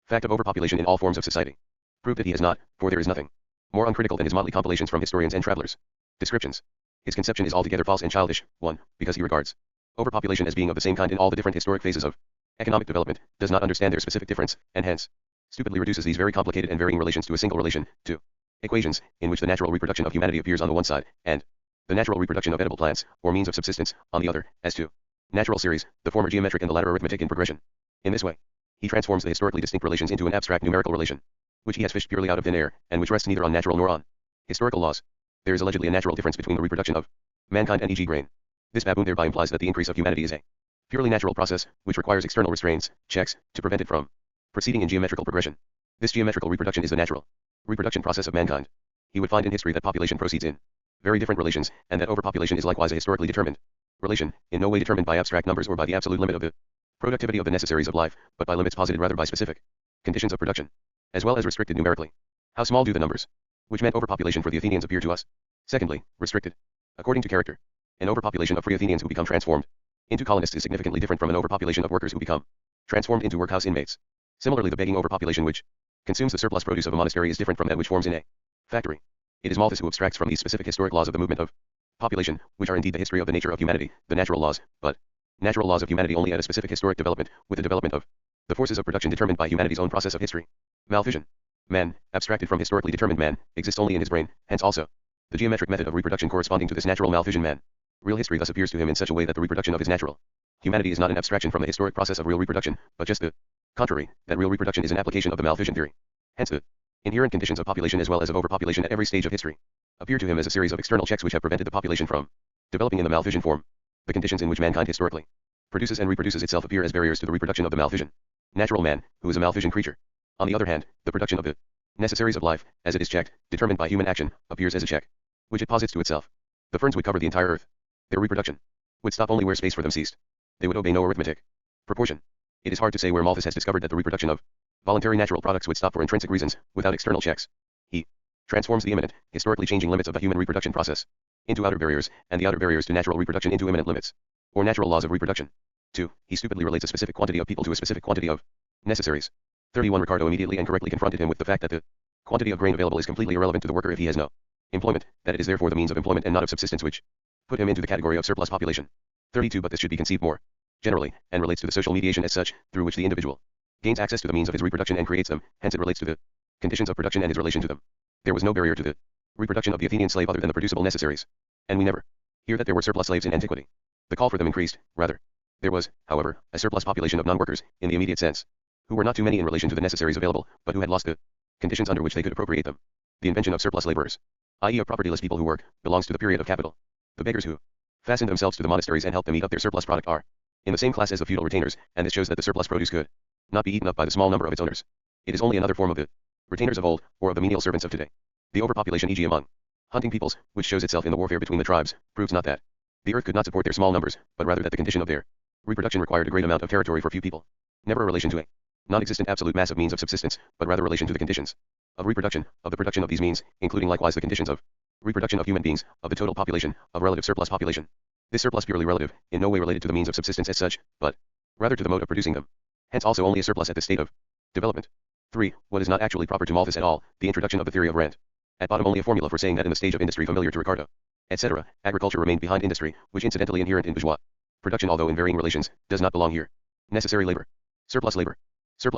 Fact of overpopulation in all forms of society. Proof that he has not, for there is nothing more uncritical than his motley compilations from historians and travelers. Descriptions. His conception is altogether false and childish. 1. Because he regards overpopulation as being of the same kind in all the different historic phases of economic development, does not understand their specific difference, and hence stupidly reduces these very complicated and varying relations to a single relation. 2. Equations, in which the natural reproduction of humanity appears on the one side, and the natural reproduction of edible plants, or means of subsistence, on the other, as to natural series, the former geometric and the latter arithmetic in progression. In this way, he transforms the historically distinct relations into an abstract numerical relation, which he has fished purely out of thin air, and which rests neither on natural nor on historical laws. There is allegedly a natural difference between the reproduction of mankind and e.g. grain. This baboon thereby implies that the increase of humanity is a purely natural process, which requires external restraints, checks, to prevent it from proceeding in geometrical progression. This geometrical reproduction is the natural reproduction process of mankind. He would find in history that population proceeds in very different relations, and that overpopulation is likewise a historically determined relation, in no way determined by abstract numbers or by the absolute limit of the productivity of the necessaries of life, but by limits posited rather by specific conditions of production, as well as restricted numerically. How small do the numbers which meant overpopulation for the Athenians appear to us? Secondly, restricted according to character. An overpopulation of free Athenians who become transformed into colonists is significantly different from an overpopulation of workers who become transformed into workhouse inmates. Similarly, the begging overpopulation which consumes the surplus produce of a monastery is different from that which forms in a factory. It is Malthus who abstracts from these specific historic laws of the movement of population, which are indeed the history of the nature of humanity, the natural laws, but natural laws of humanity only at a specific historic development, with the development of the forces of production determined by humanity's own process of history. Malphision. Man, abstracted from historically determined man, exists only in his brain, hence also the geometric method of reproduction corresponding to this natural Malphision man. Real history thus appears to him in such a way that the reproduction of his natural humanity is not an abstraction from the historic process of real reproduction, but just the contrary, that real reproduction is an application of the Malphision theory. Hence the inherent conditions of population as well as of overpopulation at every stage of history appear to him as a series of external checks which have prevented the population from developing in the Malphision form. The conditions in which mankind historically produces and reproduces itself appear as barriers to the reproduction of the Malphision natural man, who is a Malphision creature. On the other hand, the production of the necessaries of life, as it is checked, determined by human action, appears as a check which it posits to itself. The ferns would cover the entire earth. Their reproduction would stop only where space for them ceased. They would obey no arithmetic proportion. It is hard to say where Malthus has discovered that the reproduction of voluntary natural products would stop for intrinsic reasons, without external checks. He transforms the immanent, historically changing limits of the human reproduction process into outer barriers, and the outer barriers to natural reproduction into immanent limits, or natural laws of reproduction. 2. He stupidly relates a specific quantity of people to a specific quantity of necessaries. 31. Ricardo immediately and correctly confronted him with the fact that the quantity of grain available is completely irrelevant to the worker if he has no employment, that it is therefore the means of employment and not of subsistence which put him into the category of surplus population. 32. But this should be conceived more generally, and relates to the social mediation as such, through which the individual gains access to the means of his reproduction and creates them, hence it relates to the conditions of production and his relation to them. There was no barrier to the reproduction of the Athenian slave other than the producible necessaries, and we never hear that there were surplus slaves in antiquity. The call for them increased, rather. There was, however, a surplus population of non-workers, in the immediate sense, who were not too many in relation to the necessaries available, but who had lost the conditions under which they could appropriate them. The invention of surplus laborers, i.e. of propertyless people who work, belongs to the period of capital. The beggars who fastened themselves to the monasteries and helped them eat up their surplus product are in the same class as the feudal retainers, and this shows that the surplus produce could not be eaten up by the small number of its owners. It is only another form of the retainers of old, or of the menial servants of today. The overpopulation, e.g. among hunting peoples, which shows itself in the warfare between the tribes, proves not that the earth could not support their small numbers, but rather that the condition of their reproduction required a great amount of territory for few people. Never a relation to a non-existent absolute mass of means of subsistence, but rather relation to the conditions of reproduction, of the production of these means, including likewise the conditions of reproduction of human beings, of the total population, of relative surplus population. This surplus purely relative, in no way related to the means of subsistence as such, but rather to the mode of producing them. Hence also only a surplus at this state of development. 3. What is not actually proper to Malthus at all, the introduction of the theory of rent. At bottom only a formula for saying that in the stage of industry familiar to Ricardo, etc., agriculture remained behind industry, which incidentally inherent in bourgeois production although in varying relations, does not belong here. Necessary labor, surplus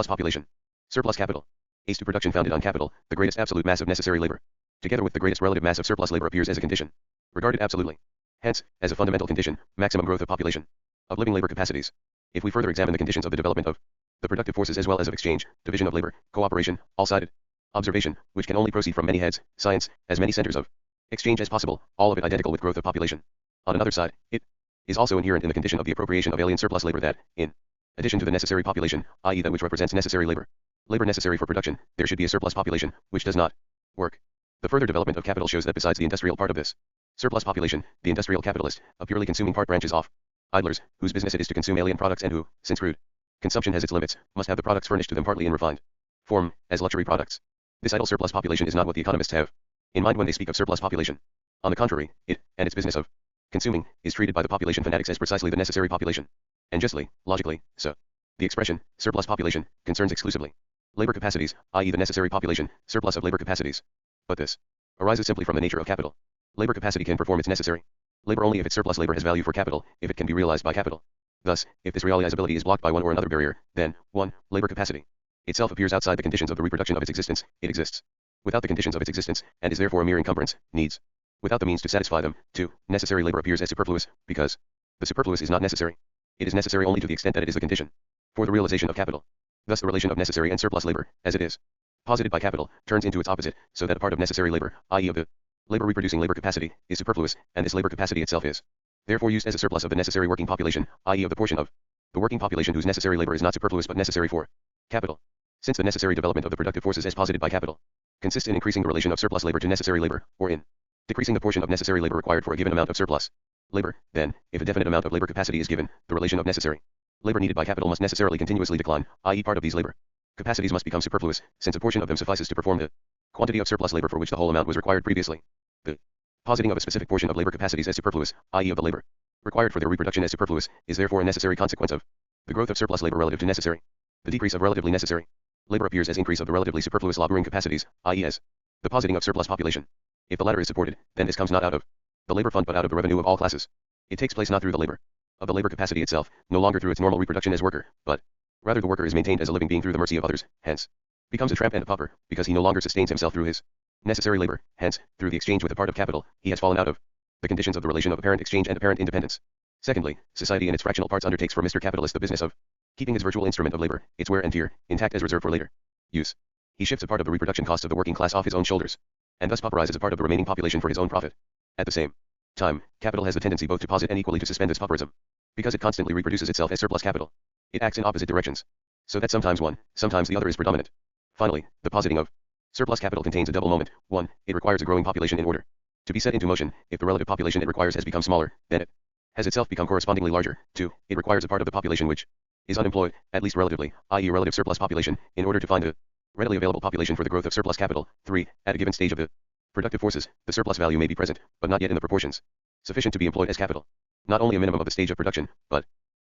population, surplus capital. Ace to production founded on capital, the greatest absolute mass of necessary labor, together with the greatest relative mass of surplus labor appears as a condition, regarded absolutely. Hence, as a fundamental condition, maximum growth of population, of living labor capacities. If we further examine the conditions of the development of the productive forces as well as of exchange, division of labor, cooperation, all-sided observation, which can only proceed from many heads, science, as many centers of exchange as possible, all of it identical with growth of population. On another side, it is also inherent in the condition of the appropriation of alien surplus labor that, in addition to the necessary population, i.e. that which represents necessary labor necessary for production, there should be a surplus population, which does not work. The further development of capital shows that besides the industrial part of this surplus population, the industrial capitalist, a purely consuming part branches off. Idlers, whose business it is to consume alien products and who, since crude consumption has its limits, must have the products furnished to them partly in refined form, as luxury products. This idle surplus population is not what the economists have in mind when they speak of surplus population. On the contrary, it, and its business of consuming, is treated by the population fanatics as precisely the necessary population. And justly, logically, so. The expression, surplus population, concerns exclusively labor capacities, i.e. the necessary population, surplus of labor capacities. But this arises simply from the nature of capital. Labor capacity can perform its necessary labor only if its surplus labor has value for capital, if it can be realized by capital. Thus, if this realizability is blocked by one or another barrier, then 1. Labor capacity itself appears outside the conditions of the reproduction of its existence. It exists without the conditions of its existence, and is therefore a mere encumbrance, needs, without the means to satisfy them. 2. Necessary labor appears as superfluous, because the superfluous is not necessary. It is necessary only to the extent that it is the condition for the realization of capital. Thus the relation of necessary and surplus labor, as it is posited by capital, turns into its opposite, so that a part of necessary labor, i.e. of the labor reproducing labor capacity, is superfluous, and this labor capacity itself is therefore used as a surplus of the necessary working population, i.e. of the portion of the working population whose necessary labor is not superfluous but necessary for capital. Since the necessary development of the productive forces as posited by capital consists in increasing the relation of surplus labor to necessary labor, or in decreasing the portion of necessary labor required for a given amount of surplus labor, then, if a definite amount of labor capacity is given, the relation of necessary labor needed by capital must necessarily continuously decline, i.e. part of these labor capacities must become superfluous, since a portion of them suffices to perform the quantity of surplus labor for which the whole amount was required previously. The positing of a specific portion of labor capacities as superfluous, i.e. of the labor required for their reproduction as superfluous, is therefore a necessary consequence of the growth of surplus labor relative to necessary. The decrease of relatively necessary labor appears as increase of the relatively superfluous laboring capacities, i.e. as the positing of surplus population. If the latter is supported, then this comes not out of the labor fund but out of the revenue of all classes. It takes place not through the labor of the labor capacity itself, no longer through its normal reproduction as worker, but rather the worker is maintained as a living being through the mercy of others, hence becomes a tramp and a pauper, because he no longer sustains himself through his necessary labor, hence, through the exchange with a part of capital, he has fallen out of the conditions of the relation of apparent exchange and apparent independence. Secondly, society in its fractional parts undertakes for Mr. Capitalist the business of keeping his virtual instrument of labor, its wear and tear, intact as reserve for later use. He shifts a part of the reproduction cost of the working class off his own shoulders, and thus pauperizes a part of the remaining population for his own profit. At the same time, capital has the tendency both to posit and equally to suspend this pauperism, because it constantly reproduces itself as surplus capital. It acts in opposite directions, so that sometimes one, sometimes the other is predominant. Finally, the positing of surplus capital contains a double moment. 1. It requires a growing population in order to be set into motion. If the relative population it requires has become smaller, then it has itself become correspondingly larger. 2. It requires a part of the population which is unemployed, at least relatively, i.e. a relative surplus population, in order to find a readily available population for the growth of surplus capital. 3. At a given stage of the productive forces, the surplus value may be present, but not yet in the proportions sufficient to be employed as capital. Not only a minimum of the stage of production, but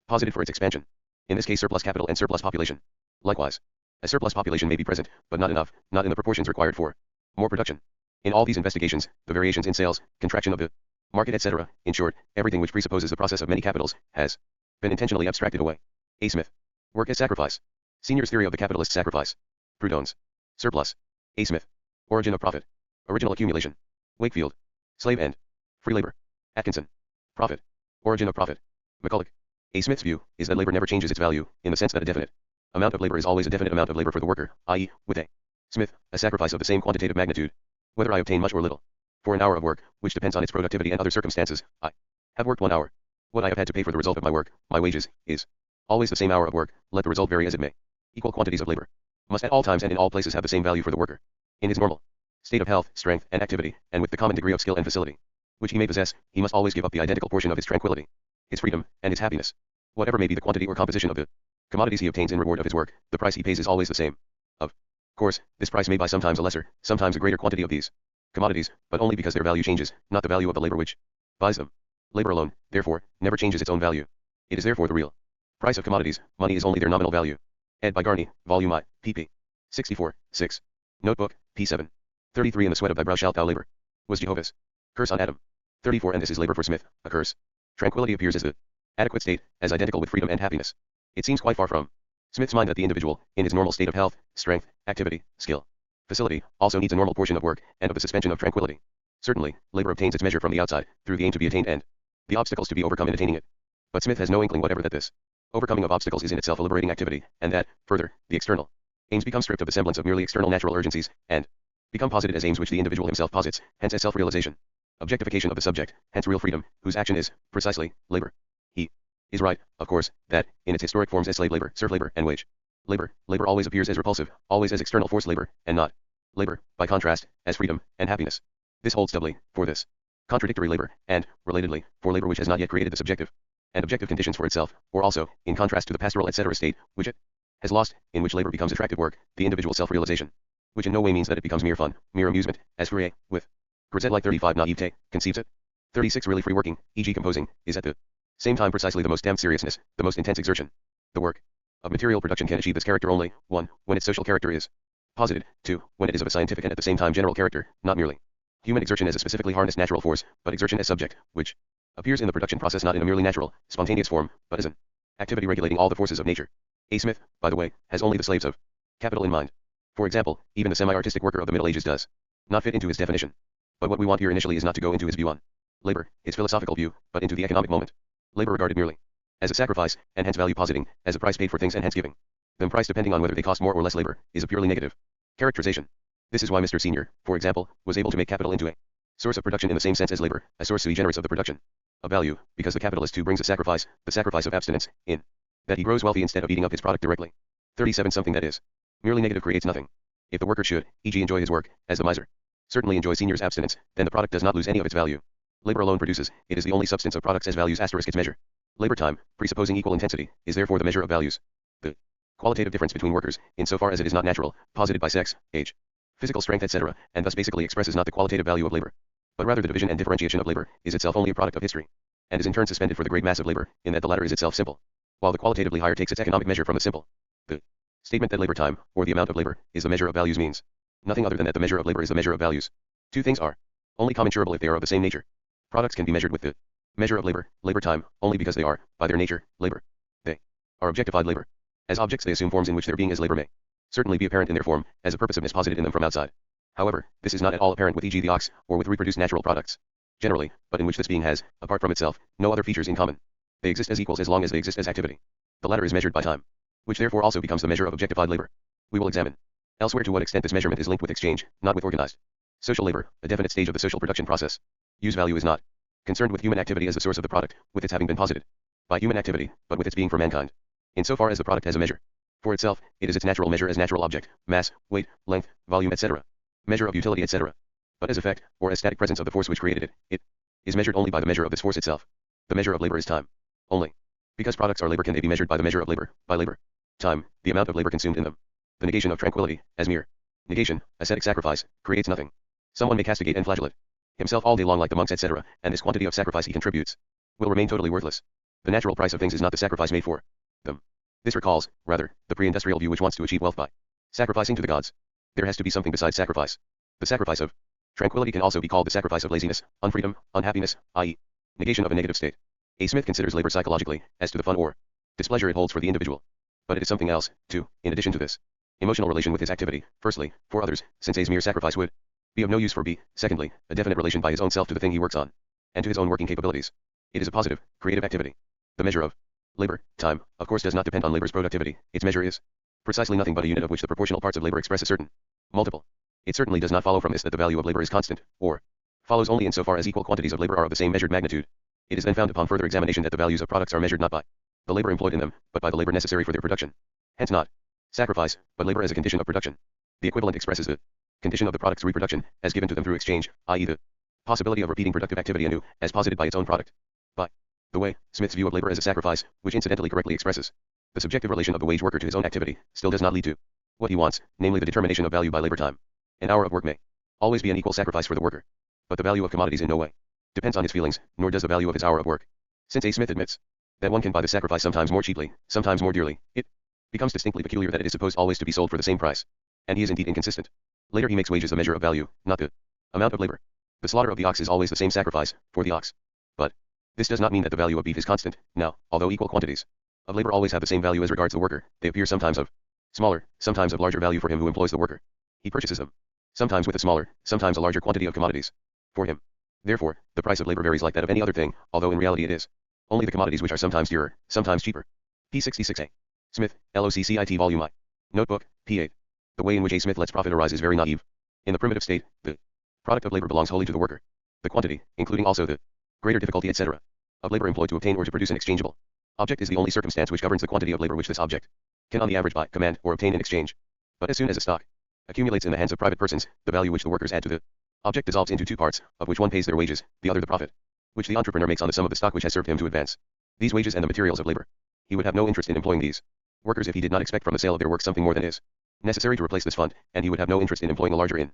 posited for its expansion. In this case surplus capital and surplus population. Likewise, a surplus population may be present, but not enough, not in the proportions required for more production. In all these investigations, the variations in sales, contraction of the market, etc., in short, everything which presupposes the process of many capitals, has been intentionally abstracted away. A. Smith. Work as sacrifice. Senior's theory of the capitalist sacrifice. Proudhon's surplus. A. Smith. Origin of profit. Original accumulation. Wakefield. Slave and free labor. Atkinson. Profit. Origin of profit. McCulloch. A. Smith's view is that labor never changes its value, in the sense that a definite amount of labor is always a definite amount of labor for the worker, i.e., with A. Smith, a sacrifice of the same quantitative magnitude, whether I obtain much or little. For an hour of work, which depends on its productivity and other circumstances, I have worked 1 hour. What I have had to pay for the result of my work, my wages, is always the same hour of work, let the result vary as it may. Equal quantities of labor must at all times and in all places have the same value for the worker. In his normal state of health, strength, and activity, and with the common degree of skill and facility which he may possess, he must always give up the identical portion of his tranquility, his freedom, and his happiness. Whatever may be the quantity or composition of the commodities he obtains in reward of his work, the price he pays is always the same. Of course, this price may buy sometimes a lesser, sometimes a greater quantity of these commodities, but only because their value changes, not the value of the labor which buys them. Labor alone, therefore, never changes its own value. It is therefore the real price of commodities. Money is only their nominal value. Ed. by Garney, Volume I, pp. 64, 6. Notebook, p7. 33. In the sweat of thy brow shalt thou labor. Was Jehovah's curse on Adam. 34. And this is labor for Smith, a curse. Tranquility appears as the adequate state, as identical with freedom and happiness. It seems quite far from Smith's mind that the individual, in his normal state of health, strength, activity, skill, facility, also needs a normal portion of work, and of the suspension of tranquility. Certainly, labor obtains its measure from the outside, through the aim to be attained and the obstacles to be overcome in attaining it. But Smith has no inkling whatever that this overcoming of obstacles is in itself a liberating activity, and that, further, the external aims become stripped of the semblance of merely external natural urgencies, and become posited as aims which the individual himself posits, hence as self-realization. Objectification of the subject, hence real freedom, whose action is, precisely, labor. He is right, of course, that, in its historic forms as slave labor, serf labor, and wage labor, labor always appears as repulsive, always as external force labor, and not labor, by contrast, as freedom, and happiness. This holds doubly, for this contradictory labor, and, relatedly, for labor which has not yet created the subjective and objective conditions for itself, or also, in contrast to the pastoral etc. state, which it has lost, in which labor becomes attractive work, the individual self-realization, which in no way means that it becomes mere fun, mere amusement, as Fourier, with Grisette like 35 naivete, conceives it. 36. Really free working, e.g. composing, is at the same time precisely the most damned seriousness, the most intense exertion. The work of material production can achieve this character only, 1. When its social character is posited, 2. When it is of a scientific and at the same time general character, not merely human exertion as a specifically harnessed natural force, but exertion as subject, which appears in the production process not in a merely natural, spontaneous form, but as an activity regulating all the forces of nature. A. Smith, by the way, has only the slaves of capital in mind. For example, even the semi-artistic worker of the Middle Ages does not fit into his definition. But what we want here initially is not to go into his view on labor, his philosophical view, but into the economic moment. Labor regarded merely as a sacrifice, and hence value positing, as a price paid for things and hence giving them price depending on whether they cost more or less labor, is a purely negative characterization. This is why Mr. Senior, for example, was able to make capital into a source of production in the same sense as labor, a source sui generis of the production of value, because the capitalist too brings a sacrifice, the sacrifice of abstinence, in that he grows wealthy instead of eating up his product directly. 37 Something that is merely negative creates nothing. If the worker should, e.g. enjoy his work, as the miser certainly enjoys Senior's abstinence, then the product does not lose any of its value. Labor alone produces, it is the only substance of products as values * its measure. Labor time, presupposing equal intensity, is therefore the measure of values. The qualitative difference between workers, insofar as it is not natural, posited by sex, age, physical strength etc., and thus basically expresses not the qualitative value of labor, but rather the division and differentiation of labor, is itself only a product of history, and is in turn suspended for the great mass of labor, in that the latter is itself simple, while the qualitatively higher takes its economic measure from the simple. The statement that labor time, or the amount of labor, is the measure of values means nothing other than that the measure of labor is the measure of values. Two things are only commensurable if they are of the same nature. Products can be measured with the measure of labor, labor time, only because they are, by their nature, labor. They are objectified labor. As objects they assume forms in which their being as labor may certainly be apparent in their form, as a purposiveness posited in them from outside. However, this is not at all apparent with e.g. the ox, or with reproduced natural products. Generally, but in which this being has, apart from itself, no other features in common. They exist as equals as long as they exist as activity. The latter is measured by time, which therefore also becomes the measure of objectified labor. We will examine elsewhere to what extent this measurement is linked with exchange, not with organized social labor, a definite stage of the social production process. Use value is not concerned with human activity as the source of the product, with its having been posited by human activity, but with its being for mankind. Insofar as the product has a measure for itself, it is its natural measure as natural object, mass, weight, length, volume etc., measure of utility etc. But as effect, or as static presence of the force which created it, it is measured only by the measure of this force itself. The measure of labor is time. Only because products are labor can they be measured by the measure of labor, by labor time, the amount of labor consumed in them. The negation of tranquility, as mere negation, ascetic sacrifice, creates nothing. Someone may castigate and flagellate himself all day long like the monks etc., and this quantity of sacrifice he contributes will remain totally worthless. The natural price of things is not the sacrifice made for them. This recalls, rather, the pre-industrial view which wants to achieve wealth by sacrificing to the gods. There has to be something besides sacrifice. The sacrifice of tranquility can also be called the sacrifice of laziness, unfreedom, unhappiness, i.e., negation of a negative state. A. Smith considers labor psychologically, as to the fun or displeasure it holds for the individual. But it is something else, too, in addition to this emotional relation with his activity, firstly, for others, since A's mere sacrifice would be of no use for B, secondly, a definite relation by his own self to the thing he works on, and to his own working capabilities. It is a positive, creative activity. The measure of labor, time, of course does not depend on labor's productivity, its measure is precisely nothing but a unit of which the proportional parts of labor express a certain multiple. It certainly does not follow from this that the value of labor is constant, or follows only insofar as equal quantities of labor are of the same measured magnitude. It is then found upon further examination that the values of products are measured not by the labor employed in them, but by the labor necessary for their production. Hence not sacrifice, but labor as a condition of production. The equivalent expresses the condition of the product's reproduction, as given to them through exchange, i.e. the possibility of repeating productive activity anew, as posited by its own product. By the way, Smith's view of labor as a sacrifice, which incidentally correctly expresses the subjective relation of the wage worker to his own activity, still does not lead to what he wants, namely the determination of value by labor time. An hour of work may always be an equal sacrifice for the worker, but the value of commodities in no way depends on his feelings, nor does the value of his hour of work. Since A. Smith admits that one can buy the sacrifice sometimes more cheaply, sometimes more dearly, it becomes distinctly peculiar that it is supposed always to be sold for the same price. And he is indeed inconsistent. Later he makes wages the measure of value, not the amount of labor. The slaughter of the ox is always the same sacrifice, for the ox. But this does not mean that the value of beef is constant. Now, although equal quantities of labor always have the same value as regards the worker, they appear sometimes of smaller, sometimes of larger value for him who employs the worker. He purchases them, sometimes with a smaller, sometimes a larger quantity of commodities for him. Therefore, the price of labor varies like that of any other thing, although in reality it is only the commodities which are sometimes dearer, sometimes cheaper. P66A. Smith, LOCCIT Volume I. Notebook, P8. The way in which A. Smith lets profit arise is very naive. In the primitive state, the product of labor belongs wholly to the worker. The quantity, including also the greater difficulty etc., of labor employed to obtain or to produce an exchangeable object is the only circumstance which governs the quantity of labor which this object can on the average buy, command, or obtain in exchange. But as soon as a stock accumulates in the hands of private persons, the value which the workers add to the object dissolves into two parts, of which one pays their wages, the other the profit, which the entrepreneur makes on the sum of the stock which has served him to advance these wages and the materials of labor. He would have no interest in employing these workers if he did not expect from the sale of their work something more than is necessary to replace this fund, and he would have no interest in employing a larger in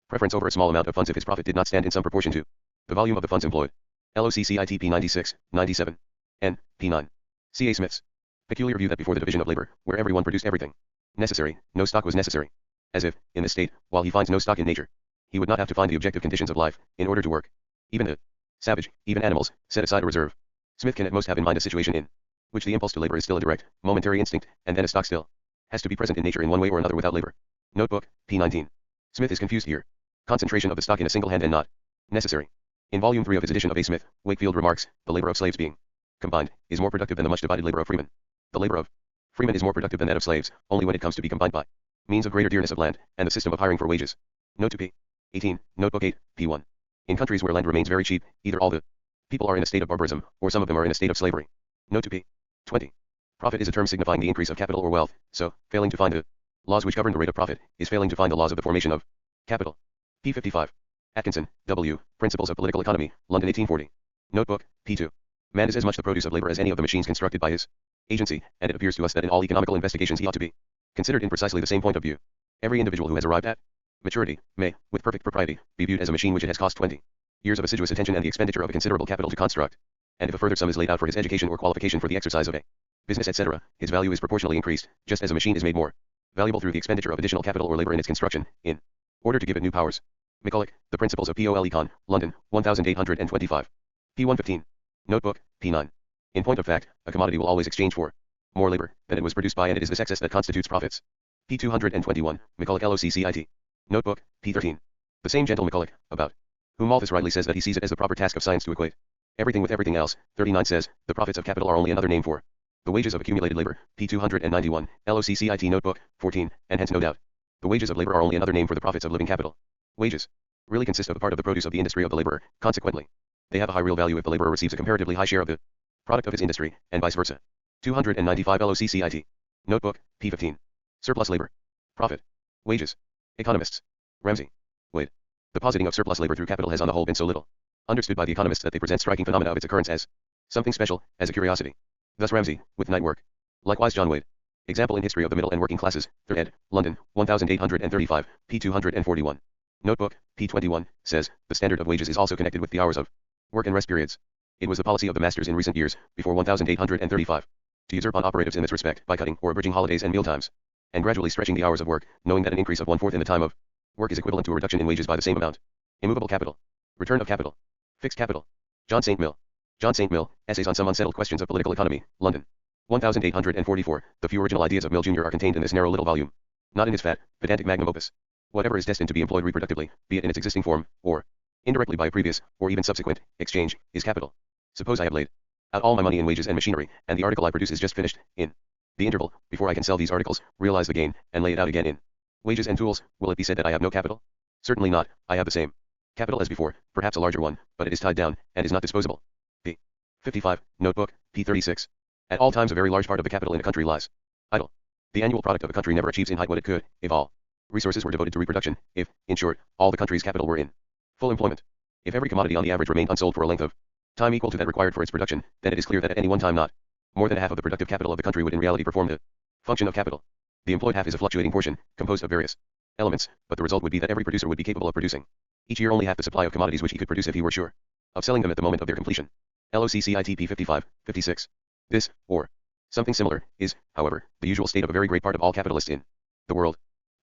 preference over a small amount of funds if his profit did not stand in some proportion to the volume of the funds employed. LOCCIT P96, 97. N. P9. C. A. Smith's Peculiar view that before the division of labor, where everyone produced everything necessary, no stock was necessary. As if, in this state, while he finds no stock in nature, he would not have to find the objective conditions of life, in order to work. Even the savage, even animals, set aside a reserve. Smith can at most have in mind a situation in which the impulse to labor is still a direct, momentary instinct, and then a stock still has to be present in nature in one way or another without labor. Notebook, p. 19. Smith is confused here. Concentration of the stock in a single hand and not necessary. In Volume 3 of his edition of A. Smith, Wakefield remarks, the labor of slaves being combined is more productive than the much divided labor of freemen. The labor of freemen is more productive than that of slaves, only when it comes to be combined by means of greater dearness of land, and the system of hiring for wages. Note to p. 18, Notebook 8, p. 1. In countries where land remains very cheap, either all the people are in a state of barbarism, or some of them are in a state of slavery. Note to p. 20. Profit is a term signifying the increase of capital or wealth, so, failing to find the laws which govern the rate of profit, is failing to find the laws of the formation of capital. p. 55. Atkinson, W., Principles of Political Economy, London 1840. Notebook, p. 2. Man is as much the produce of labor as any of the machines constructed by his agency, and it appears to us that in all economical investigations he ought to be considered in precisely the same point of view. Every individual who has arrived at maturity may, with perfect propriety, be viewed as a machine which it has cost 20 years of assiduous attention and the expenditure of a considerable capital to construct. And if a further sum is laid out for his education or qualification for the exercise of a business, etc., his value is proportionally increased, just as a machine is made more valuable through the expenditure of additional capital or labor in its construction, in order to give it new powers. McCulloch, The Principles of Pol Econ, London, 1825. p. 115. Notebook, p. 9. In point of fact, a commodity will always exchange for more labor than it was produced by, and it is this excess that constitutes profits. p. 221, McCulloch LOCCIT. Notebook, p. 13. The same gentle McCulloch, about whom Malthus rightly says that he sees it as the proper task of science to equate everything with everything else, 39 says, the profits of capital are only another name for the wages of accumulated labor, p. 291, LOCCIT Notebook, 14, and hence no doubt, the wages of labor are only another name for the profits of living capital. Wages really consist of a part of the produce of the industry of the laborer, consequently, they have a high real value if the laborer receives a comparatively high share of the product of his industry, and vice versa. 295 LOCCIT. Notebook, p. 15. Surplus labor. Profit. Wages. Economists. Ramsey. Wade. The positing of surplus labor through capital has on the whole been so little understood by the economists that they present striking phenomena of its occurrence as something special, as a curiosity. Thus Ramsey, with night work. Likewise John Wade. Example in History of the Middle and Working Classes, 3rd ed., London, 1835, p. 241. Notebook, p. 21, says, the standard of wages is also connected with the hours of work and rest periods. It was the policy of the masters in recent years, before 1835, to usurp on operatives in this respect by cutting or abridging holidays and meal times, and gradually stretching the hours of work, knowing that an increase of 1/4 in the time of work is equivalent to a reduction in wages by the same amount. Immovable capital. Return of capital. Fixed capital. John St. Mill. John St. Mill, Essays on Some Unsettled Questions of Political Economy, London. 1844. The few original ideas of Mill Jr. are contained in this narrow little volume. Not in his fat, pedantic magnum opus. Whatever is destined to be employed reproductively, be it in its existing form, or indirectly by a previous, or even subsequent, exchange, is capital. Suppose I have laid out all my money in wages and machinery, and the article I produce is just finished. In the interval, before I can sell these articles, realize the gain, and lay it out again in wages and tools, will it be said that I have no capital? Certainly not. I have the same capital as before, perhaps a larger one, but it is tied down, and is not disposable. p. 55, Notebook, p. 36. At all times a very large part of the capital in a country lies idle. The annual product of a country never achieves in height what it could, if all resources were devoted to reproduction, if, in short, all the country's capital were in full employment. If every commodity on the average remained unsold for a length of time equal to that required for its production, then it is clear that at any one time not more than half of the productive capital of the country would in reality perform the function of capital. The employed half is a fluctuating portion, composed of various elements, but the result would be that every producer would be capable of producing each year only half the supply of commodities which he could produce if he were sure of selling them at the moment of their completion. LOCCIT p. 55, 56. This, or something similar, is, however, the usual state of a very great part of all capitalists in the world.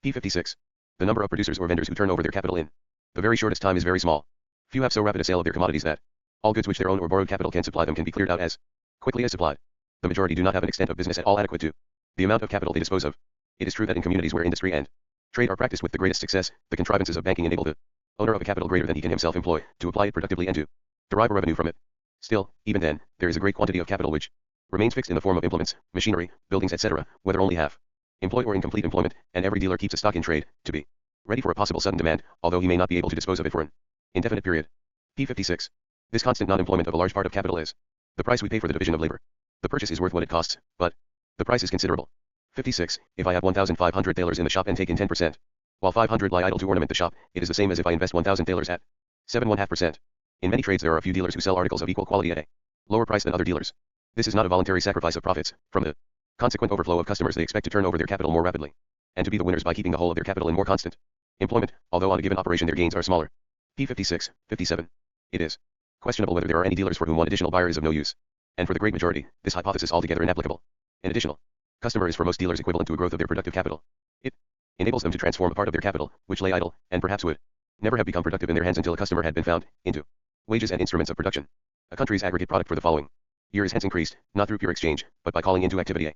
p. 56. The number of producers or vendors who turn over their capital in the very shortest time is very small. Few have so rapid a sale of their commodities that all goods which their own or borrowed capital can supply them can be cleared out as quickly as supplied. The majority do not have an extent of business at all adequate to the amount of capital they dispose of. It is true that in communities where industry and trade are practiced with the greatest success, the contrivances of banking enable the owner of a capital greater than he can himself employ to apply it productively and to derive a revenue from it. Still, even then, there is a great quantity of capital which remains fixed in the form of implements, machinery, buildings, etc., whether only half employed or in complete employment, and every dealer keeps a stock in trade, to be ready for a possible sudden demand, although he may not be able to dispose of it for an indefinite period. p. 56. This constant non-employment of a large part of capital is the price we pay for the division of labor. The purchase is worth what it costs, but the price is considerable. 56. If I have 1,500 thalers in the shop and take in 10%, while 500 lie idle to ornament the shop, it is the same as if I invest 1,000 thalers at 7.5%. In many trades there are a few dealers who sell articles of equal quality at a lower price than other dealers. This is not a voluntary sacrifice of profits. From the consequent overflow of customers they expect to turn over their capital more rapidly, and to be the winners by keeping the whole of their capital in more constant employment, although on a given operation their gains are smaller. p. 56, 57. It is questionable whether there are any dealers for whom one additional buyer is of no use, and for the great majority, this hypothesis altogether inapplicable. An additional customer is for most dealers equivalent to a growth of their productive capital. It enables them to transform a part of their capital, which lay idle, and perhaps would never have become productive in their hands until a customer had been found, into wages and instruments of production. A country's aggregate product for the following year is hence increased, not through pure exchange, but by calling into activity a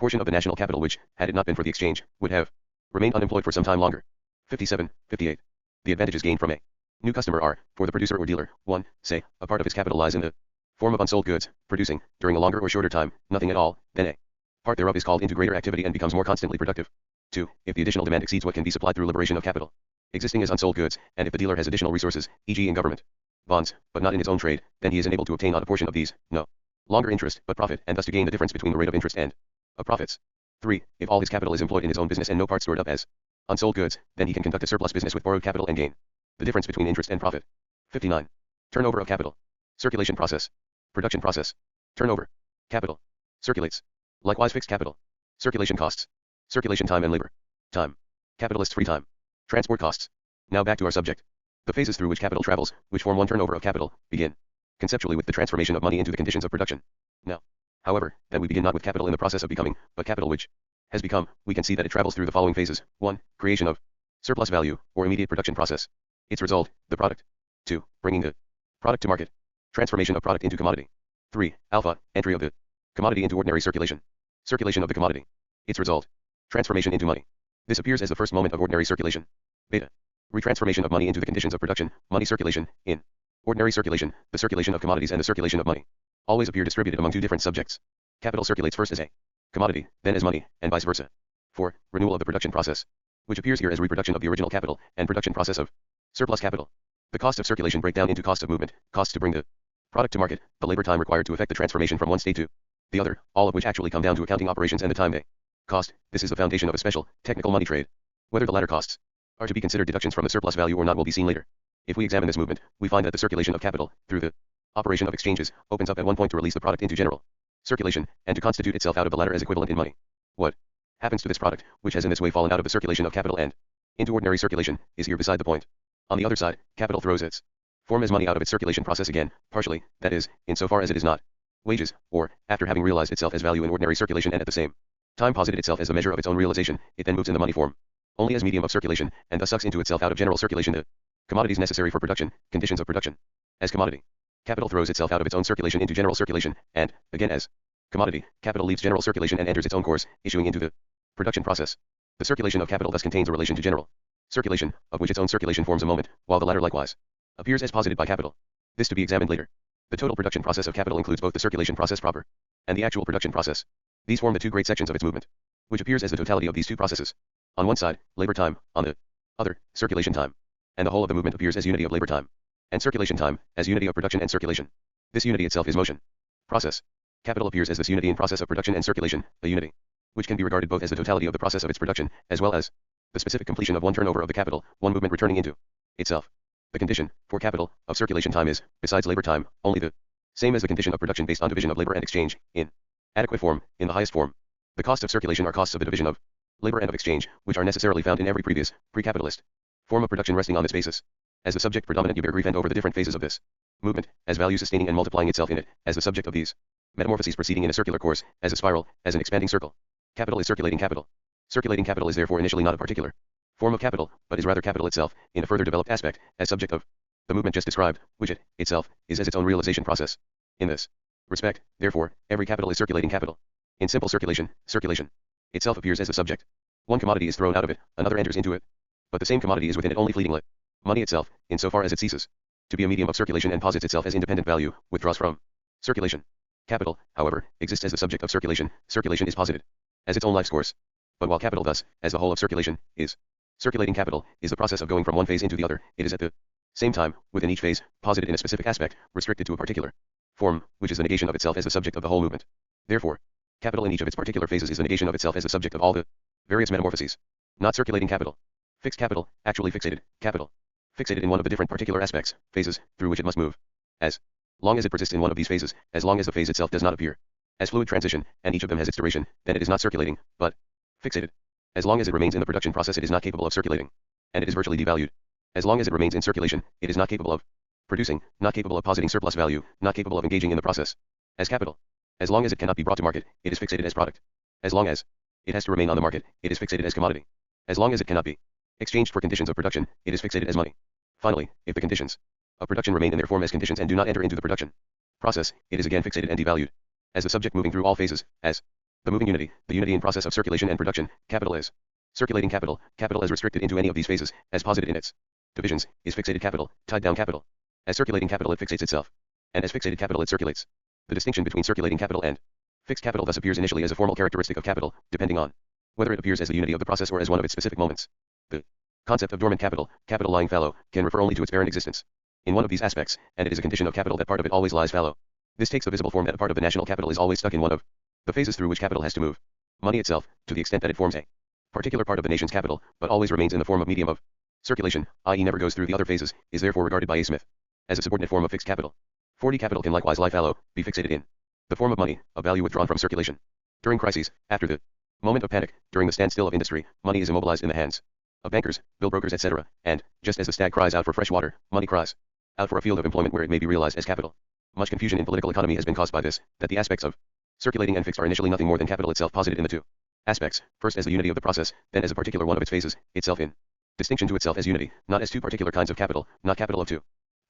portion of the national capital which, had it not been for the exchange, would have remained unemployed for some time longer. 57, 58. The advantages gained from a new customer are, for the producer or dealer, 1. Say, a part of his capital lies in the form of unsold goods, producing, during a longer or shorter time, nothing at all, then a part thereof is called into greater activity and becomes more constantly productive. 2. If the additional demand exceeds what can be supplied through liberation of capital existing as unsold goods, and if the dealer has additional resources, e.g. in government bonds, but not in his own trade, then he is enabled to obtain on a portion of these, no longer interest, but profit, and thus to gain the difference between the rate of interest and of profits. 3. If all his capital is employed in his own business and no part stored up as unsold goods, then he can conduct a surplus business with borrowed capital and gain the difference between interest and profit. 59. Turnover of capital. Circulation process. Production process. Turnover. Capital. Circulates. Likewise fixed capital. Circulation costs. Circulation time and labor. Time. Capitalist free time. Transport costs. Now back to our subject. The phases through which capital travels, which form one turnover of capital, begin conceptually with the transformation of money into the conditions of production. Now, however, that we begin not with capital in the process of becoming, but capital which has become, we can see that it travels through the following phases. 1. Creation of surplus value, or immediate production process. Its result, the product. 2. Bringing the product to market. Transformation of product into commodity. 3. Alpha, entry of the commodity into ordinary circulation. Circulation of the commodity. Its result, transformation into money. This appears as the first moment of ordinary circulation. Beta. Retransformation of money into the conditions of production, money circulation, in ordinary circulation, the circulation of commodities and the circulation of money always appear distributed among two different subjects. Capital circulates first as a commodity, then as money, and vice versa. 4. Renewal of the production process, which appears here as reproduction of the original capital, and production process of surplus capital. The cost of circulation break down into cost of movement, costs to bring the product to market, the labor time required to effect the transformation from one state to the other, all of which actually come down to accounting operations and the time they cost. This is the foundation of a special, technical money trade. Whether the latter costs are to be considered deductions from the surplus value or not will be seen later. If we examine this movement, we find that the circulation of capital, through the operation of exchanges, opens up at one point to release the product into general circulation, and to constitute itself out of the latter as equivalent in money. What happens to this product, which has in this way fallen out of the circulation of capital and into ordinary circulation, is here beside the point. On the other side, capital throws its form as money out of its circulation process again, partially, that is, insofar as it is not wages, or, after having realized itself as value in ordinary circulation and at the same time posited itself as the measure of its own realization, it then moves in the money form only as medium of circulation, and thus sucks into itself out of general circulation the commodities necessary for production, conditions of production. As commodity, capital throws itself out of its own circulation into general circulation, and, again as commodity, capital leaves general circulation and enters its own course, issuing into the production process. The circulation of capital thus contains a relation to general circulation, of which its own circulation forms a moment, while the latter likewise appears as posited by capital. This to be examined later. The total production process of capital includes both the circulation process proper and the actual production process. These form the two great sections of its movement, which appears as the totality of these two processes. On one side, labor time, on the other, circulation time. And the whole of the movement appears as unity of labor time and circulation time, as unity of production and circulation. This unity itself is motion. Process. Capital appears as this unity in process of production and circulation, a unity which can be regarded both as the totality of the process of its production, as well as the specific completion of one turnover of the capital, one movement returning into itself. The condition, for capital, of circulation time is, besides labor time, only the same as the condition of production based on division of labor and exchange, in adequate form, in the highest form. The cost of circulation are costs of the division of labor and of exchange, which are necessarily found in every previous, pre-capitalist form of production resting on this basis. As the subject predominant you bear grief and over the different phases of this movement, as value sustaining and multiplying itself in it, as the subject of these metamorphoses proceeding in a circular course, as a spiral, as an expanding circle. Capital is circulating capital. Circulating capital is therefore initially not a particular form of capital, but is rather capital itself, in a further developed aspect, as subject of the movement just described, which it, itself, is as its own realization process. In this respect, therefore, every capital is circulating capital. In simple circulation, circulation itself appears as the subject. One commodity is thrown out of it, another enters into it. But the same commodity is within it only fleetingly. Money itself, insofar as it ceases to be a medium of circulation and posits itself as independent value, withdraws from circulation. Capital, however, exists as the subject of circulation. Circulation is posited as its own life's course. But while capital thus, as the whole of circulation, is circulating capital, is the process of going from one phase into the other, it is at the same time, within each phase, posited in a specific aspect, restricted to a particular form, which is the negation of itself as the subject of the whole movement. Therefore, capital in each of its particular phases is the negation of itself as the subject of all the various metamorphoses. Not circulating capital. Fixed capital, actually fixated, capital. Fixated in one of the different particular aspects, phases, through which it must move. As long as it persists in one of these phases, as long as the phase itself does not appear as fluid transition, and each of them has its duration, then it is not circulating, but fixated. As long as it remains in the production process, it is not capable of circulating, and it is virtually devalued. As long as it remains in circulation, it is not capable of producing, not capable of positing surplus value, not capable of engaging in the process as capital. As long as it cannot be brought to market, it is fixated as product. As long as it has to remain on the market, it is fixated as commodity. As long as it cannot be exchanged for conditions of production, it is fixated as money. Finally, if the conditions of production remain in their form as conditions and do not enter into the production process, it is again fixated and devalued. As the subject moving through all phases, as the moving unity, the unity in process of circulation and production, capital is circulating capital, capital as restricted into any of these phases, as posited in its divisions, is fixated capital, tied down capital. As circulating capital it fixates itself, and as fixated capital it circulates. The distinction between circulating capital and fixed capital thus appears initially as a formal characteristic of capital, depending on whether it appears as the unity of the process or as one of its specific moments. The concept of dormant capital, capital lying fallow, can refer only to its barren existence in one of these aspects, and it is a condition of capital that part of it always lies fallow. This takes the visible form that a part of the national capital is always stuck in one of the phases through which capital has to move. Money itself, to the extent that it forms a particular part of the nation's capital, but always remains in the form of medium of circulation, i.e. never goes through the other phases, is therefore regarded by A. Smith as a subordinate form of fixed capital. 40 capital can likewise lie fallow, be fixated in the form of money, a value withdrawn from circulation. During crises, after the moment of panic, during the standstill of industry, money is immobilized in the hands of bankers, bill brokers, etc., and, just as the stag cries out for fresh water, money cries out for a field of employment where it may be realized as capital. Much confusion in political economy has been caused by this, that the aspects of circulating and fixed are initially nothing more than capital itself posited in the two aspects, first as the unity of the process, then as a particular one of its phases, itself in distinction to itself as unity, not as two particular kinds of capital, not capital of two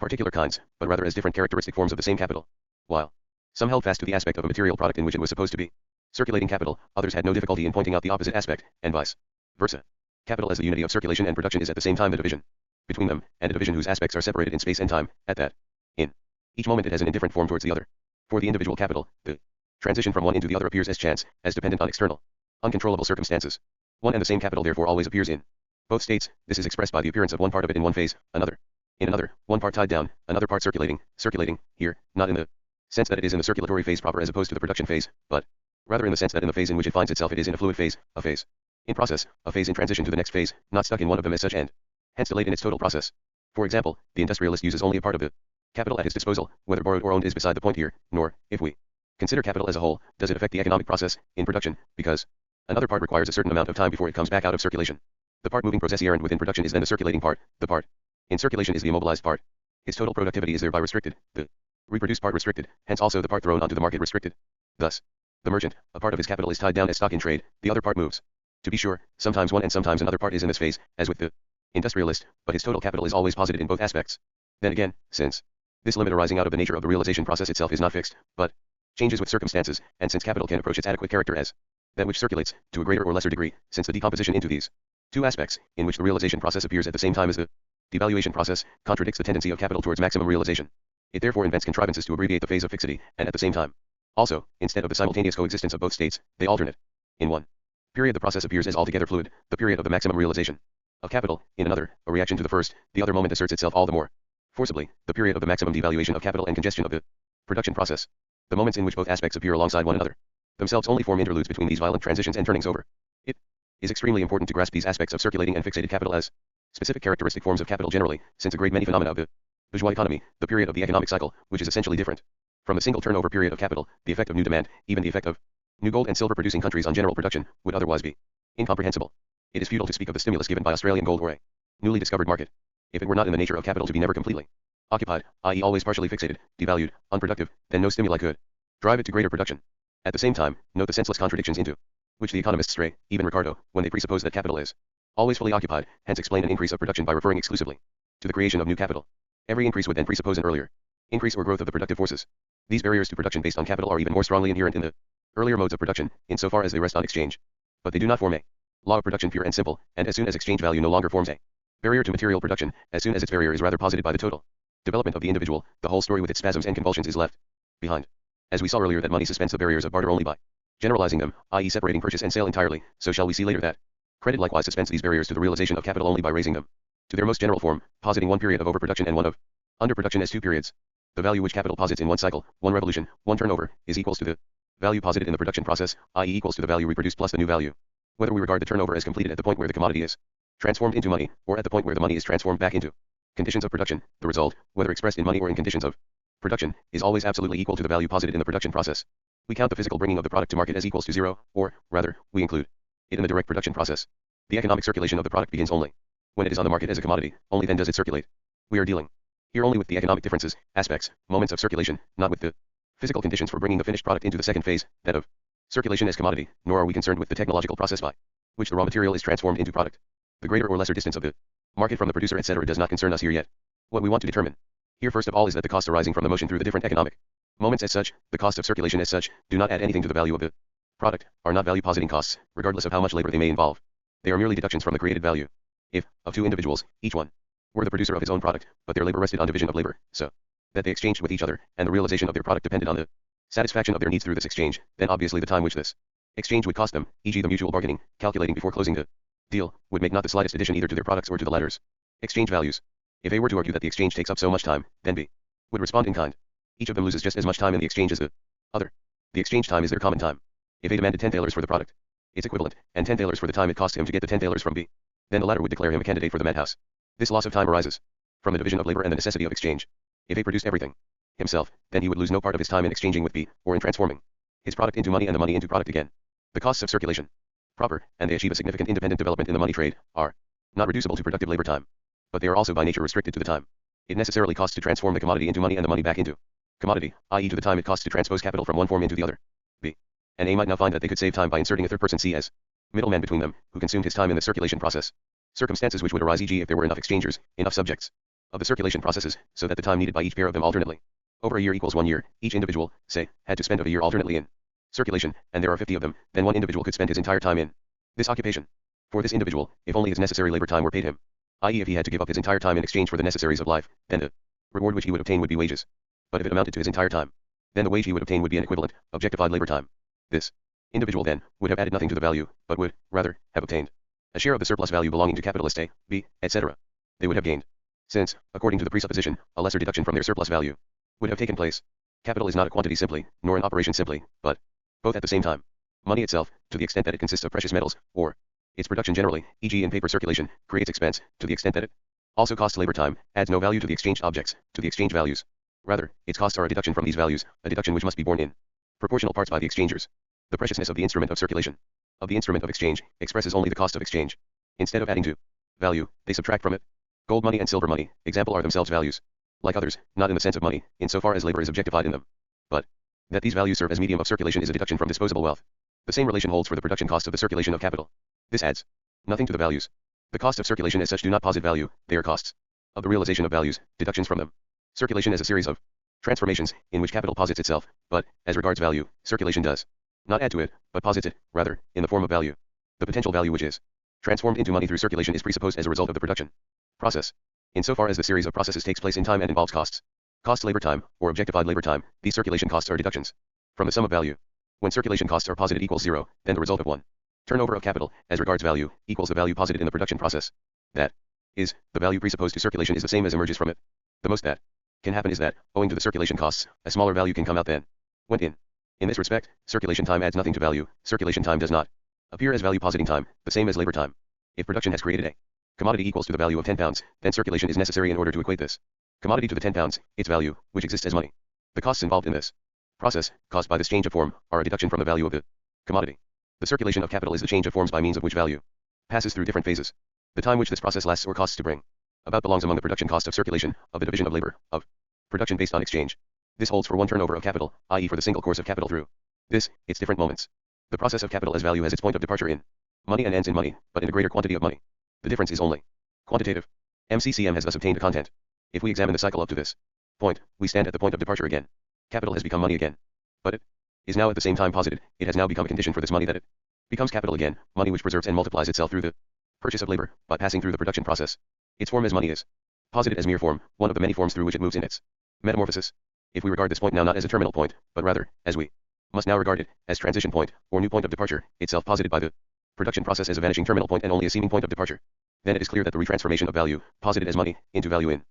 particular kinds, but rather as different characteristic forms of the same capital. While some held fast to the aspect of a material product in which it was supposed to be circulating capital, others had no difficulty in pointing out the opposite aspect, and vice versa. Capital as the unity of circulation and production is at the same time the division between them, and a division whose aspects are separated in space and time, at that in each moment it has an indifferent form towards the other. For the individual capital, the transition from one into the other appears as chance, as dependent on external, uncontrollable circumstances. One and the same capital therefore always appears in both states. This is expressed by the appearance of one part of it in one phase, another in another, one part tied down, another part circulating, here, not in the sense that it is in the circulatory phase proper as opposed to the production phase, but rather in the sense that in the phase in which it finds itself it is in a fluid phase, a phase in process, a phase in transition to the next phase, not stuck in one of them as such and hence delayed in its total process. For example, the industrialist uses only a part of the capital at his disposal, whether borrowed or owned is beside the point here, nor, if we consider capital as a whole, does it affect the economic process in production, because another part requires a certain amount of time before it comes back out of circulation. The part moving processi errand within production is then the circulating part, the part in circulation is the immobilized part. Its total productivity is thereby restricted, the reproduced part restricted, hence also the part thrown onto the market restricted. Thus, the merchant, a part of his capital is tied down as stock in trade, the other part moves. To be sure, sometimes one and sometimes another part is in this phase, as with the industrialist, but his total capital is always posited in both aspects. Then again, since this limit arising out of the nature of the realization process itself is not fixed, but changes with circumstances, and since capital can approach its adequate character as that which circulates, to a greater or lesser degree, since the decomposition into these two aspects, in which the realization process appears at the same time as the devaluation process, contradicts the tendency of capital towards maximum realization. It therefore invents contrivances to abbreviate the phase of fixity, and at the same time, also, instead of the simultaneous coexistence of both states, they alternate. In one period the process appears as altogether fluid, the period of the maximum realization of capital; in another, a reaction to the first, the other moment asserts itself all the more forcibly, the period of the maximum devaluation of capital and congestion of the production process. The moments in which both aspects appear alongside one another themselves only form interludes between these violent transitions and turnings over. It is extremely important to grasp these aspects of circulating and fixated capital as specific characteristic forms of capital generally, since a great many phenomena of the bourgeois economy, the period of the economic cycle, which is essentially different from the single turnover period of capital, the effect of new demand, even the effect of new gold and silver producing countries on general production, would otherwise be incomprehensible. It is futile to speak of the stimulus given by Australian gold or a newly discovered market, if it were not in the nature of capital to be never completely occupied, i.e. always partially fixated, devalued, unproductive, then no stimuli could drive it to greater production. At the same time, note the senseless contradictions into which the economists stray, even Ricardo, when they presuppose that capital is always fully occupied, hence explain an increase of production by referring exclusively to the creation of new capital. Every increase would then presuppose an earlier increase or growth of the productive forces. These barriers to production based on capital are even more strongly inherent in the earlier modes of production, insofar as they rest on exchange. But they do not form a law of production pure and simple, and as soon as exchange value no longer forms a barrier to material production, as soon as its barrier is rather posited by the total development of the individual, the whole story with its spasms and convulsions is left behind. As we saw earlier that money suspends the barriers of barter only by generalizing them, i.e. separating purchase and sale entirely, so shall we see later that credit likewise suspends these barriers to the realization of capital only by raising them to their most general form, positing one period of overproduction and one of underproduction as two periods. The value which capital posits in one cycle, one revolution, one turnover, is equals to the value posited in the production process, i.e. equals to the value reproduced plus the new value. Whether we regard the turnover as completed at the point where the commodity is transformed into money, or at the point where the money is transformed back into conditions of production, the result, whether expressed in money or in conditions of production, is always absolutely equal to the value posited in the production process. We count the physical bringing of the product to market as equals to zero, or, rather, we include it in the direct production process. The economic circulation of the product begins only when it is on the market as a commodity, only then does it circulate. We are dealing here only with the economic differences, aspects, moments of circulation, not with the physical conditions for bringing the finished product into the second phase, that of circulation as commodity, nor are we concerned with the technological process by which the raw material is transformed into product. The greater or lesser distance of the market from the producer, etc., does not concern us here yet. What we want to determine here first of all is that the costs arising from the motion through the different economic moments as such, the cost of circulation as such, do not add anything to the value of the product, are not value positing costs, regardless of how much labor they may involve. They are merely deductions from the created value. If, of two individuals, each one were the producer of his own product, but their labor rested on division of labor, so that they exchanged with each other, and the realization of their product depended on the satisfaction of their needs through this exchange, then obviously the time which this exchange would cost them, e.g. the mutual bargaining, calculating before closing the deal, would make not the slightest addition either to their products or to the latter's exchange values. If A were to argue that the exchange takes up so much time, then B would respond in kind. Each of them loses just as much time in the exchange as the other. The exchange time is their common time. If A demanded 10 thalers for the product, its equivalent, and 10 thalers for the time it cost him to get the 10 thalers from B, then the latter would declare him a candidate for the madhouse. This loss of time arises from the division of labor and the necessity of exchange. If A produced everything himself, then he would lose no part of his time in exchanging with B, or in transforming his product into money and the money into product again. The costs of circulation, proper, and they achieve a significant independent development in the money trade, are not reducible to productive labor time. But they are also by nature restricted to the time it necessarily costs to transform the commodity into money and the money back into commodity, i.e. to the time it costs to transpose capital from one form into the other. B and A might now find that they could save time by inserting a third person, C, as middleman between them, who consumed his time in the circulation process. Circumstances which would arise, e.g. if there were enough exchangers, enough subjects of the circulation processes, so that the time needed by each pair of them alternately over a year equals 1 year, each individual, say, had to spend of a year alternately in circulation, and there are 50 of them, then one individual could spend his entire time in this occupation. For this individual, if only his necessary labor time were paid him, i.e. if he had to give up his entire time in exchange for the necessaries of life, then the reward which he would obtain would be wages. But if it amounted to his entire time, then the wage he would obtain would be an equivalent, objectified labor time. This individual then would have added nothing to the value, but would, rather, have obtained a share of the surplus value belonging to capitalist A, B, etc. They would have gained, since, according to the presupposition, a lesser deduction from their surplus value would have taken place. Capital is not a quantity simply, nor an operation simply, but both at the same time. Money itself, to the extent that it consists of precious metals, or its production generally, e.g. in paper circulation, creates expense, to the extent that it also costs labor time, adds no value to the exchanged objects, to the exchange values. Rather, its costs are a deduction from these values, a deduction which must be borne in proportional parts by the exchangers. The preciousness of the instrument of circulation, of the instrument of exchange, expresses only the cost of exchange. Instead of adding to value, they subtract from it. Gold money and silver money, example, are themselves values. Like others, not in the sense of money, insofar as labor is objectified in them, but that these values serve as medium of circulation is a deduction from disposable wealth. The same relation holds for the production cost of the circulation of capital. This adds nothing to the values. The cost of circulation as such do not posit value, they are costs of the realization of values, deductions from them. Circulation is a series of transformations, in which capital posits itself, but, as regards value, circulation does not add to it, but posits it, rather, in the form of value. The potential value which is transformed into money through circulation is presupposed as a result of the production process. Insofar as the series of processes takes place in time and involves costs, cost labor time, or objectified labor time, these circulation costs are deductions from the sum of value. When circulation costs are posited equals 0, then the result of one turnover of capital, as regards value, equals the value posited in the production process. That is, the value presupposed to circulation is the same as emerges from it. The most that can happen is that, owing to the circulation costs, a smaller value can come out than went in. In this respect, circulation time adds nothing to value, circulation time does not appear as value positing time, the same as labor time. If production has created a commodity equals to the value of 10 pounds, then circulation is necessary in order to equate this commodity to the 10 pounds, its value, which exists as money. The costs involved in this process, caused by this change of form, are a deduction from the value of the commodity. The circulation of capital is the change of forms by means of which value passes through different phases. The time which this process lasts or costs to bring about belongs among the production cost of circulation, of the division of labor, of production based on exchange. This holds for one turnover of capital, i.e. for the single course of capital through this, its different moments. The process of capital as value has its point of departure in money and ends in money, but in a greater quantity of money. The difference is only quantitative. MCCM has thus obtained a content. If we examine the cycle up to this point, we stand at the point of departure again. Capital has become money again. But it is now at the same time posited, it has now become a condition for this money that it becomes capital again, money which preserves and multiplies itself through the purchase of labor, by passing through the production process. Its form as money is posited as mere form, one of the many forms through which it moves in its metamorphosis. If we regard this point now not as a terminal point, but rather, as we must now regard it, as transition point, or new point of departure, itself posited by the production process as a vanishing terminal point and only a seeming point of departure, then it is clear that the retransformation of value, posited as money, into value in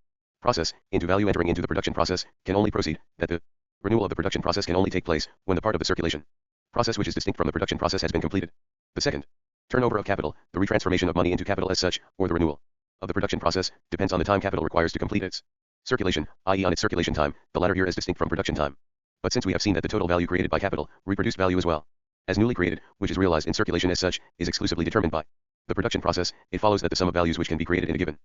process, into value entering into the production process, can only proceed, that the renewal of the production process can only take place, when the part of the circulation process which is distinct from the production process has been completed. The second turnover of capital, the retransformation of money into capital as such, or the renewal of the production process, depends on the time capital requires to complete its circulation, i.e. on its circulation time, the latter here is distinct from production time. But since we have seen that the total value created by capital, reproduced value as well as newly created, which is realized in circulation as such, is exclusively determined by the production process, it follows that the sum of values which can be created in a given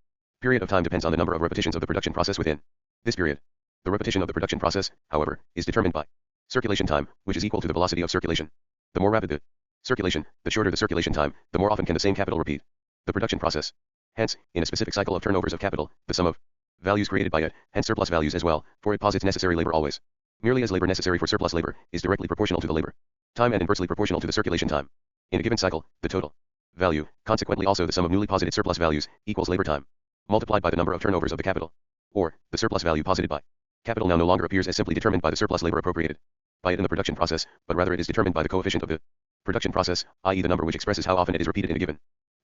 period of time depends on the number of repetitions of the production process within this period. The repetition of the production process, however, is determined by Circulation time, which is equal to the velocity of circulation. The more rapid the circulation, the shorter the circulation time, the more often can the same capital repeat the production process. Hence, in a specific cycle of turnovers of capital, the sum of values created by it, hence surplus values as well, for it posits necessary labor always. Merely as labor necessary for surplus labor is directly proportional to the labor time and inversely proportional to the circulation time. In a given cycle, the total value, consequently also the sum of newly posited surplus values, equals labor time, multiplied by the number of turnovers of the capital. Or, the surplus value posited by capital now no longer appears as simply determined by the surplus labor appropriated by it in the production process, but rather it is determined by the coefficient of the production process, i.e. the number which expresses how often it is repeated in a given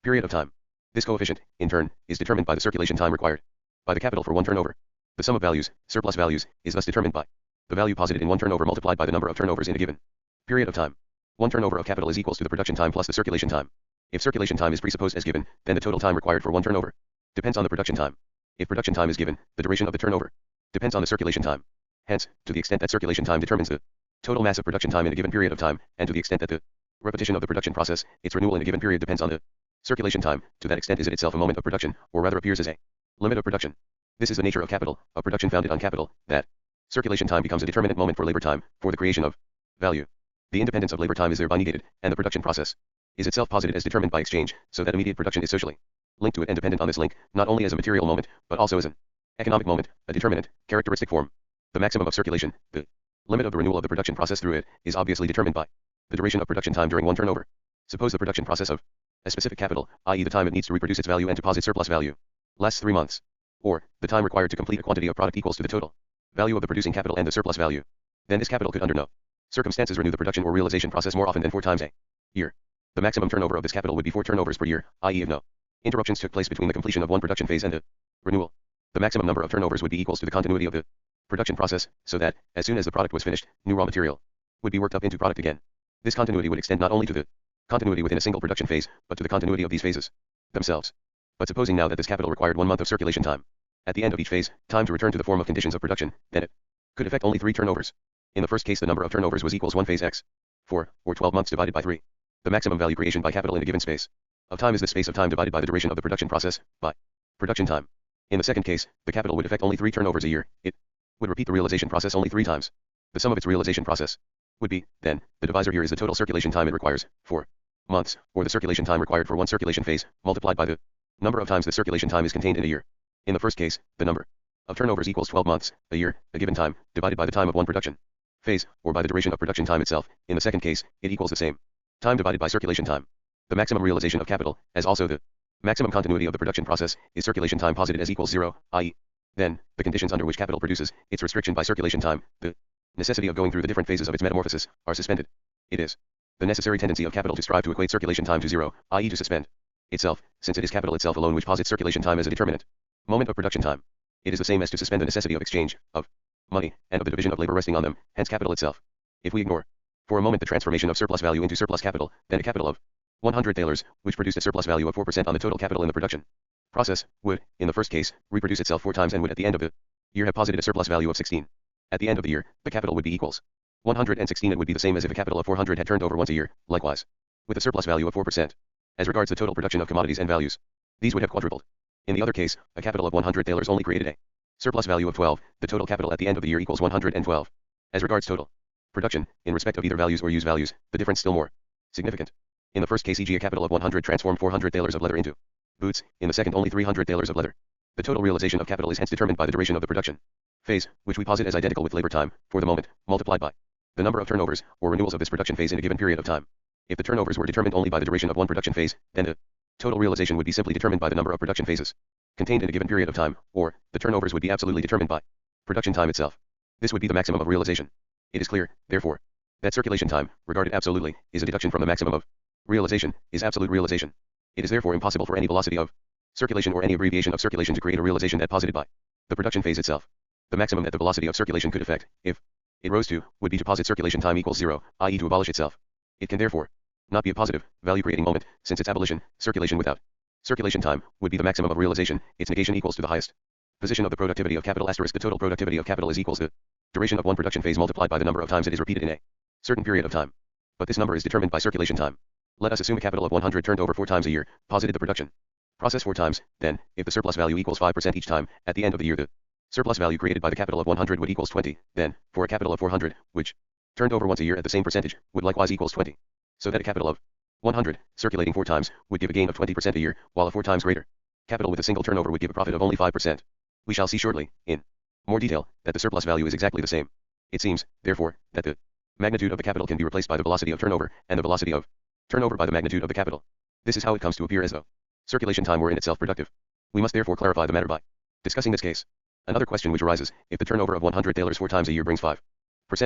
period of time. This coefficient, in turn, is determined by the circulation time required by the capital for one turnover. The sum of values, surplus values, is thus determined by the value posited in one turnover multiplied by the number of turnovers in a given period of time. One turnover of capital is equals to the production time plus the circulation time. If circulation time is presupposed as given, then the total time required for one turnover depends on the production time. If production time is given, the duration of the turnover depends on the circulation time. Hence, to the extent that circulation time determines the total mass of production time in a given period of time, and to the extent that the repetition of the production process, its renewal in a given period depends on the circulation time, to that extent is it itself a moment of production, or rather appears as a limit of production. This is the nature of capital, a production founded on capital, that circulation time becomes a determinate moment for labor time, for the creation of value. The independence of labor time is thereby negated, and the production process is itself posited as determined by exchange, so that immediate production is socially linked to it and dependent on this link, not only as a material moment, but also as an economic moment, a determinate, characteristic form. The maximum of circulation, the limit of the renewal of the production process through it, is obviously determined by the duration of production time during one turnover. Suppose the production process of a specific capital, i.e. the time it needs to reproduce its value and deposit surplus value, lasts 3 months. Or, the time required to complete a quantity of product equals to the total value of the producing capital and the surplus value. Then this capital could under no circumstances renew the production or realization process more often than 4 times a year. The maximum turnover of this capital would be 4 turnovers per year, i.e. if no interruptions took place between the completion of one production phase and the renewal. The maximum number of turnovers would be equals to the continuity of the production process, so that, as soon as the product was finished, new raw material would be worked up into product again. This continuity would extend not only to the continuity within a single production phase, but to the continuity of these phases themselves. But supposing now that this capital required 1 month of circulation time at the end of each phase, time to return to the form of conditions of production, then it could effect only 3 turnovers. In the first case the number of turnovers was equals 1 phase x, 4, or 12 months divided by 3. The maximum value creation by capital in a given space of time is the space of time divided by the duration of the production process, by production time. In the second case, the capital would effect only 3 turnovers a year. It would repeat the realization process only 3 times. The sum of its realization process would be, then, the divisor here is the total circulation time it requires, 4 months, or the circulation time required for one circulation phase, multiplied by the number of times the circulation time is contained in a year. In the first case, the number of turnovers equals 12 months, a year, a given time, divided by the time of one production phase, or by the duration of production time itself. In the second case, it equals the same time divided by circulation time. The maximum realization of capital, as also the maximum continuity of the production process, is circulation time posited as equals 0, i.e. then, the conditions under which capital produces, its restriction by circulation time, the necessity of going through the different phases of its metamorphosis, are suspended. It is the necessary tendency of capital to strive to equate circulation time to 0, i.e. to suspend itself, since it is capital itself alone which posits circulation time as a determinate moment of production time. It is the same as to suspend the necessity of exchange, of money, and of the division of labor resting on them, hence capital itself. If we ignore for a moment the transformation of surplus value into surplus capital, then a capital of 100 thalers, which produced a surplus value of 4% on the total capital in the production process, would, in the first case, reproduce itself 4 times and would at the end of the year have posited a surplus value of 16. At the end of the year, the capital would be equals 116. It would be the same as if a capital of 400 had turned over once a year, likewise, with a surplus value of 4%. As regards the total production of commodities and values, these would have quadrupled. In the other case, a capital of 100 thalers only created a surplus value of 12, the total capital at the end of the year equals 112. As regards total production, in respect of either values or use values, the difference still more significant. In the first case, e.g. a capital of 100 transformed 400 thalers of leather into boots, in the second only 300 thalers of leather. The total realization of capital is hence determined by the duration of the production phase, which we posit as identical with labor time, for the moment, multiplied by the number of turnovers, or renewals of this production phase in a given period of time. If the turnovers were determined only by the duration of one production phase, then the total realization would be simply determined by the number of production phases contained in a given period of time, or, the turnovers would be absolutely determined by production time itself. This would be the maximum of realization. It is clear, therefore, that circulation time, regarded absolutely, is a deduction from the maximum of realization, is absolute realization. It is therefore impossible for any velocity of circulation or any abbreviation of circulation to create a realization that posited by the production phase itself. The maximum that the velocity of circulation could effect, if it rose to, would be to posit circulation time equals 0, i.e. to abolish itself. It can therefore not be a positive, value-creating moment, since its abolition, circulation without circulation time, would be the maximum of realization, its negation equals to the highest position of the productivity of capital asterisk the total productivity of capital is equals the duration of one production phase multiplied by the number of times it is repeated in a certain period of time. But this number is determined by circulation time. Let us assume a capital of 100 turned over 4 times a year, posited the production process 4 times, then, if the surplus value equals 5% each time, at the end of the year the surplus value created by the capital of 100 would equals 20, then, for a capital of 400, which turned over once a year at the same percentage, would likewise equals 20. So that a capital of 100, circulating 4 times, would give a gain of 20% a year, while a 4 times greater capital with a single turnover would give a profit of only 5%. We shall see shortly, in more detail, that the surplus value is exactly the same. It seems, therefore, that the magnitude of the capital can be replaced by the velocity of turnover, and the velocity of turnover by the magnitude of the capital. This is how it comes to appear as though circulation time were in itself productive. We must therefore clarify the matter by discussing this case. Another question which arises, if the turnover of 100 thalers 4 times a year brings 5%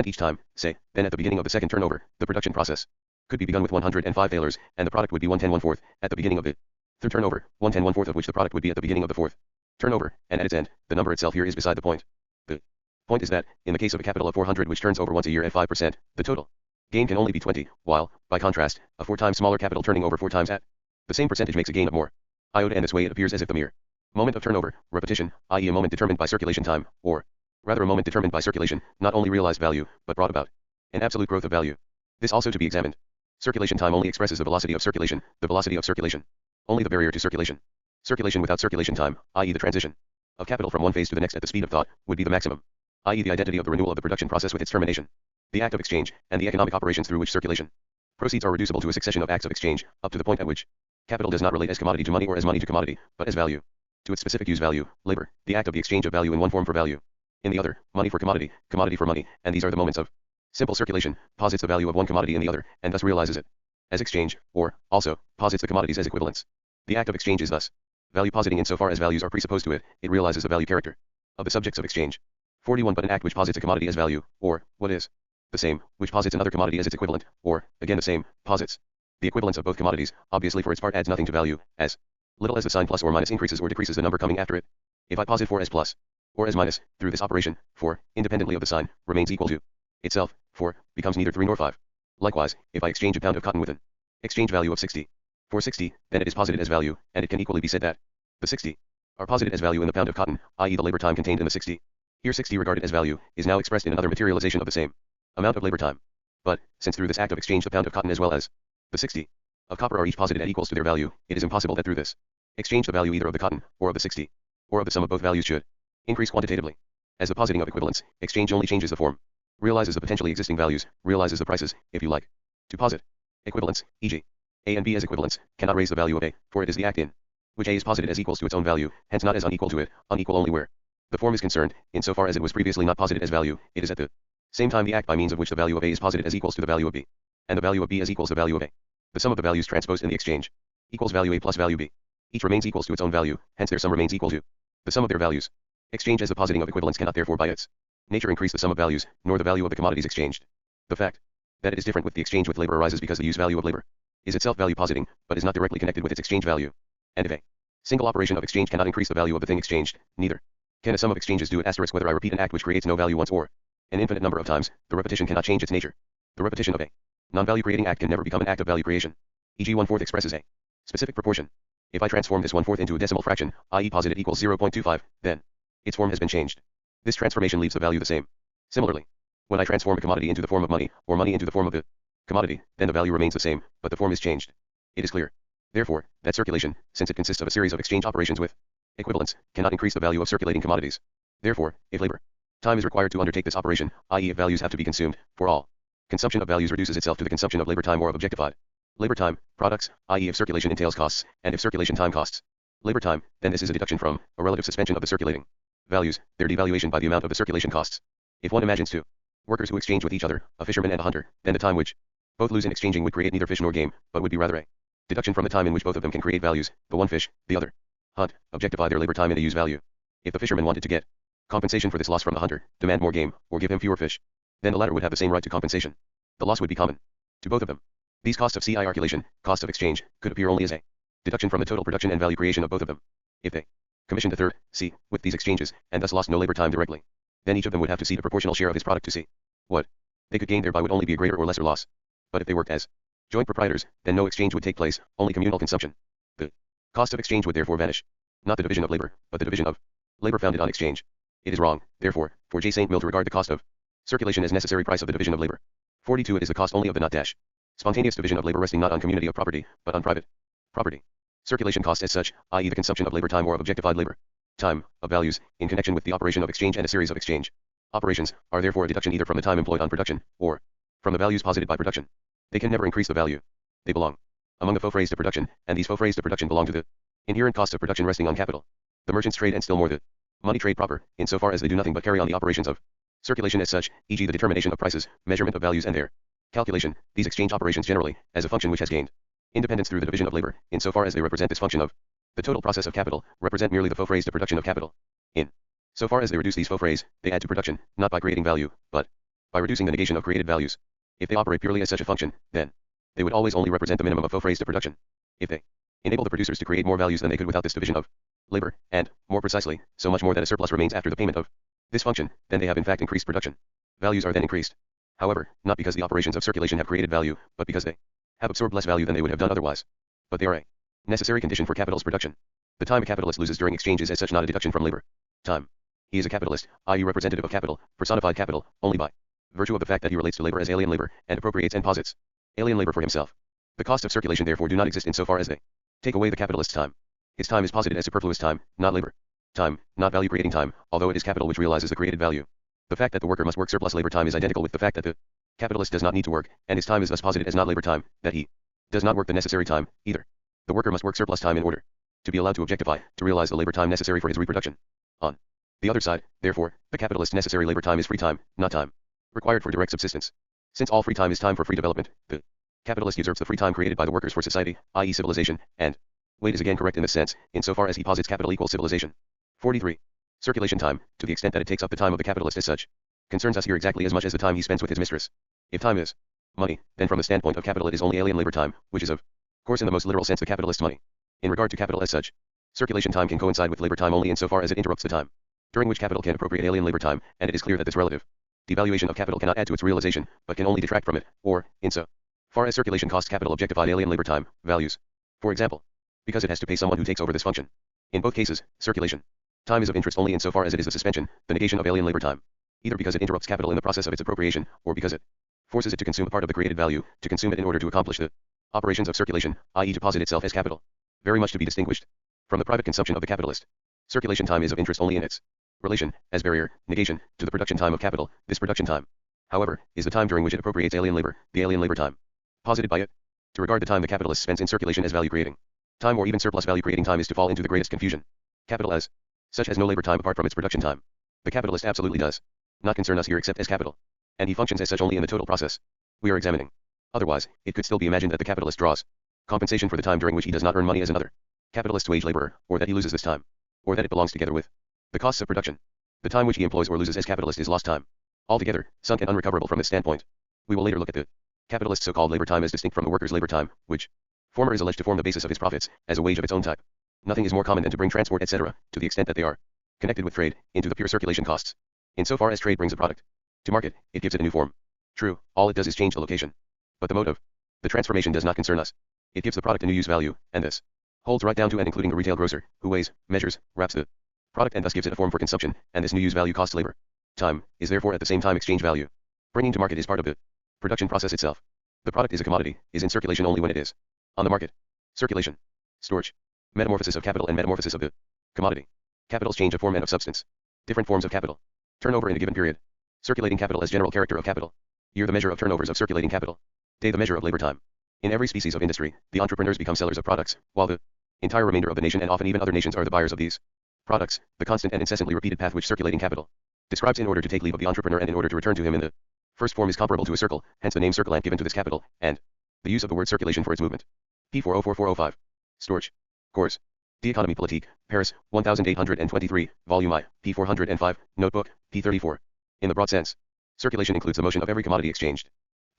each time, say, then at the beginning of the second turnover, the production process could be begun with 105 thalers, and the product would be 110 1/4 at the beginning of the third turnover, 110 1/4 of which the product would be at the beginning of the fourth turnover, and at its end, the number itself here is beside the point. The point is that, in the case of a capital of 400 which turns over once a year at 5%, the total gain can only be 20, while, by contrast, a 4 times smaller capital turning over 4 times at the same percentage makes a gain of more iota, and this way it appears as if the mere moment of turnover, repetition, i.e. a moment determined by circulation time, or rather a moment determined by circulation, not only realized value, but brought about an absolute growth of value. This also to be examined. Circulation time only expresses the velocity of circulation, the velocity of circulation, only the barrier to circulation. Circulation without circulation time, i.e. the transition of capital from one phase to the next at the speed of thought, would be the maximum, i.e. the identity of the renewal of the production process with its termination. The act of exchange, and the economic operations through which circulation proceeds are reducible to a succession of acts of exchange, up to the point at which capital does not relate as commodity to money or as money to commodity, but as value to its specific use value, labor, the act of the exchange of value in one form for value, in the other, money for commodity, commodity for money, and these are the moments of simple circulation, posits the value of one commodity in the other, and thus realizes it as exchange, or, also, posits the commodities as equivalents. The act of exchange is thus value positing insofar as values are presupposed to it, it realizes the value character of the subjects of exchange. 41 But an act which posits a commodity as value, or, what is the same, which posits another commodity as its equivalent, or, again the same, posits the equivalence of both commodities, obviously for its part adds nothing to value, as little as the sign plus or minus increases or decreases the number coming after it. If I posit 4 as plus, or as minus, through this operation, 4, independently of the sign, remains equal to itself, 4, becomes neither 3 nor 5. Likewise, if I exchange a pound of cotton with an exchange value of 60, for 60, then it is posited as value, and it can equally be said that the 60 are posited as value in the pound of cotton, i.e. the labor time contained in the 60. Here 60 regarded as value, is now expressed in another materialization of the same amount of labor time. But, since through this act of exchange the pound of cotton as well as the 60 of copper are each posited at equals to their value, it is impossible that through this exchange the value either of the cotton, or of the 60, or of the sum of both values should increase quantitatively. As the positing of equivalence, exchange only changes the form, realizes the potentially existing values, realizes the prices, if you like. To posit equivalence, e.g. A and B as equivalents, cannot raise the value of A, for it is the act in which A is posited as equals to its own value, hence not as unequal to it, unequal only where the form is concerned, insofar as it was previously not posited as value, it is at the same time the act by means of which the value of A is posited as equals to the value of B, and the value of B as equals the value of A. The sum of the values transposed in the exchange equals value A plus value B. Each remains equals to its own value, hence their sum remains equal to the sum of their values. Exchange as the positing of equivalence cannot therefore by its nature increase the sum of values, nor the value of the commodities exchanged. The fact that it is different with the exchange with labor arises because the use value of labor is itself value positing, but is not directly connected with its exchange value. And if a single operation of exchange cannot increase the value of the thing exchanged, neither can a sum of exchanges do it. Asterisk whether I repeat an act which creates no value once or an infinite number of times, the repetition cannot change its nature. The repetition of a non-value creating act can never become an act of value creation. E.g. 1/4 expresses a specific proportion. If I transform this 1/4 into a decimal fraction, i.e. posit it equals 0.25, then its form has been changed. This transformation leaves the value the same. Similarly, when I transform a commodity into the form of money, or money into the form of the commodity, then the value remains the same, but the form is changed. It is clear, therefore, that circulation, since it consists of a series of exchange operations with equivalents, cannot increase the value of circulating commodities. Therefore, if labor time is required to undertake this operation, i.e. if values have to be consumed, for all consumption of values reduces itself to the consumption of labor time or of objectified labor time, products, i.e. if circulation entails costs, and if circulation time costs labor time, then this is a deduction from a relative suspension of the circulating values, their devaluation by the amount of the circulation costs. If one imagines two workers who exchange with each other, a fisherman and a hunter, then the time which both lose in exchanging would create neither fish nor game, but would be rather a deduction from the time in which both of them can create values, the one fish, the other hunt, objectify their labor time into use value. If the fisherman wanted to get compensation for this loss from the hunter, demand more game, or give him fewer fish, then the latter would have the same right to compensation. The loss would be common to both of them. These costs of CI articulation, cost of exchange, could appear only as a deduction from the total production and value creation of both of them. If they commissioned a third, C, with these exchanges, and thus lost no labor time directly, then each of them would have to cede a proportional share of his product to C. What they could gain thereby would only be a greater or lesser loss. But if they worked as joint proprietors, then no exchange would take place, only communal consumption. The cost of exchange would therefore vanish. Not the division of labor, but the division of labor founded on exchange. It is wrong, therefore, for J. St. Mill to regard the cost of circulation as necessary price of the division of labor. 42 It is the cost only of the not dash spontaneous division of labor resting not on community of property, but on private property. Circulation cost as such, i.e. the consumption of labor time or of objectified labor time, of values, in connection with the operation of exchange and a series of exchange operations, are therefore a deduction either from the time employed on production, or from the values posited by production. They can never increase the value. They belong among the faux frays to production, and these faux frays to production belong to the inherent costs of production resting on capital. The merchants trade and still more the money trade proper, insofar as they do nothing but carry on the operations of circulation as such, e.g. the determination of prices, measurement of values and their calculation, these exchange operations generally, as a function which has gained independence through the division of labor, insofar as they represent this function of the total process of capital, represent merely the faux frays to production of capital. In so far as they reduce these faux frays, they add to production, not by creating value, but by reducing the negation of created values. If they operate purely as such a function, then they would always only represent the minimum of faux frays to production. If they enable the producers to create more values than they could without this division of labor, and, more precisely, so much more that a surplus remains after the payment of this function, then they have in fact increased production. Values are then increased. However, not because the operations of circulation have created value, but because they have absorbed less value than they would have done otherwise. But they are a necessary condition for capital's production. The time a capitalist loses during exchange is as such not a deduction from labor. Time. He is a capitalist, i.e. representative of capital, personified capital, only by virtue of the fact that he relates to labor as alien labor, and appropriates and posits alien labor for himself. The costs of circulation therefore do not exist insofar as they take away the capitalist's time. His time is posited as superfluous time, not labor. Time, not value creating time, although it is capital which realizes the created value. The fact that the worker must work surplus labor time is identical with the fact that the capitalist does not need to work, and his time is thus posited as not labor time, that he does not work the necessary time, either. The worker must work surplus time in order to be allowed to objectify, to realize the labor time necessary for his reproduction. On the other side, therefore, the capitalist's necessary labor time is free time, not time required for direct subsistence. Since all free time is time for free development, the capitalist usurps the free time created by the workers for society, i.e. civilization, and Wade is again correct in this sense, insofar as he posits capital equals civilization. 43. Circulation time, to the extent that it takes up the time of the capitalist as such, concerns us here exactly as much as the time he spends with his mistress. If time is money, then from the standpoint of capital it is only alien labor time, which is of course in the most literal sense the capitalist's money. In regard to capital as such, circulation time can coincide with labor time only insofar as it interrupts the time during which capital can appropriate alien labor time, and it is clear that this relative devaluation of capital cannot add to its realization, but can only detract from it, or, in so far as circulation costs capital objectified alien labor time, values. For example, because it has to pay someone who takes over this function. In both cases, circulation time is of interest only insofar as it is the suspension, the negation of alien labor time, either because it interrupts capital in the process of its appropriation, or because it forces it to consume a part of the created value, to consume it in order to accomplish the operations of circulation, i.e. to posit itself as capital. Very much to be distinguished from the private consumption of the capitalist. Circulation time is of interest only in its relation, as barrier, negation, to the production time of capital. This production time, however, is the time during which it appropriates alien labor, the alien labor time posited by it. To regard the time the capitalist spends in circulation as value creating time or even surplus value creating time is to fall into the greatest confusion. Capital as such has no labor time apart from its production time. The capitalist absolutely does not concern us here except as capital, and he functions as such only in the total process we are examining. Otherwise, it could still be imagined that the capitalist draws compensation for the time during which he does not earn money as another capitalist's wage laborer, or that he loses this time, or that it belongs together with the costs of production. The time which he employs or loses as capitalist is lost time, altogether, sunk and unrecoverable from this standpoint. We will later look at the capitalist's so-called labor time as distinct from the worker's labor time, which former is alleged to form the basis of his profits, as a wage of its own type. Nothing is more common than to bring transport etc., to the extent that they are connected with trade, into the pure circulation costs. Insofar as trade brings a product to market, it gives it a new form. True, all it does is change the location. But the mode of the transformation does not concern us. It gives the product a new use value, and this holds right down to and including the retail grocer, who weighs, measures, wraps the product and thus gives it a form for consumption, and this new use value costs labor. Time is therefore at the same time exchange value. Bringing to market is part of the production process itself. The product is a commodity, is in circulation only when it is on the market. Circulation, storage, metamorphosis of capital and metamorphosis of the commodity. Capital's change of form and of substance. Different forms of capital. Turnover in a given period. Circulating capital as general character of capital. Year the measure of turnovers of circulating capital. Day the measure of labor time. In every species of industry, the entrepreneurs become sellers of products, while the entire remainder of the nation and often even other nations are the buyers of these products, the constant and incessantly repeated path which circulating capital describes in order to take leave of the entrepreneur and in order to return to him in the first form is comparable to a circle, hence the name circulant given to this capital, and the use of the word circulation for its movement. P404405. Storage. Course. The Economie Politique, Paris, 1823, Volume I, P405, Notebook, P34. In the broad sense, circulation includes the motion of every commodity exchanged.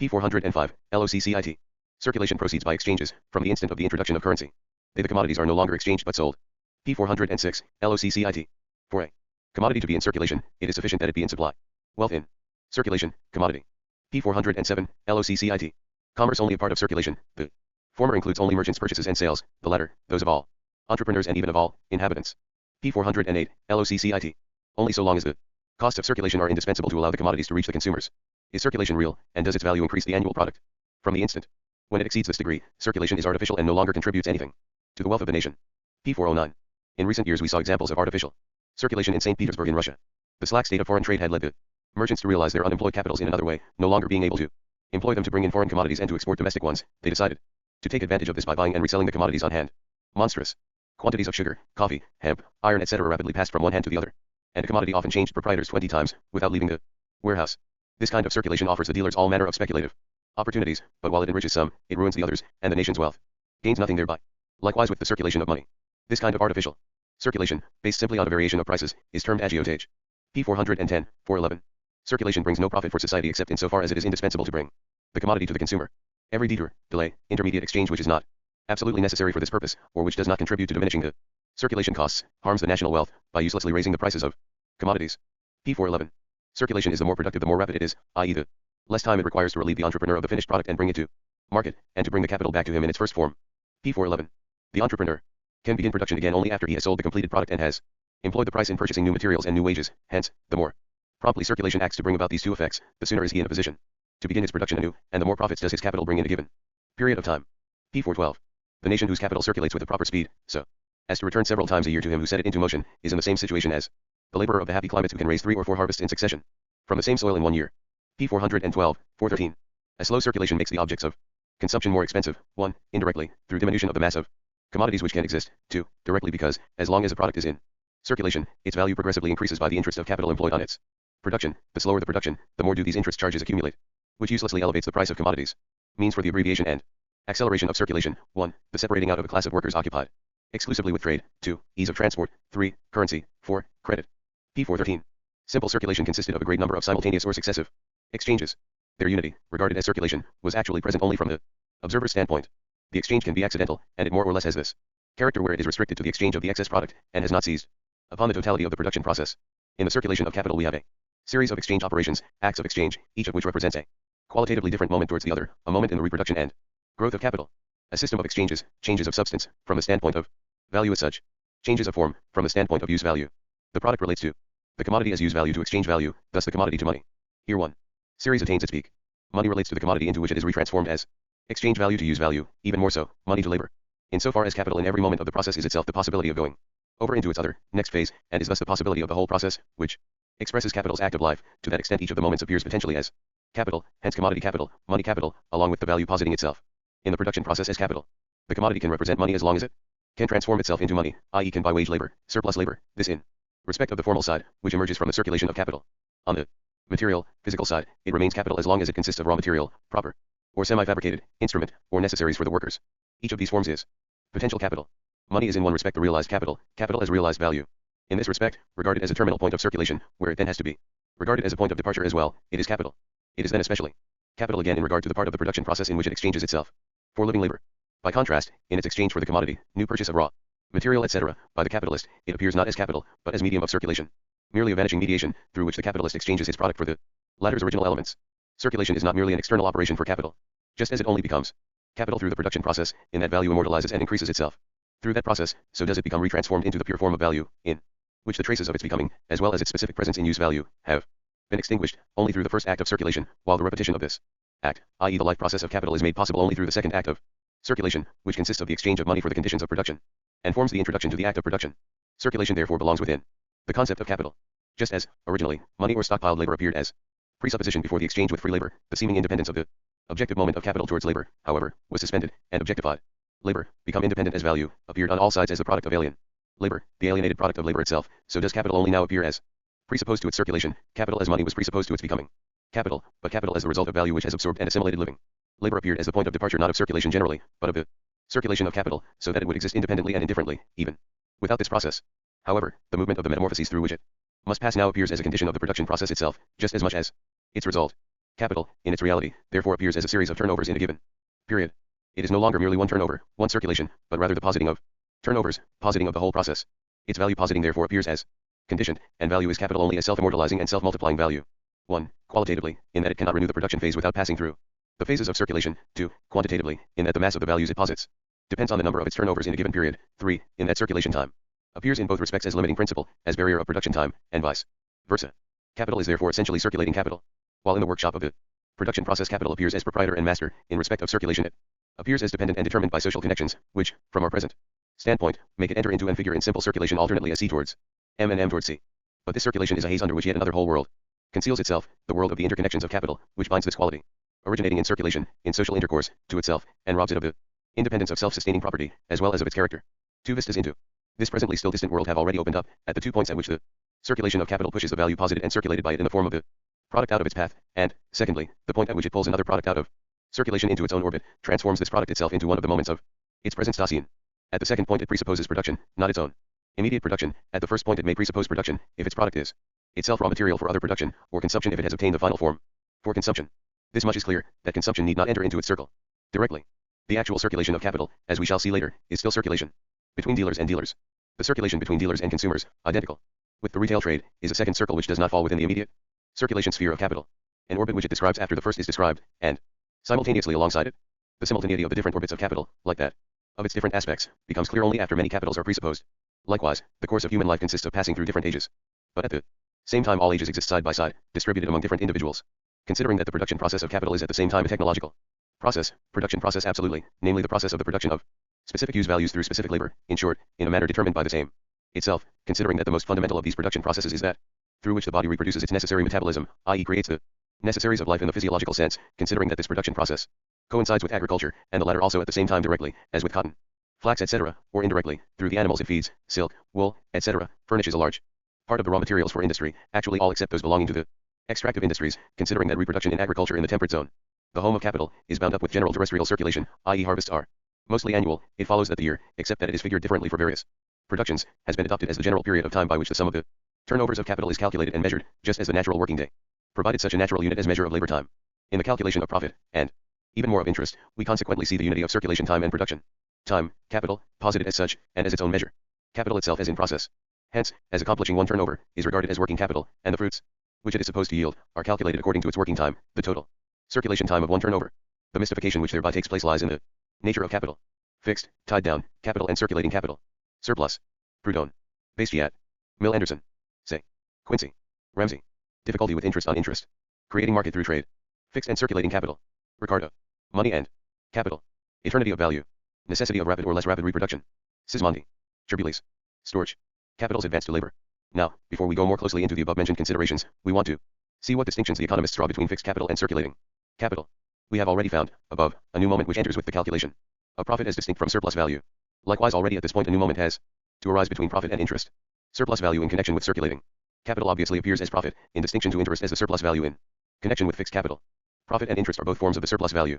P405, LOCCIT. Circulation proceeds by exchanges, from the instant of the introduction of currency. They the commodities are no longer exchanged but sold. P406, LOCCIT. For a commodity to be in circulation, it is sufficient that it be in supply. Wealth in circulation, commodity. P407, LOCCIT. Commerce only a part of circulation, the former includes only merchants' purchases and sales, the latter, those of all entrepreneurs and even of all inhabitants. P408, LOCCIT. Only so long as the costs of circulation are indispensable to allow the commodities to reach the consumers is circulation real, and does its value increase the annual product. From the instant when it exceeds this degree, circulation is artificial and no longer contributes anything to the wealth of the nation. P409. In recent years we saw examples of artificial circulation in St. Petersburg in Russia. The slack state of foreign trade had led the merchants to realize their unemployed capitals in another way, no longer being able to employ them to bring in foreign commodities and to export domestic ones, they decided to take advantage of this by buying and reselling the commodities on hand. Monstrous quantities of sugar, coffee, hemp, iron, etc. rapidly passed from one hand to the other, and a commodity often changed proprietors 20 times, without leaving the warehouse. This kind of circulation offers the dealers all manner of speculative opportunities, but while it enriches some, it ruins the others, and the nation's wealth gains nothing thereby. Likewise with the circulation of money. This kind of artificial circulation, based simply on a variation of prices, is termed agiotage. P. 410, 411. Circulation brings no profit for society except insofar as it is indispensable to bring the commodity to the consumer. Every detour, delay, intermediate exchange which is not absolutely necessary for this purpose, or which does not contribute to diminishing the circulation costs, harms the national wealth, by uselessly raising the prices of commodities. P. 411. Circulation is the more productive the more rapid it is, i.e. the less time it requires to relieve the entrepreneur of the finished product and bring it to market, and to bring the capital back to him in its first form. P. 411. The entrepreneur can begin production again only after he has sold the completed product and has employed the price in purchasing new materials and new wages. Hence, the more promptly circulation acts to bring about these two effects, the sooner is he in a position to begin his production anew, and the more profits does his capital bring in a given period of time. P. 412. The nation whose capital circulates with the proper speed, so as to return several times a year to him who set it into motion, is in the same situation as the laborer of the happy climates who can raise 3 or 4 harvests in succession from the same soil in 1 year. P. 412, 413. A slow circulation makes the objects of consumption more expensive, 1. Indirectly, through diminution of the mass of commodities which can exist, 2. Directly because, as long as a product is in circulation, its value progressively increases by the interest of capital employed on its production. The slower the production, the more do these interest charges accumulate, which uselessly elevates the price of commodities. Means for the abbreviation and acceleration of circulation, 1. The separating out of a class of workers occupied exclusively with trade, 2. Ease of transport, 3. Currency, 4. Credit. P. 413. Simple circulation consisted of a great number of simultaneous or successive exchanges. Their unity, regarded as circulation, was actually present only from the observer's standpoint. The exchange can be accidental, and it more or less has this character where it is restricted to the exchange of the excess product, and has not seized upon the totality of the production process. In the circulation of capital we have a series of exchange operations, acts of exchange, each of which represents a qualitatively different moment towards the other, a moment in the reproduction and growth of capital. A system of exchanges, changes of substance, from the standpoint of value as such, changes of form, from the standpoint of use value. The product relates to the commodity as use value to exchange value, thus the commodity to money. Here 1. Series attains its peak. Money relates to the commodity into which it is retransformed as exchange value to use value, even more so, money to labor. Insofar as capital in every moment of the process is itself the possibility of going over into its other, next phase, and is thus the possibility of the whole process, which expresses capital's active life, to that extent each of the moments appears potentially as capital, hence commodity capital, money capital, along with the value positing itself in the production process as capital. The commodity can represent money as long as it can transform itself into money, i.e. can buy wage labor, surplus labor, this in respect of the formal side, which emerges from the circulation of capital. On the material, physical side, it remains capital as long as it consists of raw material, proper or semi-fabricated, instrument, or necessaries for the workers. Each of these forms is potential capital. Money is in one respect the realized capital, capital as realized value. In this respect, regarded as a terminal point of circulation, where it then has to be regarded as a point of departure as well, it is capital. It is then especially capital again in regard to the part of the production process in which it exchanges itself for living labor. By contrast, in its exchange for the commodity, new purchase of raw material, etc., by the capitalist, it appears not as capital, but as medium of circulation, merely a vanishing mediation, through which the capitalist exchanges his product for the latter's original elements. Circulation is not merely an external operation for capital, just as it only becomes capital through the production process, in that value immortalizes and increases itself. Through that process, so does it become retransformed into the pure form of value, in which the traces of its becoming, as well as its specific presence in use value, have been extinguished, only through the first act of circulation, while the repetition of this act, i.e. the life process of capital, is made possible only through the second act of circulation, which consists of the exchange of money for the conditions of production, and forms the introduction to the act of production. Circulation therefore belongs within the concept of capital. Just as, originally, money or stockpiled labor appeared as presupposition before the exchange with free labor, the seeming independence of the objective moment of capital towards labor, however, was suspended, and objectified. Labor, become independent as value, appeared on all sides as the product of alien labor, the alienated product of labor itself, so does capital only now appear as presupposed to its circulation. Capital as money was presupposed to its becoming capital, but capital as the result of value which has absorbed and assimilated living labor appeared as the point of departure not of circulation generally, but of the circulation of capital, so that it would exist independently and indifferently, even without this process. However, the movement of the metamorphoses through which it must pass now appears as a condition of the production process itself, just as much as its result. Capital, in its reality, therefore appears as a series of turnovers in a given period. It is no longer merely one turnover, one circulation, but rather the positing of turnovers, positing of the whole process. Its value positing therefore appears as conditioned, and value is capital only as self-immortalizing and self-multiplying value. 1. Qualitatively, in that it cannot renew the production phase without passing through the phases of circulation. 2. Quantitatively, in that the mass of the values it posits depends on the number of its turnovers in a given period. 3. In that circulation time appears in both respects as limiting principle, as barrier of production time, and vice versa. Capital is therefore essentially circulating capital, while in the workshop of the production process capital appears as proprietor and master. In respect of circulation it appears as dependent and determined by social connections, which, from our present standpoint, make it enter into and figure in simple circulation alternately as C towards M and M towards C. But this circulation is a haze under which yet another whole world conceals itself, the world of the interconnections of capital, which binds this quality originating in circulation, in social intercourse, to itself, and robs it of the independence of self-sustaining property, as well as of its character. Two vistas into this presently still distant world have already opened up, at the 2 points at which the circulation of capital pushes the value posited and circulated by it in the form of the product out of its path, and, secondly, the point at which it pulls another product out of circulation into its own orbit, transforms this product itself into one of the moments of its present station. At the second point it presupposes production, not its own immediate production. At the first point it may presuppose production, if its product is itself raw material for other production, or consumption if it has obtained the final form for consumption. This much is clear, that consumption need not enter into its circle directly. The actual circulation of capital, as we shall see later, is still circulation between dealers and dealers. The circulation between dealers and consumers, identical with the retail trade, is a second circle which does not fall within the immediate circulation sphere of capital. An orbit which it describes after the first is described, and simultaneously alongside it, the simultaneity of the different orbits of capital, like that of its different aspects, becomes clear only after many capitals are presupposed. Likewise, the course of human life consists of passing through different ages. But at the same time all ages exist side by side, distributed among different individuals. Considering that the production process of capital is at the same time a technological process, production process absolutely, namely the process of the production of specific use values through specific labor, in short, in a manner determined by the same itself, considering that the most fundamental of these production processes is that through which the body reproduces its necessary metabolism, i.e. creates the necessaries of life in the physiological sense, considering that this production process coincides with agriculture, and the latter also at the same time directly, as with cotton, flax etc., or indirectly, through the animals it feeds, silk, wool, etc., furnishes a large part of the raw materials for industry, actually all except those belonging to the extractive industries, considering that reproduction in agriculture in the temperate zone, the home of capital, is bound up with general terrestrial circulation, i.e. harvests are mostly annual. It follows that the year, except that it is figured differently for various productions, has been adopted as the general period of time by which the sum of the turnovers of capital is calculated and measured, just as the natural working day provided such a natural unit as measure of labor time. In the calculation of profit, and even more of interest, we consequently see the unity of circulation time and production. Time, capital, posited as such, and as its own measure. Capital itself as in process. Hence, as accomplishing one turnover, is regarded as working capital, and the fruits, which it is supposed to yield, are calculated according to its working time, the total circulation time of one turnover. The mystification which thereby takes place lies in the nature of capital. Fixed, tied down, capital and circulating capital. Surplus. Proudhon. Bastiat. Mill Anderson. Say. Quincy. Ramsey. Difficulty with interest on interest. Creating market through trade. Fixed and circulating capital. Ricardo. Money and capital. Eternity of value. Necessity of rapid or less rapid reproduction. Sismondi. Turbules. Storage. Capital's advance to labor. Now, before we go more closely into the above-mentioned considerations, we want to see what distinctions the economists draw between fixed capital and circulating capital. We have already found, above, a new moment which enters with the calculation of profit as distinct from surplus value. Likewise already at this point a new moment has to arise between profit and interest. Surplus value in connection with circulating capital obviously appears as profit, in distinction to interest as the surplus value in connection with fixed capital. Profit and interest are both forms of the surplus value.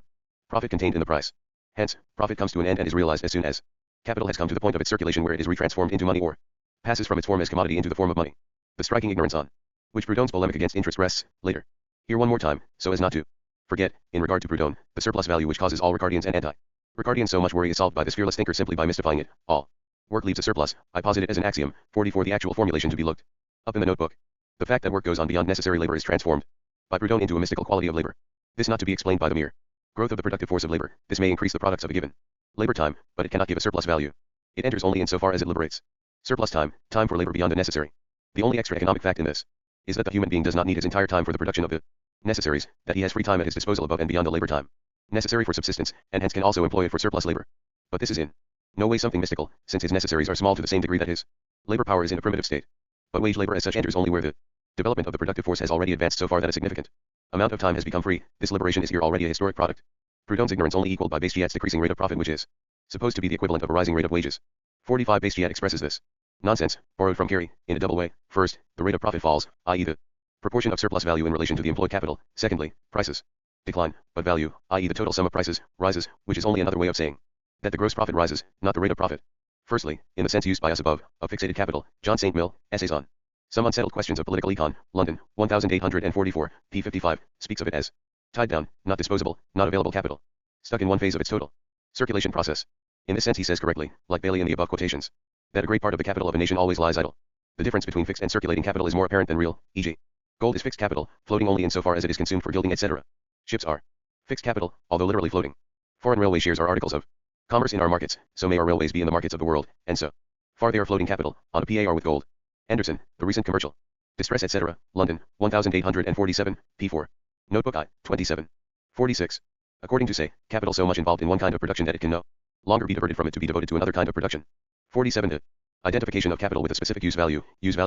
Profit contained in the price. Hence, profit comes to an end and is realized as soon as capital has come to the point of its circulation where it is retransformed into money or passes from its form as commodity into the form of money. The striking ignorance on which Proudhon's polemic against interest rests, later. Here one more time, so as not to forget, in regard to Proudhon, the surplus value which causes all Ricardians and anti-Ricardians so much worry is solved by this fearless thinker simply by mystifying it. All work leaves a surplus. I posit it as an axiom, 44 the actual formulation to be looked up in the notebook. The fact that work goes on beyond necessary labor is transformed by Proudhon into a mystical quality of labor. This not to be explained by the mere growth of the productive force of labor. This may increase the products of a given labor time, but it cannot give a surplus value. It enters only insofar as it liberates surplus time, time for labor beyond the necessary. The only extra economic fact in this is that the human being does not need his entire time for the production of the necessaries, that he has free time at his disposal above and beyond the labor time necessary for subsistence, and hence can also employ it for surplus labor. But this is in no way something mystical, since his necessaries are small to the same degree that his labor power is in a primitive state. But wage labor as such enters only where the development of the productive force has already advanced so far that a significant amount of time has become free. This liberation is here already a historic product. Proudhon's ignorance only equaled by Bastiat's decreasing rate of profit, which is supposed to be the equivalent of a rising rate of wages. 45 Bastiat expresses this nonsense, borrowed from Carey, in a double way. First, the rate of profit falls, i.e. the proportion of surplus value in relation to the employed capital. Secondly, prices decline, but value, i.e. the total sum of prices, rises, which is only another way of saying that the gross profit rises, not the rate of profit. Firstly, in the sense used by us above, of fixated capital, John St. Mill, Essays on Some Unsettled Questions of Political Econ, London, 1844, p. 55, speaks of it as tied down, not disposable, not available capital, stuck in one phase of its total circulation process. In this sense he says correctly, like Bailey in the above quotations, that a great part of the capital of a nation always lies idle. The difference between fixed and circulating capital is more apparent than real, e.g. gold is fixed capital, floating only insofar as it is consumed for gilding etc. Ships are fixed capital, although literally floating. Foreign railway shares are articles of commerce in our markets, so may our railways be in the markets of the world, and so far they are floating capital, on a par with gold. Anderson, The Recent Commercial Distress etc., London, 1847, p4. Notebook I, 27. 46. According to say, capital so much involved in one kind of production that it can no longer be diverted from it to be devoted to another kind of production. 47. The identification of capital with a specific use value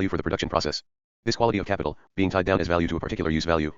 for the production process. This quality of capital, being tied down as value to a particular use value,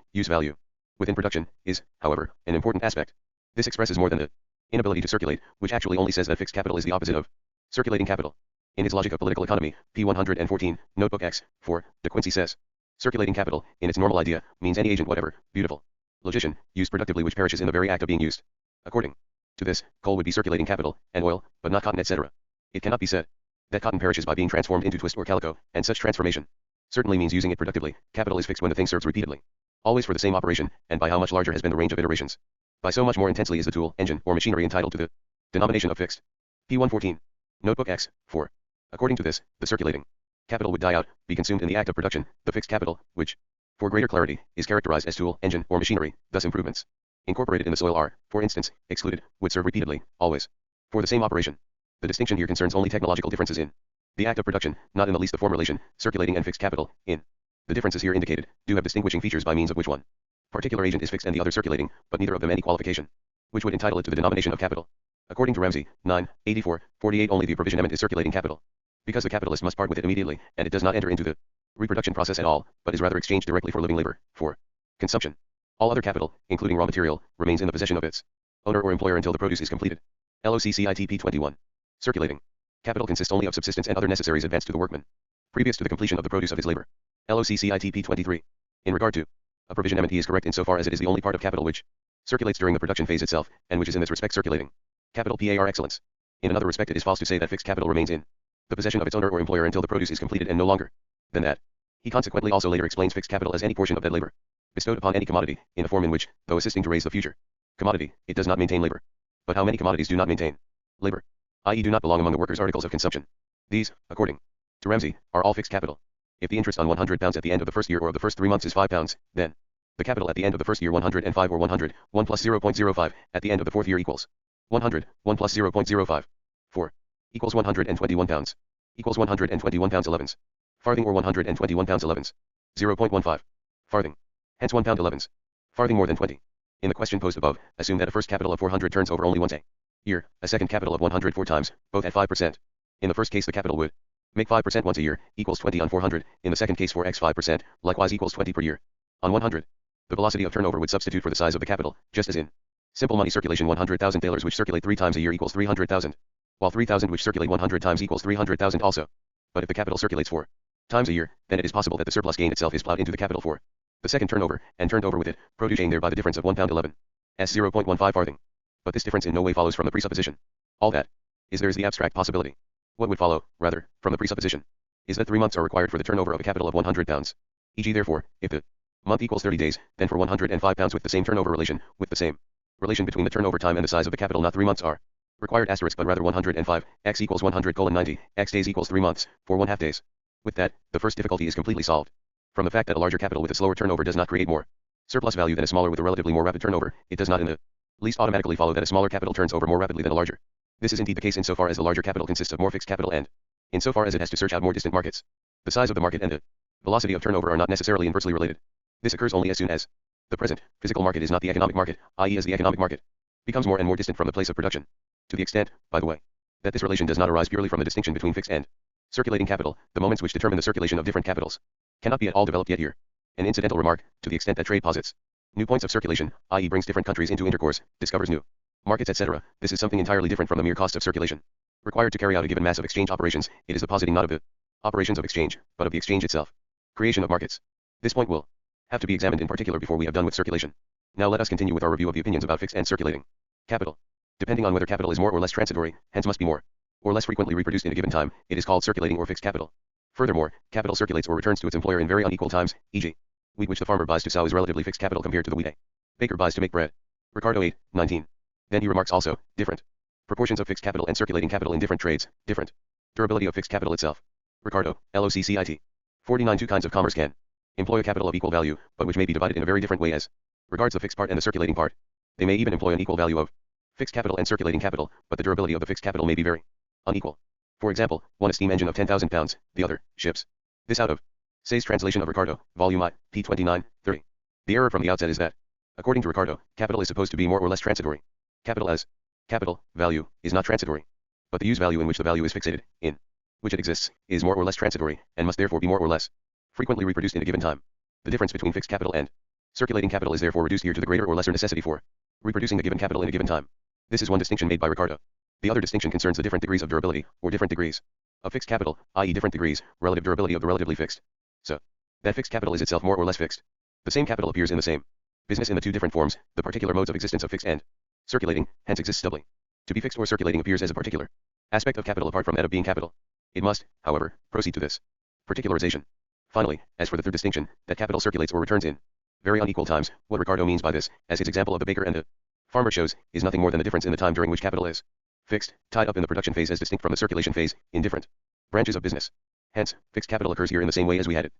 within production, is, however, an important aspect. This expresses more than the inability to circulate, which actually only says that fixed capital is the opposite of circulating capital. In his Logic of Political Economy, p. 114, Notebook X, 4, De Quincey says, circulating capital, in its normal idea, means any agent whatever, beautiful, logician, used productively which perishes in the very act of being used. According to this, coal would be circulating capital, and oil, but not cotton, etc. It cannot be said that cotton perishes by being transformed into twist or calico, and such transformation certainly means using it productively. Capital is fixed when the thing serves repeatedly, always for the same operation, and by how much larger has been the range of iterations. By so much more intensely is the tool, engine, or machinery entitled to the denomination of fixed. P. 114. Notebook X, 4. According to this, the circulating capital would die out, be consumed in the act of production. The fixed capital, which, for greater clarity, is characterized as tool, engine, or machinery, thus improvements incorporated in the soil are, for instance, excluded, would serve repeatedly, always, for the same operation. The distinction here concerns only technological differences in the act of production, not in the least the form relation, circulating and fixed capital, in the differences here indicated, do have distinguishing features by means of which one particular agent is fixed and the other circulating, but neither of them any qualification, which would entitle it to the denomination of capital. According to Ramsey, 9, 84, 48 only the provision element is circulating capital, because the capitalist must part with it immediately, and it does not enter into the reproduction process at all, but is rather exchanged directly for living labor, for consumption. All other capital, including raw material, remains in the possession of its owner or employer until the produce is completed. LOCCITP 21. Circulating capital consists only of subsistence and other necessaries advanced to the workman, previous to the completion of the produce of his labor. LOCCITP 23. In regard to a provision element, he is correct insofar as it is the only part of capital which circulates during the production phase itself, and which is in this respect circulating capital par excellence. In another respect it is false to say that fixed capital remains in the possession of its owner or employer until the produce is completed and no longer than that. He consequently also later explains fixed capital as any portion of that labor bestowed upon any commodity, in a form in which, though assisting to raise the future commodity, it does not maintain labor. But how many commodities do not maintain labor, i.e. do not belong among the workers' articles of consumption? These, according to Ramsey, are all fixed capital. If the interest on £100 at the end of the first year or of the first 3 months is £5, then the capital at the end of the first year 105 or 100, 1 plus 0.05, at the end of the fourth year equals 100, 1 plus 0.05, 4, equals £121, equals £121 elevens, farthing or £121 elevens, 0.15, farthing. Hence £1 elevens, farthing more than 20. In the question posed above, assume that a first capital of 400 turns over only once a year, a second capital of 104 times, both at 5%. In the first case the capital would make 5% once a year, equals 20 on 400, in the second case 4x 5%, likewise equals 20 per year. On 100, the velocity of turnover would substitute for the size of the capital, just as in simple money circulation 100,000 thalers which circulate 3 times a year equals 300,000, while 3,000 which circulate 100 times equals 300,000 also. But if the capital circulates 4 times a year, then it is possible that the surplus gain itself is plowed into the capital for the second turnover, and turned over with it, producing thereby the difference of £1 11, s 0.15 farthing. But this difference in no way follows from the presupposition. All that is there is the abstract possibility. What would follow, rather, from the presupposition, is that 3 months are required for the turnover of a capital of £100. E.g. therefore, if the month equals 30 days, then for £105 with the same turnover relation, with the same relation between the turnover time and the size of the capital, not 3 months are required asterisk but rather 105, x equals 100:90, x days equals 3 months, for 1/2 days. With that, the first difficulty is completely solved. From the fact that a larger capital with a slower turnover does not create more surplus value than a smaller with a relatively more rapid turnover, it does not in the least automatically follow that a smaller capital turns over more rapidly than a larger. This is indeed the case insofar as the larger capital consists of more fixed capital and insofar as it has to search out more distant markets. The size of the market and the velocity of turnover are not necessarily inversely related. This occurs only as soon as the present physical market is not the economic market, i.e. as the economic market becomes more and more distant from the place of production. To the extent, by the way, that this relation does not arise purely from the distinction between fixed and circulating capital, the moments which determine the circulation of different capitals cannot be at all developed yet here. An incidental remark, to the extent that trade posits new points of circulation, i.e. brings different countries into intercourse, discovers new markets, etc., this is something entirely different from the mere cost of circulation required to carry out a given mass of exchange operations. It is the positing not of the operations of exchange, but of the exchange itself. Creation of markets. This point will have to be examined in particular before we have done with circulation. Now let us continue with our review of the opinions about fixed and circulating capital. Depending on whether capital is more or less transitory, hence must be more or less frequently reproduced in a given time, it is called circulating or fixed capital. Furthermore, capital circulates or returns to its employer in very unequal times, e.g. wheat which the farmer buys to sow is relatively fixed capital compared to the wheat a baker buys to make bread. Ricardo 8, 19. Then he remarks also, different proportions of fixed capital and circulating capital in different trades, different durability of fixed capital itself. Ricardo, LOCCIT. 49 Two kinds of commerce can employ a capital of equal value, but which may be divided in a very different way as regards the fixed part and the circulating part. They may even employ an equal value of fixed capital and circulating capital, but the durability of the fixed capital may be very unequal. For example, one a steam engine of 10,000 pounds, the other, ships. This out of Say's translation of Ricardo, volume I, p. 29, 30. The error from the outset is that, according to Ricardo, capital is supposed to be more or less transitory. Capital as capital, value, is not transitory. But the use value in which the value is fixated, in which it exists, is more or less transitory, and must therefore be more or less frequently reproduced in a given time. The difference between fixed capital and Circulating capital is therefore reduced here to the greater or lesser necessity for reproducing the given capital in a given time. This is one distinction made by Ricardo. The other distinction concerns the different degrees of durability, or different degrees of fixed capital, i.e. different degrees, relative durability of the relatively fixed. So, that fixed capital is itself more or less fixed. The same capital appears in the same business in the two different forms, the particular modes of existence of fixed and circulating, hence exists doubly. To be fixed or circulating appears as a particular aspect of capital apart from that of being capital. It must, however, proceed to this particularization. Finally, as for the third distinction, that capital circulates or returns in very unequal times, what Ricardo means by this, as his example of the baker and the farmer shows, is nothing more than the difference in the time during which capital is fixed, tied up in the production phase as distinct from the circulation phase, in different branches of business. Hence, fixed capital occurs here in the same way as we had it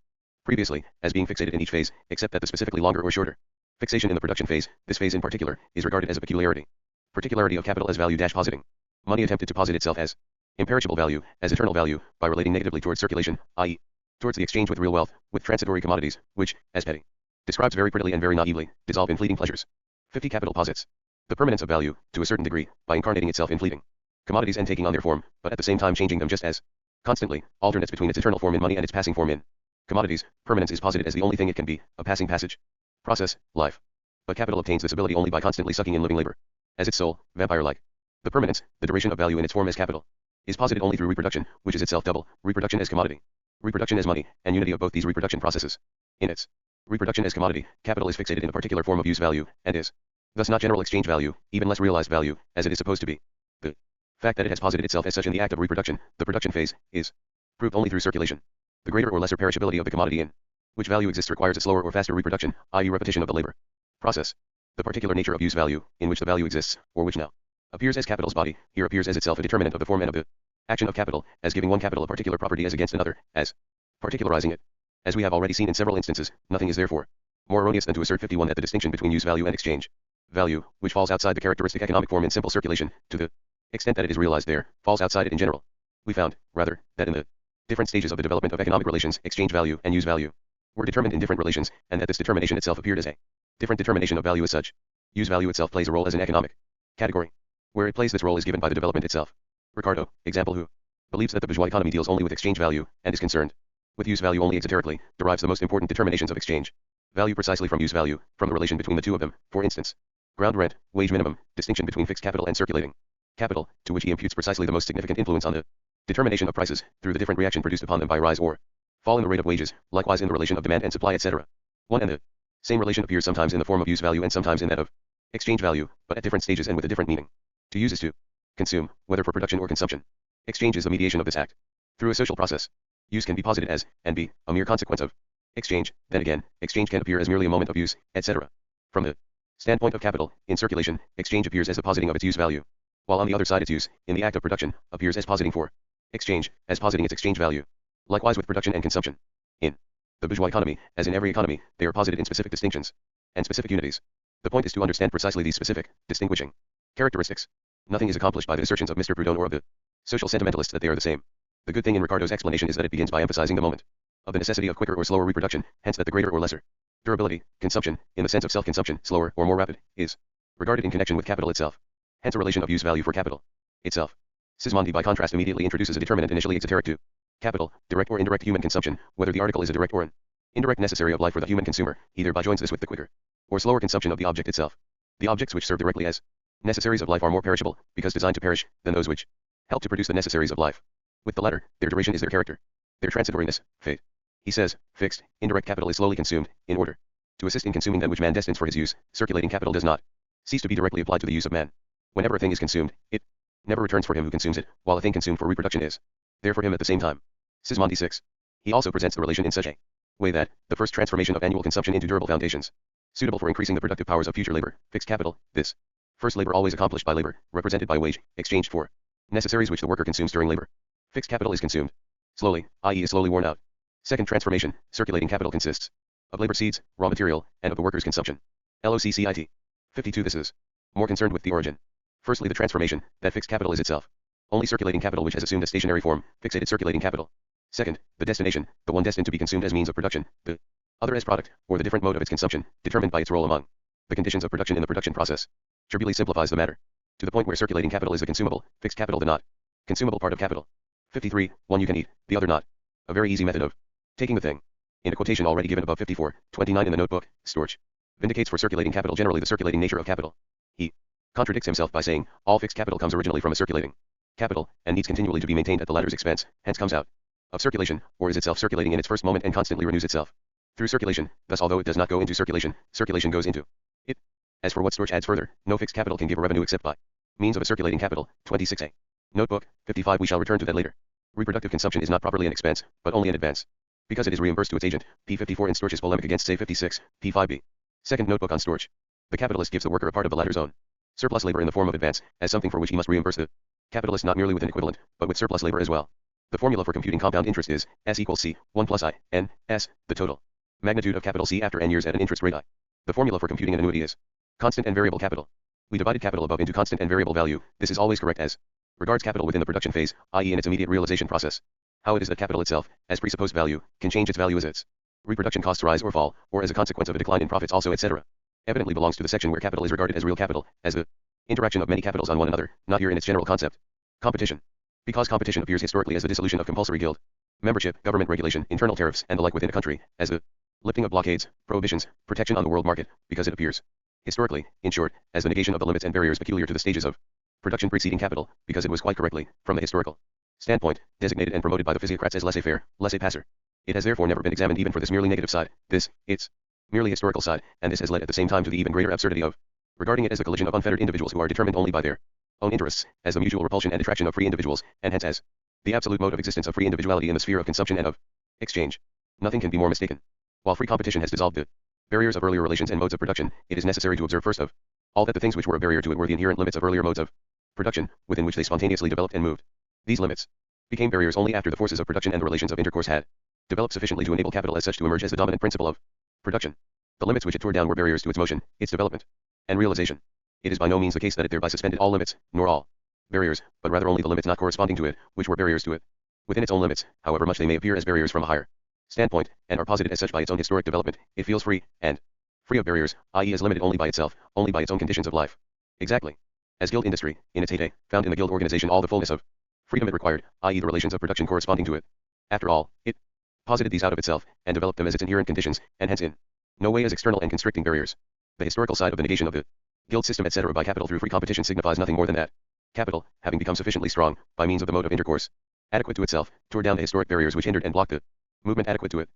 previously, as being fixated in each phase, except that the specifically longer or shorter fixation in the production phase, this phase in particular, is regarded as a peculiarity. Particularity of capital as value positing. Money attempted to posit itself as imperishable value, as eternal value, by relating negatively towards circulation, i.e., towards the exchange with real wealth, with transitory commodities, which, as Petty describes very prettily and very naively, dissolve in fleeting pleasures. 50 Capital posits the permanence of value, to a certain degree, by incarnating itself in fleeting commodities and taking on their form, but at the same time changing them just as constantly, alternates between its eternal form in money and its passing form in commodities. Permanence is posited as the only thing it can be, a passing passage, process, life. But capital obtains this ability only by constantly sucking in living labor, as its soul, vampire-like. The permanence, the duration of value in its form as capital, is posited only through reproduction, which is itself double, reproduction as commodity, reproduction as money, and unity of both these reproduction processes. In its reproduction as commodity, capital is fixated in a particular form of use value, and is thus not general exchange value, even less realized value, as it is supposed to be. The fact that it has posited itself as such in the act of reproduction, the production phase, is proved only through circulation. The greater or lesser perishability of the commodity in which value exists requires a slower or faster reproduction, i.e. repetition of the labor process. The particular nature of use value, in which the value exists, or which now appears as capital's body, here appears as itself a determinant of the form and of the action of capital, as giving one capital a particular property as against another, as particularizing it. As we have already seen in several instances, nothing is therefore more erroneous than to assert 51 that the distinction between use value and exchange value, which falls outside the characteristic economic form in simple circulation, to the extent that it is realized there, falls outside it in general. We found, rather, that in the different stages of the development of economic relations, exchange value and use value were determined in different relations, and that this determination itself appeared as a different determination of value as such. Use value itself plays a role as an economic category. Where it plays this role is given by the development itself. Ricardo, example, who believes that the bourgeois economy deals only with exchange value, and is concerned with use value only exoterically, derives the most important determinations of exchange value precisely from use value, from the relation between the two of them, for instance, ground rent, wage minimum, distinction between fixed capital and circulating capital, to which he imputes precisely the most significant influence on the determination of prices, through the different reaction produced upon them by rise or fall in the rate of wages, likewise in the relation of demand and supply, etc. One and the same relation appears sometimes in the form of use value and sometimes in that of exchange value, but at different stages and with a different meaning. To use is to consume, whether for production or consumption. Exchange is the mediation of this act. Through a social process, use can be posited as, and be, a mere consequence of exchange. Then again, exchange can appear as merely a moment of use, etc. From the standpoint of capital, in circulation, exchange appears as the positing of its use value, while on the other side its use, in the act of production, appears as positing for exchange, as positing its exchange value. Likewise with production and consumption. In the bourgeois economy, as in every economy, they are posited in specific distinctions and specific unities. The point is to understand precisely these specific, distinguishing characteristics. Nothing is accomplished by the assertions of Mr. Proudhon or of the social sentimentalists that they are the same. The good thing in Ricardo's explanation is that it begins by emphasizing the moment of the necessity of quicker or slower reproduction, hence that the greater or lesser durability, consumption, in the sense of self-consumption, slower or more rapid, is regarded in connection with capital itself. Hence a relation of use value for capital itself. Sismondi by contrast immediately introduces a determinant initially exoteric to capital, direct or indirect human consumption, whether the article is a direct or an indirect necessary of life for the human consumer. He thereby joins this with the quicker or slower consumption of the object itself. The objects which serve directly as necessaries of life are more perishable, because designed to perish, than those which help to produce the necessaries of life. With the latter, their duration is their character, their transitoriness, fate. He says, fixed, indirect capital is slowly consumed, in order to assist in consuming that which man destines for his use. Circulating capital does not cease to be directly applied to the use of man. Whenever a thing is consumed, it never returns for him who consumes it, while a thing consumed for reproduction is there for him at the same time. Sismondi 6. He also presents the relation in such a way that the first transformation of annual consumption into durable foundations, suitable for increasing the productive powers of future labor, fixed capital, this first labor always accomplished by labor, represented by wage, exchanged for necessaries which the worker consumes during labor. Fixed capital is consumed slowly, i.e. is slowly worn out. Second transformation, circulating capital consists of labor seeds, raw material, and of the worker's consumption. LOCCIT. 52. This is more concerned with the origin. Firstly, the transformation, that fixed capital is itself only circulating capital which has assumed a stationary form, fixated circulating capital. Second, the destination, the one destined to be consumed as means of production, the other as product, or the different mode of its consumption, determined by its role among the conditions of production in the production process. Trivially simplifies the matter to the point where circulating capital is a consumable, fixed capital the not consumable part of capital. 53. One you can eat, the other not. A very easy method of taking the thing. In a quotation already given above 54, 29 in the notebook, Storch vindicates for circulating capital generally the circulating nature of capital. He contradicts himself by saying, all fixed capital comes originally from a circulating capital, and needs continually to be maintained at the latter's expense, hence comes out of circulation, or is itself circulating in its first moment and constantly renews itself through circulation, thus although it does not go into circulation, circulation goes into it. As for what Storch adds further, no fixed capital can give a revenue except by means of a circulating capital, 26a. Notebook, 55. We shall return to that later. Reproductive consumption is not properly an expense, but only an advance, because it is reimbursed to its agent, p54 in Storch's polemic against say 56, p5b. Second notebook on Storch. The capitalist gives the worker a part of the latter's own surplus labor in the form of advance, as something for which he must reimburse the capitalist not merely with an equivalent, but with surplus labor as well. The formula for computing compound interest is, S equals C, 1 plus I, N, S, the total magnitude of capital C after n years at an interest rate I. The formula for computing an annuity is constant and variable capital. We divided capital above into constant and variable value. This is always correct as regards capital within the production phase, i.e. in its immediate realization process. How it is that capital itself, as presupposed value, can change its value as its reproduction costs rise or fall, or as a consequence of a decline in profits also, etc. Evidently belongs to the section where capital is regarded as real capital, as the interaction of many capitals on one another, not here in its general concept. Competition. Because competition appears historically as the dissolution of compulsory guild membership, government regulation, internal tariffs, and the like within a country, as the lifting of blockades, prohibitions, protection on the world market, because it appears historically, in short, as the negation of the limits and barriers peculiar to the stages of production preceding capital, because it was quite correctly, from the historical standpoint, designated and promoted by the physiocrats as laissez-faire, laissez-passer. It has therefore never been examined even for this merely negative side, its merely historical side, and this has led at the same time to the even greater absurdity of regarding it as the collision of unfettered individuals who are determined only by their own interests, as the mutual repulsion and attraction of free individuals, and hence as the absolute mode of existence of free individuality in the sphere of consumption and of exchange. Nothing can be more mistaken. While free competition has dissolved the barriers of earlier relations and modes of production, it is necessary to observe first of all that the things which were a barrier to it were the inherent limits of earlier modes of production, within which they spontaneously developed and moved. These limits became barriers only after the forces of production and the relations of intercourse had developed sufficiently to enable capital as such to emerge as the dominant principle of production. The limits which it tore down were barriers to its motion, its development, and realization. It is by no means the case that it thereby suspended all limits, nor all barriers, but rather only the limits not corresponding to it, which were barriers to it. Within its own limits, however much they may appear as barriers from a higher standpoint, and are posited as such by its own historic development, it feels free, and free of barriers, i.e. is limited only by itself, only by its own conditions of life. Exactly as guild industry, in its heyday, found in the guild organization all the fullness of freedom it required, i.e. the relations of production corresponding to it. After all, it posited these out of itself, and developed them as its inherent conditions, and hence in no way as external and constricting barriers. The historical side of the negation of the guild system etc. by capital through free competition signifies nothing more than that capital, having become sufficiently strong, by means of the mode of intercourse adequate to itself, tore down the historic barriers which hindered and blocked the movement adequate to it.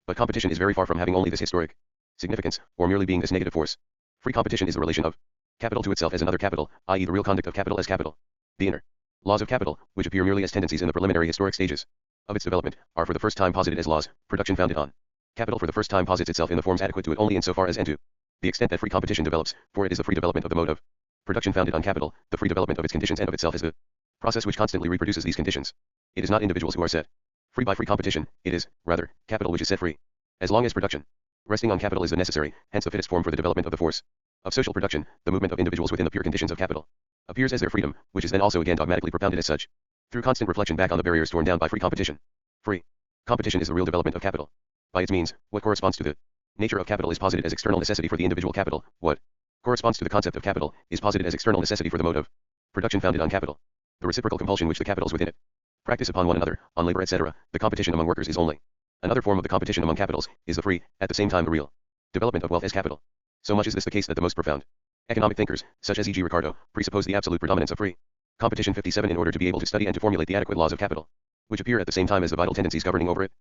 But competition is very far from having only this historic significance, or merely being this negative force. Free competition is the relation of capital to itself as another capital, i.e. the real conduct of capital as capital. The inner laws of capital, which appear merely as tendencies in the preliminary historic stages of its development, are for the first time posited as laws. Production founded on capital for the first time posits itself in the forms adequate to it only insofar as and to the extent that free competition develops, for it is the free development of the mode of production founded on capital, the free development of its conditions and of itself is the process which constantly reproduces these conditions. It is not individuals who are set free by free competition, it is, rather, capital which is set free. As long as production resting on capital is the necessary, hence the fittest form for the development of the force of social production, the movement of individuals within the pure conditions of capital appears as their freedom, which is then also again dogmatically propounded as such, through constant reflection back on the barriers torn down by free competition. Free competition is the real development of capital. By its means, what corresponds to the nature of capital is posited as external necessity for the individual capital. What corresponds to the concept of capital is posited as external necessity for the mode of production founded on capital. The reciprocal compulsion which the capitals within it practice upon one another, on labor etc., the competition among workers is only another form of the competition among capitals, is the free, at the same time the real development of wealth as capital. So much is this the case that the most profound economic thinkers, such as e.g. Ricardo, presuppose the absolute predominance of free competition 57 in order to be able to study and to formulate the adequate laws of capital, which appear at the same time as the vital tendencies governing over it.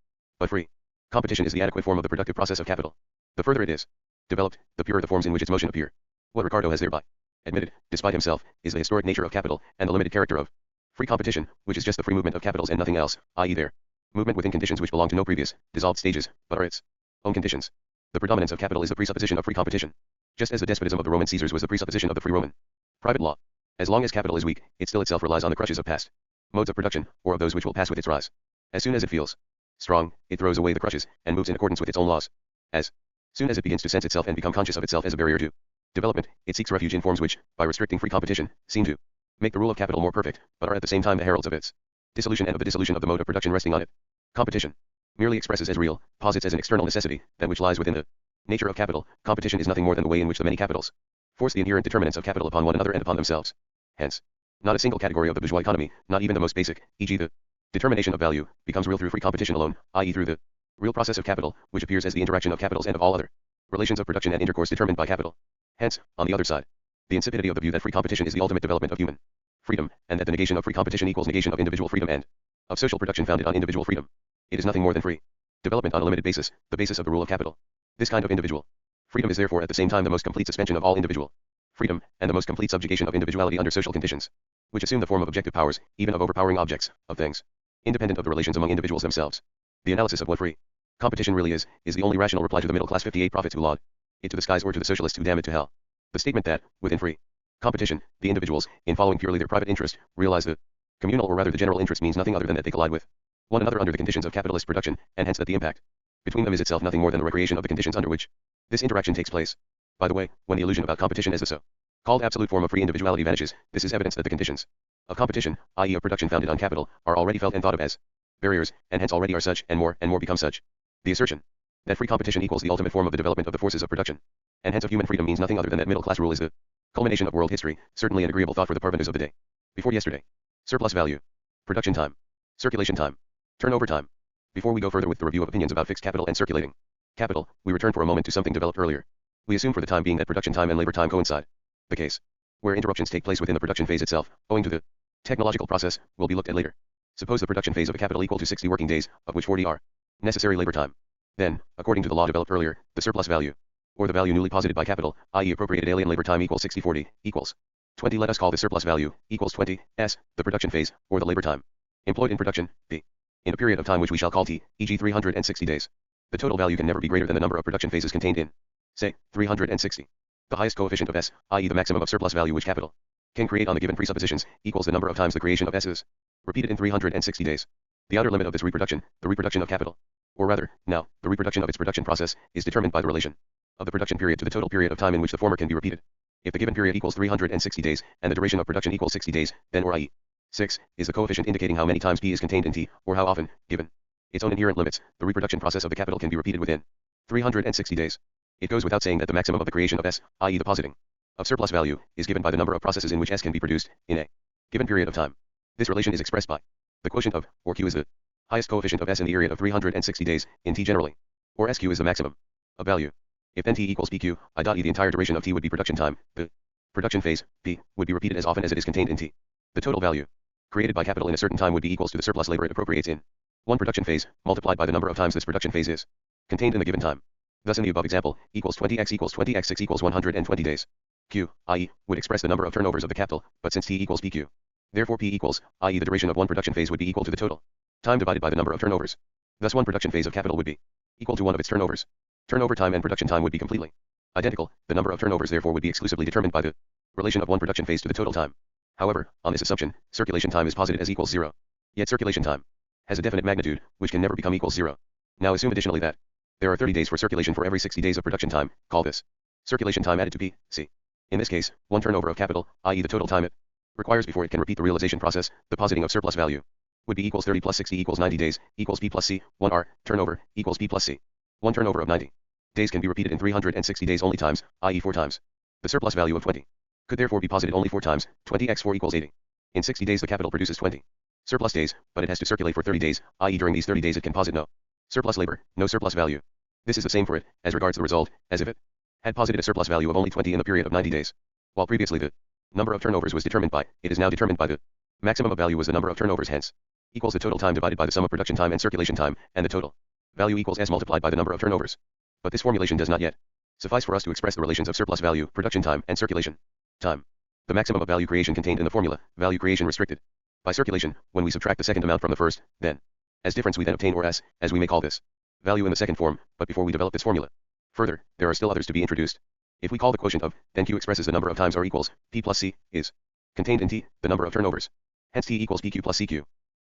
But free competition is the adequate form of the productive process of capital. The further it is developed, the purer the forms in which its motion appear. What Ricardo has thereby admitted, despite himself, is the historic nature of capital, and the limited character of free competition, which is just the free movement of capitals and nothing else, i.e. their movement within conditions which belong to no previous, dissolved stages, but are its own conditions. The predominance of capital is the presupposition of free competition, just as the despotism of the Roman Caesars was the presupposition of the free Roman private law. As long as capital is weak, it still itself relies on the crutches of past modes of production, or of those which will pass with its rise. As soon as it feels strong, it throws away the crutches, and moves in accordance with its own laws. As soon as it begins to sense itself and become conscious of itself as a barrier to development, it seeks refuge in forms which, by restricting free competition, seem to make the rule of capital more perfect, but are at the same time the heralds of its dissolution and of the dissolution of the mode of production resting on it. Competition merely expresses as real, posits as an external necessity, that which lies within the nature of capital. Competition is nothing more than the way in which the many capitals force the inherent determinants of capital upon one another and upon themselves. Hence, not a single category of the bourgeois economy, not even the most basic, e.g. the determination of value, becomes real through free competition alone, i.e. through the real process of capital, which appears as the interaction of capitals and of all other Relations of production and intercourse determined by capital. Hence, on the other side, the insipidity of the view that free competition is the ultimate development of human freedom, and that the negation of free competition equals negation of individual freedom and of social production founded on individual freedom. It is nothing more than free development on a limited basis, the basis of the rule of capital. This kind of individual freedom is therefore at the same time the most complete suspension of all individual freedom, and the most complete subjugation of individuality under social conditions, which assume the form of objective powers, even of overpowering objects, of things, independent of the relations among individuals themselves. The analysis of what free competition really is the only rational reply to the middle class 58 prophets who laud it to the skies or to the socialists who damn it to hell. The statement that, within free competition, the individuals, in following purely their private interest, realize the communal or rather the general interest means nothing other than that they collide with one another under the conditions of capitalist production, and hence that the impact between them is itself nothing more than the recreation of the conditions under which this interaction takes place. By the way, when the illusion about competition as the so-called absolute form of free individuality vanishes, this is evidence that the conditions of competition, i.e. of production founded on capital, are already felt and thought of as barriers, and hence already are such, and more become such. The assertion that free competition equals the ultimate form of the development of the forces of production, and hence of human freedom means nothing other than that middle class rule is the culmination of world history, certainly an agreeable thought for the parvenus of the day before yesterday. Surplus value, production time, circulation time, turnover time. Before we go further with the review of opinions about fixed capital and circulating capital, we return for a moment to something developed earlier. We assume for the time being that production time and labor time coincide. The case where interruptions take place within the production phase itself, owing to the technological process, will be looked at later. Suppose the production phase of a capital equal to 60 working days, of which 40 are necessary labor time. Then, according to the law developed earlier, the surplus value, or the value newly posited by capital, i.e. appropriated alien labor time equals 60/40, equals 20. Let us call the surplus value, equals 20, s, the production phase, or the labor time employed in production, p, in a period of time which we shall call t, e.g. 360 days. The total value can never be greater than the number of production phases contained in, say, 360. The highest coefficient of s, i.e. the maximum of surplus value which capital can create on the given presuppositions, equals the number of times the creation of s is repeated in 360 days. The outer limit of this reproduction, the reproduction of capital, or rather, now, the reproduction of its production process, is determined by the relation of the production period to the total period of time in which the former can be repeated. If the given period equals 360 days, and the duration of production equals 60 days, then or i.e. 6, is the coefficient indicating how many times p is contained in t, or how often, given its own inherent limits, the reproduction process of the capital can be repeated within 360 days. It goes without saying that the maximum of the creation of s, i.e. the positing of surplus value, is given by the number of processes in which s can be produced, in a given period of time. This relation is expressed by the quotient of, or q is the highest coefficient of s in the period of 360 days, in t generally, or sq is the maximum of value. If then t equals pq, i.e. the entire duration of t would be production time, the production phase, p, would be repeated as often as it is contained in t. The total value created by capital in a certain time would be equals to the surplus labor it appropriates in one production phase, multiplied by the number of times this production phase is contained in the given time. Thus in the above example, equals 20x equals 20x 6 equals 120 days. Q, i.e., would express the number of turnovers of the capital, but since t equals pq, therefore p equals, i.e. the duration of one production phase would be equal to the total time divided by the number of turnovers. Thus one production phase of capital would be equal to one of its turnovers. Turnover time and production time would be completely identical. The number of turnovers therefore would be exclusively determined by the relation of one production phase to the total time. However, on this assumption, circulation time is posited as equals 0. Yet circulation time has a definite magnitude, which can never become equals 0. Now assume additionally that there are 30 days for circulation for every 60 days of production time. Call this circulation time added to p, c. In this case, one turnover of capital, i.e. the total time it requires before it can repeat the realization process, the positing of surplus value, would be equals 30 plus 60 equals 90 days, equals p plus c, 1 r, turnover, equals p plus c. One turnover of 90 days can be repeated in 360 days only times, i.e. 4 times. The surplus value of 20 could therefore be posited only 4 times, 20x4 equals 80. In 60 days the capital produces 20 surplus days, but it has to circulate for 30 days, i.e. during these 30 days it can posit no surplus labor, no surplus value. This is the same for it, as regards the result, as if it had posited a surplus value of only 20 in the period of 90 days. While previously the number of turnovers was determined by, it is now determined by the maximum of value was the number of turnovers, hence equals the total time divided by the sum of production time and circulation time, and the total value equals s multiplied by the number of turnovers. But this formulation does not yet suffice for us to express the relations of surplus value, production time, and circulation time. The maximum of value creation contained in the formula, value creation restricted by circulation, when we subtract the second amount from the first, then, as difference we then obtain, or s, as we may call this, value in the second form, but before we develop this formula further, there are still others to be introduced. If we call the quotient of, then q expresses the number of times r equals, p plus c, is contained in t, the number of turnovers. Hence t equals pq plus cq.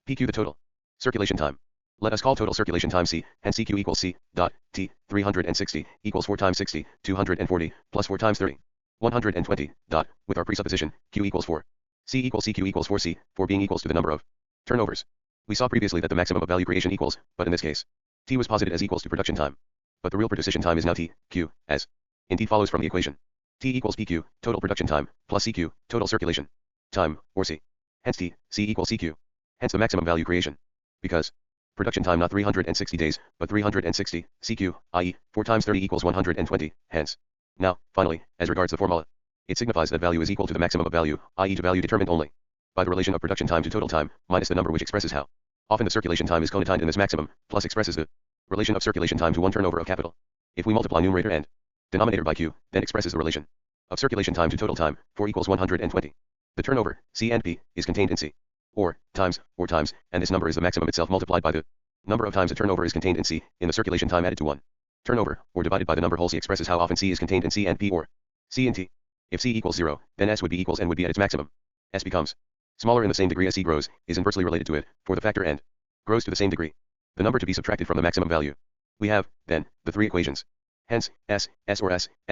Pq the total circulation time. Let us call total circulation time c, hence cq equals c, dot, t, 360, equals 4 times 60, 240, plus 4 times 30, 120, dot, with our presupposition, q equals 4. C equals cq equals 4c, 4 being equals to the number of turnovers. We saw previously that the maximum of value creation equals, but in this case, t was posited as equals to production time. But the real production time is now t, q, as indeed follows from the equation. T equals pq, total production time, plus cq, total circulation time, or c. Hence t, c equals cq. Hence the maximum value creation. Because Production time not 360 days, but 360, CQ, i.e., 4 times 30 equals 120, hence. Now, finally, as regards the formula, it signifies that value is equal to the maximum of value, i.e. to value determined only by the relation of production time to total time, minus the number which expresses how often the circulation time is contained in this maximum, plus expresses the relation of circulation time to one turnover of capital. If we multiply numerator and denominator by Q, then expresses the relation of circulation time to total time, 4 equals 120. The turnover, C and P, is contained in C. Or times, and this number is the maximum itself multiplied by the number of times a turnover is contained in C, in the circulation time added to 1 turnover, or divided by the number whole C expresses how often C is contained in C and P or C and T. If C equals 0, then S would be equals N would be at its maximum. S becomes smaller in the same degree as C grows, is inversely related to it, for the factor N grows to the same degree. The number to be subtracted from the maximum value. We have, then, the three equations. Hence, S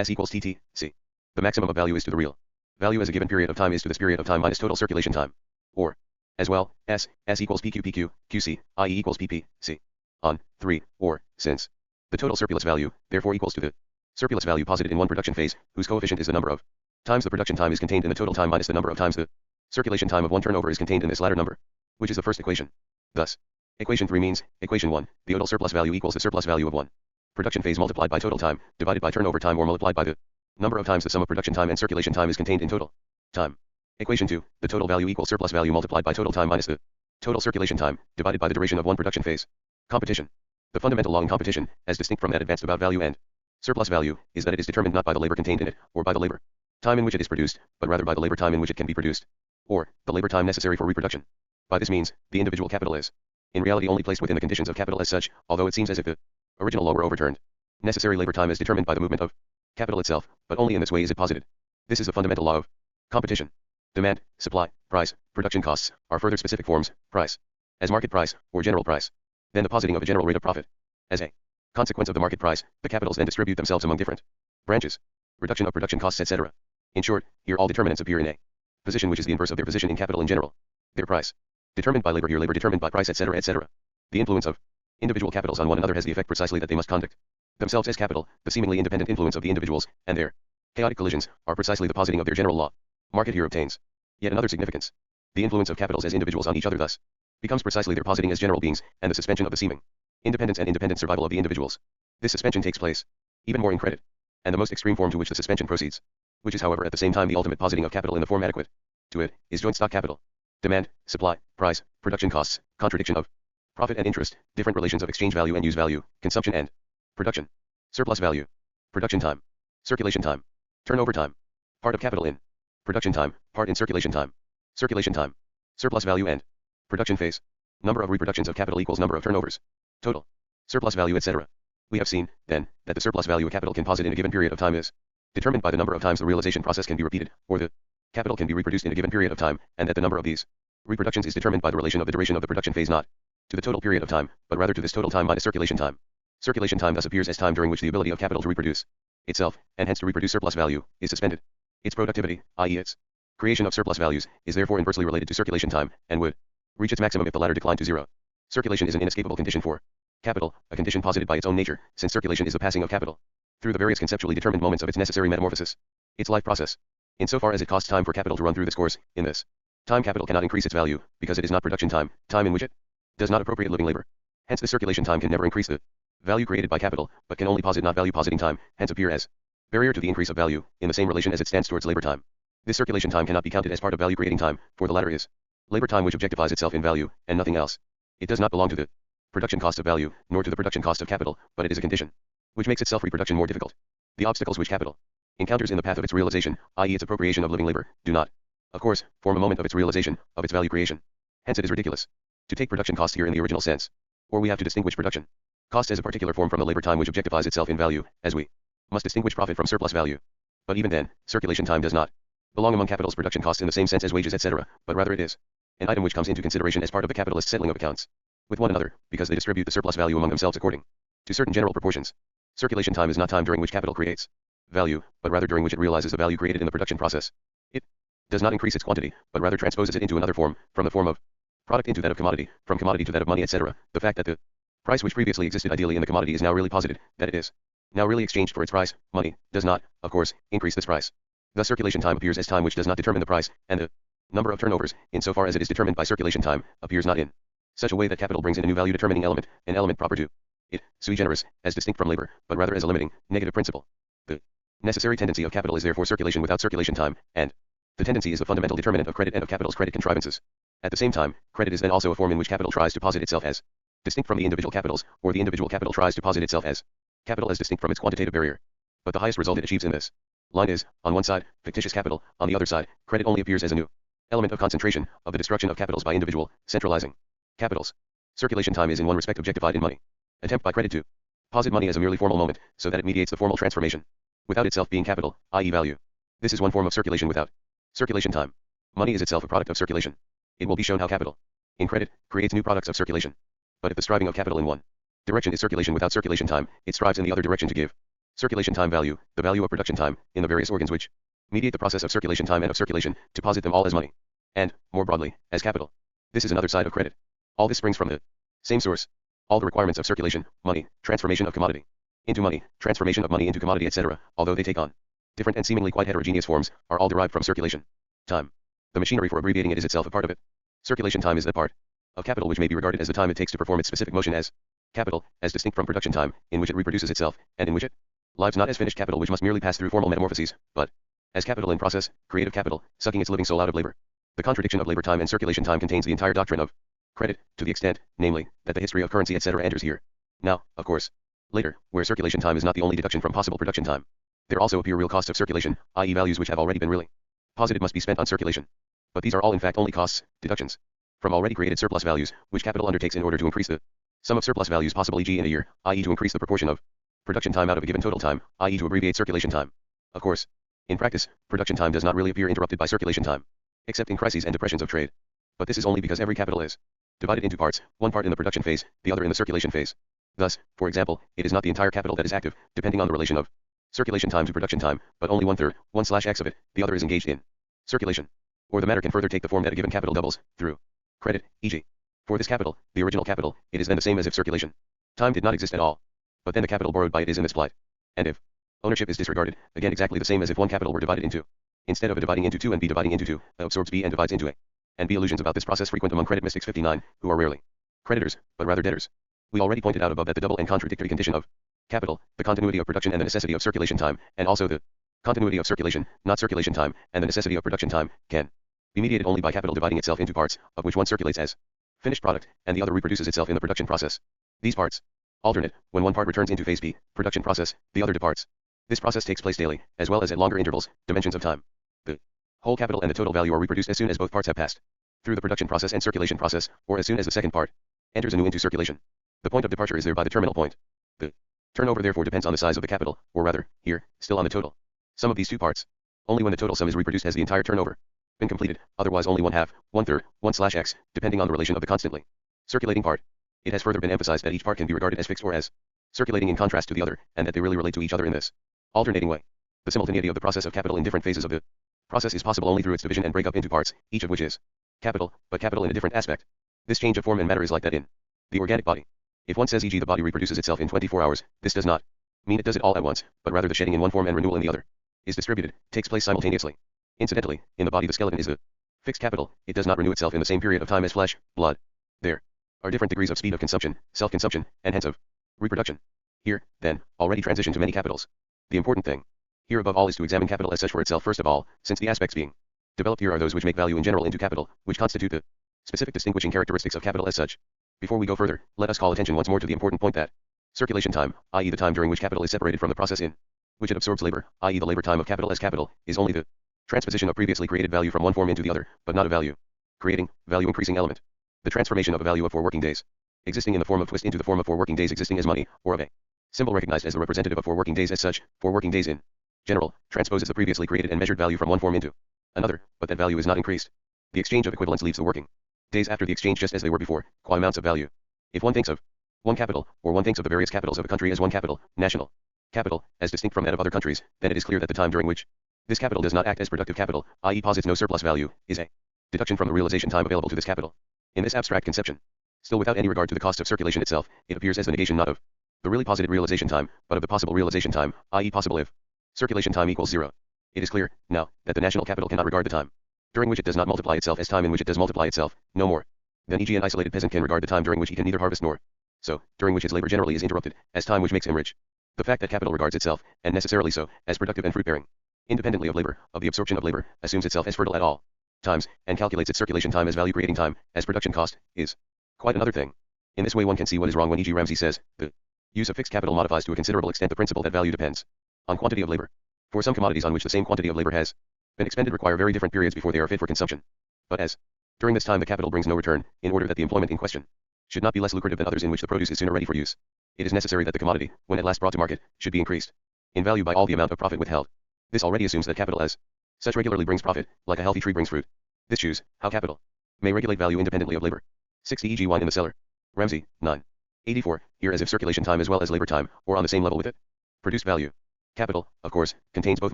equals TT, C. The maximum of value is to the real value as a given period of time is to this period of time minus total circulation time. Or, as well, S equals PQ, QC, i.e. equals PP, C. On, 3, or, since the total surplus value, therefore equals to the surplus value posited in one production phase, whose coefficient is the number of times the production time is contained in the total time minus the number of times the circulation time of one turnover is contained in this latter number, which is the first equation. Thus, equation 3 means, equation 1, the total surplus value equals the surplus value of one production phase multiplied by total time, divided by turnover time or multiplied by the number of times the sum of production time and circulation time is contained in total time. Equation 2, the total value equals surplus value multiplied by total time minus the total circulation time, divided by the duration of one production phase. Competition. The fundamental law in competition, as distinct from that advanced about value and surplus value, is that it is determined not by the labor contained in it, or by the labor time in which it is produced, but rather by the labor time in which it can be produced, or the labor time necessary for reproduction. By this means, the individual capital is, in reality, only placed within the conditions of capital as such, although it seems as if the original law were overturned. Necessary labor time is determined by the movement of capital itself, but only in this way is it posited. This is the fundamental law of competition. Demand, supply, price, production costs, are further specific forms, price, as market price, or general price. Then the positing of a general rate of profit. As a consequence of the market price, the capitals then distribute themselves among different branches. Reduction of production costs, etc. In short, here all determinants appear in a position which is the inverse of their position in capital in general. Their price, determined by labor, here labor determined by price, etc., etc. The influence of individual capitals on one another has the effect precisely that they must conduct themselves as capital. The seemingly independent influence of the individuals, and their chaotic collisions, are precisely the positing of their general law. Market here obtains yet another significance. The influence of capitals as individuals on each other thus becomes precisely their positing as general beings, and the suspension of the seeming independence and independent survival of the individuals. This suspension takes place even more in credit, and the most extreme form to which the suspension proceeds, which is however at the same time the ultimate positing of capital in the form adequate to it, is joint stock capital. Demand, supply, price, production costs, contradiction of profit and interest, different relations of exchange value and use value, consumption and production, surplus value, production time, circulation time, turnover time, part of capital in production time, part in circulation time, surplus value and production phase. Number of reproductions of capital equals number of turnovers, total, surplus value, etc. We have seen, then, that the surplus value of capital can posit in a given period of time is determined by the number of times the realization process can be repeated, or the capital can be reproduced in a given period of time, and that the number of these reproductions is determined by the relation of the duration of the production phase not to the total period of time, but rather to this total time minus circulation time. Circulation time thus appears as time during which the ability of capital to reproduce itself, and hence to reproduce surplus value, is suspended. Its productivity, i.e. its creation of surplus values, is therefore inversely related to circulation time, and would reach its maximum if the latter declined to zero. Circulation is an inescapable condition for capital, a condition posited by its own nature, since circulation is the passing of capital through the various conceptually determined moments of its necessary metamorphosis, its life process. Insofar as it costs time for capital to run through this course, in this time capital cannot increase its value, because it is not production time, time in which it does not appropriate living labor. Hence the circulation time can never increase the value created by capital, but can only posit not value positing time, hence appear as barrier to the increase of value, in the same relation as it stands towards labor time. This circulation time cannot be counted as part of value creating time, for the latter is labor time which objectifies itself in value, and nothing else. It does not belong to the production cost of value, nor to the production cost of capital, but it is a condition which makes itself reproduction more difficult. The obstacles which capital encounters in the path of its realization, i.e. its appropriation of living labor, do not, of course, form a moment of its realization, of its value creation. Hence it is ridiculous to take production cost here in the original sense, or we have to distinguish production cost as a particular form from the labor time which objectifies itself in value, as we must distinguish profit from surplus value. But even then, circulation time does not belong among capital's production costs in the same sense as wages, etc., but rather it is an item which comes into consideration as part of the capitalist's settling of accounts with one another, because they distribute the surplus value among themselves according to certain general proportions. Circulation time is not time during which capital creates value, but rather during which it realizes the value created in the production process. It does not increase its quantity, but rather transposes it into another form, from the form of product into that of commodity, from commodity to that of money, etc. The fact that the price which previously existed ideally in the commodity is now really posited, that it is now really exchanged for its price, money, does not, of course, increase this price. Thus circulation time appears as time which does not determine the price, and the number of turnovers, insofar as it is determined by circulation time, appears not in such a way that capital brings in a new value determining element, an element proper to it, sui generis, as distinct from labor, but rather as a limiting, negative principle. The necessary tendency of capital is therefore circulation without circulation time, and the tendency is the fundamental determinant of credit and of capital's credit contrivances. At the same time, credit is then also a form in which capital tries to posit itself as distinct from the individual capitals, or the individual capital tries to posit itself as capital as distinct from its quantitative barrier. But the highest result it achieves in this line is, on one side, fictitious capital, on the other side, credit only appears as a new element of concentration, of the destruction of capitals by individual, centralizing capitals. Circulation time is in one respect objectified in money. Attempt by credit to posit money as a merely formal moment, so that it mediates the formal transformation, without itself being capital, i.e. value. This is one form of circulation without circulation time. Money is itself a product of circulation. It will be shown how capital, in credit, creates new products of circulation. But if the striving of capital in one direction is circulation without circulation time, it strives in the other direction to give circulation time value, the value of production time, in the various organs which mediate the process of circulation time and of circulation, to posit them all as money. And, more broadly, as capital. This is another side of credit. All this springs from the same source. All the requirements of circulation, money, transformation of commodity into money, transformation of money into commodity, etc., although they take on different and seemingly quite heterogeneous forms, are all derived from circulation time. The machinery for abbreviating it is itself a part of it. Circulation time is the part of capital which may be regarded as the time it takes to perform its specific motion as capital, as distinct from production time, in which it reproduces itself, and in which it lives not as finished capital which must merely pass through formal metamorphoses, but as capital in process, creative capital, sucking its living soul out of labor. The contradiction of labor time and circulation time contains the entire doctrine of credit, to the extent, namely, that the history of currency, etc. enters here. Now, of course, later, where circulation time is not the only deduction from possible production time, there also appear real costs of circulation, i.e. values which have already been really posited must be spent on circulation. But these are all in fact only costs, deductions, from already created surplus values, which capital undertakes in order to increase the sum of surplus values possible, e.g. in a year, i.e. to increase the proportion of production time out of a given total time, i.e. to abbreviate circulation time. Of course, in practice, production time does not really appear interrupted by circulation time, except in crises and depressions of trade. But this is only because every capital is divided into parts, one part in the production phase, the other in the circulation phase. Thus, for example, it is not the entire capital that is active, depending on the relation of circulation time to production time, but only 1/3, 1/x of it, the other is engaged in circulation. Or the matter can further take the form that a given capital doubles, through credit, e.g. for this capital, the original capital, it is then the same as if circulation time did not exist at all. But then the capital borrowed by it is in this plight. And if ownership is disregarded, again exactly the same as if one capital were divided into, instead of a dividing into 2 and b dividing into 2, a absorbs b and divides into a. And b illusions about this process frequent among credit mystics 59, who are rarely creditors, but rather debtors. We already pointed out above that the double and contradictory condition of capital, the continuity of production and the necessity of circulation time, and also the continuity of circulation, not circulation time, and the necessity of production time, can be mediated only by capital dividing itself into parts, of which one circulates as finished product, and the other reproduces itself in the production process. These parts alternate. When one part returns into phase B, production process, the other departs. This process takes place daily, as well as at longer intervals, dimensions of time. The whole capital and the total value are reproduced as soon as both parts have passed through the production process and circulation process, or as soon as the second part enters anew into circulation. The point of departure is thereby the terminal point. The turnover therefore depends on the size of the capital, or rather, here, still on the total sum of these two parts. Only when the total sum is reproduced has the entire turnover been completed, otherwise only 1/2, 1/3, 1/x, depending on the relation of the constantly circulating part. It has further been emphasized that each part can be regarded as fixed or as circulating in contrast to the other, and that they really relate to each other in this alternating way. The simultaneity of the process of capital in different phases of the process is possible only through its division and break up into parts, each of which is capital, but capital in a different aspect. This change of form and matter is like that in the organic body. If one says e.g. the body reproduces itself in 24 hours, this does not mean it does it all at once, but rather the shedding in one form and renewal in the other is distributed, takes place simultaneously. Incidentally, in the body the skeleton is a fixed capital, it does not renew itself in the same period of time as flesh, blood. There are different degrees of speed of consumption, self-consumption, and hence of reproduction. Here, then, already transition to many capitals. The important thing here above all is to examine capital as such for itself first of all, since the aspects being developed here are those which make value in general into capital, which constitute the specific distinguishing characteristics of capital as such. Before we go further, let us call attention once more to the important point that circulation time, i.e. the time during which capital is separated from the process in which it absorbs labor, i.e. the labor time of capital as capital, is only the transposition of previously created value from one form into the other, but not a value creating, value increasing element. The transformation of a value of 4 working days existing in the form of twist into the form of 4 working days existing as money, or of a symbol recognized as the representative of 4 working days as such, 4 working days in general, transposes the previously created and measured value from one form into another, but that value is not increased. The exchange of equivalents leaves the working days after the exchange just as they were before, qua amounts of value. If one thinks of one capital, or one thinks of the various capitals of a country as one capital, national capital, as distinct from that of other countries, then it is clear that the time during which this capital does not act as productive capital, i.e. posits no surplus value, is a deduction from the realization time available to this capital. In this abstract conception, still without any regard to the cost of circulation itself, it appears as the negation not of the really posited realization time, but of the possible realization time, i.e. possible if circulation time equals 0. It is clear, now, that the national capital cannot regard the time during which it does not multiply itself as time in which it does multiply itself, no more Then e.g. an isolated peasant can regard the time during which he can neither harvest nor sow, during which his labor generally is interrupted, as time which makes him rich. The fact that capital regards itself, and necessarily so, as productive and fruit-bearing, independently of labor, of the absorption of labor, assumes itself as fertile at all times, and calculates its circulation time as value-creating time, as production cost, is quite another thing. In this way one can see what is wrong when e.g. Ramsey says, the use of fixed capital modifies to a considerable extent the principle that value depends on quantity of labor. For some commodities on which the same quantity of labor has been expended require very different periods before they are fit for consumption. But as, during this time the capital brings no return, in order that the employment in question should not be less lucrative than others in which the produce is sooner ready for use, it is necessary that the commodity, when at last brought to market, should be increased in value by all the amount of profit withheld. This already assumes that capital as such regularly brings profit, like a healthy tree brings fruit. This shows how capital may regulate value independently of labor. 60 e.g. wine in the cellar. Ramsey, 9. 84, here as if circulation time as well as labor time, or on the same level with it. Produced value. Capital, of course, contains both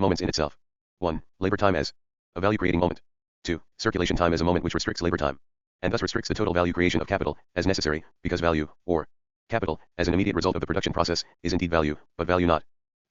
moments in itself. 1. Labor time as a value-creating moment. 2. Circulation time as a moment which restricts labor time, and thus restricts the total value creation of capital, as necessary, because value, or capital, as an immediate result of the production process, is indeed value, but value not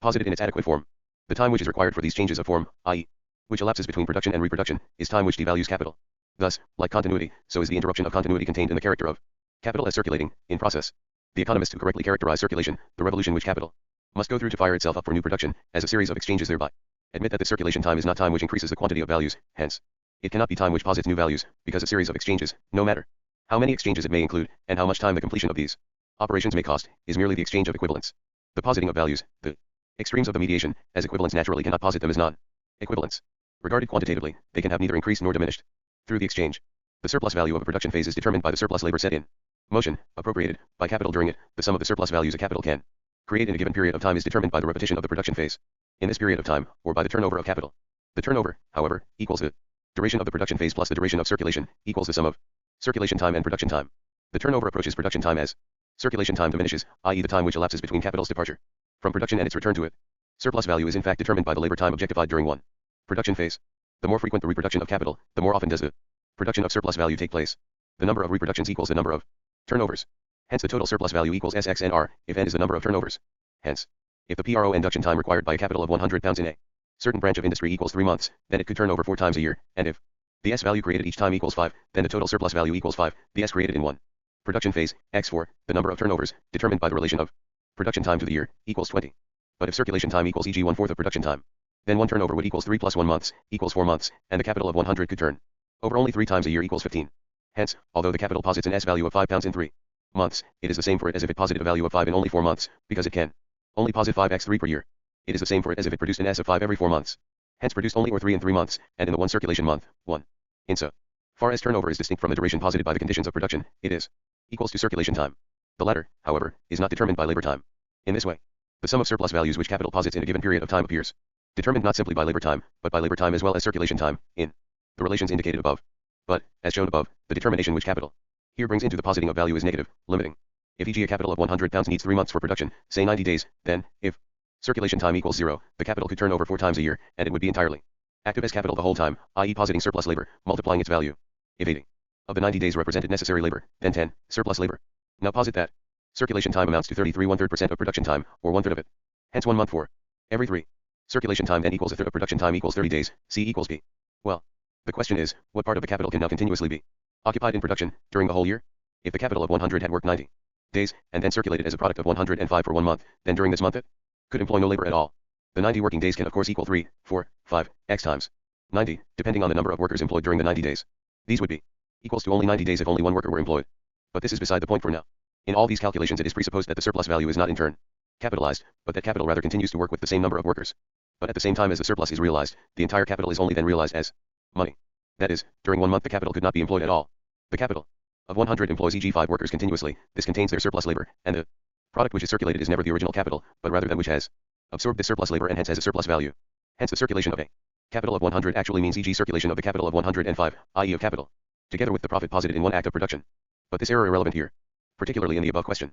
posited in its adequate form. The time which is required for these changes of form, i.e., which elapses between production and reproduction, is time which devalues capital. Thus, like continuity, so is the interruption of continuity contained in the character of capital as circulating, in process. The economists who correctly characterize circulation, the revolution which capital must go through to fire itself up for new production, as a series of exchanges thereby, admit that the circulation time is not time which increases the quantity of values, hence, it cannot be time which posits new values, because a series of exchanges, no matter how many exchanges it may include, and how much time the completion of these operations may cost, is merely the exchange of equivalents. The positing of values, the extremes of the mediation, as equivalents naturally cannot posit them as non-equivalents. Regarded quantitatively, they can have neither increased nor diminished through the exchange. The surplus value of a production phase is determined by the surplus labor set in motion, appropriated by capital during it. The sum of the surplus values a capital can create in a given period of time is determined by the repetition of the production phase in this period of time, or by the turnover of capital. The turnover, however, equals the duration of the production phase plus the duration of circulation, equals the sum of circulation time and production time. The turnover approaches production time as circulation time diminishes, i.e. the time which elapses between capital's departure from production and its return to it. Surplus value is in fact determined by the labor time objectified during one production phase. The more frequent the reproduction of capital, the more often does the production of surplus value take place. The number of reproductions equals the number of turnovers. Hence the total surplus value equals SXNR, if n is the number of turnovers. Hence, if the PRO induction time required by a capital of £100 in a certain branch of industry equals 3 months, then it could turn over 4 times a year, and if the S value created each time equals 5, then the total surplus value equals 5, the S created in one production phase, X4, the number of turnovers, determined by the relation of production time to the year, equals 20. But if circulation time equals e.g. 1/4 of production time, then one turnover would equals 3 plus 1 months, equals 4 months, and the capital of 100 could turn over only 3 times a year equals 15. Hence, although the capital posits an S value of £5 in 3 months, it is the same for it as if it posited a value of 5 in only 4 months, because it can only posit 5x3 per year. It is the same for it as if it produced an S of 5 every 4 months. Hence produced only or 3 in 3 months, and in the one circulation month, 1. In so far as turnover is distinct from the duration posited by the conditions of production, it is equals to circulation time. The latter, however, is not determined by labor time. In this way, the sum of surplus values which capital posits in a given period of time appears determined not simply by labor time, but by labor time as well as circulation time, in the relations indicated above. But, as shown above, the determination which capital here brings into the positing of value is negative, limiting. If e.g. a capital of £100 needs 3 months for production, say 90 days, then, if circulation time equals 0, the capital could turn over 4 times a year, and it would be entirely active as capital the whole time, i.e. positing surplus labor, multiplying its value. If 80 of the 90 days represented necessary labor, then 10, surplus labor. Now posit that circulation time amounts to 33 1/3% of production time, or 1/3 of it. Hence 1 month for every 3. Circulation time then equals a third of production time equals 30 days, C equals P. Well, the question is, what part of the capital can now continuously be occupied in production during the whole year? If the capital of 100 had worked 90 days, and then circulated as a product of 105 for 1 month, then during this month it could employ no labor at all. The 90 working days can of course equal 3, 4, 5, x times 90, depending on the number of workers employed during the 90 days. These would be equals to only 90 days if only one worker were employed. But this is beside the point for now. In all these calculations it is presupposed that the surplus value is not in turn capitalized, but that capital rather continues to work with the same number of workers. But at the same time as the surplus is realized, the entire capital is only then realized as money. That is, during 1 month the capital could not be employed at all. The capital of 100 employs e.g. 5 workers continuously. This contains their surplus labor, and the product which is circulated is never the original capital, but rather that which has absorbed the surplus labor and hence has a surplus value. Hence the circulation of a capital of 100 actually means e.g. circulation of the capital of 105, i.e. of capital, together with the profit posited in one act of production. But this error irrelevant here, particularly in the above question.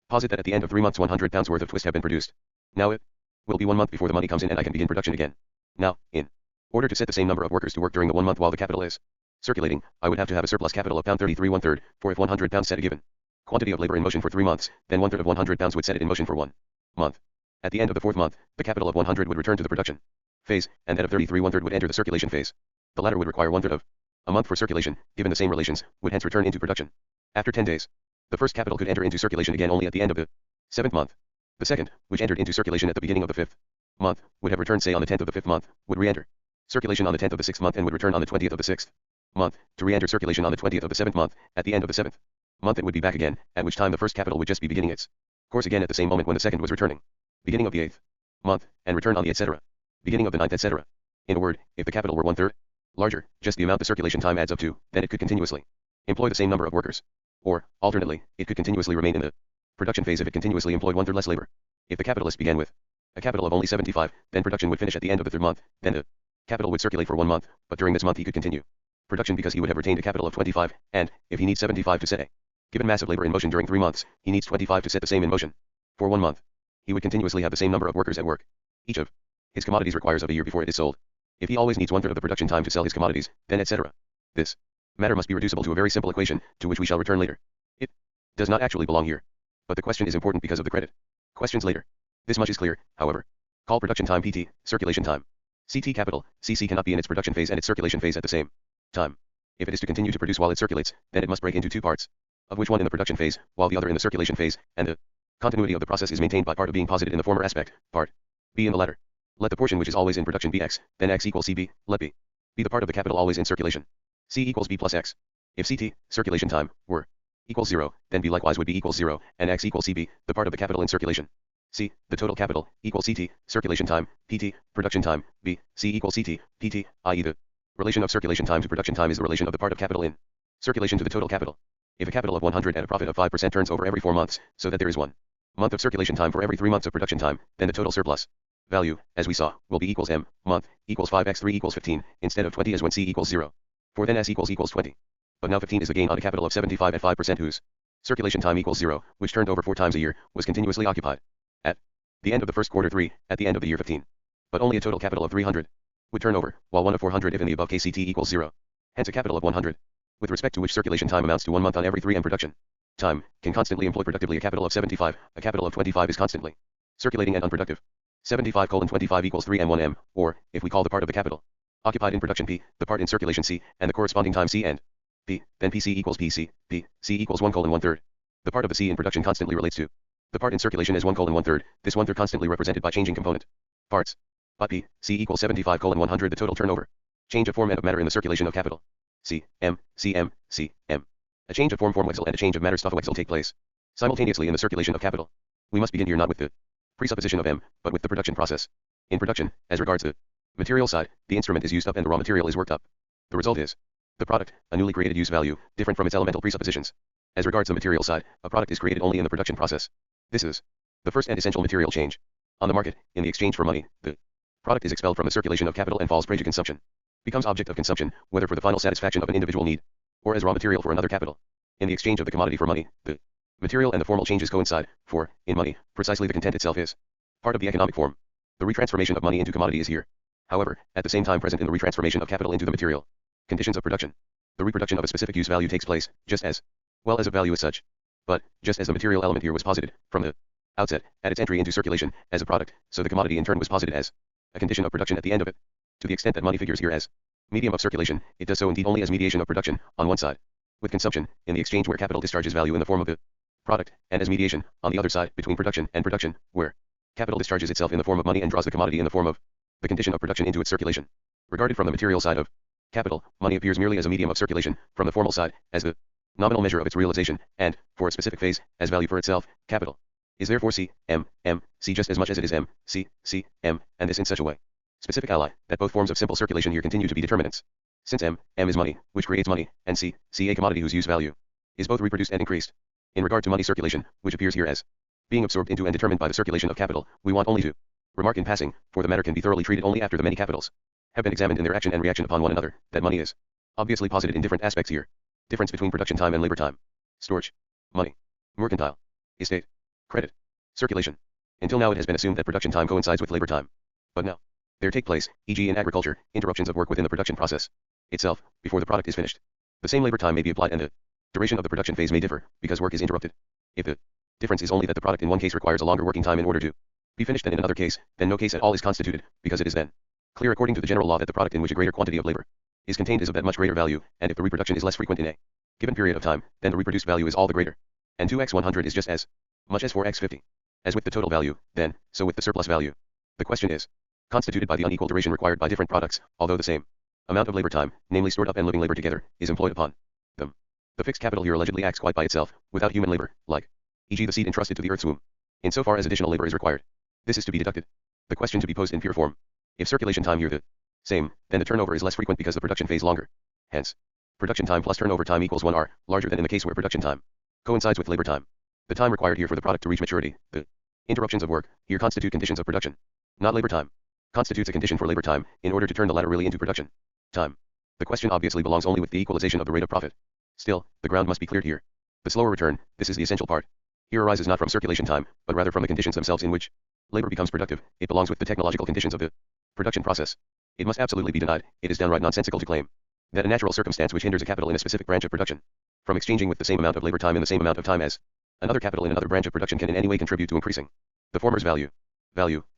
Posit that at the end of 3 months £100 worth of twist have been produced. Now it will be 1 month before the money comes in and I can begin production again. Now, in order to set the same number of workers to work during the 1 month while the capital is circulating, I would have to have a surplus capital of £33 1/3, for if £100 set a given quantity of labor in motion for 3 months, then 1/3 of £100 would set it in motion for 1 month. At the end of the 4th month, the capital of 100 would return to the production phase, and that of 33 1/3 would enter the circulation phase. The latter would require 1/3 of A month for circulation, given the same relations, would hence return into production. After 10 days, the first capital could enter into circulation again only at the end of the 7th month. The second, which entered into circulation at the beginning of the 5th month, would have returned say on the 10th of the 5th month, would re-enter circulation on the 10th of the 6th month and would return on the 20th of the 6th month, to re-enter circulation on the 20th of the 7th month. At the end of the 7th month it would be back again, at which time the first capital would just be beginning its course again at the same moment when the second was returning. Beginning of the 8th month, and return on the etc. Beginning of the 9th etc. In a word, if the capital were 1/3 larger, just the amount the circulation time adds up to, then it could continuously employ the same number of workers. Or, alternately, it could continuously remain in the production phase if it continuously employed 1/3 less labor. If the capitalist began with a capital of only 75, then production would finish at the end of the 3rd month, then the capital would circulate for 1 month, but during this month he could continue production because he would have retained a capital of 25, and, if he needs 75 to set a given mass of labor in motion during 3 months, he needs 25 to set the same in motion. For 1 month, he would continuously have the same number of workers at work. Each of his commodities requires of a year before it is sold. If he always needs 1/3 of the production time to sell his commodities, then etc. This matter must be reducible to a very simple equation, to which we shall return later. It does not actually belong here, but the question is important because of the credit questions later. This much is clear, however. Call production time PT, circulation time. CT capital, CC cannot be in its production phase and its circulation phase at the same time. If it is to continue to produce while it circulates, then it must break into 2 parts, of which one in the production phase, while the other in the circulation phase, and the continuity of the process is maintained by part of being posited in the former aspect, part B in the latter. Let the portion which is always in production be x, then x equals CB, let B be the part of the capital always in circulation. C equals B plus x. If CT, circulation time, were equals 0, then B likewise would be equals 0, and x equals CB, the part of the capital in circulation. C, the total capital, equals CT, circulation time, PT, production time, B, C equals CT, PT, i.e. the relation of circulation time to production time is the relation of the part of capital in circulation to the total capital. If a capital of 100 and a profit of 5% turns over every 4 months, so that there is 1 month of circulation time for every 3 months of production time, then the total surplus value, as we saw, will be equals m, month, equals 5x3 equals 15, instead of 20 as when c equals 0. For then s equals 20. But now 15 is the gain on a capital of 75 at 5% whose circulation time equals 0, which turned over 4 times a year, was continuously occupied. At the end of the first quarter 3, at the end of the year 15. But only a total capital of 300 would turn over, while 1 of 400 if in the above case CT equals 0. Hence a capital of 100, with respect to which circulation time amounts to 1 month on every 3 and production time, can constantly employ productively a capital of 75, a capital of 25 is constantly circulating and unproductive. 75:25 equals 3 and 1 m, or, if we call the part of the capital occupied in production P, the part in circulation C, and the corresponding time C and P, then PC equals PC, P, C equals 1:1/3. The part of the C in production constantly relates to the part in circulation as 1:1/3, this 1/3 constantly represented by changing component parts. But P, C equals 75:100 the total turnover. Change of form and of matter in the circulation of capital. C, M, C, M, C, M. A change of form Wechsel and a change of matter Wechsel take place simultaneously in the circulation of capital. We must begin here not with the presupposition of M, but with the production process. In production, as regards the material side, the instrument is used up and the raw material is worked up. The result is the product, a newly created use value, different from its elemental presuppositions. As regards the material side, a product is created only in the production process. This is the first and essential material change. On the market, in the exchange for money, the product is expelled from the circulation of capital and falls prey to consumption. Becomes object of consumption, whether for the final satisfaction of an individual need, or as raw material for another capital. In the exchange of the commodity for money, the material and the formal changes coincide, for, in money, precisely the content itself is part of the economic form. The retransformation of money into commodity is here, however, at the same time present in the retransformation of capital into the material conditions of production. The reproduction of a specific use value takes place, just as well as a value as such. But, just as the material element here was posited, from the outset, at its entry into circulation, as a product, so the commodity in turn was posited as a condition of production at the end of it. To the extent that money figures here as medium of circulation, it does so indeed only as mediation of production, on one side, with consumption, in the exchange where capital discharges value in the form of the product, and as mediation, on the other side, between production and production, where capital discharges itself in the form of money and draws the commodity in the form of the condition of production into its circulation. Regarded from the material side of capital, money appears merely as a medium of circulation, from the formal side, as the nominal measure of its realization, and, for a specific phase, as value for itself, capital is therefore C, M, M, C just as much as it is M, C, C, M, and this in such a way. Specific ally, that both forms of simple circulation here continue to be determinants. Since M, M is money, which creates money, and C, C a commodity whose use value is both reproduced and increased. In regard to money circulation, which appears here as being absorbed into and determined by the circulation of capital, we want only to remark in passing, for the matter can be thoroughly treated only after the many capitals have been examined in their action and reaction upon one another, that money is obviously posited in different aspects here. Difference between production time and labor time. Storage. Money. Mercantile. Estate. Credit. Circulation. Until now it has been assumed that production time coincides with labor time. But now, there take place, e.g. in agriculture, interruptions of work within the production process itself, before the product is finished. The same labor time may be applied and the duration of the production phase may differ, because work is interrupted. If the difference is only that the product in one case requires a longer working time in order to be finished than in another case, then no case at all is constituted, because it is then clear according to the general law that the product in which a greater quantity of labor is contained is of that much greater value, and if the reproduction is less frequent in a given period of time, then the reproduced value is all the greater. And 2x 100 is just as much as 4x 50. As with the total value, then, so with the surplus value. The question is constituted by the unequal duration required by different products, although the same amount of labor time, namely stored up and living labor together, is employed upon them. The fixed capital here allegedly acts quite by itself, without human labor, like, e.g. the seed entrusted to the earth's womb. Insofar as additional labor is required, this is to be deducted. The question to be posed in pure form: if circulation time here the same, then the turnover is less frequent because the production phase longer. Hence, production time plus turnover time equals 1r, larger than in the case where production time coincides with labor time. The time required here for the product to reach maturity, the interruptions of work, here constitute conditions of production. Not labor time. Constitutes a condition for labor time, in order to turn the latter really into production time. The question obviously belongs only with the equalization of the rate of profit. Still, the ground must be cleared here. The slower return, this is the essential part, here arises not from circulation time, but rather from the conditions themselves in which labor becomes productive. It belongs with the technological conditions of the production process. It must absolutely be denied, it is downright nonsensical to claim that a natural circumstance which hinders a capital in a specific branch of production from exchanging with the same amount of labor time in the same amount of time as another capital in another branch of production can in any way contribute to increasing the former's value.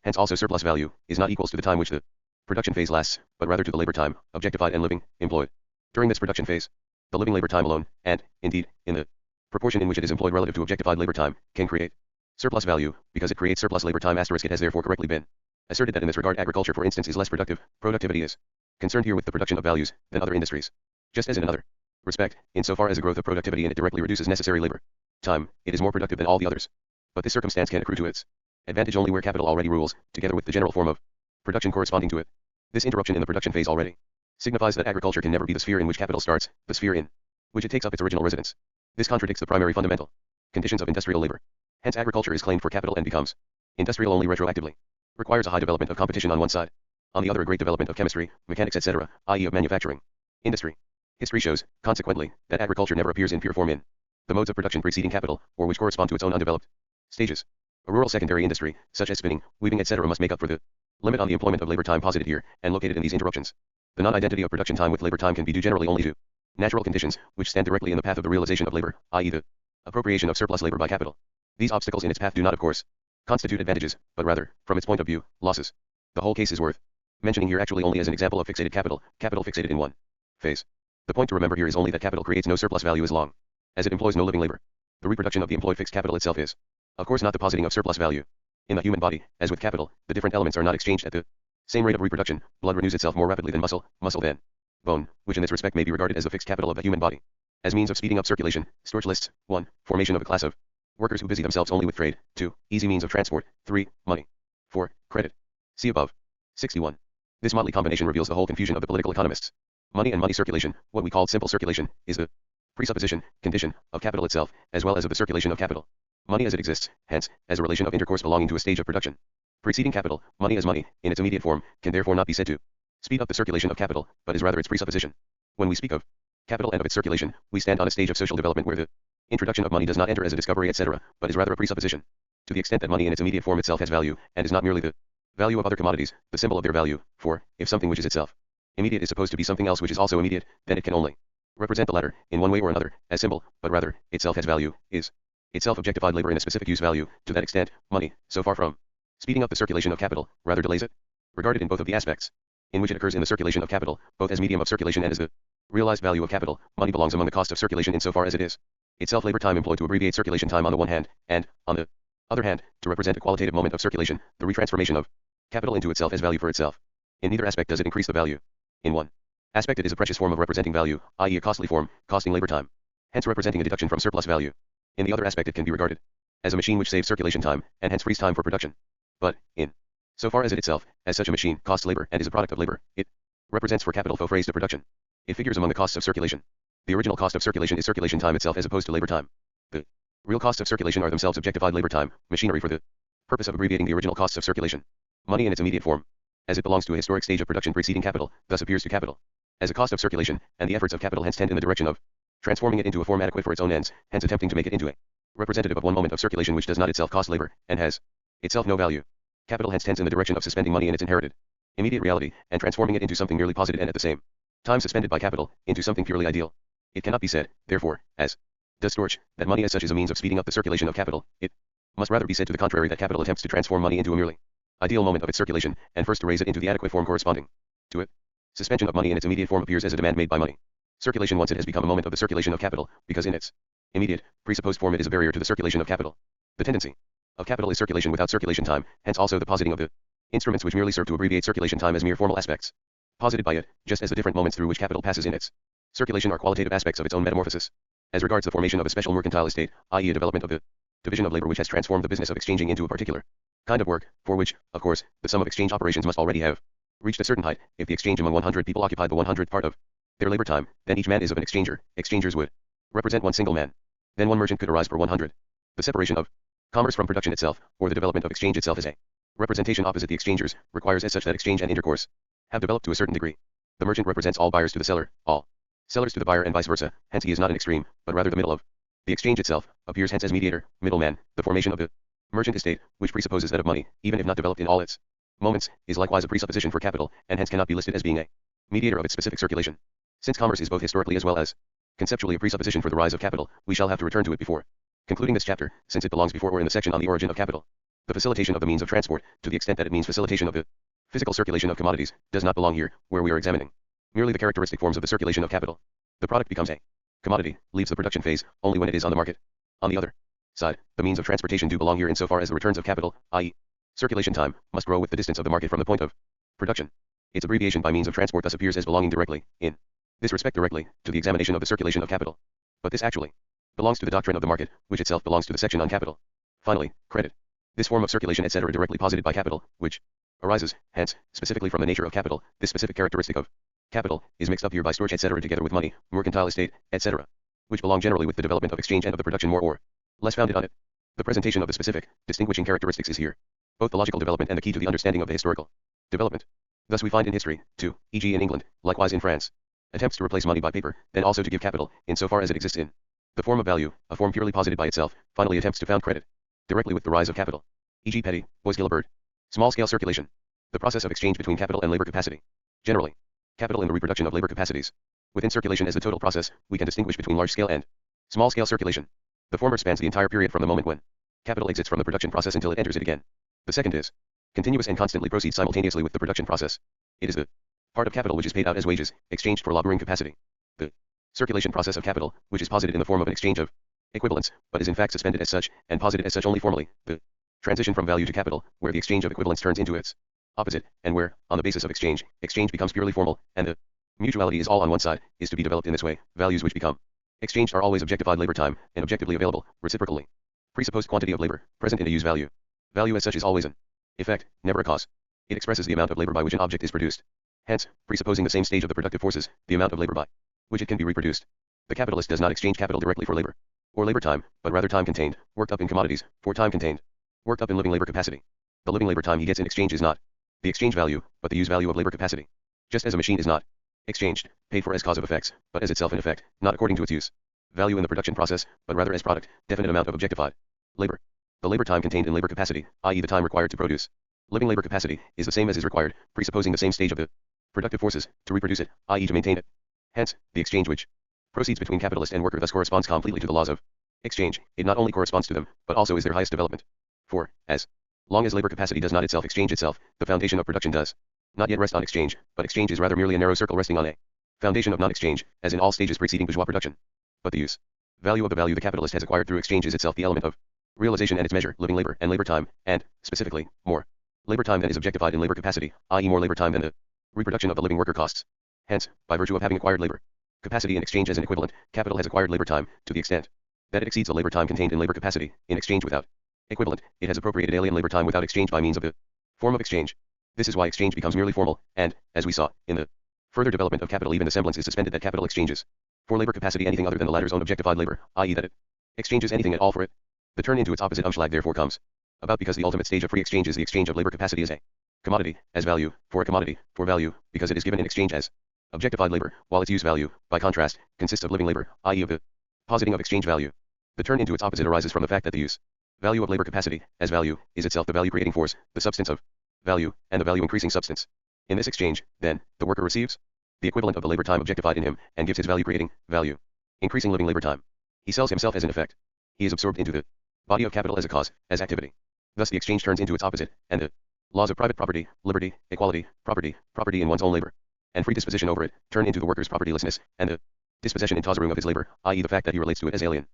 Hence also surplus value, is not equals to the time which the production phase lasts, but rather to the labor time, objectified and living, employed during this production phase. The living labor time alone, and, indeed, in the proportion in which it is employed relative to objectified labor time, can create surplus value, because it creates surplus labor time. It has therefore correctly been asserted that in this regard agriculture, for instance, is less productive. Productivity is concerned here with the production of values than other industries. Just as in another respect, insofar as a growth of productivity in it directly reduces necessary labor time, it is more productive than all the others. But this circumstance can accrue to its advantage only where capital already rules, together with the general form of production corresponding to it. This interruption in the production phase already signifies that agriculture can never be the sphere in which capital starts, the sphere in which it takes up its original residence. This contradicts the primary fundamental conditions of industrial labor. Hence agriculture is claimed for capital and becomes industrial only retroactively. Requires a high development of competition on one side, on the other a great development of chemistry, mechanics, etc., i.e. of manufacturing industry. History shows, consequently, that agriculture never appears in pure form in the modes of production preceding capital, or which correspond to its own undeveloped stages. A rural secondary industry, such as spinning, weaving, etc., must make up for the limit on the employment of labor time posited here, and located in these interruptions. The non-identity of production time with labor time can be due generally only to natural conditions, which stand directly in the path of the realization of labor, i.e. the appropriation of surplus labor by capital. These obstacles in its path do not, of course, constitute advantages, but rather, from its point of view, losses. The whole case is worth mentioning here actually only as an example of fixated capital, capital fixated in one phase. The point to remember here is only that capital creates no surplus value as long as it employs no living labor. The reproduction of the employed fixed capital itself is, of course, not depositing of surplus value. In the human body, as with capital, the different elements are not exchanged at the same rate of reproduction. Blood renews itself more rapidly than muscle, muscle than bone, which in this respect may be regarded as the fixed capital of the human body. As means of speeding up circulation, storage lists. 1. Formation of a class of workers who busy themselves only with trade. 2. Easy means of transport. 3. Money. 4. Credit. See above. 61. This motley combination reveals the whole confusion of the political economists. Money and money circulation, what we called simple circulation, is the presupposition, condition, of capital itself, as well as of the circulation of capital. Money as it exists, hence, as a relation of intercourse belonging to a stage of production preceding capital, money as money, in its immediate form, can therefore not be said to speed up the circulation of capital, but is rather its presupposition. When we speak of capital and of its circulation, we stand on a stage of social development where the introduction of money does not enter as a discovery, etc., but is rather a presupposition. To the extent that money in its immediate form itself has value, and is not merely the value of other commodities, the symbol of their value, for, if something which is itself immediate is supposed to be something else which is also immediate, then it can only represent the latter, in one way or another, as symbol, but rather, itself has value, is itself objectified labor in a specific use value. To that extent, money, so far from speeding up the circulation of capital, rather delays it. Regarded in both of the aspects in which it occurs in the circulation of capital, both as medium of circulation and as the realized value of capital, money belongs among the cost of circulation insofar as it is itself labor time employed to abbreviate circulation time on the one hand, and, on the other hand, to represent a qualitative moment of circulation, the retransformation of capital into itself as value for itself. In neither aspect does it increase the value. In one aspect it is a precious form of representing value, i.e. a costly form, costing labor time, hence representing a deduction from surplus value. In the other aspect it can be regarded as a machine which saves circulation time, and hence frees time for production. But, in so far as it itself, as such a machine, costs labor, and is a product of labor, it represents for capital faux phrase to production. It figures among the costs of circulation. The original cost of circulation is circulation time itself as opposed to labor time. The real costs of circulation are themselves objectified labor time, machinery for the purpose of abbreviating the original costs of circulation. Money in its immediate form, as it belongs to a historic stage of production preceding capital, thus appears to capital as a cost of circulation, and the efforts of capital hence tend in the direction of transforming it into a form adequate for its own ends, hence attempting to make it into a representative of one moment of circulation which does not itself cost labor, and has itself no value. Capital hence tends in the direction of suspending money in its inherited immediate reality, and transforming it into something merely posited and at the same time suspended by capital, into something purely ideal. It cannot be said, therefore, as does Storch, that money as such is a means of speeding up the circulation of capital. It must rather be said to the contrary that capital attempts to transform money into a merely ideal moment of its circulation, and first to raise it into the adequate form corresponding to it. Suspension of money in its immediate form appears as a demand made by money. Circulation once it has become a moment of the circulation of capital, because in its immediate, presupposed form it is a barrier to the circulation of capital. The tendency of capital is circulation without circulation time, hence also the positing of the instruments which merely serve to abbreviate circulation time as mere formal aspects, posited by it, just as the different moments through which capital passes in its circulation are qualitative aspects of its own metamorphosis. As regards the formation of a special mercantile estate, i.e. a development of the division of labor which has transformed the business of exchanging into a particular kind of work, for which, of course, the sum of exchange operations must already have reached a certain height. If the exchange among 100 people occupied the 100th part of their labor time, then each man is of an exchanger. Exchangers would represent one single man. Then one merchant could arise per 100. The separation of commerce from production itself, or the development of exchange itself as a representation opposite the exchangers, requires as such that exchange and intercourse have developed to a certain degree. The merchant represents all buyers to the seller, all sellers to the buyer and vice versa, hence he is not an extreme, but rather the middle of the exchange itself, appears hence as mediator, middleman. The formation of the merchant estate, which presupposes that of money, even if not developed in all its moments, is likewise a presupposition for capital, and hence cannot be listed as being a mediator of its specific circulation. Since commerce is both historically as well as conceptually a presupposition for the rise of capital, we shall have to return to it before concluding this chapter, since it belongs before or in the section on the origin of capital. The facilitation of the means of transport, to the extent that it means facilitation of the physical circulation of commodities, does not belong here, where we are examining merely the characteristic forms of the circulation of capital. The product becomes a commodity, leaves the production phase, only when it is on the market. On the other side, the means of transportation do belong here insofar as the returns of capital, i.e. circulation time, must grow with the distance of the market from the point of production. Its abbreviation by means of transport thus appears as belonging directly, in this respect directly, to the examination of the circulation of capital. But this actually belongs to the doctrine of the market, which itself belongs to the section on capital. Finally, credit. This form of circulation etc. directly posited by capital, which arises, hence, specifically from the nature of capital, this specific characteristic of capital, is mixed up here by storage etc. together with money, mercantile estate, etc., which belong generally with the development of exchange and of the production more or less founded on it. The presentation of the specific, distinguishing characteristics is here both the logical development and the key to the understanding of the historical development. Thus we find in history, too, e.g. in England, likewise in France, attempts to replace money by paper, then also to give capital, in so far as it exists in the form of value, a form purely posited by itself, finally attempts to found credit directly with the rise of capital, e.g. petty, Bois-Guilbert. Small-scale circulation. The process of exchange between capital and labor capacity. Generally, capital in the reproduction of labor capacities. Within circulation as the total process, we can distinguish between large-scale and small-scale circulation. The former spans the entire period from the moment when capital exits from the production process until it enters it again. The second is continuous and constantly proceeds simultaneously with the production process. It is the part of capital which is paid out as wages, exchanged for laboring capacity. The circulation process of capital, which is posited in the form of an exchange of equivalents, but is in fact suspended as such, and posited as such only formally. The transition from value to capital, where the exchange of equivalents turns into its opposite, and where, on the basis of exchange, exchange becomes purely formal, and the mutuality is all on one side, is to be developed in this way. Values which become exchanged are always objectified labor time, and objectively available, reciprocally. Presupposed quantity of labor, present in a use value. Value as such is always an effect, never a cause. It expresses the amount of labor by which an object is produced. Hence, presupposing the same stage of the productive forces, the amount of labor by which it can be reproduced. The capitalist does not exchange capital directly for labor, or labor time, but rather time contained, worked up in commodities, for time contained, worked up in living labor capacity. The living labor time he gets in exchange is not the exchange value, but the use value of labor capacity. Just as a machine is not exchanged, paid for as cause of effects, but as itself an effect, not according to its use value in the production process, but rather as product, definite amount of objectified labor. The labor time contained in labor capacity, i.e. the time required to produce living labor capacity, is the same as is required, presupposing the same stage of the productive forces, to reproduce it, i.e. to maintain it. Hence, the exchange which proceeds between capitalist and worker thus corresponds completely to the laws of exchange. It not only corresponds to them, but also is their highest development. For, as long as labor capacity does not itself exchange itself, the foundation of production does not yet rest on exchange, but exchange is rather merely a narrow circle resting on a foundation of non-exchange, as in all stages preceding bourgeois production. But the use value of the value the capitalist has acquired through exchange is itself the element of realization and its measure, living labor and labor time, and, specifically, more labor time than is objectified in labor capacity, i.e. more labor time than the reproduction of the living worker costs. Hence, by virtue of having acquired labor capacity in exchange as an equivalent, capital has acquired labor time, to the extent that it exceeds the labor time contained in labor capacity, in exchange without equivalent, it has appropriated alien labor time without exchange by means of the form of exchange. This is why exchange becomes merely formal, and, as we saw, in the further development of capital even the semblance is suspended that capital exchanges for labor capacity anything other than the latter's own objectified labor, i.e. that it exchanges anything at all for it. The turn into its opposite Umschlag therefore comes about because the ultimate stage of free exchange is the exchange of labor capacity as a commodity, as value, for a commodity, for value, because it is given in exchange as objectified labor, while its use value, by contrast, consists of living labor, i.e. of the positing of exchange value. The turn into its opposite arises from the fact that the use value of labor capacity, as value, is itself the value creating force, the substance of value, and the value increasing substance. In this exchange, then, the worker receives the equivalent of the labor time objectified in him, and gives his value creating, value, increasing living labor time. He sells himself as an effect. He is absorbed into the body of capital as a cause, as activity. Thus the exchange turns into its opposite, and the laws of private property, liberty, equality, property in one's own labor, and free disposition over it, turn into the worker's propertylessness, and the dispossession in Tauserung of his labor, i.e. the fact that he relates to it as alien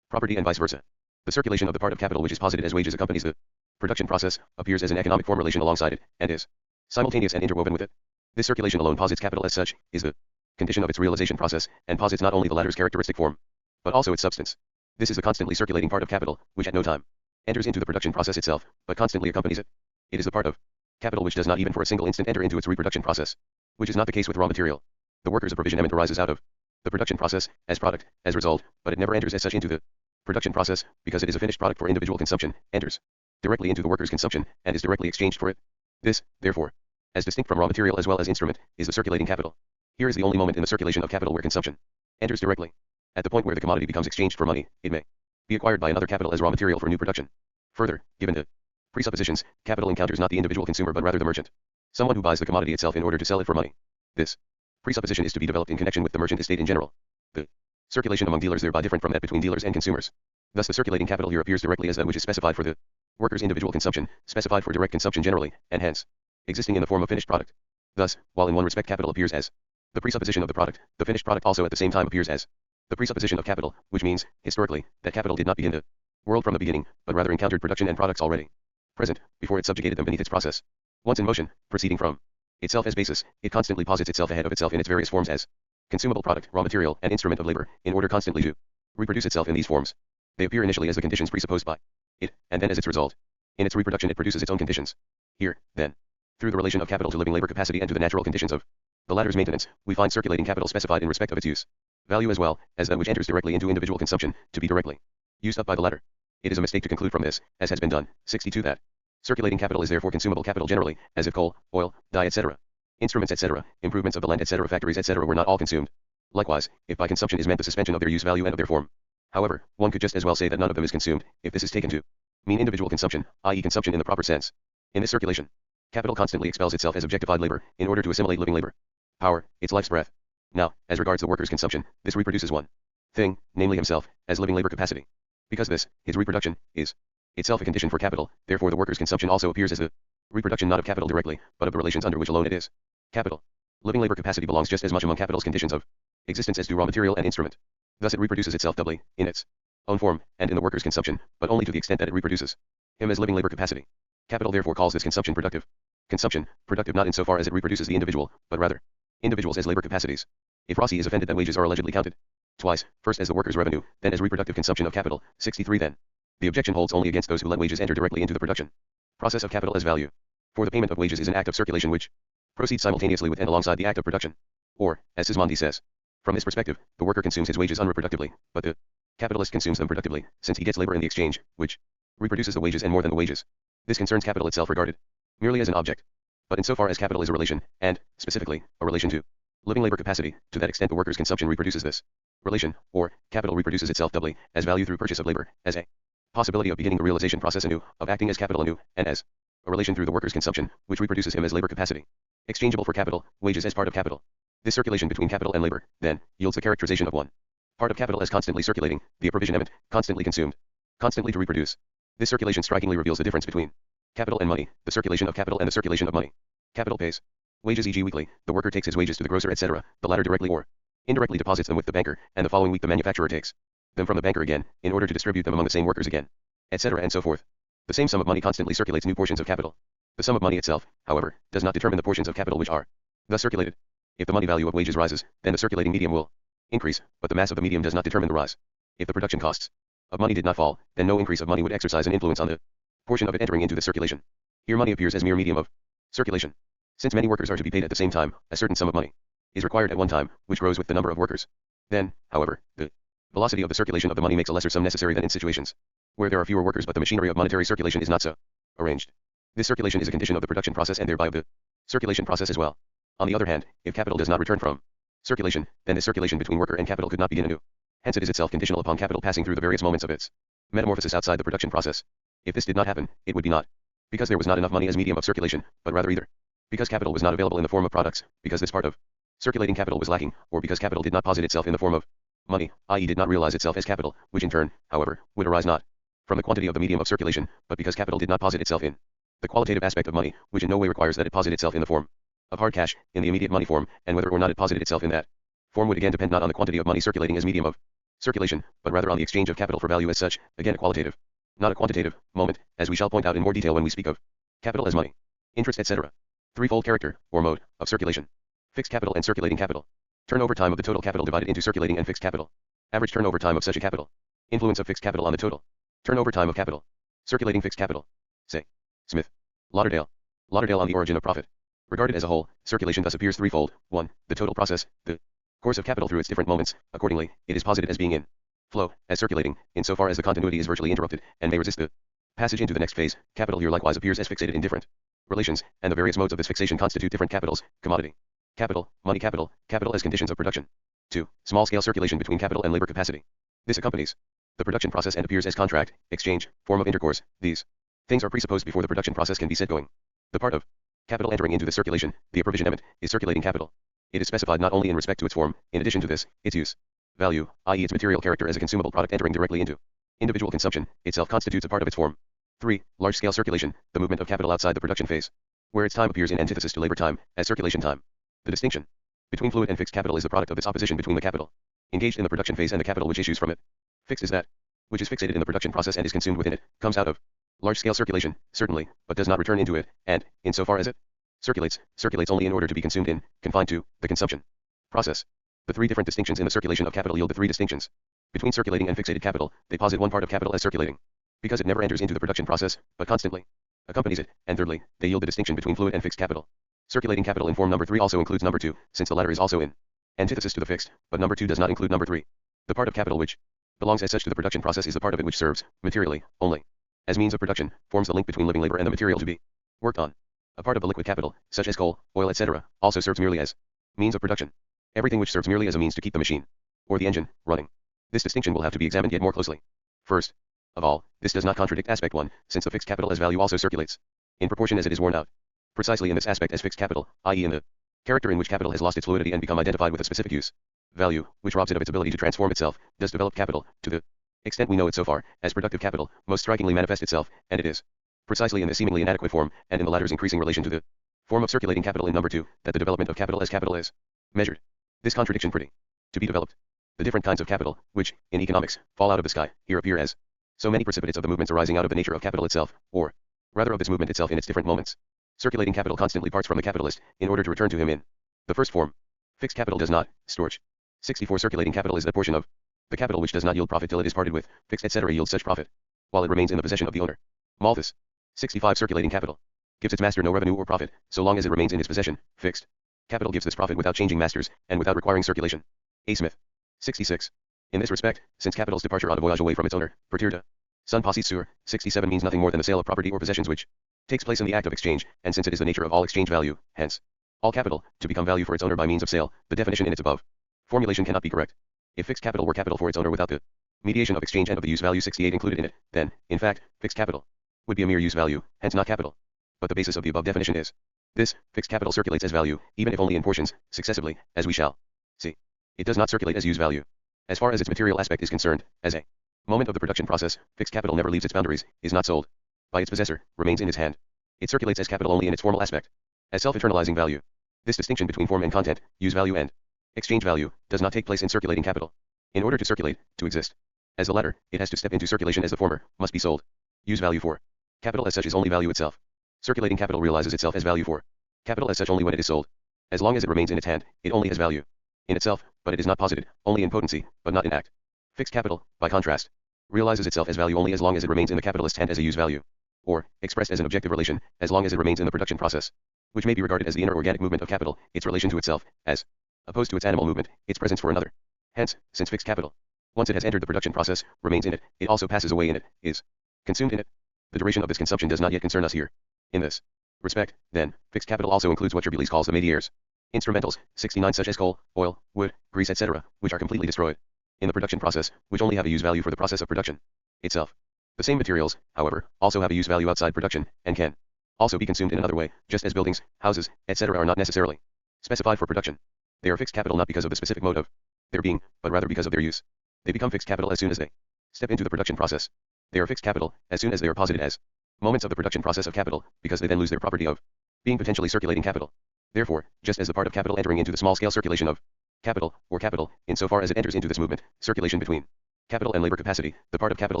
property and vice versa. The circulation of the part of capital which is posited as wages accompanies the production process, appears as an economic form relation alongside it, and is simultaneous and interwoven with it. This circulation alone posits capital as such, is the condition of its realization process, and posits not only the latter's characteristic form, but also its substance. This is the constantly circulating part of capital, which at no time enters into the production process itself, but constantly accompanies it. It is the part of capital which does not even for a single instant enter into its reproduction process, which is not the case with raw material. The worker's provision element arises out of the production process, as product, as result, but it never enters as such into the production process, because it is a finished product for individual consumption, enters directly into the worker's consumption, and is directly exchanged for it. This, therefore, as distinct from raw material as well as instrument, is the circulating capital. Here is the only moment in the circulation of capital where consumption enters directly. At the point where the commodity becomes exchanged for money, it may be acquired by another capital as raw material for new production. Further, given the presuppositions, capital encounters not the individual consumer but rather the merchant, someone who buys the commodity itself in order to sell it for money. This presupposition is to be developed in connection with the merchant estate in general. The circulation among dealers thereby different from that between dealers and consumers. Thus the circulating capital here appears directly as that which is specified for the worker's individual consumption, specified for direct consumption generally, and hence existing in the form of finished product. Thus, while in one respect capital appears as the presupposition of the product, the finished product also at the same time appears as the presupposition of capital, which means, historically, that capital did not begin the world from the beginning, but rather encountered production and products already present, before it subjugated them beneath its process. Once in motion, proceeding from itself as basis, it constantly posits itself ahead of itself in its various forms as consumable product, raw material, and instrument of labor, in order constantly to reproduce itself in these forms. They appear initially as the conditions presupposed by it, and then as its result. In its reproduction it produces its own conditions. Here, then, through the relation of capital to living labor capacity and to the natural conditions of the latter's maintenance, we find circulating capital specified in respect of its use value as well, as that which enters directly into individual consumption, to be directly used up by the latter. It is a mistake to conclude from this, as has been done, 62 that circulating capital is therefore consumable capital generally, as if coal, oil, dye etc., instruments etc., improvements of the land etc., factories etc. were not all consumed. Likewise, if by consumption is meant the suspension of their use value and of their form, however, one could just as well say that none of them is consumed, if this is taken to mean individual consumption, i.e. consumption in the proper sense. In this circulation, capital constantly expels itself as objectified labor, in order to assimilate living labor power, its life's breath. Now, as regards the worker's consumption, this reproduces one thing, namely himself, as living labor capacity. Because this, his reproduction, is itself a condition for capital, therefore the worker's consumption also appears as the reproduction not of capital directly, but of the relations under which alone it is capital. Living labor capacity belongs just as much among capital's conditions of existence as do raw material and instrument. Thus it reproduces itself doubly, in its own form, and in the worker's consumption, but only to the extent that it reproduces him as living labor capacity. Capital therefore calls this consumption productive. Consumption, productive not insofar as it reproduces the individual, but rather individuals as labor capacities. If Rossi is offended that wages are allegedly counted twice, first as the worker's revenue, then as reproductive consumption of capital, 63 then. The objection holds only against those who let wages enter directly into the production process of capital as value. For the payment of wages is an act of circulation which proceeds simultaneously with and alongside the act of production. Or, as Sismondi says, from this perspective, the worker consumes his wages unreproductively, but the capitalist consumes them productively, since he gets labor in the exchange, which reproduces the wages and more than the wages. This concerns capital itself regarded merely as an object. But insofar as capital is a relation, and, specifically, a relation to living labor capacity, to that extent the worker's consumption reproduces this relation, or, capital reproduces itself doubly, as value through purchase of labor, as a possibility of beginning the realization process anew, of acting as capital anew, and as a relation through the worker's consumption, which reproduces him as labor capacity. Exchangeable for capital, wages as part of capital. This circulation between capital and labor, then, yields the characterization of one part of capital as constantly circulating, the approvision element, constantly consumed, constantly to reproduce. This circulation strikingly reveals the difference between capital and money, the circulation of capital and the circulation of money. Capital pays wages e.g. weekly, the worker takes his wages to the grocer etc., the latter directly or indirectly deposits them with the banker, and the following week the manufacturer takes them from the banker again, in order to distribute them among the same workers again, etc. and so forth. The same sum of money constantly circulates new portions of capital. The sum of money itself, however, does not determine the portions of capital which are thus circulated. If the money value of wages rises, then the circulating medium will increase, but the mass of the medium does not determine the rise. If the production costs of money did not fall, then no increase of money would exercise an influence on the portion of it entering into the circulation. Here money appears as mere medium of circulation. Since many workers are to be paid at the same time, a certain sum of money is required at one time, which grows with the number of workers. Then, however, the velocity of the circulation of the money makes a lesser sum necessary than in situations where there are fewer workers but the machinery of monetary circulation is not so arranged. This circulation is a condition of the production process and thereby of the circulation process as well. On the other hand, if capital does not return from circulation, then this circulation between worker and capital could not begin anew. Hence it is itself conditional upon capital passing through the various moments of its metamorphosis outside the production process. If this did not happen, it would be not because there was not enough money as medium of circulation, but rather either because capital was not available in the form of products, because this part of circulating capital was lacking, or because capital did not posit itself in the form of money, i.e. did not realize itself as capital, which in turn, however, would arise not from the quantity of the medium of circulation, but because capital did not posit itself in the qualitative aspect of money, which in no way requires that it posit itself in the form of hard cash, in the immediate money form, and whether or not it posited itself in that form would again depend not on the quantity of money circulating as medium of circulation, but rather on the exchange of capital for value as such, again a qualitative, not a quantitative, moment, as we shall point out in more detail when we speak of capital as money, interest, etc. Threefold character, or mode, of circulation. Fixed capital and circulating capital. Turnover time of the total capital divided into circulating and fixed capital. Average turnover time of such a capital. Influence of fixed capital on the total turnover time of capital. Circulating fixed capital. Say. Smith. Lauderdale. Lauderdale on the origin of profit. Regarded as a whole, circulation thus appears threefold. 1. The total process, the course of capital through its different moments. Accordingly, it is posited as being in flow, as circulating, insofar as the continuity is virtually interrupted, and may resist the passage into the next phase. Capital here likewise appears as fixated in different relations, and the various modes of this fixation constitute different capitals. Commodity capital, money capital, capital as conditions of production. 2. Small-scale circulation between capital and labor capacity. This accompanies the production process and appears as contract, exchange, form of intercourse. These things are presupposed before the production process can be set going. The part of capital entering into the circulation, the approvisionment, is circulating capital. It is specified not only in respect to its form, in addition to this, its use, value, i.e. its material character as a consumable product entering directly into individual consumption, itself constitutes a part of its form. 3. Large-scale circulation, the movement of capital outside the production phase, where its time appears in antithesis to labor time, as circulation time. The distinction between fluid and fixed capital is the product of this opposition between the capital engaged in the production phase and the capital which issues from it. Fixed is that which is fixated in the production process and is consumed within it, comes out of large-scale circulation, certainly, but does not return into it, and, insofar as it circulates only in order to be consumed in, confined to, the consumption process. The three different distinctions in the circulation of capital yield the three distinctions between circulating and fixated capital. They posit one part of capital as circulating, because it never enters into the production process, but constantly accompanies it, and thirdly, they yield the distinction between fluid and fixed capital. Circulating capital in form number 3 also includes number 2, since the latter is also in antithesis to the fixed, but number 2 does not include number 3. The part of capital which belongs as such to the production process is the part of it which serves, materially, only as means of production, forms the link between living labor and the material to be worked on. A part of the liquid capital, such as coal, oil, etc., also serves merely as means of production. Everything which serves merely as a means to keep the machine, or the engine, running. This distinction will have to be examined yet more closely. First of all, this does not contradict aspect 1, since the fixed capital as value also circulates, in proportion as it is worn out. Precisely in this aspect as fixed capital, i.e. in the character in which capital has lost its fluidity and become identified with a specific use, value, which robs it of its ability to transform itself, does develop capital, to the extent we know it so far, as productive capital, most strikingly manifest itself, and it is precisely in this seemingly inadequate form, and in the latter's increasing relation to the form of circulating capital in number 2, that the development of capital is measured. This contradiction pretty to be developed. The different kinds of capital, which, in economics, fall out of the sky, here appear as so many precipitates of the movements arising out of the nature of capital itself, or rather of this movement itself in its different moments. Circulating capital constantly parts from the capitalist, in order to return to him in the first form. Fixed capital does not. Storage. 64. Circulating capital is that portion of the capital which does not yield profit till it is parted with, fixed etc. yields such profit, while it remains in the possession of the owner. Malthus. 65. Circulating capital gives its master no revenue or profit, so long as it remains in his possession. Fixed capital gives this profit without changing masters, and without requiring circulation. A. Smith. 66. In this respect, since capital's departure on a voyage away from its owner, partir son possède sur, 67 means nothing more than the sale of property or possessions which takes place in the act of exchange, and since it is the nature of all exchange value, hence, all capital, to become value for its owner by means of sale, the definition in its above formulation cannot be correct. If fixed capital were capital for its owner without the mediation of exchange and of the use value 68 included in it, then, in fact, fixed capital would be a mere use value, hence not capital. But the basis of the above definition is this: fixed capital circulates as value, even if only in portions, successively, as we shall see. It does not circulate as use value. As far as its material aspect is concerned, as a moment of the production process, fixed capital never leaves its boundaries, is not sold by its possessor, remains in his hand. It circulates as capital only in its formal aspect, as self-eternalizing value. This distinction between form and content, use value and exchange value, does not take place in circulating capital. In order to circulate, to exist as the latter, it has to step into circulation as the former, must be sold. Use value for capital as such is only value itself. Circulating capital realizes itself as value for capital as such only when it is sold. As long as it remains in its hand, it only has value in itself, but it is not posited, only in potency, but not in act. Fixed capital, by contrast, realizes itself as value only as long as it remains in the capitalist's hand as a use value, or, expressed as an objective relation, as long as it remains in the production process, which may be regarded as the inner organic movement of capital, its relation to itself, as opposed to its animal movement, its presence for another. Hence, since fixed capital, once it has entered the production process, remains in it, it also passes away in it, is consumed in it. The duration of this consumption does not yet concern us here. In this respect, then, fixed capital also includes what Cherbuliez calls the médiaires, instrumentals, 69 such as coal, oil, wood, grease etc., which are completely destroyed in the production process, which only have a use value for the process of production itself. The same materials, however, also have a use value outside production, and can also be consumed in another way, just as buildings, houses, etc. are not necessarily specified for production. They are fixed capital not because of the specific mode of their being, but rather because of their use. They become fixed capital as soon as they step into the production process. They are fixed capital as soon as they are posited as moments of the production process of capital, because they then lose their property of being potentially circulating capital. Therefore, just as the part of capital entering into the small-scale circulation of capital, or capital, insofar as it enters into this movement, circulation between capital and labor capacity, the part of capital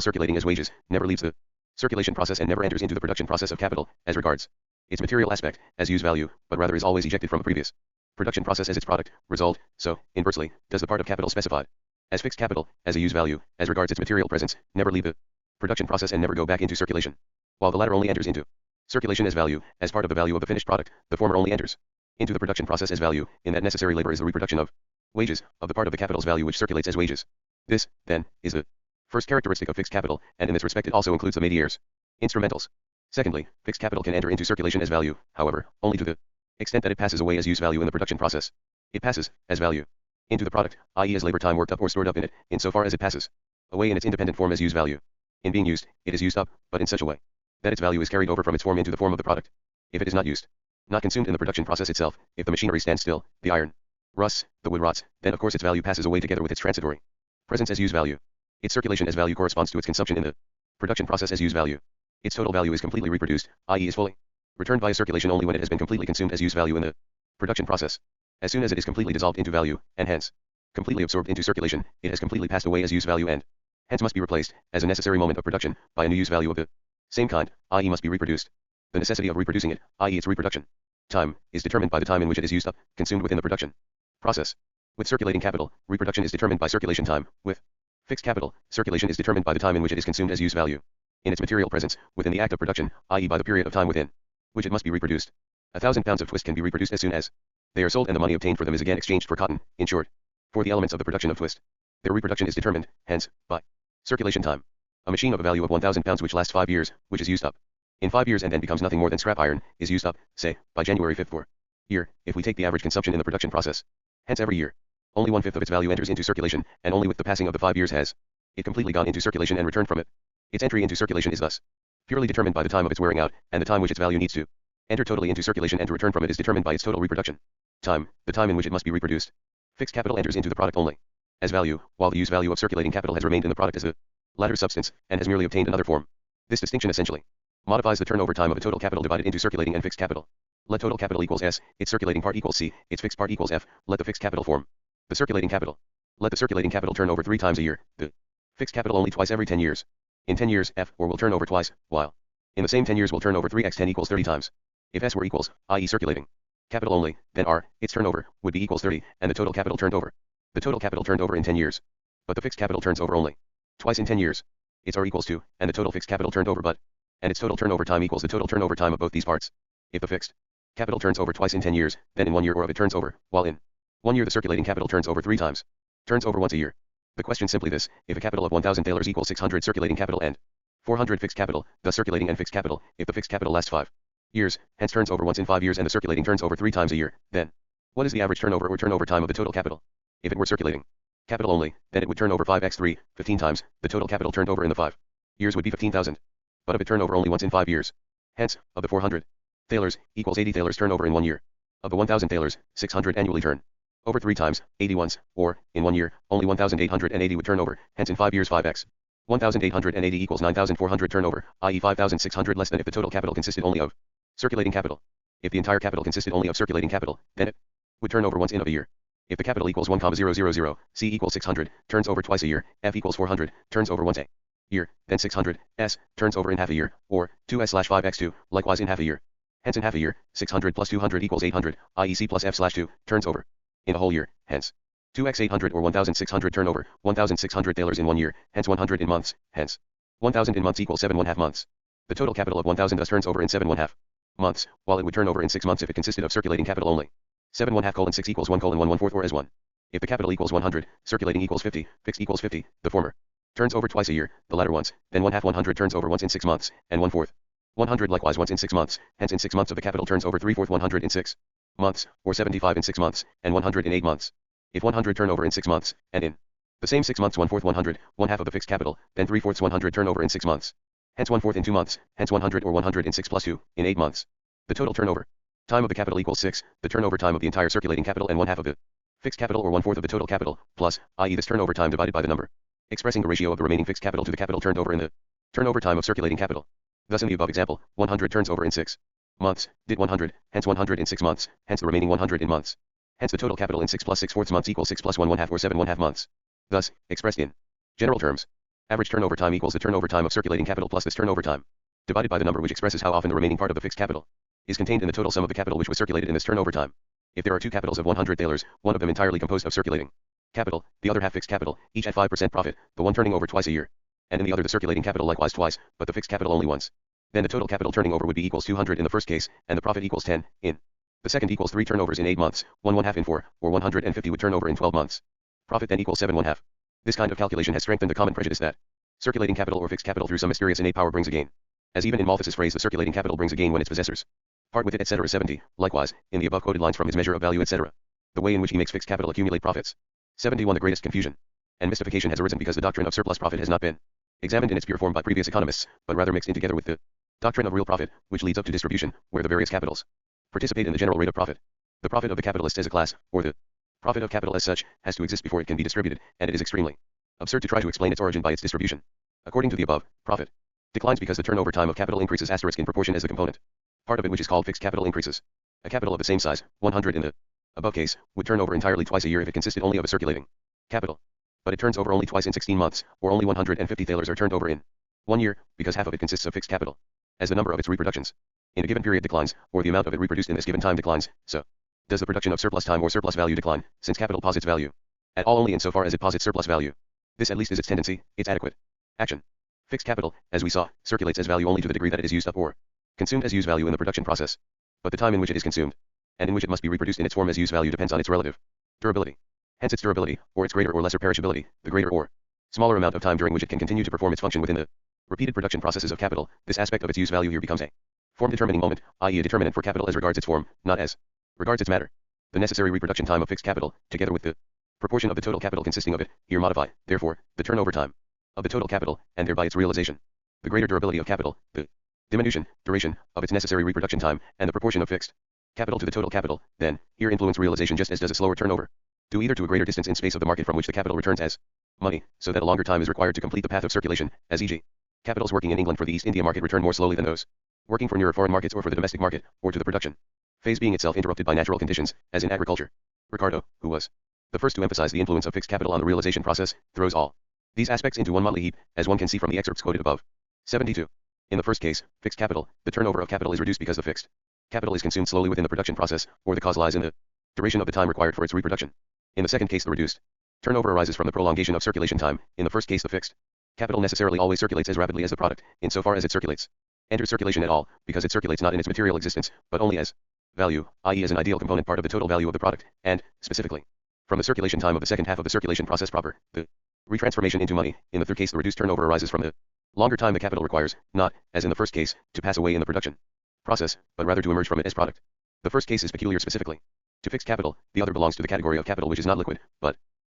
circulating as wages, never leaves the circulation process and never enters into the production process of capital, as regards its material aspect, as use value, but rather is always ejected from the previous production process as its product, result, so, inversely, does the part of capital specified as fixed capital, as a use value, as regards its material presence, never leave the production process and never go back into circulation, while the latter only enters into circulation as value, as part of the value of the finished product, the former only enters into the production process as value, in that necessary labor is the reproduction of wages, of the part of the capital's value which circulates as wages. This, then, is the first characteristic of fixed capital, and in this respect it also includes the métiers, instrumentals. Secondly, fixed capital can enter into circulation as value, however, only to the extent that it passes away as use value in the production process. It passes, as value, into the product, i.e. as labor time worked up or stored up in it, insofar as it passes away in its independent form as use value. In being used, it is used up, but in such a way that its value is carried over from its form into the form of the product. If it is not used, not consumed in the production process itself, if the machinery stands still, the iron rusts, the wood rots, then of course its value passes away together with its transitory presence as use value. Its circulation as value corresponds to its consumption in the production process as use value. Its total value is completely reproduced, i.e. is fully returned via circulation only when it has been completely consumed as use value in the production process. As soon as it is completely dissolved into value, and hence completely absorbed into circulation, it has completely passed away as use value and hence must be replaced, as a necessary moment of production, by a new use value of the same kind, i.e. must be reproduced. The necessity of reproducing it, i.e. its reproduction time, is determined by the time in which it is used up, consumed within the production process. With circulating capital, reproduction is determined by circulation time. With fixed capital, circulation is determined by the time in which it is consumed as use value. In its material presence, within the act of production, i.e. by the period of time within which it must be reproduced. 1,000 pounds of twist can be reproduced as soon as they are sold and the money obtained for them is again exchanged for cotton, in short, for the elements of the production of twist. Their reproduction is determined, hence, by circulation time. A machine of a value of 1,000 pounds which lasts 5 years, which is used up in 5 years and then becomes nothing more than scrap iron, is used up, say, by January 5th or year, if we take the average consumption in the production process. Hence every year, only 1/5 of its value enters into circulation, and only with the passing of the 5 years has it completely gone into circulation and returned from it. Its entry into circulation is thus purely determined by the time of its wearing out, and the time which its value needs to enter totally into circulation and to return from it is determined by its total reproduction time, the time in which it must be reproduced. Fixed capital enters into the product only as value, while the use value of circulating capital has remained in the product as the latter substance, and has merely obtained another form. This distinction essentially modifies the turnover time of a total capital divided into circulating and fixed capital. Let total capital equals S, its circulating part equals C, its fixed part equals F, let the fixed capital form the circulating capital. Let the circulating capital turn over 3 times a year, the fixed capital only twice every 10 years. In 10 years, F, or will turn over twice, while in the same 10 years will turn over 3 x 10 equals 30 times. If S were equals, i.e. circulating capital only, then R, its turnover, would be equals 30, and the total capital turned over. The total capital turned over in 10 years. But the fixed capital turns over only twice in 10 years. Its R equals 2, and the total fixed capital turned over but, and its total turnover time equals the total turnover time of both these parts. If the fixed capital turns over twice in 10 years, then in 1 year or of it turns over, while in 1 year the circulating capital turns over 3 times. Turns over once a year. The question simply this: if a capital of 1,000 thalers equals 600 circulating capital and 400 fixed capital, thus circulating and fixed capital, if the fixed capital lasts 5 years, hence turns over once in 5 years and the circulating turns over 3 times a year, then what is the average turnover or turnover time of the total capital? If it were circulating capital only, then it would turn over 5x3, 15 times, the total capital turned over in the 5 years would be 15,000. But if it turn over only once in 5 years, hence, of the 400 thalers, equals 80 thalers turn over in 1 year. Of the 1,000 thalers, 600 annually turn over 3 times, 80 once, or, in 1 year, only 1,880 would turn over, hence in 5 years 5x. 1,880 equals 9,400 turnover, i.e. 5,600 less than if the total capital consisted only of circulating capital. If the entire capital consisted only of circulating capital, then it would turn over once in of a year. If the capital equals 1,000, C equals 600, turns over twice a year, F equals 400, turns over once a year, then 600, S, turns over in half a year, or, 2S/5x2, likewise in half a year. Hence in half a year, 600 plus 200 equals 800, i.e. C plus F/2, turns over in a whole year, hence 2x 800 or 1,600 turnover, 1,600 thalers in 1 year, hence 100 in months, hence 1,000 in months equals 7 1/2 months. The total capital of 1,000 thus turns over in 7 1/2 months, while it would turn over in 6 months if it consisted of circulating capital only. 7 1/2 6 equals 1 1/4 or as 1. If the capital equals 100, circulating equals 50, fixed equals 50, the former turns over twice a year, the latter once, then 1/2 100 turns over once in 6 months, and 1/4 100 likewise once in 6 months, hence in 6 months of the capital turns over 3/4 100 in 6 months, or 75 in 6 months, and 100 in 8 months. If 100 turn over in 6 months, and in the same 6 months 1/4 100, 1/2 of the fixed capital, then 3/4 100 turn over in 6 months. Hence 1/4 in 2 months, hence 100 or 100 in 6 plus 2, in 8 months. The total turnover time of the capital equals 6, the turnover time of the entire circulating capital and 1/2 of the fixed capital or 1/4 of the total capital, plus, i.e. this turnover time divided by the number, expressing the ratio of the remaining fixed capital to the capital turned over in the turnover time of circulating capital. Thus in the above example, 100 turns over in 6 months, did 100, hence 100 in 6 months, hence the remaining 100 in months. Hence the total capital in 6 plus 6 fourths months equals 6 plus 1 1/2 or 7 1/2 months. Thus, expressed in general terms, average turnover time equals the turnover time of circulating capital plus this turnover time, divided by the number which expresses how often the remaining part of the fixed capital is contained in the total sum of the capital which was circulated in this turnover time. If there are two capitals of 100 thalers, one of them entirely composed of circulating capital, the other half fixed capital, each at 5% profit, the one turning over twice a year, and in the other the circulating capital likewise twice, but the fixed capital only once, then the total capital turning over would be equals 200 in the first case, and the profit equals 10 in the second equals 3 turnovers in 8 months, 1 1/2 in 4, or 150 would turn over in 12 months. Profit then equals 7 1/2. This kind of calculation has strengthened the common prejudice that circulating capital or fixed capital through some mysterious innate power brings a gain. As even in Malthus's phrase the circulating capital brings a gain when its possessors part with it etc. 70, likewise, in the above quoted lines from his measure of value etc. The way in which he makes fixed capital accumulate profits. 71 The greatest confusion and mystification has arisen because the doctrine of surplus profit has not been examined in its pure form by previous economists, but rather mixed in together with the doctrine of real profit, which leads up to distribution, where the various capitals participate in the general rate of profit. The profit of the capitalists as a class, or the profit of capital as such, has to exist before it can be distributed, and it is extremely absurd to try to explain its origin by its distribution. According to the above, profit declines because the turnover time of capital increases asterisk in proportion as the component part of it which is called fixed capital increases. A capital of the same size, 100 in the above case, would turn over entirely twice a year if it consisted only of a circulating capital. But it turns over only twice in 16 months, or only 150 thalers are turned over in 1 year, because half of it consists of fixed capital. As the number of its reproductions in a given period declines, or the amount of it reproduced in this given time declines, so does the production of surplus time or surplus value decline, since capital posits value at all only insofar as it posits surplus value. This at least is its tendency, its adequate action. Fixed capital, as we saw, circulates as value only to the degree that it is used up or consumed as use value in the production process. But the time in which it is consumed, and in which it must be reproduced in its form as use value depends on its relative durability. Hence its durability, or its greater or lesser perishability, the greater or smaller amount of time during which it can continue to perform its function within the repeated production processes of capital. This aspect of its use value here becomes a form determining moment, i.e. a determinant for capital as regards its form, not as regards its matter. The necessary reproduction time of fixed capital, together with the proportion of the total capital consisting of it, here modify, therefore, the turnover time of the total capital, and thereby its realization. The greater durability of capital, the diminution, duration, of its necessary reproduction time, and the proportion of fixed capital to the total capital, then, here influence realization just as does a slower turnover, due either to a greater distance in space of the market from which the capital returns as money, so that a longer time is required to complete the path of circulation, as e.g. capitals working in England for the East India market return more slowly than those working for nearer foreign markets or for the domestic market, or to the production phase being itself interrupted by natural conditions, as in agriculture. Ricardo, who was the first to emphasize the influence of fixed capital on the realization process, throws all these aspects into one motley heap, as one can see from the excerpts quoted above. 72. In the first case, fixed capital, the turnover of capital is reduced because the fixed capital is consumed slowly within the production process, or the cause lies in the duration of the time required for its reproduction. In the second case the reduced turnover arises from the prolongation of circulation time. In the first case the fixed capital necessarily always circulates as rapidly as the product, insofar as it circulates, enters circulation at all, because it circulates not in its material existence, but only as value, i.e. as an ideal component part of the total value of the product, and, specifically, from the circulation time of the second half of the circulation process proper, the retransformation into money. In the third case the reduced turnover arises from the longer time the capital requires, not, as in the first case, to pass away in the production process, but rather to emerge from it as product. The first case is peculiar specifically to fixed capital, the other belongs to the category of capital which is not liquid, but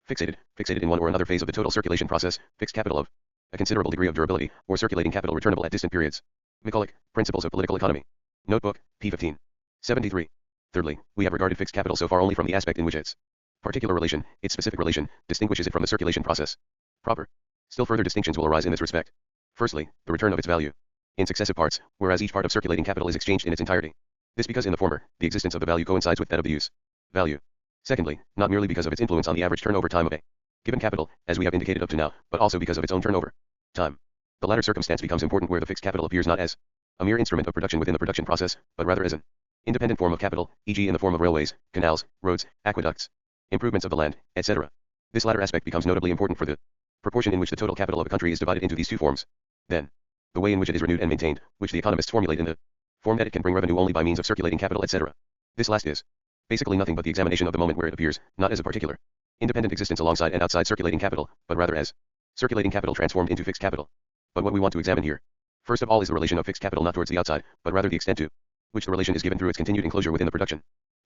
fixated in one or another phase of the total circulation process, fixed capital of a considerable degree of durability, or circulating capital returnable at distant periods. McCulloch, Principles of Political Economy. Notebook, p. 15. 73. Thirdly, we have regarded fixed capital so far only from the aspect in which its particular relation, its specific relation, distinguishes it from the circulation process proper. Still further distinctions will arise in this respect. Firstly, the return of its value in successive parts, whereas each part of circulating capital is exchanged in its entirety. This because in the former, the existence of the value coincides with that of the use value. Secondly, not merely because of its influence on the average turnover time of a given capital, as we have indicated up to now, but also because of its own turnover time. The latter circumstance becomes important where the fixed capital appears not as a mere instrument of production within the production process, but rather as an independent form of capital, e.g. in the form of railways, canals, roads, aqueducts, improvements of the land, etc. This latter aspect becomes notably important for the proportion in which the total capital of a country is divided into these two forms. Then, the way in which it is renewed and maintained, which the economists formulate in the form that it can bring revenue only by means of circulating capital, etc. This last is basically nothing but the examination of the moment where it appears, not as a particular independent existence alongside and outside circulating capital, but rather as circulating capital transformed into fixed capital. But what we want to examine here, first of all, is the relation of fixed capital not towards the outside, but rather the extent to which the relation is given through its continued enclosure within the production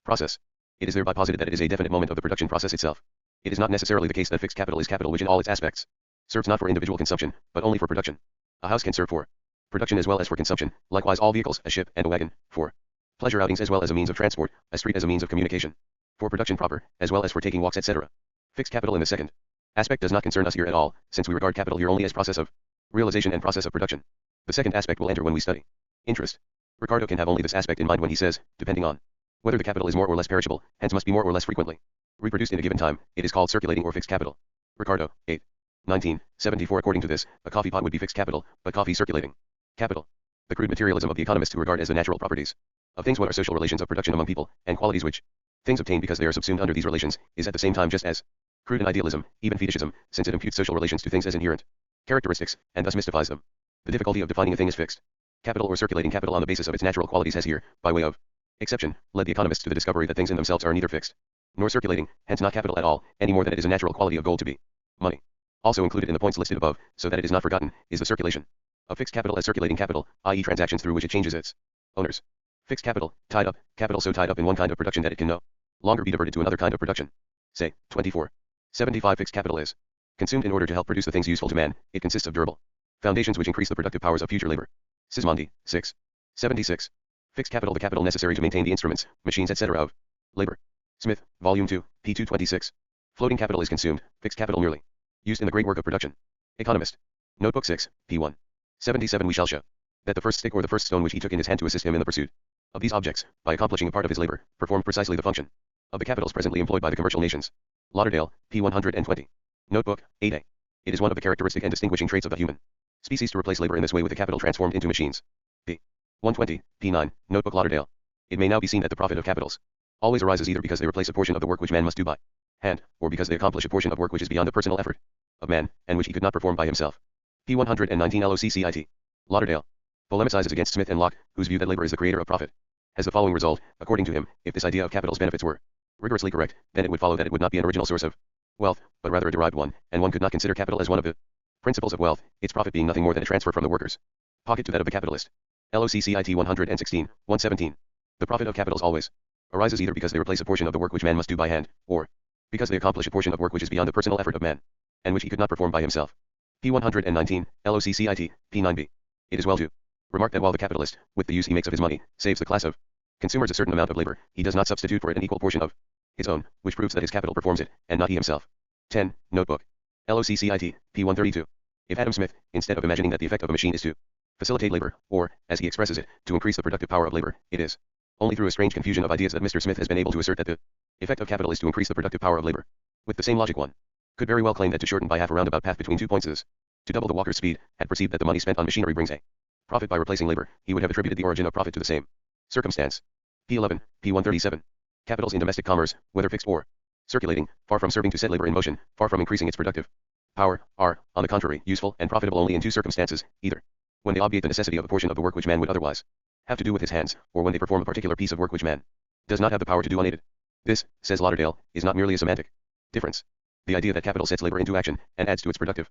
process. It is thereby posited that it is a definite moment of the production process itself. It is not necessarily the case that fixed capital is capital which in all its aspects serves not for individual consumption, but only for production. A house can serve for production as well as for consumption, likewise all vehicles, a ship and a wagon, for pleasure outings as well as a means of transport, a street as a means of communication, for production proper, as well as for taking walks, etc. Fixed capital in the second aspect does not concern us here at all, since we regard capital here only as process of realization and process of production. The second aspect will enter when we study interest Ricardo can have only this aspect in mind when he says, depending on whether the capital is more or less perishable, hence must be more or less frequently reproduced in a given time, it is called circulating or fixed capital. Ricardo, 8. 1974. According to this, a coffee pot would be fixed capital, but coffee circulating capital. The crude materialism of the economists who regard as the natural properties of things what are social relations of production among people, and qualities which things obtain because they are subsumed under these relations, is at the same time just as crude an idealism, even fetishism, since it imputes social relations to things as inherent characteristics, and thus mystifies them. The difficulty of defining a thing as fixed capital or circulating capital on the basis of its natural qualities has here, by way of exception, led the economists to the discovery that things in themselves are neither fixed nor circulating, hence not capital at all, any more than it is a natural quality of gold to be money. Also included in the points listed above, so that it is not forgotten, is the circulation of fixed capital as circulating capital, i.e. transactions through which it changes its owners. Fixed capital, tied up, capital so tied up in one kind of production that it can no longer be diverted to another kind of production. Say, 24. 75. Fixed capital is consumed in order to help produce the things useful to man. It consists of durable foundations which increase the productive powers of future labor. Sismondi, 6. 76. Fixed capital, the capital necessary to maintain the instruments, machines, etc. of labor. Smith, Volume 2, p. 226. Floating capital is consumed, fixed capital merely used in the great work of production. Economist. Notebook 6, p. 1. 77. We shall show that the first stick or the first stone which he took in his hand to assist him in the pursuit of these objects, by accomplishing a part of his labor, performed precisely the function of the capitals presently employed by the commercial nations. Lauderdale, p. 120. Notebook, 8a. It is one of the characteristic and distinguishing traits of the human species to replace labor in this way with the capital transformed into machines. p. 120, p. 9. Notebook Lauderdale. It may now be seen that the profit of capitals always arises either because they replace a portion of the work which man must do by hand, or because they accomplish a portion of work which is beyond the personal effort of man, and which he could not perform by himself. p. 119. LOCCIT. Lauderdale polemicizes against Smith and Locke, whose view that labor is the creator of profit has the following result. According to him, if this idea of capital's benefits were rigorously correct, then it would follow that it would not be an original source of wealth, but rather a derived one, and one could not consider capital as one of the principles of wealth, its profit being nothing more than a transfer from the worker's pocket to that of the capitalist. LOCCIT 116, 117. The profit of capitals always arises either because they replace a portion of the work which man must do by hand, or because they accomplish a portion of work which is beyond the personal effort of man, and which he could not perform by himself. p. 119, LOCCIT, p. 9b. It is well to remark that while the capitalist, with the use he makes of his money, saves the class of consumers a certain amount of labor, he does not substitute for it an equal portion of his own, which proves that his capital performs it, and not he himself. 10. Notebook. LOCCIT, p. 132. If Adam Smith, instead of imagining that the effect of a machine is to facilitate labor, or, as he expresses it, to increase the productive power of labor, it is only through a strange confusion of ideas that Mr. Smith has been able to assert that the effect of capital is to increase the productive power of labor. With the same logic, one could very well claim that to shorten by half a roundabout path between 2 points is to double the walker's speed, had perceived that the money spent on machinery brings a profit by replacing labor, he would have attributed the origin of profit to the same circumstance. p. 11, p. 137. Capitals in domestic commerce, whether fixed or circulating, far from serving to set labor in motion, far from increasing its productive power, are, on the contrary, useful and profitable only in 2 circumstances, either when they obviate the necessity of a portion of the work which man would otherwise have to do with his hands, or when they perform a particular piece of work which man does not have the power to do unaided. This, says Lauderdale, is not merely a semantic difference. The idea that capital sets labor into action, and adds to its productive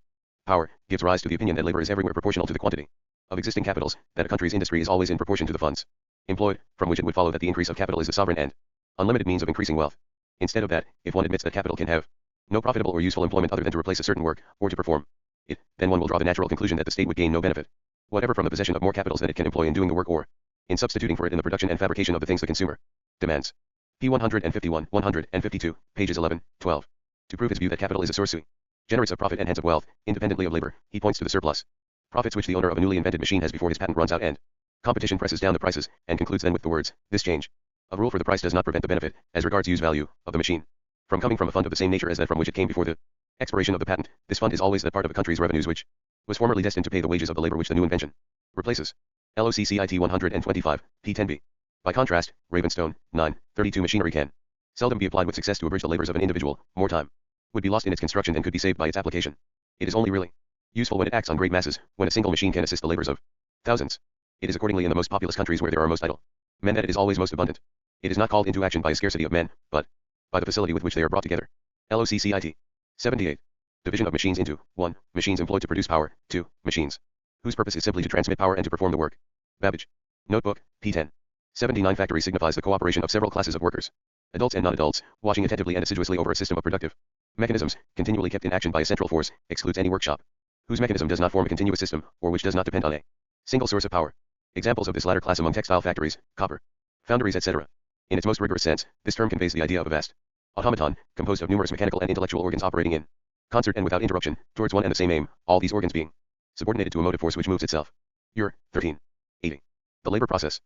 power, gives rise to the opinion that labor is everywhere proportional to the quantity of existing capitals, that a country's industry is always in proportion to the funds employed, from which it would follow that the increase of capital is the sovereign and unlimited means of increasing wealth. Instead of that, if one admits that capital can have no profitable or useful employment other than to replace a certain work, or to perform it, then one will draw the natural conclusion that the state would gain no benefit whatever from the possession of more capitals that it can employ in doing the work, or in substituting for it in the production and fabrication of the things the consumer demands. p. 151, 152, pages 11, 12. To prove his view that capital is a source sui generis of profit and hence of wealth, independently of labor, he points to the surplus profits which the owner of a newly invented machine has before his patent runs out, and competition presses down the prices, and concludes then with the words, this change of rule for the price does not prevent the benefit, as regards use value, of the machine, from coming from a fund of the same nature as that from which it came before the expiration of the patent. This fund is always that part of a country's revenues which was formerly destined to pay the wages of the labor which the new invention replaces. LOCCIT 125, p. 10b. By contrast, Ravenstone, 9, 32. Machinery can seldom be applied with success to abridge the labors of an individual. More time would be lost in its construction than could be saved by its application. It is only really useful when it acts on great masses, when a single machine can assist the labors of thousands. It is accordingly in the most populous countries where there are most idle men that it is always most abundant. It is not called into action by a scarcity of men, but by the facility with which they are brought together. LOCCIT 78. Division of machines into 1. Machines employed to produce power. 2. Machines whose purpose is simply to transmit power and to perform the work. Babbage. Notebook, p. 10. 79. Factory signifies the cooperation of several classes of workers, adults and non-adults, watching attentively and assiduously over a system of productive mechanisms, continually kept in action by a central force, excludes any workshop whose mechanism does not form a continuous system, or which does not depend on a single source of power. Examples of this latter class among textile factories, copper foundries, etc. In its most rigorous sense, this term conveys the idea of a vast automaton, composed of numerous mechanical and intellectual organs operating in concert and without interruption, towards one and the same aim, all these organs being subordinated to a motive force which moves itself. Ure, 13. 80. The labor process.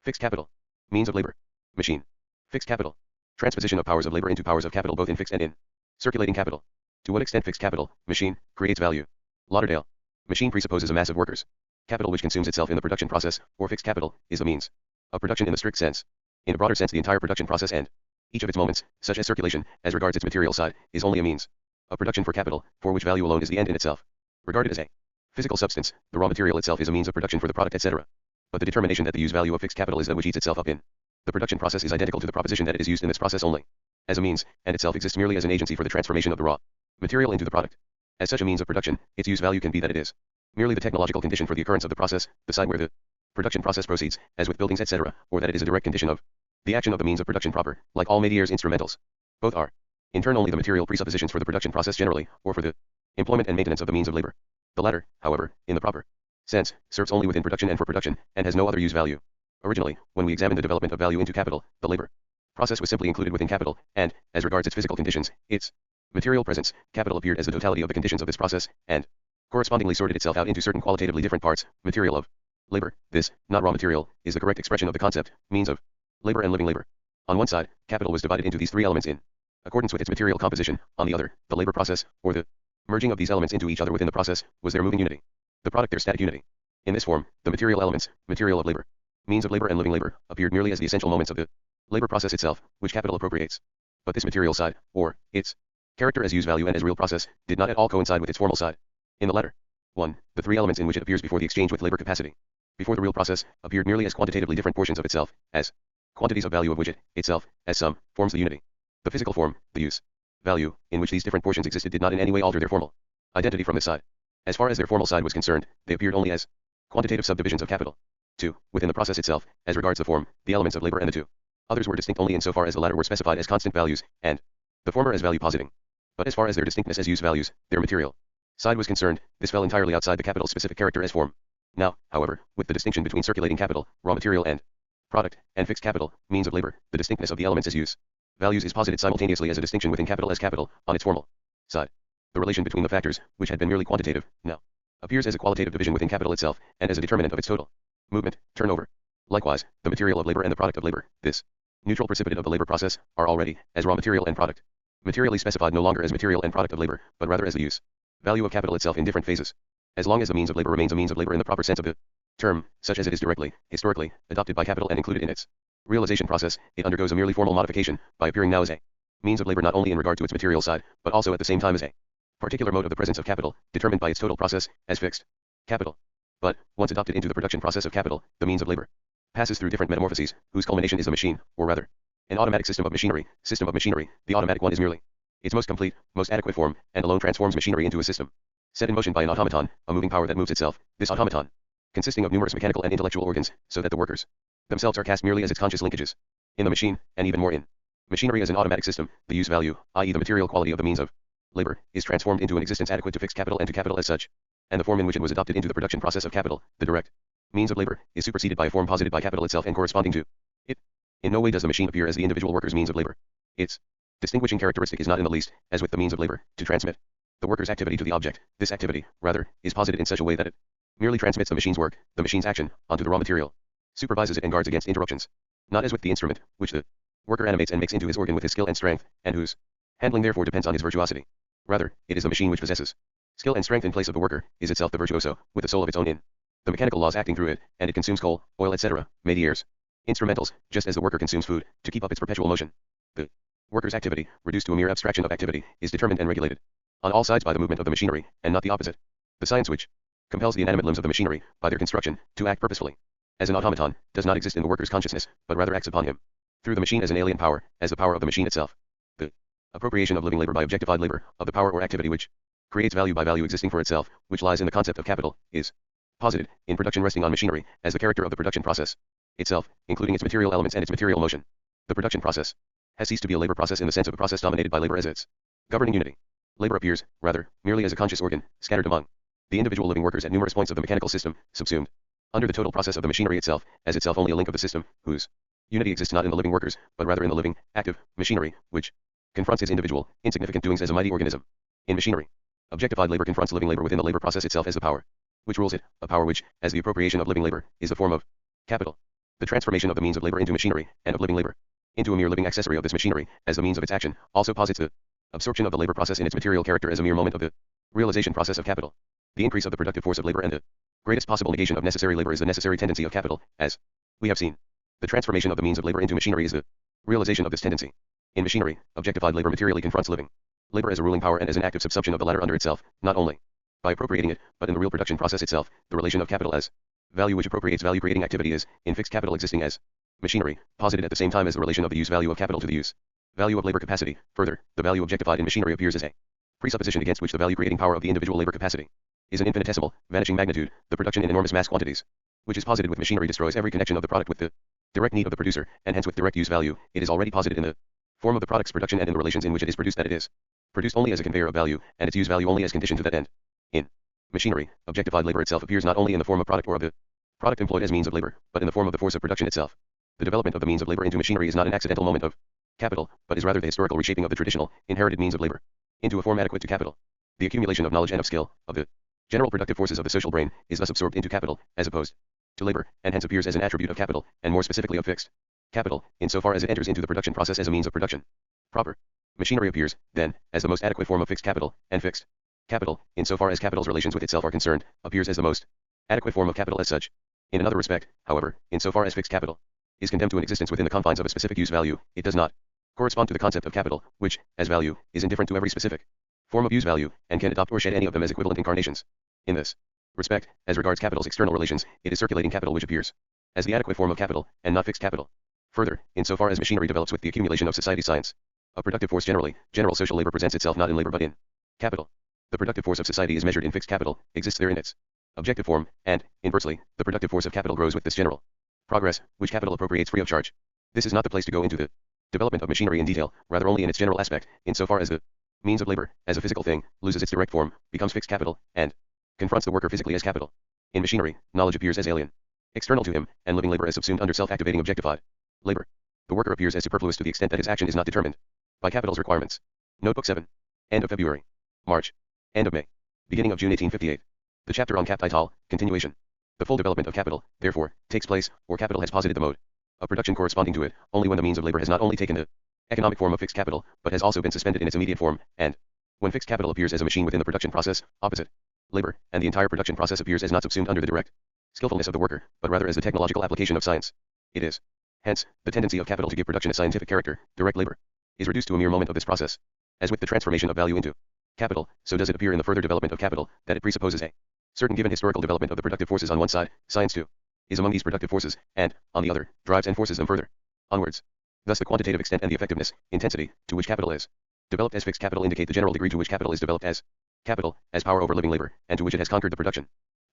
Fixed capital. Means of labor. Machine. Fixed capital. Transposition of powers of labor into powers of capital both in fixed and in circulating capital. To what extent fixed capital, machine, creates value. Lauderdale. Machine presupposes a mass of workers. Capital which consumes itself in the production process, or fixed capital, is the means of production in the strict sense. In a broader sense, the entire production process and each of its moments, such as circulation, as regards its material side, is only a means of production for capital, for which value alone is the end in itself. Regarded as a physical substance, the raw material itself is a means of production for the product, etc. But the determination that the use value of fixed capital is that which eats itself up in the production process is identical to the proposition that it is used in this process only as a means, and itself exists merely as an agency for the transformation of the raw material into the product. As such a means of production, its use value can be that it is merely the technological condition for the occurrence of the process, the side where the production process proceeds, as with buildings, etc., or that it is a direct condition of the action of the means of production proper, like all métiers instrumentals. Both are, in turn, only the material presuppositions for the production process generally, or for the employment and maintenance of the means of labor. The latter, however, in the proper sense, serves only within production and for production, and has no other use value. Originally, when we examined the development of value into capital, the labor process was simply included within capital, and, as regards its physical conditions, its material presence, capital appeared as the totality of the conditions of this process, and correspondingly sorted itself out into certain qualitatively different parts, material of labor. This, not raw material, is the correct expression of the concept, means of labor and living labor. On one side, capital was divided into these three elements in accordance with its material composition. On the other, the labor process, or the merging of these elements into each other within the process, was their moving unity. The product their static unity. In this form, the material elements, material of labor, means of labor and living labor, appeared merely as the essential moments of the labor process itself, which capital appropriates. But this material side, or its character as use value and as real process, did not at all coincide with its formal side. In the latter, 1. The three elements in which it appears before the exchange with labor capacity, before the real process, appeared merely as quantitatively different portions of itself, as quantities of value of which it, itself, as sum, forms the unity. The physical form, the use value, in which these different portions existed did not in any way alter their formal identity from this side. As far as their formal side was concerned, they appeared only as quantitative subdivisions of capital. 2. Within the process itself, as regards the form, the elements of labor and the two others were distinct only in so far as the latter were specified as constant values, and the former as value positing. But as far as their distinctness as use values, their material side was concerned, this fell entirely outside the capital's specific character as form. Now, however, with the distinction between circulating capital, raw material and product, and fixed capital, means of labor, the distinctness of the elements as use values is posited simultaneously as a distinction within capital as capital, on its formal side. The relation between the factors, which had been merely quantitative, now appears as a qualitative division within capital itself, and as a determinant of its total movement, turnover. Likewise, the material of labor and the product of labor, this neutral precipitate of the labor process, are already, as raw material and product, materially specified no longer as material and product of labor, but rather as the use value of capital itself in different phases. As long as the means of labor remains a means of labor in the proper sense of the term, such as it is directly, historically, adopted by capital and included in its realization process, it undergoes a merely formal modification, by appearing now as a means of labor not only in regard to its material side, but also at the same time as a particular mode of the presence of capital, determined by its total process, as fixed capital. But, once adopted into the production process of capital, the means of labor passes through different metamorphoses, whose culmination is a machine, or rather, an automatic system of machinery. System of machinery, the automatic one is merely its most complete, most adequate form, and alone transforms machinery into a system set in motion by an automaton, a moving power that moves itself. This automaton, consisting of numerous mechanical and intellectual organs, so that the workers themselves are cast merely as its conscious linkages in the machine, and even more in machinery as an automatic system, the use value, i.e. the material quality of the means of labor, is transformed into an existence adequate to fixed capital and to capital as such, and the form in which it was adopted into the production process of capital, the direct means of labor, is superseded by a form posited by capital itself and corresponding to it. In no way does the machine appear as the individual worker's means of labor. Its distinguishing characteristic is not in the least, as with the means of labor, to transmit the worker's activity to the object. This activity, rather, is posited in such a way that it merely transmits the machine's work, the machine's action, onto the raw material, supervises it and guards against interruptions. Not as with the instrument, which the worker animates and makes into his organ with his skill and strength, and whose handling therefore depends on his virtuosity. Rather, it is the machine which possesses skill and strength in place of the worker, is itself the virtuoso, with a soul of its own in the mechanical laws acting through it, and it consumes coal, oil, etc., métiers, instrumentals, just as the worker consumes food, to keep up its perpetual motion. The worker's activity, reduced to a mere abstraction of activity, is determined and regulated on all sides by the movement of the machinery, and not the opposite. The science which compels the inanimate limbs of the machinery, by their construction, to act purposefully as an automaton, does not exist in the worker's consciousness, but rather acts upon him through the machine as an alien power, as the power of the machine itself. The appropriation of living labor by objectified labor, of the power or activity which creates value by value existing for itself, which lies in the concept of capital, is posited, in production resting on machinery, as the character of the production process itself, including its material elements and its material motion. The production process has ceased to be a labor process in the sense of a process dominated by labor as its governing unity. Labor appears, rather, merely as a conscious organ, scattered among the individual living workers at numerous points of the mechanical system, subsumed under the total process of the machinery itself, as itself only a link of the system, whose unity exists not in the living workers, but rather in the living, active machinery, which confronts its individual, insignificant doings as a mighty organism. In machinery, objectified labor confronts living labor within the labor process itself as the power which rules it, a power which, as the appropriation of living labor, is the form of capital. The transformation of the means of labor into machinery, and of living labor into a mere living accessory of this machinery, as the means of its action, also posits the absorption of the labor process in its material character as a mere moment of the realization process of capital. The increase of the productive force of labor and the greatest possible negation of necessary labor is the necessary tendency of capital, as we have seen. The transformation of the means of labor into machinery is the realization of this tendency. In machinery, objectified labor materially confronts living labor as a ruling power and as an active subsumption of the latter under itself, not only by appropriating it, but in the real production process itself. The relation of capital as value which appropriates value-creating activity is, in fixed capital existing as machinery, posited at the same time as the relation of the use value of capital to the use value of labor capacity. Further, the value objectified in machinery appears as a presupposition against which the value-creating power of the individual labor capacity is an infinitesimal, vanishing magnitude. The production in enormous mass quantities, which is posited with machinery, destroys every connection of the product with the direct need of the producer, and hence with direct use value. It is already posited in the form of the product's production and in the relations in which it is produced, that it is produced only as a conveyor of value, and its use value only as condition to that end. In machinery, objectified labor itself appears not only in the form of product or of the product employed as means of labor, but in the form of the force of production itself. The development of the means of labor into machinery is not an accidental moment of capital, but is rather the historical reshaping of the traditional, inherited means of labor into a form adequate to capital. The accumulation of knowledge and of skill, of the general productive forces of the social brain, is thus absorbed into capital, as opposed to labor, and hence appears as an attribute of capital, and more specifically of fixed capital, insofar as it enters into the production process as a means of production. Proper machinery appears, then, as the most adequate form of fixed capital, and fixed capital, insofar as capital's relations with itself are concerned, appears as the most adequate form of capital as such. In another respect, however, insofar as fixed capital is condemned to an existence within the confines of a specific use value, it does not correspond to the concept of capital, which, as value, is indifferent to every specific form of use value, and can adopt or shed any of them as equivalent incarnations. In this respect, as regards capital's external relations, it is circulating capital which appears as the adequate form of capital, and not fixed capital. Further, insofar as machinery develops with the accumulation of society science, a productive force generally, general social labor presents itself not in labor but in capital. The productive force of society is measured in fixed capital, exists there in its objective form, and, inversely, the productive force of capital grows with this general progress, which capital appropriates free of charge. This is not the place to go into the development of machinery in detail, rather only in its general aspect, insofar as the means of labor, as a physical thing, loses its direct form, becomes fixed capital, and confronts the worker physically as capital. In machinery, knowledge appears as alien, external to him, and living labor as subsumed under self-activating objectified labor. The worker appears as superfluous to the extent that his action is not determined by capital's requirements. Notebook 7. End of February. March. End of May. Beginning of June 1858. The chapter on capital, continuation. The full development of capital, therefore, takes place, or capital has posited the mode of production corresponding to it, only when the means of labor has not only taken the economic form of fixed capital, but has also been suspended in its immediate form, and when fixed capital appears as a machine within the production process, opposite labor, and the entire production process appears as not subsumed under the direct skillfulness of the worker, but rather as the technological application of science. It is, hence, the tendency of capital to give production a scientific character. Direct labor is reduced to a mere moment of this process. As with the transformation of value into capital, so does it appear in the further development of capital, that it presupposes a certain given historical development of the productive forces on one side. Science too is among these productive forces, and, on the other, drives and forces them further onwards. Thus the quantitative extent and the effectiveness, intensity, to which capital is developed as fixed capital indicate the general degree to which capital is developed as capital, as power over living labor, and to which it has conquered the production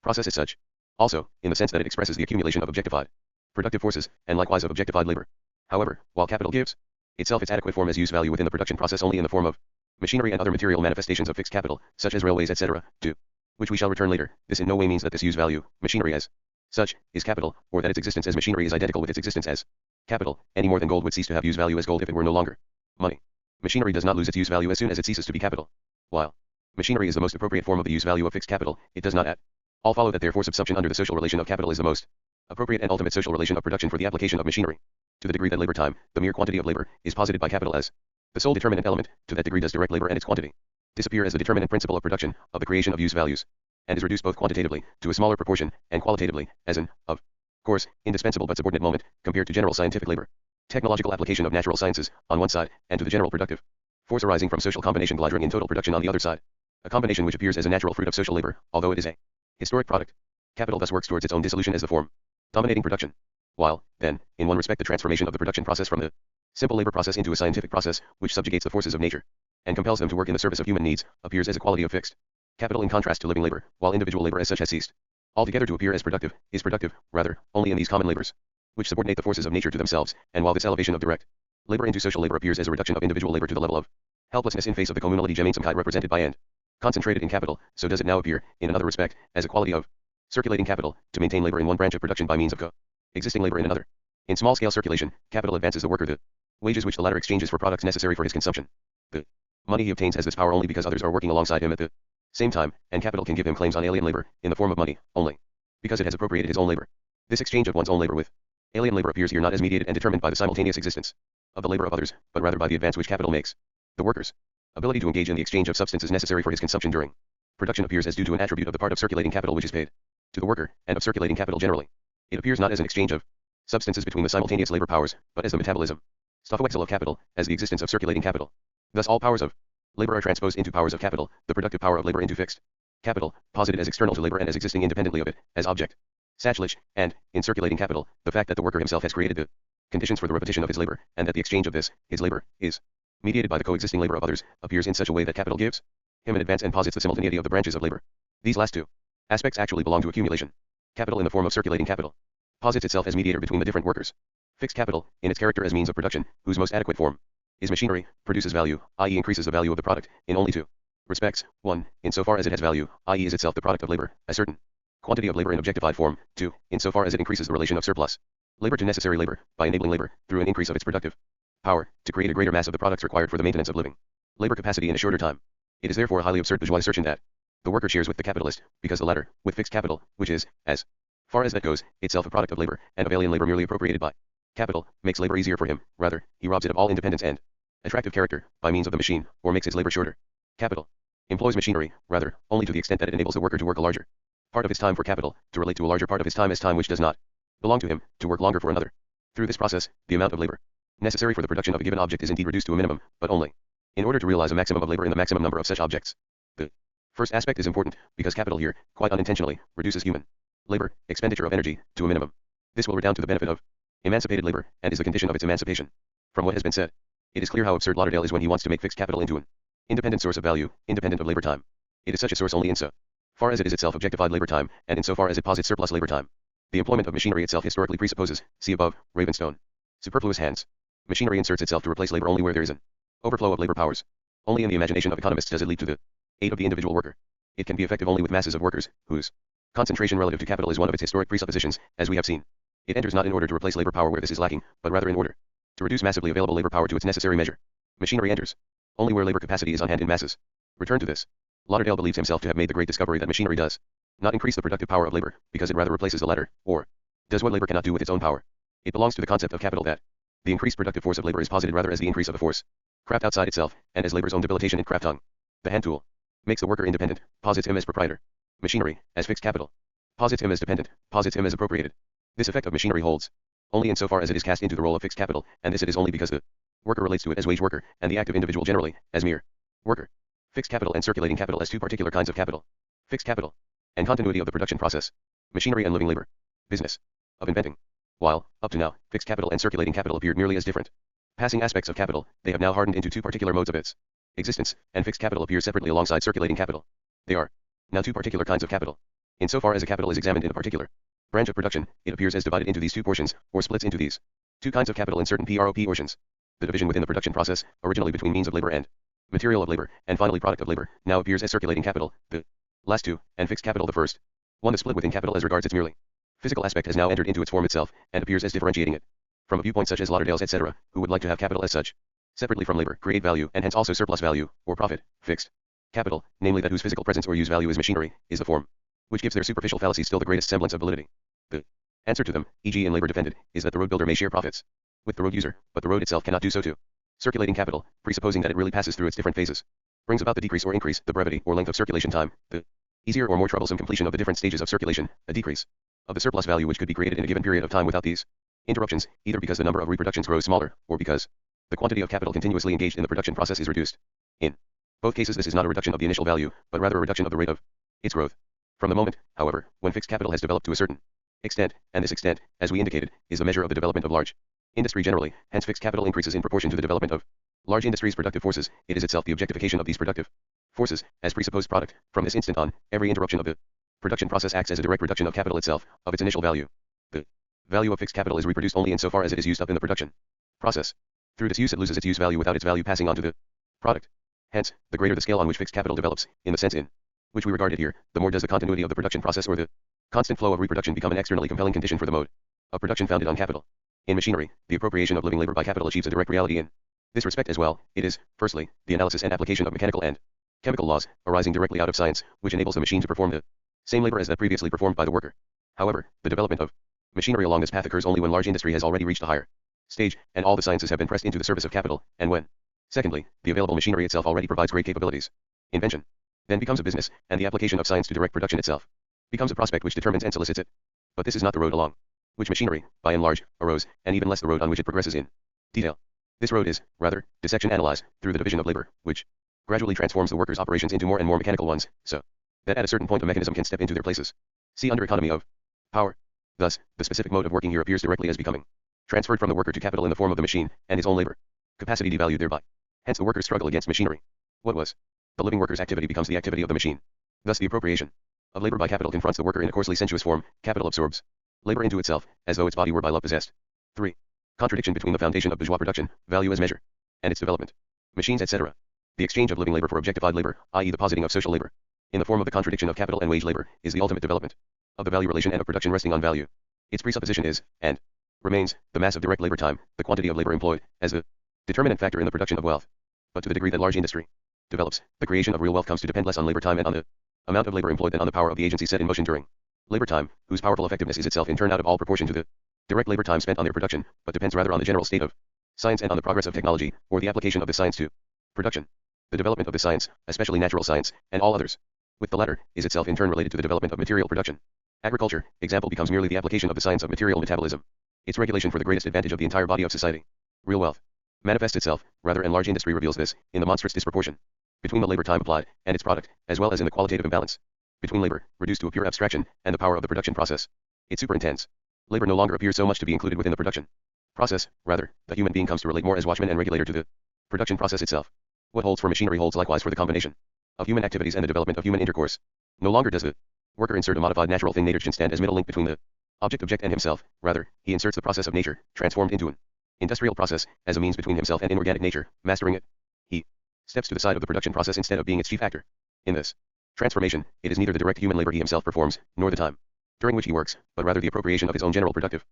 process as such. Also, in the sense that it expresses the accumulation of objectified productive forces, and likewise of objectified labor. However, while capital gives itself its adequate form as use value within the production process only in the form of machinery and other material manifestations of fixed capital, such as railways, etc., to which we shall return later, this in no way means that this use value, machinery as such, is capital, or that its existence as machinery is identical with its existence as capital, any more than gold would cease to have use value as gold if it were no longer money. Machinery does not lose its use value as soon as it ceases to be capital. While machinery is the most appropriate form of the use value of fixed capital, it does not at all follow that therefore subsumption under the social relation of capital is the most appropriate and ultimate social relation of production for the application of machinery. To the degree that labor time, the mere quantity of labor, is posited by capital as the sole determinant element, to that degree does direct labor and its quantity disappear as the determinant principle of production, of the creation of use values, and is reduced both quantitatively, to a smaller proportion, and qualitatively, as an, of course, indispensable but subordinate moment, compared to general scientific labor. Technological application of natural sciences, on one side, and to the general productive force arising from social combination gliding in total production on the other side. A combination which appears as a natural fruit of social labor, although it is a historic product. Capital thus works towards its own dissolution as the form dominating production. While, then, in one respect the transformation of the production process from the simple labor process into a scientific process, which subjugates the forces of nature, and compels them to work in the service of human needs, appears as a quality of fixed capital in contrast to living labor, while individual labor as such has ceased altogether to appear as productive, is productive, rather, only in these common labors, which subordinate the forces of nature to themselves, and while this elevation of direct labor into social labor appears as a reduction of individual labor to the level of helplessness in face of the communality gemeinsamkeit represented by and concentrated in capital, so does it now appear, in another respect, as a quality of circulating capital, to maintain labor in one branch of production by means of existing labor in another. In small-scale circulation, capital advances the worker the wages which the latter exchanges for products necessary for his consumption. The money he obtains has this power only because others are working alongside him at the same time, and capital can give him claims on alien labor, in the form of money, only because it has appropriated his own labor. This exchange of one's own labor with Alien labor appears here not as mediated and determined by the simultaneous existence of the labor of others, but rather by the advance which capital makes. The worker's ability to engage in the exchange of substances necessary for his consumption during production appears as due to an attribute of the part of circulating capital which is paid to the worker, and of circulating capital generally. It appears not as an exchange of substances between the simultaneous labor powers, but as the metabolism Stoffwechsel of capital, as the existence of circulating capital. Thus all powers of labor are transposed into powers of capital, the productive power of labor into fixed capital, posited as external to labor and as existing independently of it, as object. Sachlich, and, in circulating capital, the fact that the worker himself has created the conditions for the repetition of his labor, and that the exchange of this, his labor, is mediated by the coexisting labor of others, appears in such a way that capital gives him an advance and posits the simultaneity of the branches of labor. These last two aspects actually belong to accumulation. Capital in the form of circulating capital posits itself as mediator between the different workers. Fixed capital, in its character as means of production, whose most adequate form is machinery, produces value, i.e. increases the value of the product, in only two respects. 1. Insofar as it has value, i.e. is itself the product of labor, a certain quantity of labor in objectified form. 2. Insofar as it increases the relation of surplus labor to necessary labor, by enabling labor, through an increase of its productive power, to create a greater mass of the products required for the maintenance of living labor capacity in a shorter time. It is therefore a highly absurd bourgeois assertion that the worker shares with the capitalist, because the latter, with fixed capital, which is, as far as that goes, itself a product of labor, and of alien labor merely appropriated by capital, makes labor easier for him. Rather, he robs it of all independence and attractive character, by means of the machine, or makes its labor shorter. Capital employs machinery, rather, only to the extent that it enables the worker to work a larger part of his time for capital, to relate to a larger part of his time as time which does not belong to him, to work longer for another. Through this process, the amount of labor necessary for the production of a given object is indeed reduced to a minimum, but only in order to realize a maximum of labor in the maximum number of such objects. The first aspect is important, because capital here, quite unintentionally, reduces human labor, expenditure of energy, to a minimum. This will redound to the benefit of emancipated labor, and is the condition of its emancipation. From what has been said, it is clear how absurd Lauderdale is when he wants to make fixed capital into an independent source of value, independent of labor time. It is such a source only in so far as it is itself objectified labor time, and in so far as it posits surplus labor time. The employment of machinery itself historically presupposes, see above, Ravenstone, superfluous hands. Machinery inserts itself to replace labor only where there is an overflow of labor powers. Only in the imagination of economists does it lead to the aid of the individual worker. It can be effective only with masses of workers, whose concentration relative to capital is one of its historic presuppositions, as we have seen. It enters not in order to replace labor power where this is lacking, but rather in order to reduce massively available labor power to its necessary measure. Machinery enters only where labor capacity is on hand in masses. Return to this. Lauderdale believes himself to have made the great discovery that machinery does not increase the productive power of labor, because it rather replaces the latter, or does what labor cannot do with its own power. It belongs to the concept of capital that the increased productive force of labor is posited rather as the increase of a force craft outside itself, and as labor's own debilitation in craft tongue. The hand tool makes the worker independent, posits him as proprietor. Machinery, as fixed capital, posits him as dependent, posits him as appropriated. This effect of machinery holds only in so far as it is cast into the role of fixed capital, and this it is only because the worker relates to it as wage worker, and the active individual generally, as mere worker. Fixed capital and circulating capital as two particular kinds of capital. Fixed capital and continuity of the production process. Machinery and living labor. Business of inventing. While, up to now, fixed capital and circulating capital appeared merely as different passing aspects of capital, they have now hardened into two particular modes of its existence, and fixed capital appears separately alongside circulating capital. They are now two particular kinds of capital. In so far as a capital is examined in a particular branch of production, it appears as divided into these two portions, or splits into these two kinds of capital in certain PROP portions. The division within the production process, originally between means of labor and material of labor, and finally product of labor, now appears as circulating capital, the last two, and fixed capital the first. One, the split within capital as regards its merely physical aspect has now entered into its form itself, and appears as differentiating it from a viewpoint such as Lauderdale's etc., who would like to have capital as such, separately from labor, create value, and hence also surplus value, or profit. Fixed capital, namely that whose physical presence or use value is machinery, is the form which gives their superficial fallacies still the greatest semblance of validity. The answer to them, e.g. in labor defended, is that the road builder may share profits with the road user, but the road itself cannot do so too. Circulating capital, presupposing that it really passes through its different phases, brings about the decrease or increase, the brevity or length of circulation time, the easier or more troublesome completion of the different stages of circulation, a decrease of the surplus value which could be created in a given period of time without these interruptions, either because the number of reproductions grows smaller, or because the quantity of capital continuously engaged in the production process is reduced. In both cases this is not a reduction of the initial value, but rather a reduction of the rate of its growth. From the moment, however, when fixed capital has developed to a certain extent, and this extent, as we indicated, is the measure of the development of large industry generally, hence fixed capital increases in proportion to the development of large industry's productive forces, it is itself the objectification of these productive forces, as presupposed product. From this instant on, every interruption of the production process acts as a direct reduction of capital itself, of its initial value. The value of fixed capital is reproduced only in so far as it is used up in the production process. Through this use it loses its use value without its value passing on to the product. Hence, the greater the scale on which fixed capital develops, in the sense in which we regard it here, the more does the continuity of the production process or the constant flow of reproduction become an externally compelling condition for the mode of production founded on capital. In machinery, the appropriation of living labor by capital achieves a direct reality in this respect as well. It is, firstly, the analysis and application of mechanical and chemical laws, arising directly out of science, which enables the machine to perform the same labor as that previously performed by the worker. However, the development of Machinery along this path occurs only when large industry has already reached a higher stage, and all the sciences have been pressed into the service of capital, and when, secondly, the available machinery itself already provides great capabilities. Invention then becomes a business, and the application of science to direct production itself becomes a prospect which determines and solicits it. But this is not the road along which machinery, by and large, arose, and even less the road on which it progresses in detail. This road is, rather, dissection analyze, through the division of labor, which gradually transforms the workers' operations into more and more mechanical ones, so that at a certain point a mechanism can step into their places. See under economy of power. Thus, the specific mode of working here appears directly as becoming transferred from the worker to capital in the form of the machine, and his own labor capacity devalued thereby. Hence the workers struggle against machinery. What was the living worker's activity becomes the activity of the machine. Thus the appropriation of labor by capital confronts the worker in a coarsely sensuous form. Capital absorbs labor into itself, as though its body were by love possessed. 3. Contradiction between the foundation of bourgeois production, value as measure, and its development. Machines, etc. The exchange of living labor for objectified labor, i.e. the positing of social labor, in the form of the contradiction of capital and wage labor, is the ultimate development of the value relation and of production resting on value. Its presupposition is, and remains, the mass of direct labor time, the quantity of labor employed, as the determinant factor in the production of wealth. But to the degree that large industry develops, the creation of real wealth comes to depend less on labor time and on the amount of labor employed than on the power of the agency set in motion during labor time, whose powerful effectiveness is itself in turn out of all proportion to the direct labor time spent on their production, but depends rather on the general state of science and on the progress of technology, or the application of the science to production. The development of the science, especially natural science, and all others, with the latter, is itself in turn related to the development of material production. Agriculture, example, becomes merely the application of the science of material metabolism. Its regulation for the greatest advantage of the entire body of society. Real wealth manifests itself, rather, and large industry reveals this, in the monstrous disproportion between the labor time applied and its product, as well as in the qualitative imbalance between labor, reduced to a pure abstraction, and the power of the production process. It superintends. Labor no longer appears so much to be included within the production process, rather, the human being comes to relate more as watchman and regulator to the production process itself. What holds for machinery holds likewise for the combination of human activities and the development of human intercourse. No longer does the worker insert a modified natural thing nature stand as middle link between the object and himself, rather, he inserts the process of nature, transformed into an industrial process, as a means between himself and inorganic nature, mastering it. He steps to the side of the production process instead of being its chief actor. In this transformation, it is neither the direct human labor he himself performs, nor the time during which he works, but rather the appropriation of his own general productive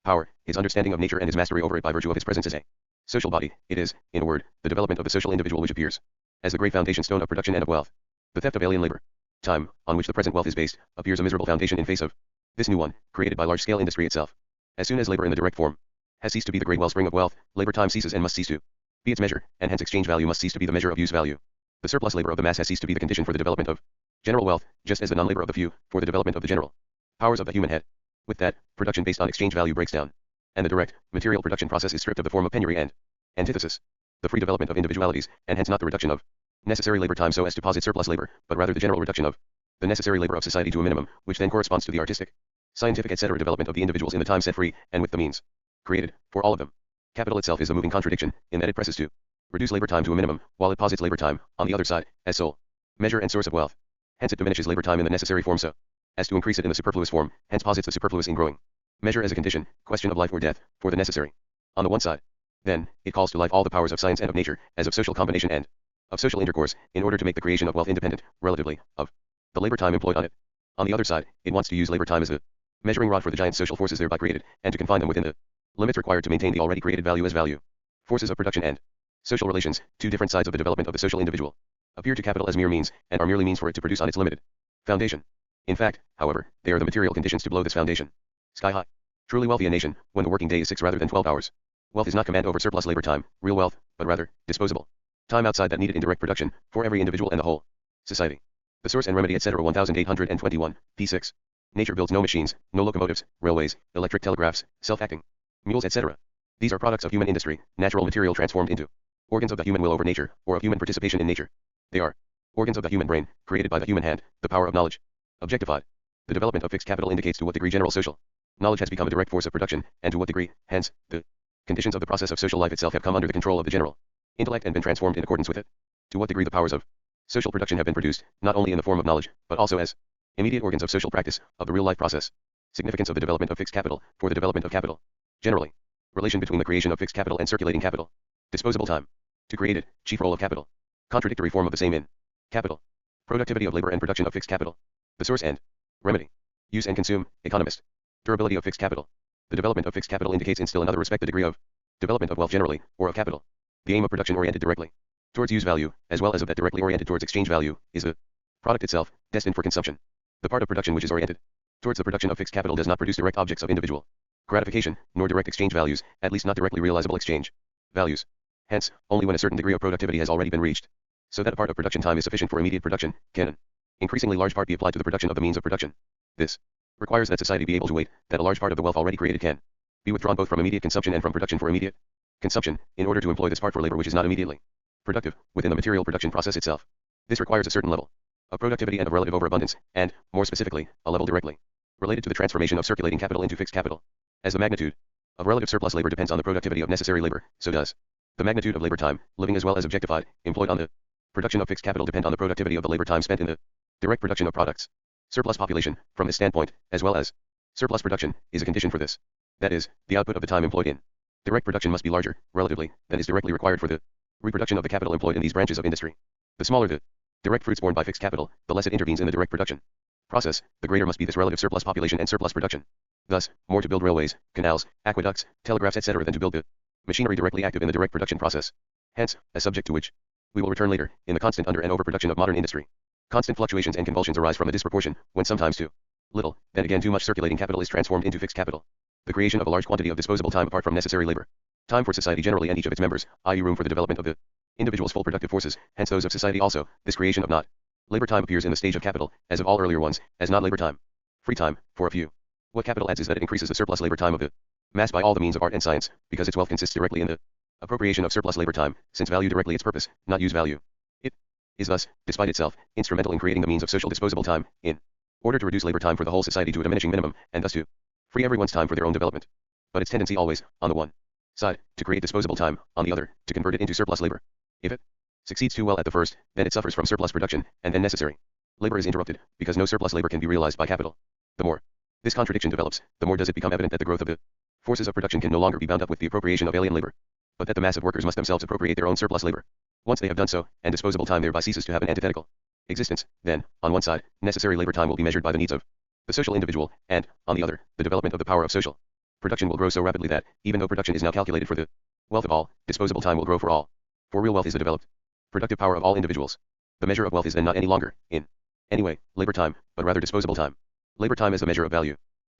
power, his understanding of nature and his mastery over it by virtue of his presence as a social body. It is, in a word, the development of the social individual which appears as the great foundation stone of production and of wealth. The theft of alien labor time, on which the present wealth is based, appears a miserable foundation in face of this new one, created by large-scale industry itself. As soon as labor in the direct form has ceased to be the great wellspring of wealth, labor time ceases and must cease to be its measure, and hence exchange value must cease to be the measure of use value. The surplus labor of the mass has ceased to be the condition for the development of general wealth, just as the non-labor of the few, for the development of the general powers of the human head. With that, production based on exchange value breaks down, and the direct, material production process is stripped of the form of penury and antithesis. The free development of individualities, and hence not the reduction of necessary labor time so as to posit surplus labor, but rather the general reduction of the necessary labor of society to a minimum, which then corresponds to the artistic, scientific, etc. development of the individuals in the time set free, and with the means created for all of them. Capital itself is a moving contradiction, in that it presses to reduce labor time to a minimum, while it posits labor time, on the other side, as sole measure and source of wealth. Hence it diminishes labor time in the necessary form so as to increase it in the superfluous form, hence posits the superfluous in growing measure as a condition, question of life or death, for the necessary. On the one side, then, it calls to life all the powers of science and of nature, as of social combination and of social intercourse, in order to make the creation of wealth independent, relatively, of the labor time employed on it. On the other side, it wants to use labor time as a measuring rod for the giant social forces thereby created, and to confine them within the limits required to maintain the already created value as value. Forces of production and social relations, two different sides of the development of the social individual, appear to capital as mere means, and are merely means for it to produce on its limited foundation. In fact, however, they are the material conditions to blow this foundation sky high. Truly wealthy a nation, when the working day is 6 rather than 12 hours. Wealth is not command over surplus labor time, real wealth, but rather, disposable time outside that needed in direct production, for every individual and the whole society. The source and remedy, etc. 1821, p6. Nature builds no machines, no locomotives, railways, electric telegraphs, self-acting mules, etc. These are products of human industry, natural material transformed into organs of the human will over nature, or of human participation in nature. They are organs of the human brain, created by the human hand, the power of knowledge, objectified. The development of fixed capital indicates to what degree general social knowledge has become a direct force of production, and to what degree, hence, the conditions of the process of social life itself have come under the control of the general intellect and been transformed in accordance with it. To what degree the powers of social production have been produced, not only in the form of knowledge, but also as immediate organs of social practice, of the real life process. Significance of the development of fixed capital, for the development of capital. Generally, relation between the creation of fixed capital and circulating capital. Disposable time. To create it, chief role of capital. Contradictory form of the same in capital. Productivity of labor and production of fixed capital. The source and remedy. Use and consume, economist. Durability of fixed capital. The development of fixed capital indicates in still another respect the degree of development of wealth generally, or of capital. The aim of production oriented directly towards use value, as well as of that directly oriented towards exchange value, is the product itself, destined for consumption. The part of production which is oriented towards the production of fixed capital does not produce direct objects of individual gratification, nor direct exchange values, at least not directly realizable exchange values. Hence, only when a certain degree of productivity has already been reached, so that a part of production time is sufficient for immediate production, can an increasingly large part be applied to the production of the means of production. This requires that society be able to wait that a large part of the wealth already created can be withdrawn both from immediate consumption and from production for immediate consumption, in order to employ this part for labor which is not immediately productive within the material production process itself. This requires a certain level of productivity and of relative overabundance, and, more specifically, a level directly related to the transformation of circulating capital into fixed capital. As the magnitude of relative surplus labor depends on the productivity of necessary labor, so does the magnitude of labor time, living as well as objectified, employed on the production of fixed capital depend on the productivity of the labor time spent in the direct production of products. Surplus population, from this standpoint, as well as surplus production, is a condition for this. That is, the output of the time employed in direct production must be larger, relatively, than is directly required for the reproduction of the capital employed in these branches of industry. The smaller the direct fruits borne by fixed capital, the less it intervenes in the direct production process, the greater must be this relative surplus population and surplus production. Thus, more to build railways, canals, aqueducts, telegraphs, etc. than to build the machinery directly active in the direct production process. Hence, a subject to which we will return later, in the constant under and overproduction of modern industry. Constant fluctuations and convulsions arise from a disproportion, when sometimes too little, then again too much circulating capital is transformed into fixed capital. The creation of a large quantity of disposable time apart from necessary labor. Time for society generally and each of its members, i.e. room for the development of the individual's full productive forces, hence those of society also. This creation of not labor time appears in the stage of capital, as of all earlier ones, as not labor time. Free time, for a few. What capital adds is that it increases the surplus labor time of the mass by all the means of art and science, because its wealth consists directly in the appropriation of surplus labor time, since value directly its purpose, not use value. It is thus, despite itself, instrumental in creating the means of social disposable time, in order to reduce labor time for the whole society to a diminishing minimum, and thus to free everyone's time for their own development. But its tendency always, on the one side, to create disposable time, on the other, to convert it into surplus labor. If it succeeds too well at the first, then it suffers from surplus production, and then necessary labor is interrupted, because no surplus labor can be realized by capital. The more this contradiction develops, the more does it become evident that the growth of the forces of production can no longer be bound up with the appropriation of alien labor, but that the mass of workers must themselves appropriate their own surplus labor. Once they have done so, and disposable time thereby ceases to have an antithetical existence, then, on one side, necessary labor time will be measured by the needs of the social individual, and, on the other, the development of the power of social production will grow so rapidly that, even though production is now calculated for the wealth of all, disposable time will grow for all. For real wealth is the developed productive power of all individuals. The measure of wealth is then not any longer, in any way, labor time, but rather disposable time. Labor time is the measure of value.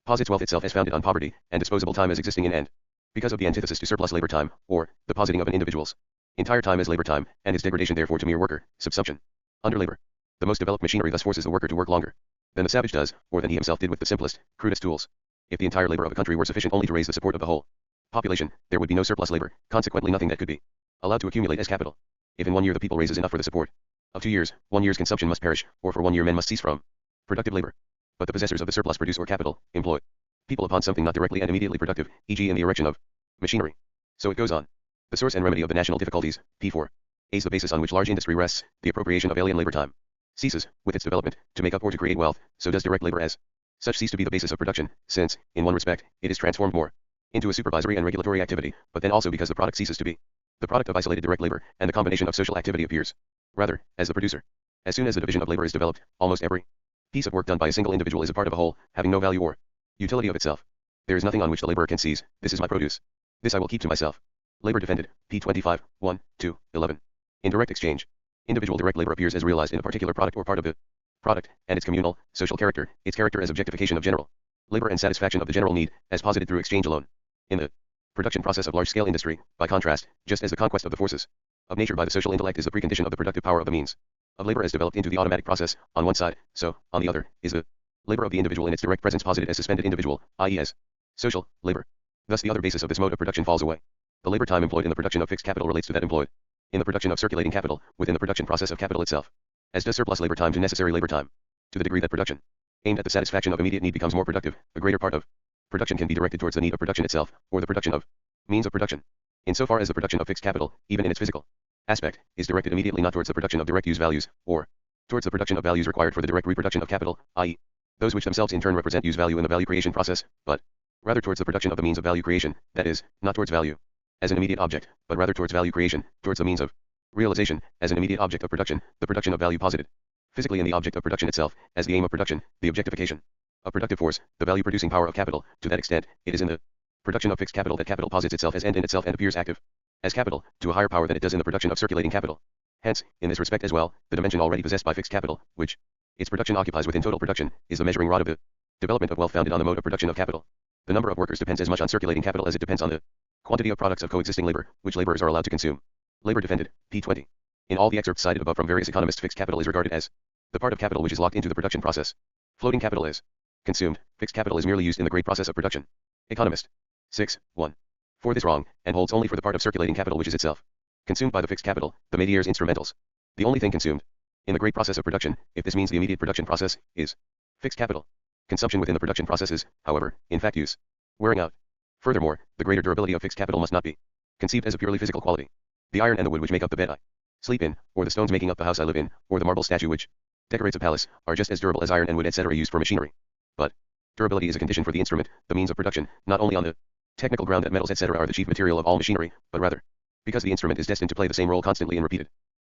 Posits wealth itself as founded on poverty, and disposable time as existing in and because of the antithesis to surplus labor time, or the positing of an individual's entire time as labor time, and its degradation therefore to mere worker, subsumption, under labor. The most developed machinery thus forces the worker to work longer than the savage does, or than he himself did with the simplest, crudest tools. If the entire labor of a country were sufficient only to raise the support of the whole population, there would be no surplus labor, consequently nothing that could be allowed to accumulate as capital. If in 1 year the people raises enough for the support of 2 years, 1 year's consumption must perish, or for 1 year men must cease from productive labor. But the possessors of the surplus produce or capital, employ people upon something not directly and immediately productive, e.g. in the erection of machinery. So it goes on. The source and remedy of the national difficulties, p4, is the basis on which large industry rests, the appropriation of alien labor time ceases, with its development, to make up or to create wealth, so does direct labor as such cease to be the basis of production, since, in one respect, it is transformed more into a supervisory and regulatory activity, but then also because the product ceases to be the product of isolated direct labor, and the combination of social activity appears, rather, as the producer. As soon as the division of labor is developed, almost every piece of work done by a single individual is a part of a whole, having no value or utility of itself. There is nothing on which the laborer can seize, this is my produce. This I will keep to myself. Labor defended, p25, 1, 2, 11. In direct exchange, individual direct labor appears as realized in a particular product or part of the product, and its communal, social character, its character as objectification of general labor and satisfaction of the general need, as posited through exchange alone. In the production process of large-scale industry, by contrast, just as the conquest of the forces of nature by the social intellect is the precondition of the productive power of the means of labor as developed into the automatic process, on one side, so, on the other, is the labor of the individual in its direct presence posited as suspended individual, i.e. as social labor. Thus the other basis of this mode of production falls away. The labor time employed in the production of fixed capital relates to that employed in the production of circulating capital, within the production process of capital itself, as does surplus labor time to necessary labor time. To the degree that production, aimed at the satisfaction of immediate need, becomes more productive, a greater part of production can be directed towards the need of production itself, or the production of means of production. In so far as the production of fixed capital, even in its physical aspect, is directed immediately not towards the production of direct use values, or towards the production of values required for the direct reproduction of capital, i.e. those which themselves in turn represent use value in the value creation process, but rather towards the production of the means of value creation, that is, not towards value as an immediate object, but rather towards value creation, towards the means of realization, as an immediate object of production, the production of value posited physically in the object of production itself, as the aim of production, the objectification of productive force, the value-producing power of capital. To that extent, it is in the production of fixed capital that capital posits itself as end in itself and appears active as capital, to a higher power than it does in the production of circulating capital. Hence, in this respect as well, the dimension already possessed by fixed capital, which its production occupies within total production, is the measuring rod of the Development of wealth founded on the mode of production of capital. The number of workers depends as much on circulating capital as it depends on the quantity of products of coexisting labor, which laborers are allowed to consume. Labor defended, p. 20. In all the excerpts cited above from various economists, fixed capital is regarded as the part of capital which is locked into the production process. Floating capital is consumed, fixed capital is merely used in the great process of production. Economist. 6. 1. For this wrong, and holds only for the part of circulating capital which is itself consumed by the fixed capital, the métiers instrumentals. The only thing consumed in the great process of production, if this means the immediate production process, is fixed capital. Consumption within the production process is, however, in fact use. Wearing out. Furthermore, the greater durability of fixed capital must not be conceived as a purely physical quality. The iron and the wood which make up the bed I sleep in, or the stones making up the house I live in, or the marble statue which decorates a palace, are just as durable as iron and wood etc. used for machinery. But durability is a condition for the instrument, the means of production, not only on the technical ground that metals etc. are the chief material of all machinery, but rather because the instrument is destined to play the same role constantly in repeated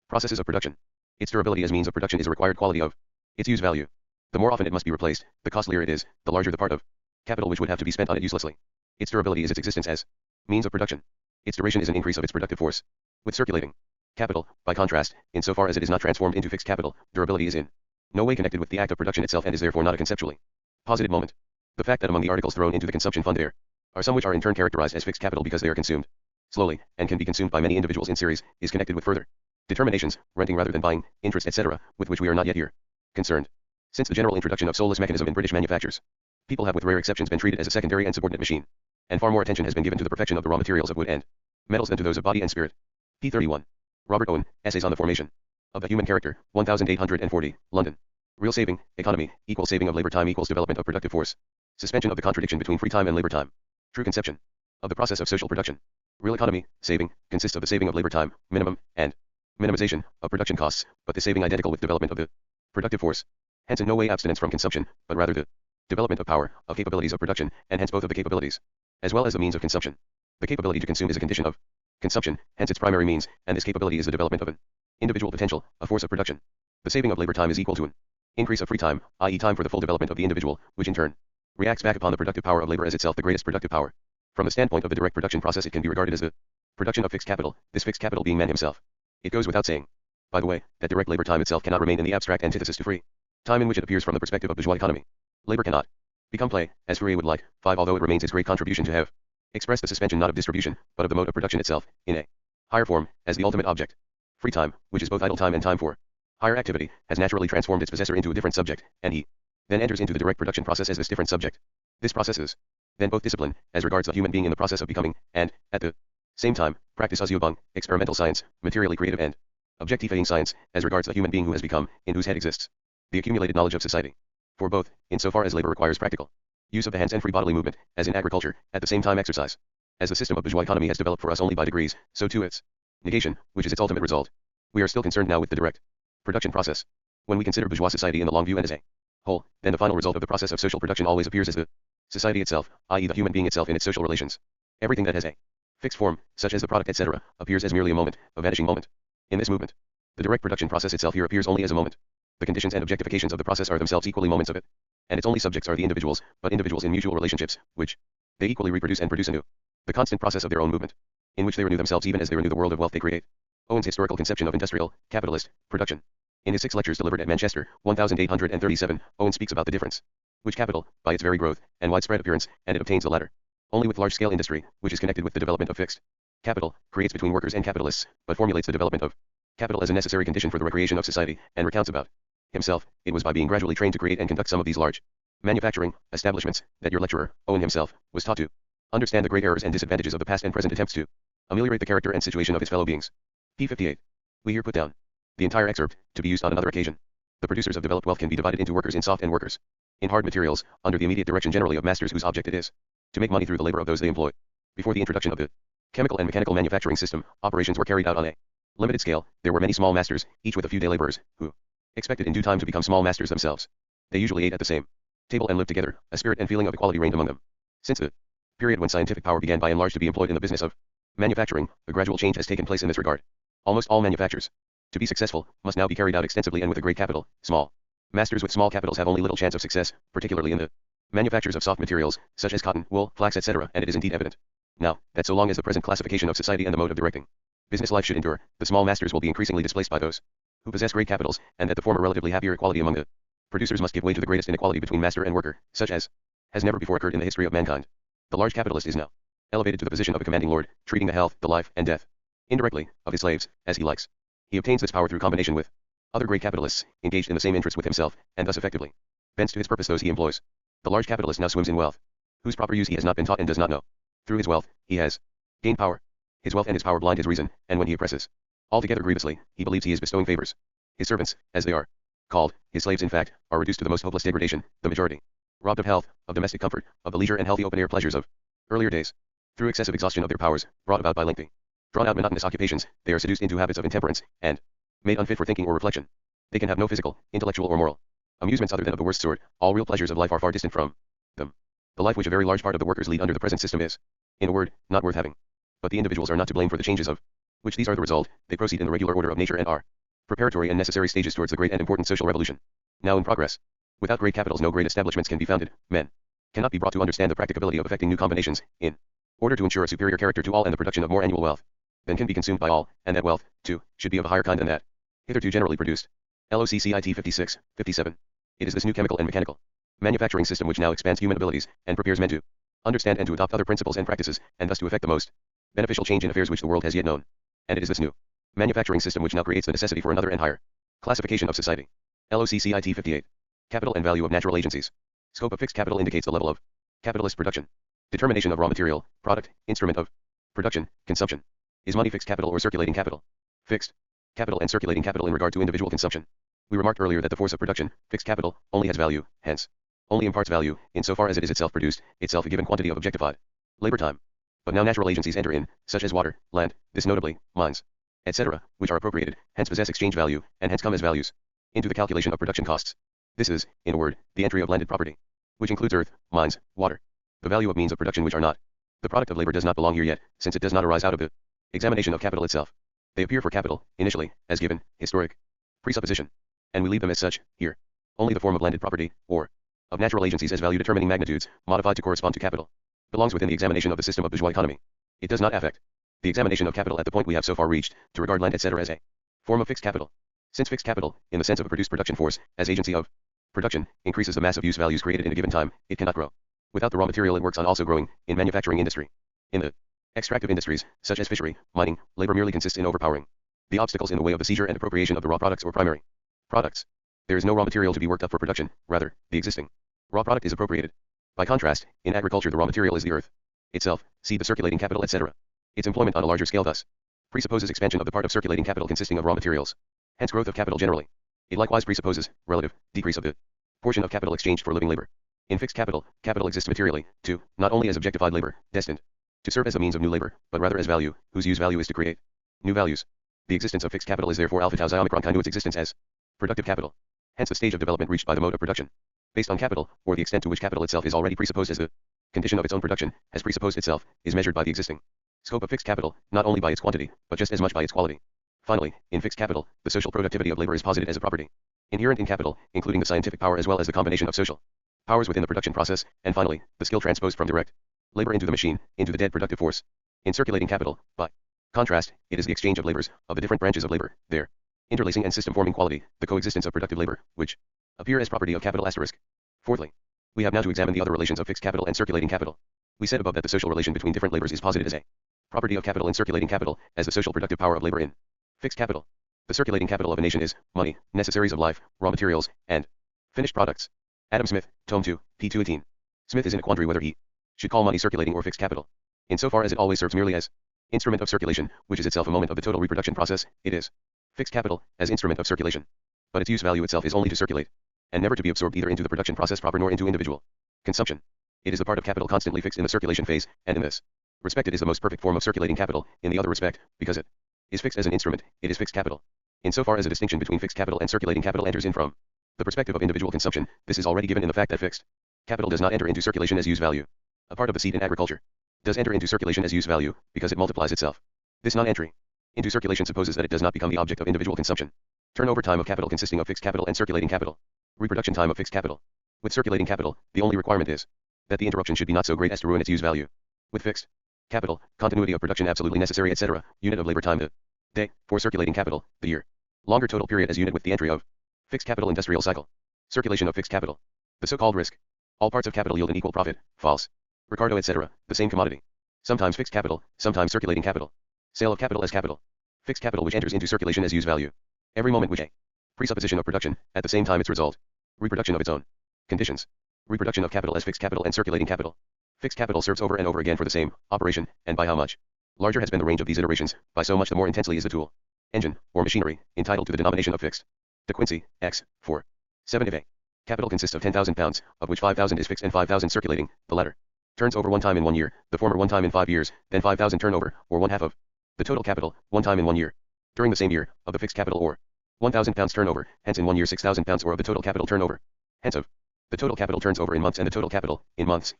processes of production. Its durability as means of production is a required quality of its use value. The more often it must be replaced, the costlier it is, the larger the part of capital which would have to be spent on it uselessly. Its durability is its existence as means of production. Its duration is an increase of its productive force. With circulating capital, by contrast, insofar as it is not transformed into fixed capital, durability is in no way connected with the act of production itself and is therefore not a conceptually posited moment. The fact that among the articles thrown into the consumption fund there are some which are in turn characterized as fixed capital because they are consumed slowly, and can be consumed by many individuals in series, is connected with further determinations, renting rather than buying, interest etc., with which we are not yet here concerned. Since the general introduction of soulless mechanism in British manufactures, people have with rare exceptions been treated as a secondary and subordinate machine, and far more attention has been given to the perfection of the raw materials of wood and metals than to those of body and spirit. p. 31. Robert Owen, Essays on the Formation of the Human Character, 1840, London. Real saving, economy, equals saving of labor time equals development of productive force. Suspension of the contradiction between free time and labor time. True conception of the process of social production. Real economy, saving, consists of the saving of labor time, minimum, and minimization of production costs, but the saving identical with development of the productive force. Hence in no way abstinence from consumption, but rather the development of power, of capabilities of production, and hence both of the capabilities, as well as the means of consumption. The capability to consume is a condition of consumption, hence its primary means, and this capability is the development of an individual potential, a force of production. The saving of labor time is equal to an increase of free time, i.e. time for the full development of the individual, which in turn reacts back upon the productive power of labor as itself the greatest productive power. From the standpoint of the direct production process it can be regarded as the production of fixed capital, this fixed capital being man himself. It goes without saying, by the way, that direct labor time itself cannot remain in the abstract antithesis to free time in which it appears from the perspective of bourgeois economy. Labor cannot become play, as Fourier would like. 5. Although it remains its great contribution to have expressed the suspension not of distribution, but of the mode of production itself, in a higher form, as the ultimate object. Free time, which is both idle time and time for higher activity, has naturally transformed its possessor into a different subject, and he then enters into the direct production process as this different subject. This process is then both discipline, as regards the human being in the process of becoming, and, at the same time, practice Ausübung, experimental science, materially creative and objectifying science, as regards the human being who has become, in whose head exists the accumulated knowledge of society. For both, insofar as labor requires practical use of the hands and free bodily movement, as in agriculture, at the same time exercise. As the system of bourgeois economy has developed for us only by degrees, so too its negation, which is its ultimate result. We are still concerned now with the direct production process. When we consider bourgeois society in the long view and as a whole, then the final result of the process of social production always appears as the society itself, i.e. the human being itself in its social relations. Everything that has a fixed form, such as the product etc., appears as merely a moment, a vanishing moment. In this movement, the direct production process itself here appears only as a moment. The conditions and objectifications of the process are themselves equally moments of it, and its only subjects are the individuals, but individuals in mutual relationships, which they equally reproduce and produce anew. The constant process of their own movement, in which they renew themselves even as they renew the world of wealth they create. Owen's historical conception of industrial, capitalist, production. In his 6 lectures delivered at Manchester, 1837, Owen speaks about the difference which capital, by its very growth and widespread appearance, and it obtains the latter only with large-scale industry, which is connected with the development of fixed capital, creates between workers and capitalists, but formulates the development of capital as a necessary condition for the recreation of society, and recounts about himself. It was by being gradually trained to create and conduct some of these large manufacturing establishments that your lecturer, Owen himself, was taught to understand the great errors and disadvantages of the past and present attempts to ameliorate the character and situation of his fellow beings. p. 58. We here put down the entire excerpt, to be used on another occasion. The producers of developed wealth can be divided into workers in soft and workers in hard materials, under the immediate direction generally of masters whose object it is to make money through the labor of those they employ. Before the introduction of the chemical and mechanical manufacturing system, operations were carried out on a limited scale. There were many small masters, each with a few day laborers, who expected in due time to become small masters themselves. They usually ate at the same table and lived together. A spirit and feeling of equality reigned among them. Since the period when scientific power began by and large to be employed in the business of manufacturing, a gradual change has taken place in this regard. Almost all manufactures, to be successful, must now be carried out extensively and with a great capital. Small masters with small capitals have only little chance of success, particularly in the manufactures of soft materials, such as cotton, wool, flax etc., and it is indeed evident now that so long as the present classification of society and the mode of directing business life should endure, the small masters will be increasingly displaced by those who possess great capitals, and that the former relatively happier equality among the Producers must give way to the greatest inequality between master and worker, such as has never before occurred in the history of mankind. The large capitalist is now elevated to the position of a commanding lord, treating the health, the life, and death, indirectly, of his slaves, as he likes. He obtains this power through combination with other great capitalists, engaged in the same interests with himself, and thus effectively bends to his purpose those he employs. The large capitalist now swims in wealth, whose proper use he has not been taught and does not know. Through his wealth, he has gained power. His wealth and his power blind his reason, and when he oppresses altogether grievously, he believes he is bestowing favors. His servants, as they are called, his slaves in fact, are reduced to the most hopeless degradation, the majority robbed of health, of domestic comfort, of the leisure and healthy open-air pleasures of earlier days. Through excessive exhaustion of their powers, brought about by lengthy, drawn-out monotonous occupations, they are seduced into habits of intemperance, and made unfit for thinking or reflection. They can have no physical, intellectual or moral amusements other than of the worst sort. All real pleasures of life are far distant from them. The life which a very large part of the workers lead under the present system is, in a word, not worth having. But the individuals are not to blame for the changes of which these are the result. They proceed in the regular order of nature and are preparatory and necessary stages towards the great and important social revolution now in progress. Without great capitals no great establishments can be founded. Men cannot be brought to understand the practicability of effecting new combinations, in order to ensure a superior character to all and the production of more annual wealth than can be consumed by all, and that wealth, too, should be of a higher kind than that hitherto generally produced. LOCCIT 56, 57. It is this new chemical and mechanical manufacturing system which now expands human abilities, and prepares men to understand and to adopt other principles and practices, and thus to effect the most beneficial change in affairs which the world has yet known. And it is this new manufacturing system which now creates the necessity for another and higher classification of society. LOCCIT 58. Capital and value of natural agencies. Scope of fixed capital indicates the level of capitalist production. Determination of raw material, product, instrument of production, consumption. Is money fixed capital or circulating capital? Fixed capital and circulating capital in regard to individual consumption. We remarked earlier that the force of production, fixed capital, only has value, hence, only imparts value, insofar as it is itself produced, itself a given quantity of objectified labor time. But now natural agencies enter in, such as water, land, this notably, mines, etc., which are appropriated, hence possess exchange value, and hence come as values into the calculation of production costs. This is, in a word, the entry of landed property, which includes earth, mines, water. The value of means of production which are not the product of labor does not belong here yet, since it does not arise out of the examination of capital itself. They appear for capital, initially, as given, historic presupposition, and we leave them as such, here. Only the form of landed property, or of natural agencies as value determining magnitudes, modified to correspond to capital, belongs within the examination of the system of bourgeois economy. It does not affect the examination of capital at the point we have so far reached, to regard land etc. as a form of fixed capital. Since fixed capital, in the sense of a produced production force, as agency of production, increases the mass of use values created in a given time, it cannot grow without the raw material it works on also growing, in manufacturing industry. In the extractive industries, such as fishery, mining, labor merely consists in overpowering the obstacles in the way of the seizure and appropriation of the raw products or primary products. There is no raw material to be worked up for production, rather, the existing raw product is appropriated. By contrast, in agriculture the raw material is the earth itself, see the circulating capital etc. Its employment on a larger scale thus presupposes expansion of the part of circulating capital consisting of raw materials, hence growth of capital generally. It likewise presupposes relative decrease of the portion of capital exchanged for living labor. In fixed capital, capital exists materially, too, not only as objectified labor, destined to serve as a means of new labor, but rather as value, whose use value is to create new values. The existence of fixed capital is therefore alpha tau xi omicron kind to its existence as productive capital. Hence the stage of development reached by the mode of production, based on capital, or the extent to which capital itself is already presupposed as the condition of its own production, has presupposed itself, is measured by the existing scope of fixed capital, not only by its quantity, but just as much by its quality. Finally, in fixed capital, the social productivity of labor is posited as a property inherent in capital, including the scientific power as well as the combination of social powers within the production process, and finally, the skill transposed from direct labor into the machine, into the dead productive force. In circulating capital, by contrast, it is the exchange of labors, of the different branches of labor, their interlacing and system-forming quality, the coexistence of productive labor, which appear as property of capital asterisk. Fourthly, we have now to examine the other relations of fixed capital and circulating capital. We said above that the social relation between different labors is posited as a property of capital in circulating capital, as the social productive power of labor in fixed capital. The circulating capital of a nation is money, necessaries of life, raw materials, and finished products. Adam Smith, Tome 2, p. 218. Smith is in a quandary whether he should call money circulating or fixed capital. Insofar as it always serves merely as instrument of circulation, which is itself a moment of the total reproduction process, it is fixed capital, as instrument of circulation. But its use value itself is only to circulate, and never to be absorbed either into the production process proper nor into individual consumption. It is the part of capital constantly fixed in the circulation phase, and in this respect it is the most perfect form of circulating capital. In the other respect, because it is fixed as an instrument, it is fixed capital. Insofar as a distinction between fixed capital and circulating capital enters in from the perspective of individual consumption, this is already given in the fact that fixed capital does not enter into circulation as use value. A part of the seed in agriculture does enter into circulation as use value, because it multiplies itself. This non-entry into circulation supposes that it does not become the object of individual consumption. Turnover time of capital consisting of fixed capital and circulating capital. Reproduction time of fixed capital. With circulating capital, the only requirement is that the interruption should be not so great as to ruin its use value. With fixed capital, continuity of production absolutely necessary etc. Unit of labor time the day, for circulating capital, the year. Longer total period as unit with the entry of fixed capital industrial cycle. Circulation of fixed capital. The so-called risk. All parts of capital yield an equal profit. False. Ricardo, etc. The same commodity. Sometimes fixed capital, sometimes circulating capital. Sale of capital as capital. Fixed capital which enters into circulation as use value. Every moment which a presupposition of production, at the same time its result. Reproduction of its own conditions. Reproduction of capital as fixed capital and circulating capital. Fixed capital serves over and over again for the same operation, and by how much? Larger has been the range of these iterations, by so much the more intensely is the tool, engine, or machinery, entitled to the denomination of fixed. De Quincey, X, 4. 7 if a capital consists of 10,000 pounds, of which 5,000 is fixed and 5,000 circulating, the latter turns over one time in 1 year, the former one time in 5 years, then 5,000 turnover, or one half of the total capital, one time in 1 year, during the same year, of the fixed capital or 1,000 pounds turnover, hence in 1 year 6,000 pounds or of the total capital turnover, hence of the total capital turns over in months and the total capital, in months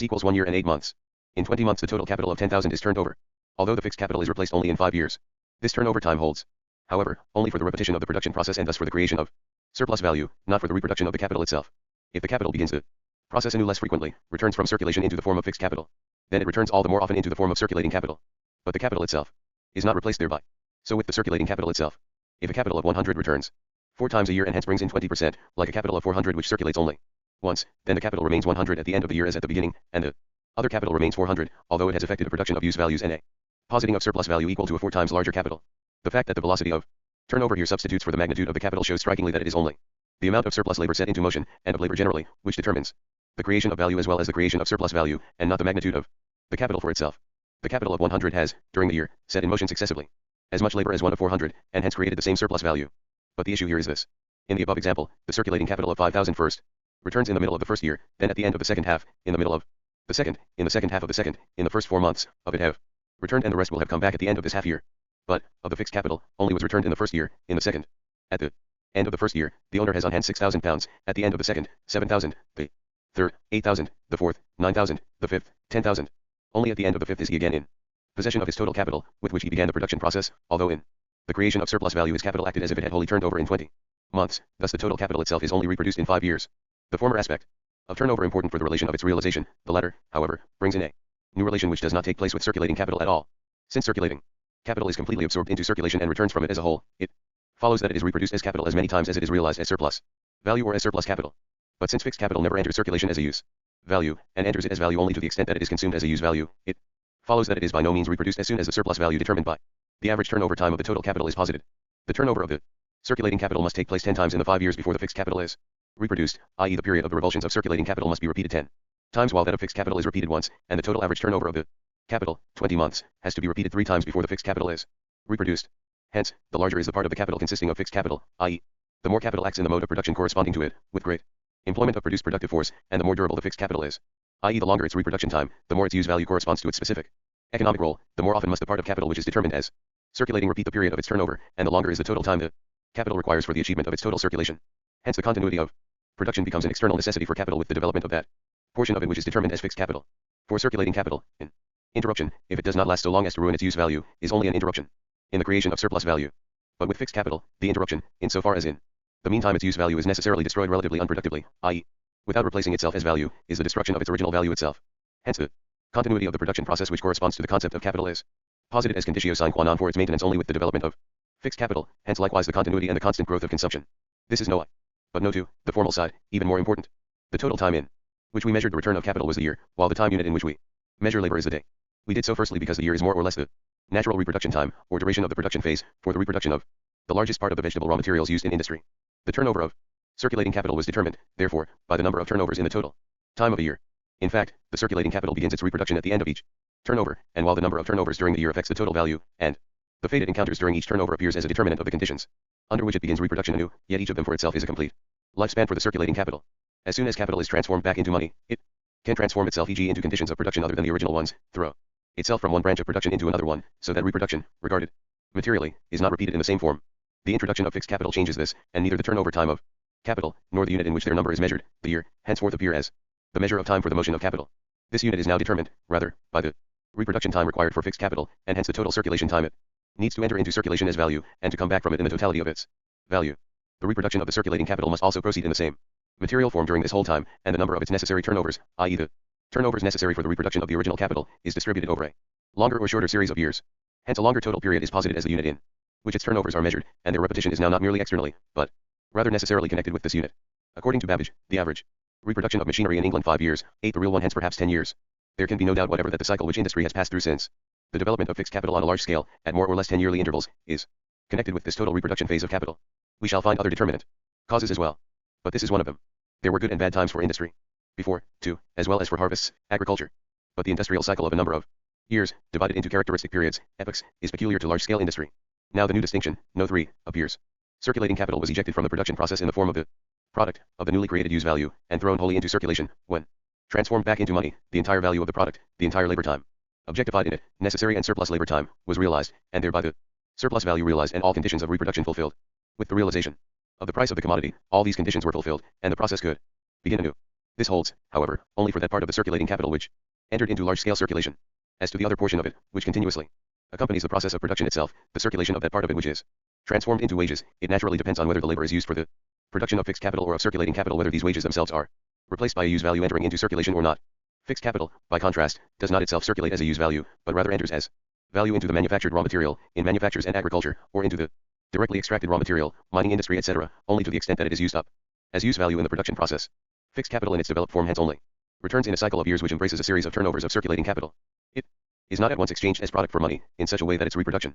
equals 1 year and 8 months. In 20 months the total capital of 10,000 is turned over. Although the fixed capital is replaced only in 5 years. This turnover time holds, however, only for the repetition of the production process and thus for the creation of surplus value, not for the reproduction of the capital itself. If the capital begins the process anew less frequently, returns from circulation into the form of fixed capital, then it returns all the more often into the form of circulating capital. But the capital itself is not replaced thereby. So with the circulating capital itself. If a capital of 100 returns 4 times a year and hence brings in 20%, like a capital of 400 which circulates only once, then the capital remains 100 at the end of the year as at the beginning, and the other capital remains 400, although it has effected a production of use values and a positing of surplus value equal to a 4 times larger capital. The fact that the velocity of turnover here substitutes for the magnitude of the capital shows strikingly that it is only the amount of surplus labor set into motion, and of labor generally, which determines the creation of value as well as the creation of surplus value, and not the magnitude of the capital for itself. The capital of 100 has, during the year, set in motion successively as much labor as one of 400, and hence created the same surplus value. But the issue here is this. In the above example, the circulating capital of 5,000 first returns in the middle of the first year, then at the end of the second half, in the middle of the second, in the second half of the second, in the first 4 months of it have returned, and the rest will have come back at the end of this half year. But, of the fixed capital, only was returned in the first year, in the second. At the end of the first year, the owner has on hand 6,000 pounds, at the end of the second, 7,000, the third, 8,000, the fourth, 9,000, the fifth, 10,000. Only at the end of the fifth is he again in possession of his total capital, with which he began the production process, although in the creation of surplus value his capital acted as if it had wholly turned over in 20 months, thus the total capital itself is only reproduced in 5 years. The former aspect of turnover important for the relation of its realization, the latter, however, brings in a new relation which does not take place with circulating capital at all. Since circulating capital is completely absorbed into circulation and returns from it as a whole, it follows that it is reproduced as capital as many times as it is realized as surplus value or as surplus capital. But since fixed capital never enters circulation as a use value, and enters it as value only to the extent that it is consumed as a use value, it follows that it is by no means reproduced as soon as the surplus value determined by the average turnover time of the total capital is posited. The turnover of the circulating capital must take place 10 times in the 5 years before the fixed capital is reproduced, i.e. the period of the revulsions of circulating capital must be repeated 10 times while that of fixed capital is repeated once, and the total average turnover of the capital, 20 months, has to be repeated 3 times before the fixed capital is reproduced. Hence, the larger is the part of the capital consisting of fixed capital, i.e. the more capital acts in the mode of production corresponding to it, with great employment of produced productive force, and the more durable the fixed capital is, i.e. the longer its reproduction time, the more its use value corresponds to its specific economic role, the more often must the part of capital which is determined as circulating repeat the period of its turnover, and the longer is the total time the capital requires for the achievement of its total circulation. Hence the continuity of production becomes an external necessity for capital with the development of that portion of it which is determined as fixed capital. For circulating capital, an interruption, if it does not last so long as to ruin its use value, is only an interruption in the creation of surplus value. But with fixed capital, the interruption, in so far as in the meantime its use value is necessarily destroyed relatively unproductively, i.e. without replacing itself as value, is the destruction of its original value itself. Hence the continuity of the production process which corresponds to the concept of capital is posited as conditio sine qua non for its maintenance only with the development of fixed capital, hence likewise the continuity and the constant growth of consumption. This is no I. But no 2, the formal side, even more important. The total time in which we measured the return of capital was the year, while the time unit in which we measure labor is the day. We did so firstly because the year is more or less the natural reproduction time, or duration of the production phase, for the reproduction of the largest part of the vegetable raw materials used in industry. The turnover of circulating capital was determined, therefore, by the number of turnovers in the total time of a year. In fact, the circulating capital begins its reproduction at the end of each turnover, and while the number of turnovers during the year affects the total value, and the fate it encounters during each turnover appears as a determinant of the conditions under which it begins reproduction anew, yet each of them for itself is a complete lifespan for the circulating capital. As soon as capital is transformed back into money, it can transform itself, e.g. into conditions of production other than the original ones, throw itself from one branch of production into another one, so that reproduction, regarded materially, is not repeated in the same form. The introduction of fixed capital changes this, and neither the turnover time of capital, nor the unit in which their number is measured, the year, henceforth appear as the measure of time for the motion of capital. This unit is now determined, rather, by the reproduction time required for fixed capital, and hence the total circulation time it needs to enter into circulation as value, and to come back from it in the totality of its value. The reproduction of the circulating capital must also proceed in the same material form during this whole time, and the number of its necessary turnovers, i.e. the turnovers necessary for the reproduction of the original capital, is distributed over a longer or shorter series of years. Hence a longer total period is posited as the unit in which its turnovers are measured, and their repetition is now not merely externally, but rather necessarily connected with this unit. According to Babbage, the average reproduction of machinery in England 5 years, 8 the real one, hence perhaps 10 years. There can be no doubt whatever that the cycle which industry has passed through since the development of fixed capital on a large scale, at more or less 10-yearly intervals, is connected with this total reproduction phase of capital. We shall find other determinant causes as well. But this is one of them. There were good and bad times for industry. Before, too, as well as for harvests, agriculture. But the industrial cycle of a number of years, divided into characteristic periods, epochs, is peculiar to large-scale industry. Now the new distinction, no 3, appears. Circulating capital was ejected from the production process in the form of the product of the newly created use value, and thrown wholly into circulation, when transformed back into money, the entire value of the product, the entire labor time objectified in it, necessary and surplus labor time, was realized, and thereby the surplus value realized and all conditions of reproduction fulfilled. With the realization of the price of the commodity, all these conditions were fulfilled, and the process could begin anew. This holds, however, only for that part of the circulating capital which entered into large-scale circulation. As to the other portion of it, which continuously accompanies the process of production itself, the circulation of that part of it which is transformed into wages, it naturally depends on whether the labor is used for the production of fixed capital or of circulating capital, whether these wages themselves are replaced by a use value entering into circulation or not. Fixed capital, by contrast, does not itself circulate as a use value, but rather enters as value into the manufactured raw material, in manufactures and agriculture, or into the directly extracted raw material, mining industry, etc., only to the extent that it is used up as use value in the production process. Fixed capital in its developed form hence only returns in a cycle of years which embraces a series of turnovers of circulating capital. It is not at once exchanged as product for money, in such a way that its reproduction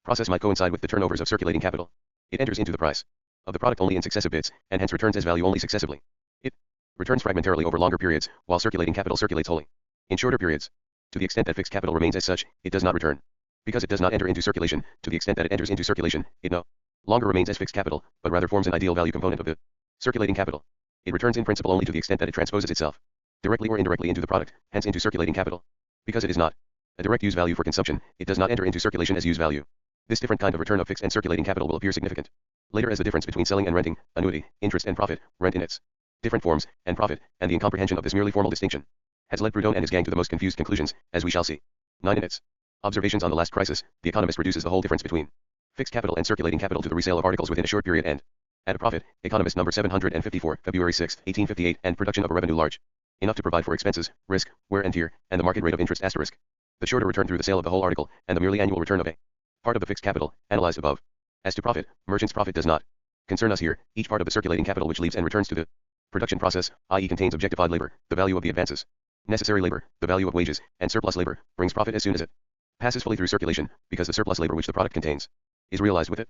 process might coincide with the turnovers of circulating capital. It enters into the price of the product only in successive bits, and hence returns as value only successively. It returns fragmentarily over longer periods, while circulating capital circulates wholly in shorter periods. To the extent that fixed capital remains as such, it does not return, because it does not enter into circulation. To the extent that it enters into circulation, it no longer remains as fixed capital, but rather forms an ideal value component of the circulating capital. It returns in principle only to the extent that it transposes itself, directly or indirectly, into the product, hence into circulating capital. Because it is not a direct use value for consumption, it does not enter into circulation as use value. This different kind of return of fixed and circulating capital will appear significant later as the difference between selling and renting, annuity, interest and profit, rent in its different forms, and profit, and the incomprehension of this merely formal distinction, has led Proudhon and his gang to the most confused conclusions, as we shall see. 9. In its observations on the last crisis, the economist reduces the whole difference between fixed capital and circulating capital to the resale of articles within a short period and at a profit. Economist number 754, February 6, 1858, and production of a revenue large enough to provide for expenses, risk, wear and tear, and the market rate of interest asterisk. The shorter return through the sale of the whole article, and the merely annual return of a part of the fixed capital, analyzed above. As to profit, merchant's profit does not concern us here. Each part of the circulating capital which leaves and returns to the production process, i.e. contains objectified labor, the value of the advances, necessary labor, the value of wages, and surplus labor, brings profit as soon as it passes fully through circulation, because the surplus labor which the product contains is realized with it.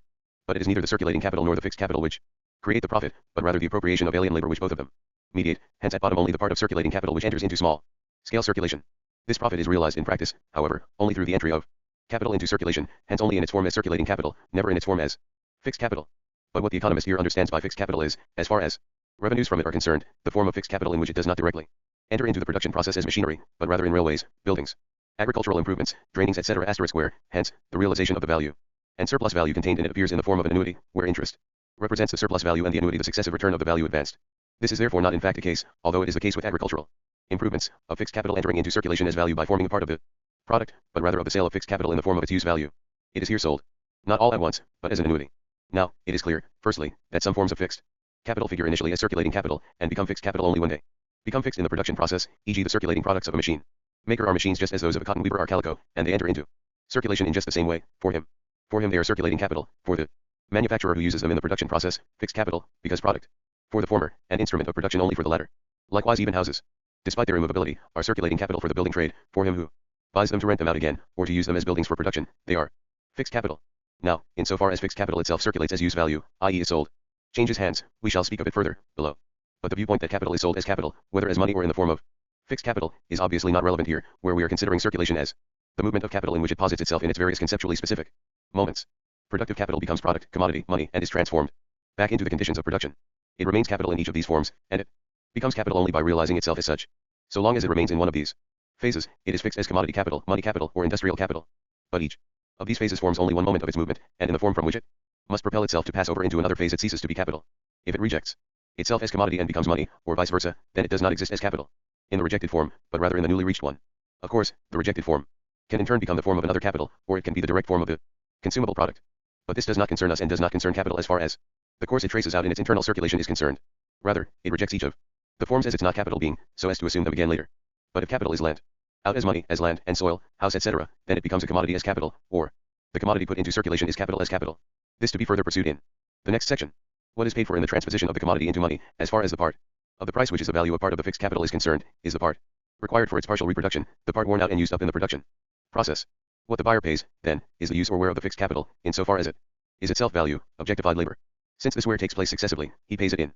But it is neither the circulating capital nor the fixed capital which create the profit, but rather the appropriation of alien labor which both of them mediate, hence at bottom only the part of circulating capital which enters into small scale circulation. This profit is realized in practice, however, only through the entry of capital into circulation, hence only in its form as circulating capital, never in its form as fixed capital. But what the economist here understands by fixed capital is, as far as revenues from it are concerned, the form of fixed capital in which it does not directly enter into the production process as machinery, but rather in railways, buildings, agricultural improvements, drainings, etc. Where, hence, the realization of the value and surplus value contained in it appears in the form of an annuity, where interest represents the surplus value and the annuity the successive return of the value advanced. This is therefore not in fact a case, although it is the case with agricultural improvements, of fixed capital entering into circulation as value by forming a part of the product, but rather of the sale of fixed capital in the form of its use value. It is here sold, not all at once, but as an annuity. Now, it is clear, firstly, that some forms of fixed capital figure initially as circulating capital, and become fixed capital only when they become fixed in the production process, e.g. the circulating products of a machine maker are machines just as those of a cotton weaver are calico, and they enter into circulation in just the same way. For him they are circulating capital, for the manufacturer who uses them in the production process, fixed capital, because product for the former, and instrument of production only for the latter. Likewise even houses, despite their immovability, are circulating capital for the building trade, for him who buys them to rent them out again, or to use them as buildings for production, they are fixed capital. Now, insofar as fixed capital itself circulates as use value, i.e. is sold, changes hands, we shall speak of it further, below. But the viewpoint that capital is sold as capital, whether as money or in the form of fixed capital, is obviously not relevant here, where we are considering circulation as the movement of capital in which it posits itself in its various conceptually specific moments. Productive capital becomes product, commodity, money, and is transformed back into the conditions of production. It remains capital in each of these forms, and it becomes capital only by realizing itself as such. So long as it remains in one of these phases, it is fixed as commodity capital, money capital, or industrial capital. But each of these phases forms only one moment of its movement, and in the form from which it must propel itself to pass over into another phase it ceases to be capital. If it rejects itself as commodity and becomes money, or vice versa, then it does not exist as capital in the rejected form, but rather in the newly reached one. Of course, the rejected form can in turn become the form of another capital, or it can be the direct form of the consumable product. But this does not concern us and does not concern capital as far as the course it traces out in its internal circulation is concerned. Rather, it rejects each of the forms as its not capital being, so as to assume them again later. But if capital is lent out as money, as land, and soil, house, etc., then it becomes a commodity as capital, or the commodity put into circulation is capital as capital. This to be further pursued in the next section. What is paid for in the transposition of the commodity into money, as far as the part of the price which is the value of part of the fixed capital is concerned, is the part required for its partial reproduction, the part worn out and used up in the production process. What the buyer pays, then, is the use or wear of the fixed capital, insofar as it is itself value, objectified labor. Since this wear takes place successively, he pays it in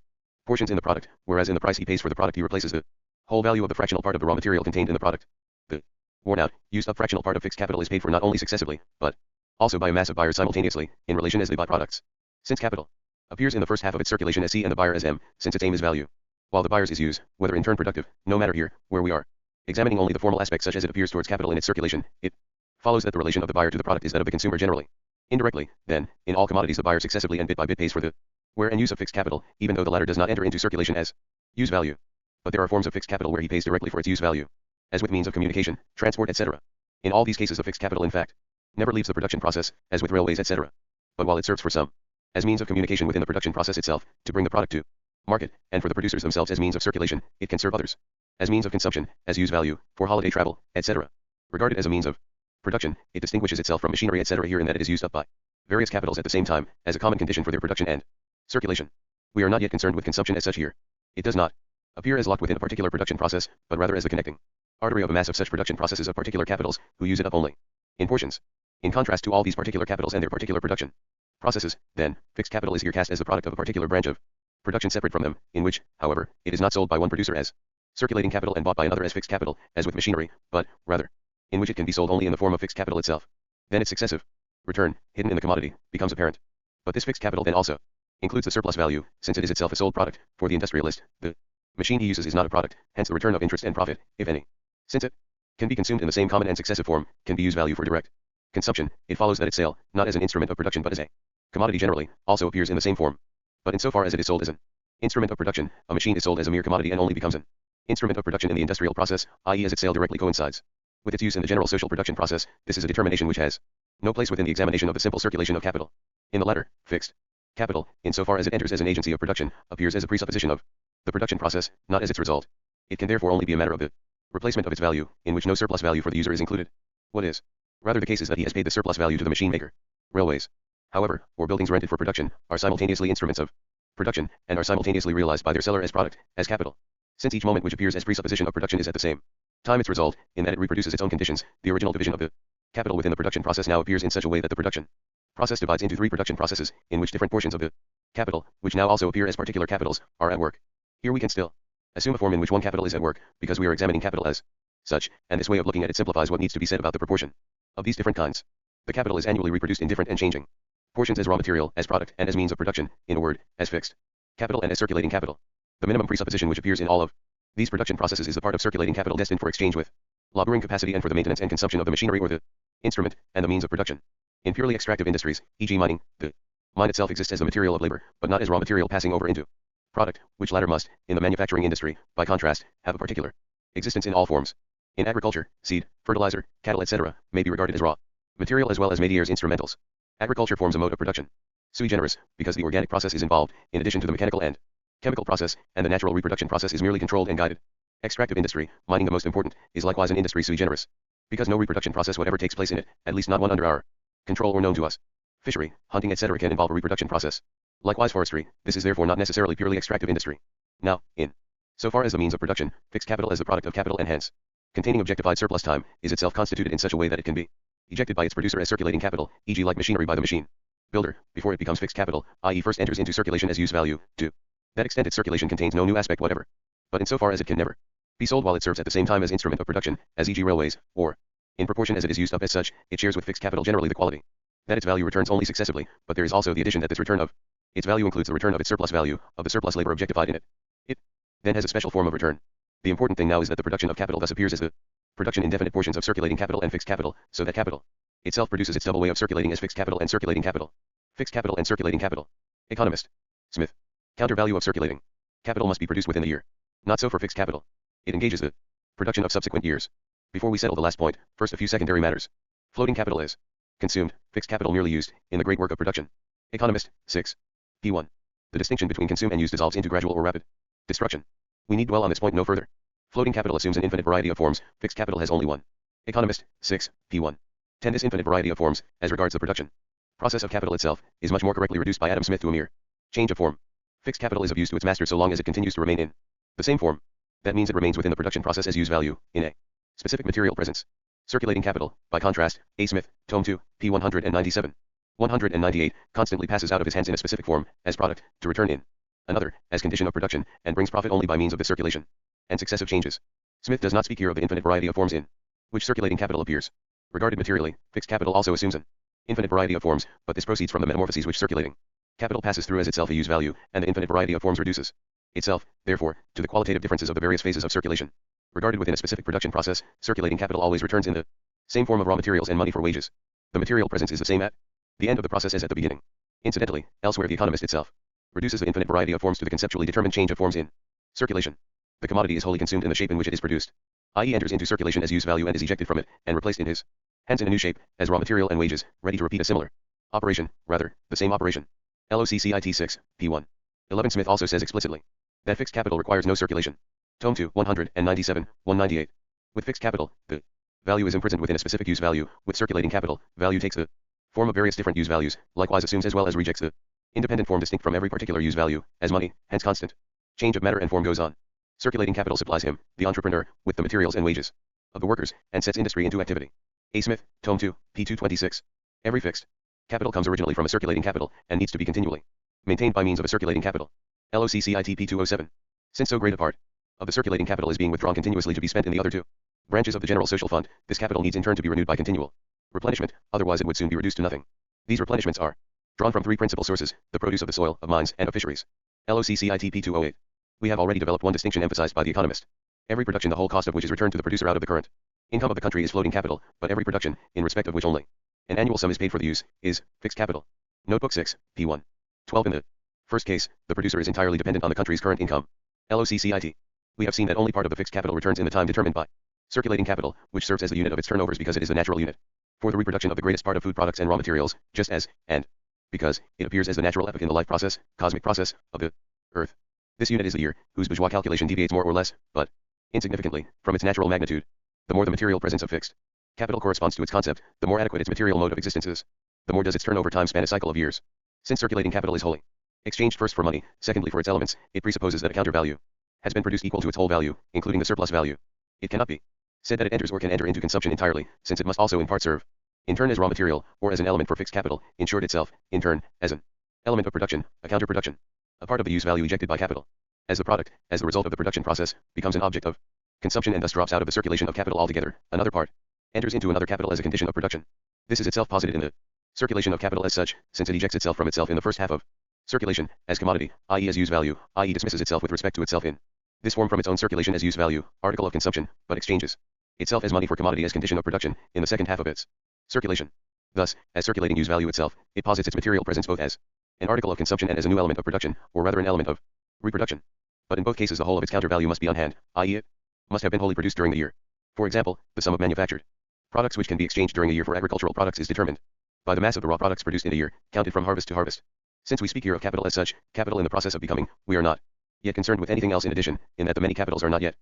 portions in the product, whereas in the price he pays for the product he replaces the whole value of the fractional part of the raw material contained in the product. The worn out, used up fractional part of fixed capital is paid for not only successively, but also by a mass of buyers simultaneously, in relation as they buy products. Since capital appears in the first half of its circulation as C and the buyer as M, since its aim is value, while the buyer's is use, whether in turn productive, no matter here, where we are examining only the formal aspects such as it appears towards capital in its circulation, it follows that the relation of the buyer to the product is that of the consumer generally. Indirectly, then, in all commodities the buyer successively and bit by bit pays for the wear and use of fixed capital, even though the latter does not enter into circulation as use value. But there are forms of fixed capital where he pays directly for its use value, as with means of communication, transport, etc. In all these cases the fixed capital in fact never leaves the production process, as with railways, etc. But while it serves for some as means of communication within the production process itself, to bring the product to market, and for the producers themselves as means of circulation, it can serve others as means of consumption, as use value, for holiday travel, etc. Regarded as a means of production, it distinguishes itself from machinery, etc. here in that it is used up by various capitals at the same time, as a common condition for their production and circulation. We are not yet concerned with consumption as such here. It does not appear as locked within a particular production process, but rather as the connecting artery of a mass of such production processes of particular capitals, who use it up only in portions. In contrast to all these particular capitals and their particular production processes, then, fixed capital is here cast as the product of a particular branch of production separate from them, in which, however, it is not sold by one producer as circulating capital and bought by another as fixed capital, as with machinery, but, rather, in which it can be sold only in the form of fixed capital itself. Then its successive return, hidden in the commodity, becomes apparent. But this fixed capital then also includes the surplus value, since it is itself a sold product. For the industrialist, the machine he uses is not a product, hence the return of interest and profit, if any. Since it can be consumed in the same common and successive form, can be used value for direct consumption, it follows that its sale, not as an instrument of production but as a commodity generally, also appears in the same form. But insofar as it is sold as an instrument of production, a machine is sold as a mere commodity and only becomes an instrument of production in the industrial process, i.e. as its sale directly coincides with its use in the general social production process. This is a determination which has no place within the examination of the simple circulation of capital. In the latter, fixed capital, insofar as it enters as an agency of production, appears as a presupposition of the production process, not as its result. It can therefore only be a matter of the replacement of its value, in which no surplus value for the user is included. What is rather the case is that he has paid the surplus value to the machine maker. Railways, however, or buildings rented for production, are simultaneously instruments of production, and are simultaneously realized by their seller as product, as capital. Since each moment which appears as presupposition of production is at the same time its result, in that it reproduces its own conditions, the original division of the capital within the production process now appears in such a way that the production process divides into three production processes, in which different portions of the capital, which now also appear as particular capitals, are at work. Here we can still assume a form in which one capital is at work, because we are examining capital as such, and this way of looking at it simplifies what needs to be said about the proportion of these different kinds. The capital is annually reproduced in different and changing portions as raw material, as product, and as means of production, in a word, as fixed capital and as circulating capital. The minimum presupposition which appears in all of these production processes is the part of circulating capital destined for exchange with laboring capacity and for the maintenance and consumption of the machinery or the instrument, and the means of production. In purely extractive industries, e.g. mining, the mine itself exists as the material of labor, but not as raw material passing over into product, which latter must, in the manufacturing industry, by contrast, have a particular existence in all forms. In agriculture, seed, fertilizer, cattle, etc., may be regarded as raw material as well as métiers instrumentals. Agriculture forms a mode of production sui generis, because the organic process is involved, in addition to the mechanical and chemical process, and the natural reproduction process is merely controlled and guided. Extractive industry, mining the most important, is likewise an industry sui generis, because no reproduction process whatever takes place in it, at least not one under our control or known to us. Fishery, hunting, etc. can involve a reproduction process. Likewise forestry, this is therefore not necessarily purely extractive industry. Now, in so far as the means of production, fixed capital as the product of capital and hence containing objectified surplus time, is itself constituted in such a way that it can be ejected by its producer as circulating capital, e.g. like machinery by the machine builder, before it becomes fixed capital, i.e. first enters into circulation as use value. To that extent its circulation contains no new aspect whatever. But insofar as it can never be sold while it serves at the same time as instrument of production, as e.g. railways, or in proportion as it is used up as such, it shares with fixed capital generally the quality that its value returns only successively, but there is also the addition that this return of its value includes the return of its surplus value, of the surplus labor objectified in it. It then has a special form of return. The important thing now is that the production of capital thus appears as the production in definite portions of circulating capital and fixed capital, so that capital itself produces its double way of circulating as fixed capital and circulating capital. Fixed capital and circulating capital. Economist. Smith. Counter value of circulating capital must be produced within the year. Not so for fixed capital. It engages the production of subsequent years. Before we settle the last point, first a few secondary matters. Floating capital is consumed, fixed capital merely used, in the great work of production. Economist. 6. P1. The distinction between consume and use dissolves into gradual or rapid destruction. We need dwell on this point no further. Floating capital assumes an infinite variety of forms, fixed capital has only one. Economist. 6. P1. 10. This infinite variety of forms, as regards the production process of capital itself, is much more correctly reduced by Adam Smith to a mere change of form. Fixed capital is of use to its master so long as it continues to remain in the same form. That means it remains within the production process as use value, in a specific material presence. Circulating capital, by contrast, A. Smith, Tome 2, p. 197. 198, constantly passes out of his hands in a specific form, as product, to return in another, as condition of production, and brings profit only by means of the circulation and successive changes. Smith does not speak here of the infinite variety of forms in which circulating capital appears. Regarded materially, fixed capital also assumes an infinite variety of forms, but this proceeds from the metamorphoses which circulating capital passes through as itself a use value, and the infinite variety of forms reduces itself, therefore, to the qualitative differences of the various phases of circulation. Regarded within a specific production process, circulating capital always returns in the same form of raw materials and money for wages. The material presence is the same at the end of the process as at the beginning. Incidentally, elsewhere the economist itself reduces the infinite variety of forms to the conceptually determined change of forms in circulation. The commodity is wholly consumed in the shape in which it is produced, i.e. enters into circulation as use value and is ejected from it, and replaced in his hands in a new shape, as raw material and wages, ready to repeat a similar operation, rather, the same operation. LOCCIT 6, p1. 11 Smith also says explicitly that fixed capital requires no circulation. Tome 2, 197, 198. With fixed capital, the value is imprisoned within a specific use value. With circulating capital, value takes the form of various different use values, likewise assumes as well as rejects the independent form distinct from every particular use value, as money, hence constant change of matter and form goes on. Circulating capital supplies him, the entrepreneur, with the materials and wages of the workers, and sets industry into activity. A. Smith, Tome 2, p. 226. Every fixed capital comes originally from a circulating capital, and needs to be continually maintained by means of a circulating capital. LOCCIT p. 207. Since so great a part of the circulating capital is being withdrawn continuously to be spent in the other two branches of the general social fund, this capital needs in turn to be renewed by continual replenishment, otherwise it would soon be reduced to nothing. These replenishments are drawn from three principal sources: the produce of the soil, of mines, and of fisheries. LOCCIT p. 208. We have already developed one distinction emphasized by the economist. Every production the whole cost of which is returned to the producer out of the current income of the country is floating capital, but every production, in respect of which only an annual sum is paid for the use, is fixed capital. Notebook 6, p1. 12 In the first case, the producer is entirely dependent on the country's current income. LOCCIT. We have seen that only part of the fixed capital returns in the time determined by circulating capital, which serves as the unit of its turnovers because it is the natural unit for the reproduction of the greatest part of food products and raw materials, just as, and because, it appears as the natural epoch in the life process, cosmic process, of the earth. This unit is the year, whose bourgeois calculation deviates more or less, but insignificantly, from its natural magnitude. The more the material presence of fixed capital corresponds to its concept, the more adequate its material mode of existence is. The more does its turnover time span a cycle of years. Since circulating capital is wholly exchanged first for money, secondly for its elements, it presupposes that a counter value has been produced equal to its whole value, including the surplus value. It cannot be said that it enters or can enter into consumption entirely, since it must also in part serve in turn as raw material, or as an element for fixed capital, in short itself, in turn, as an element of production, a counter-production, a part of the use value ejected by capital. As the product, as the result of the production process, becomes an object of consumption and thus drops out of the circulation of capital altogether, another part enters into another capital as a condition of production. This is itself posited in the circulation of capital as such, since it ejects itself from itself in the first half of circulation, as commodity, i.e. as use value, i.e. dismisses itself with respect to itself in this form from its own circulation as use value, article of consumption, but exchanges itself as money for commodity as condition of production, in the second half of its circulation. Thus, as circulating use value itself, it posits its material presence both as an article of consumption and as a new element of production, or rather an element of reproduction. But in both cases the whole of its counter value must be on hand, i.e. it must have been wholly produced during the year. For example, the sum of manufactured products which can be exchanged during a year for agricultural products is determined by the mass of the raw products produced in a year, counted from harvest to harvest. Since we speak here of capital as such, capital in the process of becoming, we are not yet concerned with anything else in addition, in that the many capitals are not yet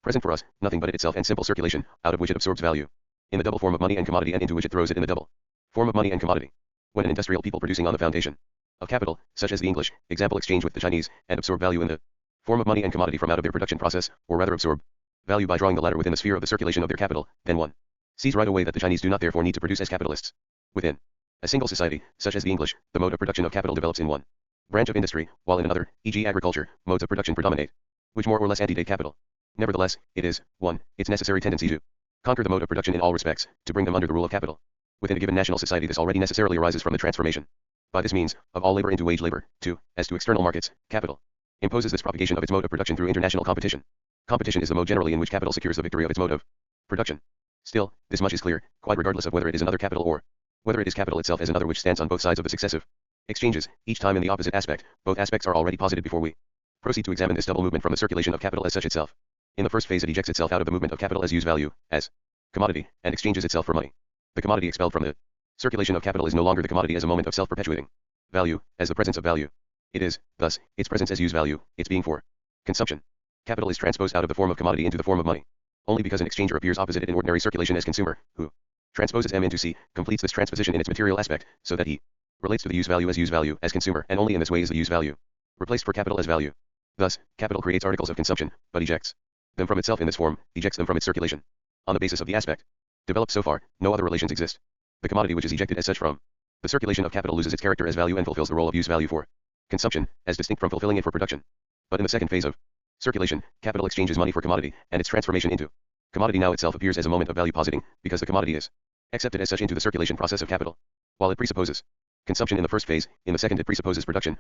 present for us, nothing but it itself and simple circulation, out of which it absorbs value, in the double form of money and commodity and into which it throws it in the double form of money and commodity. When an industrial people producing on the foundation of capital, such as the English, example exchange with the Chinese, and absorb value in the form of money and commodity from out of their production process, or rather absorb value by drawing the latter within the sphere of the circulation of their capital, then one sees right away that the Chinese do not therefore need to produce as capitalists. Within a single society, such as the English, the mode of production of capital develops in one branch of industry, while in another, e.g. agriculture, modes of production predominate, which more or less antedate capital. Nevertheless, it is, 1, its necessary tendency to conquer the mode of production in all respects, to bring them under the rule of capital. Within a given national society this already necessarily arises from the transformation, by this means, of all labor into wage labor. 2, as to external markets, capital imposes this propagation of its mode of production through international competition. Competition is the mode generally in which capital secures the victory of its mode of production. Still, this much is clear, quite regardless of whether it is another capital or whether it is capital itself as another which stands on both sides of the successive exchanges, each time in the opposite aspect. Both aspects are already posited before we proceed to examine this double movement from the circulation of capital as such itself. In the first phase it ejects itself out of the movement of capital as use value, as commodity, and exchanges itself for money. The commodity expelled from the circulation of capital is no longer the commodity as a moment of self-perpetuating value, as the presence of value. It is, thus, its presence as use value, its being for consumption. Capital is transposed out of the form of commodity into the form of money, only because an exchanger appears opposite it in ordinary circulation as consumer, who transposes M into C, completes this transposition in its material aspect, so that he relates to the use value as consumer, and only in this way is the use value replaced for capital as value. Thus, capital creates articles of consumption, but ejects them from itself in this form, ejects them from its circulation. On the basis of the aspect developed so far, no other relations exist. The commodity which is ejected as such from the circulation of capital loses its character as value and fulfills the role of use value for consumption, as distinct from fulfilling it for production. But in the second phase of circulation, capital exchanges money for commodity, and its transformation into commodity now itself appears as a moment of value positing, because the commodity is accepted as such into the circulation process of capital. While it presupposes consumption in the first phase, in the second it presupposes production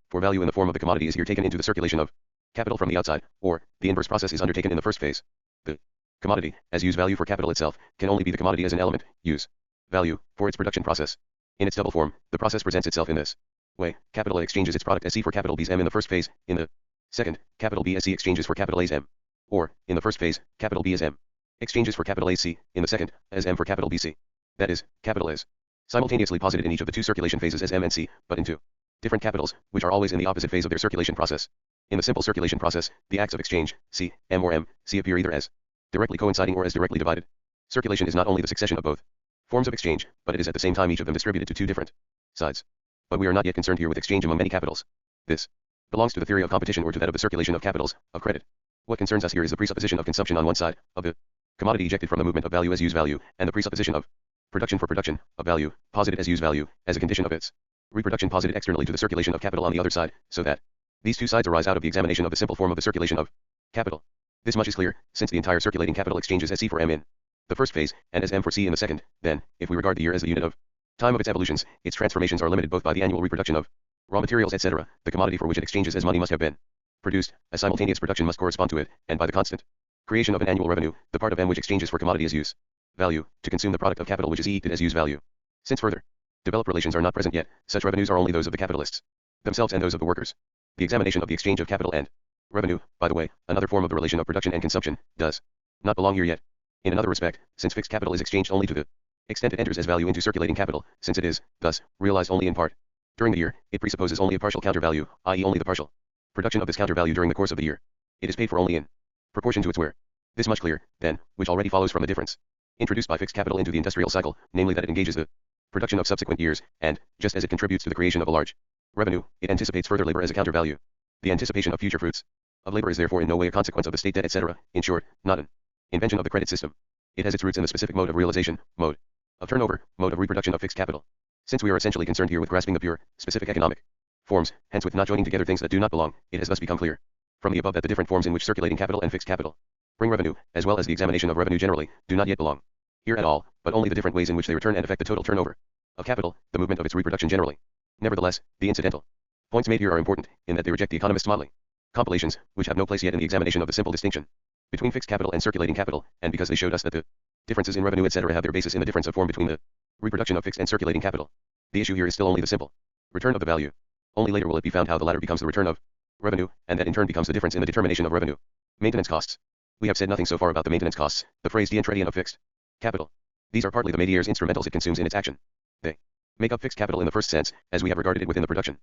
for value in the form of the commodity is here taken into the circulation of capital from the outside, or, the inverse process is undertaken in the first phase. The commodity, as use value for capital itself, can only be the commodity as an element, use value, for its production process. In its double form, the process presents itself in this way. Capital A exchanges its product as C for capital B's M in the first phase. In the second, capital B as C exchanges for capital A's M. Or, in the first phase, capital B as M exchanges for capital A's C, in the second, as M for capital B C. That is, capital is simultaneously posited in each of the two circulation phases as M and C, but in two different capitals, which are always in the opposite phase of their circulation process. In the simple circulation process, the acts of exchange, C, M or M, C appear either as directly coinciding or as directly divided. Circulation is not only the succession of both forms of exchange, but it is at the same time each of them distributed to two different sides. But we are not yet concerned here with exchange among many capitals. This belongs to the theory of competition or to that of the circulation of capitals, of credit. What concerns us here is the presupposition of consumption on one side, of the commodity ejected from the movement of value as use value, and the presupposition of production for production, of value, posited as use value, as a condition of its reproduction posited externally to the circulation of capital on the other side, so that these two sides arise out of the examination of the simple form of the circulation of capital. This much is clear, since the entire circulating capital exchanges as C for M in the first phase, and as M for C in the second. Then, if we regard the year as the unit of time of its evolutions, its transformations are limited both by the annual reproduction of raw materials, etc., the commodity for which it exchanges as money must have been produced, a simultaneous production must correspond to it, and by the constant creation of an annual revenue, the part of M which exchanges for commodity as use value, to consume the product of capital which is ejected as use value. Since further developed relations are not present yet, such revenues are only those of the capitalists themselves and those of the workers. The examination of the exchange of capital and revenue, by the way, another form of the relation of production and consumption, does not belong here yet. In another respect, since fixed capital is exchanged only to the extent it enters as value into circulating capital, since it is, thus, realized only in part during the year, it presupposes only a partial counter value, i.e. only the partial production of this counter value during the course of the year. It is paid for only in proportion to its wear. This much clear, then, which already follows from the difference introduced by fixed capital into the industrial cycle, namely that it engages the production of subsequent years, and, just as it contributes to the creation of a large revenue, it anticipates further labor as a counter value. The anticipation of future fruits of labor is therefore in no way a consequence of the state debt, etc., in short, not an invention of the credit system. It has its roots in the specific mode of realization, mode of turnover, mode of reproduction of fixed capital. Since we are essentially concerned here with grasping the pure, specific economic forms, hence with not joining together things that do not belong, it has thus become clear from the above that the different forms in which circulating capital and fixed capital bring revenue, as well as the examination of revenue generally, do not yet belong here at all, but only the different ways in which they return and affect the total turnover of capital, the movement of its reproduction generally. Nevertheless, the incidental points made here are important, in that they reject the economist's modeling compilations, which have no place yet in the examination of the simple distinction between fixed capital and circulating capital, and because they showed us that the differences in revenue, etc., have their basis in the difference of form between the reproduction of fixed and circulating capital. The issue here is still only the simple return of the value. Only later will it be found how the latter becomes the return of revenue, and that in turn becomes the difference in the determination of revenue. Maintenance costs. We have said nothing so far about the maintenance costs, the phrase dientradian of fixed capital. These are partly the métiers instrumentals it consumes in its action. They make up fixed capital in the first sense, as we have regarded it within the production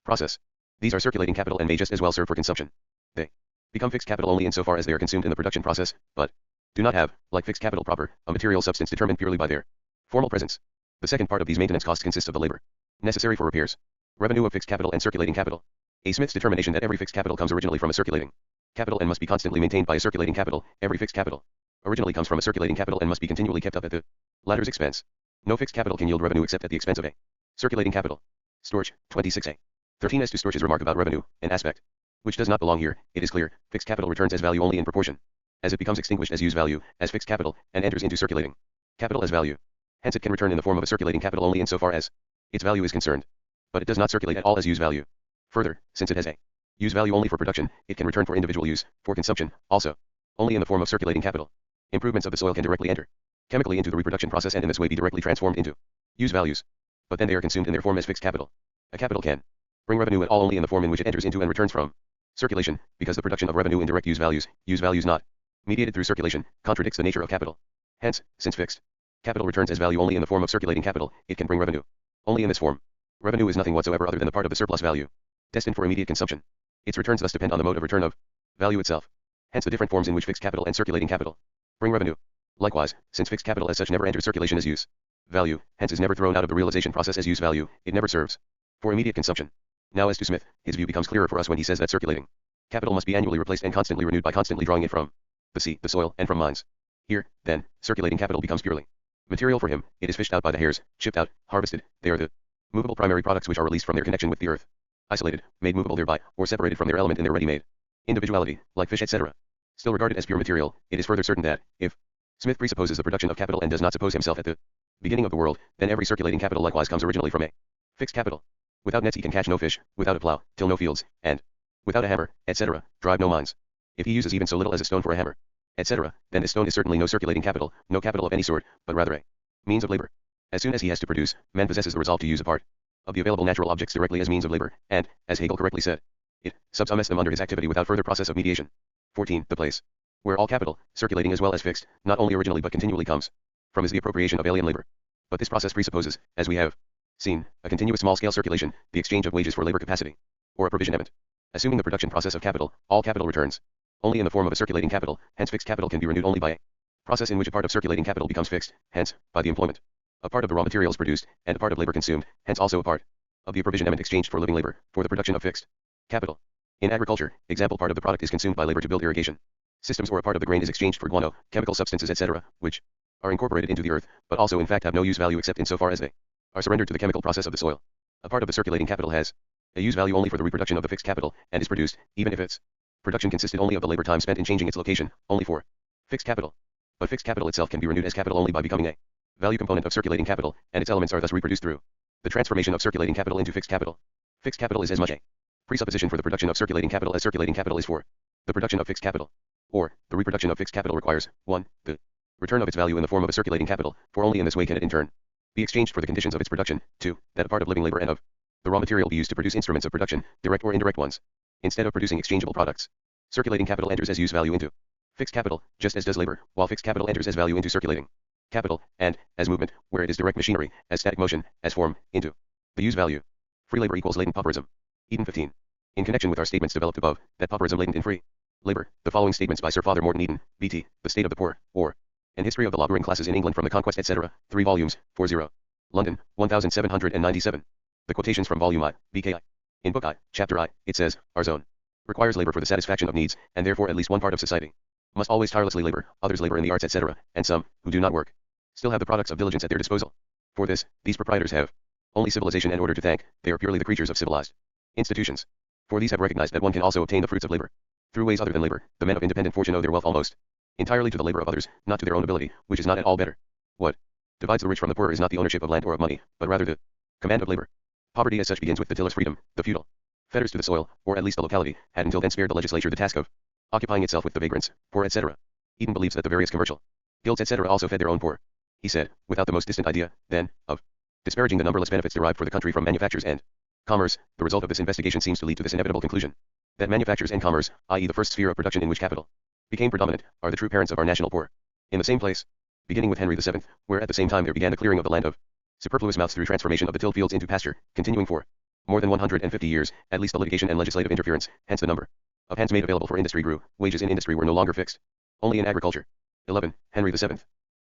process. These are circulating capital and may just as well serve for consumption. They become fixed capital only insofar as they are consumed in the production process, but do not have, like fixed capital proper, a material substance determined purely by their formal presence. The second part of these maintenance costs consists of the labor necessary for repairs, revenue of fixed capital and circulating capital. A Smith's determination that every fixed capital comes originally from a circulating capital and must be constantly maintained by a circulating capital. Every fixed capital originally comes from a circulating capital and must be continually kept up at the latter's expense. No fixed capital can yield revenue except at the expense of a circulating capital. Storch, 26a. 13. As to Storch's remark about revenue, an aspect which does not belong here, it is clear, fixed capital returns as value only in proportion as it becomes extinguished as use value, as fixed capital, and enters into circulating capital as value. Hence it can return in the form of a circulating capital only insofar as its value is concerned. But it does not circulate at all as use value. Further, since it has a use value only for production, it can return for individual use, for consumption, also, only in the form of circulating capital. Improvements of the soil can directly enter chemically into the reproduction process and in this way be directly transformed into use values. But then they are consumed in their form as fixed capital. A capital can bring revenue at all only in the form in which it enters into and returns from circulation, because the production of revenue in direct use values not mediated through circulation, contradicts the nature of capital. Hence, since fixed capital returns as value only in the form of circulating capital, it can bring revenue only in this form. Revenue is nothing whatsoever other than the part of the surplus value destined for immediate consumption. Its returns thus depend on the mode of return of value itself. Hence the different forms in which fixed capital and circulating capital bring revenue. Likewise, since fixed capital as such never enters circulation as use value, hence is never thrown out of the realization process as use value, it never serves for immediate consumption. Now as to Smith, his view becomes clearer for us when he says that circulating capital must be annually replaced and constantly renewed by constantly drawing it from the sea, the soil, and from mines. Here, then, circulating capital becomes purely material for him. It is fished out by the hairs, shipped out, harvested. They are the movable primary products which are released from their connection with the earth, isolated, made movable thereby, or separated from their element in their ready-made individuality, like fish, etc. Still regarded as pure material, it is further certain that, if Smith presupposes the production of capital and does not suppose himself at the beginning of the world, then every circulating capital likewise comes originally from a fixed capital. Without nets he can catch no fish, without a plow, till no fields, and without a hammer, etc., drive no mines. If he uses even so little as a stone for a hammer, etc., then this stone is certainly no circulating capital, no capital of any sort, but rather a means of labor. As soon as he has to produce, man possesses the resolve to use a part of the available natural objects directly as means of labor, and, as Hegel correctly said, it subsumes them under his activity without further process of mediation. 14. The place where all capital, circulating as well as fixed, not only originally but continually comes from is the appropriation of alien labor. But this process presupposes, as we have seen, a continuous small-scale circulation, the exchange of wages for labor capacity, or a provision. Assuming the production process of capital, all capital returns only in the form of a circulating capital, hence fixed capital can be renewed only by a process in which a part of circulating capital becomes fixed, hence, by the employment a part of the raw materials produced, and a part of labor consumed, hence also a part of the provision exchanged for living labor, for the production of fixed capital. In agriculture, example, part of the product is consumed by labor to build irrigation systems, or a part of the grain is exchanged for guano, chemical substances, etc., which are incorporated into the earth, but also in fact have no use value except in so far as they are surrendered to the chemical process of the soil. A part of the circulating capital has a use value only for the reproduction of the fixed capital, and is produced, even if its production consisted only of the labor time spent in changing its location, only for fixed capital. But fixed capital itself can be renewed as capital only by becoming a value component of circulating capital, and its elements are thus reproduced through the transformation of circulating capital into fixed capital. Fixed capital is as much a presupposition for the production of circulating capital as circulating capital is for the production of fixed capital. Or, the reproduction of fixed capital requires, 1. The return of its value in the form of a circulating capital, for only in this way can it in turn be exchanged for the conditions of its production. 2. That a part of living labor and of the raw material be used to produce instruments of production, direct or indirect ones, instead of producing exchangeable products. Circulating capital enters as use value into fixed capital, just as does labor, while fixed capital enters as value into circulating capital, and, as movement, where it is direct machinery, as static motion, as form, into the use value. Free labor equals latent pauperism. Eden 15. In connection with our statements developed above, that pauperism latent in free labor, the following statements by Sir Father Morton Eden, B.T., The State of the Poor, or An History of the Labouring Classes in England from the Conquest, etc., 3 volumes, 40. London, 1797. The quotations from Volume I, B.K.I. In Book I, Chapter I, it says, Our zone requires labor for the satisfaction of needs, and therefore at least one part of society must always tirelessly labor, others labor in the arts, etc., and some, who do not work, still have the products of diligence at their disposal. For this, these proprietors have only civilization and order to thank, they are purely the creatures of civilized institutions. For these have recognized that one can also obtain the fruits of labor through ways other than labor. The men of independent fortune owe their wealth almost entirely to the labor of others, not to their own ability, which is not at all better. What divides the rich from the poor is not the ownership of land or of money, but rather the command of labor. Poverty as such begins with the tiller's freedom. The feudal fetters to the soil, or at least the locality, had until then spared the legislature the task of occupying itself with the vagrants, poor, etc. Eden believes that the various commercial guilds, etc., also fed their own poor. He said, without the most distant idea, then, of disparaging the numberless benefits derived for the country from manufactures and commerce. The result of this investigation seems to lead to this inevitable conclusion, that manufactures and commerce, i.e. the first sphere of production in which capital became predominant, are the true parents of our national poor. In the same place, beginning with Henry VII, where at the same time there began the clearing of the land of superfluous mouths through transformation of the tilled fields into pasture, continuing for more than 150 years, at least the litigation and legislative interference, hence the number of hands made available for industry grew, wages in industry were no longer fixed, only in agriculture. 11. Henry VII.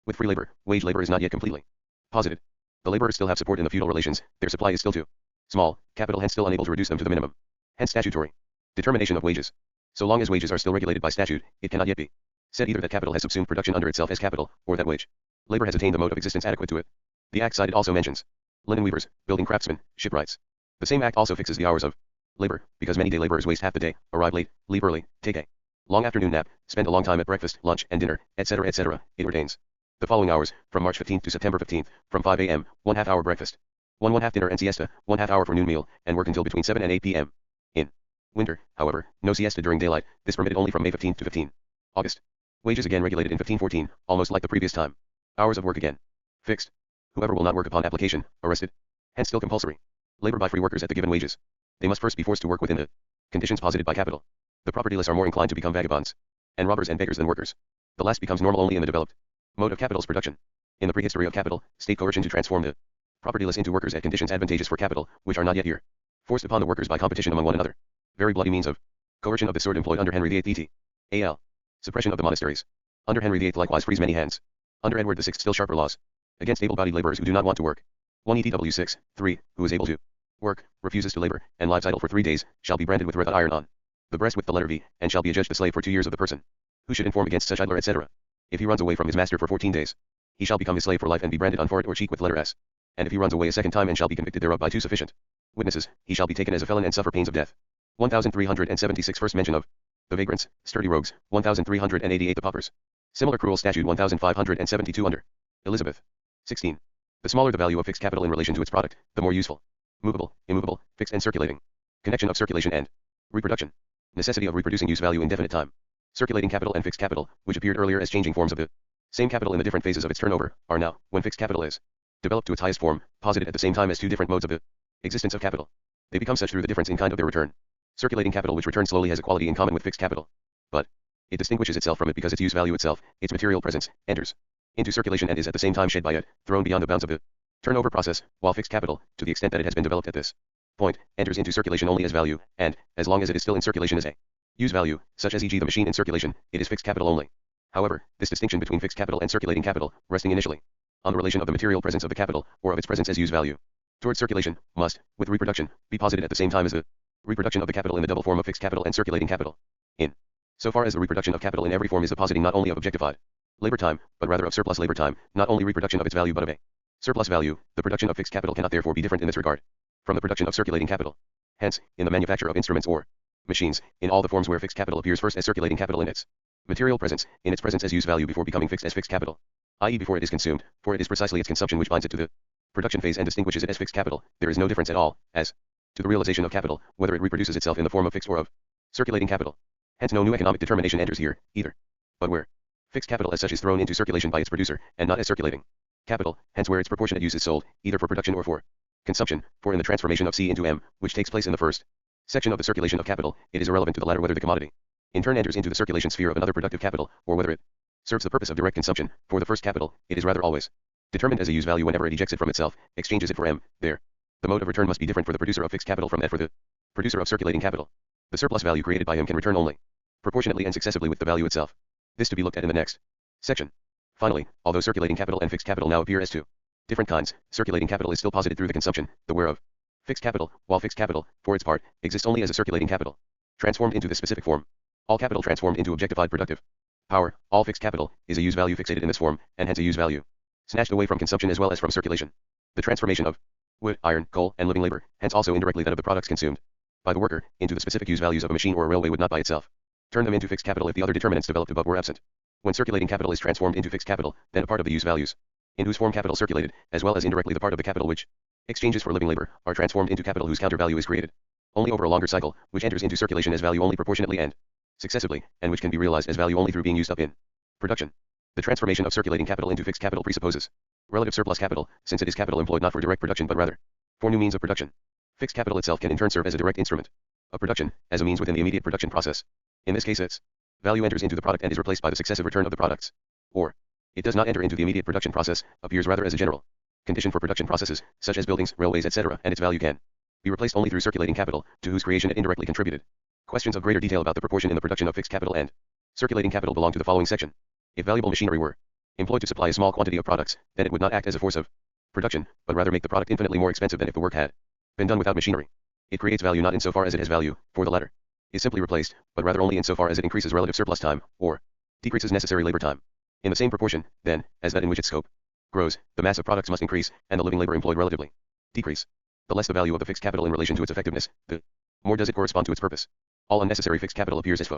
With free labor, wage labor is not yet completely posited. The laborers still have support in the feudal relations, their supply is still too small, capital hence still unable to reduce them to the minimum. Hence statutory determination of wages. So long as wages are still regulated by statute, it cannot yet be said either that capital has subsumed production under itself as capital, or that wage labor has attained a mode of existence adequate to it. The act cited also mentions linen weavers, building craftsmen, shipwrights. The same act also fixes the hours of labor, because many day laborers waste half the day, arrive late, leave early, take a long afternoon nap, spend a long time at breakfast, lunch, and dinner, etc., etc. It ordains the following hours, from March 15th to September 15th, from 5 a.m., 1/2 hour breakfast, 1/2 dinner and siesta, 1/2 hour for noon meal, and work until between 7 and 8 p.m. In winter, however, no siesta during daylight, this permitted only from May 15th to 15 August. Wages again regulated in 1514, almost like the previous time. Hours of work again fixed. Whoever will not work upon application, arrested. Hence still compulsory labor by free workers at the given wages. They must first be forced to work within the conditions posited by capital. The propertyless are more inclined to become vagabonds and robbers and beggars than workers. The last becomes normal only in the developed mode of capital's production. In the prehistory of capital, state coercion to transform the propertyless into workers at conditions advantageous for capital, which are not yet here forced upon the workers by competition among one another. Very bloody means of coercion of this sort employed under Henry VIII. T.T.A.L. Suppression of the monasteries. Under Henry VIII likewise frees many hands. Under Edward VI still sharper laws against able-bodied laborers who do not want to work. 1 ETW 6, 3, who is able to work, refuses to labor, and lies idle for 3 days, shall be branded with red iron on the breast with the letter V, and shall be adjudged the slave for 2 years of the person who should inform against such idler, etc. If he runs away from his master for 14 days, he shall become his slave for life and be branded on forehead or cheek with letter S. And if he runs away a second time and shall be convicted thereof by 2 sufficient witnesses, he shall be taken as a felon and suffer pains of death. 1376 First mention of the vagrants, sturdy rogues, 1388 the paupers. Similar cruel statute 1572 under Elizabeth. 16. The smaller the value of fixed capital in relation to its product, the more useful. Movable, immovable, fixed and circulating. Connection of circulation and reproduction. Necessity of reproducing use value indefinite time. Circulating capital and fixed capital, which appeared earlier as changing forms of the same capital in the different phases of its turnover, are now, when fixed capital is developed to its highest form, posited at the same time as 2 different modes of the existence of capital. They become such through the difference in kind of their return. Circulating capital which returns slowly has a quality in common with fixed capital. But it distinguishes itself from it because its use value itself, its material presence, enters into circulation and is at the same time shed by it, thrown beyond the bounds of the turnover process, while fixed capital, to the extent that it has been developed at this point, enters into circulation only as value, and, as long as it is still in circulation as a use value, such as e.g. the machine in circulation, it is fixed capital only. However, this distinction between fixed capital and circulating capital, resting initially on the relation of the material presence of the capital, or of its presence as use value, towards circulation, must, with reproduction, be posited at the same time as the reproduction of the capital in the double form of fixed capital and circulating capital. In so far as the reproduction of capital in every form is the positing not only of objectified labor time, but rather of surplus labor time, not only reproduction of its value but of a surplus value, the production of fixed capital cannot therefore be different in this regard from the production of circulating capital. Hence, in the manufacture of instruments or machines, in all the forms where fixed capital appears first as circulating capital in its material presence, in its presence as use value before becoming fixed as fixed capital, i.e. before it is consumed, for it is precisely its consumption which binds it to the production phase and distinguishes it as fixed capital, there is no difference at all, as to the realization of capital, whether it reproduces itself in the form of fixed or of circulating capital. Hence no new economic determination enters here, either. But where fixed capital as such is thrown into circulation by its producer, and not as circulating capital, hence where its proportionate use is sold, either for production or for consumption, for in the transformation of C into M, which takes place in the first section of the circulation of capital, it is irrelevant to the latter whether the commodity in turn enters into the circulation sphere of another productive capital, or whether it serves the purpose of direct consumption. For the first capital, it is rather always determined as a use value whenever it ejects it from itself, exchanges it for M, there. The mode of return must be different for the producer of fixed capital from that for the producer of circulating capital. The surplus value created by him can return only proportionately and successively with the value itself. This to be looked at in the next section. Finally, although circulating capital and fixed capital now appear as two different kinds, circulating capital is still posited through the consumption, the where of fixed capital, while fixed capital, for its part, exists only as a circulating capital, transformed into this specific form. All capital transformed into objectified productive power, all fixed capital, is a use value fixated in this form, and hence a use value snatched away from consumption as well as from circulation. The transformation of wood, iron, coal, and living labor, hence also indirectly that of the products consumed by the worker, into the specific use values of a machine or a railway would not by itself turn them into fixed capital if the other determinants developed above were absent. When circulating capital is transformed into fixed capital, then a part of the use values, in whose form capital circulated, as well as indirectly the part of the capital which exchanges for living labor, are transformed into capital whose counter value is created only over a longer cycle, which enters into circulation as value only proportionately and successively, and which can be realized as value only through being used up in production. The transformation of circulating capital into fixed capital presupposes relative surplus capital, since it is capital employed not for direct production but rather for new means of production. Fixed capital itself can in turn serve as a direct instrument of production, as a means within the immediate production process. In this case its value enters into the product and is replaced by the successive return of the products. Or, it does not enter into the immediate production process, appears rather as a general condition for production processes, such as buildings, railways, etc., and its value can be replaced only through circulating capital, to whose creation it indirectly contributed. Questions of greater detail about the proportion in the production of fixed capital and circulating capital belong to the following section. If valuable machinery were employed to supply a small quantity of products, then it would not act as a force of production, but rather make the product infinitely more expensive than if the work had been done without machinery. It creates value not insofar as it has value, for the latter is simply replaced, but rather only insofar as it increases relative surplus time, or decreases necessary labor time. In the same proportion, then, as that in which its scope grows, the mass of products must increase, and the living labor employed relatively decrease. The less the value of the fixed capital in relation to its effectiveness, the more does it correspond to its purpose. All unnecessary fixed capital appears as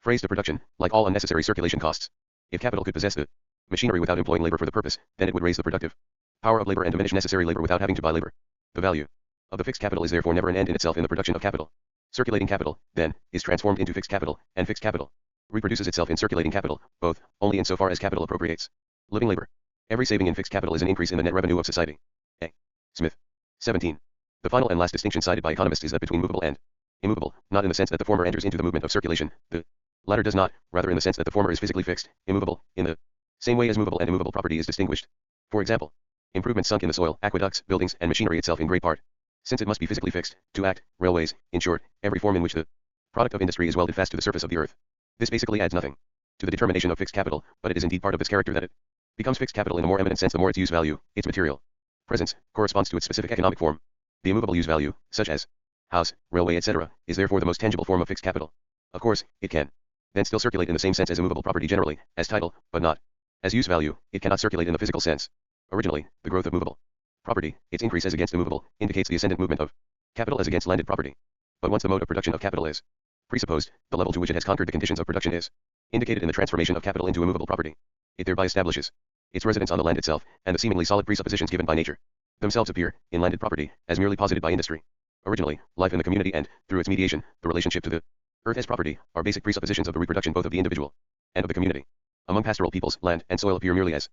phrase to production, like all unnecessary circulation costs. If capital could possess the machinery without employing labor for the purpose, then it would raise the productive power of labor and diminish necessary labor without having to buy labor. The value of the fixed capital is therefore never an end in itself in the production of capital. Circulating capital, then, is transformed into fixed capital, and fixed capital reproduces itself in circulating capital, both, only insofar as capital appropriates living labor. Every saving in fixed capital is an increase in the net revenue of society. A. Smith. 17. The final and last distinction cited by economists is that between movable and immovable, not in the sense that the former enters into the movement of circulation, the latter does not, rather in the sense that the former is physically fixed, immovable, in the same way as movable and immovable property is distinguished. For example, improvements sunk in the soil, aqueducts, buildings, and machinery itself in great part, since it must be physically fixed, to act, railways, in short, every form in which the product of industry is welded fast to the surface of the earth. This basically adds nothing to the determination of fixed capital, but it is indeed part of its character that it becomes fixed capital in a more eminent sense the more its use value, its material presence, corresponds to its specific economic form. The immovable use value, such as house, railway, etc., is therefore the most tangible form of fixed capital. Of course, it can then still circulate in the same sense as immovable property generally, as title, but not as use value. It cannot circulate in the physical sense. Originally, the growth of movable property, its increase as against immovable, indicates the ascendant movement of capital as against landed property. But once the mode of production of capital is presupposed, the level to which it has conquered the conditions of production is indicated in the transformation of capital into immovable property. It thereby establishes its residence on the land itself, and the seemingly solid presuppositions given by nature themselves appear, in landed property, as merely posited by industry. Originally, life in the community and, through its mediation, the relationship to the earth as property, are basic presuppositions of the reproduction both of the individual and of the community. Among pastoral peoples, land and soil appear merely as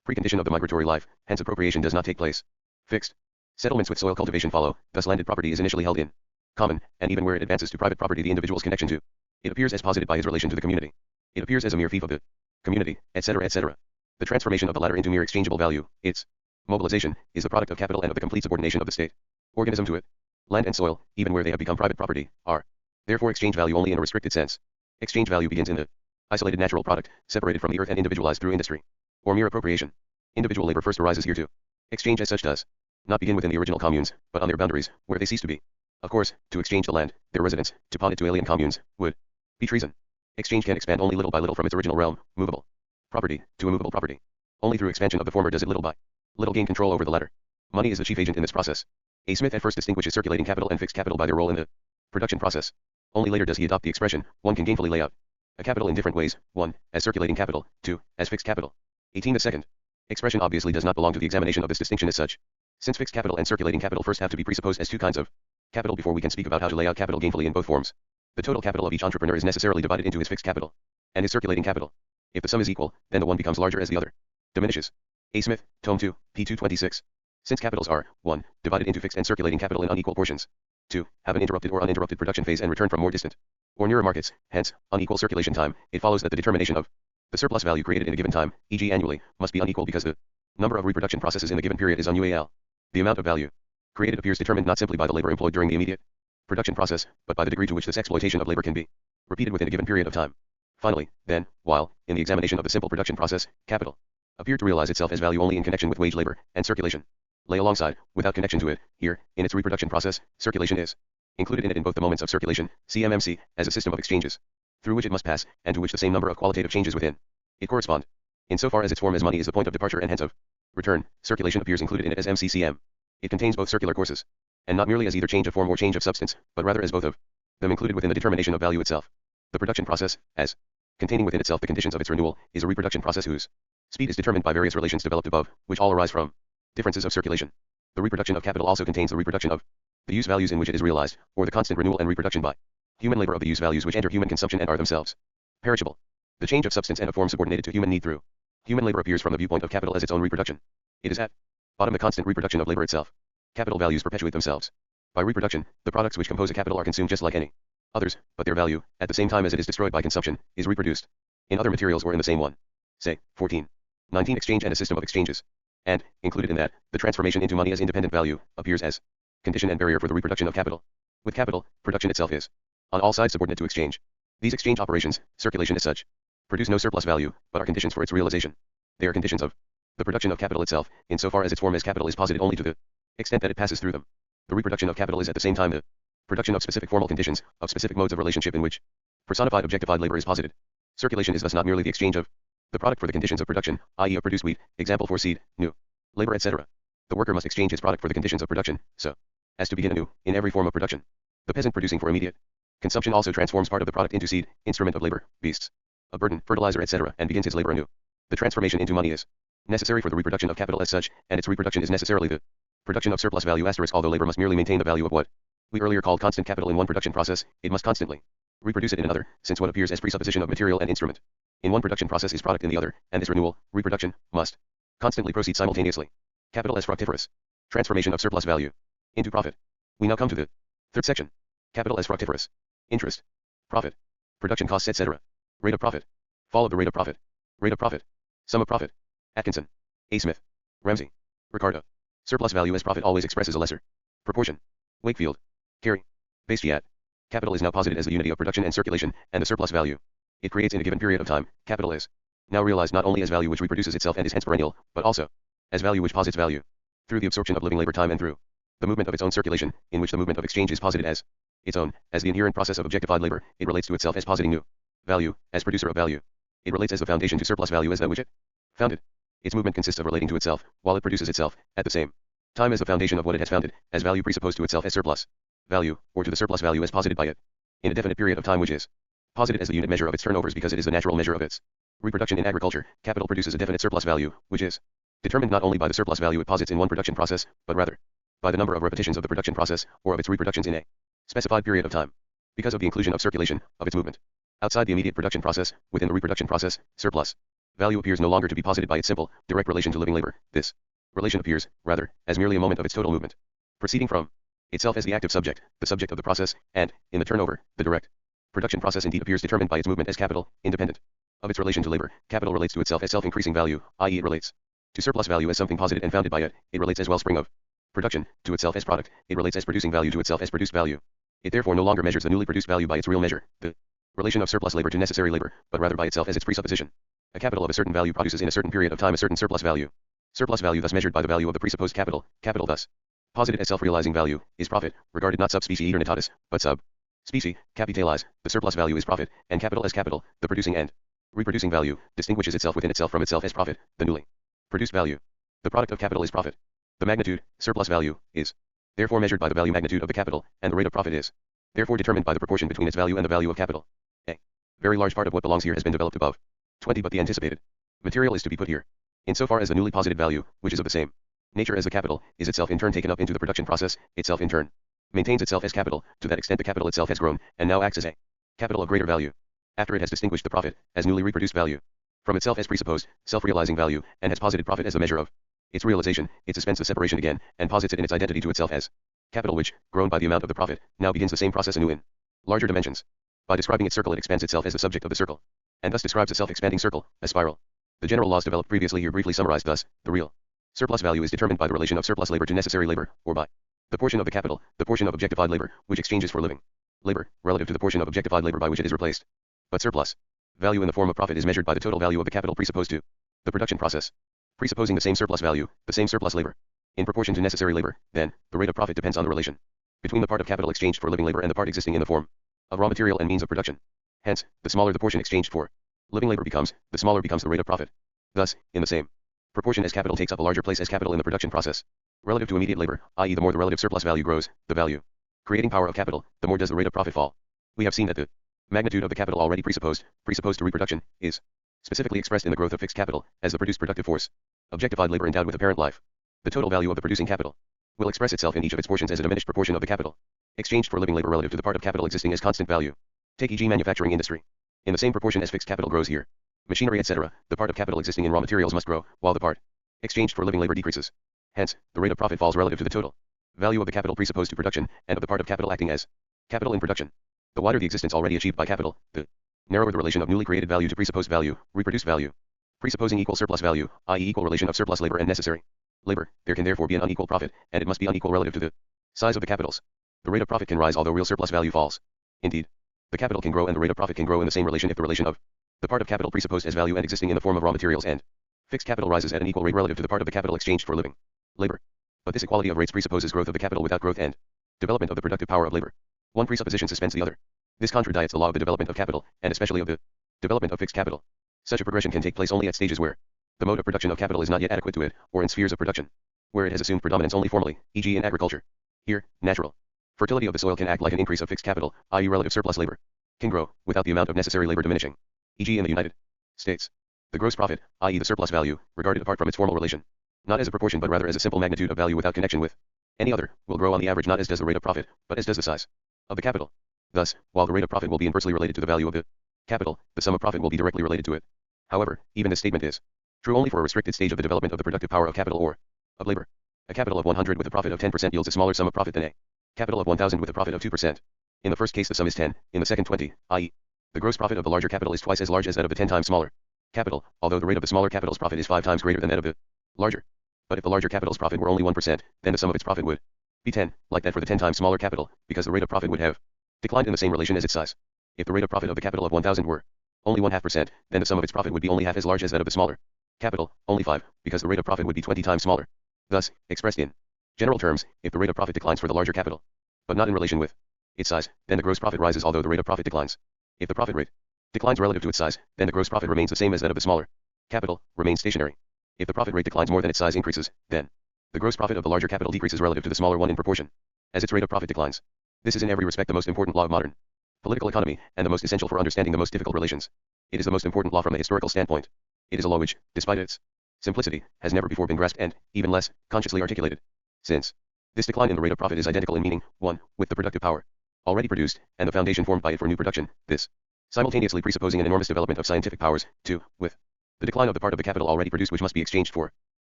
precondition of the migratory life, hence appropriation does not take place. Fixed settlements with soil cultivation follow, thus landed property is initially held in common, and even where it advances to private property the individual's connection to it appears as posited by his relation to the community. It appears as a mere fief of the community, etc., etc. The transformation of the latter into mere exchangeable value, its mobilization, is the product of capital and of the complete subordination of the state organism to it. Land and soil, even where they have become private property, are therefore exchange value only in a restricted sense. Exchange value begins in the isolated natural product, separated from the earth and individualized through industry or mere appropriation. Individual labor first arises here too. Exchange as such does not begin within the original communes, but on their boundaries, where they cease to be. Of course, to exchange the land, their residence, to pawn it to alien communes, would be treason. Exchange can expand only little by little from its original realm, movable property, to immovable property. Only through expansion of the former does it little by little gain control over the latter. Money is the chief agent in this process. A Smith at first distinguishes circulating capital and fixed capital by their role in the production process. Only later does he adopt the expression, one can gainfully lay out a capital in different ways, 1. As circulating capital, 2. As fixed capital. 18. The second expression obviously does not belong to the examination of this distinction as such, since fixed capital and circulating capital first have to be presupposed as two kinds of capital before we can speak about how to lay out capital gainfully in both forms. The total capital of each entrepreneur is necessarily divided into his fixed capital and his circulating capital. If the sum is equal, then the one becomes larger as the other diminishes. A. Smith, Tome 2, p. 226. Since capitals are, 1. Divided into fixed and circulating capital in unequal portions, 2. Have an interrupted or uninterrupted production phase and return from more distant or nearer markets, hence, unequal circulation time, it follows that the determination of the surplus value created in a given time, e.g. annually, must be unequal because the number of reproduction processes in the given period is unual. The amount of value created appears determined not simply by the labor employed during the immediate production process, but by the degree to which this exploitation of labor can be repeated within a given period of time. Finally, then, while, in the examination of the simple production process, capital appeared to realize itself as value only in connection with wage labor and circulation, lay alongside, without connection to it, here, in its reproduction process, circulation is included in it in both the moments of circulation, CMMC, as a system of exchanges, through which it must pass, and to which the same number of qualitative changes within it correspond. In so far as its form as money is the point of departure and hence of return, circulation appears included in it as MCCM. It contains both circular courses, and not merely as either change of form or change of substance, but rather as both of them included within the determination of value itself. The production process, as containing within itself the conditions of its renewal, is a reproduction process whose speed is determined by various relations developed above, which all arise from differences of circulation. The reproduction of capital also contains the reproduction of the use values in which it is realized, or the constant renewal and reproduction by human labor of the use values which enter human consumption and are themselves perishable. The change of substance and of form subordinated to human need through human labor appears from the viewpoint of capital as its own reproduction. It is at bottom the constant reproduction of labor itself. Capital values perpetuate themselves. By reproduction, the products which compose a capital are consumed just like any others, but their value, at the same time as it is destroyed by consumption, is reproduced in other materials or in the same one. Say, 14. 19. Exchange and a system of exchanges. And, included in that, the transformation into money as independent value, appears as condition and barrier for the reproduction of capital. With capital, production itself is on all sides subordinate to exchange. These exchange operations, circulation as such, produce no surplus value, but are conditions for its realization. They are conditions of the production of capital itself, insofar as its form as capital is posited only to the extent that it passes through them. The reproduction of capital is at the same time the production of specific formal conditions, of specific modes of relationship in which personified objectified labor is posited. Circulation is thus not merely the exchange of the product for the conditions of production, i.e. of produced wheat, example for seed, new labor, etc. The worker must exchange his product for the conditions of production, so as to begin anew, in every form of production. The peasant producing for immediate consumption also transforms part of the product into seed, instrument of labor, beasts of burden, fertilizer, etc., and begins his labor anew. The transformation into money is necessary for the reproduction of capital as such, and its reproduction is necessarily the production of surplus value asterisk. Although labor must merely maintain the value of what we earlier called constant capital in one production process, it must constantly reproduce it in another, since what appears as presupposition of material and instrument in one production process is product in the other, and this renewal, reproduction, must constantly proceed simultaneously. Capital as fructiferous. Transformation of surplus value into profit. We now come to the third section. Capital as fructiferous. Interest. Profit. Production costs, etc. Rate of profit. Fall of the rate of profit. Rate of profit. Sum of profit. Atkinson. A. Smith. Ramsey. Ricardo. Surplus value as profit always expresses a lesser proportion. Wakefield. Carey. Bastiat. Capital is now posited as the unity of production and circulation, and the surplus value it creates in a given period of time, capital is now realized not only as value which reproduces itself and is hence perennial, but also as value which posits value through the absorption of living labor time and through the movement of its own circulation, in which the movement of exchange is posited as its own, as the inherent process of objectified labor. It relates to itself as positing new value, as producer of value. It relates as the foundation to surplus value as that which it founded. Its movement consists of relating to itself, while it produces itself, at the same time as the foundation of what it has founded, as value presupposed to itself as surplus value, or to the surplus value as posited by it, in a definite period of time which is posited as the unit measure of its turnovers because it is the natural measure of its reproduction. In agriculture, capital produces a definite surplus value, which is determined not only by the surplus value it posits in one production process, but rather by the number of repetitions of the production process, or of its reproductions in a specified period of time. Because of the inclusion of circulation, of its movement outside the immediate production process, within the reproduction process, surplus value appears no longer to be posited by its simple, direct relation to living labor. This relation appears, rather, as merely a moment of its total movement, proceeding from itself as the active subject, the subject of the process, and, in the turnover, the direct production process indeed appears determined by its movement as capital, independent of its relation to labor. Capital relates to itself as self-increasing value, i.e. it relates to surplus value as something posited and founded by it. It relates as wellspring of production to itself as product. It relates as producing value to itself as produced value. It therefore no longer measures the newly produced value by its real measure, the relation of surplus labor to necessary labor, but rather by itself as its presupposition. A capital of a certain value produces in a certain period of time a certain surplus value. Surplus value thus measured by the value of the presupposed capital, capital thus posited as self-realizing value, is profit, regarded not sub specie eternitatis, but sub specie, capitalize. The surplus value is profit, and capital as capital, the producing and reproducing value, distinguishes itself within itself from itself as profit, the newly produced value. The product of capital is profit. The magnitude, surplus value, is therefore measured by the value magnitude of the capital, and the rate of profit is therefore determined by the proportion between its value and the value of capital. A very large part of what belongs here has been developed above. 20. But the anticipated material is to be put here. Insofar as the newly posited value, which is of the same nature as the capital, is itself in turn taken up into the production process, itself in turn maintains itself as capital, to that extent the capital itself has grown, and now acts as a capital of greater value, after it has distinguished the profit, as newly reproduced value, from itself as presupposed, self-realizing value, and has posited profit as the measure of its realization. It suspends the separation again, and posits it in its identity to itself as capital which, grown by the amount of the profit, now begins the same process anew in larger dimensions. By describing its circle it expands itself as the subject of the circle, and thus describes a self-expanding circle, a spiral. The general laws developed previously here briefly summarized thus: the real surplus value is determined by the relation of surplus labor to necessary labor, or by the portion of the capital, the portion of objectified labor, which exchanges for living labor, relative to the portion of objectified labor by which it is replaced. But surplus value in the form of profit is measured by the total value of the capital presupposed to the production process. Presupposing the same surplus value, the same surplus labor, in proportion to necessary labor, then, the rate of profit depends on the relation between the part of capital exchanged for living labor and the part existing in the form of raw material and means of production. Hence, the smaller the portion exchanged for living labor becomes, the smaller becomes the rate of profit. Thus, in the same proportion as capital takes up a larger place as capital in the production process, relative to immediate labor, i.e. the more the relative surplus value grows, the value creating power of capital, the more does the rate of profit fall. We have seen that the magnitude of the capital already presupposed to reproduction, is specifically expressed in the growth of fixed capital, as the produced productive force, objectified labor endowed with apparent life. The total value of the producing capital will express itself in each of its portions as a diminished proportion of the capital exchanged for living labor relative to the part of capital existing as constant value. Take e.g. manufacturing industry. In the same proportion as fixed capital grows here, machinery etc., the part of capital existing in raw materials must grow, while the part exchanged for living labor decreases. Hence, the rate of profit falls relative to the total value of the capital presupposed to production, and of the part of capital acting as capital in production. The wider the existence already achieved by capital, the narrower the relation of newly created value to presupposed value, reproduced value. Presupposing equal surplus value, i.e. equal relation of surplus labor and necessary labor, there can therefore be an unequal profit, and it must be unequal relative to the size of the capitals. The rate of profit can rise although real surplus value falls. Indeed, the capital can grow and the rate of profit can grow in the same relation if the relation of the part of capital presupposed as value and existing in the form of raw materials and fixed capital rises at an equal rate relative to the part of the capital exchanged for living labor. But this equality of rates presupposes growth of the capital without growth and development of the productive power of labor. One presupposition suspends the other. This contradicts the law of the development of capital, and especially of the development of fixed capital. Such a progression can take place only at stages where the mode of production of capital is not yet adequate to it, or in spheres of production where it has assumed predominance only formally, e.g. in agriculture. Here, natural fertility of the soil can act like an increase of fixed capital, i.e. relative surplus labor can grow, without the amount of necessary labor diminishing, e.g. in the United States. The gross profit, i.e. the surplus value, regarded apart from its formal relation, not as a proportion but rather as a simple magnitude of value without connection with any other, will grow on the average not as does the rate of profit, but as does the size of the capital. Thus, while the rate of profit will be inversely related to the value of the capital, the sum of profit will be directly related to it. However, even this statement is true only for a restricted stage of the development of the productive power of capital or of labor. A capital of 100 with a profit of 10% yields a smaller sum of profit than a capital of 1000 with a profit of 2%. In the first case the sum is 10, in the second 20, i.e. the gross profit of the larger capital is twice as large as that of the 10 times smaller capital, although the rate of the smaller capital's profit is 5 times greater than that of the larger. But if the larger capital's profit were only 1%, then the sum of its profit would be 10, like that for the 10 times smaller capital, because the rate of profit would have declined in the same relation as its size. If the rate of profit of the capital of 1000 were only 0.5%, then the sum of its profit would be only half as large as that of the smaller capital, only 5, because the rate of profit would be 20 times smaller. Thus, expressed in General terms, if the rate of profit declines for the larger capital, but not in relation with its size, then the gross profit rises although the rate of profit declines. If the profit rate declines relative to its size, then the gross profit remains the same as that of the smaller capital, remains stationary. If the profit rate declines more than its size increases, then the gross profit of the larger capital decreases relative to the smaller one in proportion as its rate of profit declines. This is in every respect the most important law of modern political economy, and the most essential for understanding the most difficult relations. It is the most important law from a historical standpoint. It is a law which, despite its simplicity, has never before been grasped and, even less, consciously articulated. Since this decline in the rate of profit is identical in meaning, 1, with the productive power already produced, and the foundation formed by it for new production, this simultaneously presupposing an enormous development of scientific powers, 2, with the decline of the part of the capital already produced which must be exchanged for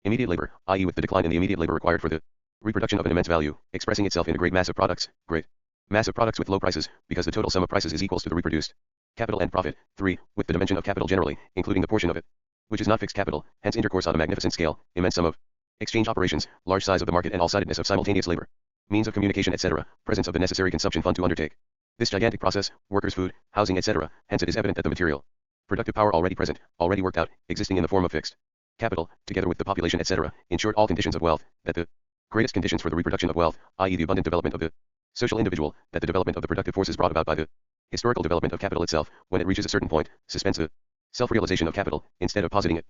immediate labor, i.e. with the decline in the immediate labor required for the reproduction of an immense value, expressing itself in a great mass of products, with low prices, because the total sum of prices is equals to the reproduced capital and profit, 3, with the dimension of capital generally, including the portion of it which is not fixed capital, hence intercourse on a magnificent scale, immense sum of exchange operations, large size of the market and all-sidedness of simultaneous labor, means of communication etc., presence of the necessary consumption fund to undertake this gigantic process, workers' food, housing etc., hence it is evident that the material productive power already present, already worked out, existing in the form of fixed capital, together with the population etc., in short all conditions of wealth, that the greatest conditions for the reproduction of wealth, i.e. the abundant development of the social individual, that the development of the productive forces brought about by the historical development of capital itself, when it reaches a certain point, suspends the self-realization of capital, instead of positing it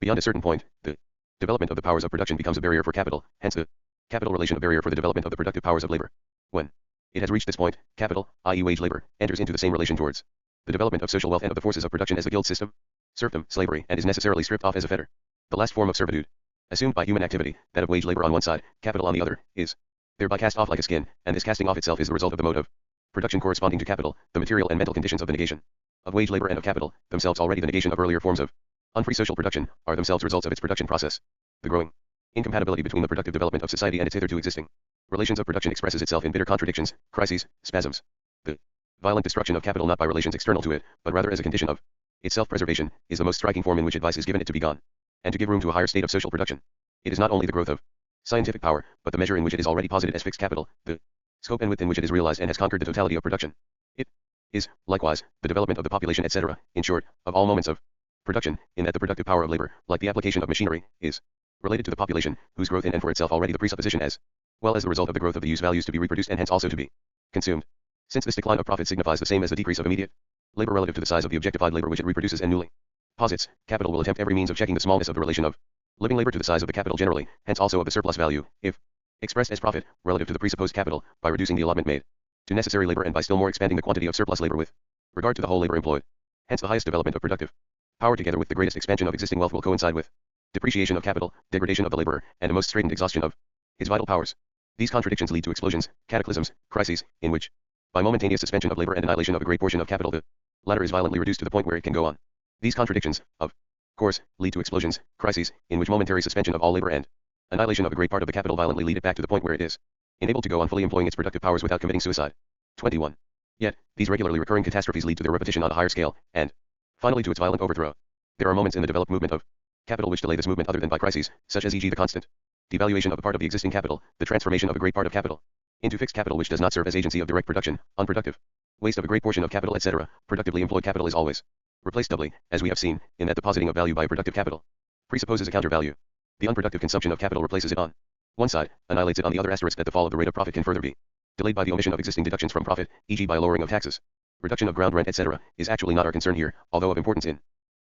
beyond a certain point, the development of the powers of production becomes a barrier for capital, hence the capital relation a barrier for the development of the productive powers of labor. When it has reached this point, capital, i.e. wage labor, enters into the same relation towards the development of social wealth and of the forces of production as the guild system, serfdom, slavery, and is necessarily stripped off as a fetter. The last form of servitude, assumed by human activity, that of wage labor on one side, capital on the other, is thereby cast off like a skin, and this casting off itself is the result of the mode of production corresponding to capital, the material and mental conditions of the negation of wage labor and of capital, themselves already the negation of earlier forms of unfree social production, are themselves results of its production process. The growing incompatibility between the productive development of society and its hitherto existing relations of production expresses itself in bitter contradictions, crises, spasms. The violent destruction of capital not by relations external to it, but rather as a condition of its self-preservation, is the most striking form in which advice is given it to be gone, and to give room to a higher state of social production. It is not only the growth of scientific power, but the measure in which it is already posited as fixed capital, the scope and width in which it is realized and has conquered the totality of production. It is, likewise, the development of the population etc., in short, of all moments of production, in that the productive power of labor, like the application of machinery, is related to the population, whose growth in and for itself already the presupposition as well as the result of the growth of the use values to be reproduced and hence also to be consumed. Since this decline of profit signifies the same as the decrease of immediate labor relative to the size of the objectified labor which it reproduces and newly posits, capital will attempt every means of checking the smallness of the relation of living labor to the size of the capital generally, hence also of the surplus value, if expressed as profit, relative to the presupposed capital, by reducing the allotment made to necessary labor and by still more expanding the quantity of surplus labor with regard to the whole labor employed. Hence the highest development of productive power together with the greatest expansion of existing wealth will coincide with depreciation of capital, degradation of the laborer, and a most straitened exhaustion of his vital powers. These contradictions lead to explosions, cataclysms, crises, in which, by momentaneous suspension of labor and annihilation of a great portion of capital, the latter is violently reduced to the point where it can go on. These contradictions, of course, lead to explosions, crises, in which momentary suspension of all labor and annihilation of a great part of the capital violently lead it back to the point where it is enabled to go on fully employing its productive powers without committing suicide. 21. Yet, these regularly recurring catastrophes lead to their repetition on a higher scale, and, finally to its violent overthrow. There are moments in the developed movement of capital which delay this movement other than by crises, such as e.g. the constant devaluation of a part of the existing capital, the transformation of a great part of capital into fixed capital which does not serve as agency of direct production, unproductive waste of a great portion of capital etc. Productively employed capital is always replaced doubly, as we have seen, in that depositing of value by a productive capital presupposes a counter value. The unproductive consumption of capital replaces it on one side, annihilates it on the other. That the fall of the rate of profit can further be delayed by the omission of existing deductions from profit, e.g. by lowering of taxes, reduction of ground rent etc., is actually not our concern here, although of importance in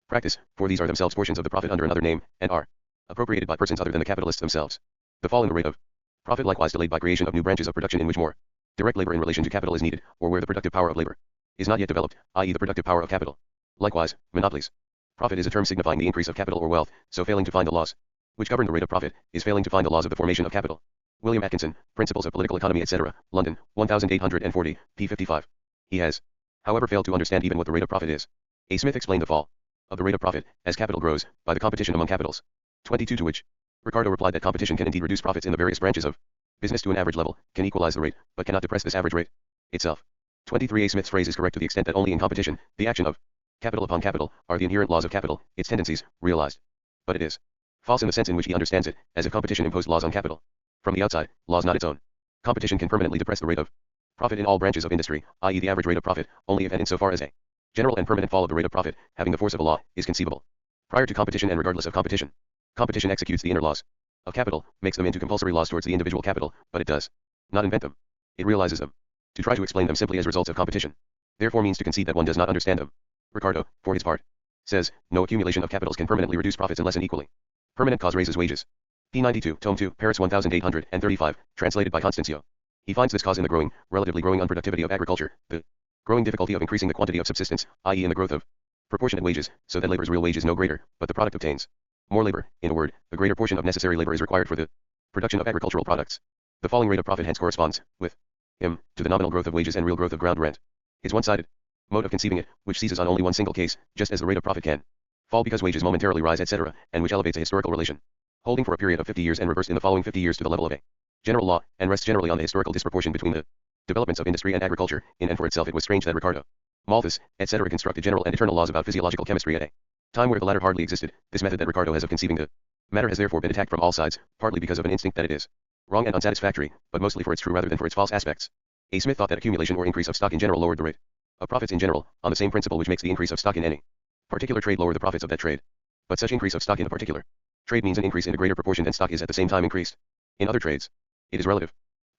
practice, for these are themselves portions of the profit under another name, and are appropriated by persons other than the capitalists themselves. The fall in the rate of profit likewise delayed by creation of new branches of production in which more direct labor in relation to capital is needed, or where the productive power of labor is not yet developed, i.e. the productive power of capital. Likewise, monopolies. Profit is a term signifying the increase of capital or wealth, so failing to find the laws which govern the rate of profit, is failing to find the laws of the formation of capital. William Atkinson, Principles of Political Economy etc., London, 1840, p. 55. He has, however, failed to understand even what the rate of profit is. A. Smith explained the fall of the rate of profit, as capital grows, by the competition among capitals. 22. To which Ricardo replied that competition can indeed reduce profits in the various branches of business to an average level, can equalize the rate, but cannot depress this average rate itself. 23. A. Smith's phrase is correct to the extent that only in competition, the action of capital upon capital, are the inherent laws of capital, its tendencies, realized. But it is false in the sense in which he understands it, as if competition imposed laws on capital from the outside, laws not its own. Competition can permanently depress the rate of profit in all branches of industry, i.e. the average rate of profit, only if and insofar as a general and permanent fall of the rate of profit, having the force of a law, is conceivable. Prior to competition and regardless of competition, competition executes the inner laws of capital, makes them into compulsory laws towards the individual capital, but it does not invent them. It realizes them. To try to explain them simply as results of competition, therefore means to concede that one does not understand them. Ricardo, for his part, says, no accumulation of capitals can permanently reduce profits unless inequally. Permanent cause raises wages. P92, Tome 2, Paris 1835, translated by Constancio. He finds this cause in the relatively growing unproductivity of agriculture, the growing difficulty of increasing the quantity of subsistence, i.e. in the growth of proportionate wages, so that labor's real wage is no greater, but the product obtains more labor. In a word, a greater portion of necessary labor is required for the production of agricultural products. The falling rate of profit hence corresponds, with him, to the nominal growth of wages and real growth of ground rent. His one-sided mode of conceiving it, which seizes on only one single case, just as the rate of profit can fall because wages momentarily rise, etc., and which elevates a historical relation, holding for a period of 50 years and reversed in the following 50 years to the level of a general law, and rests generally on the historical disproportion between the developments of industry and agriculture. In and for itself it was strange that Ricardo, Malthus, etc. constructed general and eternal laws about physiological chemistry at a time where the latter hardly existed. This method that Ricardo has of conceiving the matter has therefore been attacked from all sides, partly because of an instinct that it is wrong and unsatisfactory, but mostly for its true rather than for its false aspects. A. Smith thought that accumulation or increase of stock in general lowered the rate of profits in general, on the same principle which makes the increase of stock in any particular trade lower the profits of that trade. But such increase of stock in a particular trade means an increase in a greater proportion than stock is at the same time increased in other trades. It is relative.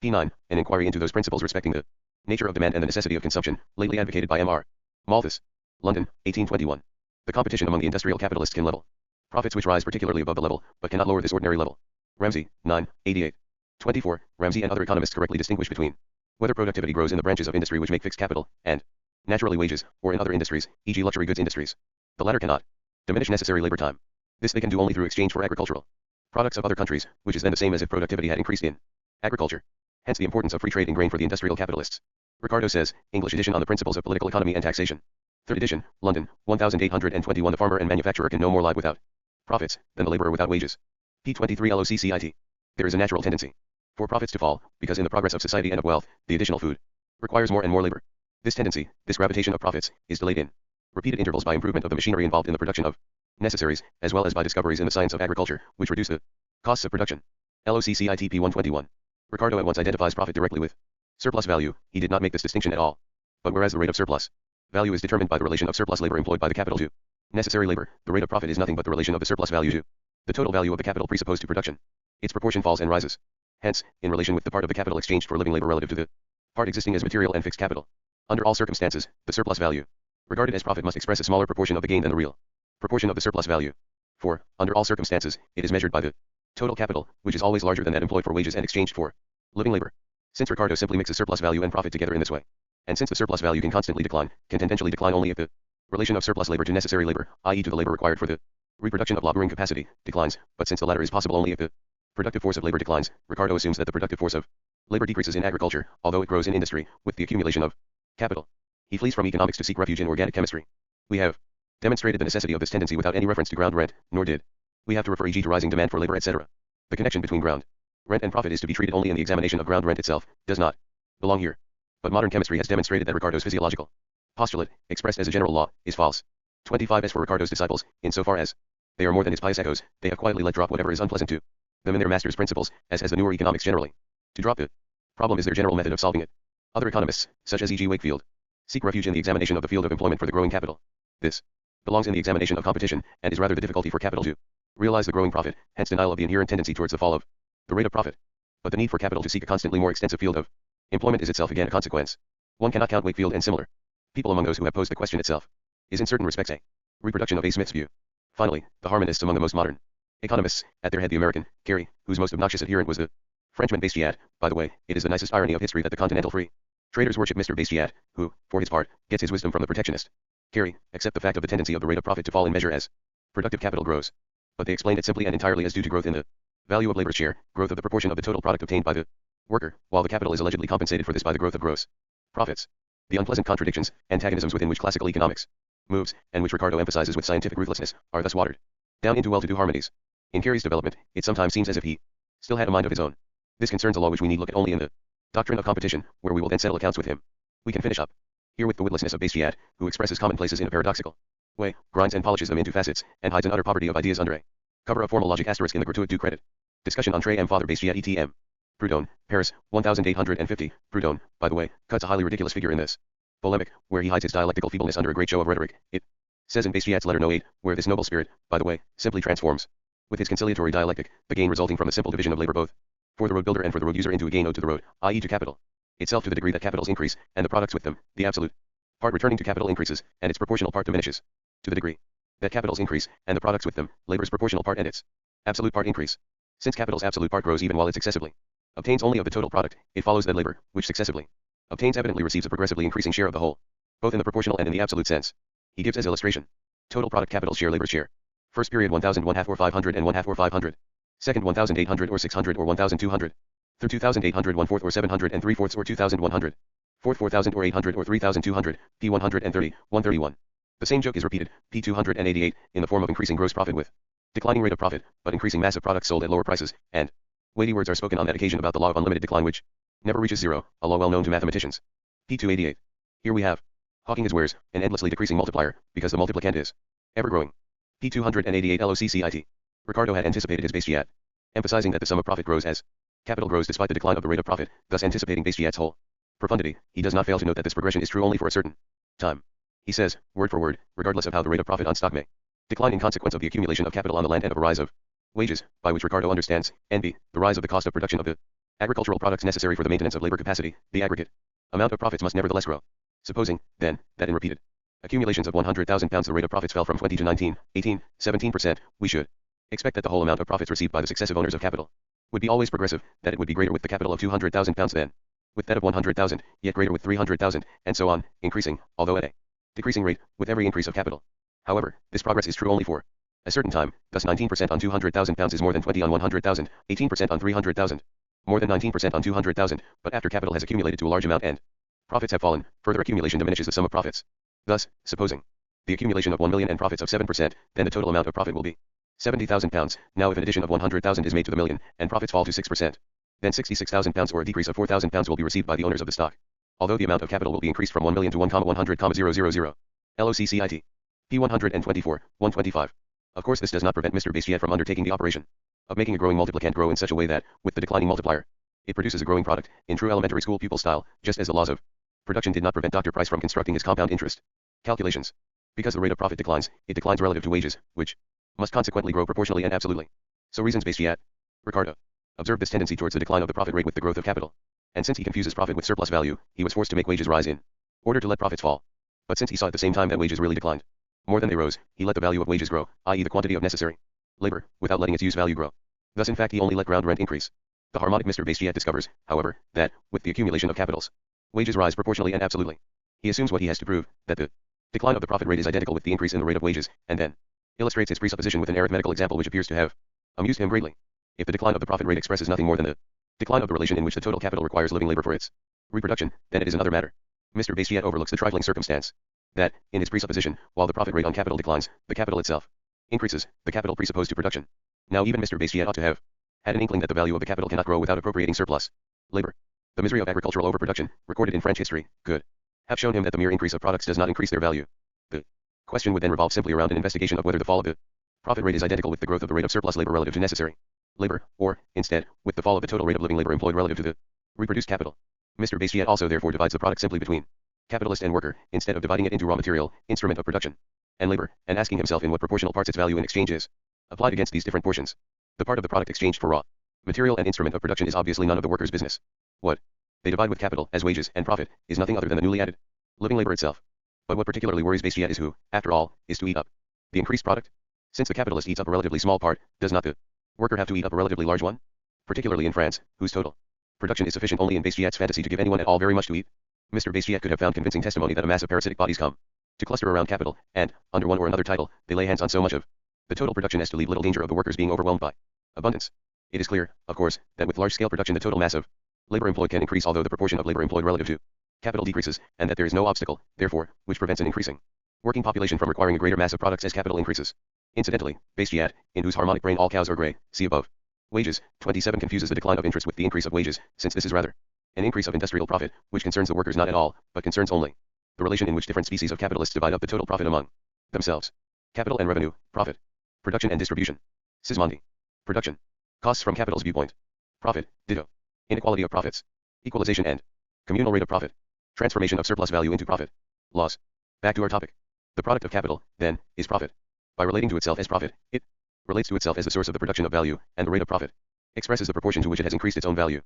P9. An inquiry into those principles respecting the nature of demand and the necessity of consumption, lately advocated by M.R. Malthus. London, 1821. The competition among the industrial capitalists can level profits which rise particularly above the level, but cannot lower this ordinary level. Ramsey, 9, 88. 24. Ramsey and other economists correctly distinguish between whether productivity grows in the branches of industry which make fixed capital, and naturally wages, or in other industries, e.g. luxury goods industries. The latter cannot diminish necessary labor time. This they can do only through exchange for agricultural products of other countries, which is then the same as if productivity had increased in agriculture. Hence the importance of free trade in grain for the industrial capitalists. Ricardo says, English edition on the principles of political economy and taxation. Third edition, London, 1821. The farmer and manufacturer can no more live without profits than the laborer without wages. P23 LOCCIT. There is a natural tendency for profits to fall, because in the progress of society and of wealth, the additional food requires more and more labor. This tendency, this gravitation of profits, is delayed in repeated intervals by improvement of the machinery involved in the production of necessaries, as well as by discoveries in the science of agriculture, which reduce the costs of production. LOCCIT P121. Ricardo at once identifies profit directly with surplus value. He did not make this distinction at all. But whereas the rate of surplus value is determined by the relation of surplus labor employed by the capital to necessary labor, the rate of profit is nothing but the relation of the surplus value to the total value of the capital presupposed to production. Its proportion falls and rises. Hence, in relation with the part of the capital exchanged for living labor relative to the part existing as material and fixed capital. Under all circumstances, the surplus value, regarded as profit, must express a smaller proportion of the gain than the real proportion of the surplus value. For, under all circumstances, it is measured by the total capital, which is always larger than that employed for wages and exchanged for living labor. Since Ricardo simply mixes surplus value and profit together in this way, and since the surplus value can constantly decline, can tendentially decline only if the relation of surplus labor to necessary labor, i.e. to the labor required for the reproduction of laboring capacity, declines, but since the latter is possible only if the productive force of labor declines, Ricardo assumes that the productive force of labor decreases in agriculture, although it grows in industry, with the accumulation of capital. He flees from economics to seek refuge in organic chemistry. We have demonstrated the necessity of this tendency without any reference to ground rent, nor did we have to refer e.g. to rising demand for labor, etc. The connection between ground rent and profit is to be treated only in the examination of ground rent itself, does not belong here. But modern chemistry has demonstrated that Ricardo's physiological postulate, expressed as a general law, is false. 25. As for Ricardo's disciples, insofar as they are more than his pious echoes, they have quietly let drop whatever is unpleasant to them in their master's principles, as has the newer economics generally. To drop the problem is their general method of solving it. Other economists, such as E.G. Wakefield, seek refuge in the examination of the field of employment for the growing capital. This belongs in the examination of competition, and is rather the difficulty for capital to realize the growing profit, hence denial of the inherent tendency towards the fall of the rate of profit. But the need for capital to seek a constantly more extensive field of employment is itself again a consequence. One cannot count Wakefield and similar people among those who have posed the question itself. Is in certain respects a reproduction of A. Smith's view. Finally, the harmonists among the most modern economists, at their head the American, Carey, whose most obnoxious adherent was the Frenchman Bastiat. By the way, it is the nicest irony of history that the continental free traders worship Mr. Bastiat, who, for his part, gets his wisdom from the protectionist Carey, accept the fact of the tendency of the rate of profit to fall in measure as productive capital grows. But they explain it simply and entirely as due to growth in the value of labor's share, growth of the proportion of the total product obtained by the worker, while the capital is allegedly compensated for this by the growth of gross profits. The unpleasant contradictions, antagonisms within which classical economics moves, and which Ricardo emphasizes with scientific ruthlessness, are thus watered down into well-to-do harmonies. In Carey's development, it sometimes seems as if he still had a mind of his own. This concerns a law which we need look at only in the doctrine of competition, where we will then settle accounts with him. We can finish up here with the witlessness of Bastiat, who expresses commonplaces in a paradoxical way, grinds and polishes them into facets, and hides an utter poverty of ideas under a cover of formal logic asterisk in the gratuit du credit. Discussion on Trey M. Father Bastiat et.m. Proudhon, Paris, 1850. Proudhon, by the way, cuts a highly ridiculous figure in this polemic, where he hides his dialectical feebleness under a great show of rhetoric. It says in Bastiat's letter No. 8, where this noble spirit, by the way, simply transforms With his conciliatory dialectic, the gain resulting from a simple division of labor both for the road builder and for the road user into a gain owed to the road, i.e. to capital itself to the degree that capitals increase, and the products with them, the absolute part returning to capital increases, and its proportional part diminishes. To the degree that capitals increase, and the products with them, labor's proportional part and its absolute part increase. Since capital's absolute part grows even while it successively obtains only of the total product, it follows that labor, which successively obtains evidently receives a progressively increasing share of the whole, both in the proportional and in the absolute sense. He gives as illustration: total product capital share labor's share. First period 1000 1/2 or 500 and 1/2 or 500. Second 1800 or 600 or 1200. Third 2800 1/4 or 700 and 3/4 or 2100. Fourth 4000 or 800 or 3200, p 130, 131. The same joke is repeated, p 288, in the form of increasing gross profit with declining rate of profit, but increasing mass of products sold at lower prices, and weighty words are spoken on that occasion about the law of unlimited decline which never reaches zero, a law well known to mathematicians. p 288. Here we have hawking his wares, an endlessly decreasing multiplier, because the multiplicand is ever growing. p 288 LOCCIT. Ricardo had anticipated his bestiat, emphasizing that the sum of profit grows as capital grows despite the decline of the rate of profit, thus anticipating bestiat's whole profundity. He does not fail to note that this progression is true only for a certain time. He says, word for word, regardless of how the rate of profit on stock may decline in consequence of the accumulation of capital on the land and of a rise of wages, by which Ricardo understands, NB, the rise of the cost of production of the agricultural products necessary for the maintenance of labor capacity, the aggregate amount of profits must nevertheless grow. Supposing, then, that in repeated accumulations of 100,000 pounds the rate of profits fell from 20 to 19, 18, 17%, we should expect that the whole amount of profits received by the successive owners of capital would be always progressive, that it would be greater with the capital of 200,000 pounds than with that of 100,000, yet greater with 300,000, and so on, increasing, although at a decreasing rate, with every increase of capital. However, this progress is true only for a certain time, thus 19% on 200,000 pounds is more than 20 on 100,000, 18% on 300,000, more than 19% on 200,000, but after capital has accumulated to a large amount and profits have fallen, further accumulation diminishes the sum of profits. Thus, supposing the accumulation of 1 million and profits of 7%, then the total amount of profit will be 70,000 pounds. Now if an addition of 100,000 is made to the million, and profits fall to 6%, then 66,000 pounds or a decrease of 4,000 pounds will be received by the owners of the stock, although the amount of capital will be increased from 1 million to 1,100,000. LOCCIT. P 124, 125. Of course this does not prevent Mr. Bestiat from undertaking the operation of making a growing multiplicand grow in such a way that, with the declining multiplier, it produces a growing product, in true elementary school pupil style, just as the laws of production did not prevent Dr. Price from constructing his compound interest calculations. Because the rate of profit declines, it declines relative to wages, which must consequently grow proportionally and absolutely. So reasons Bestiat. Ricardo observed this tendency towards the decline of the profit rate with the growth of capital, and since he confuses profit with surplus value, he was forced to make wages rise in order to let profits fall. But since he saw at the same time that wages really declined more than they rose, he let the value of wages grow, i.e. the quantity of necessary labor, without letting its use value grow. Thus in fact he only let ground rent increase. The harmonic Mr. Bestiat discovers, however, that, with the accumulation of capitals, wages rise proportionally and absolutely. He assumes what he has to prove, that the decline of the profit rate is identical with the increase in the rate of wages, and then illustrates his presupposition with an arithmetical example which appears to have amused him greatly. If the decline of the profit rate expresses nothing more than the decline of the relation in which the total capital requires living labor for its reproduction, then it is another matter. Mr. Bestiat overlooks the trifling circumstance that, in his presupposition, while the profit rate on capital declines, the capital itself increases, the capital presupposed to production. Now even Mr. Bestiat ought to have had an inkling that the value of the capital cannot grow without appropriating surplus labor. The misery of agricultural overproduction, recorded in French history, could have shown him that the mere increase of products does not increase their value. The question would then revolve simply around an investigation of whether the fall of the profit rate is identical with the growth of the rate of surplus labor relative to necessary labor, or, instead, with the fall of the total rate of living labor employed relative to the reproduced capital. Mr. Bestiat also therefore divides the product simply between capitalist and worker, instead of dividing it into raw material, instrument of production, and labor, and asking himself in what proportional parts its value in exchange is applied against these different portions. The part of the product exchanged for raw material and instrument of production is obviously none of the worker's business. What they divide with capital, as wages and profit, is nothing other than the newly added living labor itself. But what particularly worries Bestiat is who, after all, is to eat up the increased product. Since the capitalist eats up a relatively small part, does not the worker have to eat up a relatively large one? Particularly in France, whose total production is sufficient only in Bestiat's fantasy to give anyone at all very much to eat. Mr. Bestiat could have found convincing testimony that a mass of parasitic bodies come to cluster around capital, and, under one or another title, they lay hands on so much of the total production as to leave little danger of the workers being overwhelmed by abundance. It is clear, of course, that with large-scale production the total mass of labor employed can increase although the proportion of labor employed relative to capital decreases, and that there is no obstacle, therefore, which prevents an increasing working population from requiring a greater mass of products as capital increases. Incidentally, Bestiat, in whose harmonic brain all cows are grey, see above. Wages, 27 confuses the decline of interest with the increase of wages, since this is rather an increase of industrial profit, which concerns the workers not at all, but concerns only the relation in which different species of capitalists divide up the total profit among themselves. Capital and revenue, profit, production and distribution. Sismondi. Production. Costs from capital's viewpoint. Profit, ditto. Inequality of profits. Equalization and communal rate of profit. Transformation of surplus value into profit. Loss. Back to our topic. The product of capital, then, is profit. By relating to itself as profit, it relates to itself as the source of the production of value, and the rate of profit expresses the proportion to which it has increased its own value.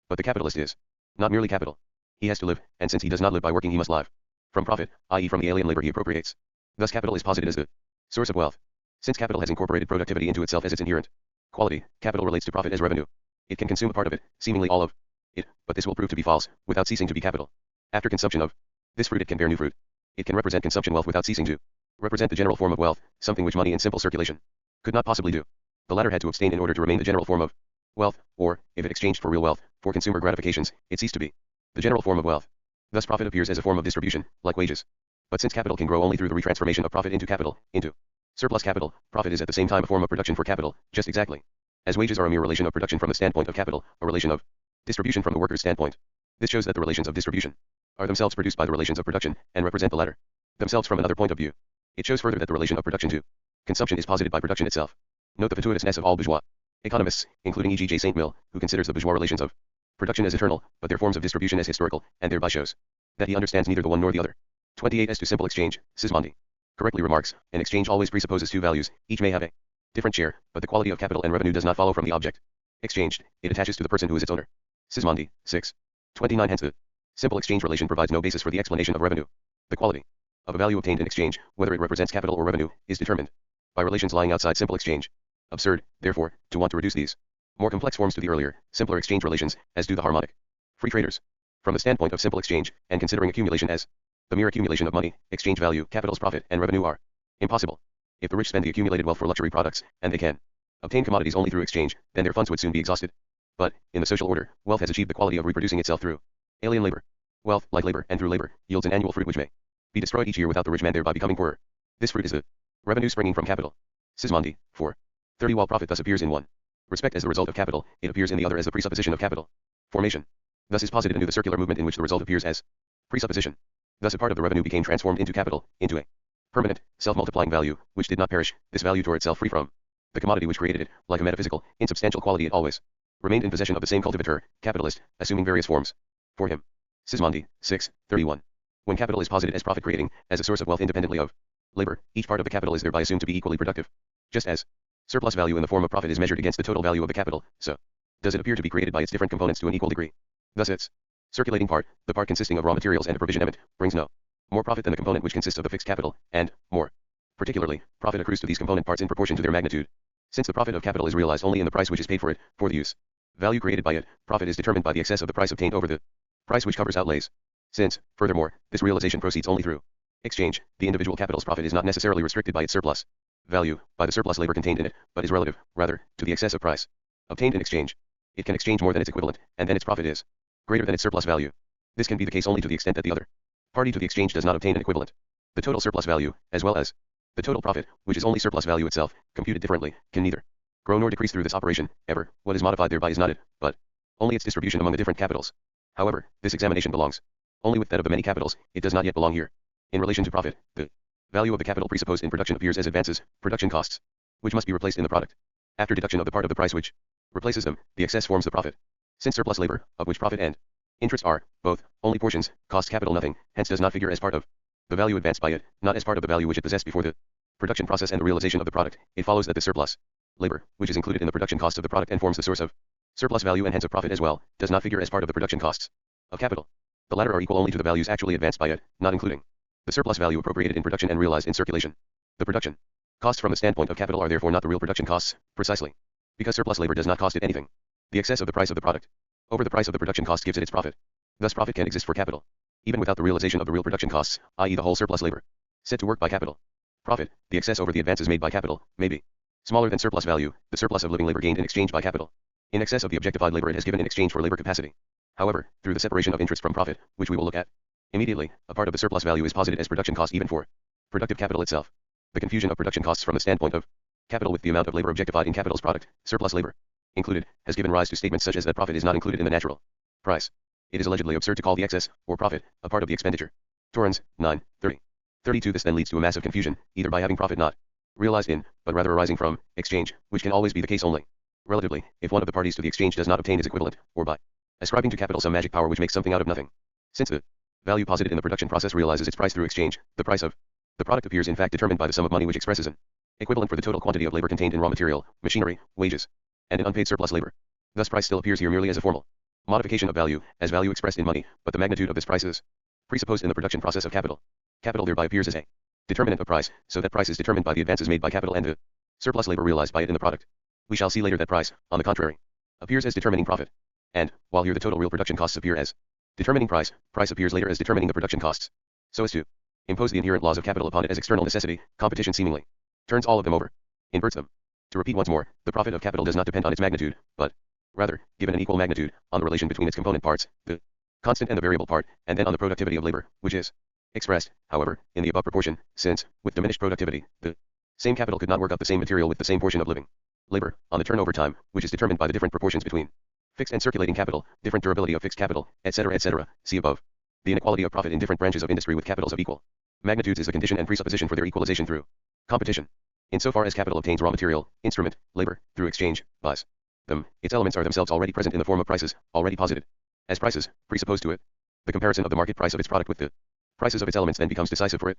But the capitalist is not merely capital. He has to live, and since he does not live by working, he must live from profit, i.e. from the alien labor he appropriates. Thus capital is posited as the source of wealth. Since capital has incorporated productivity into itself as its inherent quality, capital relates to profit as revenue. It can consume a part of it, seemingly all of it, but this will prove to be false, without ceasing to be capital. After consumption of this fruit it can bear new fruit. It can represent consumption wealth without ceasing to represent the general form of wealth, something which money in simple circulation could not possibly do. The latter had to abstain in order to remain the general form of wealth, or, if it exchanged for real wealth, for consumer gratifications, it ceased to be the general form of wealth. Thus profit appears as a form of distribution, like wages. But since capital can grow only through the retransformation of profit into capital, into surplus capital, profit is at the same time a form of production for capital, just exactly as wages are a mere relation of production from the standpoint of capital, a relation of distribution from the worker's standpoint. This shows that the relations of distribution are themselves produced by the relations of production, and represent the latter themselves from another point of view. It shows further that the relation of production to consumption is posited by production itself. Note the fatuitousness of all bourgeois economists, including E.G. J. St. Mill, who considers the bourgeois relations of production as eternal, but their forms of distribution as historical, and thereby shows that he understands neither the one nor the other. 28. As to simple exchange, Sismondi correctly remarks, an exchange always presupposes two values, each may have a different share, but the quality of capital and revenue does not follow from the object exchanged, it attaches to the person who is its owner. Sismondi, 6. 29. Hence the simple exchange relation provides no basis for the explanation of revenue. The quality of a value obtained in exchange, whether it represents capital or revenue, is determined by relations lying outside simple exchange. Absurd, therefore, to want to reduce these more complex forms to the earlier, simpler exchange relations, as do the harmonic free traders. From the standpoint of simple exchange, and considering accumulation as the mere accumulation of money, exchange value, capital's profit, and revenue are impossible. If the rich spend the accumulated wealth for luxury products, and they can obtain commodities only through exchange, then their funds would soon be exhausted. But, in the social order, wealth has achieved the quality of reproducing itself through alien labor. Wealth, like labor, and through labor, yields an annual fruit which may be destroyed each year without the rich man thereby becoming poorer. This fruit is the revenue springing from capital. Sismondi, 4. 30. While profit thus appears in one respect as the result of capital, it appears in the other as the presupposition of capital formation. Thus is posited anew the circular movement in which the result appears as presupposition. Thus a part of the revenue became transformed into capital, into a permanent, self-multiplying value, which did not perish. This value tore itself free from the commodity which created it. Like a metaphysical, insubstantial quality, it always remained in possession of the same cultivator, capitalist, assuming various forms for him. Sismondi, 6. 31. When capital is posited as profit-creating, as a source of wealth independently of labor, each part of the capital is thereby assumed to be equally productive. Just as surplus value in the form of profit is measured against the total value of the capital, so does it appear to be created by its different components to an equal degree. Thus its circulating part, the part consisting of raw materials and approvisionment, brings no more profit than the component which consists of the fixed capital, and, more particularly, profit accrues to these component parts in proportion to their magnitude. Since the profit of capital is realized only in the price which is paid for it, for the use value created by it, profit is determined by the excess of the price obtained over the price which covers outlays. Since, furthermore, this realization proceeds only through exchange, the individual capital's profit is not necessarily restricted by its surplus value, by the surplus labor contained in it, but is relative, rather, to the excess of price obtained in exchange. It can exchange more than its equivalent, and then its profit is greater than its surplus value. This can be the case only to the extent that the other party to the exchange does not obtain an equivalent. The total surplus value, as well as the total profit, which is only surplus value itself, computed differently, can neither grow nor decrease through this operation, ever. What is modified thereby is not it, but only its distribution among the different capitals. However, this examination belongs only with that of the many capitals, it does not yet belong here. In relation to profit, the value of the capital presupposed in production appears as advances, production costs, which must be replaced in the product. After deduction of the part of the price which replaces them, the excess forms the profit. Since surplus labor, of which profit and interest are, both, only portions, costs capital nothing, hence does not figure as part of the value advanced by it, not as part of the value which it possessed before the production process and the realization of the product, it follows that the surplus labor, which is included in the production cost of the product and forms the source of surplus value and hence of profit as well, does not figure as part of the production costs of capital. The latter are equal only to the values actually advanced by it, not including the surplus value appropriated in production and realized in circulation. The production costs from the standpoint of capital are therefore not the real production costs, precisely because surplus labor does not cost it anything. The excess of the price of the product over the price of the production cost gives it its profit. Thus profit can exist for capital, even without the realization of the real production costs, i.e. the whole surplus labor set to work by capital. Profit, the excess over the advances made by capital, may be smaller than surplus value, the surplus of living labor gained in exchange by capital, in excess of the objectified labor it has given in exchange for labor capacity. However, through the separation of interest from profit, which we will look at immediately, a part of the surplus value is posited as production cost even for productive capital itself. The confusion of production costs from the standpoint of capital with the amount of labor objectified in capital's product, surplus labor included, has given rise to statements such as that profit is not included in the natural price. It is allegedly absurd to call the excess, or profit, a part of the expenditure. Torrens, 9, 30. 32. This then leads to a massive confusion, either by having profit not realized in, but rather arising from, exchange, which can always be the case only relatively, if one of the parties to the exchange does not obtain his equivalent, or by ascribing to capital some magic power which makes something out of nothing. Since the value posited in the production process realizes its price through exchange, the price of the product appears in fact determined by the sum of money which expresses an equivalent for the total quantity of labor contained in raw material, machinery, wages, and in unpaid surplus labor. Thus price still appears here merely as a formal modification of value, as value expressed in money, but the magnitude of this price is presupposed in the production process of capital. Capital thereby appears as a determinant of price, so that price is determined by the advances made by capital and the surplus labor realized by it in the product. We shall see later that price, on the contrary, appears as determining profit. And, while here the total real production costs appear as determining price, price appears later as determining the production costs. So as to impose the inherent laws of capital upon it as external necessity, competition seemingly turns all of them over, inverts them. To repeat once more, the profit of capital does not depend on its magnitude, but, rather, given an equal magnitude, on the relation between its component parts, the constant and the variable part, and then on the productivity of labor, which is expressed, however, in the above proportion, since, with diminished productivity, the same capital could not work up the same material with the same portion of living labor, on the turnover time, which is determined by the different proportions between fixed and circulating capital, different durability of fixed capital, etc., etc. See above. The inequality of profit in different branches of industry with capitals of equal magnitudes is a condition and presupposition for their equalization through competition. Insofar as capital obtains raw material, instrument, labor, through exchange, buys them, its elements are themselves already present in the form of prices, already posited as prices, presupposed to it. The comparison of the market price of its product with the prices of its elements then becomes decisive for it.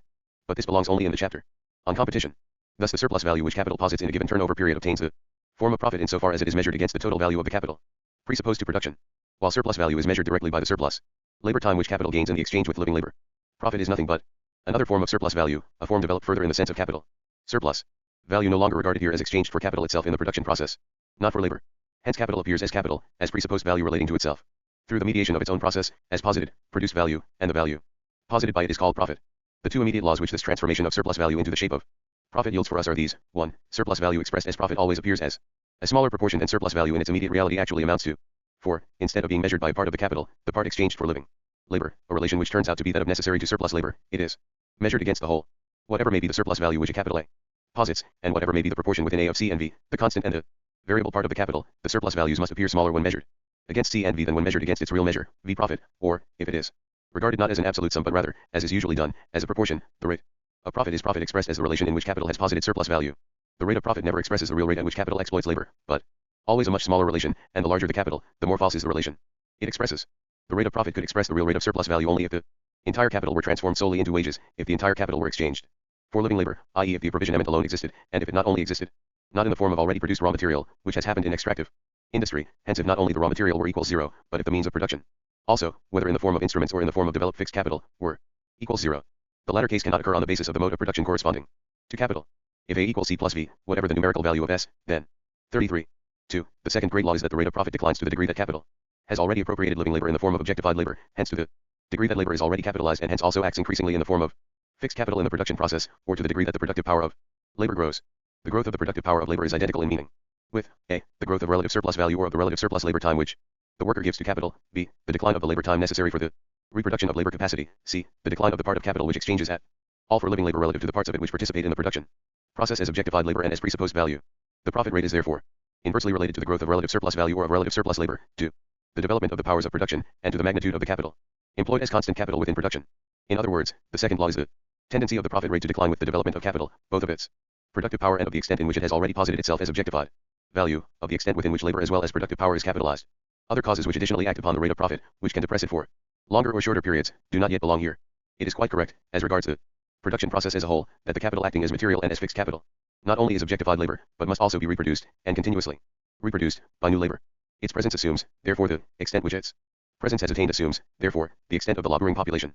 But this belongs only in the chapter on competition. Thus the surplus value which capital posits in a given turnover period obtains the form of profit insofar as it is measured against the total value of the capital presupposed to production, while surplus value is measured directly by the surplus labor time which capital gains in the exchange with living labor. Profit is nothing but another form of surplus value, a form developed further in the sense of capital surplus value, no longer regarded here as exchanged for capital itself in the production process, not for labor. Hence capital appears as capital, as presupposed value relating to itself, through the mediation of its own process, as posited, produced value, and the value posited by it is called profit. The two immediate laws which this transformation of surplus value into the shape of profit yields for us are these: 1. Surplus value expressed as profit always appears as a smaller proportion than surplus value in its immediate reality actually amounts to. 4. Instead of being measured by a part of the capital, the part exchanged for living labor, a relation which turns out to be that of necessary to surplus labor, it is measured against the whole. Whatever may be the surplus value which a capital A posits, and whatever may be the proportion within A of C and V, the constant and the variable part of the capital, the surplus values must appear smaller when measured against C and V than when measured against its real measure, V profit, or, if it is regarded not as an absolute sum but rather, as is usually done, as a proportion, the rate of profit is profit expressed as the relation in which capital has posited surplus value. The rate of profit never expresses the real rate at which capital exploits labor, but always a much smaller relation, and the larger the capital, the more false is the relation it expresses. The rate of profit could express the real rate of surplus value only if the entire capital were transformed solely into wages, if the entire capital were exchanged for living labor, i.e. if the provisionement alone existed, and if it not only existed, not in the form of already produced raw material, which has happened in extractive industry, hence if not only the raw material were equals zero, but if the means of production also, whether in the form of instruments or in the form of developed fixed capital, were equals zero. The latter case cannot occur on the basis of the mode of production corresponding to capital. If A equals C plus V, whatever the numerical value of S, then 33. 2. The second great law is that the rate of profit declines to the degree that capital has already appropriated living labor in the form of objectified labor, hence to the degree that labor is already capitalized and hence also acts increasingly in the form of fixed capital in the production process, or to the degree that the productive power of labor grows. The growth of the productive power of labor is identical in meaning with A. The growth of relative surplus value or of the relative surplus labor time which the worker gives to capital, B. The decline of the labor time necessary for the reproduction of labor capacity, C. The decline of the part of capital which exchanges at all for living labor relative to the parts of it which participate in the production process as objectified labor and as presupposed value. The profit rate is therefore inversely related to the growth of relative surplus value or of relative surplus labor, to the development of the powers of production, and to the magnitude of the capital employed as constant capital within production. In other words, the second law is the tendency of the profit rate to decline with the development of capital, both of its productive power and of the extent in which it has already posited itself as objectified value, of the extent within which labor as well as productive power is capitalized. Other causes which additionally act upon the rate of profit, which can depress it for longer or shorter periods, do not yet belong here. It is quite correct, as regards the production process as a whole, that the capital acting as material and as fixed capital not only is objectified labor, but must also be reproduced, and continuously reproduced, by new labor. Its presence assumes, therefore, the extent which its presence has attained assumes, therefore, the extent of the laboring population.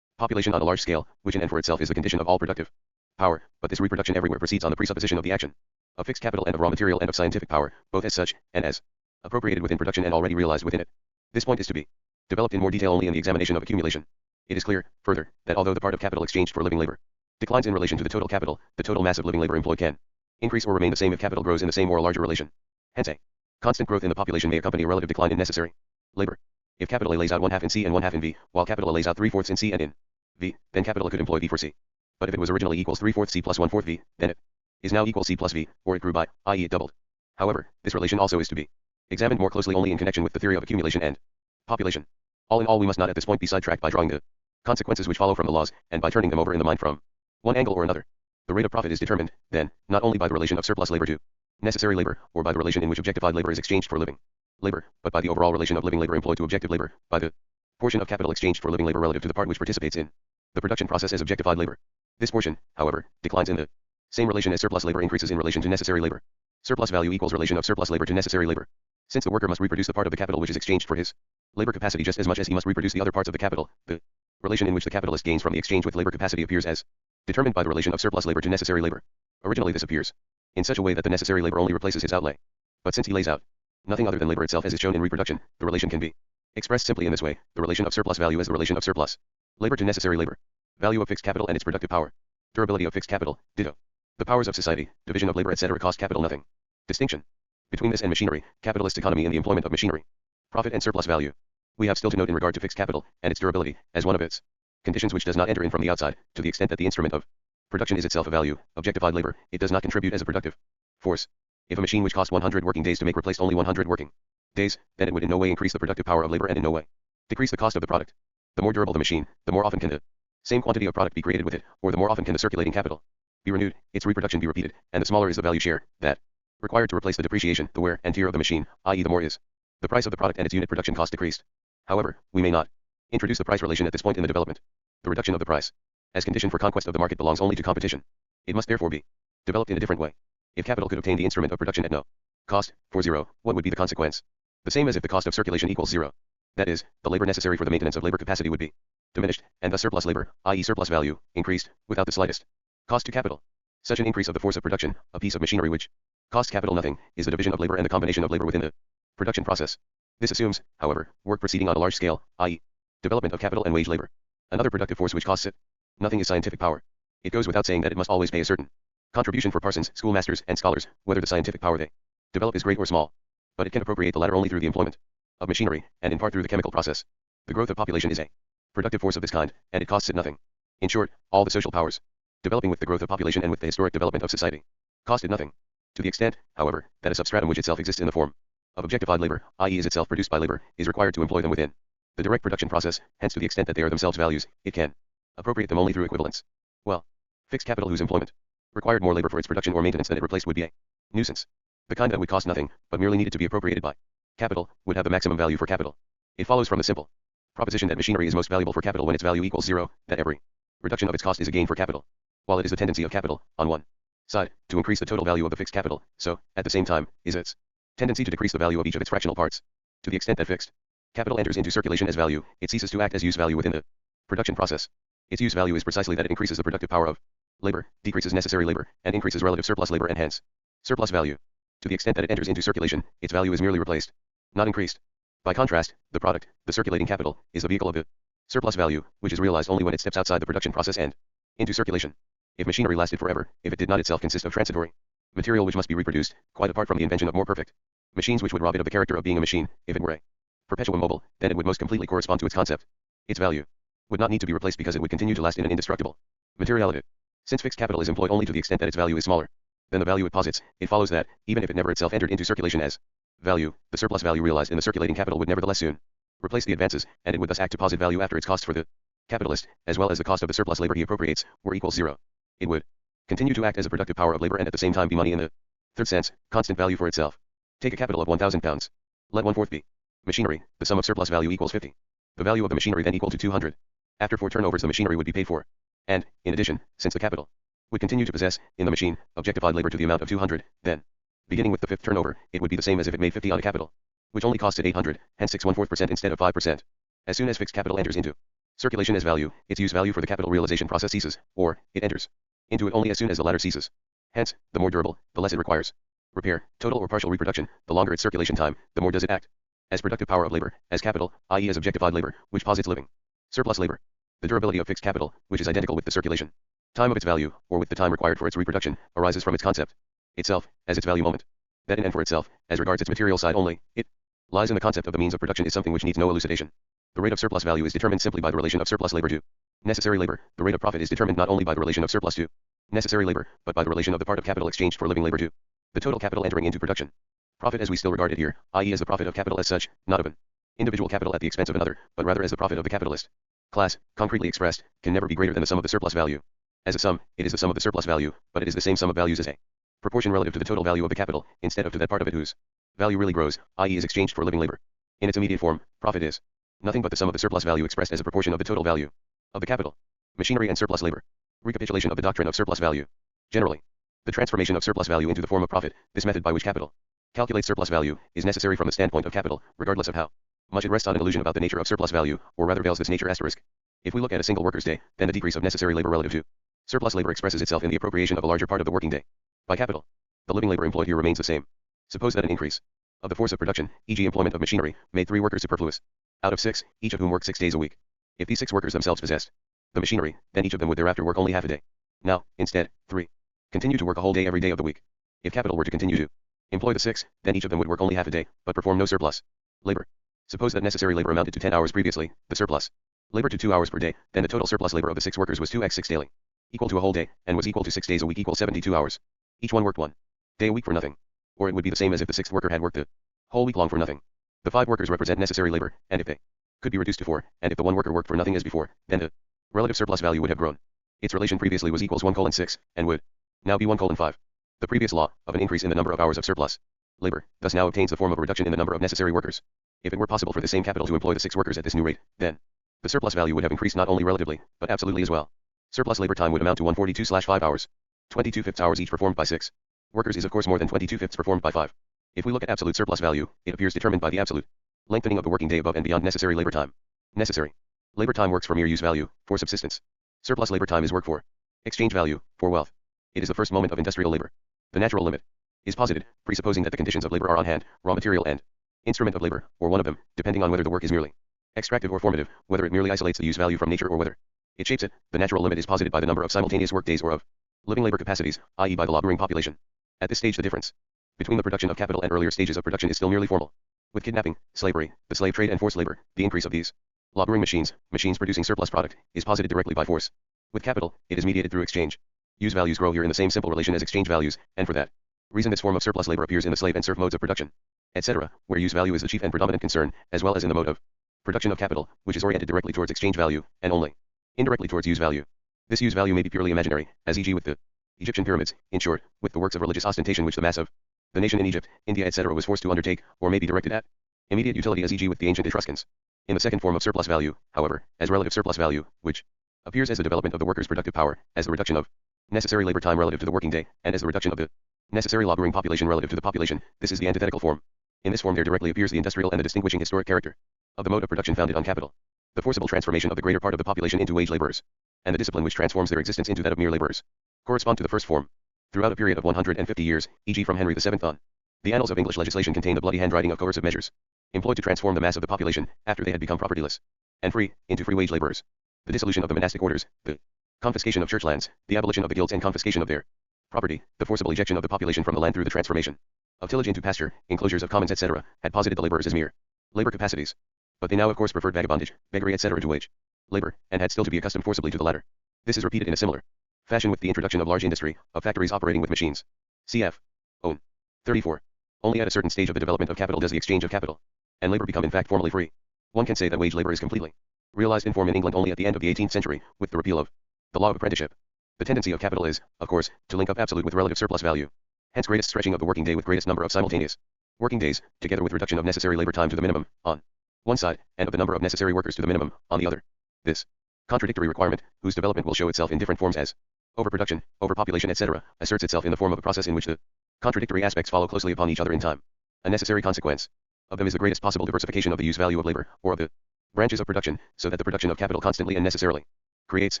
Population on a large scale, which in and for itself is the condition of all productive power, but this reproduction everywhere proceeds on the presupposition of the action of fixed capital and of raw material and of scientific power, both as such, and as appropriated within production and already realized within it. This point is to be developed in more detail only in the examination of accumulation. It is clear, further, that although the part of capital exchanged for living labor declines in relation to the total capital, the total mass of living labor employed can increase or remain the same if capital grows in the same or a larger relation. Hence a constant growth in the population may accompany a relative decline in necessary labor. If capital A lays out 1/2 in C and 1/2 in V, while capital A lays out 3/4 in C and in V, then capital A could employ V for C. But if it was originally equals 3/4 C plus 1/4 V, then it is now equal C plus V, or it grew by, i.e. it doubled. However, this relation also is to be examined more closely only in connection with the theory of accumulation and population. All in all, we must not at this point be sidetracked by drawing the consequences which follow from the laws, and by turning them over in the mind from one angle or another. The rate of profit is determined, then, not only by the relation of surplus labor to necessary labor, or by the relation in which objectified labor is exchanged for living labor, but by the overall relation of living labor employed to objective labor, by the portion of capital exchanged for living labor relative to the part which participates in the production process as objectified labor. This portion, however, declines in the Same relation as surplus labor increases in relation to necessary labor. Surplus value equals relation of surplus labor to necessary labor. Since the worker must reproduce the part of the capital which is exchanged for his labor capacity just as much as he must reproduce the other parts of the capital, the relation in which the capitalist gains from the exchange with labor capacity appears as determined by the relation of surplus labor to necessary labor. Originally this appears in such a way that the necessary labor only replaces his outlay. But since he lays out nothing other than labor itself as is shown in reproduction, the relation can be expressed simply in this way: the relation of surplus value as the relation of surplus labor to necessary labor. Value of fixed capital and its productive power. Durability of fixed capital, ditto. The powers of society, division of labor etc. cost capital nothing. Distinction between this and machinery, capitalist economy and the employment of machinery. Profit and surplus value. We have still to note in regard to fixed capital and its durability, as one of its conditions which does not enter in from the outside, to the extent that the instrument of production is itself a value, objectified labor, it does not contribute as a productive force. If a machine which cost 100 working days to make replaced only 100 working days, then it would in no way increase the productive power of labor and in no way decrease the cost of the product. The more durable the machine, the more often can the same quantity of product be created with it, or the more often can the circulating capital be renewed, its reproduction be repeated, and the smaller is the value share that required to replace the depreciation, the wear and tear of the machine, i.e. the more is the price of the product and its unit production cost decreased. However, we may not introduce the price relation at this point in the development. The reduction of the price as condition for conquest of the market belongs only to competition. It must therefore be developed in a different way. If capital could obtain the instrument of production at no cost, for zero, what would be the consequence? The same as if the cost of circulation equals zero. That is, the labor necessary for the maintenance of labor capacity would be diminished, and thus surplus labor, i.e. surplus value, increased, without the slightest cost to capital. Such an increase of the force of production, a piece of machinery which costs capital nothing, is the division of labor and the combination of labor within the production process. This assumes, however, work proceeding on a large scale, i.e. development of capital and wage labor. Another productive force which costs it nothing is scientific power. It goes without saying that it must always pay a certain contribution for parsons, schoolmasters, and scholars, whether the scientific power they develop is great or small. But it can appropriate the latter only through the employment of machinery, and in part through the chemical process. The growth of population is a productive force of this kind, and it costs it nothing. In short, all the social powers developing with the growth of population and with the historic development of society cost it nothing. To the extent, however, that a substratum which itself exists in the form of objectified labor, i.e. is itself produced by labor, is required to employ them within the direct production process, hence to the extent that they are themselves values, it can appropriate them only through equivalence. Well, fixed capital whose employment required more labor for its production or maintenance than it replaced would be a nuisance. The kind that would cost nothing, but merely needed to be appropriated by capital, would have the maximum value for capital. It follows from the simple proposition that machinery is most valuable for capital when its value equals zero, that every reduction of its cost is a gain for capital. While it is the tendency of capital, on one side, to increase the total value of the fixed capital, so, at the same time, is its tendency to decrease the value of each of its fractional parts. To the extent that fixed capital enters into circulation as value, it ceases to act as use value within the production process. Its use value is precisely that it increases the productive power of labor, decreases necessary labor, and increases relative surplus labor and hence surplus value. To the extent that it enters into circulation, its value is merely replaced, not increased. By contrast, the product, the circulating capital, is the vehicle of the surplus value, which is realized only when it steps outside the production process and into circulation. If machinery lasted forever, if it did not itself consist of transitory material which must be reproduced, quite apart from the invention of more perfect machines which would rob it of the character of being a machine, if it were a perpetuum mobile, then it would most completely correspond to its concept. Its value would not need to be replaced because it would continue to last in an indestructible materiality. Since fixed capital is employed only to the extent that its value is smaller than the value it posits, it follows that, even if it never itself entered into circulation as value, the surplus value realized in the circulating capital would nevertheless soon replace the advances, and it would thus act to posit value after its costs for the capitalist, as well as the cost of the surplus labor he appropriates, were equals zero. It would continue to act as a productive power of labor and at the same time be money in the third sense, constant value for itself. Take a capital of £1,000. Let 1/4 be machinery, the sum of surplus value equals 50. The value of the machinery then equal to 200. After 4 turnovers the machinery would be paid for. And, in addition, since the capital would continue to possess, in the machine, objectified labor to the amount of 200, then, beginning with the 5th turnover, it would be the same as if it made 50 on a capital, which only costed 800, hence 6 1/4% instead of 5%. As soon as fixed capital enters into circulation as value, its use value for the capital realization process ceases, or, it enters into it only as soon as the latter ceases. Hence, the more durable, the less it requires repair, total or partial reproduction, the longer its circulation time, the more does it act as productive power of labor, as capital, i.e. as objectified labor, which posits living surplus labor. The durability of fixed capital, which is identical with the circulation time of its value, or with the time required for its reproduction, arises from its concept itself, as its value moment. That in and for itself, as regards its material side only, it lies in the concept of the means of production is something which needs no elucidation. The rate of surplus value is determined simply by the relation of surplus labor to necessary labor. The rate of profit is determined not only by the relation of surplus to necessary labor, but by the relation of the part of capital exchanged for living labor to the total capital entering into production. Profit as we still regard it here, i.e. as the profit of capital as such, not of an individual capital at the expense of another, but rather as the profit of the capitalist class, concretely expressed, can never be greater than the sum of the surplus value. As a sum, it is the sum of the surplus value, but it is the same sum of values as a proportion relative to the total value of the capital, instead of to that part of it whose value really grows, i.e. is exchanged for living labor. In its immediate form, profit is nothing but the sum of the surplus value expressed as a proportion of the total value of the capital, machinery and surplus labor. Recapitulation of the doctrine of surplus value. Generally, The transformation of surplus value into the form of profit, this method by which capital calculates surplus value, is necessary from the standpoint of capital, regardless of how much it rests on an illusion about the nature of surplus value, or rather veils this nature asterisk. If we look at a single worker's day, then the decrease of necessary labor relative to surplus labor expresses itself in the appropriation of a larger part of the working day by capital. The living labor employed here remains the same. Suppose that an increase of the force of production, e.g. employment of machinery, made 3 workers superfluous, out of 6, each of whom worked 6 days a week. If these 6 workers themselves possessed the machinery, then each of them would thereafter work only half a day. Now, instead, 3 continue to work a whole day every day of the week. If capital were to continue to employ the 6, then each of them would work only half a day, but perform no surplus labor. Suppose that necessary labor amounted to 10 hours previously, the surplus labor to 2 hours per day, then the total surplus labor of the 6 workers was 2x6 daily, equal to a whole day, and was equal to 6 days a week equals 72 hours. Each one worked 1 day a week for nothing. Or it would be the same as if the 6th worker had worked the whole week long for nothing. The 5 workers represent necessary labor, and if they could be reduced to 4, and if the 1 worker worked for nothing as before, then the relative surplus value would have grown. Its relation previously was equals 1:6, and would now be 1:5. The previous law of an increase in the number of hours of surplus labor thus now obtains the form of a reduction in the number of necessary workers. If it were possible for the same capital to employ the 6 workers at this new rate, then the surplus value would have increased not only relatively, but absolutely as well. Surplus labor time would amount to 142/5 hours. 22/5 hours each performed by 6 workers is of course more than 22/5 performed by 5. If we look at absolute surplus value, it appears determined by the absolute lengthening of the working day above and beyond necessary labor time. Necessary labor time works for mere use value, for subsistence. Surplus labor time is work for exchange value, for wealth. It is the first moment of industrial labor. The natural limit is posited, presupposing that the conditions of labor are on hand, raw material and instrument of labor, or one of them, depending on whether the work is merely extractive or formative, whether it merely isolates the use value from nature or whether it shapes it. The natural limit is posited by the number of simultaneous work days or of living labor capacities, i.e. by the laboring population. At this stage the difference between the production of capital and earlier stages of production is still merely formal. With kidnapping, slavery, the slave trade and forced labor, the increase of these laboring machines producing surplus product, is posited directly by force. With capital, it is mediated through exchange. Use values grow here in the same simple relation as exchange values, and for that reason this form of surplus labor appears in the slave and serf modes of production, etc., where use value is the chief and predominant concern, as well as in the mode of production of capital, which is oriented directly towards exchange value, and only indirectly towards use value. This use value may be purely imaginary, as e.g. with the Egyptian pyramids, in short, with the works of religious ostentation which the mass of the nation in Egypt, India, etc. was forced to undertake, or may be directed at immediate utility, as e.g. with the ancient Etruscans. In the second form of surplus value, however, as relative surplus value, which appears as the development of the worker's productive power, as the reduction of necessary labor time relative to the working day, and as the reduction of the necessary laboring population relative to the population, this is the antithetical form. In this form there directly appears the industrial and the distinguishing historic character of the mode of production founded on capital, the forcible transformation of the greater part of the population into wage laborers, and the discipline which transforms their existence into that of mere laborers, correspond to the first form. Throughout a period of 150 years, e.g. from Henry VII on, the annals of English legislation contain the bloody handwriting of coercive measures employed to transform the mass of the population, after they had become propertyless and free, into free wage laborers. The dissolution of the monastic orders, the confiscation of church lands, the abolition of the guilds and confiscation of their property, the forcible ejection of the population from the land through the transformation of tillage into pasture, enclosures of commons, etc., had posited the laborers as mere labor capacities. But they now of course preferred vagabondage, beggary, etc. to wage labor, and had still to be accustomed forcibly to the latter. This is repeated in a similar fashion with the introduction of large industry, of factories operating with machines. Cf. Own. 34. Only at a certain stage of the development of capital does the exchange of capital and labor become in fact formally free. One can say that wage labor is completely realized in form in England only at the end of the 18th century, with the repeal of the law of apprenticeship. The tendency of capital is, of course, to link up absolute with relative surplus value. Hence greatest stretching of the working day with greatest number of simultaneous working days, together with reduction of necessary labor time to the minimum, on one side, and of the number of necessary workers to the minimum, on the other. This contradictory requirement, whose development will show itself in different forms as overproduction, overpopulation, etc., asserts itself in the form of a process in which the contradictory aspects follow closely upon each other in time. A necessary consequence of them is the greatest possible diversification of the use value of labor, or of the branches of production, so that the production of capital constantly and necessarily creates,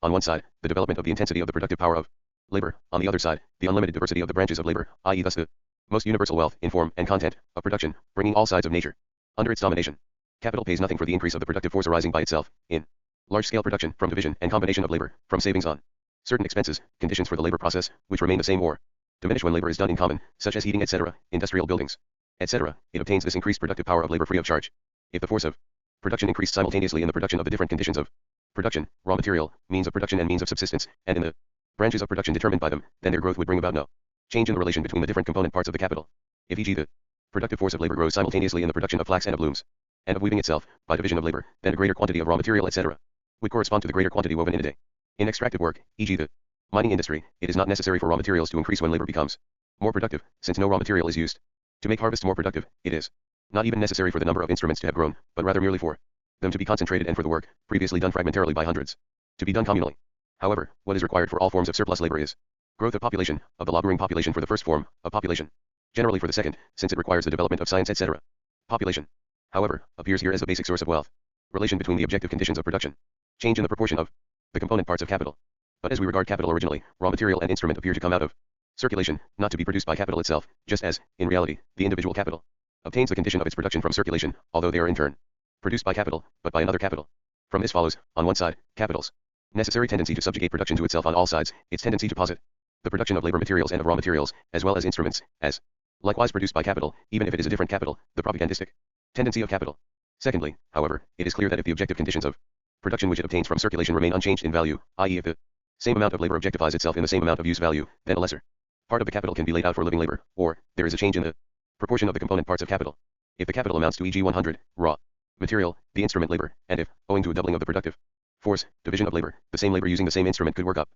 on one side, the development of the intensity of the productive power of labor, on the other side, the unlimited diversity of the branches of labor, i.e. thus the most universal wealth, in form and content, of production, bringing all sides of nature under its domination. Capital pays nothing for the increase of the productive force arising by itself, in large-scale production, from division and combination of labor, from savings on certain expenses, conditions for the labor process, which remain the same or diminish when labor is done in common, such as heating, etc., industrial buildings, etc., it obtains this increased productive power of labor free of charge. If the force of production increased simultaneously in the production of the different conditions of production, raw material, means of production and means of subsistence, and in the branches of production determined by them, then their growth would bring about no change in the relation between the different component parts of the capital. If e.g. the productive force of labor grows simultaneously in the production of flax and of looms, and of weaving itself, by division of labor, then a greater quantity of raw material, etc., would correspond to the greater quantity woven in a day. In extractive work, e.g. the mining industry, it is not necessary for raw materials to increase when labor becomes more productive, since no raw material is used to make harvests more productive. It is not even necessary for the number of instruments to have grown, but rather merely for them to be concentrated and for the work, previously done fragmentarily by hundreds, to be done communally. However, what is required for all forms of surplus labor is Growth of population, of the laboring population for the first form, of population. Generally for the second, since it requires the development of science etc. Population, however, appears here as a basic source of wealth. Relation between the objective conditions of production. Change in the proportion of the component parts of capital. But as we regard capital originally, raw material and instrument appear to come out of circulation, not to be produced by capital itself, just as, in reality, the individual capital obtains the condition of its production from circulation, although they are in turn produced by capital, but by another capital. From this follows, on one side, capital's necessary tendency to subjugate production to itself, on all sides, its tendency to posit the production of labor materials and of raw materials, as well as instruments, as likewise produced by capital, even if it is a different capital, the propagandistic tendency of capital. Secondly, however, it is clear that if the objective conditions of production which it obtains from circulation remain unchanged in value, i.e. if the same amount of labor objectifies itself in the same amount of use value, then a lesser part of the capital can be laid out for living labor, or there is a change in the proportion of the component parts of capital. If the capital amounts to e.g. 100, raw material, the instrument labor, and if, owing to a doubling of the productive force, division of labor, the same labor using the same instrument could work up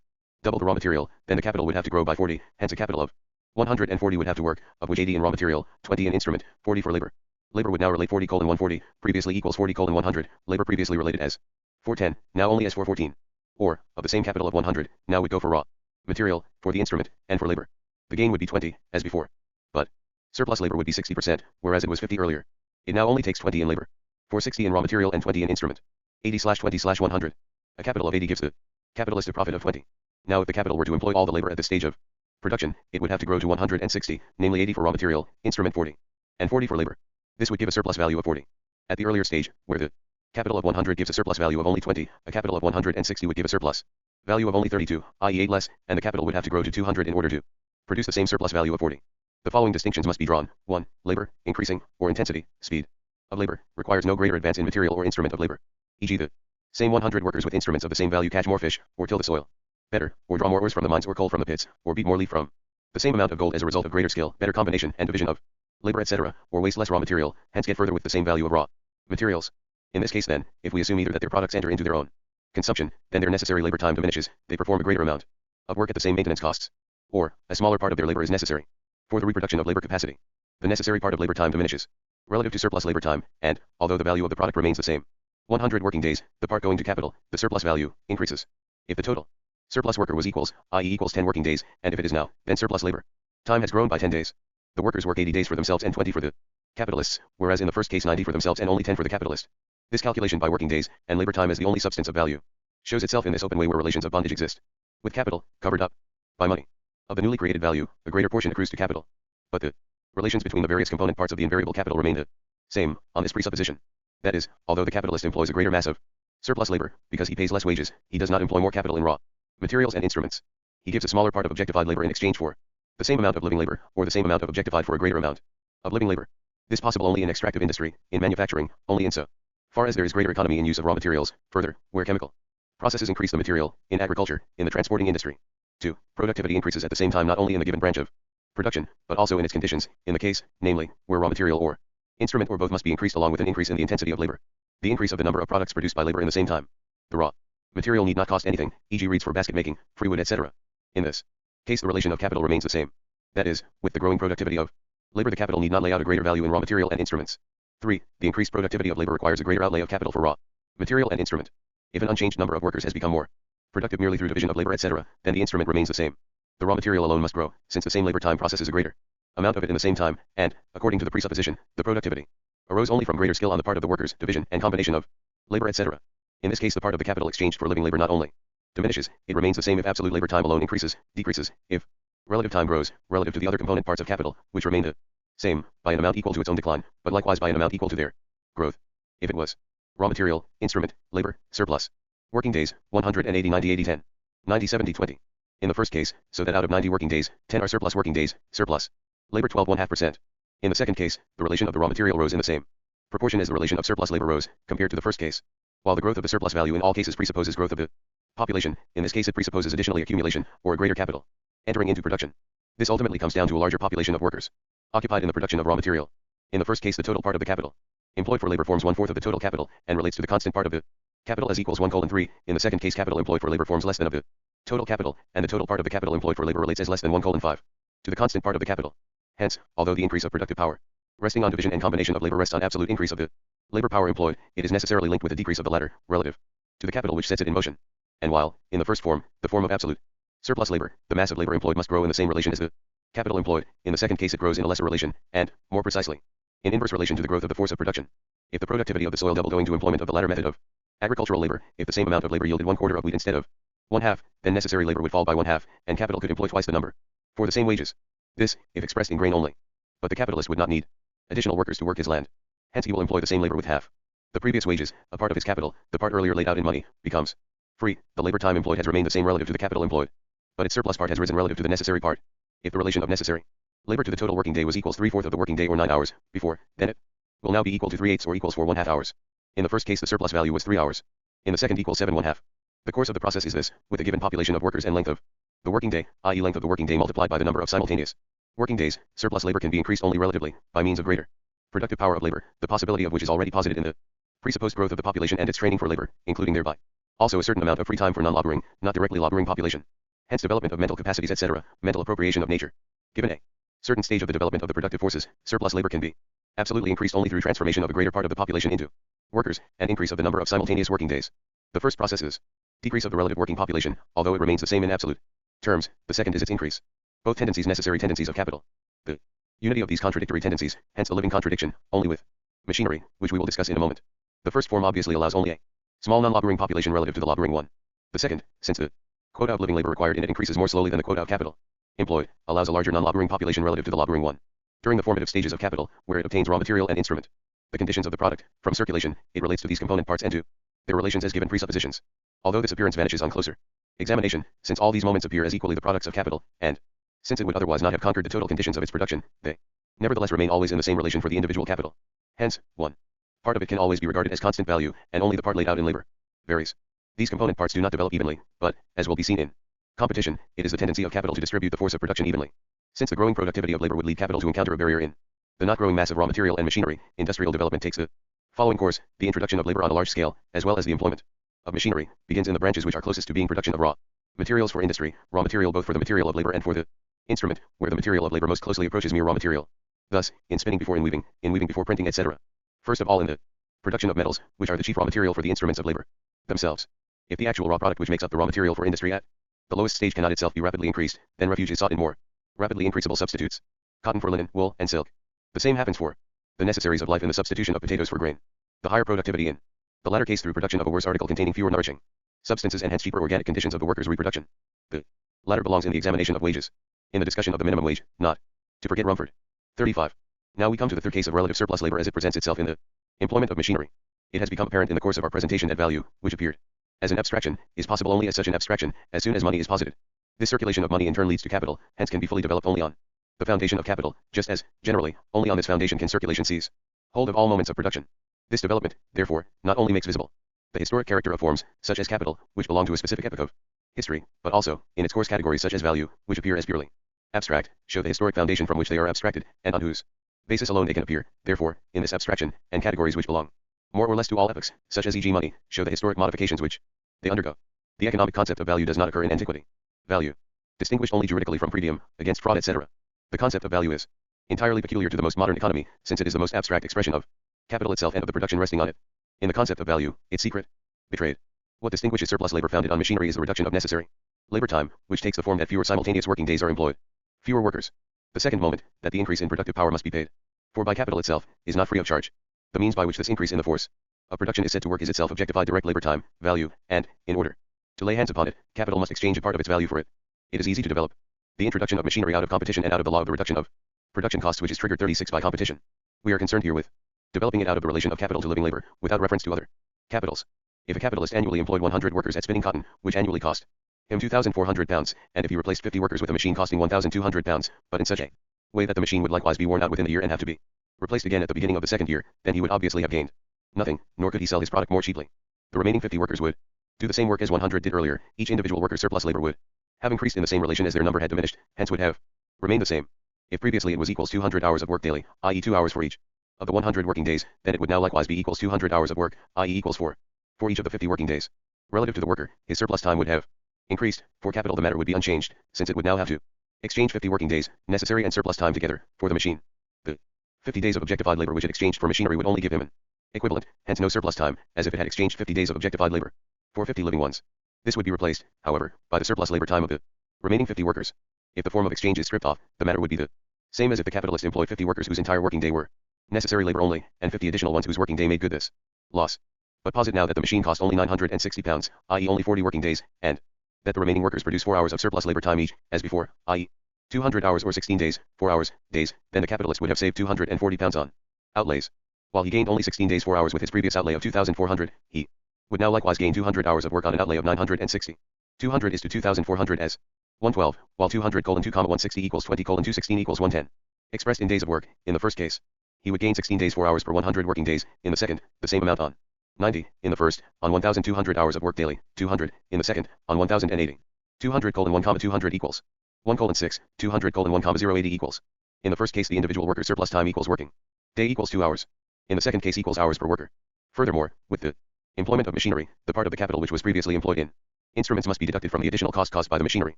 double the raw material, then the capital would have to grow by 40, hence a capital of 140 would have to work, of which 80 in raw material, 20 in instrument, 40 for labor. Labor would now relate 40:140, previously equals 40:100, labor previously related as 410, now only as 414. Or, of the same capital of 100, now would go for raw material, for the instrument, and for labor. The gain would be 20, as before. But surplus labor would be 60%, whereas it was 50 earlier. It now only takes 20 in labor, for 60 in raw material and 20 in instrument. 80/20/100. A capital of 80 gives the capitalist a profit of 20. Now if the capital were to employ all the labor at this stage of production, it would have to grow to 160, namely 80 for raw material, instrument 40, and 40 for labor. This would give a surplus value of 40. At the earlier stage, where the capital of 100 gives a surplus value of only 20, a capital of 160 would give a surplus value of only 32, i.e. 8 less, and the capital would have to grow to 200 in order to produce the same surplus value of 40. The following distinctions must be drawn. 1. Labor, increasing, or intensity, speed of labor, requires no greater advance in material or instrument of labor. E.g. the same 100 workers with instruments of the same value catch more fish, or till the soil better, or draw more ores from the mines or coal from the pits, or beat more leaf from the same amount of gold as a result of greater skill, better combination and division of labor etc., or waste less raw material, hence get further with the same value of raw materials. In this case then, if we assume either that their products enter into their own consumption, then their necessary labor time diminishes, they perform a greater amount of work at the same maintenance costs, or a smaller part of their labor is necessary for the reproduction of labor capacity. The necessary part of labor time diminishes relative to surplus labor time, and, although the value of the product remains the same, 100 working days, the part going to capital, the surplus value, increases. If the total surplus worker was equals, i.e. equals 10 working days, and if it is now, then surplus labor time has grown by 10 days. The workers work 80 days for themselves and 20 for the capitalists, whereas in the first case 90 for themselves and only 10 for the capitalist. This calculation by working days, and labor time as the only substance of value, shows itself in this open way where relations of bondage exist. With capital, covered up by money, of the newly created value, the greater portion accrues to capital. But the relations between the various component parts of the invariable capital remain the same, on this presupposition. That is, although the capitalist employs a greater mass of surplus labor, because he pays less wages, he does not employ more capital in raw materials and instruments. He gives a smaller part of objectified labor in exchange for the same amount of living labor, or the same amount of objectified for a greater amount of living labor. This possible only in extractive industry, in manufacturing, only in so far as there is greater economy in use of raw materials, further, where chemical processes increase the material, in agriculture, in the transporting industry. 2. Productivity increases at the same time not only in the given branch of production, but also in its conditions, in the case, namely, where raw material or instrument or both must be increased along with an increase in the intensity of labor. The increase of the number of products produced by labor in the same time. The raw material need not cost anything, e.g. reeds for basket making, free wood etc. In this case the relation of capital remains the same. That is, with the growing productivity of labor the capital need not lay out a greater value in raw material and instruments. 3. The increased productivity of labor requires a greater outlay of capital for raw material and instrument. If an unchanged number of workers has become more productive merely through division of labor etc., then the instrument remains the same. The raw material alone must grow, since the same labor time processes a greater amount of it in the same time, and, according to the presupposition, the productivity arose only from greater skill on the part of the workers, division and combination of labor etc. In this case the part of the capital exchanged for living labor not only diminishes, it remains the same if absolute labor time alone increases, decreases, if relative time grows, relative to the other component parts of capital, which remain the same, by an amount equal to its own decline, but likewise by an amount equal to their growth. If it was raw material, instrument, labor, surplus, working days, 180 90 80 10, 90 70 20. In the first case, so that out of 90 working days, 10 are surplus working days, surplus labor 12.5%. In the second case, the relation of the raw material rose in the same proportion as the relation of surplus labor rose, compared to the first case. While the growth of the surplus value in all cases presupposes growth of the population, in this case it presupposes additionally accumulation, or a greater capital, entering into production. This ultimately comes down to a larger population of workers occupied in the production of raw material. In the first case the total part of the capital employed for labor forms 1/4 of the total capital, and relates to the constant part of the capital as equals 1:3. In the second case capital employed for labor forms less than of the total capital, and the total part of the capital employed for labor relates as less than 1:5 to the constant part of the capital. Hence, although the increase of productive power, resting on division and combination of labor rests on absolute increase of the labor power employed, it is necessarily linked with a decrease of the latter, relative to the capital which sets it in motion. And while, in the first form, the form of absolute Surplus labor, the mass of labor employed must grow in the same relation as the capital employed. In the second case it grows in a lesser relation, and, more precisely, in inverse relation to the growth of the force of production. If the productivity of the soil doubled owing to employment of the latter method of agricultural labor, if the same amount of labor yielded 1/4 of wheat instead of 1/2, then necessary labor would fall by 1/2, and capital could employ twice the number. For the same wages. This, if expressed in grain only. But the capitalist would not need additional workers to work his land. Hence he will employ the same labor with half the previous wages, a part of his capital, the part earlier laid out in money, becomes free. The labor time employed has remained the same relative to the capital employed, but its surplus part has risen relative to the necessary part. If the relation of necessary labor to the total working day was equals 3/4 of the working day or 9 hours, before, then it will now be equal to 3/8 or equals 4 1/2 hours. In the first case the surplus value was 3 hours. In the second equals 7 1/2. The course of the process is this, with a given population of workers and length of the working day, i.e. length of the working day multiplied by the number of simultaneous working days, surplus labor can be increased only relatively, by means of greater productive power of labor, the possibility of which is already posited in the presupposed growth of the population and its training for labor, including thereby also a certain amount of free time for non-laboring, not directly laboring population. Hence development of mental capacities, etc., mental appropriation of nature. Given a certain stage of the development of the productive forces, surplus labor can be absolutely increased only through transformation of a greater part of the population into workers, and increase of the number of simultaneous working days. The first process is decrease of the relative working population, although it remains the same in absolute terms. The second is its increase. Both tendencies necessary tendencies of capital. The unity of these contradictory tendencies, hence the living contradiction, only with machinery, which we will discuss in a moment. The first form obviously allows only a small non-laboring population relative to the laboring one. The second, since the quota of living labor required in it increases more slowly than the quota of capital employed, allows a larger non-laboring population relative to the laboring one. During the formative stages of capital, where it obtains raw material and instrument, the conditions of the product, from circulation, it relates to these component parts and to their relations as given presuppositions. Although this appearance vanishes on closer examination, since all these moments appear as equally the products of capital, and since it would otherwise not have conquered the total conditions of its production, they nevertheless remain always in the same relation for the individual capital. Hence, one part of it can always be regarded as constant value, and only the part laid out in labor varies. These component parts do not develop evenly, but, as will be seen in competition, it is the tendency of capital to distribute the force of production evenly. Since the growing productivity of labor would lead capital to encounter a barrier in the not growing mass of raw material and machinery, industrial development takes the following course: the introduction of labor on a large scale, as well as the employment of machinery, begins in the branches which are closest to being production of raw materials for industry, raw material both for the material of labor and for the instrument, where the material of labor most closely approaches mere raw material. Thus, in spinning before in weaving before printing, etc. First of all in the production of metals, which are the chief raw material for the instruments of labor themselves. If the actual raw product which makes up the raw material for industry at the lowest stage cannot itself be rapidly increased, then refuge is sought in more rapidly increasable substitutes. Cotton for linen, wool, and silk. The same happens for the necessaries of life in the substitution of potatoes for grain. The higher productivity in the latter case through production of a worse article containing fewer nourishing substances and hence cheaper organic conditions of the workers' reproduction. The latter belongs in the examination of wages. In the discussion of the minimum wage, not to forget Rumford. 35. Now we come to the third case of relative surplus labor as it presents itself in the employment of machinery. It has become apparent in the course of our presentation that value, which appeared as an abstraction, is possible only as such an abstraction, as soon as money is posited. This circulation of money in turn leads to capital, hence can be fully developed only on the foundation of capital, just as, generally, only on this foundation can circulation seize hold of all moments of production. This development, therefore, not only makes visible the historic character of forms, such as capital, which belong to a specific epoch of history, but also, in its coarse categories such as value, which appear as purely abstract, show the historic foundation from which they are abstracted, and on whose basis alone they can appear. Therefore, in this abstraction, and categories which belong more or less to all epochs, such as e.g. money, show the historic modifications which they undergo. The economic concept of value does not occur in antiquity. Value, distinguished only juridically from premium, against fraud, etc. The concept of value is entirely peculiar to the most modern economy, since it is the most abstract expression of capital itself and of the production resting on it. In the concept of value, its secret, betrayed. What distinguishes surplus labor founded on machinery is the reduction of necessary labor time, which takes the form that fewer simultaneous working days are employed. Fewer workers. The second moment, that the increase in productive power must be paid for by capital itself, is not free of charge. The means by which this increase in the force of production is said to work is itself objectified direct labor time, value, and, in order to lay hands upon it, capital must exchange a part of its value for it. It is easy to develop the introduction of machinery out of competition and out of the law of the reduction of production costs, which is triggered 36 by competition. We are concerned here with developing it out of the relation of capital to living labor, without reference to other capitals. If a capitalist annually employed 100 workers at spinning cotton, which annually cost him £2,400, and if he replaced 50 workers with a machine costing £1,200, but in such a way that the machine would likewise be worn out within a year and have to be replaced again at the beginning of the second year, then he would obviously have gained nothing, nor could he sell his product more cheaply. The remaining 50 workers would do the same work as 100 did earlier. Each individual worker's surplus labor would have increased in the same relation as their number had diminished, hence would have remained the same. If previously it was equals 200 hours of work daily, i.e. 2 hours for each of the 100 working days, then it would now likewise be equals 200 hours of work, i.e. equals 4 for each of the 50 working days. Relative to the worker, his surplus time would have increased. For capital the matter would be unchanged, since it would now have to exchange 50 working days, necessary and surplus time together, for the machine. The 50 days of objectified labor which it exchanged for machinery would only give him an equivalent, hence no surplus time, as if it had exchanged 50 days of objectified labor for 50 living ones. This would be replaced, however, by the surplus labor time of the Remaining 50 workers. If the form of exchange is stripped off, the matter would be the same as if the capitalist employed 50 workers whose entire working day were necessary labor only, and 50 additional ones whose working day made good this loss. But posit now that the machine cost only 960 pounds, i.e. only 40 working days, and that the remaining workers produce 4 hours of surplus labor time each, as before, i.e. 200 hours or 16 days, 4 hours, days, then the capitalist would have saved 240 pounds on outlays. While he gained only 16 days 4 hours with his previous outlay of 2,400, he would now likewise gain 200 hours of work on an outlay of 960. 200 is to 2,400 as 112, while 200:2,160 equals 20:216 equals 110. Expressed in days of work, in the first case, he would gain 16 days 4 hours per 100 working days, in the second, the same amount on 90, in the first, on 1,200 hours of work daily, 200, in the second, on 1,080. 200:1,200 equals 1:6, 200:1,080 equals. In the first case the individual worker's surplus time equals working day equals 2 hours. In the second case equals hours per worker. Furthermore, with the employment of machinery, the part of the capital which was previously employed in instruments must be deducted from the additional cost caused by the machinery.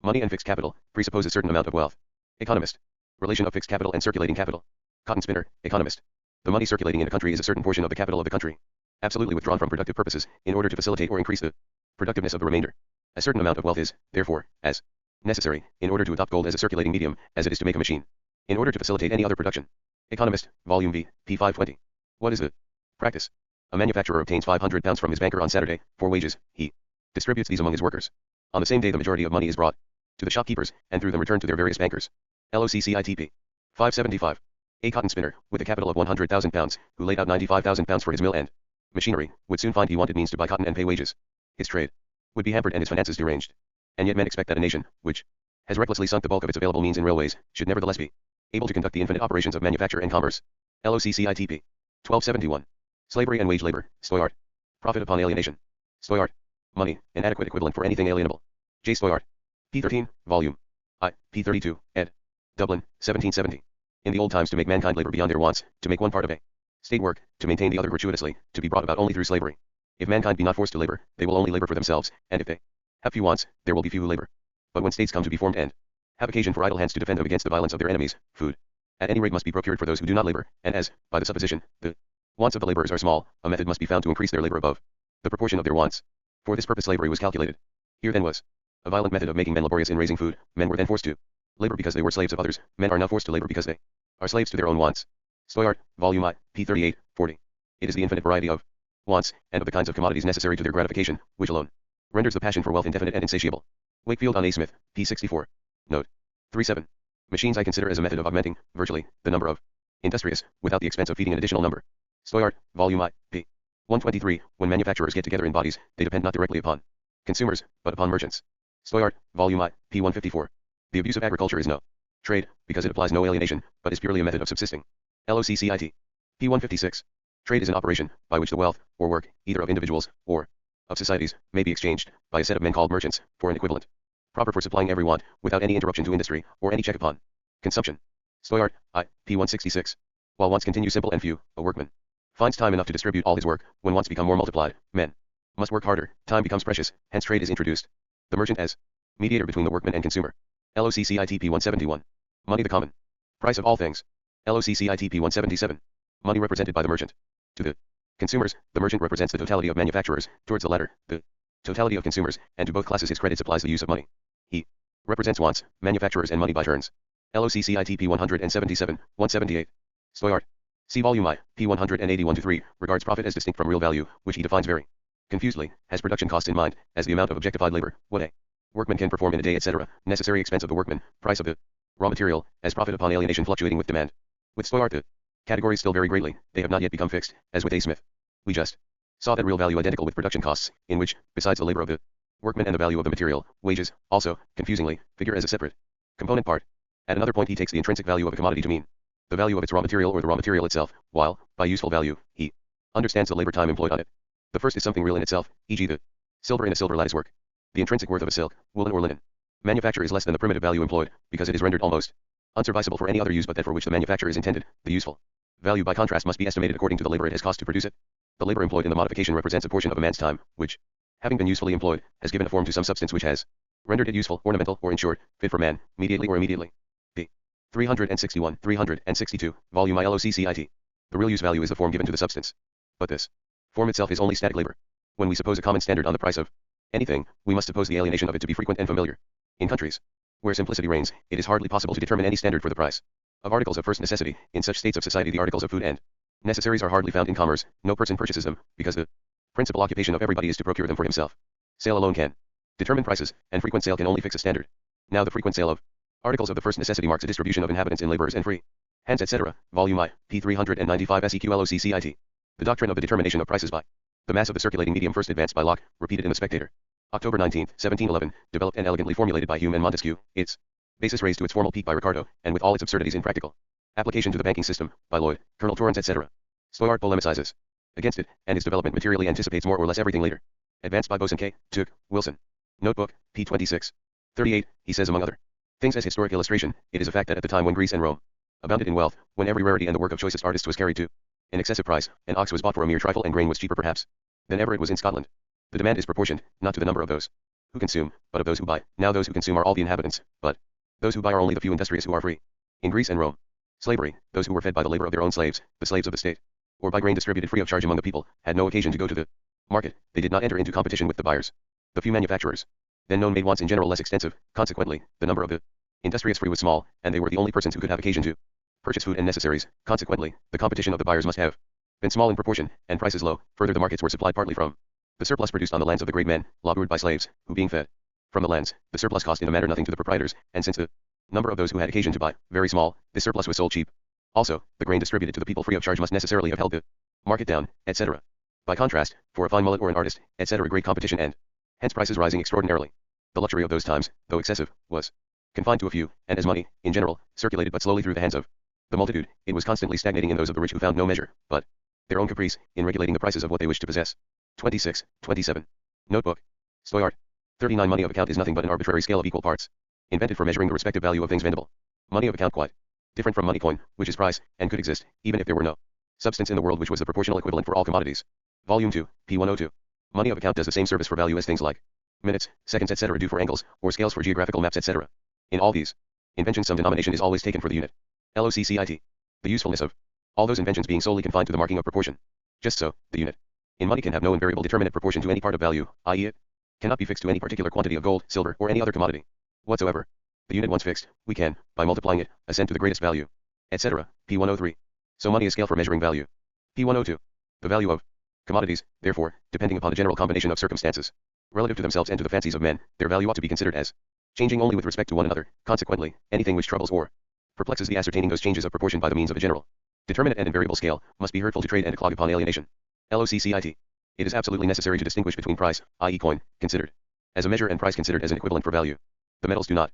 Money and fixed capital presuppose a certain amount of wealth. Economist. Relation of fixed capital and circulating capital. Cotton spinner, economist. The money circulating in a country is a certain portion of the capital of the country, absolutely withdrawn from productive purposes, in order to facilitate or increase the productiveness of the remainder. A certain amount of wealth is, therefore, as necessary, in order to adopt gold as a circulating medium, as it is to make a machine, in order to facilitate any other production. Economist, Volume V, p. 520. What is the practice? A manufacturer obtains 500 pounds from his banker on Saturday, for wages. He distributes these among his workers. On the same day the majority of money is brought to the shopkeepers, and through them returned to their various bankers. LOCCITP. 575. A cotton spinner, with a capital of 100,000 pounds, who laid out 95,000 pounds for his mill and machinery, would soon find he wanted means to buy cotton and pay wages. His trade would be hampered and his finances deranged. And yet men expect that a nation, which has recklessly sunk the bulk of its available means in railways, should nevertheless be able to conduct the infinite operations of manufacture and commerce. LOCCITP. 1271. Slavery and wage labor, Stoyart. Profit upon alienation. Stoyart. Money, an adequate equivalent for anything alienable. J. Stoyart. p. 13, Volume I, p. 32, ed. Dublin, 1770. In the old times to make mankind labor beyond their wants, to make one part of a state work, to maintain the other gratuitously, to be brought about only through slavery. If mankind be not forced to labor, they will only labor for themselves, and if they have few wants, there will be few who labor. But when states come to be formed and have occasion for idle hands to defend them against the violence of their enemies, food, at any rate must be procured for those who do not labor, and as, by the supposition, the wants of the laborers are small, a method must be found to increase their labor above the proportion of their wants. For this purpose slavery was calculated. Here then was a violent method of making men laborious in raising food. Men were then forced to labor because they were slaves of others. Men are now forced to labor because they are slaves to their own wants. Stoyart, Volume I, p. 38, 40. It is the infinite variety of wants, and of the kinds of commodities necessary to their gratification, which alone renders the passion for wealth indefinite and insatiable. Wakefield on A. Smith, p. 64. Note 37. Machines I consider as a method of augmenting, virtually, the number of industrious, without the expense of feeding an additional number. Stoyart, Volume I, p. 123. When manufacturers get together in bodies, they depend not directly upon consumers, but upon merchants. Stoyart, Volume I, p. 154. The abuse of agriculture is no trade, because it applies no alienation, but is purely a method of subsisting. LOCCIT. p. 156. Trade is an operation, by which the wealth, or work, either of individuals, or of societies, may be exchanged, by a set of men called merchants, for an equivalent, proper for supplying every want, without any interruption to industry, or any check upon consumption. Stoyart, I, p. 166. While wants continue simple and few, a workman finds time enough to distribute all his work. When wants become more multiplied, men must work harder, time becomes precious, hence trade is introduced. The merchant as mediator between the workman and consumer. LOCCIT p. 171. Money the common price of all things. LOCCIT p. 177. Money represented by the merchant. To the consumers, the merchant represents the totality of manufacturers, towards the latter, the totality of consumers, and to both classes his credit supplies the use of money. He represents wants, manufacturers and money by turns. LOCCIT p. 177, 178. Stoyart. See Volume I, p. 181-3, regards profit as distinct from real value, which he defines very confusedly, has production cost in mind, as the amount of objectified labor, what a workman can perform in a day, etc., necessary expense of the workman, price of the raw material, as profit upon alienation fluctuating with demand. With Stoyart the categories still vary greatly, they have not yet become fixed, as with A. Smith. We just saw that real value identical with production costs, in which, besides the labor of the workman and the value of the material, wages, also, confusingly, figure as a separate component part. At another point he takes the intrinsic value of a commodity to mean the value of its raw material or the raw material itself, while, by useful value, he understands the labor time employed on it. The first is something real in itself, e.g. the silver in a silver lattice work, the intrinsic worth of a silk, woolen or linen manufacture is less than the primitive value employed, because it is rendered almost unserviceable for any other use but that for which the manufacture is intended. The useful value by contrast must be estimated according to the labor it has cost to produce it. The labor employed in the modification represents a portion of a man's time, which, having been usefully employed, has given a form to some substance which has rendered it useful, ornamental, or in short, fit for man, mediately or immediately. p. 361, 362, Volume I LOCCIT. The real use value is the form given to the substance. But this form itself is only static labor. When we suppose a common standard on the price of anything, we must suppose the alienation of it to be frequent and familiar. In countries where simplicity reigns, it is hardly possible to determine any standard for the price of articles of first necessity. In such states of society, the articles of food and necessaries are hardly found in commerce. No person purchases them, because the principal occupation of everybody is to procure them for himself. Sale alone can determine prices, and frequent sale can only fix a standard. Now the frequent sale of articles of the first necessity marks a distribution of inhabitants in laborers and free hands, etc. Volume I, p. 395 seqloccit. The doctrine of the determination of prices by the mass of the circulating medium, first advanced by Locke, repeated in the Spectator, October 19, 1711, developed and elegantly formulated by Hume and Montesquieu, its basis raised to its formal peak by Ricardo, and with all its absurdities in practical application to the banking system, by Lloyd, Colonel Torrens, etc. Stoyart polemicizes against it, and its development materially anticipates more or less everything later. Advanced by Boson K. Took, Wilson. Notebook, p. 26. 38, he says among other things as historic illustration, it is a fact that at the time when Greece and Rome abounded in wealth, when every rarity and the work of choicest artists was carried to an excessive price, an ox was bought for a mere trifle and grain was cheaper perhaps than ever it was in Scotland. The demand is proportioned, not to the number of those who consume, but of those who buy. Now those who consume are all the inhabitants, but those who buy are only the few industrious who are free. In Greece and Rome, slavery, those who were fed by the labor of their own slaves, the slaves of the state, or by grain distributed free of charge among the people, had no occasion to go to the market. They did not enter into competition with the buyers. The few manufacturers then known made wants in general less extensive. Consequently, the number of the industrious free was small, and they were the only persons who could have occasion to purchase food and necessaries. Consequently, the competition of the buyers must have been small in proportion, and prices low. Further, the markets were supplied partly from the surplus produced on the lands of the great men, labored by slaves, who being fed from the lands, the surplus cost in a manner nothing to the proprietors, and since the number of those who had occasion to buy very small, this surplus was sold cheap. Also, the grain distributed to the people free of charge must necessarily have held the market down, etc. By contrast, for a fine mullet or an artist, etc., great competition and hence prices rising extraordinarily. The luxury of those times, though excessive, was confined to a few, and as money, in general, circulated but slowly through the hands of the multitude, it was constantly stagnating in those of the rich who found no measure, but their own caprice, in regulating the prices of what they wished to possess. 26, 27. Notebook. Stoyart. 39. Money of account is nothing but an arbitrary scale of equal parts, invented for measuring the respective value of things vendible. Money of account quite different from money coin, which is price, and could exist, even if there were no substance in the world which was the proportional equivalent for all commodities. Volume 2, p. 102. Money of account does the same service for value as things like minutes, seconds, etc. do for angles, or scales for geographical maps, etc. In all these inventions some denomination is always taken for the unit. LOCCIT. The usefulness of all those inventions being solely confined to the marking of proportion. Just so, the unit in money can have no invariable determinate proportion to any part of value, i.e. it cannot be fixed to any particular quantity of gold, silver, or any other commodity whatsoever. The unit once fixed, we can, by multiplying it, ascend to the greatest value, etc. p. 103. So money is scale for measuring value. p. 102. The value of commodities, therefore, depending upon a general combination of circumstances relative to themselves and to the fancies of men, their value ought to be considered as changing only with respect to one another. Consequently, anything which troubles or perplexes the ascertaining those changes of proportion by the means of a general, determinate and invariable scale, must be hurtful to trade and a clog upon alienation. LOCCIT. It is absolutely necessary to distinguish between price, i.e. coin, considered as a measure, and price considered as an equivalent for value. The metals do not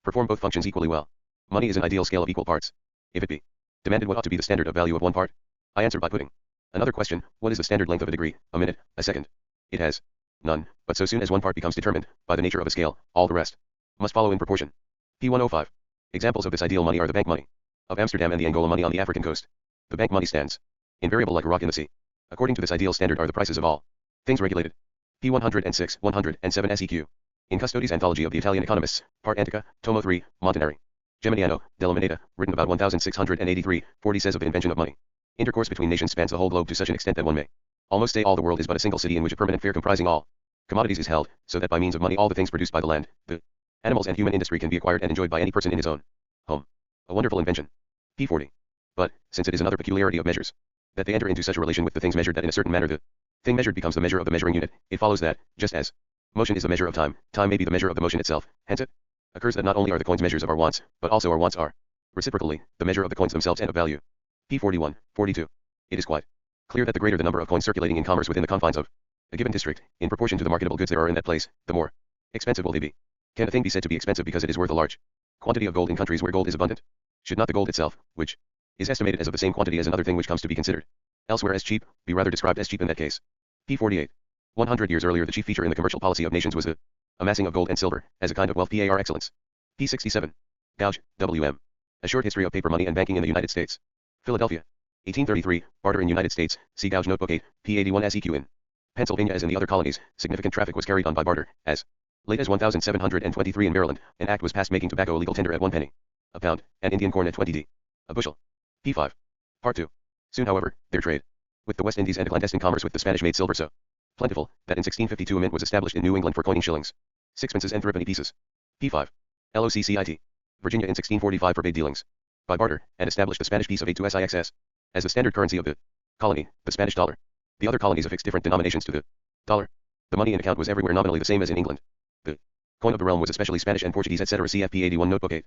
perform both functions equally well. Money is an ideal scale of equal parts. If it be demanded what ought to be the standard of value of one part, I answer by putting another question: what is the standard length of a degree, a minute, a second? It has none, but so soon as one part becomes determined, by the nature of a scale, all the rest must follow in proportion. p. 105. Examples of this ideal money are the bank money of Amsterdam and the Angola money on the African coast. The bank money stands invariable like a rock in the sea. According to this ideal standard are the prices of all things regulated. p. 106, 107 seq. In Custodi's Anthology of the Italian Economists, Part Antica, Tomo 3, Montanari. Geminiano, Della Moneta, written about 1683, 40 says of the invention of money. Intercourse between nations spans the whole globe to such an extent that one may almost say all the world is but a single city in which a permanent fair comprising all commodities is held, so that by means of money all the things produced by the land, the animals and human industry can be acquired and enjoyed by any person in his own home. A wonderful invention. p. 40. But, since it is another peculiarity of measures, that they enter into such a relation with the things measured that in a certain manner the thing measured becomes the measure of the measuring unit, it follows that, just as motion is the measure of time, time may be the measure of the motion itself. Hence it occurs that not only are the coins measures of our wants, but also our wants are, reciprocally, the measure of the coins themselves and of value. p. 41, 42. It is quite clear that the greater the number of coins circulating in commerce within the confines of a given district, in proportion to the marketable goods there are in that place, the more expensive will they be. Can a thing be said to be expensive because it is worth a large quantity of gold in countries where gold is abundant? Should not the gold itself, which is estimated as of the same quantity as another thing which comes to be considered elsewhere as cheap, be rather described as cheap in that case? p. 48. 100 years earlier the chief feature in the commercial policy of nations was the amassing of gold and silver, as a kind of wealth par excellence. p. 67. Gouge, W.M. A Short History of Paper Money and Banking in the United States. Philadelphia. 1833, Barter in United States, see Gouge Notebook 8, p. 81 seq. In Pennsylvania as in the other colonies, significant traffic was carried on by barter. As late as 1723 in Maryland, an act was passed making tobacco legal tender at 1 penny a pound, and Indian corn at 20d a bushel. p. 5. Part 2. Soon, however, their trade with the West Indies and a clandestine commerce with the Spanish made silver so plentiful, that in 1652 a mint was established in New England for coining shillings, sixpences and threepenny pieces. P5. LOCCIT. Virginia in 1645 forbade dealings by barter, and established the Spanish piece of 8 to SIXS as the standard currency of the colony, the Spanish dollar. The other colonies affixed different denominations to the dollar. The money in account was everywhere nominally the same as in England. The coin of the realm was especially Spanish and Portuguese, etc. CFP 81 Notebook 8.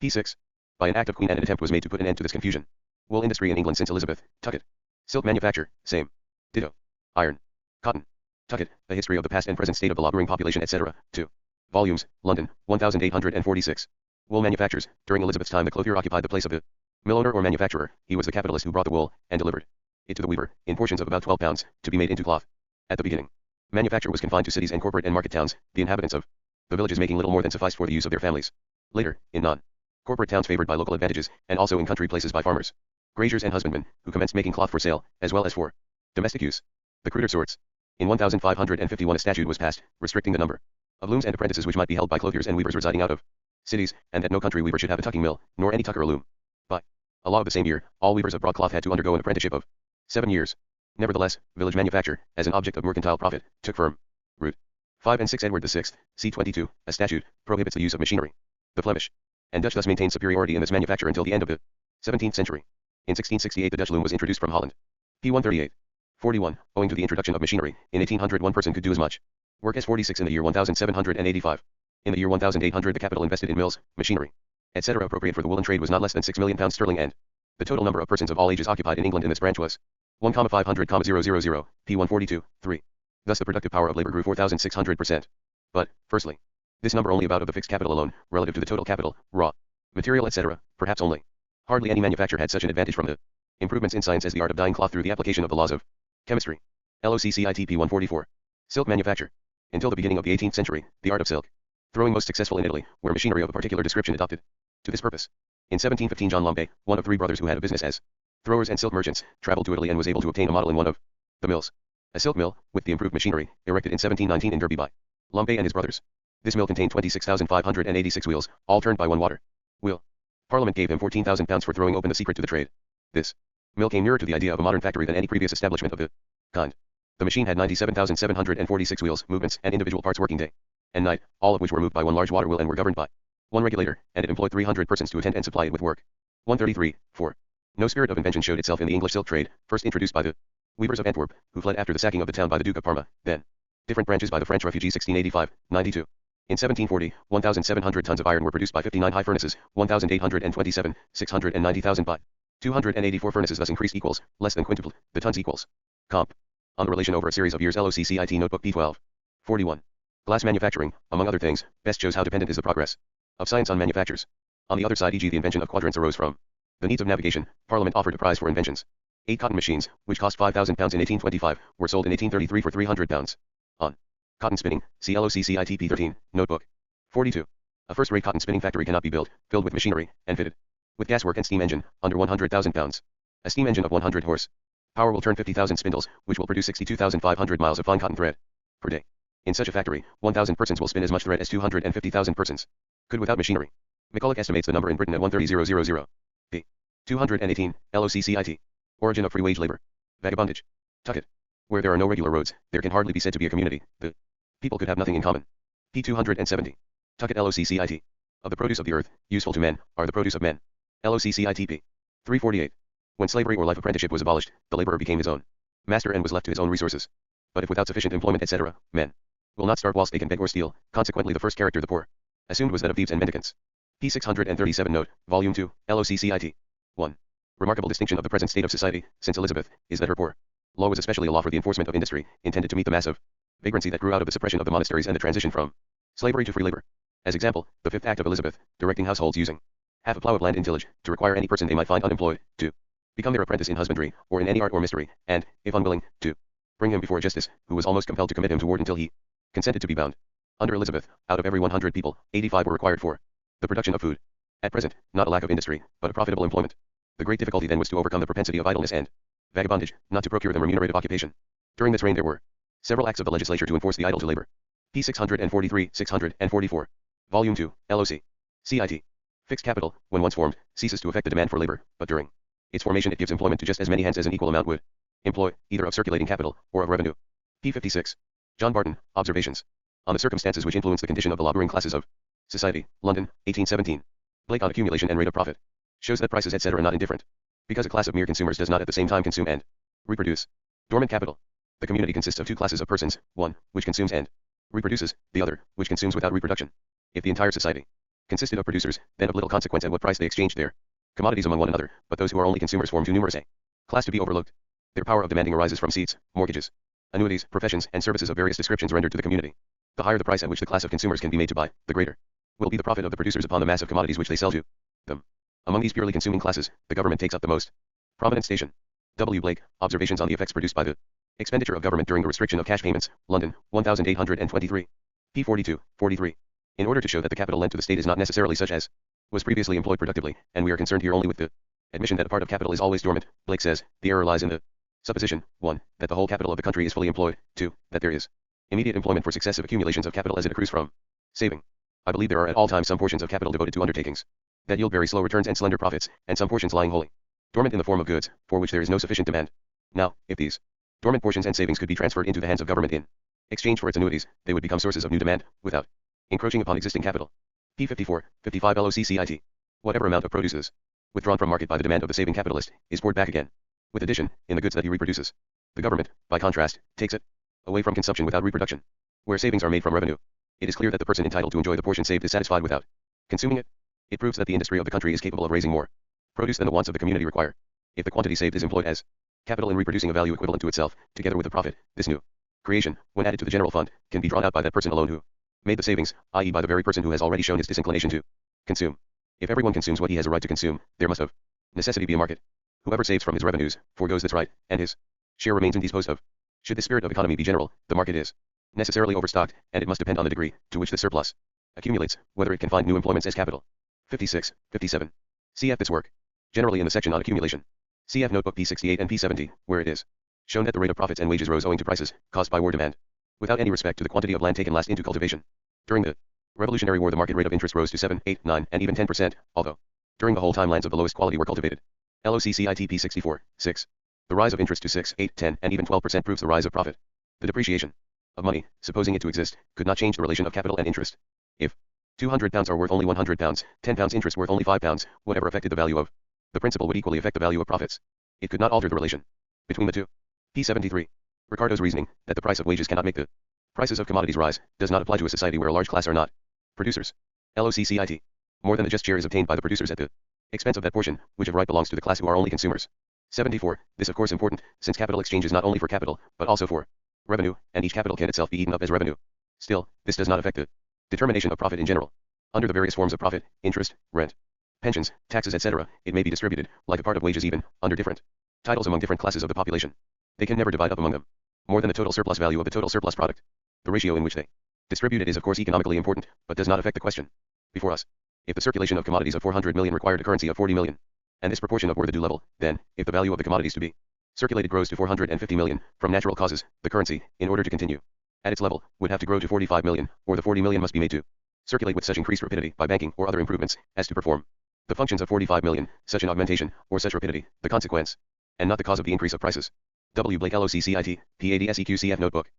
P6. By an act of Queen Anne an attempt was made to put an end to this confusion. Wool industry in England since Elizabeth, Tuckett. Silk manufacture, same. Ditto. Iron. Cotton. Tuckett, A History of the Past and Present State of the Laboring Population, etc. 2. Volumes, London, 1846. Wool manufactures. During Elizabeth's time the clothier occupied the place of the millowner or manufacturer. He was the capitalist who brought the wool, and delivered it to the weaver, in portions of about 12 pounds, to be made into cloth. At the beginning, manufacture was confined to cities and corporate and market towns, the inhabitants of the villages making little more than sufficed for the use of their families. Later, in non-corporate towns favored by local advantages, and also in country places by farmers, graziers and husbandmen, who commenced making cloth for sale, as well as for domestic use. The cruder sorts. In 1551 a statute was passed, restricting the number of looms and apprentices which might be held by clothiers and weavers residing out of cities, and that no country weaver should have a tucking mill, nor any tucker a loom. By a law of the same year, all weavers of broadcloth had to undergo an apprenticeship of 7 years. Nevertheless, village manufacture, as an object of mercantile profit, took firm root. 5 and 6 Edward VI, c. 22, a statute, prohibits the use of machinery. The Flemish and Dutch thus maintained superiority in this manufacture until the end of the 17th century. In 1668 the Dutch loom was introduced from Holland. P 138. 41. Owing to the introduction of machinery, in 1800 one person could do as much work as 46 in the year 1785. In the year 1800 the capital invested in mills, machinery, etc. appropriate for the woolen trade was not less than £6 million sterling, and the total number of persons of all ages occupied in England in this branch was 1,500,000, p 142, 3. Thus the productive power of labor grew 4,600%. But, firstly, this number only about of the fixed capital alone, relative to the total capital, raw material, etc., perhaps only. Hardly any manufacture had such an advantage from the improvements in science as the art of dyeing cloth through the application of the laws of chemistry. LOCCIT P 144. Silk manufacture. Until the beginning of the 18th century, the art of silk throwing most successful in Italy, where machinery of a particular description adopted to this purpose. In 1715 John Lombay, one of 3 brothers who had a business as throwers and silk merchants, traveled to Italy and was able to obtain a model in one of the mills. A silk mill, with the improved machinery, erected in 1719 in Derby by Lombay and his brothers. This mill contained 26,586 wheels, all turned by one water wheel. Parliament gave him £14,000 for throwing open the secret to the trade. This mill came nearer to the idea of a modern factory than any previous establishment of the kind. The machine had 97,746 wheels, movements, and individual parts working day and night, all of which were moved by one large water wheel and were governed by one regulator, and it employed 300 persons to attend and supply it with work. 133. 4. No spirit of invention showed itself in the English silk trade, first introduced by the weavers of Antwerp, who fled after the sacking of the town by the Duke of Parma, then different branches by the French refugees 1685, 92. In 1740, 1,700 tons of iron were produced by 59 high furnaces, 1,827, 690,000 by 284 furnaces thus increased equals, less than quintupled, the tons equals. Comp. On the relation over a series of years LOCCIT Notebook P12. 41. Glass manufacturing, among other things, best shows how dependent is the progress of science on manufactures. On the other side, e.g. the invention of quadrants arose from the needs of navigation. Parliament offered a prize for inventions. 8 cotton machines, which cost £5,000 in 1825, were sold in 1833 for £300. On cotton spinning, see LOCCIT P13, Notebook. 42. A first-rate cotton spinning factory cannot be built, filled with machinery, and fitted with gaswork and steam engine, under £100,000. A steam engine of 100 horse power will turn 50,000 spindles, which will produce 62,500 miles of fine cotton thread per day. In such a factory, 1,000 persons will spin as much thread as 250,000 persons could without machinery. McCulloch estimates the number in Britain at 130,000. P. 218, LOCCIT. Origin of free wage labor. Vagabondage. Tuckett. Where there are no regular roads, there can hardly be said to be a community. The people could have nothing in common. P. 270. Tuckett LOCCIT. Of the produce of the earth, useful to men, are the produce of men. LOCCIT P. 348. When slavery or life apprenticeship was abolished, the laborer became his own master and was left to his own resources. But if without sufficient employment, etc., men will not starve whilst they can beg or steal. Consequently the first character the poor assumed was that of thieves and mendicants. P. 637 Note, Volume 2, LOCCIT. 1. Remarkable distinction of the present state of society, since Elizabeth, is that her poor law was especially a law for the enforcement of industry, intended to meet the mass of vagrancy that grew out of the suppression of the monasteries and the transition from slavery to free labor. As example, the 5th Act of Elizabeth, directing households using half a plough of land in tillage, to require any person they might find unemployed, to become their apprentice in husbandry, or in any art or mystery, and, if unwilling, to bring him before justice, who was almost compelled to commit him to ward until he consented to be bound. Under Elizabeth, out of every 100 people, 85 were required for the production of food. At present, not a lack of industry, but a profitable employment. The great difficulty then was to overcome the propensity of idleness and vagabondage, not to procure them remunerative occupation. During this reign there were several acts of the legislature to enforce the idle to labor. P. 643, 644. Volume 2, LOC. CIT. Fixed capital, when once formed, ceases to affect the demand for labor, but during its formation it gives employment to just as many hands as an equal amount would employ, either of circulating capital, or of revenue. P. 56. John Barton, Observations on the circumstances which influence the condition of the laboring classes of Society, London, 1817. Blake on accumulation and rate of profit. Shows that prices etc. are not indifferent. Because a class of mere consumers does not at the same time consume and reproduce. Dormant capital. The community consists of two classes of persons, one, which consumes and reproduces, the other, which consumes without reproduction. If the entire society consisted of producers, then of little consequence at what price they exchanged their commodities among one another, but those who are only consumers form too numerous a class to be overlooked. Their power of demanding arises from seats, mortgages, annuities, professions, and services of various descriptions rendered to the community. The higher the price at which the class of consumers can be made to buy, the greater will be the profit of the producers upon the mass of commodities which they sell to them. Among these purely consuming classes, the government takes up the most prominent station. W. Blake, Observations on the Effects Produced by the Expenditure of Government During the Restriction of Cash Payments, London, 1823. p. 42, 43. In order to show that the capital lent to the state is not necessarily such as was previously employed productively, and we are concerned here only with the admission that a part of capital is always dormant, Blake says, the error lies in the supposition, 1, that the whole capital of the country is fully employed, 2, that there is immediate employment for successive accumulations of capital as it accrues from saving. I believe there are at all times some portions of capital devoted to undertakings that yield very slow returns and slender profits, and some portions lying wholly dormant in the form of goods, for which there is no sufficient demand. Now, if these dormant portions and savings could be transferred into the hands of government in exchange for its annuities, they would become sources of new demand, without encroaching upon existing capital. p. 54, 55 LOCCIT. Whatever amount of produce is withdrawn from market by the demand of the saving capitalist, is poured back again, with addition, in the goods that he reproduces. The government, by contrast, takes it away from consumption without reproduction. Where savings are made from revenue, it is clear that the person entitled to enjoy the portion saved is satisfied without consuming it. It proves that the industry of the country is capable of raising more produce than the wants of the community require. If the quantity saved is employed as capital in reproducing a value equivalent to itself, together with the profit, this new creation, when added to the general fund, can be drawn out by that person alone who made the savings, i.e. by the very person who has already shown his disinclination to consume. If everyone consumes what he has a right to consume, there must of necessity be a market. Whoever saves from his revenues, forgoes this right, and his share remains indisposed of. Should the spirit of economy be general, the market is necessarily overstocked, and it must depend on the degree to which the surplus accumulates, whether it can find new employments as capital. 56, 57. Cf. this work. Generally in the section on accumulation. Cf. Notebook p68 and p70, where it is shown that the rate of profits and wages rose owing to prices, caused by war demand, without any respect to the quantity of land taken last into cultivation. During the Revolutionary War the market rate of interest rose to 7, 8, 9, and even 10%, although during the whole time lands of the lowest quality were cultivated. LOCCIT p64, 6. The rise of interest to 6, 8, 10, and even 12% proves the rise of profit. The depreciation of money, supposing it to exist, could not change the relation of capital and interest. If £200 are worth only £100, £10 interest worth only £5, whatever affected the value of the principal would equally affect the value of profits. It could not alter the relation between the two. p73. Ricardo's reasoning, that the price of wages cannot make the prices of commodities rise, does not apply to a society where a large class are not producers. LOCCIT. More than the just share is obtained by the producers at the expense of that portion, which of right belongs to the class who are only consumers. 74. This of course important, since capital exchange is not only for capital, but also for revenue, and each capital can itself be eaten up as revenue. Still, this does not affect the determination of profit in general. Under the various forms of profit, interest, rent, pensions, taxes etc., it may be distributed, like a part of wages even, under different titles among different classes of the population. They can never divide up among them more than the total surplus value of the total surplus product. The ratio in which they distribute it is of course economically important, but does not affect the question before us. If the circulation of commodities of 400 million required a currency of 40 million, and this proportion of were the due level, then, if the value of the commodities to be circulated grows to 450 million, from natural causes, the currency, in order to continue at its level, would have to grow to 45 million, or the 40 million must be made to circulate with such increased rapidity by banking or other improvements, as to perform the functions of 45 million, such an augmentation, or such rapidity, the consequence, and not the cause of the increase of prices. W. Blake LOCCIT, PADSEQCF Notebook.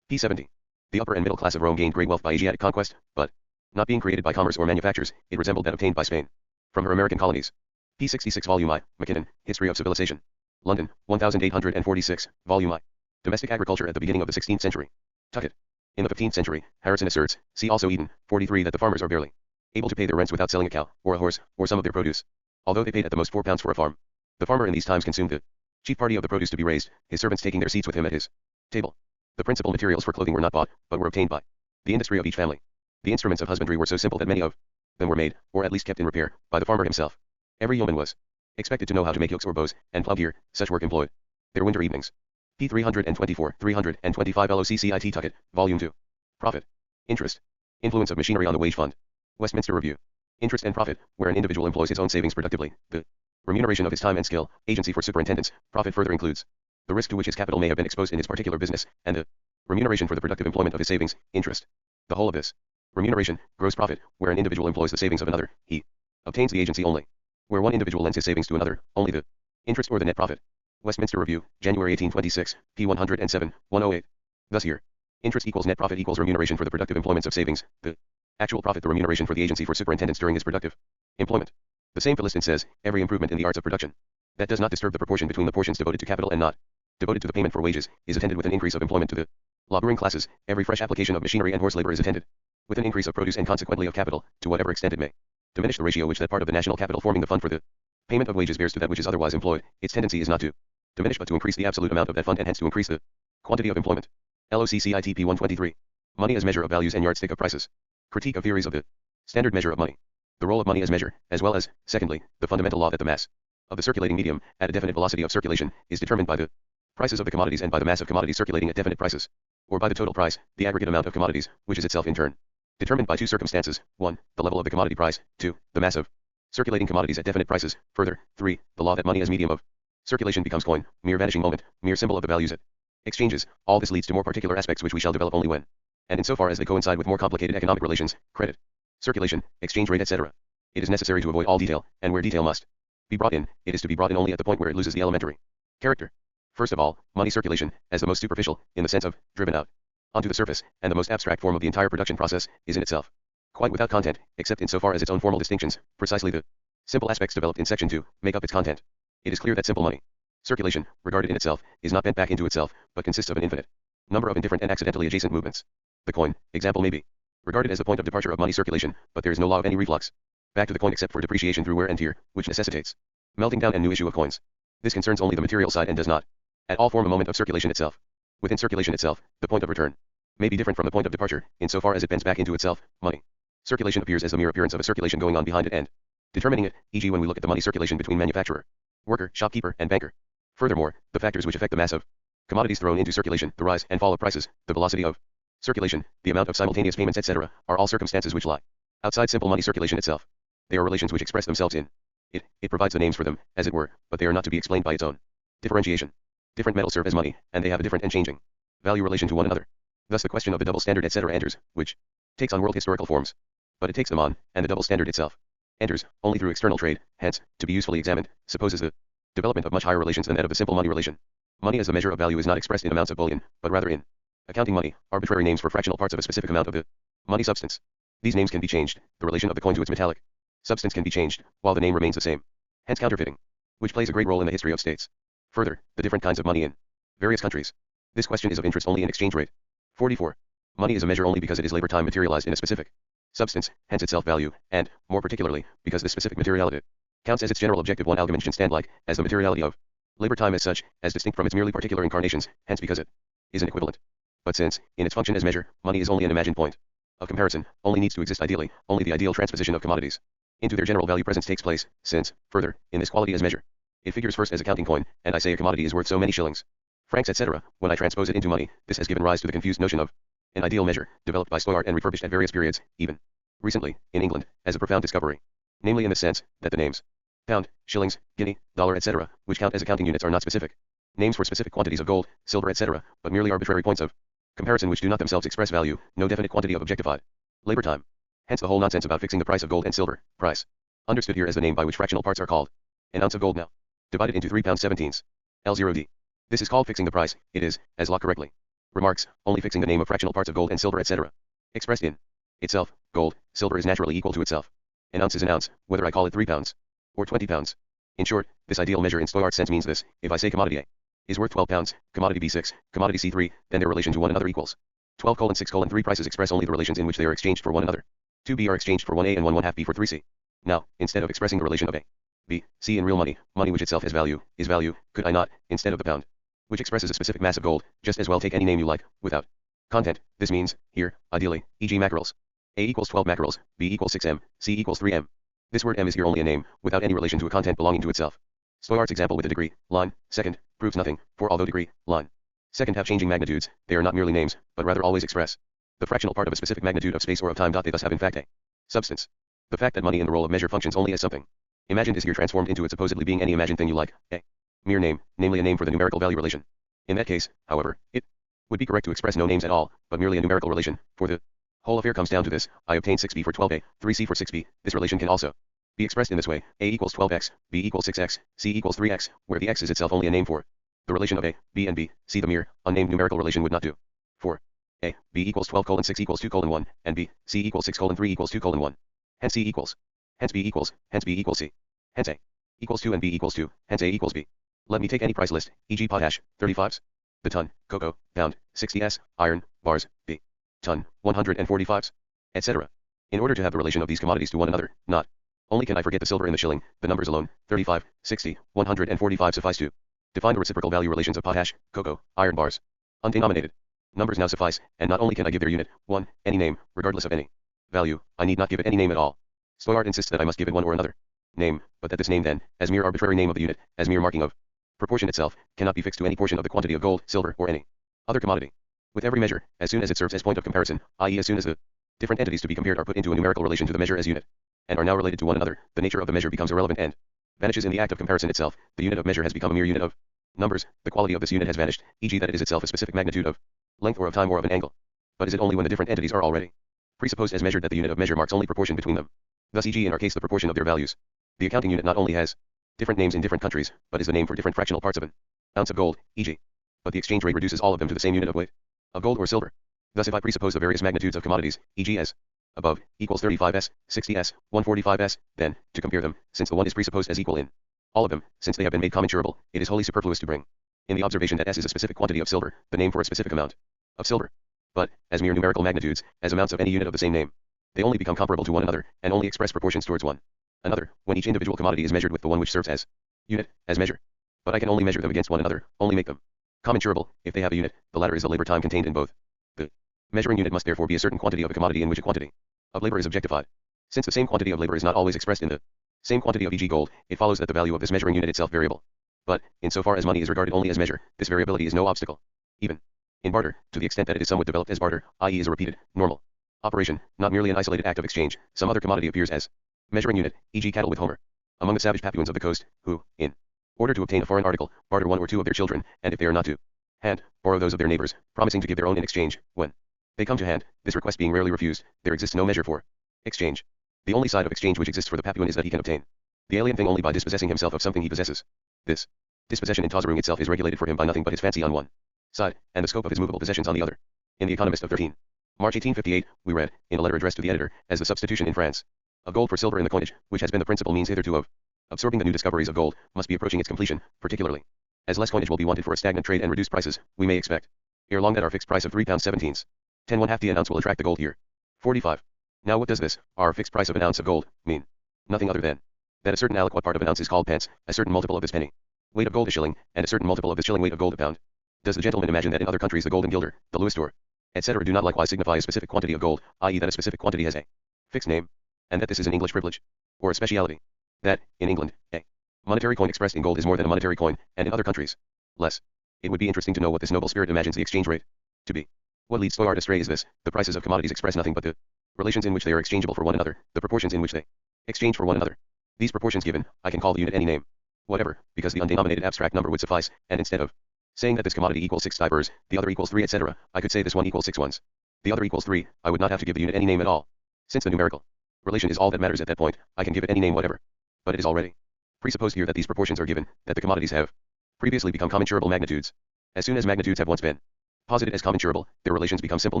p70. The upper and middle class of Rome gained great wealth by Asiatic conquest, but, not being created by commerce or manufactures, it resembled that obtained by Spain from her American colonies. p66 Volume I, Mackinnon, History of Civilization. London, 1846, Volume I. Domestic agriculture at the beginning of the 16th century. Tuckett. In the 15th century, Harrison asserts, see also Eden, 43, that the farmers are barely able to pay their rents without selling a cow, or a horse, or some of their produce, although they paid at the most £4 for a farm. The farmer in these times consumed the chief party of the produce to be raised, his servants taking their seats with him at his table. The principal materials for clothing were not bought, but were obtained by the industry of each family. The instruments of husbandry were so simple that many of them were made, or at least kept in repair, by the farmer himself. Every yeoman was expected to know how to make yokes or bows, and plough gear, such work employed their winter evenings. p. 324, 325 LOCCIT Tuckett, Volume 2. Profit. Interest. Influence of machinery on the wage fund. Westminster Review. Interest and profit, where an individual employs his own savings productively, the remuneration of his time and skill, agency for superintendence. Profit further includes the risk to which his capital may have been exposed in his particular business, and the remuneration for the productive employment of his savings, interest. The whole of this remuneration, gross profit, where an individual employs the savings of another, he obtains the agency only. Where one individual lends his savings to another, only the interest or the net profit. Westminster Review, January 1826, p. 107, 108. Thus here, interest equals net profit equals remuneration for the productive employments of savings, the Actual profit, the remuneration for the agency for superintendence during his productive employment. The same Philistin says, every improvement in the arts of production that does not disturb the proportion between the portions devoted to capital and not devoted to the payment for wages, is attended with an increase of employment to the laboring classes. Every fresh application of machinery and horse labor is attended with an increase of produce and consequently of capital, to whatever extent it may diminish the ratio which that part of the national capital forming the fund for the payment of wages bears to that which is otherwise employed. Its tendency is not to diminish but to increase the absolute amount of that fund and hence to increase the quantity of employment. LOCCITP 123. Money as measure of values and yardstick of prices. Critique of theories of the standard measure of money. The role of money as measure, as well as, secondly, the fundamental law that the mass of the circulating medium, at a definite velocity of circulation, is determined by the prices of the commodities and by the mass of commodities circulating at definite prices, or by the total price, the aggregate amount of commodities, which is itself in turn determined by two circumstances: 1. The level of the commodity price; 2. The mass of circulating commodities at definite prices. Further, 3. The law that money as medium of circulation becomes coin, mere vanishing moment, mere symbol of the values at exchanges. All this leads to more particular aspects which we shall develop only when, and insofar as they coincide with more complicated economic relations, credit, circulation, exchange rate, etc. It is necessary to avoid all detail, and where detail must be brought in, it is to be brought in only at the point where it loses the elementary character. First of all, money circulation, as the most superficial, in the sense of driven out onto the surface, and the most abstract form of the entire production process, is in itself quite without content, except insofar as its own formal distinctions, precisely the simple aspects developed in section 2, make up its content. It is clear that simple money circulation, regarded in itself, is not bent back into itself, but consists of an infinite number of indifferent and accidentally adjacent movements. The coin, example, may be regarded as the point of departure of money circulation, but there is no law of any reflux back to the coin except for depreciation through wear and tear, which necessitates melting down and new issue of coins. This concerns only the material side and does not at all form a moment of circulation itself. Within circulation itself, the point of return may be different from the point of departure, insofar as it bends back into itself. Money circulation appears as the mere appearance of a circulation going on behind it and determining it, e.g. when we look at the money circulation between manufacturer, worker, shopkeeper, and banker. Furthermore, the factors which affect the mass of commodities thrown into circulation, the rise and fall of prices, the velocity of circulation, the amount of simultaneous payments, etc., are all circumstances which lie outside simple money circulation itself. They are relations which express themselves in it. It provides the names for them, as it were, but they are not to be explained by its own differentiation. Different metals serve as money, and they have a different and changing value relation to one another. Thus the question of the double standard, etc., enters, which takes on world historical forms. But it takes them on, and the double standard itself enters only through external trade. Hence, to be usefully examined, supposes the development of much higher relations than that of the simple money relation. Money as the measure of value is not expressed in amounts of bullion, but rather in accounting money, arbitrary names for fractional parts of a specific amount of the money substance. These names can be changed. The relation of the coin to its metallic substance can be changed, while the name remains the same. Hence counterfeiting, which plays a great role in the history of states. Further, the different kinds of money in various countries. This question is of interest only in exchange rate. 44. Money is a measure only because it is labor time materialized in a specific substance, hence itself value, and, more particularly, because this specific materiality counts as its general objective. One argument should stand like, as the materiality of labor time as such, as distinct from its merely particular incarnations, hence because it is an equivalent. But since, in its function as measure, money is only an imagined point of comparison, only needs to exist ideally, only the ideal transposition of commodities into their general value presence takes place, since, further, in this quality as measure, it figures first as a counting coin, and I say a commodity is worth so many shillings, francs, etc. When I transpose it into money, this has given rise to the confused notion of an ideal measure, developed by Stoyart and refurbished at various periods, even recently, in England, as a profound discovery. Namely in the sense, that the names pound, shillings, guinea, dollar, etc., which count as accounting units are not specific names for specific quantities of gold, silver, etc., but merely arbitrary points of comparison which do not themselves express value, no definite quantity of objectified labor time. Hence the whole nonsense about fixing the price of gold and silver, price, understood here as the name by which fractional parts are called. An ounce of gold now divided into 3 pounds 17ths, L0D. This is called fixing the price. It is, as Locke correctly remarks, only fixing the name of fractional parts of gold and silver, etc. Expressed in itself, gold, silver is naturally equal to itself. An ounce is an ounce, whether I call it 3 pounds or 20 pounds. In short, this ideal measure in Stoyart's sense means this: if I say commodity A is worth 12 pounds, commodity B 6, commodity C 3, then their relation to one another equals 12:6:3. Prices express only the relations in which they are exchanged for one another. 2B are exchanged for 1A and 1/2 B for 3C. Now, instead of expressing the relation of A, B, C in real money, money which itself has value, is value, could I not, instead of the pound, which expresses a specific mass of gold, just as well take any name you like, without content? This means, here, ideally, e.g. mackerels. A equals 12 mackerels, B equals 6M, C equals 3M. This word M is here only a name, without any relation to a content belonging to itself. Stoyart's example with the degree, line, second, proves nothing, for although degree, line, second have changing magnitudes, they are not merely names, but rather always express the fractional part of a specific magnitude of space or of time. They thus have in fact a substance. The fact that money in the role of measure functions only as something imagined is here transformed into it supposedly being any imagined thing you like, a mere name, namely a name for the numerical value relation. In that case, however, it would be correct to express no names at all, but merely a numerical relation, for the whole affair comes down to this: I obtain 6B for 12A, 3C for 6B. This relation can also be expressed in this way: A equals 12X, B equals 6X, C equals 3X, where the X is itself only a name for the relation of A, B and B. C. The mere, unnamed numerical relation would not do. For A, B equals 12:6 equals 2:1, and B, C equals 6:3 equals 2:1. Hence C equals. Hence B equals. Hence B equals C. Hence A equals 2 and B equals 2. Hence A equals B. Let me take any price list, e.g. potash, 35s. The ton, cocoa, pound, 60s, iron, bars, B. Ton, 145s, etc. In order to have the relation of these commodities to one another, not only can I forget the silver and the shilling, the numbers alone, 35, 60, 145 suffice to define the reciprocal value relations of potash, cocoa, iron bars. Undenominated numbers now suffice, and not only can I give their unit, 1, any name, regardless of any value, I need not give it any name at all. Stoyard insists that I must give it one or another name, but that this name then, as mere arbitrary name of the unit, as mere marking of proportion itself, cannot be fixed to any portion of the quantity of gold, silver, or any other commodity. With every measure, as soon as it serves as point of comparison, i.e. as soon as the different entities to be compared are put into a numerical relation to the measure as unit, and are now related to one another, the nature of the measure becomes irrelevant and vanishes in the act of comparison itself. The unit of measure has become a mere unit of numbers. The quality of this unit has vanished, e.g. that it is itself a specific magnitude of length or of time or of an angle. But is it only when the different entities are already presupposed as measured that the unit of measure marks only proportion between them? Thus e.g. in our case the proportion of their values. The accounting unit not only has different names in different countries, but is the name for different fractional parts of an ounce of gold, e.g. But the exchange rate reduces all of them to the same unit of weight of gold or silver. Thus if I presuppose the various magnitudes of commodities, e.g. as above, equals 35s, 60s, 145s, then, to compare them, since the one is presupposed as equal in all of them, since they have been made commensurable, it is wholly superfluous to bring in the observation that S is a specific quantity of silver, the name for a specific amount of silver. But, as mere numerical magnitudes, as amounts of any unit of the same name, they only become comparable to one another, and only express proportions towards one another, when each individual commodity is measured with the one which serves as unit, as measure. But I can only measure them against one another, only make them commensurable, if they have a unit. The latter is the labor time contained in both. The measuring unit must therefore be a certain quantity of a commodity in which a quantity of labor is objectified. Since the same quantity of labor is not always expressed in the same quantity of e.g. gold, it follows that the value of this measuring unit itself variable. But, in so far as money is regarded only as measure, this variability is no obstacle. Even in barter, to the extent that it is somewhat developed as barter, i.e. is a repeated, normal operation, not merely an isolated act of exchange, some other commodity appears as measuring unit, e.g. cattle with Homer. Among the savage Papuans of the coast, who, in order to obtain a foreign article, barter one or two of their children, and if they are not to hand, borrow those of their neighbors, promising to give their own in exchange, when they come to hand, this request being rarely refused, there exists no measure for exchange. The only side of exchange which exists for the Papuan is that he can obtain the alien thing only by dispossessing himself of something he possesses. This dispossession in Tazarung itself is regulated for him by nothing but his fancy on one side, and the scope of his movable possessions on the other. In The Economist of 13 March 1858, we read, in a letter addressed to the editor, as the substitution in France of gold for silver in the coinage, which has been the principal means hitherto of absorbing the new discoveries of gold, must be approaching its completion, particularly as less coinage will be wanted for a stagnant trade and reduced prices, we may expect ere long that our fixed price of £3.17 1/2 an ounce will attract the gold here. 45. Now what does this, our fixed price of an ounce of gold, mean? Nothing other than that a certain aliquot part of an ounce is called pence, a certain multiple of this penny weight of gold a shilling, and a certain multiple of the shilling weight of gold a pound. Does the gentleman imagine that in other countries the gold and guilder, the louisd'or, etc. do not likewise signify a specific quantity of gold, i.e. that a specific quantity has a fixed name, and that this is an English privilege, or a speciality? That, in England, a monetary coin expressed in gold is more than a monetary coin, and in other countries, less. It would be interesting to know what this noble spirit imagines the exchange rate to be. What leads Stoyard astray is this: the prices of commodities express nothing but the relations in which they are exchangeable for one another, the proportions in which they exchange for one another. These proportions given, I can call the unit any name whatever, because the undenominated abstract number would suffice, and instead of saying that this commodity equals 6 stivers, the other equals 3, etc., I could say this one equals 6 ones. The other equals 3, I would not have to give the unit any name at all. Since the numerical relation is all that matters at that point, I can give it any name whatever. But it is already presupposed here that these proportions are given, that the commodities have previously become commensurable magnitudes. As soon as magnitudes have once been posited as commensurable, their relations become simple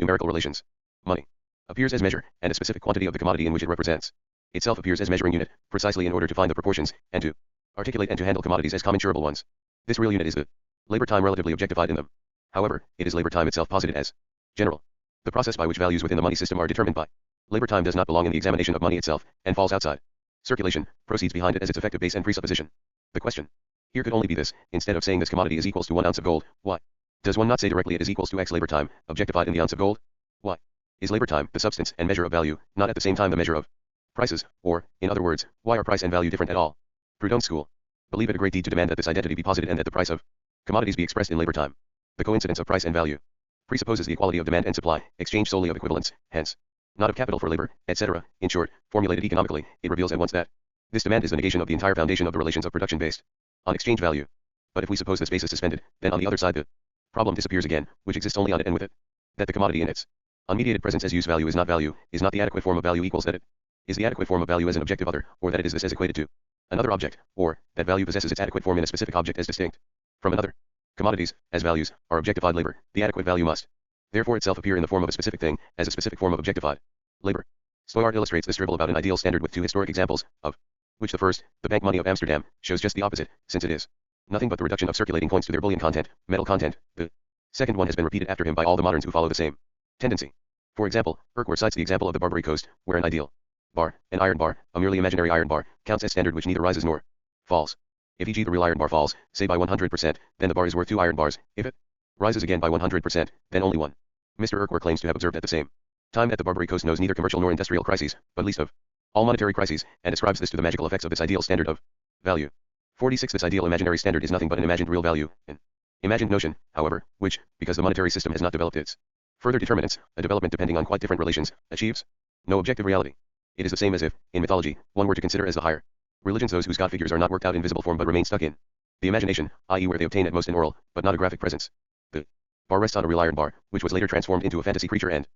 numerical relations. Money appears as measure, and a specific quantity of the commodity in which it represents itself appears as measuring unit, precisely in order to find the proportions, and to articulate and to handle commodities as commensurable ones. This real unit is the labor time relatively objectified in them. However, it is labor time itself posited as general. The process by which values within the money system are determined by labor time does not belong in the examination of money itself, and falls outside circulation, proceeds behind it as its effective base and presupposition. The question here could only be this: instead of saying this commodity is equals to 1 ounce of gold, why does one not say directly it is equals to X labor time, objectified in the ounce of gold? Why is labor time the substance and measure of value, not at the same time the measure of prices? Or, in other words, why are price and value different at all? Proudhon's school believe it a great deed to demand that this identity be posited and that the price of commodities be expressed in labor time. The coincidence of price and value presupposes the equality of demand and supply, exchange solely of equivalents, hence not of capital for labor, etc. In short, formulated economically, it reveals at once that this demand is the negation of the entire foundation of the relations of production based on exchange value. But if we suppose this base is suspended, then on the other side the problem disappears again, which exists only on it and with it. That the commodity in its unmediated presence as use value is not the adequate form of value equals that it is the adequate form of value as an objective other, or that it is this as equated to another object, or that value possesses its adequate form in a specific object as distinct from another. Commodities, as values, are objectified labor. The adequate value must therefore itself appear in the form of a specific thing, as a specific form of objectified labor. Stoyard illustrates this dribble about an ideal standard with two historic examples, of which the first, the bank money of Amsterdam, shows just the opposite, since it is nothing but the reduction of circulating coins to their bullion content, metal content. The second one has been repeated after him by all the moderns who follow the same tendency. For example, Urquhart cites the example of the Barbary Coast, where an ideal bar, an iron bar, a merely imaginary iron bar, counts as standard which neither rises nor falls. If e.g. the real iron bar falls, say by 100%, then the bar is worth 2 iron bars. If it rises again by 100%, then only 1. Mr. Urquhart claims to have observed at the same time that the Barbary Coast knows neither commercial nor industrial crises, but least of all monetary crises, and ascribes this to the magical effects of this ideal standard of value. 46. This ideal imaginary standard is nothing but an imagined real value, an imagined notion, however, which, because the monetary system has not developed its further determinants, a development depending on quite different relations, achieves no objective reality. It is the same as if, in mythology, one were to consider as the higher religions those whose god figures are not worked out in visible form but remain stuck in the imagination, i.e. where they obtain at most an oral, but not a graphic presence. The bar rests on a real iron bar, which was later transformed into a fantasy creature and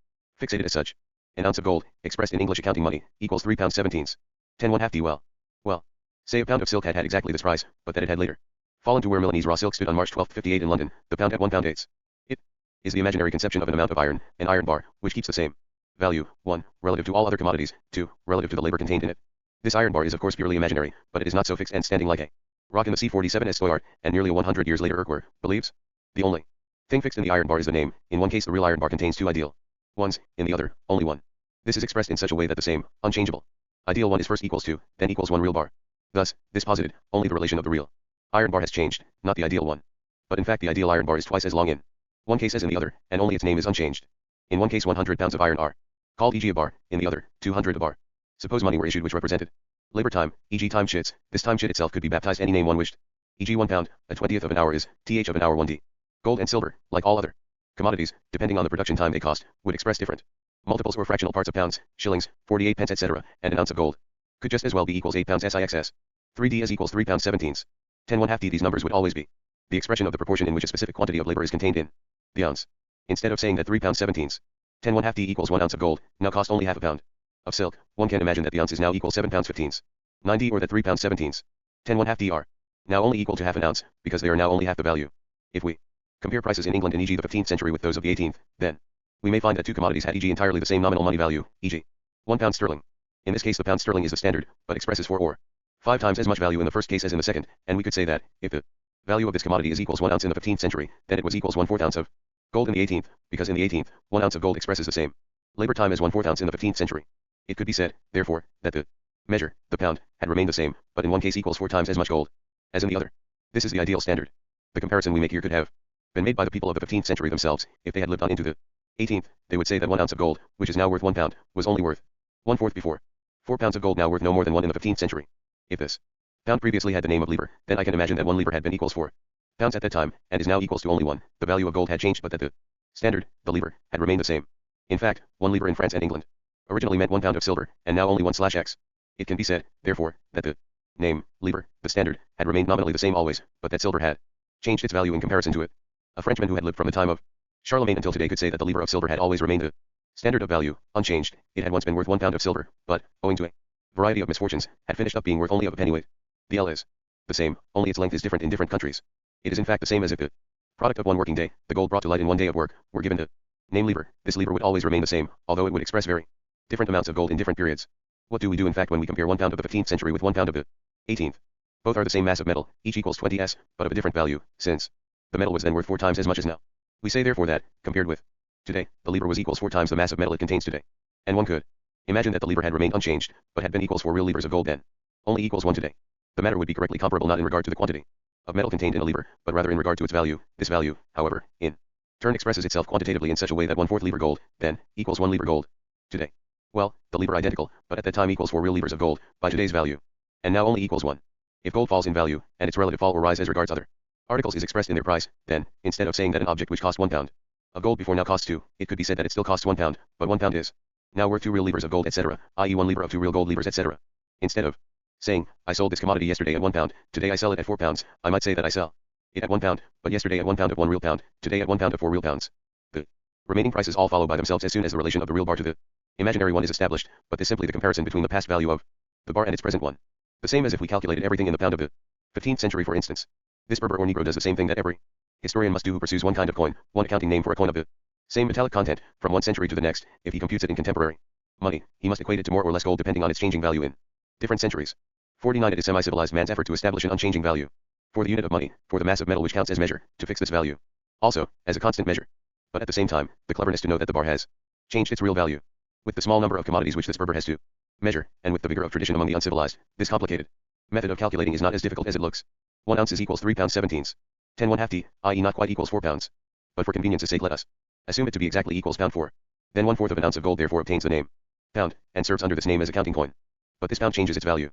fixated as such. An ounce of gold, expressed in English accounting money, equals 3 pounds 17s. 10 1/2 d. Well, say a pound of silk had exactly this price, but that it had later fallen to where Milanese raw silk stood on March 12, 58 in London, the pound at 1 pound 8s. It is the imaginary conception of an amount of iron, an iron bar, which keeps the same value, 1, relative to all other commodities, 2, relative to the labor contained in it. This iron bar is of course purely imaginary, but it is not so fixed and standing like a rock in the sea. 47 as Stoyard, and nearly 100 years later Urquhart, believes. The only thing fixed in the iron bar is the name. In one case the real iron bar contains 2 ideal ones, in the other, only 1. This is expressed in such a way that the same, unchangeable, ideal 1 is first equals 2, then equals 1 real bar. Thus, this posited, only the relation of the real iron bar has changed, not the ideal 1. But in fact the ideal iron bar is twice as long in one case as in the other, and only its name is unchanged. In one case 100 pounds of iron are called e.g. a bar, in the other, 200 a bar. Suppose money were issued which represented labor time, e.g. time shits. This time shit itself could be baptized any name one wished. E.g. 1 pound, a 20th of an hour is, th of an hour 1d. Gold and silver, like all other commodities, depending on the production time they cost, would express different multiples or fractional parts of pounds, shillings, 48 pence etc., and an ounce of gold could just as well be equals 8 pounds sixs. 3d is equals 3 pounds 17s. 10 1/2 d. These numbers would always be the expression of the proportion in which a specific quantity of labor is contained in the ounce. Instead of saying that 3 pounds 17s, 10 1/2 d equals 1 ounce of gold, now cost only half a pound of silk, one can imagine that the ounce is now equal 7 pounds 15s. 9d or that 3 pounds 17s, 10 1/2 d are now only equal to half an ounce, because they are now only half the value. If we compare prices in England in e.g. the 15th century with those of the 18th, then we may find that two commodities had e.g. entirely the same nominal money value, e.g. 1 pound sterling. In this case the pound sterling is the standard, but expresses 4 or 5 times as much value in the first case as in the second, and we could say that, if the value of this commodity is equals 1 ounce in the 15th century, then it was equals 1/4 ounce of gold in the 18th, because in the 18th, 1 ounce of gold expresses the same labor time as 1/4 ounce in the 15th century. It could be said, therefore, that the measure, the pound, had remained the same, but in one case equals 4 times as much gold as in the other. This is the ideal standard. The comparison we make here could have been made by the people of the 15th century themselves. If they had lived on into the 18th, they would say that 1 ounce of gold, which is now worth 1 pound, was only worth 1/4 before. 4 pounds of gold now worth no more than 1 in the 15th century. If this pound previously had the name of livre, then I can imagine that 1 livre had been equals 4 pounds at that time, and is now equals to only 1. The value of gold had changed, but that the standard, the livre, had remained the same. In fact, 1 livre in France and England originally meant 1 pound of silver, and now only 1/x. It can be said, therefore, that the name, livre, the standard, had remained nominally the same always, but that silver had changed its value in comparison to it. A Frenchman who had lived from the time of Charlemagne until today could say that the livre of silver had always remained the standard of value, unchanged. It had once been worth 1 pound of silver, but, owing to a variety of misfortunes, had finished up being worth only of a pennyweight. The L is the same, only its length is different in different countries. It is in fact the same as if the product of one working day, the gold brought to light in one day of work, were given to name livre. This livre would always remain the same, although it would express very different amounts of gold in different periods. What do we do in fact when we compare 1 pound of the 15th century with 1 pound of the 18th? Both are the same mass of metal, each equals 20s, but of a different value, since the metal was then worth 4 times as much as now. We say therefore that, compared with today, the livre was equals 4 times the mass of metal it contains today. And one could imagine that the livre had remained unchanged, but had been equals 4 real livres of gold then, only equals 1 today. The matter would be correctly comparable not in regard to the quantity of metal contained in a livre, but rather in regard to its value. This value, however, in turn expresses itself quantitatively in such a way that 1/4 livre gold, then, equals 1 livre gold. Today. Well, the livre identical, but at that time equals 4 real livres of gold, by today's value. And now only equals 1. If gold falls in value, and its relative fall or rise as regards other articles is expressed in their price, then, instead of saying that an object which cost 1 pound of gold before now costs 2, it could be said that it still costs 1 pound, but 1 pound is now worth 2 real livres of gold etc., i.e. 1 livre of 2 real gold livres etc. Instead of saying, I sold this commodity yesterday at 1 pound, today I sell it at 4 pounds, I might say that I sell it at 1 pound, but yesterday at 1 pound of 1 real pound, today at 1 pound of 4 real pounds. The remaining prices all follow by themselves as soon as the relation of the real bar to the imaginary one is established, but this simply the comparison between the past value of the bar and its present one. The same as if we calculated everything in the pound of the 15th century for instance. This Berber or Negro does the same thing that every historian must do who pursues one kind of coin, one accounting name for a coin of the Same metallic content, from one century to the next, if he computes it in contemporary money, he must equate it to more or less gold depending on its changing value in different centuries. 49. It is semi-civilized man's effort to establish an unchanging value for the unit of money, for the mass of metal which counts as measure, to fix this value also as a constant measure. But at the same time, the cleverness to know that the bar has changed its real value with the small number of commodities which this Berber has to measure, and with the vigor of tradition among the uncivilized, this complicated method of calculating is not as difficult as it looks. 1 ounce is equals 3 pounds 17s. 10 1/2 t, i.e. not quite equals 4 pounds. But for convenience's sake let us assume it to be exactly equals pound 4. Then 1/4 of an ounce of gold therefore obtains the name pound, and serves under this name as a counting coin. But this pound changes its value,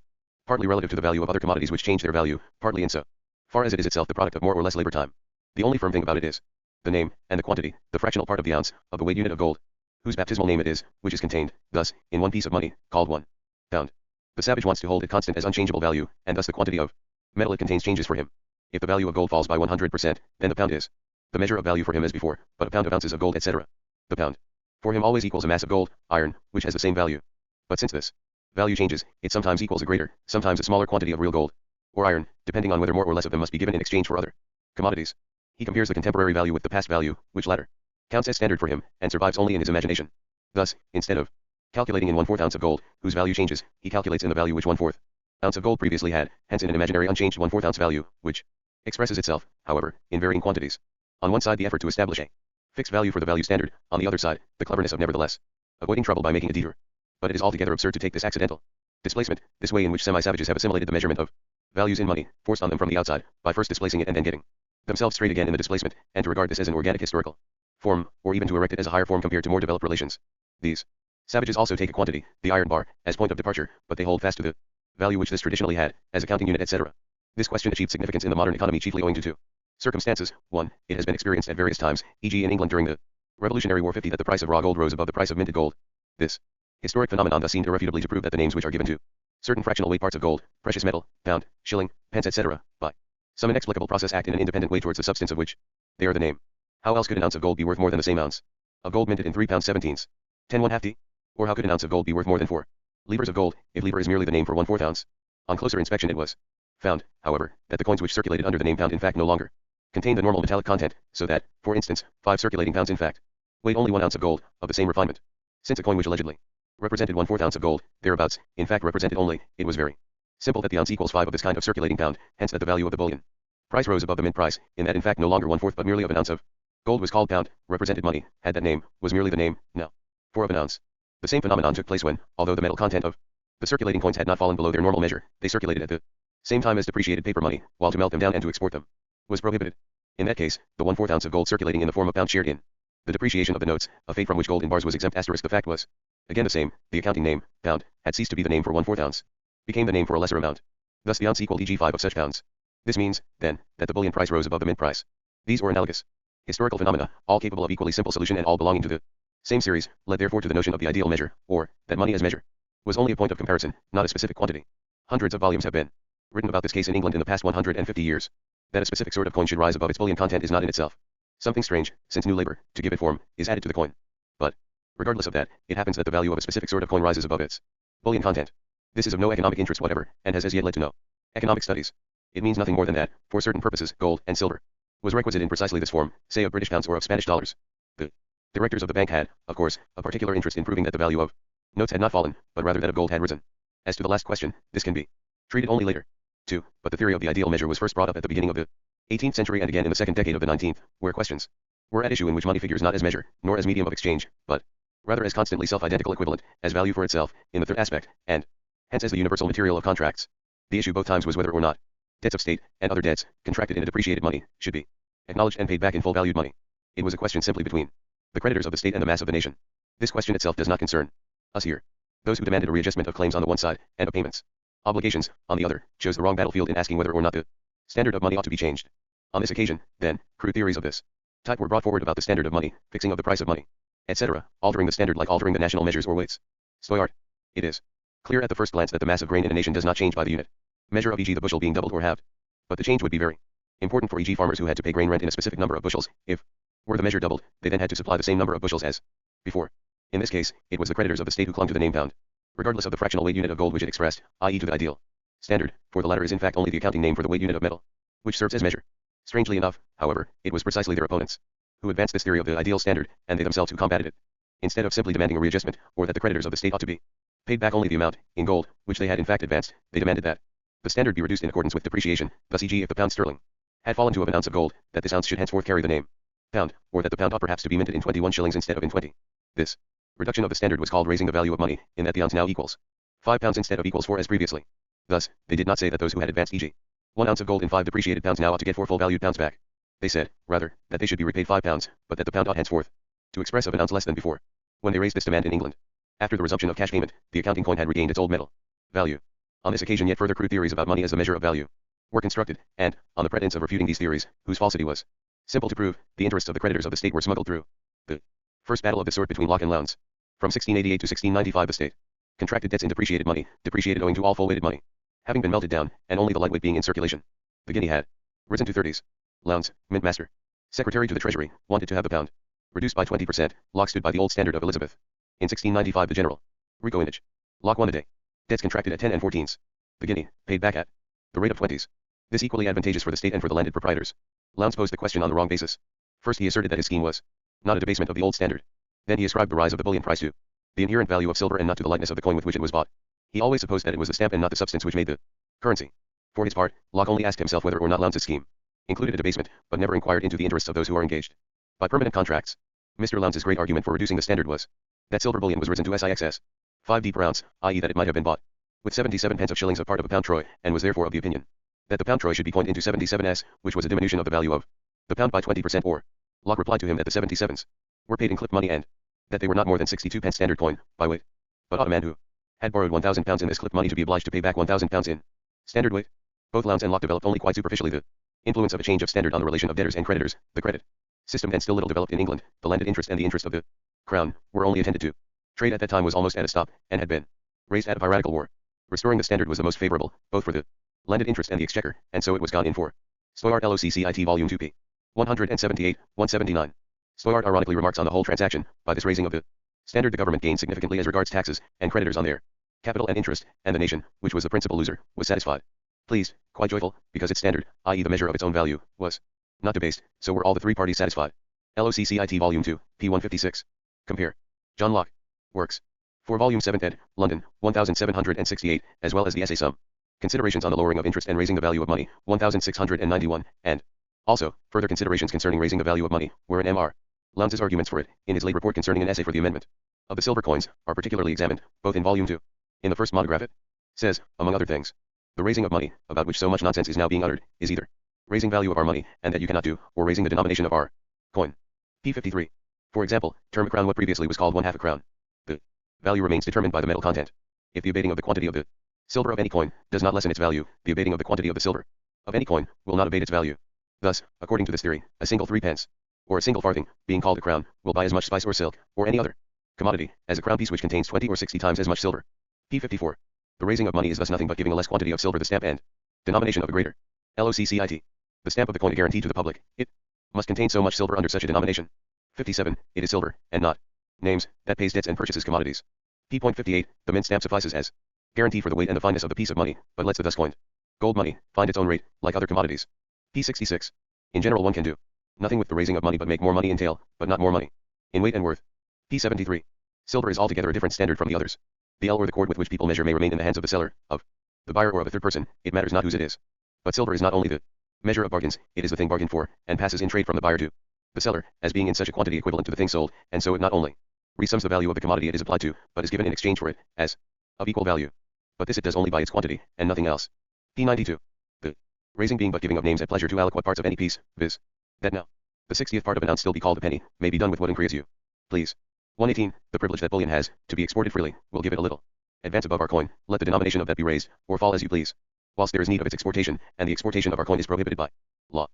partly relative to the value of other commodities which change their value, partly in so far as it is itself the product of more or less labor time. The only firm thing about it is the name, and the quantity, the fractional part of the ounce, of the weight unit of gold, whose baptismal name it is, which is contained, thus, in one piece of money, called 1 pound. The savage wants to hold it constant as unchangeable value, and thus the quantity of metal it contains changes for him. If the value of gold falls by 100%, then the pound is the measure of value for him as before, but a pound of ounces of gold, etc. The pound for him always equals a mass of gold, iron, which has the same value. But since this value changes, it sometimes equals a greater, sometimes a smaller quantity of real gold or iron, depending on whether more or less of them must be given in exchange for other commodities. He compares the contemporary value with the past value, which latter counts as standard for him, and survives only in his imagination. Thus, instead of calculating in 1/4 ounce of gold, whose value changes, he calculates in the value which 1/4 ounce of gold previously had, hence in an imaginary unchanged 1/4 ounce value, which expresses itself, however, in varying quantities. On one side the effort to establish a fixed value for the value standard, on the other side, the cleverness of nevertheless avoiding trouble by making a detour. But it is altogether absurd to take this accidental displacement, this way in which semi-savages have assimilated the measurement of values in money, forced on them from the outside, by first displacing it and then getting themselves straight again in the displacement, and to regard this as an organic historical form, or even to erect it as a higher form compared to more developed relations. These savages also take a quantity, the iron bar, as point of departure, but they hold fast to the value which this traditionally had, as a counting unit, etc. This question achieved significance in the modern economy chiefly owing to two circumstances. 1. It has been experienced at various times, e.g. in England during the Revolutionary War 50, that the price of raw gold rose above the price of minted gold. This historic phenomenon thus seemed irrefutably to prove that the names which are given to certain fractional weight parts of gold, precious metal, pound, shilling, pence, etc., by some inexplicable process act in an independent way towards the substance of which they are the name. How else could an ounce of gold be worth more than the same ounce of gold minted in 3 pounds 17s? 10 1/2 t? Or how could an ounce of gold be worth more than 4 livres of gold, if livre is merely the name for 1/4 ounce? On closer inspection it was found, however, that the coins which circulated under the name pound in fact no longer contained the normal metallic content, so that, for instance, 5 circulating pounds in fact weighed only 1 ounce of gold, of the same refinement. Since a coin which allegedly represented 1/4 ounce of gold, thereabouts, in fact represented only, it was very simple that the ounce equals 5 of this kind of circulating pound, hence that the value of the bullion price rose above the mint price, in that in fact no longer 1/4 but merely of an ounce of gold was called pound, represented money, had that name, was merely the name, now, 4 of an ounce. The same phenomenon took place when, although the metal content of the circulating coins had not fallen below their normal measure, they circulated at the same time as depreciated paper money, while to melt them down and to export them was prohibited. In that case, the 1/4 ounce of gold circulating in the form of pound shared in the depreciation of the notes, a fate from which gold in bars was exempt. The fact was again the same, the accounting name, pound, had ceased to be the name for 1/4 ounce, became the name for a lesser amount. Thus the ounce equaled e.g. 5 of such pounds. This means, then, that the bullion price rose above the mint price. These or analogous historical phenomena, all capable of equally simple solution and all belonging to the same series, led therefore to the notion of the ideal measure, or, that money as measure was only a point of comparison, not a specific quantity. Hundreds of volumes have been written about this case in England in the past 150 years. That a specific sort of coin should rise above its bullion content is not in itself something strange, since new labor, to give it form, is added to the coin. But, regardless of that, it happens that the value of a specific sort of coin rises above its bullion content. This is of no economic interest whatever, and has as yet led to no economic studies. It means nothing more than that, for certain purposes, gold and silver was requisite in precisely this form, say of British pounds or of Spanish dollars. The directors of the bank had, of course, a particular interest in proving that the value of notes had not fallen, but rather that of gold had risen. As to the last question, this can be treated only later. 2. But the theory of the ideal measure was first brought up at the beginning of the 18th century and again in the second decade of the 19th, where questions were at issue in which money figures not as measure, nor as medium of exchange, but rather as constantly self-identical equivalent, as value for itself, in the third aspect, and hence as the universal material of contracts. The issue both times was whether or not debts of state, and other debts, contracted in a depreciated money, should be acknowledged and paid back in full valued money. It was a question simply between the creditors of the state and the mass of the nation. This question itself does not concern us here. Those who demanded a readjustment of claims on the one side, and of payments, obligations, on the other, chose the wrong battlefield in asking whether or not the standard of money ought to be changed. On this occasion, then, crude theories of this type were brought forward about the standard of money, fixing of the price of money, etc., altering the standard like altering the national measures or weights. Stoyart. It is clear at the first glance that the mass of grain in a nation does not change by the unit measure of e.g. the bushel being doubled or halved. But the change would be very important for e.g. farmers who had to pay grain rent in a specific number of bushels. If were the measure doubled, they then had to supply the same number of bushels as before. In this case, it was the creditors of the state who clung to the name pound, regardless of the fractional weight unit of gold which it expressed, i.e. to the ideal standard, for the latter is in fact only the accounting name for the weight unit of metal, which serves as measure. Strangely enough, however, it was precisely their opponents who advanced this theory of the ideal standard, and they themselves who combated it. Instead of simply demanding a readjustment, or that the creditors of the state ought to be paid back only the amount, in gold, which they had in fact advanced, they demanded that the standard be reduced in accordance with depreciation, thus e.g. if the pound sterling had fallen to of an ounce of gold, that this ounce should henceforth carry the name pound, or that the pound ought perhaps to be minted in 21 shillings instead of in 20. This reduction of the standard was called raising the value of money, in that the ounce now equals 5 pounds instead of equals 4 as previously. Thus, they did not say that those who had advanced e.g. 1 ounce of gold in 5 depreciated pounds now ought to get 4 full valued pounds back. They said, rather, that they should be repaid 5 pounds, but that the pound ought henceforth to express of an ounce less than before. When they raised this demand in England, after the resumption of cash payment, the accounting coin had regained its old metal value. On this occasion yet further crude theories about money as a measure of value were constructed, and, on the pretense of refuting these theories, whose falsity was simple to prove, the interests of the creditors of the state were smuggled through the first battle of this sort between Locke and Lowndes. From 1688 to 1695 the state contracted debts in depreciated money, depreciated owing to all full-weighted money having been melted down, and only the lightweight being in circulation. The guinea had risen to 30s. Lowndes, mint master, secretary to the treasury, wanted to have the pound reduced by 20%. Locke stood by the old standard of Elizabeth. In 1695 the general recoinage. Locke won a day. Debts contracted at 10 and 14s. The guinea paid back at the rate of 20s. This equally advantageous for the state and for the landed proprietors. Lowndes posed the question on the wrong basis. First he asserted that his scheme was not a debasement of the old standard. Then he ascribed the rise of the bullion price to the inherent value of silver and not to the lightness of the coin with which it was bought. He always supposed that it was the stamp and not the substance which made the currency. For his part, Locke only asked himself whether or not Lowndes' scheme included a debasement, but never inquired into the interests of those who are engaged by permanent contracts. Mr. Lowndes' great argument for reducing the standard was that silver bullion was risen to SIXS 5d per ounce, i.e. that it might have been bought with 77 pence of shillings of part of a pound troy, and was therefore of the opinion that the pound troy should be coined into 77s, which was a diminution of the value of the pound by 20%, or Locke replied to him that the 77s were paid in clipped money and that they were not more than 62 pence standard coin, by weight, but ought a man who had borrowed 1,000 pounds in this clipped money to be obliged to pay back 1,000 pounds in standard weight. Both Lowndes and Locke developed only quite superficially the influence of a change of standard on the relation of debtors and creditors. The credit system then still little developed in England. The landed interest and the interest of the crown were only attended to. Trade at that time was almost at a stop, and had been raised at a piratical war. Restoring the standard was the most favorable, both for the landed interest and the exchequer, and so it was gone in for. Stoyart Loccit Volume 2 p. 178, 179. Stoyart ironically remarks on the whole transaction, by this raising of the standard the government gained significantly as regards taxes, and creditors on their capital and interest, and the nation, which was the principal loser, was satisfied, pleased, quite joyful, because its standard, i.e. the measure of its own value, was not debased, so were all the three parties satisfied. Loccit Volume 2, p. 156. Compare. John Locke. Works. For Volume 7 ed., London, 1768, as well as the essay Some Considerations on the Lowering of Interest and Raising the Value of Money, 1691, and also, further considerations concerning raising the value of money, wherein M.R. Lowndes' arguments for it, in his late report concerning an essay for the amendment of the silver coins, are particularly examined, both in Volume 2. In the first monograph it says, among other things, the raising of money, about which so much nonsense is now being uttered, is either raising value of our money, and that you cannot do, or raising the denomination of our coin. P. 53. For example, term a crown what previously was called 1/2 a crown. The value remains determined by the metal content. If the abating of the quantity of the silver of any coin does not lessen its value, the abating of the quantity of the silver of any coin will not abate its value. Thus, according to this theory, a single 3 pence, or a single farthing, being called a crown, will buy as much spice or silk, or any other commodity, as a crown piece which contains 20 or 60 times as much silver. P. 54. The raising of money is thus nothing but giving a less quantity of silver the stamp and denomination of a greater. Loccit. The stamp of the coin a guarantee to the public. It must contain so much silver under such a denomination. 57. It is silver, and not names, that pays debts and purchases commodities. P. 58. The mint stamp suffices as guarantee for the weight and the fineness of the piece of money, but lets the thus coined gold money find its own rate, like other commodities. P. 66. In general one can do nothing with the raising of money but make more money in tail, but not more money in weight and worth. P. 73. Silver is altogether a different standard from the others. The ell or the cord with which people measure may remain in the hands of the seller, of the buyer or of a third person, it matters not whose it is. But silver is not only the measure of bargains, it is the thing bargained for, and passes in trade from the buyer to the seller, as being in such a quantity equivalent to the thing sold, and so it not only resums the value of the commodity it is applied to, but is given in exchange for it, as of equal value. But this it does only by its quantity, and nothing else. P. 92. The raising being but giving of names at pleasure to aliquot parts of any piece, viz. that now the 60th part of an ounce still be called a penny, may be done with what increase you please. 118. The privilege that bullion has, to be exported freely, will give it a little advance above our coin, let the denomination of that be raised, or fall as you please, whilst there is need of its exportation, and the exportation of our coin is prohibited by law.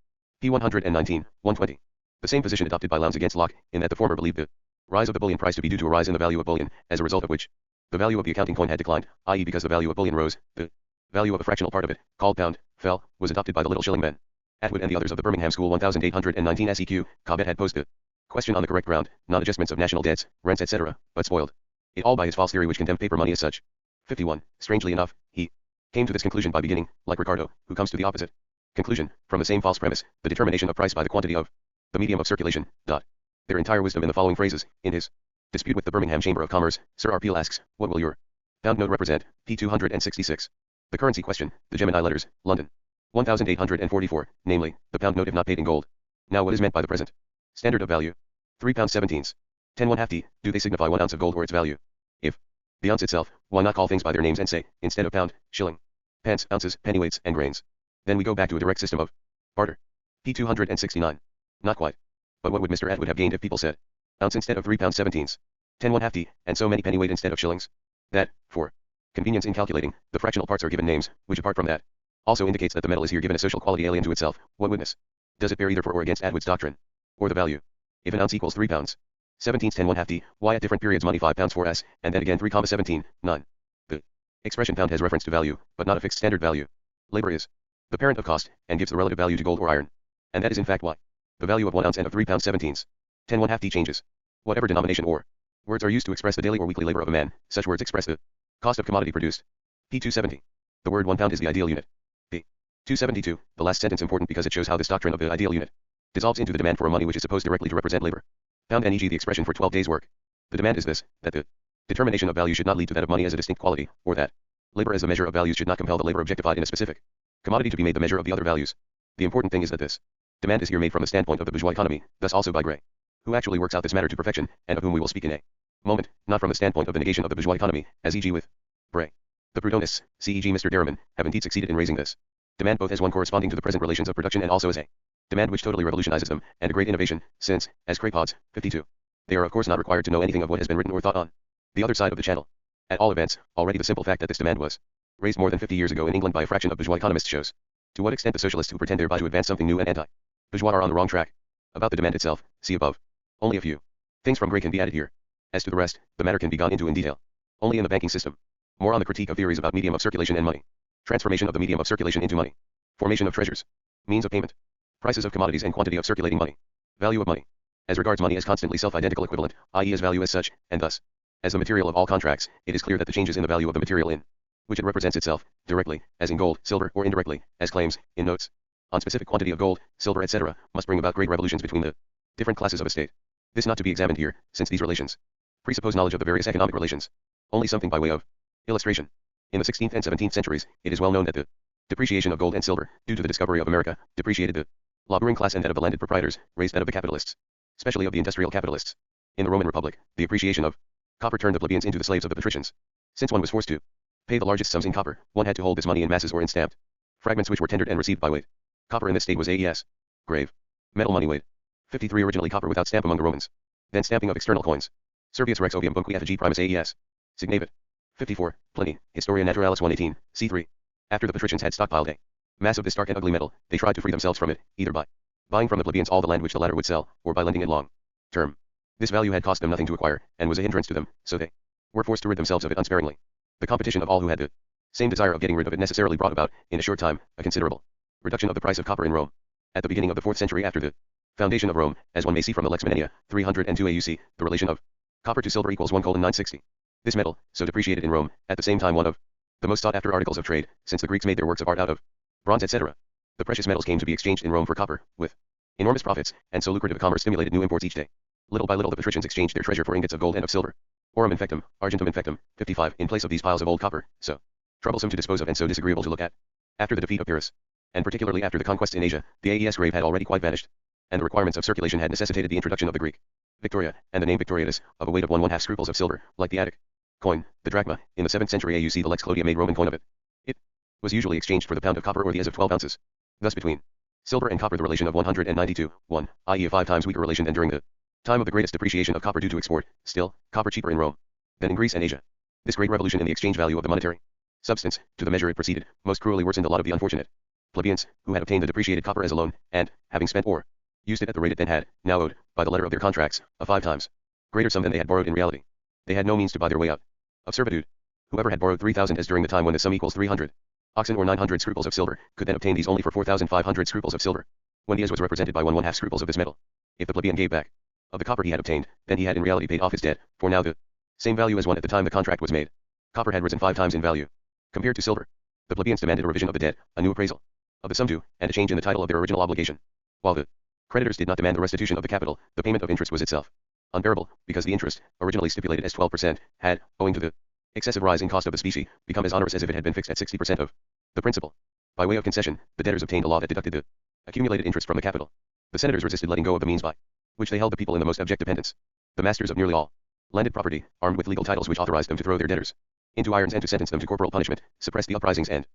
P. 119, 120. The same position adopted by Lowndes against Locke, in that the former believed the rise of the bullion price to be due to a rise in the value of bullion, as a result of which the value of the accounting coin had declined, i.e. because the value of bullion rose, the value of a fractional part of it, called pound, fell, was adopted by the little shilling men. Atwood and the others of the Birmingham School 1819 SEQ, Cobbett had posed the question on the correct ground, not adjustments of national debts, rents etc., but spoiled it all by his false theory which condemned paper money as such. 51. Strangely enough, he came to this conclusion by beginning, like Ricardo, who comes to the opposite conclusion, from the same false premise, the determination of price by the quantity of the medium of circulation, their entire wisdom in the following phrases. In his dispute with the Birmingham Chamber of Commerce, Sir R. Peel asks, what will your pound note represent? P. 266. The currency question, the Gemini letters, London. 1844, namely, the pound note if not paid in gold. Now what is meant by the present standard of value? 3 pounds 17s. 10 1/2 d, do they signify 1 ounce of gold or its value? If the ounce itself, why not call things by their names and say, instead of pound, shilling, pence, ounces, pennyweights, and grains? Then we go back to a direct system of barter. P. 269. Not quite. But what would Mr. Atwood have gained if people said, ounce instead of 3 pounds 17s, 10 1/2 d, and so many pennyweight instead of shillings? That, for convenience in calculating, the fractional parts are given names, which apart from that, also indicates that the metal is here given a social quality alien to itself. What witness does it bear either for or against Atwood's doctrine? Or the value? If an ounce equals 3 pounds 17s 10 1/2 d, why at different periods money 5 pounds 4s, and then again 3,17, 9. The expression pound has reference to value, but not a fixed standard value. Labor is the parent of cost, and gives the relative value to gold or iron. And that is in fact why the value of 1 ounce and of 3 pounds 17s 10 1/2 d changes. Whatever denomination or words are used to express the daily or weekly labor of a man, such words express the cost of commodity produced. P. 270. The word 1 pound is the ideal unit. P. 272, the last sentence important because it shows how this doctrine of the ideal unit dissolves into the demand for a money which is supposed directly to represent labor. Pound and e.g. the expression for 12 days' work. The demand is this, that the determination of value should not lead to that of money as a distinct quality, or that labor as a measure of values should not compel the labor objectified in a specific commodity to be made the measure of the other values. The important thing is that this demand is here made from the standpoint of the bourgeois economy, thus also by Gray, who actually works out this matter to perfection, and of whom we will speak in a moment, not from the standpoint of the negation of the bourgeois economy, as e.g. with Bray. The Proudhonists, c.e.g. Mr. Derriman, have indeed succeeded in raising this demand both as one corresponding to the present relations of production and also as a demand which totally revolutionizes them, and a great innovation, since, as Crapods, 52, they are of course not required to know anything of what has been written or thought on the other side of the channel. At all events, already the simple fact that this demand was raised more than 50 years ago in England by a fraction of bourgeois economists shows to what extent the socialists who pretend thereby to advance something new and anti-bourgeois are on the wrong track. About the demand itself, see above. Only a few things from Gray can be added here. As to the rest, the matter can be gone into in detail only in the banking system. More on the critique of theories about medium of circulation and money. Transformation of the medium of circulation into money. Formation of treasures. Means of payment. Prices of commodities and quantity of circulating money. Value of money. As regards money as constantly self-identical equivalent, i.e. as value as such, and thus, as the material of all contracts, it is clear that the changes in the value of the material in which it represents itself, directly, as in gold, silver, or indirectly, as claims, in notes, on specific quantity of gold, silver, etc., must bring about great revolutions between the different classes of a state. This not to be examined here, since these relations presuppose knowledge of the various economic relations. Only something by way of illustration. In the 16th and 17th centuries, it is well known that the depreciation of gold and silver, due to the discovery of America, depreciated the laboring class and that of the landed proprietors, raised that of the capitalists, especially of the industrial capitalists. In the Roman Republic, the appreciation of copper turned the plebeians into the slaves of the patricians. Since one was forced to pay the largest sums in copper, one had to hold this money in masses or in stamped fragments which were tendered and received by weight. Copper in this state was AES. Grave. Metal money weight. 53 originally copper without stamp among the Romans. Then stamping of external coins. Servius Rex Ovium Bunqui Effigy Primus AES. Signavit. 54. Pliny, Historia Naturalis 118, c3. After the patricians had stockpiled a mass of this dark and ugly metal, they tried to free themselves from it, either by buying from the plebeians all the land which the latter would sell, or by lending it long term. This value had cost them nothing to acquire, and was a hindrance to them, so they were forced to rid themselves of it unsparingly. The competition of all who had the same desire of getting rid of it necessarily brought about, in a short time, a considerable reduction of the price of copper in Rome. At the beginning of the 4th century after the foundation of Rome, as one may see from the Lex Manenia, 302 AUC, the relation of copper to silver equals 1:960. This metal, so depreciated in Rome, at the same time one of the most sought-after articles of trade, since the Greeks made their works of art out of bronze, etc. The precious metals came to be exchanged in Rome for copper, with enormous profits, and so lucrative a commerce stimulated new imports each day. Little by little the patricians exchanged their treasure for ingots of gold and of silver. Aurum infectum, argentum infectum, 55, in place of these piles of old copper, so troublesome to dispose of and so disagreeable to look at. After the defeat of Pyrrhus, and particularly after the conquest in Asia, the AES grave had already quite vanished, and the requirements of circulation had necessitated the introduction of the Greek Victoria, and the name Victoriatus, of a weight of 1/2 scruples of silver, like the Attic coin, the drachma. In the 7th century AUC the Lex Clodia made Roman coin of it. It was usually exchanged for the pound of copper or the as of 12 ounces. Thus between silver and copper the relation of 192, 1, i.e. a 5 times weaker relation than during the time of the greatest depreciation of copper due to export. Still, copper cheaper in Rome than in Greece and Asia. This great revolution in the exchange value of the monetary substance, to the measure it proceeded, most cruelly worsened the lot of the unfortunate plebeians, who had obtained the depreciated copper as a loan, and, having spent or used it at the rate it then had, now owed, by the letter of their contracts, a 5 times greater sum than they had borrowed in reality. They had no means to buy their way out of servitude. Whoever had borrowed 3,000 as during the time when the sum equals 300 oxen or 900 scruples of silver, could then obtain these only for 4,500 scruples of silver, when the as was represented by 1/2 scruples of this metal. If the plebeian gave back of the copper he had obtained, then he had in reality paid off his debt, for now the same value as one at the time the contract was made. Copper had risen 5 times in value, compared to silver. The plebeians demanded a revision of the debt, a new appraisal of the sum due, and a change in the title of their original obligation, while the Creditors did not demand the restitution of the capital, the payment of interest was itself unbearable, because the interest, originally stipulated as 12%, had, owing to the excessive rise in cost of the specie, become as onerous as if it had been fixed at 60% of the principal. By way of concession, the debtors obtained a law that deducted the accumulated interest from the capital. The senators resisted letting go of the means by which they held the people in the most abject dependence. The masters of nearly all landed property, armed with legal titles which authorized them to throw their debtors into irons and to sentence them to corporal punishment, suppressed the uprisings and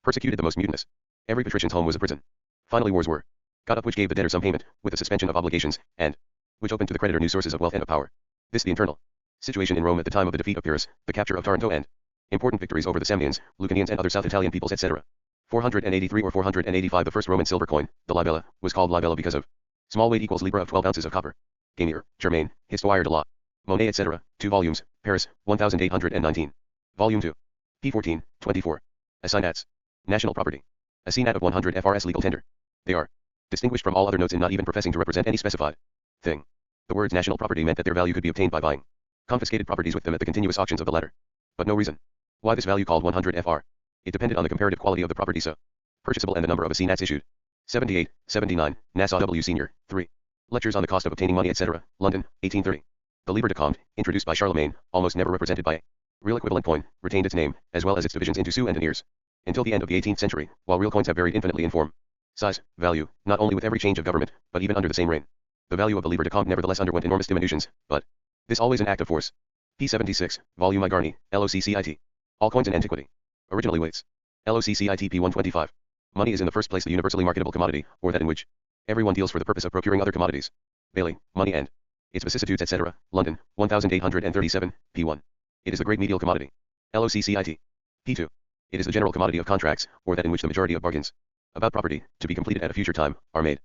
persecuted the most mutinous. Every patrician's home was a prison. Finally wars were got up which gave the debtor some payment, with the suspension of obligations, and which opened to the creditor new sources of wealth and of power. This the internal situation in Rome at the time of the defeat of Pyrrhus, the capture of Taranto and important victories over the Samnians, Lucanians and other South Italian peoples etc. 483 or 485 The first Roman silver coin, the libella, was called libella because of small weight equals libra of 12 ounces of copper. Gamier, Germain, Histoire de la Monnaie etc. 2 volumes, Paris, 1819. Volume 2. p. 14, 24. Assignats. National property. Assignat of 100 FRS legal tender. They are distinguished from all other notes in not even professing to represent any specified thing. The words national property meant that their value could be obtained by buying confiscated properties with them at the continuous auctions of the latter. But no reason why this value called 100 FR. It depended on the comparative quality of the property so purchasable and the number of assignats issued. 78, 79, Nassau W. Senior, 3. Lectures on the cost of obtaining money etc. London, 1830. The livre de compte, introduced by Charlemagne, almost never represented by a real equivalent coin, retained its name, as well as its divisions into sous and deniers, until the end of the 18th century, while real coins have varied infinitely in form, size, value, not only with every change of government, but even under the same reign. The value of the livre de compte nevertheless underwent enormous diminutions, but this always an act of force. p. 76, volume I. Garni, LOCCIT. All coins in antiquity. Originally weights. LOCCIT p. 125. Money is in the first place the universally marketable commodity, or that in which everyone deals for the purpose of procuring other commodities. Bailey, Money and its vicissitudes etc. London, 1837, p. 1. It is the great medial commodity. LOCCIT. p. 2. It is the general commodity of contracts, or that in which the majority of bargains about property, to be completed at a future time, are made.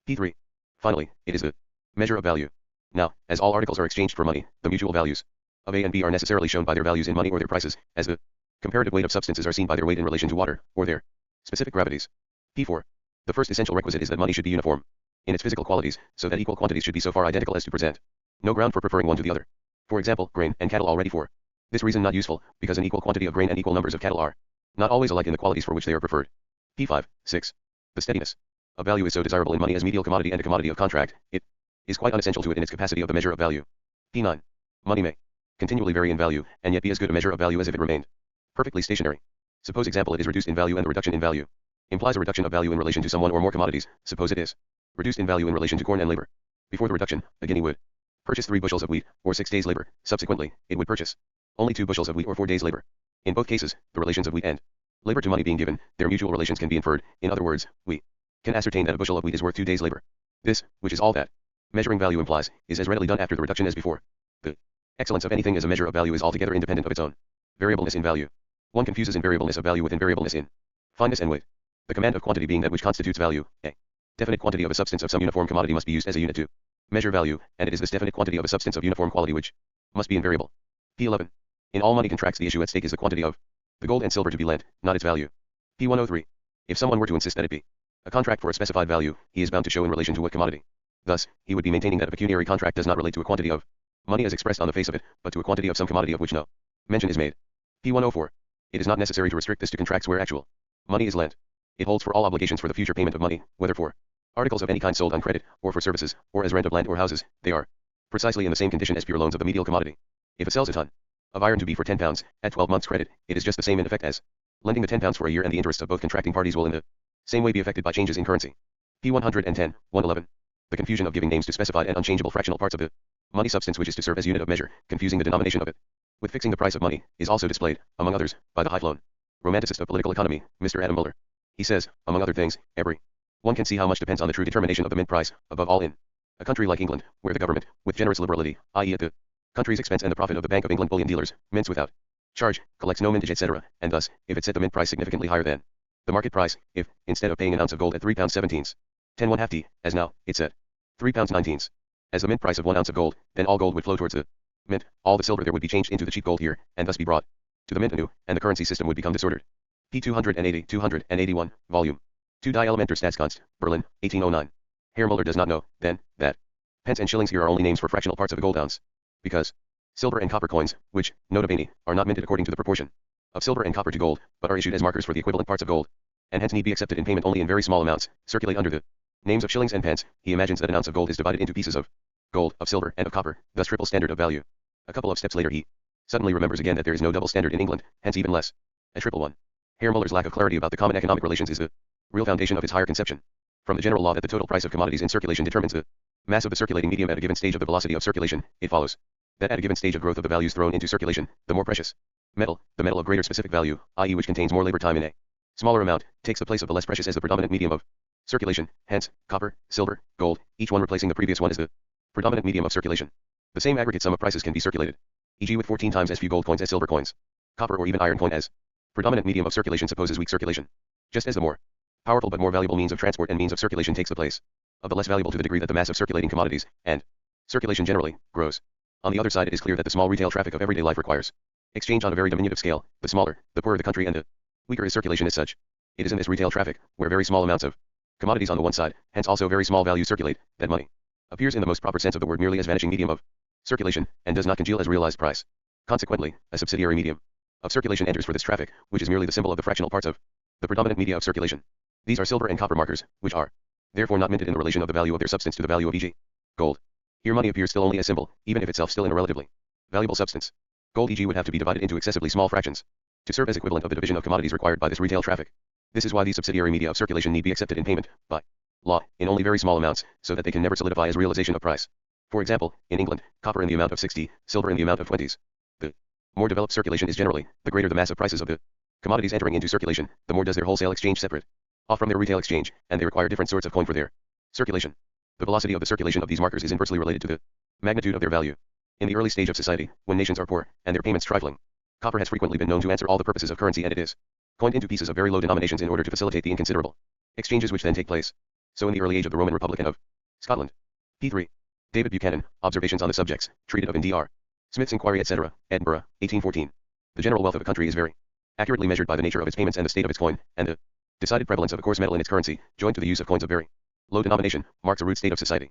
p. 3. Finally, it is the measure of value. Now, as all articles are exchanged for money, the mutual values of A and B are necessarily shown by their values in money or their prices, as the comparative weight of substances are seen by their weight in relation to water, or their specific gravities. p. 4. The first essential requisite is that money should be uniform in its physical qualities, so that equal quantities should be so far identical as to present no ground for preferring one to the other. For example, grain and cattle already for this reason not useful, because an equal quantity of grain and equal numbers of cattle are not always alike in the qualities for which they are preferred. p. 5, 6. The steadiness of value is so desirable in money as medial commodity and a commodity of contract, it is quite unessential to it in its capacity of the measure of value. p. 9. Money may continually vary in value, and yet be as good a measure of value as if it remained perfectly stationary. Suppose example it is reduced in value, and the reduction in value implies a reduction of value in relation to some one or more commodities. Suppose it is reduced in value in relation to corn and labor. Before the reduction, a guinea would purchase 3 bushels of wheat, or 6 days' labor. Subsequently, it would purchase only 2 bushels of wheat or 4 days' labor. In both cases, the relations of wheat and labor to money being given, their mutual relations can be inferred. In other words, we can ascertain that a bushel of wheat is worth 2 days' labor. This, which is all that measuring value implies, is as readily done after the reduction as before. The excellence of anything as a measure of value is altogether independent of its own variableness in value. One confuses invariableness of value with invariableness in fineness and weight. The command of quantity being that which constitutes value, a definite quantity of a substance of some uniform commodity must be used as a unit to measure value, and it is this definite quantity of a substance of uniform quality which must be invariable. p. 11. In all money contracts the issue at stake is the quantity of the gold and silver to be lent, not its value. p. 103. If someone were to insist that it be a contract for a specified value, he is bound to show in relation to what commodity. Thus, he would be maintaining that a pecuniary contract does not relate to a quantity of money as expressed on the face of it, but to a quantity of some commodity of which no mention is made. p. 104. It is not necessary to restrict this to contracts where actual money is lent. It holds for all obligations for the future payment of money, whether for articles of any kind sold on credit, or for services, or as rent of land or houses. They are precisely in the same condition as pure loans of the medial commodity. If it sells a ton of iron to be for £10, at 12 months credit, it is just the same in effect as lending the £10 for a year, and the interests of both contracting parties will in the same way be affected by changes in currency. p. 110, 111. The confusion of giving names to specified and unchangeable fractional parts of the money substance which is to serve as unit of measure, confusing the denomination of it with fixing the price of money, is also displayed, among others, by the high-flown romanticist of political economy, Mr. Adam Muller. He says, among other things, every one can see how much depends on the true determination of the mint price, above all in a country like England, where the government, with generous liberality, i.e. at the country's expense and the profit of the Bank of England bullion dealers, mints without charge, collects no mintage etc., and thus, if it set the mint price significantly higher than the market price, if, instead of paying an ounce of gold at £3.17, 10 1/2 t, as now, it set £3.19, as the mint price of 1 ounce of gold, then all gold would flow towards the mint, all the silver there would be changed into the cheap gold here, and thus be brought to the mint anew, and the currency system would become disordered. p. 280, 281, volume 2 Die Elementer Staatskunst, Berlin, 1809. Herr Muller does not know, then, that pence and shillings here are only names for fractional parts of a gold ounce, because silver and copper coins, which, nota bene, are not minted according to the proportion of silver and copper to gold, but are issued as markers for the equivalent parts of gold, and hence need be accepted in payment only in very small amounts, circulate under the Names of shillings and pence, he imagines that an ounce of gold is divided into pieces of gold, of silver, and of copper, thus triple standard of value. A couple of steps later he suddenly remembers again that there is no double standard in England, hence even less a triple one. Herr Muller's lack of clarity about the common economic relations is the real foundation of his higher conception. From the general law that the total price of commodities in circulation determines the mass of the circulating medium at a given stage of the velocity of circulation, it follows that at a given stage of growth of the values thrown into circulation, the more precious metal, the metal of greater specific value, i.e. which contains more labor time in a smaller amount, takes the place of the less precious as the predominant medium of circulation, hence, copper, silver, gold, each one replacing the previous one as the predominant medium of circulation. The same aggregate sum of prices can be circulated, e.g. with 14 times as few gold coins as silver coins. Copper or even iron coin as predominant medium of circulation supposes weak circulation. Just as the more powerful but more valuable means of transport and means of circulation takes the place of the less valuable to the degree that the mass of circulating commodities, and circulation generally, grows. On the other side it is clear that the small retail traffic of everyday life requires exchange on a very diminutive scale. The smaller, the poorer the country and the weaker is circulation as such. It is in this retail traffic, where very small amounts of commodities on the one side, hence also very small values circulate, that money appears in the most proper sense of the word merely as vanishing medium of circulation, and does not congeal as realized price. Consequently, a subsidiary medium of circulation enters for this traffic, which is merely the symbol of the fractional parts of the predominant media of circulation. These are silver and copper markers, which are therefore not minted in the relation of the value of their substance to the value of e.g. gold. Here money appears still only as symbol, even if itself still in a relatively valuable substance. Gold e.g. would have to be divided into excessively small fractions to serve as equivalent of the division of commodities required by this retail traffic. This is why these subsidiary media of circulation need be accepted in payment, by law, in only very small amounts, so that they can never solidify as realization of price. For example, in England, copper in the amount of 60, silver in the amount of 20s. The more developed circulation is generally, the greater the mass of prices of the commodities entering into circulation, the more does their wholesale exchange separate off from their retail exchange, and they require different sorts of coin for their circulation. The velocity of the circulation of these markers is inversely related to the magnitude of their value. In the early stage of society, when nations are poor, and their payments trifling, copper has frequently been known to answer all the purposes of currency, and it is coined into pieces of very low denominations in order to facilitate the inconsiderable exchanges which then take place. So in the early age of the Roman Republic and of Scotland. P3. David Buchanan, Observations on the Subjects, treated of in Dr. Smith's Inquiry etc., Edinburgh, 1814. The general wealth of a country is very accurately measured by the nature of its payments and the state of its coin, and the decided prevalence of a coarse metal in its currency, joined to the use of coins of very low denomination, marks a rude state of society.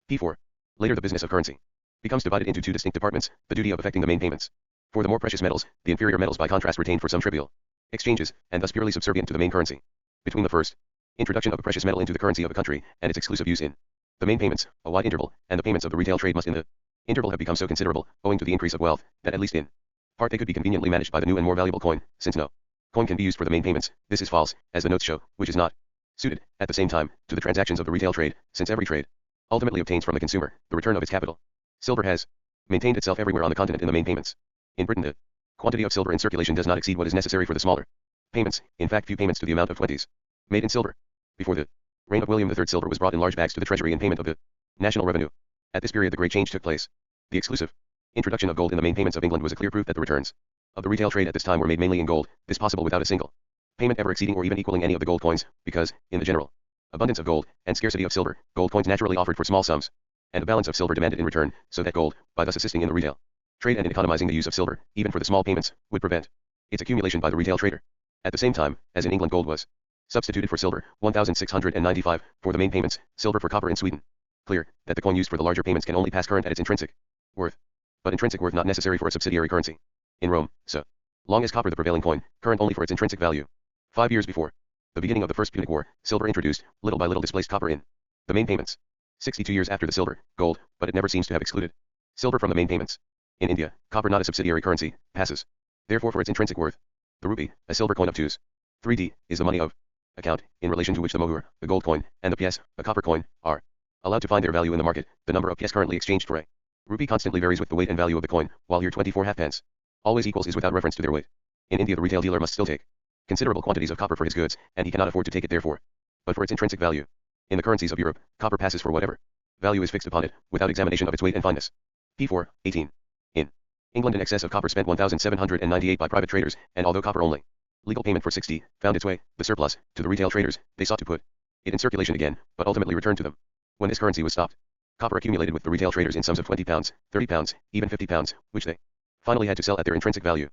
P4. Later the business of currency becomes divided into two distinct departments, the duty of effecting the main payments for the more precious metals, the inferior metals by contrast retained for some trivial exchanges, and thus purely subservient to the main currency. Between the first introduction of a precious metal into the currency of a country, and its exclusive use in the main payments, a wide interval, and the payments of the retail trade must in the interval have become so considerable, owing to the increase of wealth, that at least in part they could be conveniently managed by the new and more valuable coin, since no coin can be used for the main payments. This is false, as the notes show, which is not suited, at the same time, to the transactions of the retail trade, since every trade ultimately obtains from the consumer the return of its capital. Silver has maintained itself everywhere on the continent in the main payments. In Britain the quantity of silver in circulation does not exceed what is necessary for the smaller payments, in fact few payments to the amount of 20s made in silver. Before the reign of William III silver was brought in large bags to the treasury in payment of the national revenue. At this period the great change took place. The exclusive introduction of gold in the main payments of England was a clear proof that the returns of the retail trade at this time were made mainly in gold, this possible without a single payment ever exceeding or even equaling any of the gold coins, because, in the general abundance of gold, and scarcity of silver, gold coins naturally offered for small sums, and a balance of silver demanded in return, so that gold, by thus assisting in the retail trade and in economizing the use of silver, even for the small payments, would prevent its accumulation by the retail trader. At the same time, as in England gold was substituted for silver, 1695, for the main payments, silver for copper in Sweden. Clear, that the coin used for the larger payments can only pass current at its intrinsic worth, but intrinsic worth not necessary for a subsidiary currency. In Rome, so long as copper the prevailing coin, current only for its intrinsic value. 5 years before the beginning of the First Punic War, silver introduced, little by little displaced copper in the main payments. 62 years after the silver, gold, but it never seems to have excluded silver from the main payments. In India, copper not a subsidiary currency, passes therefore for its intrinsic worth. The rupee, a silver coin of 2s. 3d, is the money of account, in relation to which the mohur, the gold coin, and the pièce, a copper coin, are allowed to find their value in the market. The number of pièces currently exchanged for a rupee constantly varies with the weight and value of the coin, while here 24 halfpence always equals is without reference to their weight. In India the retail dealer must still take considerable quantities of copper for his goods, and he cannot afford to take it therefore, but for its intrinsic value. In the currencies of Europe, copper passes for whatever value is fixed upon it, without examination of its weight and fineness. P4, 18. In England an excess of copper spent 1,798 by private traders, and although copper only legal payment for 60, found its way, the surplus, to the retail traders, they sought to put it in circulation again, but ultimately returned to them. When this currency was stopped, copper accumulated with the retail traders in sums of £20, £30, even £50, which they finally had to sell at their intrinsic value.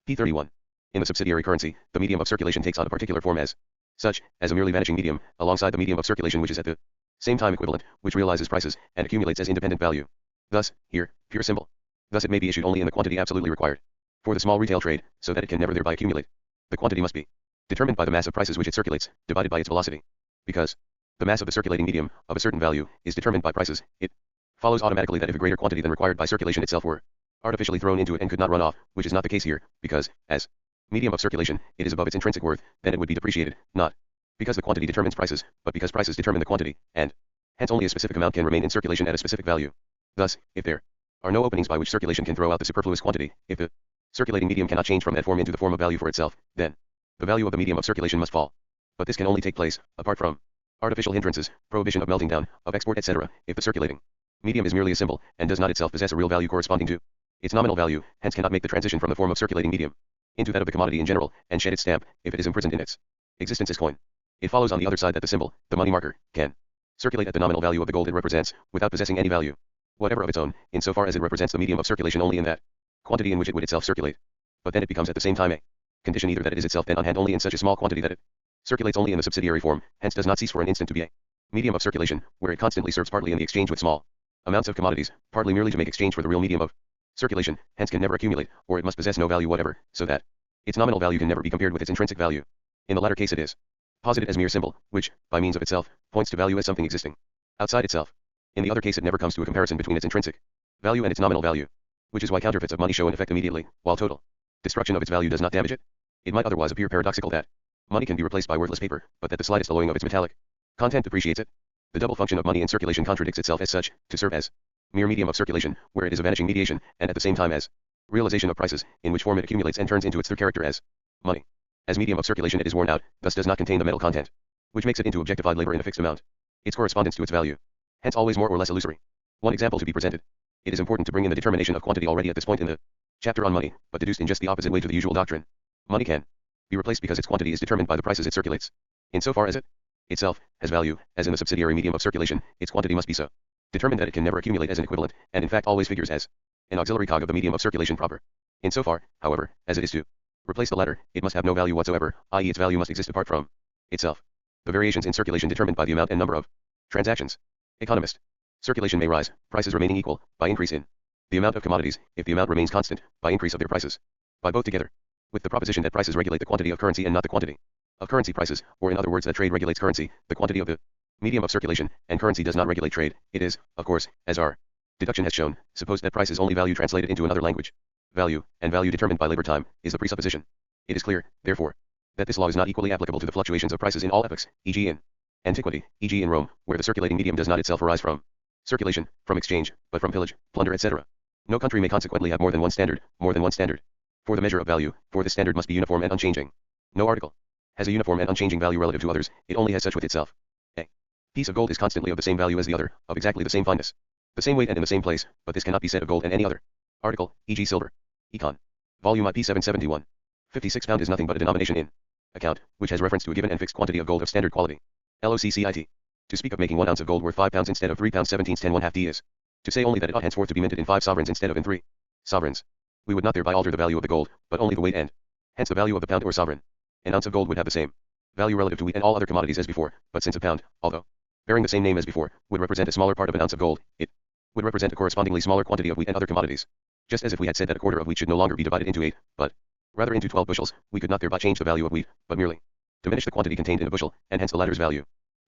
P31. In the subsidiary currency, the medium of circulation takes on a particular form as such, as a merely vanishing medium, alongside the medium of circulation which is at the same time equivalent, which realizes prices, and accumulates as independent value. Thus, here, pure symbol. Thus it may be issued only in the quantity absolutely required for the small retail trade, so that it can never thereby accumulate. The quantity must be determined by the mass of prices which it circulates, divided by its velocity. Because The mass of the circulating medium, of a certain value, is determined by prices. It follows automatically that if a greater quantity than required by circulation itself were artificially thrown into it and could not run off, which is not the case here, because, as medium of circulation, it is above its intrinsic worth, then it would be depreciated, not because the quantity determines prices, but because prices determine the quantity, and hence only a specific amount can remain in circulation at a specific value. Thus, if there are no openings by which circulation can throw out the superfluous quantity, if the circulating medium cannot change from that form into the form of value for itself, then the value of the medium of circulation must fall. But this can only take place, apart from artificial hindrances, prohibition of melting down, of export, etc., if the circulating medium is merely a symbol, and does not itself possess a real value corresponding to its nominal value, hence cannot make the transition from the form of circulating medium into that of the commodity in general, and shed its stamp, if it is imprisoned in its existence as coin. It follows on the other side that the symbol, the money marker, can circulate at the nominal value of the gold it represents, without possessing any value whatever of its own, in so far as it represents the medium of circulation only in that quantity in which it would itself circulate. But then it becomes at the same time a condition either that it is itself then on hand only in such a small quantity that it circulates only in the subsidiary form, hence does not cease for an instant to be a medium of circulation, where it constantly serves partly in the exchange with small amounts of commodities, partly merely to make exchange for the real medium of circulation, hence can never accumulate, or it must possess no value whatever, so that its nominal value can never be compared with its intrinsic value. In the latter case it is posited as mere symbol, which, by means of itself, points to value as something existing outside itself. In the other case it never comes to a comparison between its intrinsic value and its nominal value, which is why counterfeits of money show an effect immediately, while total destruction of its value does not damage it. It might otherwise appear paradoxical that money can be replaced by worthless paper, but that the slightest alloying of its metallic content depreciates it. The double function of money in circulation contradicts itself as such, to serve as mere medium of circulation, where it is a vanishing mediation, and at the same time as realization of prices, in which form it accumulates and turns into its true character as money. As medium of circulation it is worn out, thus does not contain the metal content, which makes it into objectified labor in a fixed amount. Its correspondence to its value, hence always more or less illusory. One example to be presented. It is important to bring in the determination of quantity already at this point in the chapter on money, but deduced in just the opposite way to the usual doctrine. Money can be replaced because its quantity is determined by the prices it circulates. In so far as it itself has value, as in the subsidiary medium of circulation, its quantity must be so determined that it can never accumulate as an equivalent, and in fact always figures as an auxiliary cog of the medium of circulation proper. In so far, however, as it is to replace the latter, it must have no value whatsoever, i.e. its value must exist apart from itself. The variations in circulation determined by the amount and number of transactions. Economist. Circulation may rise, prices remaining equal, by increase in the amount of commodities, if the amount remains constant, by increase of their prices. By both together. With the proposition that prices regulate the quantity of currency and not the quantity of currency prices, or in other words that trade regulates currency, the quantity of the medium of circulation, and currency does not regulate trade, it is, of course, as our deduction has shown, supposed that price is only value translated into another language. Value, and value determined by labor time, is the presupposition. It is clear, therefore, that this law is not equally applicable to the fluctuations of prices in all epochs, e.g. in antiquity, e.g. in Rome, where the circulating medium does not itself arise from circulation, from exchange, but from pillage, plunder, etc. No country may consequently have more than one standard, for the measure of value, for this standard must be uniform and unchanging. No article has a uniform and unchanging value relative to others, it only has such with itself. A piece of gold is constantly of the same value as the other, of exactly the same fineness, the same weight and in the same place, but this cannot be said of gold and any other article, e.g. silver. Econ. Volume IP 771. 56 pound is nothing but a denomination in account, which has reference to a given and fixed quantity of gold of standard quality. LOCCIT. To speak of making 1 ounce of gold worth 5 pounds instead of 3 pounds 17 10 1/2 d is to say only that it ought henceforth to be minted in 5 sovereigns instead of in 3 sovereigns. We would not thereby alter the value of the gold, but only the weight and hence the value of the pound or sovereign. An ounce of gold would have the same value relative to wheat and all other commodities as before, but since a pound, although bearing the same name as before, would represent a smaller part of an ounce of gold, it would represent a correspondingly smaller quantity of wheat and other commodities. Just as if we had said that a quarter of wheat should no longer be divided into 8, but rather into 12 bushels, we could not thereby change the value of wheat, but merely diminish the quantity contained in a bushel, and hence the latter's value.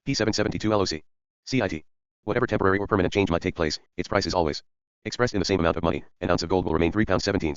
P772 LOC. CIT. Whatever temporary or permanent change might take place, its price is always expressed in the same amount of money. An ounce of gold will remain 3 pounds 17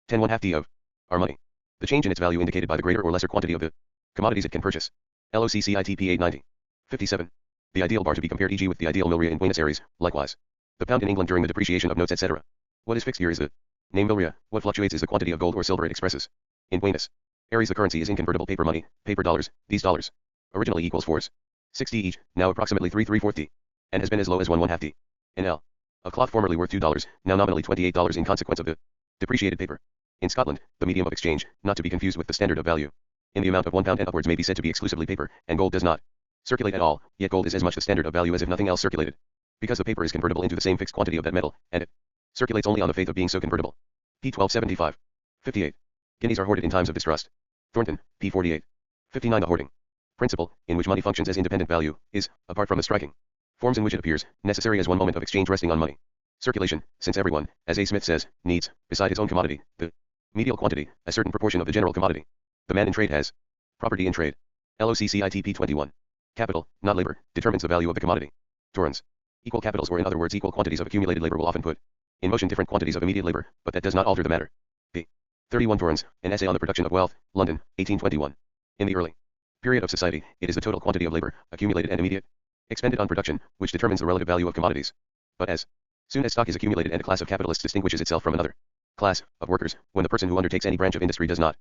10 1/2 d of our money. The change in its value indicated by the greater or lesser quantity of the commodities it can purchase. LOCCIT P890. 57. The ideal bar to be compared e.g. with the ideal milria in Buenos Aires, likewise. The pound in England during the depreciation of notes etc. What is fixed here is the name milria, what fluctuates is the quantity of gold or silver it expresses. In Buenos Aires the currency is inconvertible paper money, paper dollars, these dollars. Originally equals 4s. 60 each, now approximately 3 3/4 d. And has been as low as 1 1/2 d. In L. A cloth formerly worth $2, now nominally $28 in consequence of the depreciated paper. In Scotland, the medium of exchange, not to be confused with the standard of value, in the amount of £1 and upwards may be said to be exclusively paper, and gold does not circulate at all, yet gold is as much the standard of value as if nothing else circulated. Because the paper is convertible into the same fixed quantity of that metal, and it circulates only on the faith of being so convertible. P1275. 58. Guineas are hoarded in times of distrust. Thornton, P48. 59. The hoarding principle, in which money functions as independent value, is, apart from the striking forms in which it appears, necessary as one moment of exchange resting on money circulation, since everyone, as A. Smith says, needs, beside his own commodity, the medial quantity, a certain proportion of the general commodity. The man in trade has property in trade. LOCCIT P21. Capital, not labor, determines the value of the commodity. Torrens. Equal capitals, or in other words equal quantities of accumulated labor, will often put in motion different quantities of immediate labor, but that does not alter the matter. p. 31 Torrens, an essay on the production of wealth, London, 1821. In the early period of society, it is the total quantity of labor, accumulated and immediate, expended on production, which determines the relative value of commodities. But as soon as stock is accumulated and a class of capitalists distinguishes itself from another class of workers, when the person who undertakes any branch of industry does not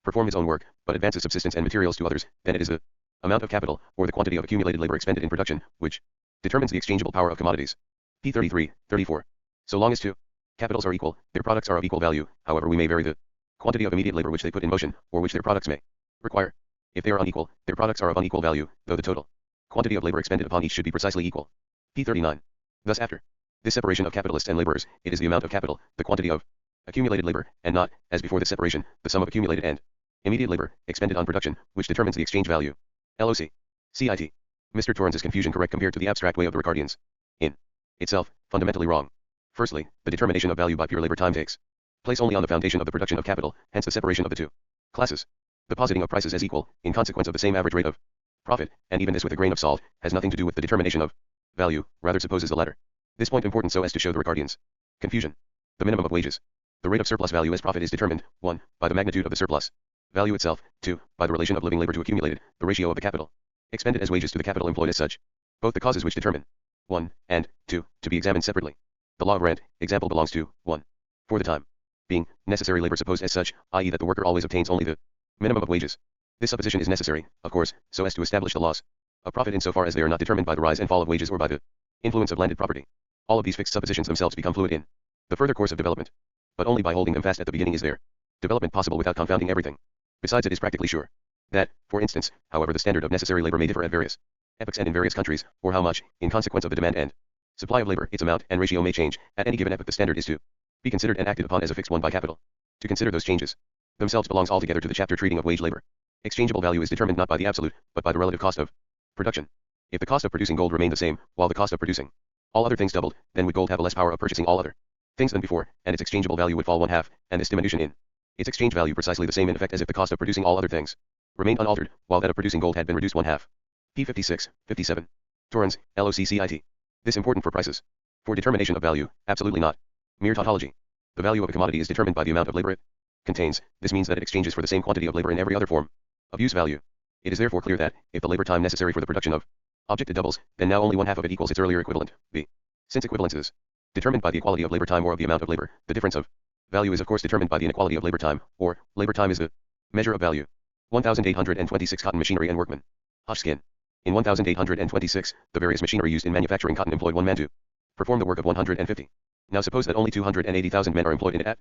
perform his own work, but advances subsistence and materials to others, then it is the amount of capital, or the quantity of accumulated labor expended in production, which determines the exchangeable power of commodities. p. 33, 34. So long as two capitals are equal, their products are of equal value, however we may vary the quantity of immediate labor which they put in motion, or which their products may require. If they are unequal, their products are of unequal value, though the total quantity of labor expended upon each should be precisely equal. p. 39. Thus after this separation of capitalists and laborers, it is the amount of capital, the quantity of accumulated labor, and not, as before this separation, the sum of accumulated and immediate labor, expended on production, which determines the exchange value. LOC. CIT. Mr. Torrens' is confusion correct compared to the abstract way of the Ricardians? In itself, fundamentally wrong. Firstly, the determination of value by pure labor time takes place only on the foundation of the production of capital, hence the separation of the two classes. The positing of prices as equal, in consequence of the same average rate of profit, and even this with a grain of salt, has nothing to do with the determination of value, rather supposes the latter. This point important so as to show the Ricardians' confusion. The minimum of wages. The rate of surplus value as profit is determined, 1. By the magnitude of the surplus value itself, 2. By the relation of living labor to accumulated, the ratio of the capital expended as wages to the capital employed as such. Both the causes which determine 1 and 2 to be examined separately. The law of rent, example, belongs to 1. For the time being, necessary labor supposed as such, i.e. that the worker always obtains only the minimum of wages. This supposition is necessary, of course, so as to establish the laws of profit insofar as they are not determined by the rise and fall of wages or by the influence of landed property. All of these fixed suppositions themselves become fluid in the further course of development. But only by holding them fast at the beginning is their development possible without confounding everything. Besides, it is practically sure that, for instance, however the standard of necessary labor may differ at various epochs and in various countries, or how much, in consequence of the demand and supply of labor, its amount and ratio may change, at any given epoch the standard is to be considered and acted upon as a fixed one by capital. To consider those changes themselves belongs altogether to the chapter treating of wage labor. Exchangeable value is determined not by the absolute, but by the relative cost of production. If the cost of producing gold remained the same, while the cost of producing all other things doubled, then would gold have a less power of purchasing all other things than before, and its exchangeable value would fall 1/2, and this diminution in its exchange value precisely the same in effect as if the cost of producing all other things remained unaltered, while that of producing gold had been reduced 1/2. p. 56, 57. Torrens, LOCCIT. This important for prices. For determination of value, absolutely not mere tautology. The value of a commodity is determined by the amount of labor it contains. This means that it exchanges for the same quantity of labor in every other form of use value. It is therefore clear that, if the labor time necessary for the production of object doubles, then now only 1/2 of it equals its earlier equivalent, b. Since equivalence is determined by the equality of labor time or of the amount of labor, the difference of value is of course determined by the inequality of labor time, or, labor time is the measure of value. 1826 Cotton machinery and workmen. Hodgskin. In 1826, the various machinery used in manufacturing cotton employed one man to perform the work of 150. Now suppose that only 280,000 men are employed in it at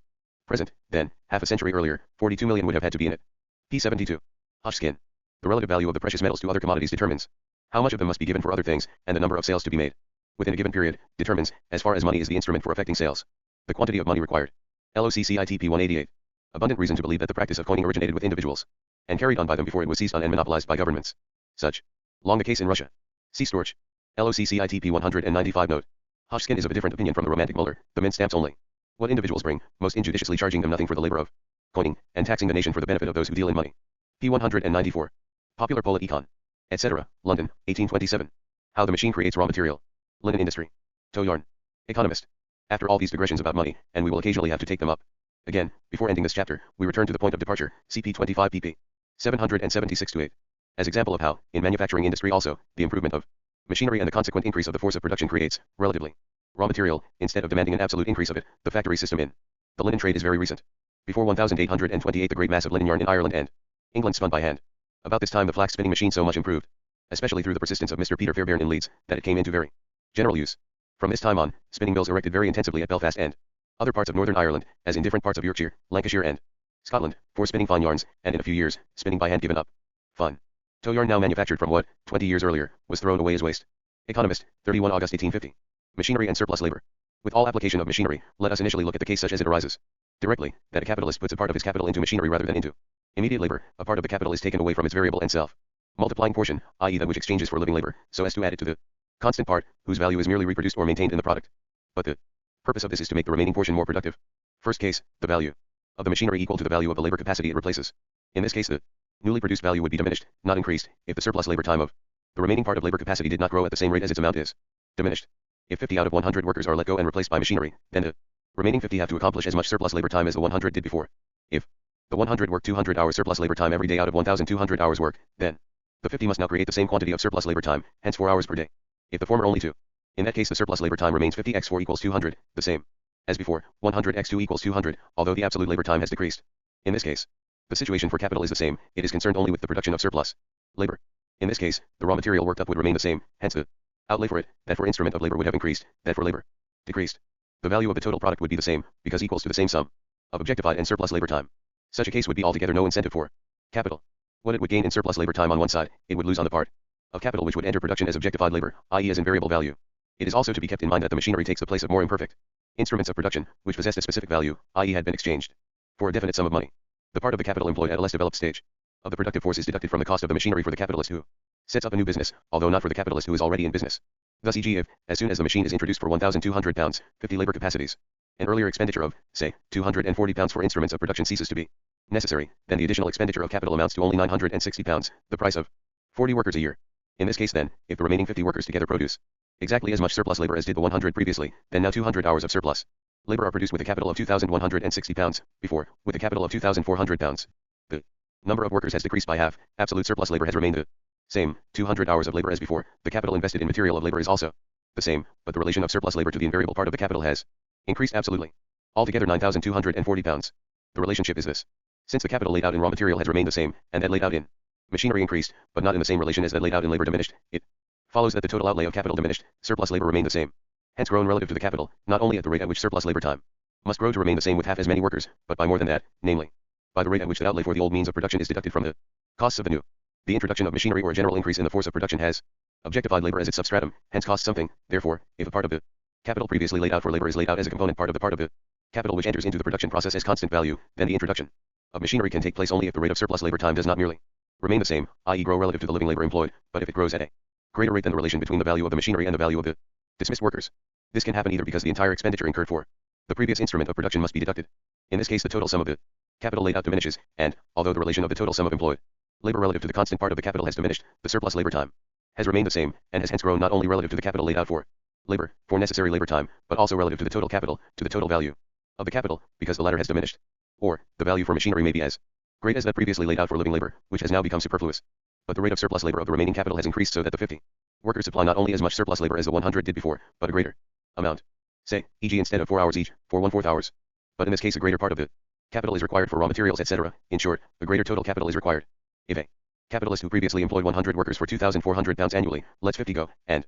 present, then, half a century earlier, 42 million would have had to be in it. p. 72. Hodgskin. The relative value of the precious metals to other commodities determines how much of them must be given for other things, and the number of sales to be made within a given period determines, as far as money is the instrument for effecting sales, the quantity of money required. LOCCIT p. 188. Abundant reason to believe that the practice of coining originated with individuals and carried on by them before it was seized on and monopolized by governments. Such long the case in Russia. See Storch. LOCCIT p. 195 note. Hodgskin is of a different opinion from the romantic Muller, the mint stamps only what individuals bring, most injudiciously charging them nothing for the labor of coining, and taxing the nation for the benefit of those who deal in money. p. 194. Popular Polit Econ. Etc., London, 1827. How the machine creates raw material. Linen industry. Tow yarn. Economist. After all these digressions about money, and we will occasionally have to take them up again, before ending this chapter, we return to the point of departure, CP 25 pp. 776-8. As example of how, in manufacturing industry also, the improvement of machinery and the consequent increase of the force of production creates, relatively, raw material, instead of demanding an absolute increase of it. The factory system in the linen trade is very recent. Before 1828 the great mass of linen yarn in Ireland and England spun by hand. About this time the flax spinning machine so much improved, especially through the persistence of Mr. Peter Fairbairn in Leeds, that it came into very general use. From this time on, spinning mills erected very intensively at Belfast and other parts of Northern Ireland, as in different parts of Yorkshire, Lancashire and Scotland, for spinning fine yarns, and in a few years, spinning by hand given up. Fine. Tow yarn now manufactured from what, 20 years earlier, was thrown away as waste. Economist, 31 August 1850. Machinery and surplus labor. With all application of machinery, let us initially look at the case such as it arises. Directly, that a capitalist puts a part of his capital into machinery rather than into immediate labor, a part of the capital is taken away from its variable and self-multiplying portion, i.e. that which exchanges for living labor, so as to add it to the constant part, whose value is merely reproduced or maintained in the product. But the purpose of this is to make the remaining portion more productive. First case, the value of the machinery equal to the value of the labor capacity it replaces. In this case the newly produced value would be diminished, not increased, if the surplus labor time of The remaining part of labor capacity did not grow at the same rate as its amount is diminished. If 50 out of 100 workers are let go and replaced by machinery, then the remaining 50 have to accomplish as much surplus labor time as the 100 did before. If the 100 work 200 hours surplus labor time every day out of 1,200 hours work, then the 50 must now create the same quantity of surplus labor time, hence 4 hours per day. If the former only 2. In that case the surplus labor time remains 50 x 4 equals 200, the same as before, 100 x 2 equals 200, although the absolute labor time has decreased. In this case, the situation for capital is the same, it is concerned only with the production of surplus labor. In this case, the raw material worked up would remain the same, hence the outlay for it, that for instrument of labor would have increased, that for labor decreased. The value of the total product would be the same, because equals to the same sum of objectified and surplus labor time. Such a case would be altogether no incentive for capital. What it would gain in surplus labor time on one side, it would lose on the part of capital which would enter production as objectified labor, i.e. as invariable value. It is also to be kept in mind that the machinery takes the place of more imperfect instruments of production, which possessed a specific value, i.e. had been exchanged for a definite sum of money. The part of the capital employed at a less developed stage of the productive force is deducted from the cost of the machinery for the capitalist who sets up a new business, although not for the capitalist who is already in business. Thus e.g. if, as soon as the machine is introduced for 1,200 pounds, 50 labor capacities, an earlier expenditure of, say, 240 pounds for instruments of production ceases to be necessary, then the additional expenditure of capital amounts to only 960 pounds, the price of 40 workers a year. In this case then, if the remaining 50 workers together produce exactly as much surplus labor as did the 100 previously, then now 200 hours of surplus labor are produced with a capital of 2,160 pounds, before, with a capital of 2,400 pounds. The number of workers has decreased by half, absolute surplus labor has remained the same, 200 hours of labor as before, the capital invested in material of labor is also the same, but the relation of surplus labor to the invariable part of the capital has increased absolutely. Altogether 9,240 pounds. The relationship is this. Since the capital laid out in raw material has remained the same, and that laid out in machinery increased, but not in the same relation as that laid out in labor diminished, it follows that the total outlay of capital diminished, surplus labor remained the same. Hence grown relative to the capital, not only at the rate at which surplus labor time must grow to remain the same with half as many workers, but by more than that, namely, by the rate at which the outlay for the old means of production is deducted from the costs of the new. The introduction of machinery or a general increase in the force of production has objectified labor as its substratum, hence costs something. Therefore, if a part of the capital previously laid out for labor is laid out as a component part of the capital which enters into the production process as constant value, then the introduction of machinery can take place only if the rate of surplus labor time does not merely remain the same, i.e. grow relative to the living labor employed, but if it grows at a greater rate than the relation between the value of the machinery and the value of the dismissed workers. This can happen either because the entire expenditure incurred for the previous instrument of production must be deducted. In this case the total sum of the capital laid out diminishes, and, although the relation of the total sum of employed labor relative to the constant part of the capital has diminished, the surplus labor time has remained the same, and has hence grown not only relative to the capital laid out for labor, for necessary labor time, but also relative to the total capital, to the total value of the capital, because the latter has diminished. Or, the value for machinery may be as great as that previously laid out for living labor, which has now become superfluous. But the rate of surplus labor of the remaining capital has increased so that the 50 workers supply not only as much surplus labor as the 100 did before, but a greater amount. Say, e.g. instead of 4 hours each, for 1/4 hours. But in this case a greater part of the capital is required for raw materials, etc. In short, a greater total capital is required. If a capitalist who previously employed 100 workers for 2,400 pounds annually, lets 50 go, and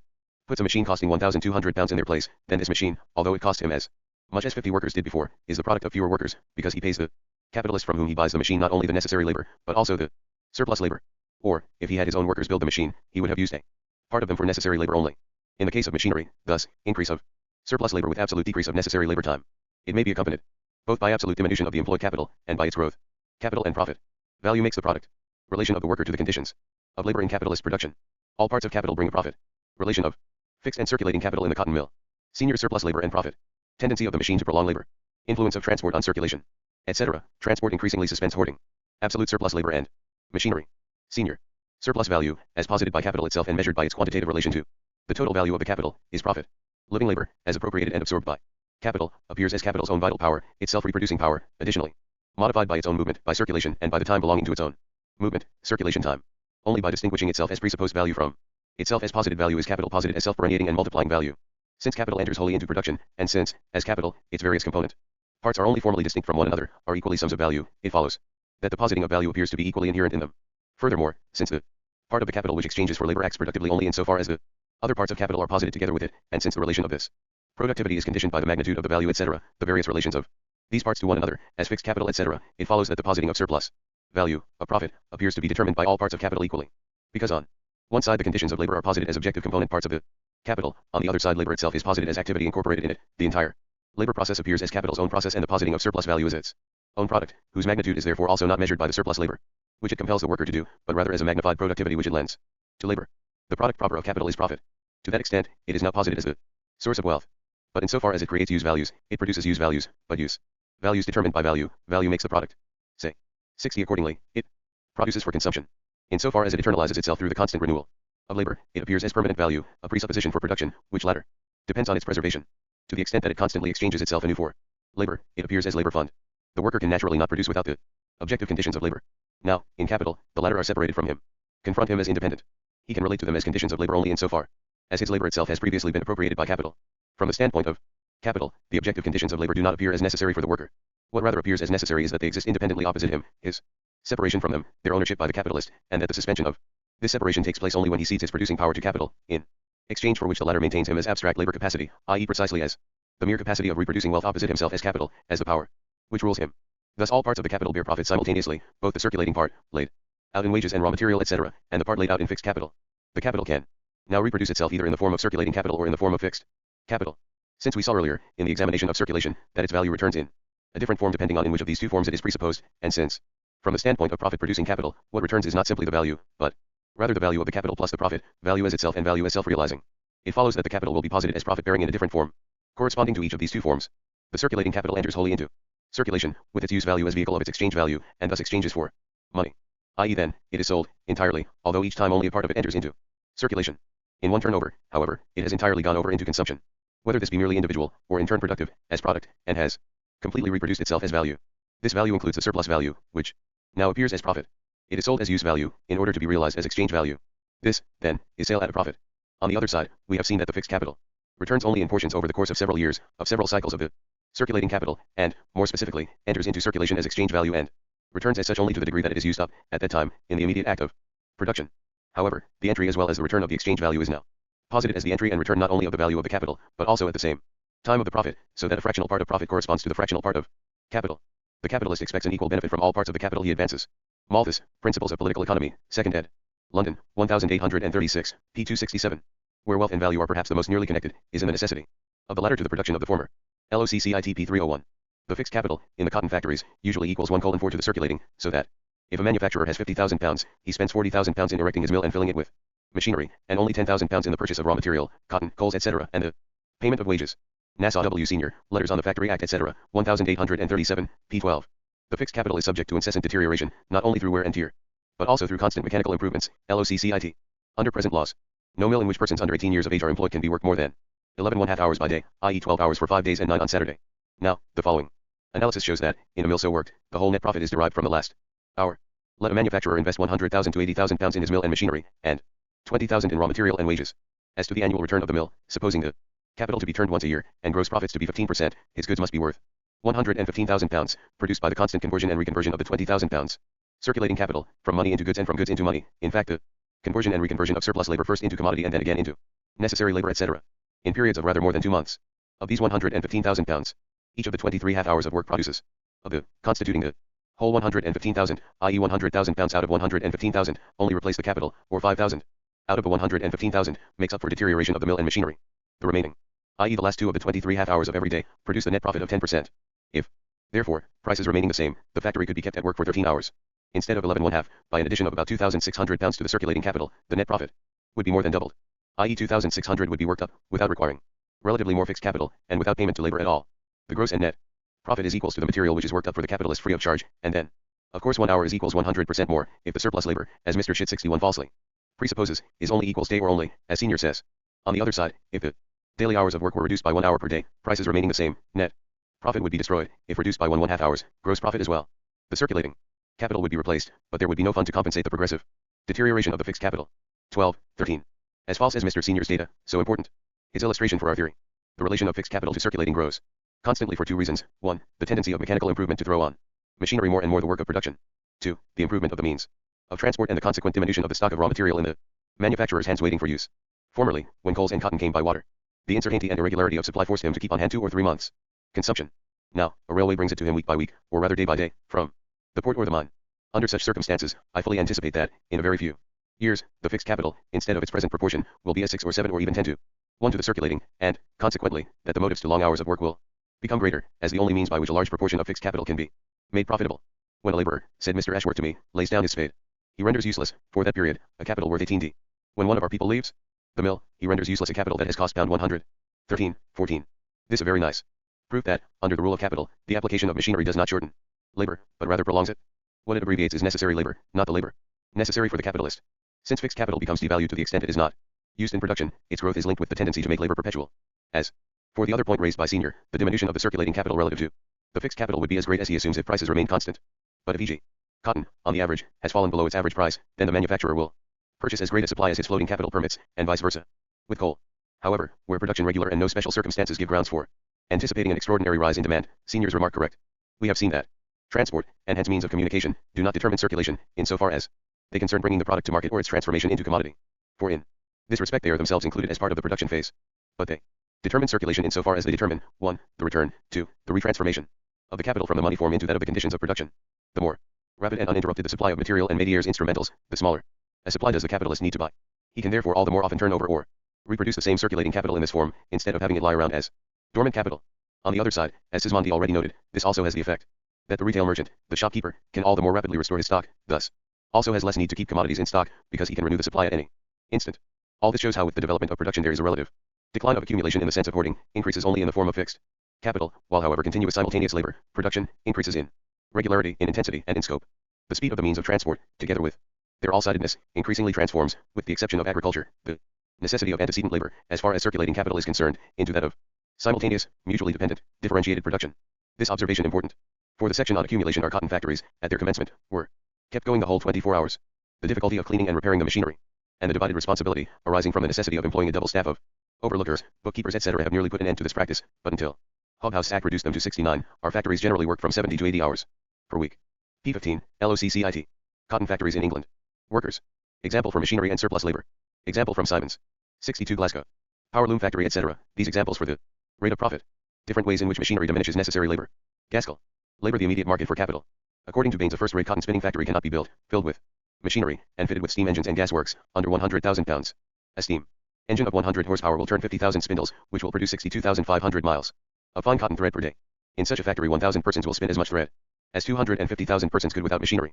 puts a machine costing 1,200 pounds in their place, then this machine, although it cost him as much as 50 workers did before, is the product of fewer workers, because he pays the capitalist from whom he buys the machine not only the necessary labor, but also the surplus labor. Or, if he had his own workers build the machine, he would have used a part of them for necessary labor only. In the case of machinery, thus, increase of surplus labor with absolute decrease of necessary labor time. It may be accompanied both by absolute diminution of the employed capital, and by its growth. Capital and profit. Value makes the product. Relation of the worker to the conditions of labor in capitalist production. All parts of capital bring a profit. Relation of fixed and circulating capital in the cotton mill. Senior surplus labor and profit. Tendency of the machine to prolong labor. Influence of transport on circulation, etc. Transport increasingly suspends hoarding. Absolute surplus labor and machinery. Senior surplus value, as posited by capital itself and measured by its quantitative relation to the total value of the capital, is profit. Living labor, as appropriated and absorbed by capital, appears as capital's own vital power, its self-reproducing power, additionally modified by its own movement, by circulation, and by the time belonging to its own movement, circulation time. Only by distinguishing itself as presupposed value from itself as posited value is capital posited as self-permeating and multiplying value. Since capital enters wholly into production, and since, as capital, its various component parts are only formally distinct from one another, are equally sums of value, it follows that the positing of value appears to be equally inherent in them. Furthermore, since the part of the capital which exchanges for labor acts productively only insofar as the other parts of capital are posited together with it, and since the relation of this productivity is conditioned by the magnitude of the value, etc., the various relations of these parts to one another, as fixed capital, etc., it follows that the positing of surplus value, of profit, appears to be determined by all parts of capital equally. Because on one side the conditions of labor are posited as objective component parts of the capital, on the other side labor itself is posited as activity incorporated in it, the entire labor process appears as capital's own process, and the positing of surplus value is its own product, whose magnitude is therefore also not measured by the surplus labor which it compels the worker to do, but rather as a magnified productivity which it lends to labor. The product proper of capital is profit. To that extent, it is not posited as the source of wealth. But insofar as it creates use values, it produces use values, but use values determined by value, value makes the product. Say, 60 accordingly, it produces for consumption. Insofar as it eternalizes itself through the constant renewal of labor, it appears as permanent value, a presupposition for production, which latter depends on its preservation. To the extent that it constantly exchanges itself anew for labor, it appears as labor fund. The worker can naturally not produce without the objective conditions of labor. Now, in capital, the latter are separated from him. Confront him as independent. He can relate to them as conditions of labor only insofar as his labor itself has previously been appropriated by capital. From the standpoint of capital, the objective conditions of labor do not appear as necessary for the worker. What rather appears as necessary is that they exist independently opposite him, his separation from them, their ownership by the capitalist, and that the suspension of this separation takes place only when he cedes his producing power to capital, in exchange for which the latter maintains him as abstract labor capacity, i.e. precisely as the mere capacity of reproducing wealth opposite himself as capital, as the power which rules him. Thus all parts of the capital bear profit simultaneously, both the circulating part, laid out in wages and raw material etc., and the part laid out in fixed capital. The capital can now reproduce itself either in the form of circulating capital or in the form of fixed capital. Since we saw earlier, in the examination of circulation, that its value returns in a different form depending on in which of these two forms it is presupposed, and since, from the standpoint of profit-producing capital, what returns is not simply the value, but rather the value of the capital plus the profit, value as itself and value as self-realizing, it follows that the capital will be posited as profit-bearing in a different form, corresponding to each of these two forms. The circulating capital enters wholly into circulation, with its use value as vehicle of its exchange value, and thus exchanges for money. I.e. then, it is sold, entirely, although each time only a part of it enters into circulation. In one turnover, however, it has entirely gone over into consumption. Whether this be merely individual, or in turn productive, as product, and has completely reproduced itself as value. This value includes the surplus value, which now appears as profit. It is sold as use value, in order to be realized as exchange value. This, then, is sale at a profit. On the other side, we have seen that the fixed capital returns only in portions over the course of several years, of several cycles of the circulating capital, and, more specifically, enters into circulation as exchange value and returns as such only to the degree that it is used up, at that time, in the immediate act of production. However, the entry as well as the return of the exchange value is now posited as the entry and return not only of the value of the capital, but also at the same time of the profit, so that a fractional part of profit corresponds to the fractional part of capital. The capitalist expects an equal benefit from all parts of the capital he advances. Malthus, Principles of Political Economy, 2nd ed. London, 1836, p. 267. Where wealth and value are perhaps the most nearly connected, is in the necessity of the latter to the production of the former. LOCCITP 301. The fixed capital, in the cotton factories, usually equals 1:4 to the circulating, so that, if a manufacturer has £50,000, he spends £40,000 in erecting his mill and filling it with machinery, and only £10,000 in the purchase of raw material, cotton, coals etc., and the payment of wages. Nassau W. Sr., Letters on the Factory Act etc., 1837, p. 12. The fixed capital is subject to incessant deterioration, not only through wear and tear, but also through constant mechanical improvements, LOCCIT. Under present laws, no mill in which persons under 18 years of age are employed can be worked more than 11½ hours by day, i.e. 12 hours for 5 days and 9 on Saturday. Now, the following analysis shows that, in a mill so worked, the whole net profit is derived from the last hour. Let a manufacturer invest £100,000 to £80,000 in his mill and machinery, and £20,000 in raw material and wages. As to the annual return of the mill, supposing the capital to be turned once a year, and gross profits to be 15%, his goods must be worth £115,000, produced by the constant conversion and reconversion of the £20,000. Circulating capital, from money into goods and from goods into money, in fact the conversion and reconversion of surplus labor first into commodity and then again into necessary labor etc., in periods of rather more than 2 months. Of these £115,000, each of the 23 half-hours of work produces, of the, constituting the whole 115,000, i.e. £100,000 out of 115,000, only replace the capital, or 5,000. Out of the 115,000, makes up for deterioration of the mill and machinery. The remaining, i.e. the last 2 of the 23 half-hours of every day, produce the net profit of 10%. If, therefore, prices remaining the same, the factory could be kept at work for 13 hours. Instead of 11½ by an addition of about £2,600 to the circulating capital, the net profit would be more than doubled, i.e. 2,600 would be worked up, without requiring relatively more fixed capital, and without payment to labor at all. The gross and net profit is equals to the material which is worked up for the capitalist free of charge, and then, of course 1 hour is equals 100% more, if the surplus labor, as Mr. Shit 61 falsely presupposes, is only equals day or only, as Senior says. On the other side, if the daily hours of work were reduced by 1 hour per day, prices remaining the same, net profit would be destroyed, if reduced by 1½ hours, gross profit as well. The circulating capital would be replaced, but there would be no fund to compensate the progressive deterioration of the fixed capital. 12.13. As false as Mr. Senior's data, so important. His illustration for our theory. The relation of fixed capital to circulating grows constantly for 2 reasons. 1. The tendency of mechanical improvement to throw on machinery more and more the work of production. 2. The improvement of the means of transport and the consequent diminution of the stock of raw material in the manufacturer's hands waiting for use. Formerly, when coals and cotton came by water, the uncertainty and irregularity of supply forced him to keep on hand 2 or 3 months consumption. Now, a railway brings it to him week by week, or rather day by day, from the port or the mine. Under such circumstances, I fully anticipate that, in a very few years, the fixed capital, instead of its present proportion, will be as 6 or 7 or even 10 to 1 to the circulating, and, consequently, that the motives to long hours of work will become greater, as the only means by which a large proportion of fixed capital can be made profitable. When a laborer, said Mr. Ashworth to me, lays down his spade, he renders useless, for that period, a capital worth 18d. When one of our people leaves the mill, he renders useless a capital that has cost £100. 13.14. This a very nice proof that, under the rule of capital, the application of machinery does not shorten labor, but rather prolongs it. What it abbreviates is necessary labor, not the labor necessary for the capitalist. Since fixed capital becomes devalued to the extent it is not used in production, its growth is linked with the tendency to make labor perpetual. As for the other point raised by Senior, the diminution of the circulating capital relative to the fixed capital would be as great as he assumes if prices remain constant. But if e.g. cotton, on the average, has fallen below its average price, then the manufacturer will purchase as great a supply as his floating capital permits, and vice versa. With coal, however, where production regular and no special circumstances give grounds for anticipating an extraordinary rise in demand, Senior's remark correct. We have seen that transport, and hence means of communication, do not determine circulation, insofar as they concern bringing the product to market or its transformation into commodity. For in this respect they are themselves included as part of the production phase. But they determine circulation insofar as they determine 1. The return, 2. The retransformation of the capital from the money form into that of the conditions of production. The more rapid and uninterrupted the supply of material and métiers instrumentals, the smaller a supply does the capitalist need to buy. He can therefore all the more often turn over or reproduce the same circulating capital in this form, instead of having it lie around as dormant capital. On the other side, as Sismondi already noted, this also has the effect that the retail merchant, the shopkeeper, can all the more rapidly restore his stock, thus also has less need to keep commodities in stock, because he can renew the supply at any instant. All this shows how with the development of production there is a relative decline of accumulation in the sense of hoarding, increases only in the form of fixed capital, while however continuous simultaneous labor, production, increases in regularity, in intensity, and in scope. The speed of the means of transport, together with their all-sidedness, increasingly transforms, with the exception of agriculture, the necessity of antecedent labor, as far as circulating capital is concerned, into that of simultaneous, mutually dependent, differentiated production. This observation important. For the section on accumulation, our cotton factories, at their commencement, were kept going the whole 24 hours. The difficulty of cleaning and repairing the machinery, and the divided responsibility, arising from the necessity of employing a double staff of overlookers, bookkeepers, etc., have nearly put an end to this practice, but until Hobhouse Act reduced them to 69, our factories generally work from 70 to 80 hours per week. P15, LOCCIT. Cotton factories in England. Workers. Example for machinery and surplus labor. Example from Simons. 62 Glasgow. Power loom factory, etc. These examples for the rate of profit. Different ways in which machinery diminishes necessary labor. Gaskell. Labor, the immediate market for capital. According to Baines, a first-rate cotton spinning factory cannot be built, filled with machinery, and fitted with steam engines and gas works, under 100,000 pounds. A steam engine of 100 horsepower will turn 50,000 spindles, which will produce 62,500 miles of fine cotton thread per day. In such a factory 1,000 persons will spin as much thread as 250,000 persons could without machinery.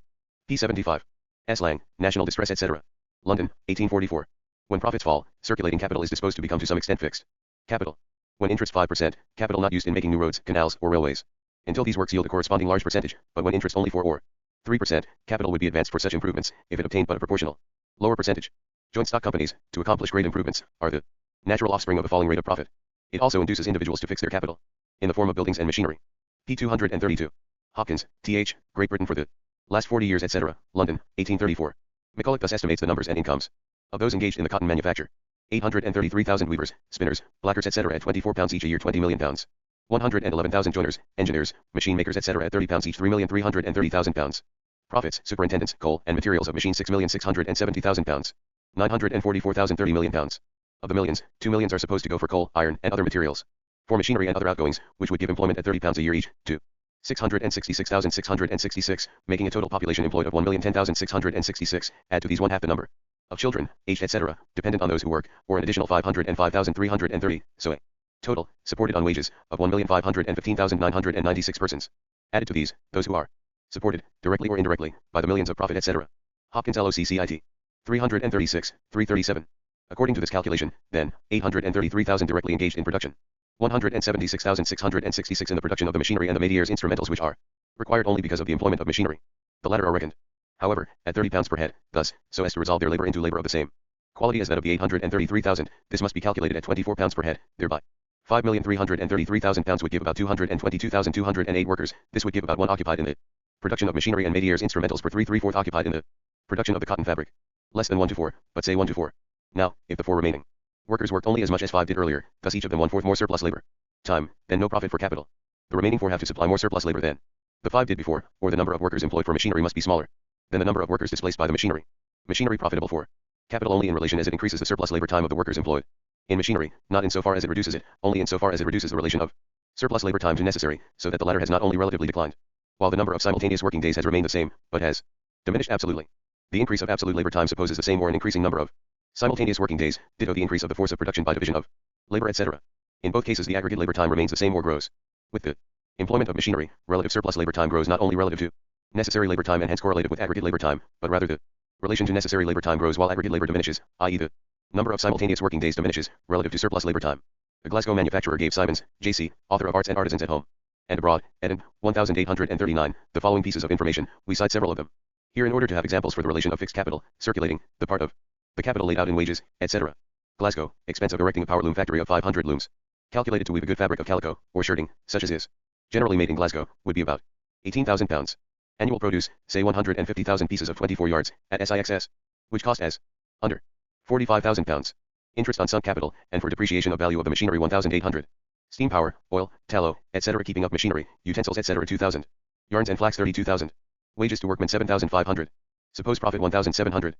P75. S. Lang, National Distress, etc. London, 1844. When profits fall, circulating capital is disposed to become to some extent fixed capital. When interest 5%, capital not used in making new roads, canals, or railways, until these works yield a corresponding large percentage, but when interest only 4 or 3%, capital would be advanced for such improvements, if it obtained but a proportional lower percentage. Joint stock companies, to accomplish great improvements, are the natural offspring of a falling rate of profit. It also induces individuals to fix their capital in the form of buildings and machinery. P. 232. Hopkins, Th., Great Britain for the last 40 years, etc. London, 1834. McCulloch thus estimates the numbers and incomes of those engaged in the cotton manufacture. 833,000 weavers, spinners, blackers, etc. at £24 each a year, 20 million pounds. 111,000 joiners, engineers, machine makers, etc. at £30 each, 3,330,000 pounds. Profits, superintendents, coal, and materials of machines, 6,670,000 pounds. 944,000, 30 million pounds. Of the millions, 2 millions are supposed to go for coal, iron, and other materials. For machinery and other outgoings, which would give employment at £30 a year each, to 666,666, making a total population employed of 1,010,666. Add to these one half the number of children, aged, etc., dependent on those who work, or an additional 505,330, so a total, supported on wages, of 1,515,996 persons. Added to these, those who are supported, directly or indirectly, by the millions of profit, etc. Hopkins LOCCIT. 336, 337. According to this calculation, then, 833,000 directly engaged in production. 176,666 in the production of the machinery and the métiers instrumentals which are required only because of the employment of machinery. The latter are reckoned, however, at £30 per head, thus, so as to resolve their labor into labor of the same quality as that of the 833,000, this must be calculated at £24 per head, thereby 5,333,000 pounds would give about 222,208 workers. This would give about 1 occupied in the production of machinery and métiers instrumentals per 3/4 occupied in the production of the cotton fabric. Less than 1 to 4, but say 1 to 4. Now, if the 4 remaining workers worked only as much as 5 did earlier, thus each of them 1/4 more surplus labor time, then no profit for capital. The remaining 4 have to supply more surplus labor than the 5 did before, or the number of workers employed for machinery must be smaller than the number of workers displaced by the machinery. Machinery profitable for capital only in relation as it increases the surplus labor time of the workers employed in machinery, not insofar as it reduces it, only insofar as it reduces the relation of surplus labor time to necessary, so that the latter has not only relatively declined, while the number of simultaneous working days has remained the same, but has diminished absolutely. The increase of absolute labor time supposes the same or an increasing number of simultaneous working days, ditto the increase of the force of production by division of labor, etc. In both cases the aggregate labor time remains the same or grows. With the employment of machinery, relative surplus labor time grows not only relative to necessary labor time and hence correlated with aggregate labor time, but rather the relation to necessary labor time grows while aggregate labor diminishes, i.e. the number of simultaneous working days diminishes, relative to surplus labor time. The Glasgow manufacturer gave Simons, J.C., author of Arts and Artisans at Home and Abroad, Eden, 1839, the following pieces of information. We cite several of them. Here in order to have examples for the relation of fixed capital, circulating, the part of the capital laid out in wages, etc. Glasgow, expense of erecting a power loom factory of 500 looms. Calculated to weave a good fabric of calico, or shirting, such as is generally made in Glasgow, would be about 18,000 pounds. Annual produce, say 150,000 pieces of 24 yards, at SIXS, which cost as under 45,000 pounds. Interest on sunk capital, and for depreciation of value of the machinery 1,800. Steam power, oil, tallow, etc. keeping up machinery, utensils etc. 2,000. Yarns and flax 32,000. Wages to workmen 7,500. Suppose profit 1,700.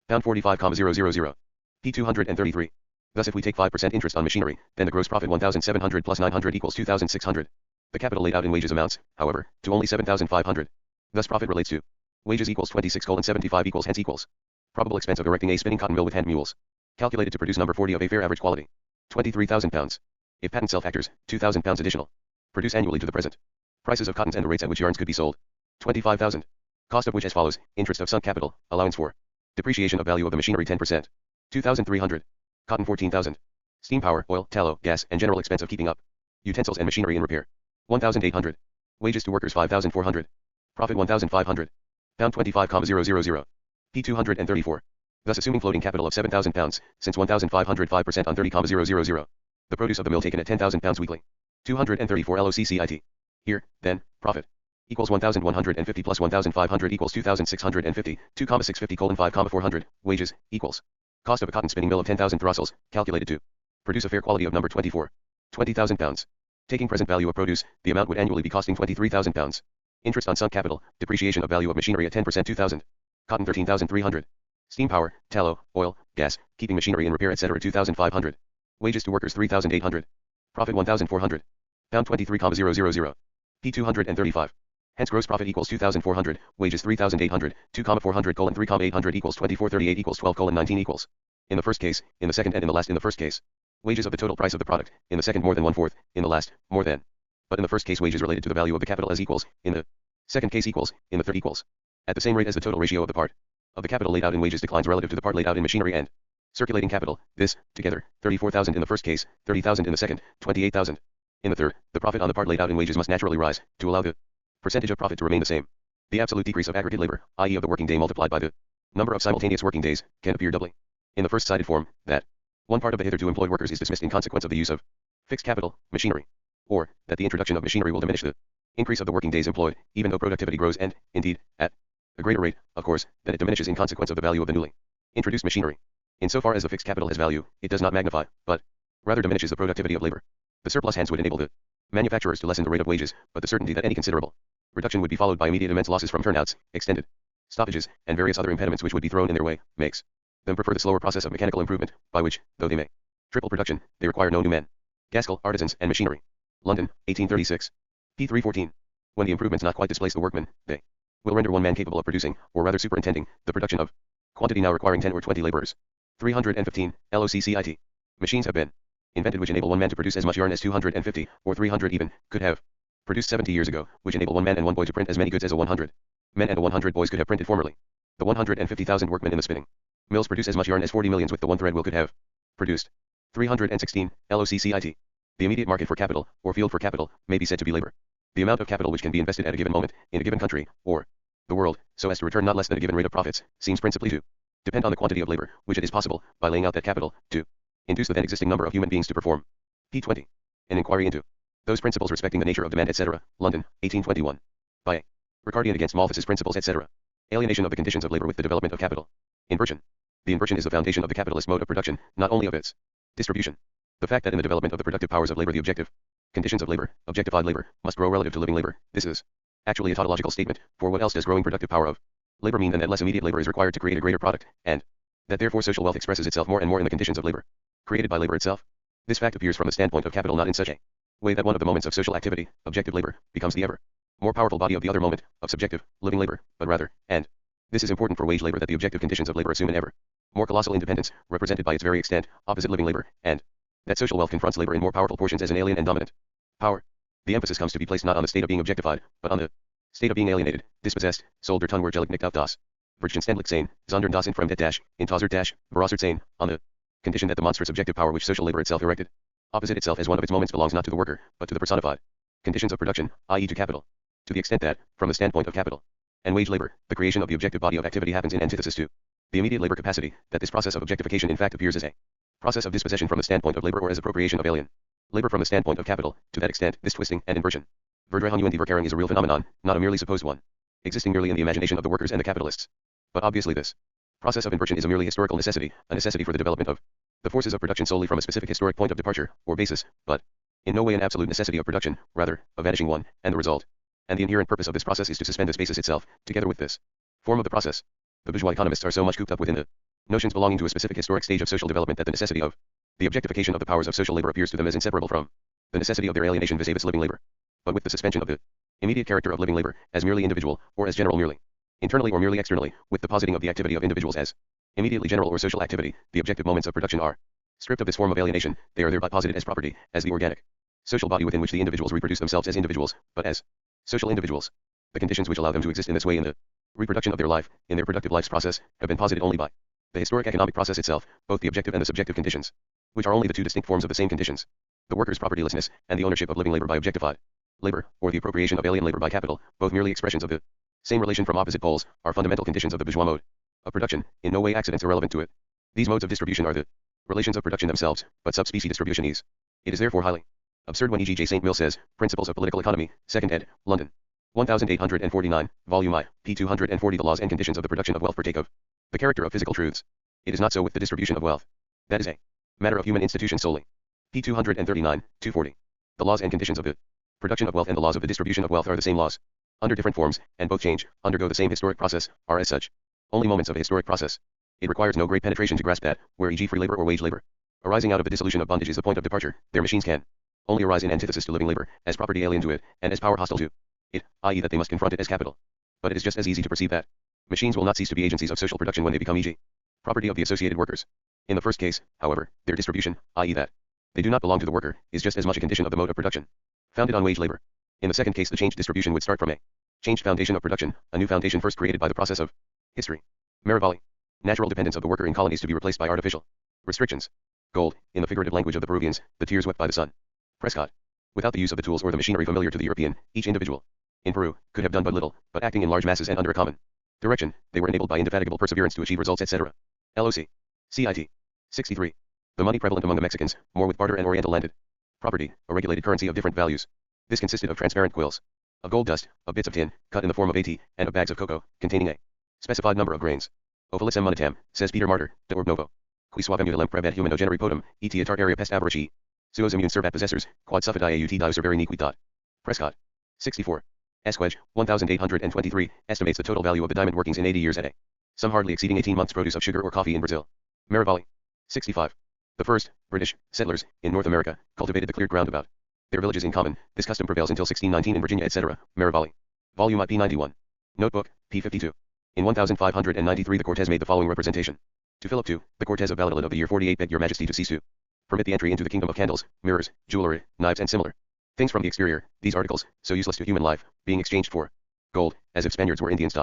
Pound 45,000. P 233. Thus if we take 5% interest on machinery, then the gross profit 1,700 plus 900 equals 2,600. The capital laid out in wages amounts, however, to only 7,500. Thus profit relates to wages equals 26,75 equals hence equals probable expense of erecting a spinning cotton mill with hand mules. Calculated to produce number 40 of a fair average quality. 23,000 pounds. If patent self-actors, 2,000 pounds additional. Produce annually to the present. Prices of cottons and the rates at which yarns could be sold. 25,000. Cost of which as follows, interest of sunk capital, allowance for depreciation of value of the machinery 10%. 2,300. Cotton 14,000. Steam power, oil, tallow, gas, and general expense of keeping up utensils and machinery in repair. 1,800. Wages to workers 5,400. Profit 1,500. Pound 25,000. P 234. Thus assuming floating capital of 7,000 pounds, since 1,500 5% on 30,000. The produce of the mill taken at 10,000 pounds weekly. 234 LOCCIT. Here, then, profit equals 1,150 plus 1,500 equals 2,650, 2,650 5,400, wages, equals cost of a cotton spinning mill of 10,000 throstles, calculated to produce a fair quality of number 24. 20,000 pounds. Taking present value of produce, the amount would annually be costing 23,000 pounds. Interest on sunk capital, depreciation of value of machinery at 10% 2,000. Cotton 13,300. Steam power, tallow, oil, gas, keeping machinery in repair etc. 2,500. Wages to workers 3,800. Profit 1,400. Pound 23,000. P 235. Hence gross profit equals 2,400, wages 3,800, 2,400 3,800 equals 2438 equals 12 equals. In the first case, in the second and in the last in the first case. Wages of the total price of the product, in the second more than 1/4, in the last, more than. But in the first case wages related to the value of the capital as equals, in the second case equals, in the third equals. At the same rate as the total ratio of the part of the capital laid out in wages declines relative to the part laid out in machinery and circulating capital, this, together, 34,000 in the first case, 30,000 in the second, 28,000. In the third, the profit on the part laid out in wages must naturally rise, to allow the percentage of profit to remain the same. The absolute decrease of aggregate labor, i.e. of the working day multiplied by the number of simultaneous working days, can appear doubly. In the first cited form, that one part of the hitherto employed workers is dismissed in consequence of the use of fixed capital, machinery, or that the introduction of machinery will diminish the increase of the working days employed, even though productivity grows and, indeed, at a greater rate, of course, than it diminishes in consequence of the value of the newly introduced machinery. In so far as the fixed capital has value, it does not magnify, but rather diminishes the productivity of labor. The surplus hence would enable the manufacturers to lessen the rate of wages, but the certainty that any considerable reduction would be followed by immediate immense losses from turnouts, extended stoppages, and various other impediments which would be thrown in their way, makes them prefer the slower process of mechanical improvement, by which, though they may triple production, they require no new men. Gaskell, Artisans and Machinery. London, 1836. P 314. When the improvements not quite displace the workmen, they will render one man capable of producing, or rather superintending, the production of quantity now requiring 10 or 20 laborers. 315. LOCCIT. Machines have been invented which enable one man to produce as much yarn as 250, or 300 even, could have produced 70 years ago, which enable one man and one boy to print as many goods as a 100 men and a 100 boys could have printed formerly. The 150,000 workmen in the spinning mills produce as much yarn as 40 millions with the one thread will could have produced. 316. LOCCIT. The immediate market for capital, or field for capital, may be said to be labor. The amount of capital which can be invested at a given moment, in a given country, or the world, so as to return not less than a given rate of profits, seems principally to depend on the quantity of labor, which it is possible, by laying out that capital, to induce the then existing number of human beings to perform. P 20. An inquiry into those principles respecting the nature of demand etc. London, 1821. By A. Ricardian against Malthus's principles etc. Alienation of the conditions of labor with the development of capital. Inversion. The inversion is the foundation of the capitalist mode of production, not only of its distribution. The fact that in the development of the productive powers of labor the objective conditions of labor, objectified labor, must grow relative to living labor, this is actually a tautological statement, for what else does growing productive power of labor mean than that less immediate labor is required to create a greater product, and that therefore social wealth expresses itself more and more in the conditions of labor created by labor itself? This fact appears from the standpoint of capital not in such a way that one of the moments of social activity, objective labor, becomes the ever more powerful body of the other moment, of subjective, living labor, but rather, and this is important for wage labor, that the objective conditions of labor assume an ever more colossal independence, represented by its very extent, opposite living labor, and that social wealth confronts labor in more powerful portions as an alien and dominant power. The emphasis comes to be placed not on the state of being objectified, but on the state of being alienated, dispossessed, sold der Tunwerkelijk nicht auf das Verständig sein, sondern das in Fremdet dash, in Tauser dash, Veraussert sein, on the condition that the monstrous objective power which social labor itself erected, opposite itself as one of its moments, belongs not to the worker, but to the personified conditions of production, i.e. to capital. To the extent that, from the standpoint of capital, and wage labor, the creation of the objective body of activity, happens in antithesis to the immediate labor capacity, that this process of objectification in fact appears as a process of dispossession from the standpoint of labor or as appropriation of alien labor from the standpoint of capital. To that extent, this twisting and inversion, verdrehung and verkering, is a real phenomenon, not a merely supposed one, existing merely in the imagination of the workers and the capitalists. But obviously this process of inversion is a merely historical necessity, a necessity for the development of the forces of production solely from a specific historic point of departure, or basis, but in no way an absolute necessity of production, rather, a vanishing one, and the result, and the inherent purpose of this process is to suspend this basis itself, together with this form of the process. The bourgeois economists are so much cooped up within the notions belonging to a specific historic stage of social development that the necessity of the objectification of the powers of social labor appears to them as inseparable from the necessity of their alienation vis-a-vis living labor. But with the suspension of the immediate character of living labor, as merely individual, or as general merely internally or merely externally, with the positing of the activity of individuals as immediately general or social activity, the objective moments of production are stripped of this form of alienation. They are thereby posited as property, as the organic social body within which the individuals reproduce themselves as individuals, but as social individuals. The conditions which allow them to exist in this way in the reproduction of their life, in their productive life's process, have been posited only by the historic economic process itself, both the objective and the subjective conditions, which are only the two distinct forms of the same conditions. The worker's propertylessness, and the ownership of living labor by objectified labor, or the appropriation of alien labor by capital, both merely expressions of the same relation from opposite poles, are fundamental conditions of the bourgeois mode of production, in no way accidents irrelevant to it. These modes of distribution are the relations of production themselves, but subspecie distribution is. It is therefore highly absurd when E.G. J. St. Mill says, Principles of Political Economy, 2nd ed., London, 1849, volume I, p. 240. The laws and conditions of the production of wealth partake of the character of physical truths. It is not so with the distribution of wealth. That is a matter of human institution solely. p. 239, 240. The laws and conditions of the production of wealth and the laws of the distribution of wealth are the same laws, under different forms, and both change, undergo the same historic process, are as such only moments of a historic process. It requires no great penetration to grasp that, where e.g. free labor or wage labor, arising out of the dissolution of bondage, is the point of departure, their machines can only arise in antithesis to living labor, as property alien to it, and as power hostile to it, i.e. that they must confront it as capital. But it is just as easy to perceive that machines will not cease to be agencies of social production when they become e.g. property of the associated workers. In the first case, however, their distribution, i.e. that they do not belong to the worker, is just as much a condition of the mode of production, founded on wage labor. In the second case, the changed distribution would start from a changed foundation of production, a new foundation first created by the process of history. Merivale. Natural dependence of the worker in colonies to be replaced by artificial restrictions. Gold, in the figurative language of the Peruvians, the tears wept by the sun. Prescott. Without the use of the tools or the machinery familiar to the European, each individual in Peru could have done but little, but acting in large masses and under a common direction, they were enabled by indefatigable perseverance to achieve results, etc. LOC. CIT. 63. The money prevalent among the Mexicans, more with barter and oriental landed property, a regulated currency of different values. This consisted of transparent quills, of gold dust, of bits of tin, cut in the form of AT, and of bags of cocoa, containing a specified number of grains. Ophilissem monetam, says Peter Martyr, de orb novo. Qui suavem utilem praebat humano generi potum, et tartaria pest avaricii. Suos immune servat possessors, quad suffit iaut dius serveri nequitat. Prescott. 64. Esquedge, 1823, estimates the total value of the diamond workings in 80 years at a sum hardly exceeding 18 months' produce of sugar or coffee in Brazil. Merivale. 65. The first British settlers in North America cultivated the cleared ground about their villages in common. This custom prevails until 1619 in Virginia, etc. Merivale. Volume I, p. 91. Notebook, p. 52. In 1593 the Cortes made the following representation. To Philip II, the Cortes of Valladolid of the year 48, beg your majesty to cease to permit the entry into the kingdom of candles, mirrors, jewelry, knives and similar things from the exterior, these articles, so useless to human life, being exchanged for gold, as if Spaniards were Indians.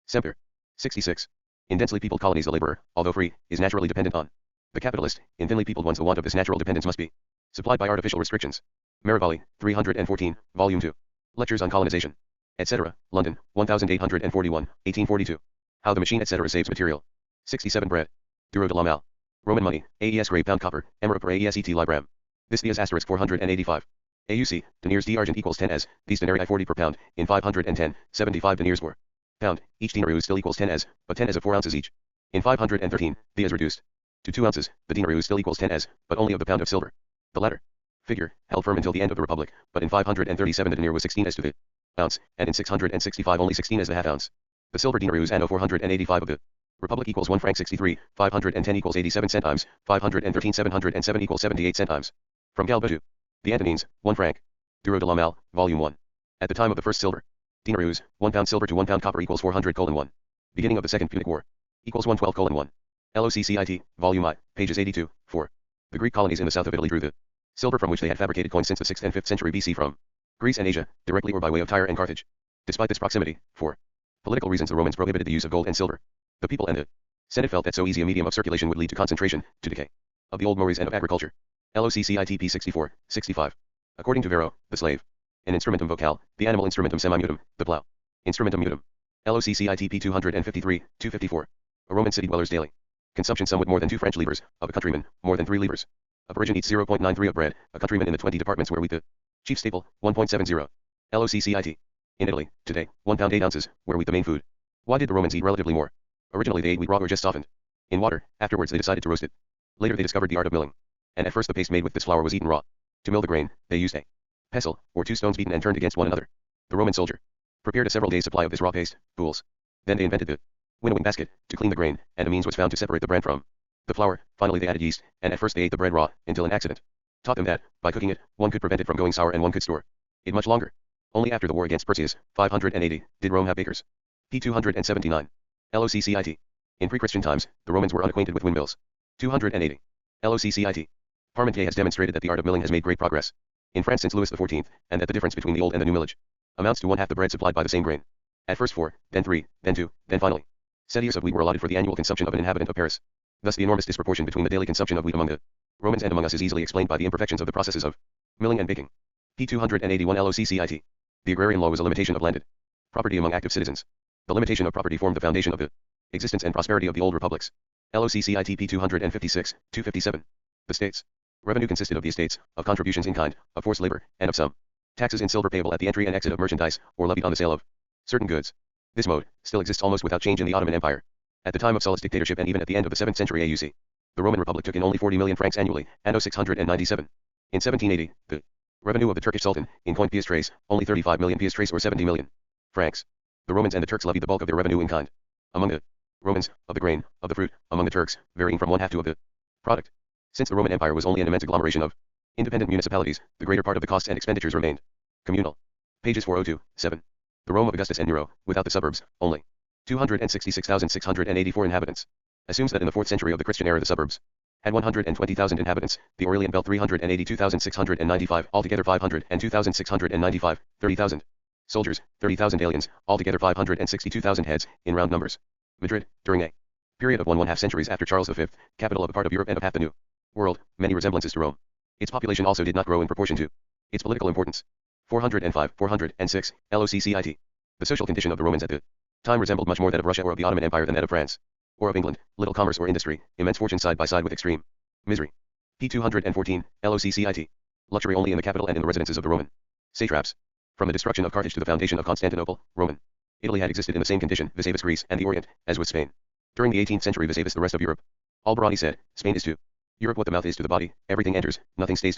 Semper. 66. In densely peopled colonies the laborer, although free, is naturally dependent on the capitalist. In thinly peopled ones the want of this natural dependence must be supplied by artificial restrictions. Merivale, 314, Volume 2. Lectures on Colonization, etc., London, 1841, 1842. How the machine, etc. saves material. 67. Bread. Duro de la Mal. Roman money, AES grey pound copper, emerald per AES et libram. This dias asterisk 485. AUC, deniers d'argent equals 10 as, these denarii 40 per pound, in 510, 75 deniers per pound, each denarius still equals 10 as, but 10 as of 4 ounces each. In 513, the is reduced to 2 ounces, the denarius still equals 10 as, but only of the pound of silver. The latter figure held firm until the end of the Republic, but in 537 the denier was 16 as to the ounce, and in 665 only 16 as the half ounce. The silver denarius anno 485 of the Republic equals 1 franc 63, 510 equals 87 centimes, 513 707 equals 78 centimes. From Galba. The Antonines, 1 franc. Duro de la Mal, Volume 1. At the time of the first silver denarius, 1 pound silver to 1 pound copper equals 400:1. Beginning of the Second Punic War equals 112:1. LOCCIT, Volume I, pages 82, 4. The Greek colonies in the south of Italy drew the silver from which they had fabricated coins since the 6th and 5th century BC from Greece and Asia, directly or by way of Tyre and Carthage. Despite this proximity, for political reasons the Romans prohibited the use of gold and silver. The people and the Senate felt that so easy a medium of circulation would lead to concentration, to decay, of the old mores and of agriculture. LOCCITP 64, 65. According to Varro, the slave, an instrumentum vocal, the animal instrumentum semimutum, the plough, instrumentum mutum. LOCCITP 253, 254. A Roman city dwellers daily. Consumption somewhat more than 2 French livres, of a countryman, more than 3 livres. A Parisian eats 0.93 of bread, a countryman in the 20 departments where wheat the chief staple, 1.70. LOCCIT. In Italy, today, 1 pound 8 ounces, where wheat the main food. Why did the Romans eat relatively more? Originally they ate wheat raw or just softened in water, afterwards they decided to roast it. Later they discovered the art of milling. And at first the paste made with this flour was eaten raw. To mill the grain, they used a pestle, or 2 stones beaten and turned against one another. The Roman soldier prepared a several days' supply of this raw paste, fools. Then they invented the winnowing basket, to clean the grain, and a means was found to separate the bran from the flour. Finally they added yeast, and at first they ate the bread raw, until an accident taught them that, by cooking it, one could prevent it from going sour and one could store it much longer. Only after the war against Perseus, 580, did Rome have bakers. P. 279. LOCCIT. In pre-Christian times, the Romans were unacquainted with windmills. 280. LOCCIT. Parmentier has demonstrated that the art of milling has made great progress in France since Louis XIV, and that the difference between the old and the new millage amounts to 1/2 the bread supplied by the same grain. At first 4, then 3, then 2, then finally sediers of wheat were allotted for the annual consumption of an inhabitant of Paris. Thus the enormous disproportion between the daily consumption of wheat among the Romans and among us is easily explained by the imperfections of the processes of milling and baking. P. 281 LOCCIT. The agrarian law was a limitation of landed property among active citizens. The limitation of property formed the foundation of the existence and prosperity of the old republics. LOCCIT P. 256, 257. The states' revenue consisted of the estates, of contributions in kind, of forced labor, and of some taxes in silver payable at the entry and exit of merchandise, or levied on the sale of certain goods. This mode still exists almost without change in the Ottoman Empire. At the time of Sulla's dictatorship and even at the end of the 7th century AUC, the Roman Republic took in only 40 million francs annually, anno 697. In 1780, the revenue of the Turkish Sultan, in coined piastres, only 35 million piastres or 70 million francs. The Romans and the Turks levied the bulk of their revenue in kind. Among the Romans, of the grain, of the fruit; among the Turks, varying from 1/2 to of the product. Since the Roman Empire was only an immense agglomeration of independent municipalities, the greater part of the costs and expenditures remained communal. Pages 402, 7. The Rome of Augustus and Nero, without the suburbs, only 266,684 inhabitants, assumes that in the 4th century of the Christian era the suburbs had 120,000 inhabitants, the Aurelian belt 382,695, altogether 502,695, 30,000 soldiers, 30,000 aliens, altogether 562,000 heads, in round numbers. Madrid, during a period of 1½ centuries after Charles V, capital of a part of Europe and of half the New World, many resemblances to Rome. Its population also did not grow in proportion to its political importance. 405, 406, LOCCIT. The social condition of the Romans at the time resembled much more that of Russia or of the Ottoman Empire than that of France or of England. Little commerce or industry, immense fortune side by side with extreme misery. P. 214, LOCCIT. Luxury only in the capital and in the residences of the Roman satraps. From the destruction of Carthage to the foundation of Constantinople, Roman Italy had existed in the same condition, vis-a-vis Greece and the Orient, as with Spain. During the 18th century vis-a-vis the rest of Europe. Alberoni said, Spain is to Europe what the mouth is to the body, everything enters, nothing stays.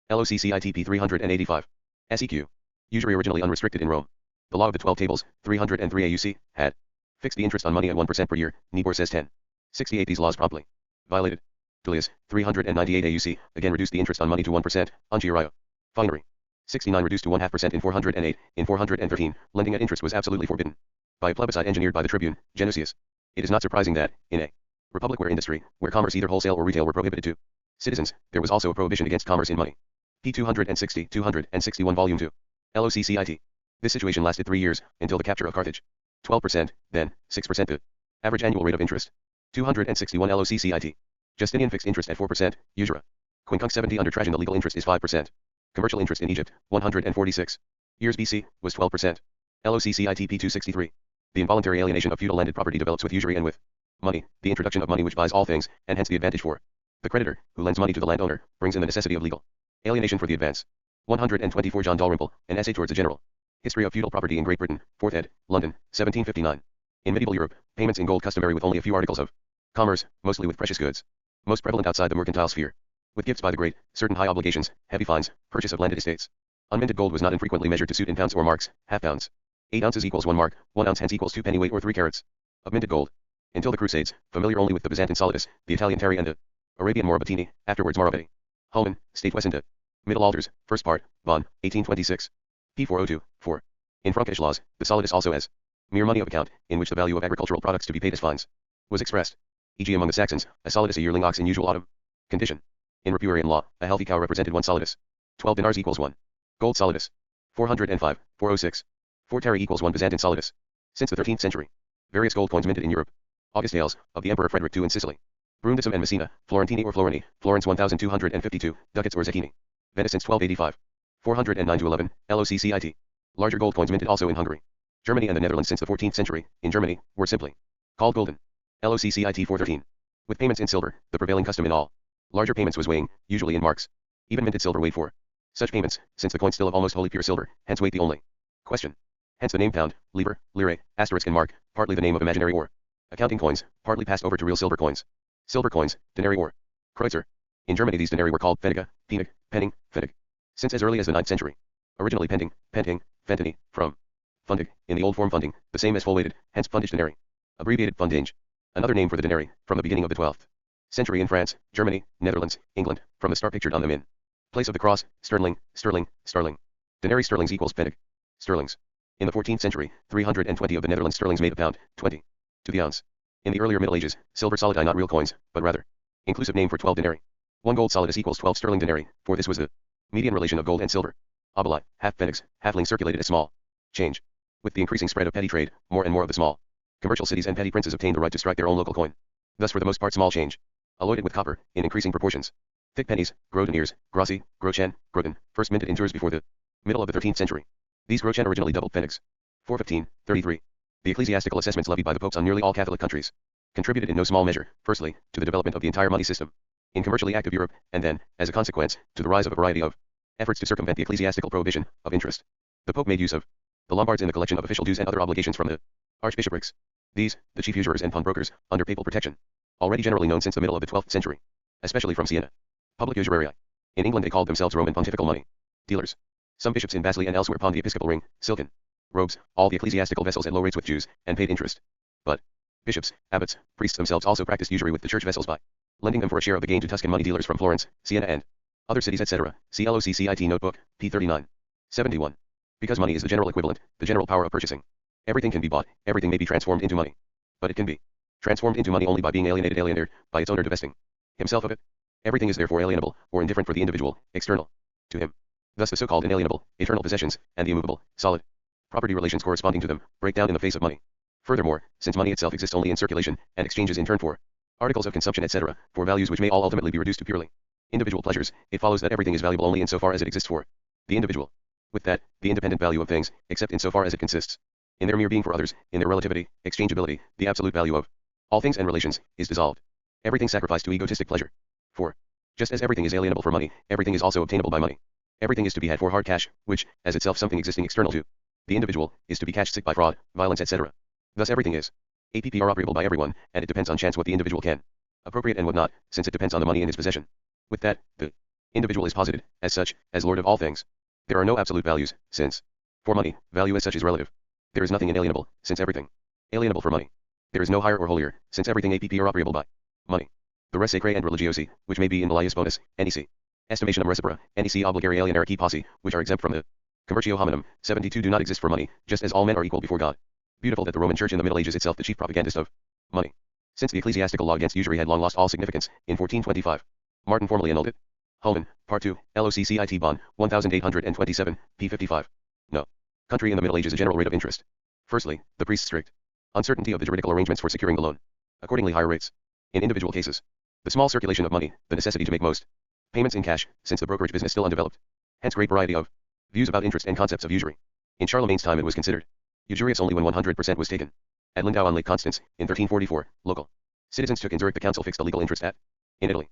LOCCIT P. 385. SEQ. Usury originally unrestricted in Rome. The law of the 12 tables, 303 AUC, had fixed the interest on money at 1% per year, Niebuhr says 1068. These laws promptly violated. Tullius, 398 AUC, again reduced the interest on money to 1%, Angiario. Finery. 69 reduced to 1/2% in 408, in 413, lending at interest was absolutely forbidden. By a plebiscite engineered by the tribune, Genucius. It is not surprising that, in a republic where industry, where commerce either wholesale or retail were prohibited to citizens, there was also a prohibition against commerce in money. P. 260, 261 Volume 2. LOCCIT. This situation lasted 3 years, until the capture of Carthage. 12%, then, 6% the average annual rate of interest. 261 LOCCIT. Justinian fixed interest at 4%, usura. Quincunx 70 under Trajan the legal interest is 5%. Commercial interest in Egypt, 146 years BC, was 12%. LOCCIT P. 263. The involuntary alienation of feudal landed property develops with usury and with money, the introduction of money which buys all things, and hence the advantage for the creditor, who lends money to the landowner, brings in the necessity of legal alienation for the advance. 124 John Dalrymple, An Essay Towards a General History of Feudal Property in Great Britain, 4th ed., London, 1759. In medieval Europe, payments in gold customary with only a few articles of commerce, mostly with precious goods. Most prevalent outside the mercantile sphere. With gifts by the great, certain high obligations, heavy fines, purchase of landed estates. Unminted gold was not infrequently measured to suit in pounds or marks, half pounds. 8 ounces equals 1 mark, 1 ounce hence equals 2 pennyweight or 3 carats of minted gold. Until the Crusades, familiar only with the Byzantine solidus, the Italian terry and the Arabian morabatini, afterwards morabetti. Holman, State Wessenta. Middle Altars, First Part, Bonn, 1826. P. 402, 4. In Frankish laws, the solidus also as mere money of account, in which the value of agricultural products to be paid as fines was expressed. E.g. among the Saxons, a solidus a yearling ox in usual autumn condition. In Ripuarian law, a healthy cow represented 1 solidus. 12 dinars equals 1 gold solidus. 405, 406. 4 terry equals 1 Byzantine solidus. Since the 13th century, various gold coins minted in Europe. August Ales, of the Emperor Frederick II in Sicily. Brundisum and Messina, Florentini or Florini, Florence 1252, ducats or zecchini. Venice since 1285. 409 to 11, LOCCIT. Larger gold coins minted also in Hungary. Germany and the Netherlands since the 14th century, in Germany, were simply called gulden. LOCCIT 413. With payments in silver, the prevailing custom in all larger payments was weighing, usually in marks. Even minted silver weighed for such payments, since the coin still of almost wholly pure silver, hence weight the only question. Hence the name pound, livre, lire, asterisk and mark, partly the name of imaginary or accounting coins, partly passed over to real silver coins. Silver coins, denarii or kreutzer. In Germany these denarii were called pfennige, penig, penning, pfennig. Since as early as the 9th century. Originally pending, penting, fentany, from fundig, in the old form funding, the same as full-weighted, hence fundage denarii. Abbreviated fundinge. Another name for the denarii, from the beginning of the 12th century in France, Germany, Netherlands, England, from the star pictured on them in place of the cross, sterling, starling. Denarii sterlings equals pfennig. Sterlings. In the 14th century, 320 of the Netherlands sterlings made a pound, 20 to the ounce. In the earlier Middle Ages, silver solidi not real coins, but rather inclusive name for 12 denarii. 1 gold solidus equals 12 sterling denarii, for this was the median relation of gold and silver. Oboli, half pfennigs, halfling circulated as small change. With the increasing spread of petty trade, more and more of the small commercial cities and petty princes obtained the right to strike their own local coin. Thus for the most part small change, alloyed with copper, in increasing proportions. Thick pennies, gros deniers, grossi, groschen, groten, first minted in Tours before the middle of the 13th century. These groschen originally doubled pfennigs. 415, 33. The ecclesiastical assessments levied by the popes on nearly all Catholic countries contributed in no small measure, firstly, to the development of the entire money system in commercially active Europe, and then, as a consequence, to the rise of a variety of efforts to circumvent the ecclesiastical prohibition of interest. The Pope made use of the Lombards in the collection of official dues and other obligations from the archbishoprics. These, the chief usurers and pawnbrokers, under papal protection, already generally known since the middle of the 12th century, especially from Siena. Public usurarii. In England they called themselves Roman pontifical money dealers. Some bishops in Vassili and elsewhere pawned the episcopal ring, silken robes, all the ecclesiastical vessels at low rates with Jews, and paid interest. But bishops, abbots, priests themselves also practiced usury with the church vessels by lending them for a share of the gain to Tuscan money dealers from Florence, Siena and other cities etc. See LOCCIT Notebook, p. 39. 71. Because money is the general equivalent, the general power of purchasing. Everything can be bought, everything may be transformed into money. But it can be transformed into money only by being alienated by its owner divesting himself of it. Everything is therefore alienable, or indifferent for the individual, external to him. Thus the so-called inalienable, eternal possessions, and the immovable, solid property relations corresponding to them, break down in the face of money. Furthermore, since money itself exists only in circulation, and exchanges in turn for articles of consumption etc., for values which may all ultimately be reduced to purely individual pleasures, it follows that everything is valuable only in so far as it exists for the individual. With that, the independent value of things, except in so far as it consists in their mere being for others, in their relativity, exchangeability, the absolute value of all things and relations, is dissolved. Everything sacrificed to egotistic pleasure. For just as everything is alienable for money, everything is also obtainable by money. Everything is to be had for hard cash, which, as itself something existing external to the individual, is to be cashed sick by fraud, violence etc. Thus everything is APPR operable by everyone, and it depends on chance what the individual can appropriate and what not, since it depends on the money in his possession. With that, the individual is posited, as such, as lord of all things. There are no absolute values, since, for money, value as such is relative. There is nothing inalienable, since everything alienable for money. There is no higher or holier, since everything APPR operable by money. The res sacrae and religiosi, which may be in malius bonus, NEC. Estimationum recipra, NEC obligari alienare posse, which are exempt from the commercio hominum, 72 do not exist for money, just as all men are equal before God. Beautiful that the Roman Church in the Middle Ages itself the chief propagandist of money. Since the ecclesiastical law against usury had long lost all significance, in 1425, Martin formally annulled it. Holman, Part 2, LOCCIT Bond, 1827, p. 55. No. Country in the Middle Ages a general rate of interest. Firstly, the priest's strict uncertainty of the juridical arrangements for securing the loan. Accordingly higher rates. In individual cases. The small circulation of money, the necessity to make most payments in cash, since the brokerage business still undeveloped. Hence great variety of views about interest and concepts of usury. In Charlemagne's time it was considered usurious only when 100% was taken. At Lindau on Lake Constance, in 1344, local citizens took in Zurich the council fixed a legal interest at. In Italy,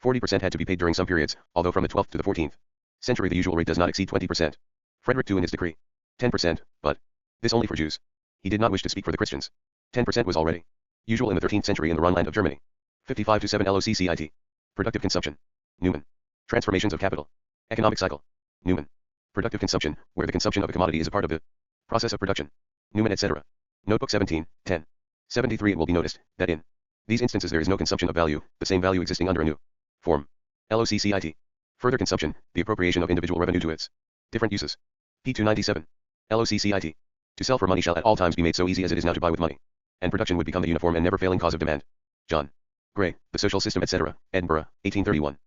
40% had to be paid during some periods, although from the 12th to the 14th century the usual rate does not exceed 20%. Frederick II in his decree, 10%, but this only for Jews. He did not wish to speak for the Christians. 10% was already usual in the 13th century in the Rhineland of Germany. 55 to 7 LOCCIT. Productive consumption. Newman. Transformations of capital. Economic cycle. Newman. Productive consumption, where the consumption of a commodity is a part of the process of production. Newman etc. Notebook 17, 10. 73 It will be noticed that in these instances there is no consumption of value, the same value existing under a new form. LOCCIT. Further consumption, the appropriation of individual revenue to its different uses. P297. LOCCIT. To sell for money shall at all times be made so easy as it is now to buy with money. And production would become the uniform and never failing cause of demand. John Gray, The Social System etc., Edinburgh, 1831.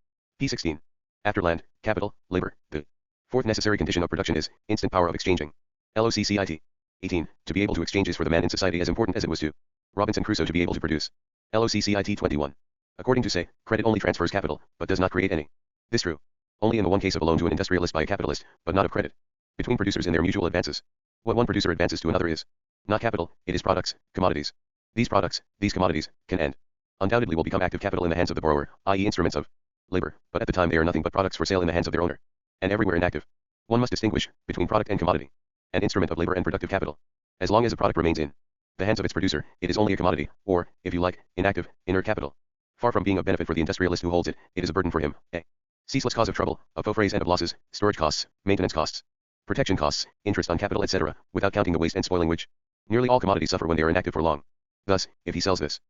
P16. After land, capital, labor, the fourth necessary condition of production is instant power of exchanging. LOCCIT. 18. To be able to exchange is for the man in society as important as it was to Robinson Crusoe to be able to produce. LOCCIT 21. According to say, credit only transfers capital, but does not create any. This true only in the one case of a loan to an industrialist by a capitalist, but not of credit between producers in their mutual advances. What one producer advances to another is not capital, it is products, commodities. These products, these commodities, can and undoubtedly will become active capital in the hands of the borrower, i.e. instruments of labor, but at the time they are nothing but products for sale in the hands of their owner. And everywhere inactive. One must distinguish between product and commodity. An instrument of labor and productive capital. As long as a product remains in the hands of its producer, it is only a commodity, or, if you like, inactive, inert capital. Far from being of benefit for the industrialist who holds it, it is a burden for him, a ceaseless cause of trouble, of faux frays and of losses, storage costs, maintenance costs, protection costs, interest on capital, etc., without counting the waste and spoiling which nearly all commodities suffer when they are inactive for long. Thus, if he sells his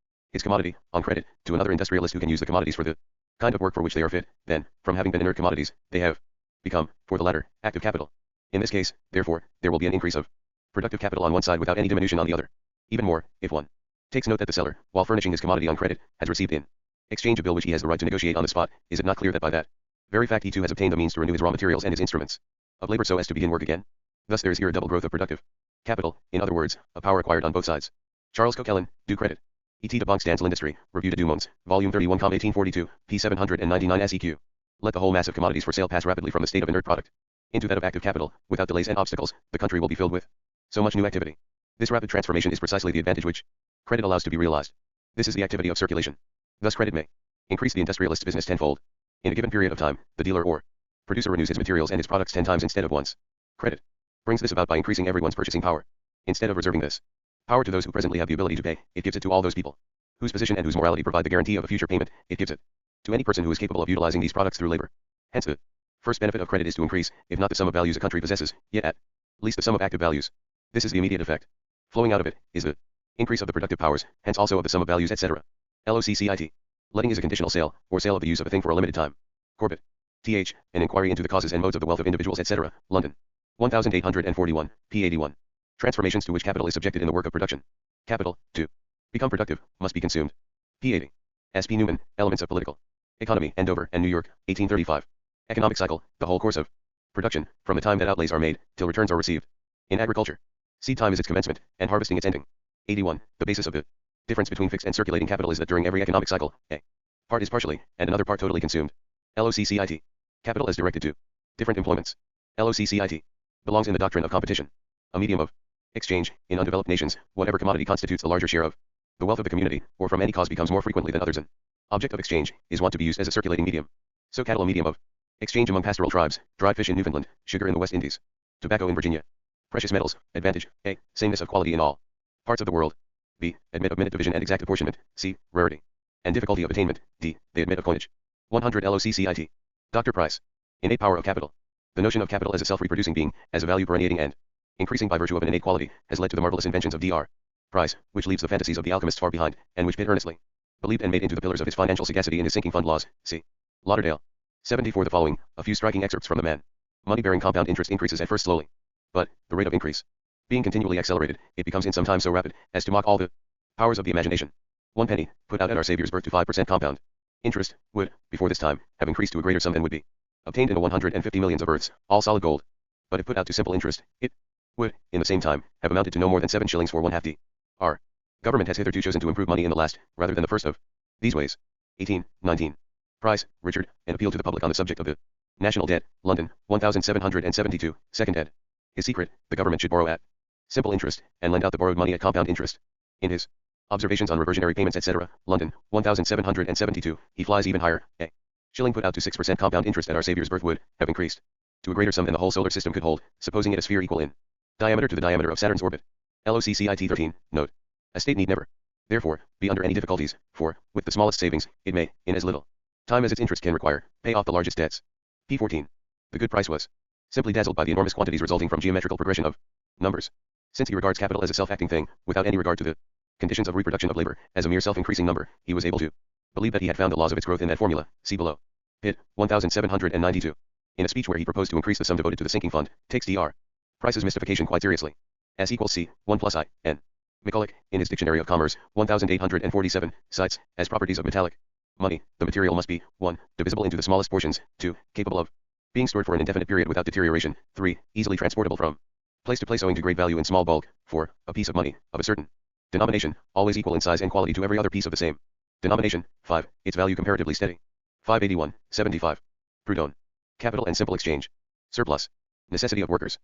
commodity, on credit, to another industrialist who can use the commodities for the kind of work for which they are fit, then, from having been inert commodities, they have become, for the latter, active capital. In this case, therefore, there will be an increase of productive capital on one side without any diminution on the other. Even more, if one takes note that the seller, while furnishing his commodity on credit, has received in exchange a bill which he has the right to negotiate on the spot, is it not clear that by that very fact he too has obtained the means to renew his raw materials and his instruments of labor so as to begin work again? Thus there is here a double growth of productive capital, in other words, of power acquired on both sides. Charles Coquelin, Do Credit. E.T. de Banque dans l'Industrie, Revue de Deux Mondes, Volume 31, 1842, p. 799 seq. Let the whole mass of commodities for sale pass rapidly from the state of inert product into that of active capital, without delays and obstacles, the country will be filled with so much new activity. This rapid transformation is precisely the advantage which credit allows to be realized. This is the activity of circulation. Thus credit may increase the industrialist's business tenfold. In a given period of time, the dealer or producer renews his materials and his products 10 times instead of once. Credit brings this about by increasing everyone's purchasing power. Instead of reserving this power to those who presently have the ability to pay, it gives it to all those people whose position and whose morality provide the guarantee of a future payment. It gives it to any person who is capable of utilizing these products through labor. Hence the first benefit of credit is to increase, if not the sum of values a country possesses, yet at least the sum of active values. This is the immediate effect. Flowing out of it is the increase of the productive powers, hence also of the sum of values, etc. LOCCIT. Letting is a conditional sale, or sale of the use of a thing for a limited time. Corbett. Th. An inquiry into the causes and modes of the wealth of individuals, etc. London. 1841, p. 81. Transformations to which capital is subjected in the work of production. Capital, to become productive, must be consumed. p. 80. S. P. Newman, Elements of Political Economy, Andover and New York, 1835. Economic cycle, the whole course of production, from the time that outlays are made, till returns are received. In agriculture, seed time is its commencement, and harvesting its ending. 81. The basis of the difference between fixed and circulating capital is that during every economic cycle, a part is partially, and another part totally consumed. LOCCIT. Capital as directed to different employments. LOCCIT. Belongs in the doctrine of competition. A medium of exchange. In undeveloped nations, whatever commodity constitutes the larger share of the wealth of the community, or from any cause becomes more frequently than others an object of exchange, is wont to be used as a circulating medium. So cattle a medium of exchange among pastoral tribes, dried fish in Newfoundland, sugar in the West Indies, tobacco in Virginia. Precious metals, advantage, A. Sameness of quality in all parts of the world. B. Admit of minute division and exact apportionment. C. Rarity and difficulty of attainment. D. They admit of coinage. 100 LOCCIT. Dr. Price. Innate power of capital. The notion of capital as a self-reproducing being, as a value permeating and increasing by virtue of an innate quality, has led to the marvelous inventions of Dr. Price, which leaves the fantasies of the alchemists far behind, and which Pitt earnestly believed and made into the pillars of his financial sagacity in his sinking fund laws. C. Lauderdale. 74. The following, a few striking excerpts from the man. Money-bearing compound interest increases at first slowly, but, the rate of increase being continually accelerated, it becomes in some time so rapid, as to mock all the powers of the imagination. 1 penny, put out at our Saviour's birth to 5% compound interest, would, before this time, have increased to a greater sum than would be obtained in a 150 millions of earths, all solid gold. But if put out to simple interest, it would, in the same time, have amounted to no more than 7 shillings for 1/2 d. Our government has hitherto chosen to improve money in the last, rather than the first of these ways. 18, 19. Price, Richard, an appeal to the public on the subject of the national debt, London, 1772, second ed. His secret, the government should borrow at simple interest, and lend out the borrowed money at compound interest. In his Observations on Reversionary Payments, etc., London, 1772, he flies even higher. A shilling put out to 6% compound interest at our Saviour's birth would have increased to a greater sum than the whole solar system could hold, supposing it a sphere equal in diameter to the diameter of Saturn's orbit. LOCCIT 13, note. A state need never, therefore, be under any difficulties, for, with the smallest savings, it may, in as little time as its interest can require, pay off the largest debts. P14. The good Price was simply dazzled by the enormous quantities resulting from geometrical progression of numbers. Since he regards capital as a self-acting thing, without any regard to the conditions of reproduction of labor, as a mere self-increasing number, he was able to believe that he had found the laws of its growth in that formula. See below. Pitt, 1792. In a speech where he proposed to increase the sum devoted to the sinking fund, takes Dr. Price's mystification quite seriously. S equals C, 1 plus I, N. McCulloch, in his Dictionary of Commerce, 1847, cites, as properties of metallic money, the material must be, 1, divisible into the smallest portions, 2, capable of being stored for an indefinite period without deterioration, 3, easily transportable from place to place owing to great value in small bulk, 4, a piece of money, of a certain denomination, always equal in size and quality to every other piece of the same denomination, 5, its value comparatively steady. 581, 75. Proudhon. Capital and simple exchange. Surplus. Necessity of workers.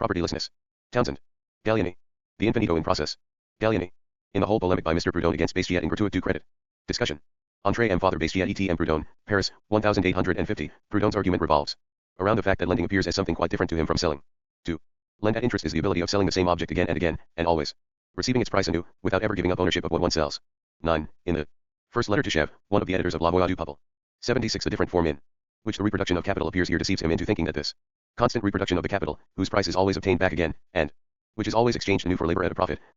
Propertylessness. Townsend. Gallieni. The infinito in process. Gallieni. In the whole polemic by Mr. Proudhon against Bestiat in gratuit du credit. Discussion. Entrée M. Father Bestiat et M. Proudhon, Paris, 1850. Proudhon's argument revolves around the fact that lending appears as something quite different to him from selling. 2. Lend at interest is the ability of selling the same object again and again, and always receiving its price anew, without ever giving up ownership of what one sells. 9. In the first letter to Chev, one of the editors of La Voix du Peuple. 76. A different form in which the reproduction of capital appears here deceives him into thinking that this constant reproduction of the capital, whose price is always obtained back again, and which is always exchanged anew for labor at a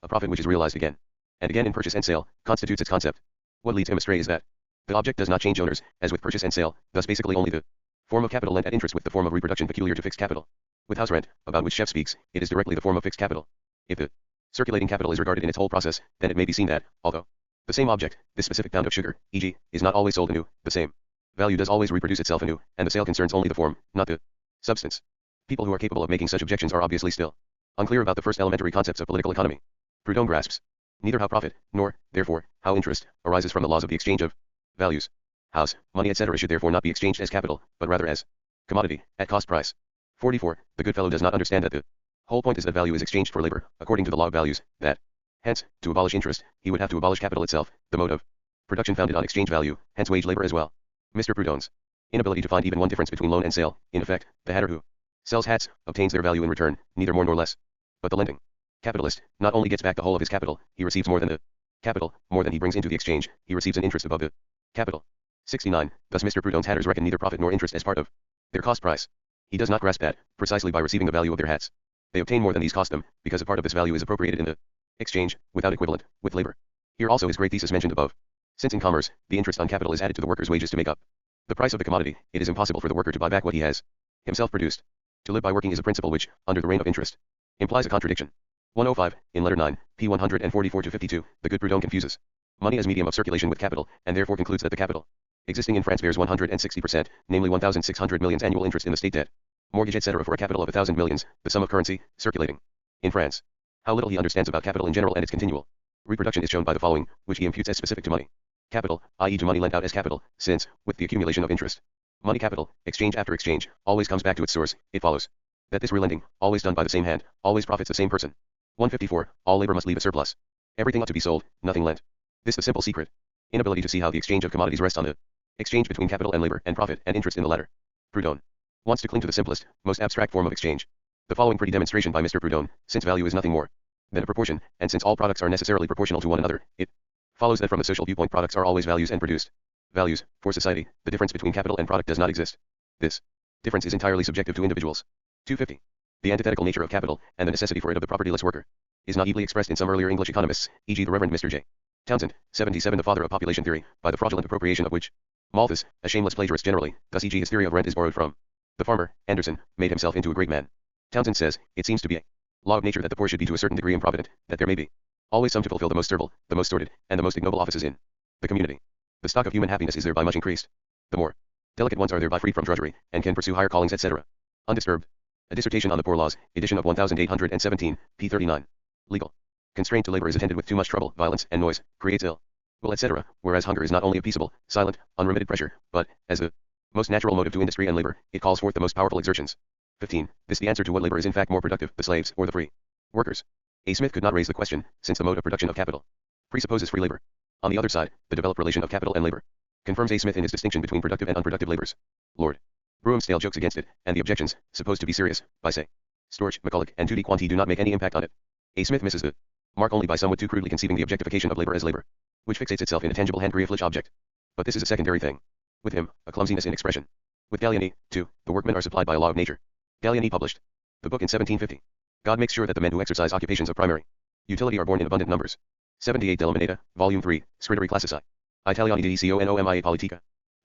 profit which is realized again and again in purchase and sale, constitutes its concept. What leads him astray is that the object does not change owners, as with purchase and sale, thus basically only the form of capital lent at interest with the form of reproduction peculiar to fixed capital. With house rent, about which Chev speaks, it is directly the form of fixed capital. If the circulating capital is regarded in its whole process, then it may be seen that, although the same object, this specific pound of sugar, e.g., is not always sold anew, the same value does always reproduce itself anew, and the sale concerns only the form, not the substance. People who are capable of making such objections are obviously still unclear about the first elementary concepts of political economy. Proudhon grasps neither how profit, nor, therefore, how interest, arises from the laws of the exchange of values. House, money, etc. should therefore not be exchanged as capital, but rather as commodity, at cost price. 44. The good fellow does not understand that the whole point is that value is exchanged for labor, according to the law of values, that, hence, to abolish interest, he would have to abolish capital itself, the mode of production founded on exchange value, hence wage labor as well. Mr. Proudhon's inability to find even one difference between loan and sale, in effect, the hatter who sells hats, obtains their value in return, neither more nor less. But the lending capitalist not only gets back the whole of his capital, he receives more than the capital, more than he brings into the exchange, he receives an interest above the capital. 69. Thus Mr. Proudhon's hatters reckon neither profit nor interest as part of their cost price. He does not grasp that, precisely by receiving the value of their hats, they obtain more than these cost them, because a part of this value is appropriated in the exchange, without equivalent, with labor. Here also is great thesis mentioned above. Since in commerce, the interest on capital is added to the worker's wages to make up the price of the commodity, it is impossible for the worker to buy back what he has himself produced. To live by working is a principle which, under the reign of interest, implies a contradiction. 105, in letter 9, p. 144-52, the good Proudhon confuses money as medium of circulation with capital, and therefore concludes that the capital existing in France bears 160%, namely 1,600 millions annual interest in the state debt, mortgage etc. for a capital of 1,000 millions, the sum of currency, circulating in France. How little he understands about capital in general and its continual reproduction is shown by the following, which he imputes as specific to money capital, i.e. to money lent out as capital, since, with the accumulation of interest, money capital, exchange after exchange, always comes back to its source, it follows that this relending, always done by the same hand, always profits the same person. 154. All labor must leave a surplus. Everything ought to be sold, nothing lent. This the simple secret. Inability to see how the exchange of commodities rests on the exchange between capital and labor, and profit and interest in the latter. Proudhon wants to cling to the simplest, most abstract form of exchange. The following pretty demonstration by Mr. Proudhon, since value is nothing more than a proportion, and since all products are necessarily proportional to one another, it follows that from a social viewpoint products are always values and produced values. For society, the difference between capital and product does not exist. This difference is entirely subjective to individuals. 250. The antithetical nature of capital, and the necessity for it of the propertyless worker, is not easily expressed in some earlier English economists, e.g. the Reverend Mr. J. Townsend, 77, the father of population theory, by the fraudulent appropriation of which Malthus, a shameless plagiarist generally, thus e.g. his theory of rent is borrowed from the farmer, Anderson, made himself into a great man. Townsend says, it seems to be a law of nature that the poor should be to a certain degree improvident, that there may be always some to fulfill the most servile, the most sordid, and the most ignoble offices in the community. The stock of human happiness is thereby much increased. The more delicate ones are thereby freed from drudgery, and can pursue higher callings etc. Undisturbed. A dissertation on the Poor Laws, edition of 1817, p. 39. Legal constraint to labor is attended with too much trouble, violence, and noise, creates ill will etc., whereas hunger is not only a peaceable, silent, unremitted pressure, but, as the most natural motive to industry and labor, it calls forth the most powerful exertions. 15. This the answer to what labor is in fact more productive, the slaves, or the free workers. A. Smith could not raise the question, since the mode of production of capital presupposes free labor. On the other side, the developed relation of capital and labor confirms A. Smith in his distinction between productive and unproductive labors. Lord Broomsdale jokes against it, and the objections, supposed to be serious, by say Storch, McCulloch, and Tutti Quanti do not make any impact on it. A. Smith misses the mark only by somewhat too crudely conceiving the objectification of labor as labor, which fixates itself in a tangible hand-grifflich object. But this is a secondary thing. With him, a clumsiness in expression. With Gallieni, too, the workmen are supplied by a law of nature. Gallieni published the book in 1750. God makes sure that the men who exercise occupations of primary utility are born in abundant numbers. 78 Della Moneta, Volume 3, Scritteri Classici. Italiani di Economia Politica.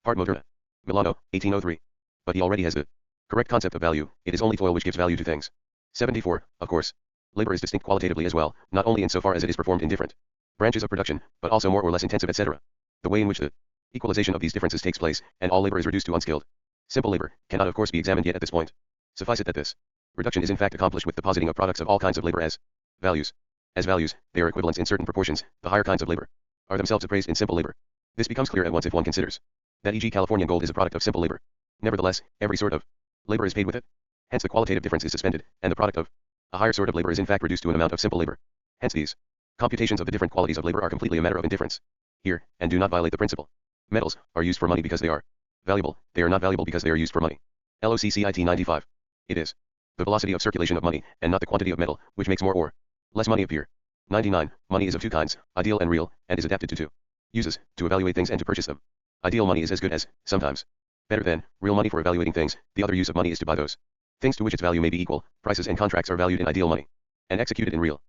Part Moderna. Milano, 1803. But he already has the correct concept of value, it is only toil which gives value to things. 74. Of course, labor is distinct qualitatively as well, not only in so far as it is performed in different branches of production, but also more or less intensive etc. The way in which the equalization of these differences takes place, and all labor is reduced to unskilled, simple labor, cannot of course be examined yet at this point. Suffice it that this reduction is in fact accomplished with depositing of products of all kinds of labor as values. As values, they are equivalents in certain proportions, the higher kinds of labor are themselves appraised in simple labor. This becomes clear at once if one considers that e.g. Californian gold is a product of simple labor. Nevertheless, every sort of labor is paid with it. Hence the qualitative difference is suspended, and the product of A higher sort of labor is in fact reduced to an amount of simple labor. Hence these computations of the different qualities of labor are completely a matter of indifference here, and do not violate the principle. Metals are used for money because they are valuable, they are not valuable because they are used for money. LOCCIT 95. It is the velocity of circulation of money, and not the quantity of metal, which makes more or less money appear. 99. Money is of two kinds, ideal and real, and is adapted to two uses, to evaluate things and to purchase them. Ideal money is as good as, sometimes, better than, real money for evaluating things. The other use of money is to buy those things to which its value may be equal. Prices and contracts are valued in ideal money, and executed in real.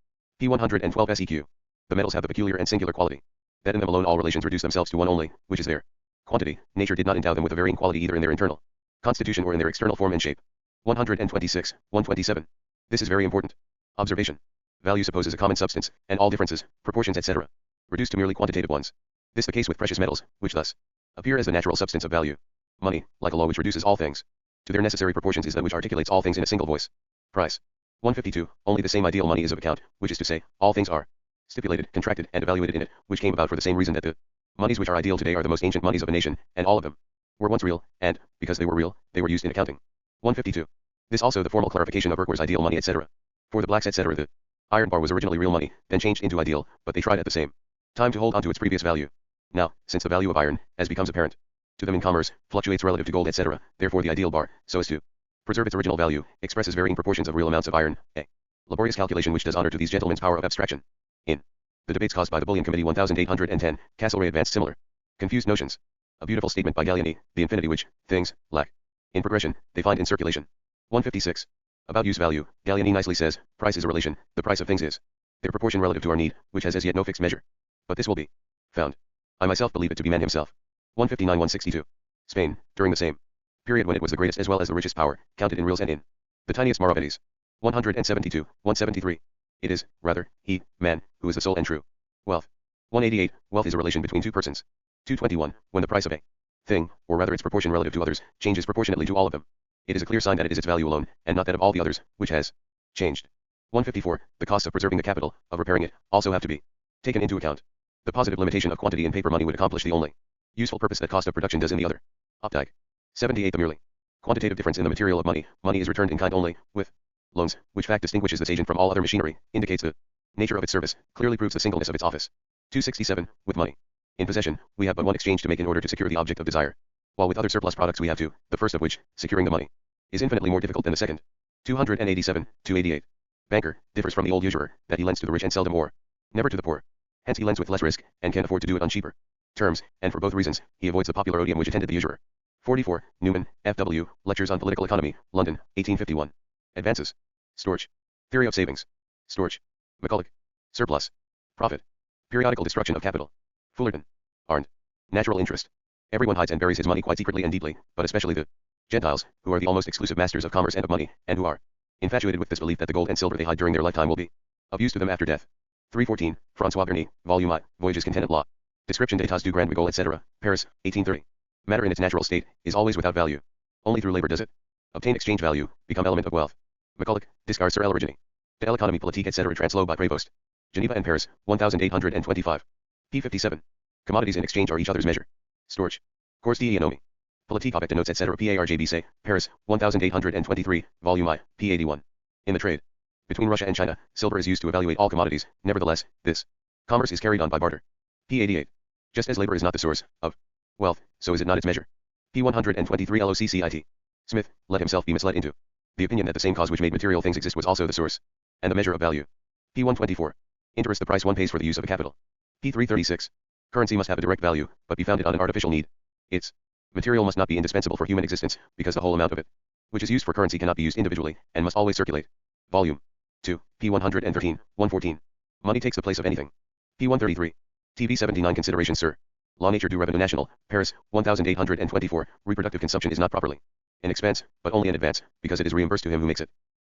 P112 SEQ. The metals have the peculiar and singular quality that in them alone all relations reduce themselves to one only, which is their quantity. Nature did not endow them with a varying quality either in their internal constitution or in their external form and shape. 126, 127. This is very important. Observation. Value supposes a common substance, and all differences, proportions etc., reduced to merely quantitative ones. This the case with precious metals, which thus appear as the natural substance of value. Money, like a law which reduces all things to their necessary proportions, is that which articulates all things in a single voice. Price. 152. Only the same ideal money is of account, which is to say, all things are stipulated, contracted, and evaluated in it, which came about for the same reason that the monies which are ideal today are the most ancient monies of a nation, and all of them were once real, and, because they were real, they were used in accounting. 152. This also the formal clarification of Urquhart's ideal money etc. For the blacks etc. The iron bar was originally real money, then changed into ideal, but they tried at the same time to hold on to its previous value. Now, since the value of iron, as becomes apparent to them in commerce, fluctuates relative to gold etc., therefore the ideal bar, so as to preserve its original value, expresses varying proportions of real amounts of iron, a laborious calculation which does honor to these gentlemen's power of abstraction. In the debates caused by the Bullion Committee 1810, Castlereagh advanced similar confused notions. A beautiful statement by Gallieni, the infinity which things lack in progression, they find in circulation. 156. About use value, Gallieni nicely says, price is a relation, the price of things is their proportion relative to our need, which has as yet no fixed measure. But this will be found. I myself believe it to be man himself. 159-162. Spain, during the same period when it was the greatest as well as the richest power, counted in reals and in the tiniest maravedis. 172, 173. It is, rather, he, man, who is the sole and true wealth. 188. Wealth is a relation between two persons. 221. When the price of a thing, or rather its proportion relative to others, changes proportionately to all of them, it is a clear sign that it is its value alone, and not that of all the others, which has changed. 154. The costs of preserving the capital, of repairing it, also have to be taken into account. The positive limitation of quantity in paper money would accomplish the only useful purpose that cost of production does in the other. Optike. 78. The merely quantitative difference in the material of money. Money is returned in kind only, with loans, which fact distinguishes this agent from all other machinery, indicates the nature of its service, clearly proves the singleness of its office. 267. With money in possession, we have but one exchange to make in order to secure the object of desire, while with other surplus products we have two, the first of which, securing the money, is infinitely more difficult than the second. 287, 288. Banker, differs from the old usurer, that he lends to the rich and seldom or never to the poor. Hence he lends with less risk, and can afford to do it on cheaper terms, and for both reasons, he avoids the popular odium which attended the usurer. 44. Newman, F.W., Lectures on Political Economy, London, 1851. Advances. Storage. Theory of savings. Storage. McCulloch. Surplus. Profit. Periodical destruction of capital. Fullerton. Arndt. Natural interest. Everyone hides and buries his money quite secretly and deeply, but especially the Gentiles, who are the almost exclusive masters of commerce and of money, and who are infatuated with this belief that the gold and silver they hide during their lifetime will be of use to them after death. 314. François Bernier, Volume I, Voyages Contenant Law. Description d'états du Grand Vigole etc., Paris, 1830. Matter in its natural state is always without value. Only through labor does it obtain exchange value, become element of wealth. McCulloch, Discours sur l'origine de l'économie politique etc. Translo by Prévost. Geneva and Paris, 1825. p. 57. Commodities in exchange are each other's measure. Storage. Cours d'économie politique avec denotes etc. Parjbc, Paris, 1823, Volume I, p. 81. In the trade between Russia and China, silver is used to evaluate all commodities. Nevertheless, this commerce is carried on by barter. p. 88. Just as labor is not the source of wealth, so is it not its measure. p. 123 LOCCIT. Smith, let himself be misled into the opinion that the same cause which made material things exist was also the source and the measure of value. p. 124. Interest the price one pays for the use of a capital. p. 336. Currency must have a direct value, but be founded on an artificial need. Its material must not be indispensable for human existence, because the whole amount of it, which is used for currency, cannot be used individually, and must always circulate. Volume 2, p. 113, 114. Money takes the place of anything. p. 133. TV 79 Considerations Sir. Law Nature du Revenu National, Paris, 1824. Reproductive consumption is not properly an expense, but only an advance, because it is reimbursed to him who makes it.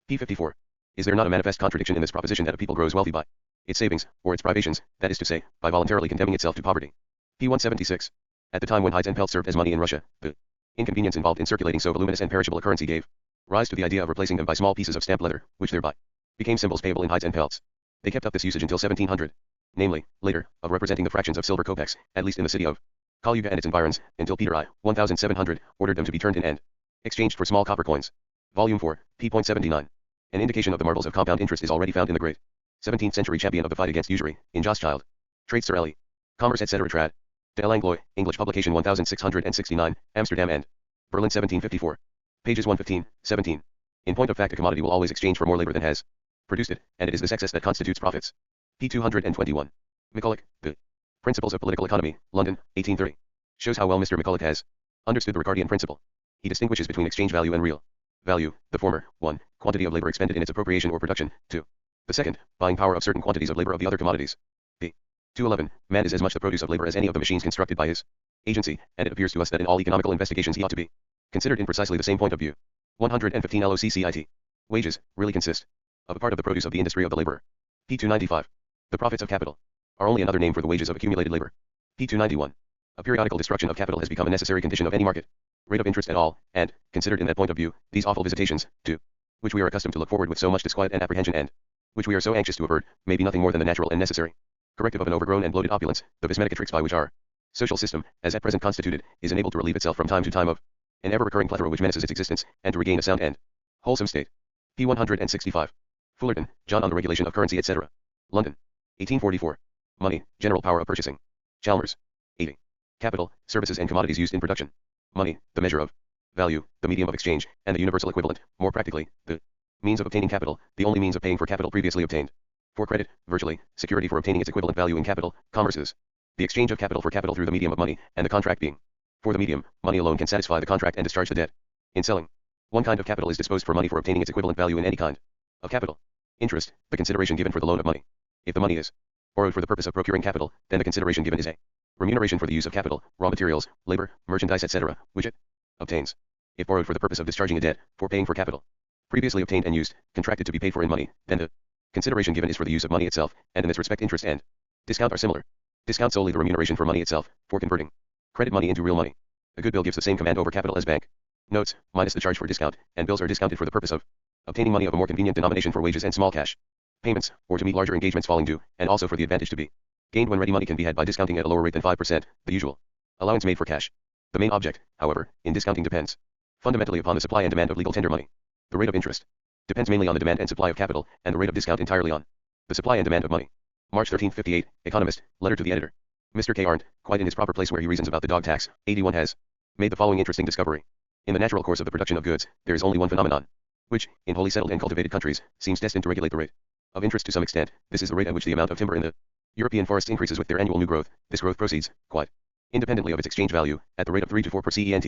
p. 54. Is there not a manifest contradiction in this proposition that a people grows wealthy by its savings, or its privations, that is to say, by voluntarily condemning itself to poverty? p. 176. At the time when hides and pelts served as money in Russia, the inconvenience involved in circulating so voluminous and perishable a currency gave rise to the idea of replacing them by small pieces of stamped leather, which thereby became symbols payable in hides and pelts. They kept up this usage until 1700. Namely, later, of representing the fractions of silver kopecks, at least in the city of Kaluga and its environs, until Peter I, 1700, ordered them to be turned in and exchanged for small copper coins. Volume 4, p. 79. An indication of the marvels of compound interest is already found in the great 17th century champion of the fight against usury, in Rothschild. Trades Sir Ellie. Commerce etc. Trad. De Langlois, English publication 1669, Amsterdam and Berlin 1754. Pages 115, 17. In point of fact, a commodity will always exchange for more labor than has produced it, and it is this excess that constitutes profits. P. 221. McCulloch, The Principles of Political Economy, London, 1830. Shows how well Mr. McCulloch has understood the Ricardian principle. He distinguishes between exchange value and real value, the former, 1. Quantity of labor expended in its appropriation or production, 2. The second, buying power of certain quantities of labor of the other commodities. P. 211. Man is as much the produce of labor as any of the machines constructed by his agency, and it appears to us that in all economical investigations he ought to be considered in precisely the same point of view. 115 LOCCIT. Wages, really consist of a part of the produce of the industry of the laborer. P. 295. The profits of capital are only another name for the wages of accumulated labor. P. 291. A periodical destruction of capital has become a necessary condition of any market rate of interest at all, and, considered in that point of view, these awful visitations, to which we are accustomed to look forward with so much disquiet and apprehension and which we are so anxious to avert, may be nothing more than the natural and necessary corrective of an overgrown and bloated opulence, the vismedicatrix by which our social system, as at present constituted, is enabled to relieve itself from time to time of an ever-recurring plethora which menaces its existence, and to regain a sound and wholesome state. P. 165. Fullerton, John on the Regulation of Currency etc. London. 1844. Money, General Power of Purchasing. Chalmers. 80. Capital, Services and Commodities used in production. Money, the measure of value, the medium of exchange, and the universal equivalent, more practically, the means of obtaining capital, the only means of paying for capital previously obtained. For credit, virtually, security for obtaining its equivalent value in capital, commerce is the exchange of capital for capital through the medium of money, and the contract being for the medium, money alone can satisfy the contract and discharge the debt. In selling, one kind of capital is disposed for money for obtaining its equivalent value in any kind of capital. Interest, the consideration given for the loan of money. If the money is borrowed for the purpose of procuring capital, then the consideration given is a remuneration for the use of capital, raw materials, labor, merchandise etc., which it obtains. If borrowed for the purpose of discharging a debt, for paying for capital previously obtained and used, contracted to be paid for in money, then the consideration given is for the use of money itself, and in this respect interest and discount are similar. Discount solely the remuneration for money itself, for converting credit money into real money. A good bill gives the same command over capital as bank notes, minus the charge for discount, and bills are discounted for the purpose of obtaining money of a more convenient denomination for wages and small cash payments, or to meet larger engagements falling due, and also for the advantage to be gained when ready money can be had by discounting at a lower rate than 5%, the usual allowance made for cash. The main object, however, in discounting depends fundamentally upon the supply and demand of legal tender money. The rate of interest depends mainly on the demand and supply of capital, and the rate of discount entirely on the supply and demand of money. March 1358, Economist, letter to the editor. Mr. K. Arndt, quite in his proper place where he reasons about the dog tax, 81 has made the following interesting discovery. In the natural course of the production of goods, there is only one phenomenon, which, in wholly settled and cultivated countries, seems destined to regulate the rate of interest to some extent. This is the rate at which the amount of timber in the European forests increases with their annual new growth. This growth proceeds, quite independently of its exchange value, at the rate of 3 to 4 per cent.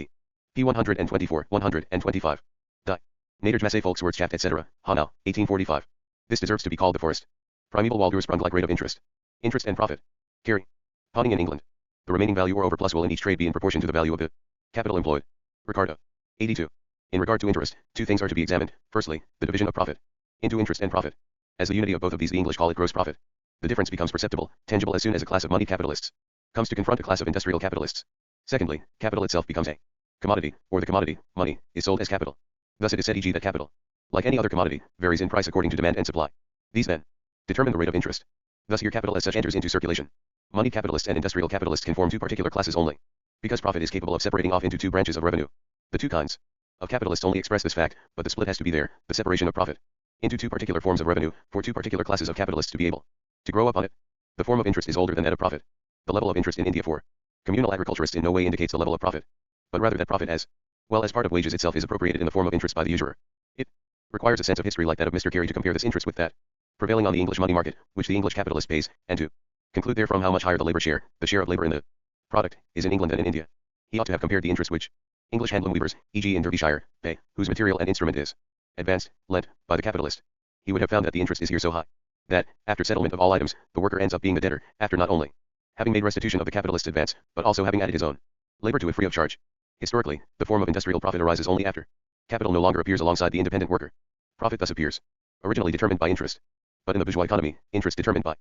P. 124, 125. Die. Nadertmasse Volkswirtschaft etc., Hanau, 1845. This deserves to be called the forest primeval Waldursprung-like rate of interest. Interest and profit. Carry. Pawning in England. The remaining value or overplus will in each trade be in proportion to the value of the capital employed. Ricardo. 82. In regard to interest, two things are to be examined. Firstly, the division of profit into interest and profit. As the unity of both of these the English call it gross profit. The difference becomes perceptible, tangible as soon as a class of money capitalists comes to confront a class of industrial capitalists. Secondly, capital itself becomes a commodity, or the commodity, money, is sold as capital. Thus it is said e.g. that capital, like any other commodity, varies in price according to demand and supply. These then determine the rate of interest. Thus here capital as such enters into circulation. Money capitalists and industrial capitalists can form two particular classes only, because profit is capable of separating off into two branches of revenue. The two kinds of capitalists only express this fact, but the split has to be there, the separation of profit into two particular forms of revenue, for two particular classes of capitalists to be able to grow up on it. The form of interest is older than that of profit. The level of interest in India for communal agriculturists in no way indicates the level of profit, but rather that profit as well as part of wages itself is appropriated in the form of interest by the usurer. It requires a sense of history like that of Mr. Carey to compare this interest with that prevailing on the English money market, which the English capitalist pays, and to conclude therefrom how much higher the labor share, the share of labor in the product, is in England than in India. He ought to have compared the interest which English handloom weavers, e.g. in Derbyshire, pay, whose material and instrument is advanced, lent, by the capitalist. He would have found that the interest is here so high that, after settlement of all items, the worker ends up being the debtor, after not only having made restitution of the capitalist's advance, but also having added his own labor to it free of charge. Historically, the form of industrial profit arises only after capital no longer appears alongside the independent worker. Profit thus appears, originally determined by interest, but in the bourgeois economy, interest determined by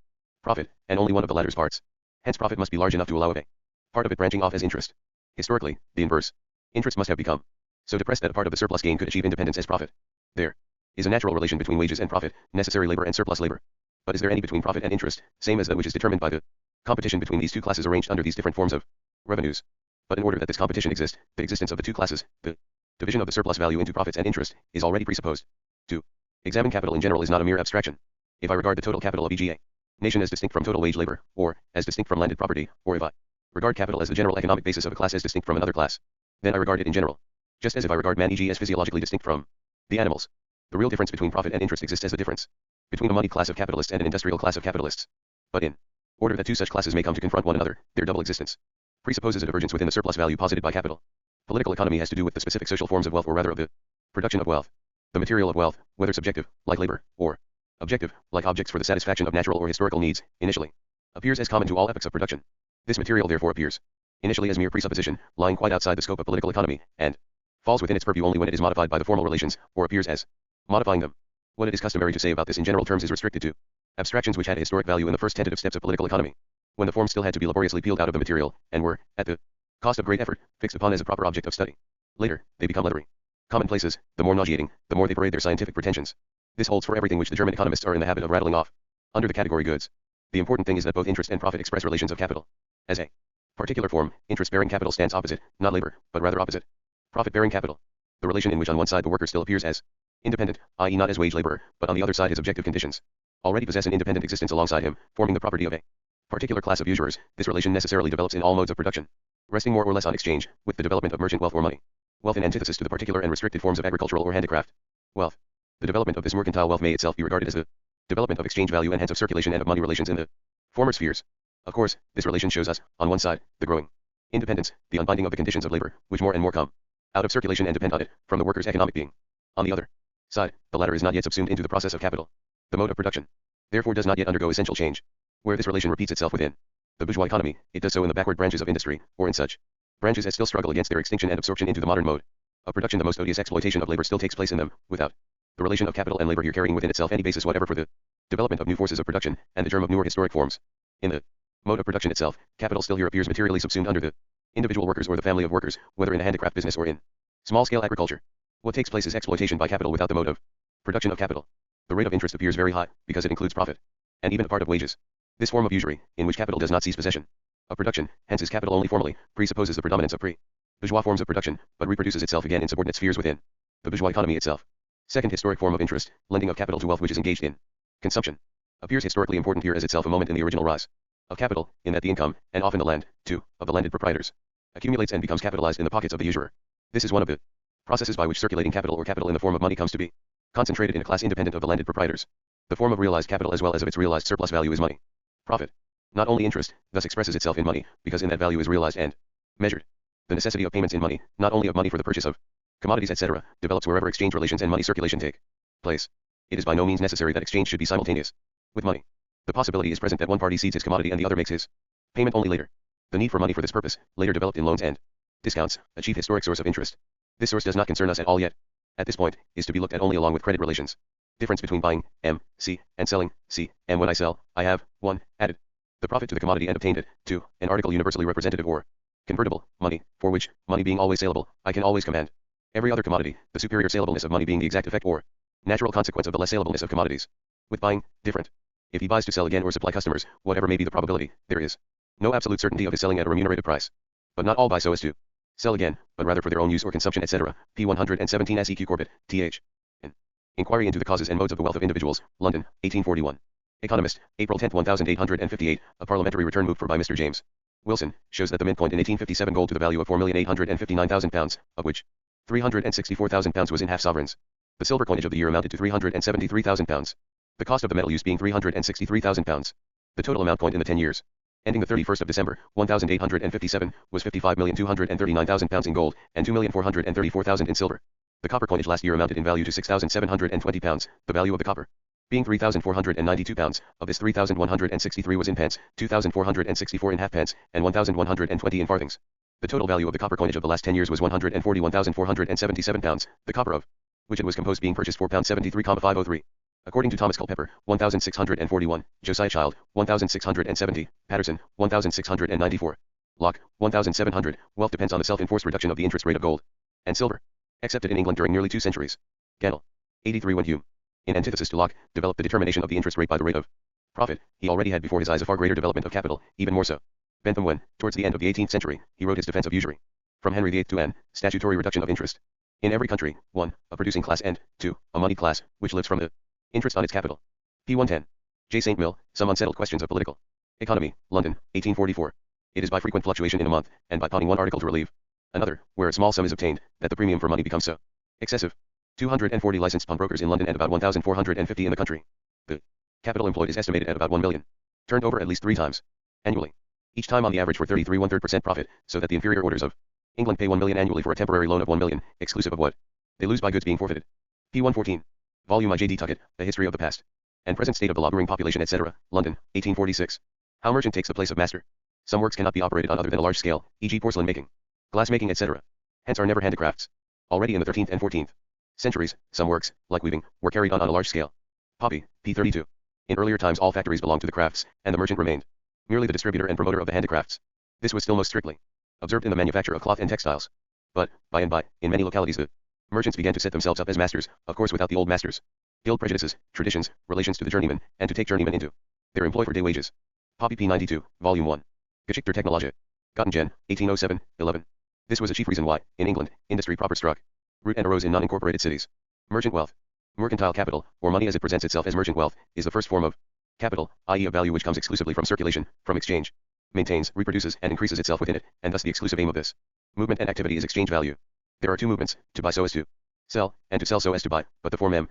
profit, and only one of the latter's parts. Hence profit must be large enough to allow of a part of it branching off as interest. Historically, the inverse. Interest must have become so depressed that a part of the surplus gain could achieve independence as profit. There is a natural relation between wages and profit, necessary labor and surplus labor. But is there any between profit and interest, same as that which is determined by the competition between these two classes arranged under these different forms of revenues? But in order that this competition exist, the existence of the two classes, the division of the surplus value into profits and interest, is already presupposed. To Examine capital in general is not a mere abstraction. If I regard the total capital of e.g. a nation as distinct from total wage labor, or as distinct from landed property, or if I regard capital as the general economic basis of a class as distinct from another class, then I regard it in general. Just as if I regard man e.g. as physiologically distinct from the animals. The real difference between profit and interest exists as the difference between a moneyed class of capitalists and an industrial class of capitalists. But in order that two such classes may come to confront one another, their double existence presupposes a divergence within the surplus value posited by capital. Political economy has to do with the specific social forms of wealth, or rather of the production of wealth. The material of wealth, whether subjective, like labor, or objective, like objects for the satisfaction of natural or historical needs, initially appears as common to all epochs of production. This material therefore appears initially as mere presupposition, lying quite outside the scope of political economy, and falls within its purview only when it is modified by the formal relations, or appears as modifying them. What it is customary to say about this in general terms is restricted to abstractions which had a historic value in the first tentative steps of political economy, when the forms still had to be laboriously peeled out of the material, and were, at the cost of great effort, fixed upon as a proper object of study. Later, they become leathery commonplaces. The more nauseating, the more they parade their scientific pretensions. This holds for everything which the German economists are in the habit of rattling off under the category goods. The important thing is that both interest and profit express relations of capital. As a particular form, interest-bearing capital stands opposite, not labor, but rather opposite profit-bearing capital. The relation in which on one side the worker still appears as independent, i.e. not as wage laborer, but on the other side his objective conditions already possess an independent existence alongside him, forming the property of a particular class of usurers. This relation necessarily develops in all modes of production, resting more or less on exchange, with the development of merchant wealth or money. Wealth in antithesis to the particular and restricted forms of agricultural or handicraft wealth. The development of this mercantile wealth may itself be regarded as the development of exchange value and hence of circulation and of money relations in the former spheres. Of course, this relation shows us, on one side, the growing independence, the unbinding of the conditions of labor, which more and more come out of circulation and depend on it, from the worker's economic being. On the other side, the latter is not yet subsumed into the process of capital. The mode of production, therefore, does not yet undergo essential change. Where this relation repeats itself within the bourgeois economy, it does so in the backward branches of industry, or in such branches as still struggle against their extinction and absorption into the modern mode of production. The most odious exploitation of labor still takes place in them, without the relation of capital and labor here carrying within itself any basis whatever for the development of new forces of production, and the germ of newer historic forms. In the mode of production itself, capital still here appears materially subsumed under the individual workers or the family of workers, whether in a handicraft business or in small-scale agriculture. What takes place is exploitation by capital without the mode of production of capital. The rate of interest appears very high, because it includes profit, and even a part of wages. This form of usury, in which capital does not seize possession of production, hence is capital only formally, presupposes the predominance of bourgeois forms of production, but reproduces itself again in subordinate spheres within the bourgeois economy itself. Second historic form of interest, lending of capital to wealth which is engaged in consumption, appears historically important here as itself a moment in the original rise of capital, in that the income, and often the land, too, of the landed proprietors, accumulates and becomes capitalized in the pockets of the usurer. This is one of the processes by which circulating capital or capital in the form of money comes to be concentrated in a class independent of the landed proprietors. The form of realized capital as well as of its realized surplus value is money. Profit, not only interest, thus expresses itself in money, because in that value is realized and measured. The necessity of payments in money, not only of money for the purchase of commodities etc., develops wherever exchange relations and money circulation take place. It is by no means necessary that exchange should be simultaneous with money. The possibility is present that one party cedes his commodity and the other makes his payment only later. The need for money for this purpose, later developed in loans and discounts, a chief historic source of interest. This source does not concern us at all yet. At this point, is to be looked at only along with credit relations. Difference between buying, M, C, and selling, C, and when I sell, I have, 1, added the profit to the commodity and obtained it, 2, an article universally representative or convertible, money, for which, money being always saleable, I can always command every other commodity, the superior salableness of money being the exact effect or natural consequence of the less salableness of commodities. With buying, different. If he buys to sell again or supply customers, whatever may be the probability, there is no absolute certainty of his selling at a remunerative price. But not all buy so as to sell again, but rather for their own use or consumption etc. P. 117 SEQ Corbett, Th. An Inquiry into the Causes and Modes of the Wealth of Individuals, London, 1841. Economist, April 10, 1858, a parliamentary return moved for by Mr. James Wilson, shows that the mint coined in 1857 gold to the value of £4,859,000, of which £364,000 was in half sovereigns. The silver coinage of the year amounted to £373,000. The cost of the metal used being £363,000. The total amount coined in the 10 years, ending the 31st of December, 1857, was £55,239,000 in gold, and £2,434,000 in silver. The copper coinage last year amounted in value to £6,720, the value of the copper being £3,492, of this £3,163 was in pence, £2,464 in halfpence, and £1,120 in farthings. The total value of the copper coinage of the last 10 years was £141,477, the copper of which it was composed being purchased £4.73,503. According to Thomas Culpeper, 1641, Josiah Child, 1670, Patterson, 1694, Locke, 1700, wealth depends on the self-enforced reduction of the interest rate of gold and silver, accepted in England during nearly 2 centuries. Gannell, 83. When Hume, in antithesis to Locke, developed the determination of the interest rate by the rate of profit, he already had before his eyes a far greater development of capital, even more so. Bentham when, towards the end of the 18th century, he wrote his Defense of Usury. From Henry VIII to Anne, statutory reduction of interest. In every country, 1. A producing class and 2. A moneyed class, which lives from the interest on its capital. P. 110. J. St. Mill, Some Unsettled Questions of Political Economy, London, 1844. It is by frequent fluctuation in a month, and by pawning one article to relieve another, where a small sum is obtained, that the premium for money becomes so excessive. 240 licensed pawnbrokers in London and about 1,450 in the country. The capital employed is estimated at about 1 million. Turned over at least 3 times annually. Each time on the average for 33 1/3% profit, so that the inferior orders of England pay 1 million annually for a temporary loan of 1 million, exclusive of what they lose by goods being forfeited. P. 114. Volume I. J. D. Tuckett, A History of the Past and Present State of the Laboring Population, etc., London, 1846. How merchant takes the place of master. Some works cannot be operated on other than a large scale, e.g. porcelain making, glass making, etc. Hence are never handicrafts. Already in the 13th and 14th centuries, some works, like weaving, were carried on a large scale. Poppy, p. 32. In earlier times all factories belonged to the crafts, and the merchant remained merely the distributor and promoter of the handicrafts. This was still most strictly observed in the manufacture of cloth and textiles. But, by and by, in many localities the merchants began to set themselves up as masters, of course without the old masters' guild prejudices, traditions, relations to the journeyman, and to take journeymen into their employ for day wages. Poppy, p. 92, Volume 1. Geschichte der Technologie. Göttingen, 1807, 11. This was a chief reason why, in England, industry proper struck root and arose in non-incorporated cities. Merchant wealth. Mercantile capital, or money as it presents itself as merchant wealth, is the first form of capital, i.e. of value which comes exclusively from circulation, from exchange, maintains, reproduces, and increases itself within it, and thus the exclusive aim of this movement and activity is exchange value. There are two movements, to buy so as to sell, and to sell so as to buy, but the form M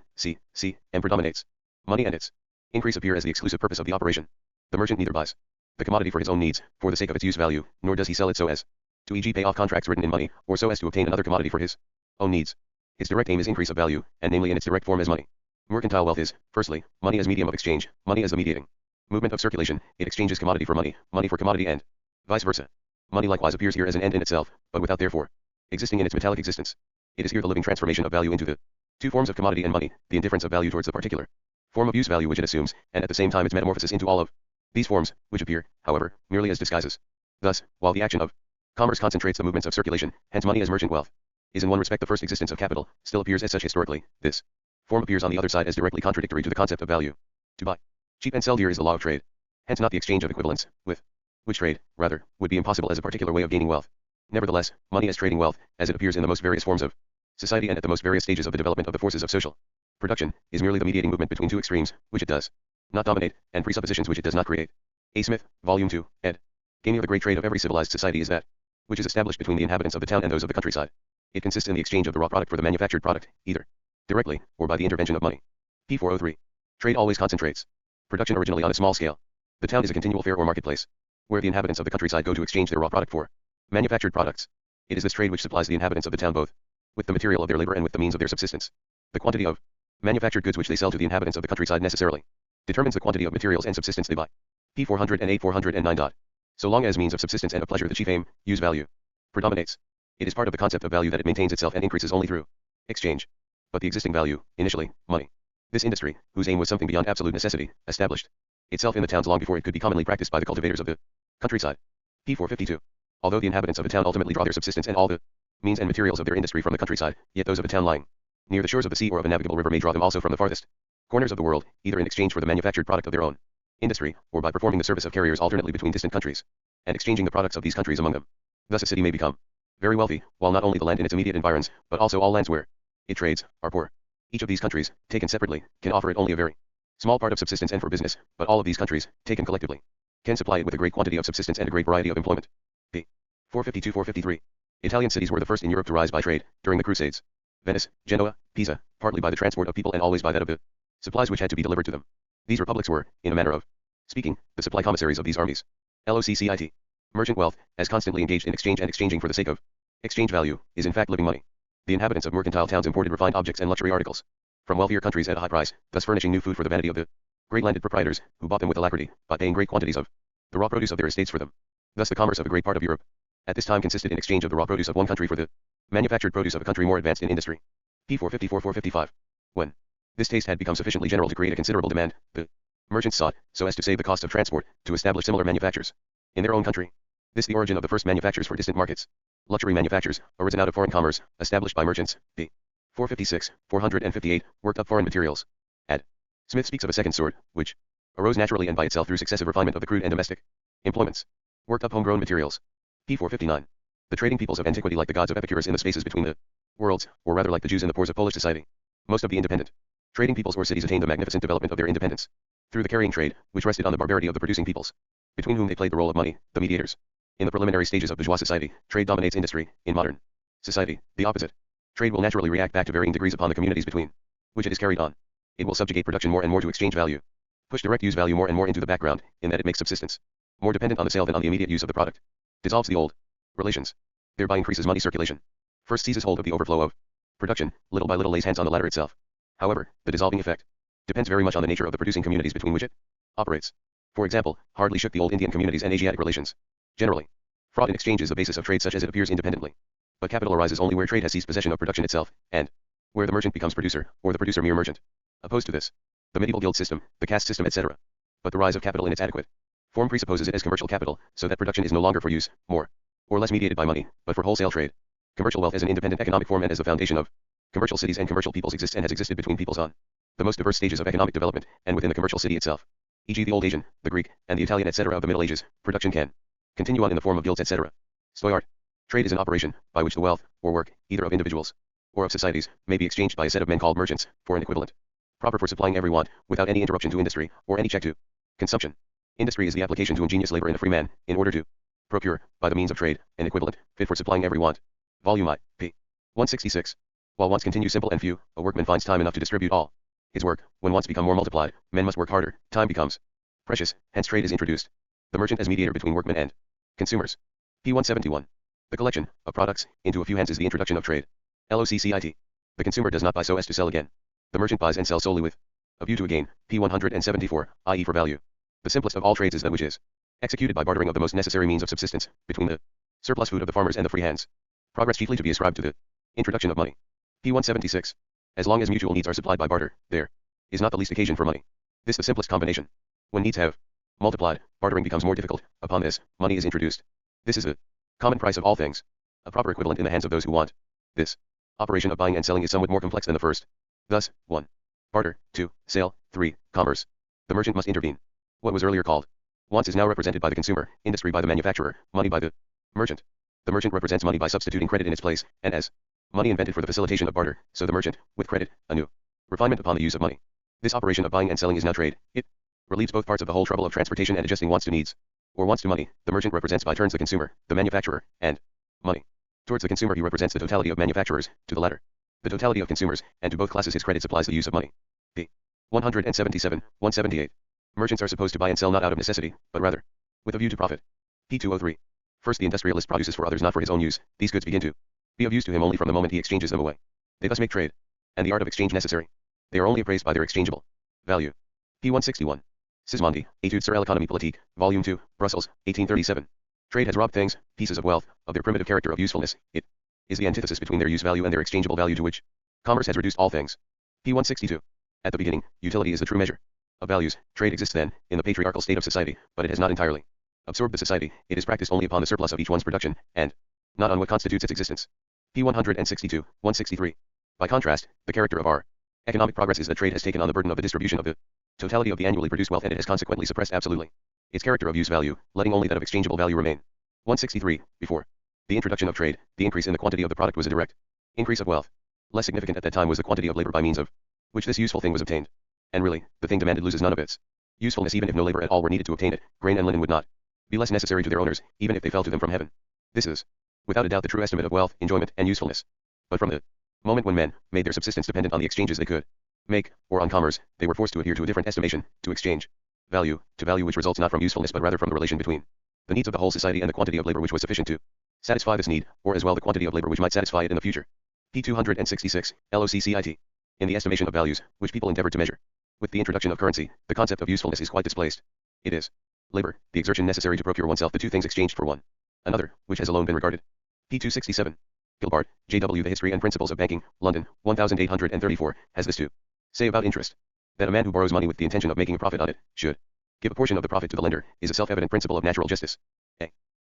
predominates. Money and its increase appear as the exclusive purpose of the operation. The merchant neither buys the commodity for his own needs, for the sake of its use value, nor does he sell it so as to e.g. pay off contracts written in money, or so as to obtain another commodity for his own needs. His direct aim is increase of value, and namely in its direct form as money. Mercantile wealth is, firstly, money as medium of exchange, money as the mediating movement of circulation. It exchanges commodity for money, money for commodity, and vice versa. Money likewise appears here as an end in itself, but without therefore existing in its metallic existence. It is here the living transformation of value into the two forms of commodity and money, the indifference of value towards the particular form of use value which it assumes, and at the same time its metamorphosis into all of these forms, which appear, however, merely as disguises. Thus, while the action of commerce concentrates the movements of circulation, hence money as merchant wealth is in one respect the first existence of capital, still appears as such historically. This form appears on the other side as directly contradictory to the concept of value. To buy cheap and sell dear is the law of trade, hence not the exchange of equivalents, with which trade, rather, would be impossible as a particular way of gaining wealth. Nevertheless, money as trading wealth, as it appears in the most various forms of society and at the most various stages of the development of the forces of social production, is merely the mediating movement between two extremes, which it does not dominate, and presuppositions which it does not create. A. Smith, Volume 2, ed. Gaming. The great trade of every civilized society is that which is established between the inhabitants of the town and those of the countryside. It consists in the exchange of the raw product for the manufactured product, either directly, or by the intervention of money. P. 403. Trade always concentrates production originally on a small scale. The town is a continual fair or marketplace, where the inhabitants of the countryside go to exchange their raw product for manufactured products. It is this trade which supplies the inhabitants of the town both with the material of their labor and with the means of their subsistence. The quantity of manufactured goods which they sell to the inhabitants of the countryside necessarily determines the quantity of materials and subsistence they buy. P. 408 409. So long as means of subsistence and of pleasure, the chief aim, use value, predominates. It is part of the concept of value that it maintains itself and increases only through exchange. But the existing value, initially, money. This industry, whose aim was something beyond absolute necessity, established itself in the towns long before it could be commonly practiced by the cultivators of the countryside. P. 452. Although the inhabitants of the town ultimately draw their subsistence and all the means and materials of their industry from the countryside, yet those of a town lying near the shores of the sea or of a navigable river may draw them also from the farthest corners of the world, either in exchange for the manufactured product of their own industry, or by performing the service of carriers alternately between distant countries, and exchanging the products of these countries among them. Thus a city may become very wealthy, while not only the land in its immediate environs, but also all lands where it trades, are poor. Each of these countries, taken separately, can offer it only a very small part of subsistence and for business, but all of these countries, taken collectively, can supply it with a great quantity of subsistence and a great variety of employment. P. 452-453. Italian cities were the first in Europe to rise by trade, during the Crusades. Venice, Genoa, Pisa, partly by the transport of people and always by that of the supplies which had to be delivered to them. These republics were, in a manner of speaking, the supply commissaries of these armies. LOCCIT. Merchant wealth, as constantly engaged in exchange and exchanging for the sake of exchange value, is in fact living money. The inhabitants of mercantile towns imported refined objects and luxury articles from wealthier countries at a high price, thus furnishing new food for the vanity of the great landed proprietors, who bought them with alacrity, by paying great quantities of the raw produce of their estates for them. Thus the commerce of a great part of Europe at this time consisted in exchange of the raw produce of one country for the manufactured produce of a country more advanced in industry. P. 454-455. When this taste had become sufficiently general to create a considerable demand, the merchants sought, so as to save the cost of transport, to establish similar manufactures in their own country. This the origin of the first manufactures for distant markets. Luxury manufactures, arisen out of foreign commerce, established by merchants. P. 456, 458, worked up foreign materials. Ad. Smith speaks of a second sort, which arose naturally and by itself through successive refinement of the crude and domestic employments. Worked up homegrown materials. P. 459. The trading peoples of antiquity, like the gods of Epicurus in the spaces between the worlds, or rather like the Jews in the pores of Polish society. Most of the independent trading peoples or cities attained the magnificent development of their independence through the carrying trade, which rested on the barbarity of the producing peoples, between whom they played the role of money, the mediators. In the preliminary stages of bourgeois society, trade dominates industry. In modern society, the opposite. Trade will naturally react back to varying degrees upon the communities between which it is carried on. It will subjugate production more and more to exchange value, push direct use value more and more into the background, in that it makes subsistence more dependent on the sale than on the immediate use of the product, dissolves the old relations, thereby increases money circulation, first seizes hold of the overflow of production, little by little lays hands on the latter itself. However, the dissolving effect depends very much on the nature of the producing communities between which it operates. For example, hardly shook the old Indian communities and Asiatic relations. Generally, fraud in exchange is the basis of trade such as it appears independently. But capital arises only where trade has seized possession of production itself, and where the merchant becomes producer, or the producer mere merchant. Opposed to this, the medieval guild system, the caste system, etc. But the rise of capital in its adequate form presupposes it as commercial capital, so that production is no longer for use, more or less mediated by money, but for wholesale trade. Commercial wealth as an independent economic form and as the foundation of commercial cities and commercial peoples exists and has existed between peoples on the most diverse stages of economic development, and within the commercial city itself, e.g. the old Asian, the Greek, and the Italian etc. of the Middle Ages, production can continue on in the form of guilds etc. Stoy art. Trade is an operation, by which the wealth, or work, either of individuals, or of societies, may be exchanged by a set of men called merchants, for an equivalent, proper for supplying every want, without any interruption to industry, or any check to consumption. Industry is the application to ingenious labor in a free man, in order to procure, by the means of trade, an equivalent, fit for supplying every want. Volume I, p. 166. While wants continue simple and few, a workman finds time enough to distribute all his work. When wants become more multiplied, men must work harder, time becomes precious, hence trade is introduced. The merchant as mediator between workmen and consumers. P. 171. The collection of products into a few hands is the introduction of trade. LOCCIT. The consumer does not buy so as to sell again. The merchant buys and sells solely with a view to a gain. P. 174, i.e. for value. The simplest of all trades is that which is executed by bartering of the most necessary means of subsistence, between the surplus food of the farmers and the free hands. Progress chiefly to be ascribed to the introduction of money. P. 176. As long as mutual needs are supplied by barter, there is not the least occasion for money. This the simplest combination. When needs have multiplied, bartering becomes more difficult. Upon this, money is introduced. This is the common price of all things. A proper equivalent in the hands of those who want this operation of buying and selling is somewhat more complex than the first. Thus, 1. Barter, 2. Sale, 3. Commerce. The merchant must intervene. What was earlier called wants is now represented by the consumer, industry by the manufacturer, money by the merchant. The merchant represents money by substituting credit in its place, and as money invented for the facilitation of barter, so the merchant, with credit, a new refinement upon the use of money. This operation of buying and selling is now trade. It relieves both parts of the whole trouble of transportation and adjusting wants to needs, or wants to money. The merchant represents by turns the consumer, the manufacturer, and money. Towards the consumer he represents the totality of manufacturers, to the latter the totality of consumers, and to both classes his credit supplies the use of money. P. 177, 178. Merchants are supposed to buy and sell not out of necessity, but rather with a view to profit. P. 203. First the industrialist produces for others not for his own use. These goods begin to be of use to him only from the moment he exchanges them away. They thus make trade and the art of exchange necessary. They are only appraised by their exchangeable value. P. 161. Sismondi, Études sur l'économie politique, Volume 2, Brussels, 1837. Trade has robbed things, pieces of wealth, of their primitive character of usefulness. It is the antithesis between their use value and their exchangeable value to which commerce has reduced all things. P. 162. At the beginning, utility is the true measure of values. Trade exists then, in the patriarchal state of society, but it has not entirely absorbed the society. It is practiced only upon the surplus of each one's production, and not on what constitutes its existence. P. 162, 163. By contrast, the character of our economic progress is that trade has taken on the burden of the distribution of the totality of the annually produced wealth, and it has consequently suppressed absolutely its character of use value, letting only that of exchangeable value remain. 163. Before the introduction of trade, the increase in the quantity of the product was a direct increase of wealth. Less significant at that time was the quantity of labor by means of which this useful thing was obtained. And really, the thing demanded loses none of its usefulness. Even if no labor at all were needed to obtain it, grain and linen would not be less necessary to their owners, even if they fell to them from heaven. This is, without a doubt, the true estimate of wealth, enjoyment, and usefulness. But from the moment when men made their subsistence dependent on the exchanges they could make, or on commerce, they were forced to adhere to a different estimation, to exchange value, to value which results not from usefulness but rather from the relation between the needs of the whole society and the quantity of labor which was sufficient to satisfy this need, or as well the quantity of labor which might satisfy it in the future. P. 266, LOCCIT. In the estimation of values, which people endeavored to measure, with the introduction of currency, the concept of usefulness is quite displaced. It is labor, the exertion necessary to procure oneself the two things exchanged for one another, which has alone been regarded. P. 267. Gilbart, J.W. The History and Principles of Banking, London, 1834, has this to say about interest. That a man who borrows money with the intention of making a profit on it, should give a portion of the profit to the lender, is a self-evident principle of natural justice.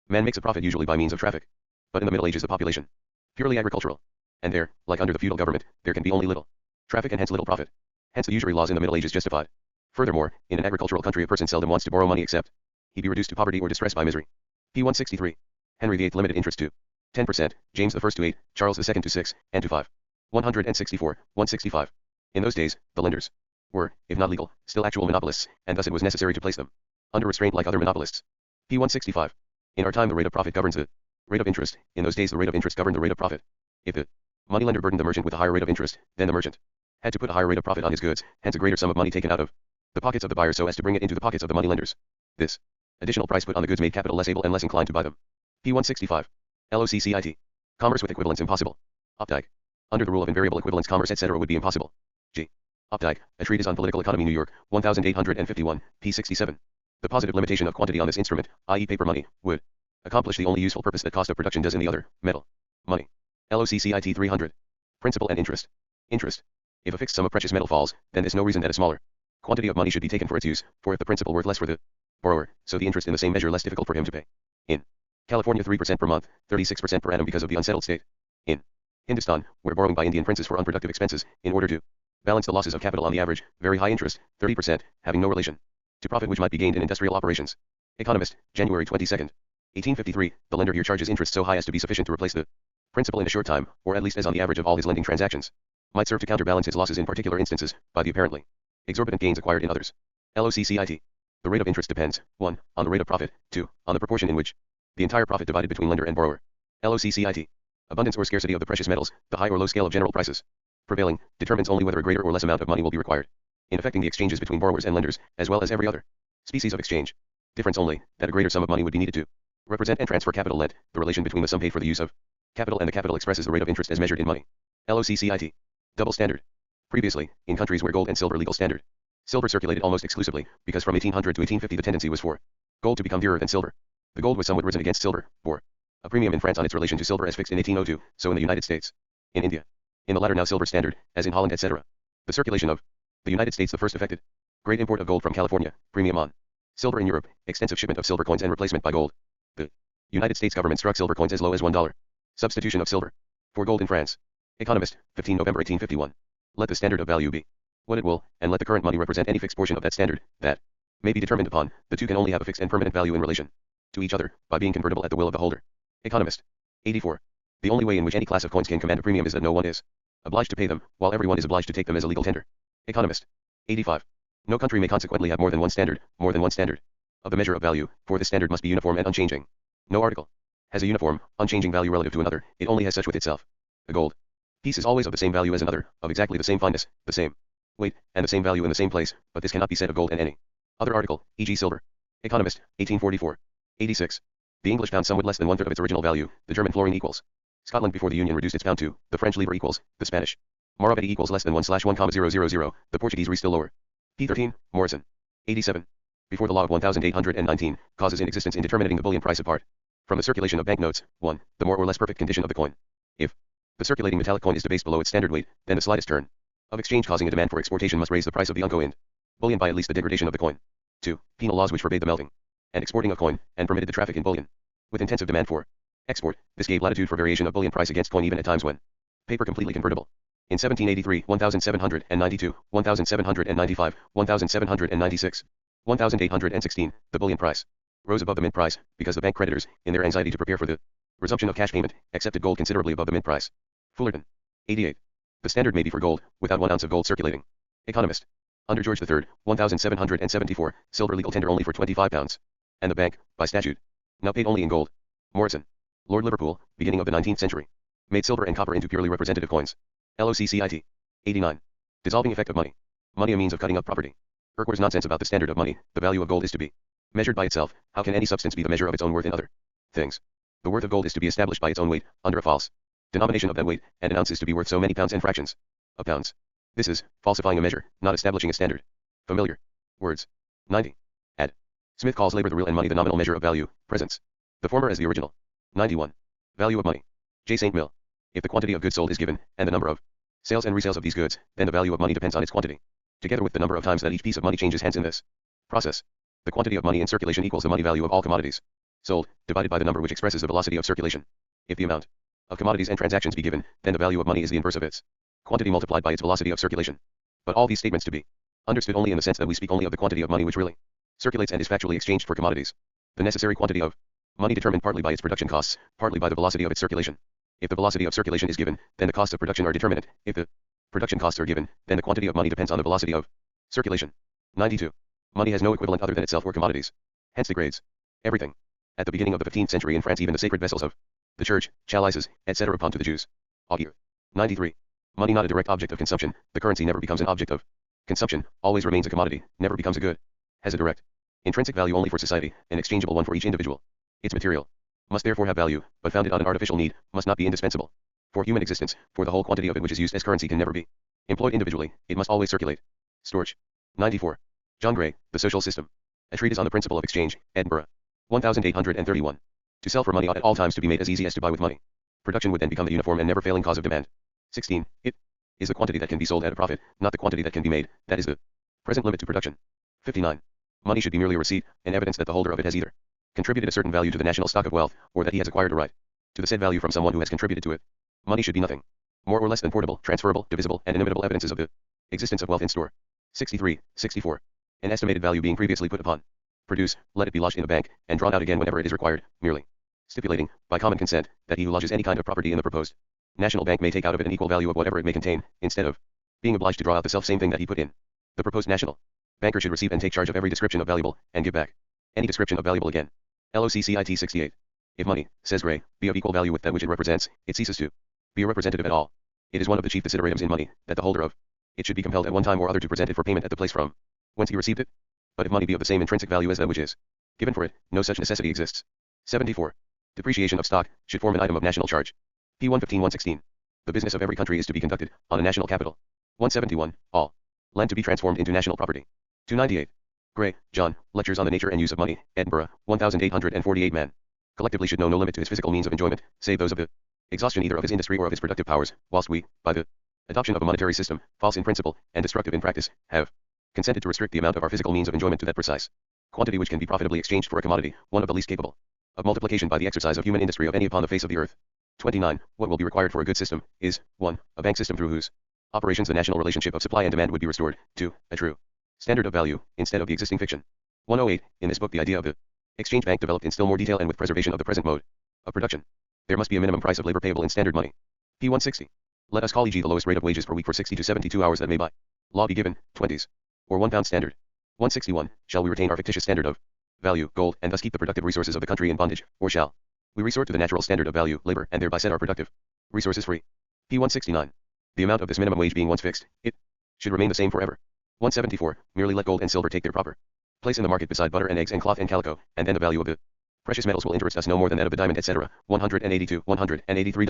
A man makes a profit usually by means of traffic. But in the Middle Ages the population purely agricultural, and there, like under the feudal government, there can be only little traffic and hence little profit. Hence the usury laws in the Middle Ages justified. Furthermore, in an agricultural country a person seldom wants to borrow money except he be reduced to poverty or distress by misery. P. 163. Henry VIII limited interest to 10%, James I to 8, Charles II to 6, and to 5. 164, 165. In those days, the lenders were, if not legal, still actual monopolists, and thus it was necessary to place them under restraint like other monopolists. P. 165. In our time the rate of profit governs the rate of interest. In those days the rate of interest governed the rate of profit. If the moneylender burdened the merchant with a higher rate of interest, then the merchant had to put a higher rate of profit on his goods, hence a greater sum of money taken out of the pockets of the buyer so as to bring it into the pockets of the moneylenders. This additional price put on the goods made capital less able and less inclined to buy them. P. 165. LOCCIT. Commerce with equivalents impossible. Opdyke. Under the rule of invariable equivalence commerce etc. would be impossible. G. Opdyke, A Treatise on Political Economy, New York, 1851, p. 67. The positive limitation of quantity on this instrument, i.e. paper money, would accomplish the only useful purpose that cost of production does in the other, metal money. LOCCIT 300. Principal and interest. Interest. If a fixed sum of precious metal falls, then there's no reason that a smaller quantity of money should be taken for its use, for if the principal worth less for the borrower, so the interest in the same measure less difficult for him to pay. In California 3% per month, 36% per annum because of the unsettled state. In Hindustan, where borrowing by Indian princes for unproductive expenses, in order to balance the losses of capital on the average, very high interest, 30%, having no relation to profit which might be gained in industrial operations. Economist, January 22, 1853, the lender here charges interest so high as to be sufficient to replace the principal in a short time, or at least as on the average of all his lending transactions. Might serve to counterbalance his losses in particular instances, by the apparently exorbitant gains acquired in others. LOCCIT. The rate of interest depends, 1. On the rate of profit, 2. On the proportion in which the entire profit divided between lender and borrower. LOCCIT. Abundance or scarcity of the precious metals, the high or low scale of general prices prevailing, determines only whether a greater or less amount of money will be required in effecting the exchanges between borrowers and lenders, as well as every other species of exchange. Difference only, that a greater sum of money would be needed to represent and transfer capital lent, the relation between the sum paid for the use of capital and the capital expresses the rate of interest as measured in money. LOCCIT. Double standard. Previously, in countries where gold and silver legal standard, silver circulated almost exclusively, because from 1800 to 1850 the tendency was for gold to become dearer than silver. The gold was somewhat risen against silver, bore a premium in France on its relation to silver as fixed in 1802, so in the United States. In India. In the latter now silver standard, as in Holland etc. The circulation of the United States the first effected great import of gold from California, premium on silver in Europe, extensive shipment of silver coins and replacement by gold. The United States government struck silver coins as low as $1. Substitution of silver for gold in France. Economist, 15 November 1851. Let the standard of value be what it will, and let the current money represent any fixed portion of that standard, that may be determined upon, the two can only have a fixed and permanent value in relation to each other, by being convertible at the will of the holder. Economist. 84. The only way in which any class of coins can command a premium is that no one is obliged to pay them, while everyone is obliged to take them as a legal tender. Economist. 85. No country may consequently have more than one standard of the measure of value, for this standard must be uniform and unchanging. No article has a uniform, unchanging value relative to another, it only has such with itself. A gold piece is always of the same value as another, of exactly the same fineness, the same weight, and the same value in the same place, but this cannot be said of gold and any other article, e.g. silver. Economist, 1844. 86. The English pound somewhat less than one-third of its original value, the German florin equals Scotland before the Union reduced its pound to, the French livre equals, the Spanish maravedí equals less than 1/1,000, the Portuguese re still lower. P13, Morrison. 87. Before the law of 1819, causes in existence in determining the bullion price apart from the circulation of banknotes, 1. The more or less perfect condition of the coin. If the circulating metallic coin is debased below its standard weight, then the slightest turn of exchange causing a demand for exportation must raise the price of the uncoined bullion by at least the degradation of the coin. 2. Penal laws which forbade the melting and exporting of coin, and permitted the traffic in bullion with intensive demand for export. This gave latitude for variation of bullion price against coin even at times when paper completely convertible. In 1783, 1792, 1795, 1796, 1816, the bullion price rose above the mint price, because the bank creditors, in their anxiety to prepare for the resumption of cash payment, accepted gold considerably above the mint price. Fullerton. 88. The standard may be for gold, without 1 ounce of gold circulating. Economist. Under George III, 1774, silver legal tender only for 25 pounds. And the bank, by statute, now paid only in gold. Morrison. Lord Liverpool, beginning of the 19th century, made silver and copper into purely representative coins. LOCCIT. 89. Dissolving effect of money. Money a means of cutting up property. Urquhart's nonsense about the standard of money, the value of gold is to be measured by itself. How can any substance be the measure of its own worth in other things? The worth of gold is to be established by its own weight, under a false denomination of that weight, and an ounce is to be worth so many pounds and fractions of pounds. This is falsifying a measure, not establishing a standard. Familiar words. 90. Add. Smith calls labor the real and money the nominal measure of value, presence. The former as the original. 91. Value of money. J. St. Mill. If the quantity of goods sold is given, and the number of sales and resales of these goods, then the value of money depends on its quantity, together with the number of times that each piece of money changes hands in this process. The quantity of money in circulation equals the money value of all commodities sold, divided by the number which expresses the velocity of circulation. If the amount of commodities and transactions be given, then the value of money is the inverse of its quantity multiplied by its velocity of circulation. But all these statements to be understood only in the sense that we speak only of the quantity of money which really circulates and is factually exchanged for commodities. The necessary quantity of Money determined partly by its production costs, partly by the velocity of its circulation. If the velocity of circulation is given, then the costs of production are determinate. If the production costs are given, then the quantity of money depends on the velocity of circulation. 92. Money has no equivalent other than itself or commodities. Hence degrades everything. At the beginning of the 15th century in France, even the sacred vessels of the church, chalices, etc. pawned to the Jews. Augur. 93. Money not a direct object of consumption, the currency never becomes an object of consumption, always remains a commodity, never becomes a good. Has a direct intrinsic value only for society, an exchangeable one for each individual. Its material must therefore have value, but founded on an artificial need, must not be indispensable for human existence, for the whole quantity of it which is used as currency can never be employed individually, it must always circulate. Storch. 94. John Gray, The Social System. A treatise on the principle of exchange, Edinburgh. 1831. To sell for money ought at all times to be made as easy as to buy with money. Production would then become the uniform and never failing cause of demand. 16. It is the quantity that can be sold at a profit, not the quantity that can be made, that is the present limit to production. 59. Money should be merely a receipt, an evidence that the holder of it has either contributed a certain value to the national stock of wealth, or that he has acquired a right to the said value from someone who has contributed to it. Money should be nothing more or less than portable, transferable, divisible, and inimitable evidences of the existence of wealth in store. 63, 64. An estimated value being previously put upon produce, let it be lodged in the bank, and drawn out again whenever it is required, merely stipulating, by common consent, that he who lodges any kind of property in the proposed national bank may take out of it an equal value of whatever it may contain, instead of being obliged to draw out the self-same thing that he put in. The proposed national banker should receive and take charge of every description of valuable, and give back any description of valuable again. LOCCIT 68. If money, says Gray, be of equal value with that which it represents, it ceases to be a representative at all. It is one of the chief desideratums in money, that the holder of it should be compelled at one time or other to present it for payment at the place from whence he received it. But if money be of the same intrinsic value as that which is given for it, no such necessity exists. 74. Depreciation of stock should form an item of national charge. P 115-116. The business of every country is to be conducted on a national capital. 171. All land to be transformed into national property. 298. Gray, John, Lectures on the Nature and Use of Money, Edinburgh, 1848. Man collectively should know no limit to his physical means of enjoyment, save those of the exhaustion either of his industry or of his productive powers, whilst we, by the adoption of a monetary system, false in principle, and destructive in practice, have consented to restrict the amount of our physical means of enjoyment to that precise quantity which can be profitably exchanged for a commodity, one of the least capable of multiplication by the exercise of human industry of any upon the face of the earth. 29. What will be required for a good system is 1. A bank system through whose operations the national relationship of supply and demand would be restored. 2. A true standard of value, instead of the existing fiction. 108. In this book the idea of the exchange bank developed in still more detail and with preservation of the present mode of production. There must be a minimum price of labor payable in standard money. P 160. Let us call e.g. the lowest rate of wages per week for 60 to 72 hours that may by law be given, 20s, or £1 standard. 161. Shall we retain our fictitious standard of value, gold, and thus keep the productive resources of the country in bondage, or shall we resort to the natural standard of value, labor, and thereby set our productive resources free? P 169. The amount of this minimum wage being once fixed, it should remain the same forever. 174. Merely let gold and silver take their proper place in the market beside butter and eggs and cloth and calico, and then the value of the precious metals will interest us no more than that of the diamond, etc. 182, 183.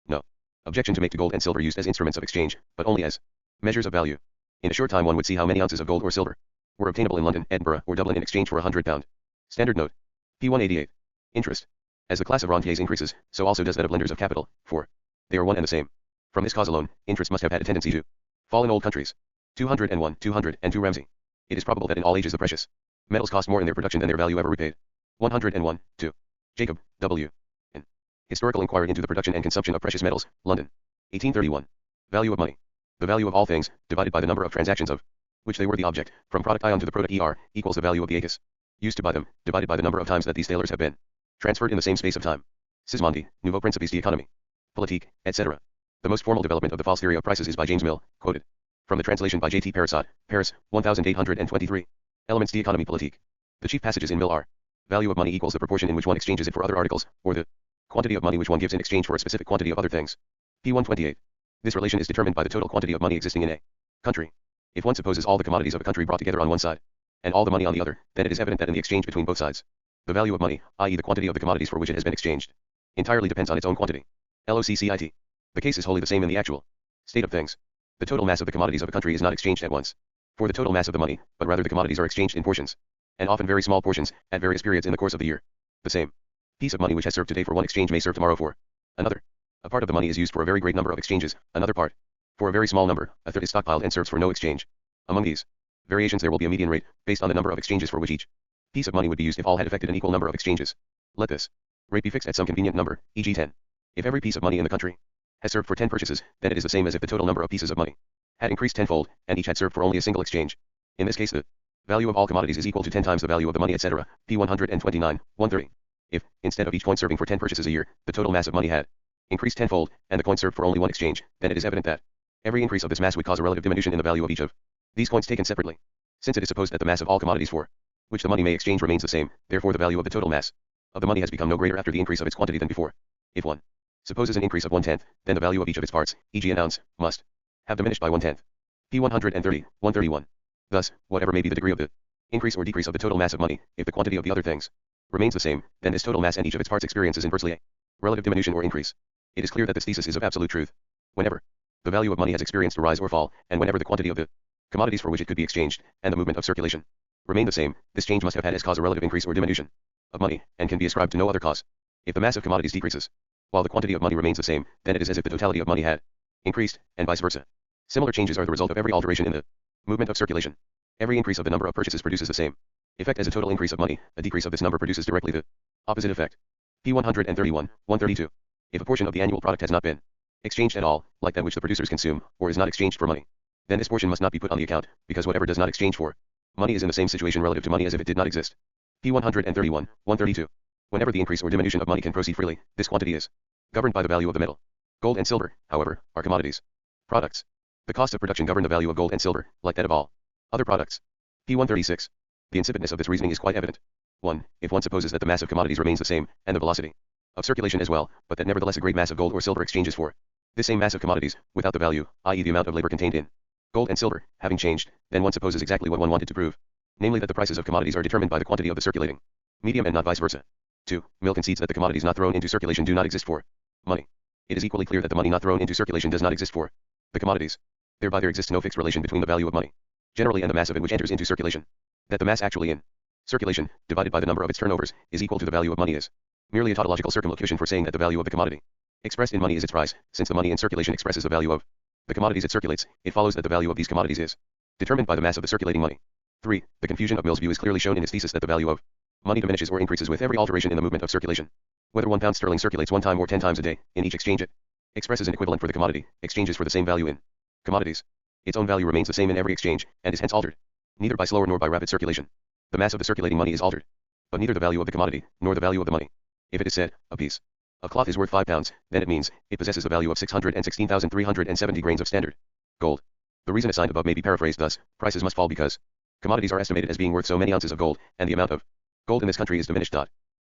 No objection to make to gold and silver used as instruments of exchange, but only as measures of value. In a short time one would see how many ounces of gold or silver were obtainable in London, Edinburgh, or Dublin in exchange for £100. Standard note. P 188. Interest. As the class of rentiers increases, so also does that of lenders of capital, for they are one and the same. From this cause alone, interest must have had a tendency to fall in old countries. 201, 202. Ramsey. It is probable that in all ages the precious metals cost more in their production than their value ever repaid. 101, 2. Jacob, W. An Historical Inquiry into the Production and Consumption of Precious Metals, London. 1831. Value of money. The value of all things, divided by the number of transactions of which they were the object, from product ion to the product er, equals the value of the acus used to buy them, divided by the number of times that these thalers have been transferred in the same space of time. Sismondi, Nouveau Principes d'Economie, Politique, etc. The most formal development of the false theory of prices is by James Mill, quoted from the translation by J.T. Parasot, Paris, 1823. Elements d'Economie Politique. The chief passages in Mill are: value of money equals the proportion in which one exchanges it for other articles, or the quantity of money which one gives in exchange for a specific quantity of other things. P 128. This relation is determined by the total quantity of money existing in a country. If one supposes all the commodities of a country brought together on one side, and all the money on the other, then it is evident that in the exchange between both sides, the value of money, i.e. the quantity of the commodities for which it has been exchanged, entirely depends on its own quantity. LOCCIT. The case is wholly the same in the actual state of things. The total mass of the commodities of a country is not exchanged at once for the total mass of the money, but rather the commodities are exchanged in portions, and often very small portions, at various periods in the course of the year. The same piece of money which has served today for one exchange may serve tomorrow for another. A part of the money is used for a very great number of exchanges, another part for a very small number, a third is stockpiled and serves for no exchange. Among these variations there will be a median rate, based on the number of exchanges for which each piece of money would be used if all had effected an equal number of exchanges. Let this rate be fixed at some convenient number, e.g. 10. If every piece of money in the country has served for 10 purchases, then it is the same as if the total number of pieces of money had increased tenfold, and each had served for only a single exchange. In this case the value of all commodities is equal to 10 times the value of the money, etc. P 129, 130. If, instead of each coin serving for 10 purchases a year, the total mass of money had increased tenfold, and the coin served for only one exchange, then it is evident that every increase of this mass would cause a relative diminution in the value of each of these coins taken separately. Since it is supposed that the mass of all commodities for which the money may exchange remains the same, therefore the value of the total mass of the money has become no greater after the increase of its quantity than before. If one supposes an increase of 1/10, then the value of each of its parts, e.g. an ounce, must have diminished by 1/10. P 130, 131. Thus, whatever may be the degree of the increase or decrease of the total mass of money, if the quantity of the other things remains the same, then this total mass and each of its parts experiences inversely a relative diminution or increase. It is clear that this thesis is of absolute truth. Whenever the value of money has experienced a rise or fall, and whenever the quantity of the commodities for which it could be exchanged, and the movement of circulation remain the same, this change must have had as cause a relative increase or diminution of money, and can be ascribed to no other cause. If the mass of commodities decreases, while the quantity of money remains the same, then it is as if the totality of money had increased, and vice versa. Similar changes are the result of every alteration in the movement of circulation. Every increase of the number of purchases produces the same effect as a total increase of money. A decrease of this number produces directly the opposite effect. P 131, 132. If a portion of the annual product has not been exchanged at all, like that which the producers consume, or is not exchanged for money, then this portion must not be put on the account, because whatever does not exchange for money is in the same situation relative to money as if it did not exist. P 131, 132. Whenever the increase or diminution of money can proceed freely, this quantity is governed by the value of the metal. Gold and silver, however, are commodities. Products. The cost of production govern the value of gold and silver, like that of all other products. P 136. The insipidness of this reasoning is quite evident. 1. If one supposes that the mass of commodities remains the same, and the velocity of circulation as well, but that nevertheless a great mass of gold or silver exchanges for this same mass of commodities, without the value, i.e. the amount of labor contained in gold and silver, having changed, then one supposes exactly what one wanted to prove, namely that the prices of commodities are determined by the quantity of the circulating medium and not vice versa. 2. Mill concedes that the commodities not thrown into circulation do not exist for money. It is equally clear that the money not thrown into circulation does not exist for the commodities. Thereby there exists no fixed relation between the value of money generally and the mass of it which enters into circulation. That the mass actually in circulation, divided by the number of its turnovers, is equal to the value of money is merely a tautological circumlocution for saying that the value of the commodity expressed in money is its price. Since the money in circulation expresses the value of the commodities it circulates, it follows that the value of these commodities is determined by the mass of the circulating money. 3. The confusion of Mill's view is clearly shown in his thesis that the value of money diminishes or increases with every alteration in the movement of circulation. Whether £1 circulates 1 time or 10 times a day, in each exchange it expresses an equivalent for the commodity, exchanges for the same value in commodities. Its own value remains the same in every exchange, and is hence altered, neither by slower nor by rapid circulation. The mass of the circulating money is altered, but neither the value of the commodity, nor the value of the money. If it is said, a piece of cloth is worth £5, then it means, it possesses the value of 616,370 grains of standard gold. The reason assigned above may be paraphrased thus: prices must fall because commodities are estimated as being worth so many ounces of gold, and the amount of gold in this country is diminished.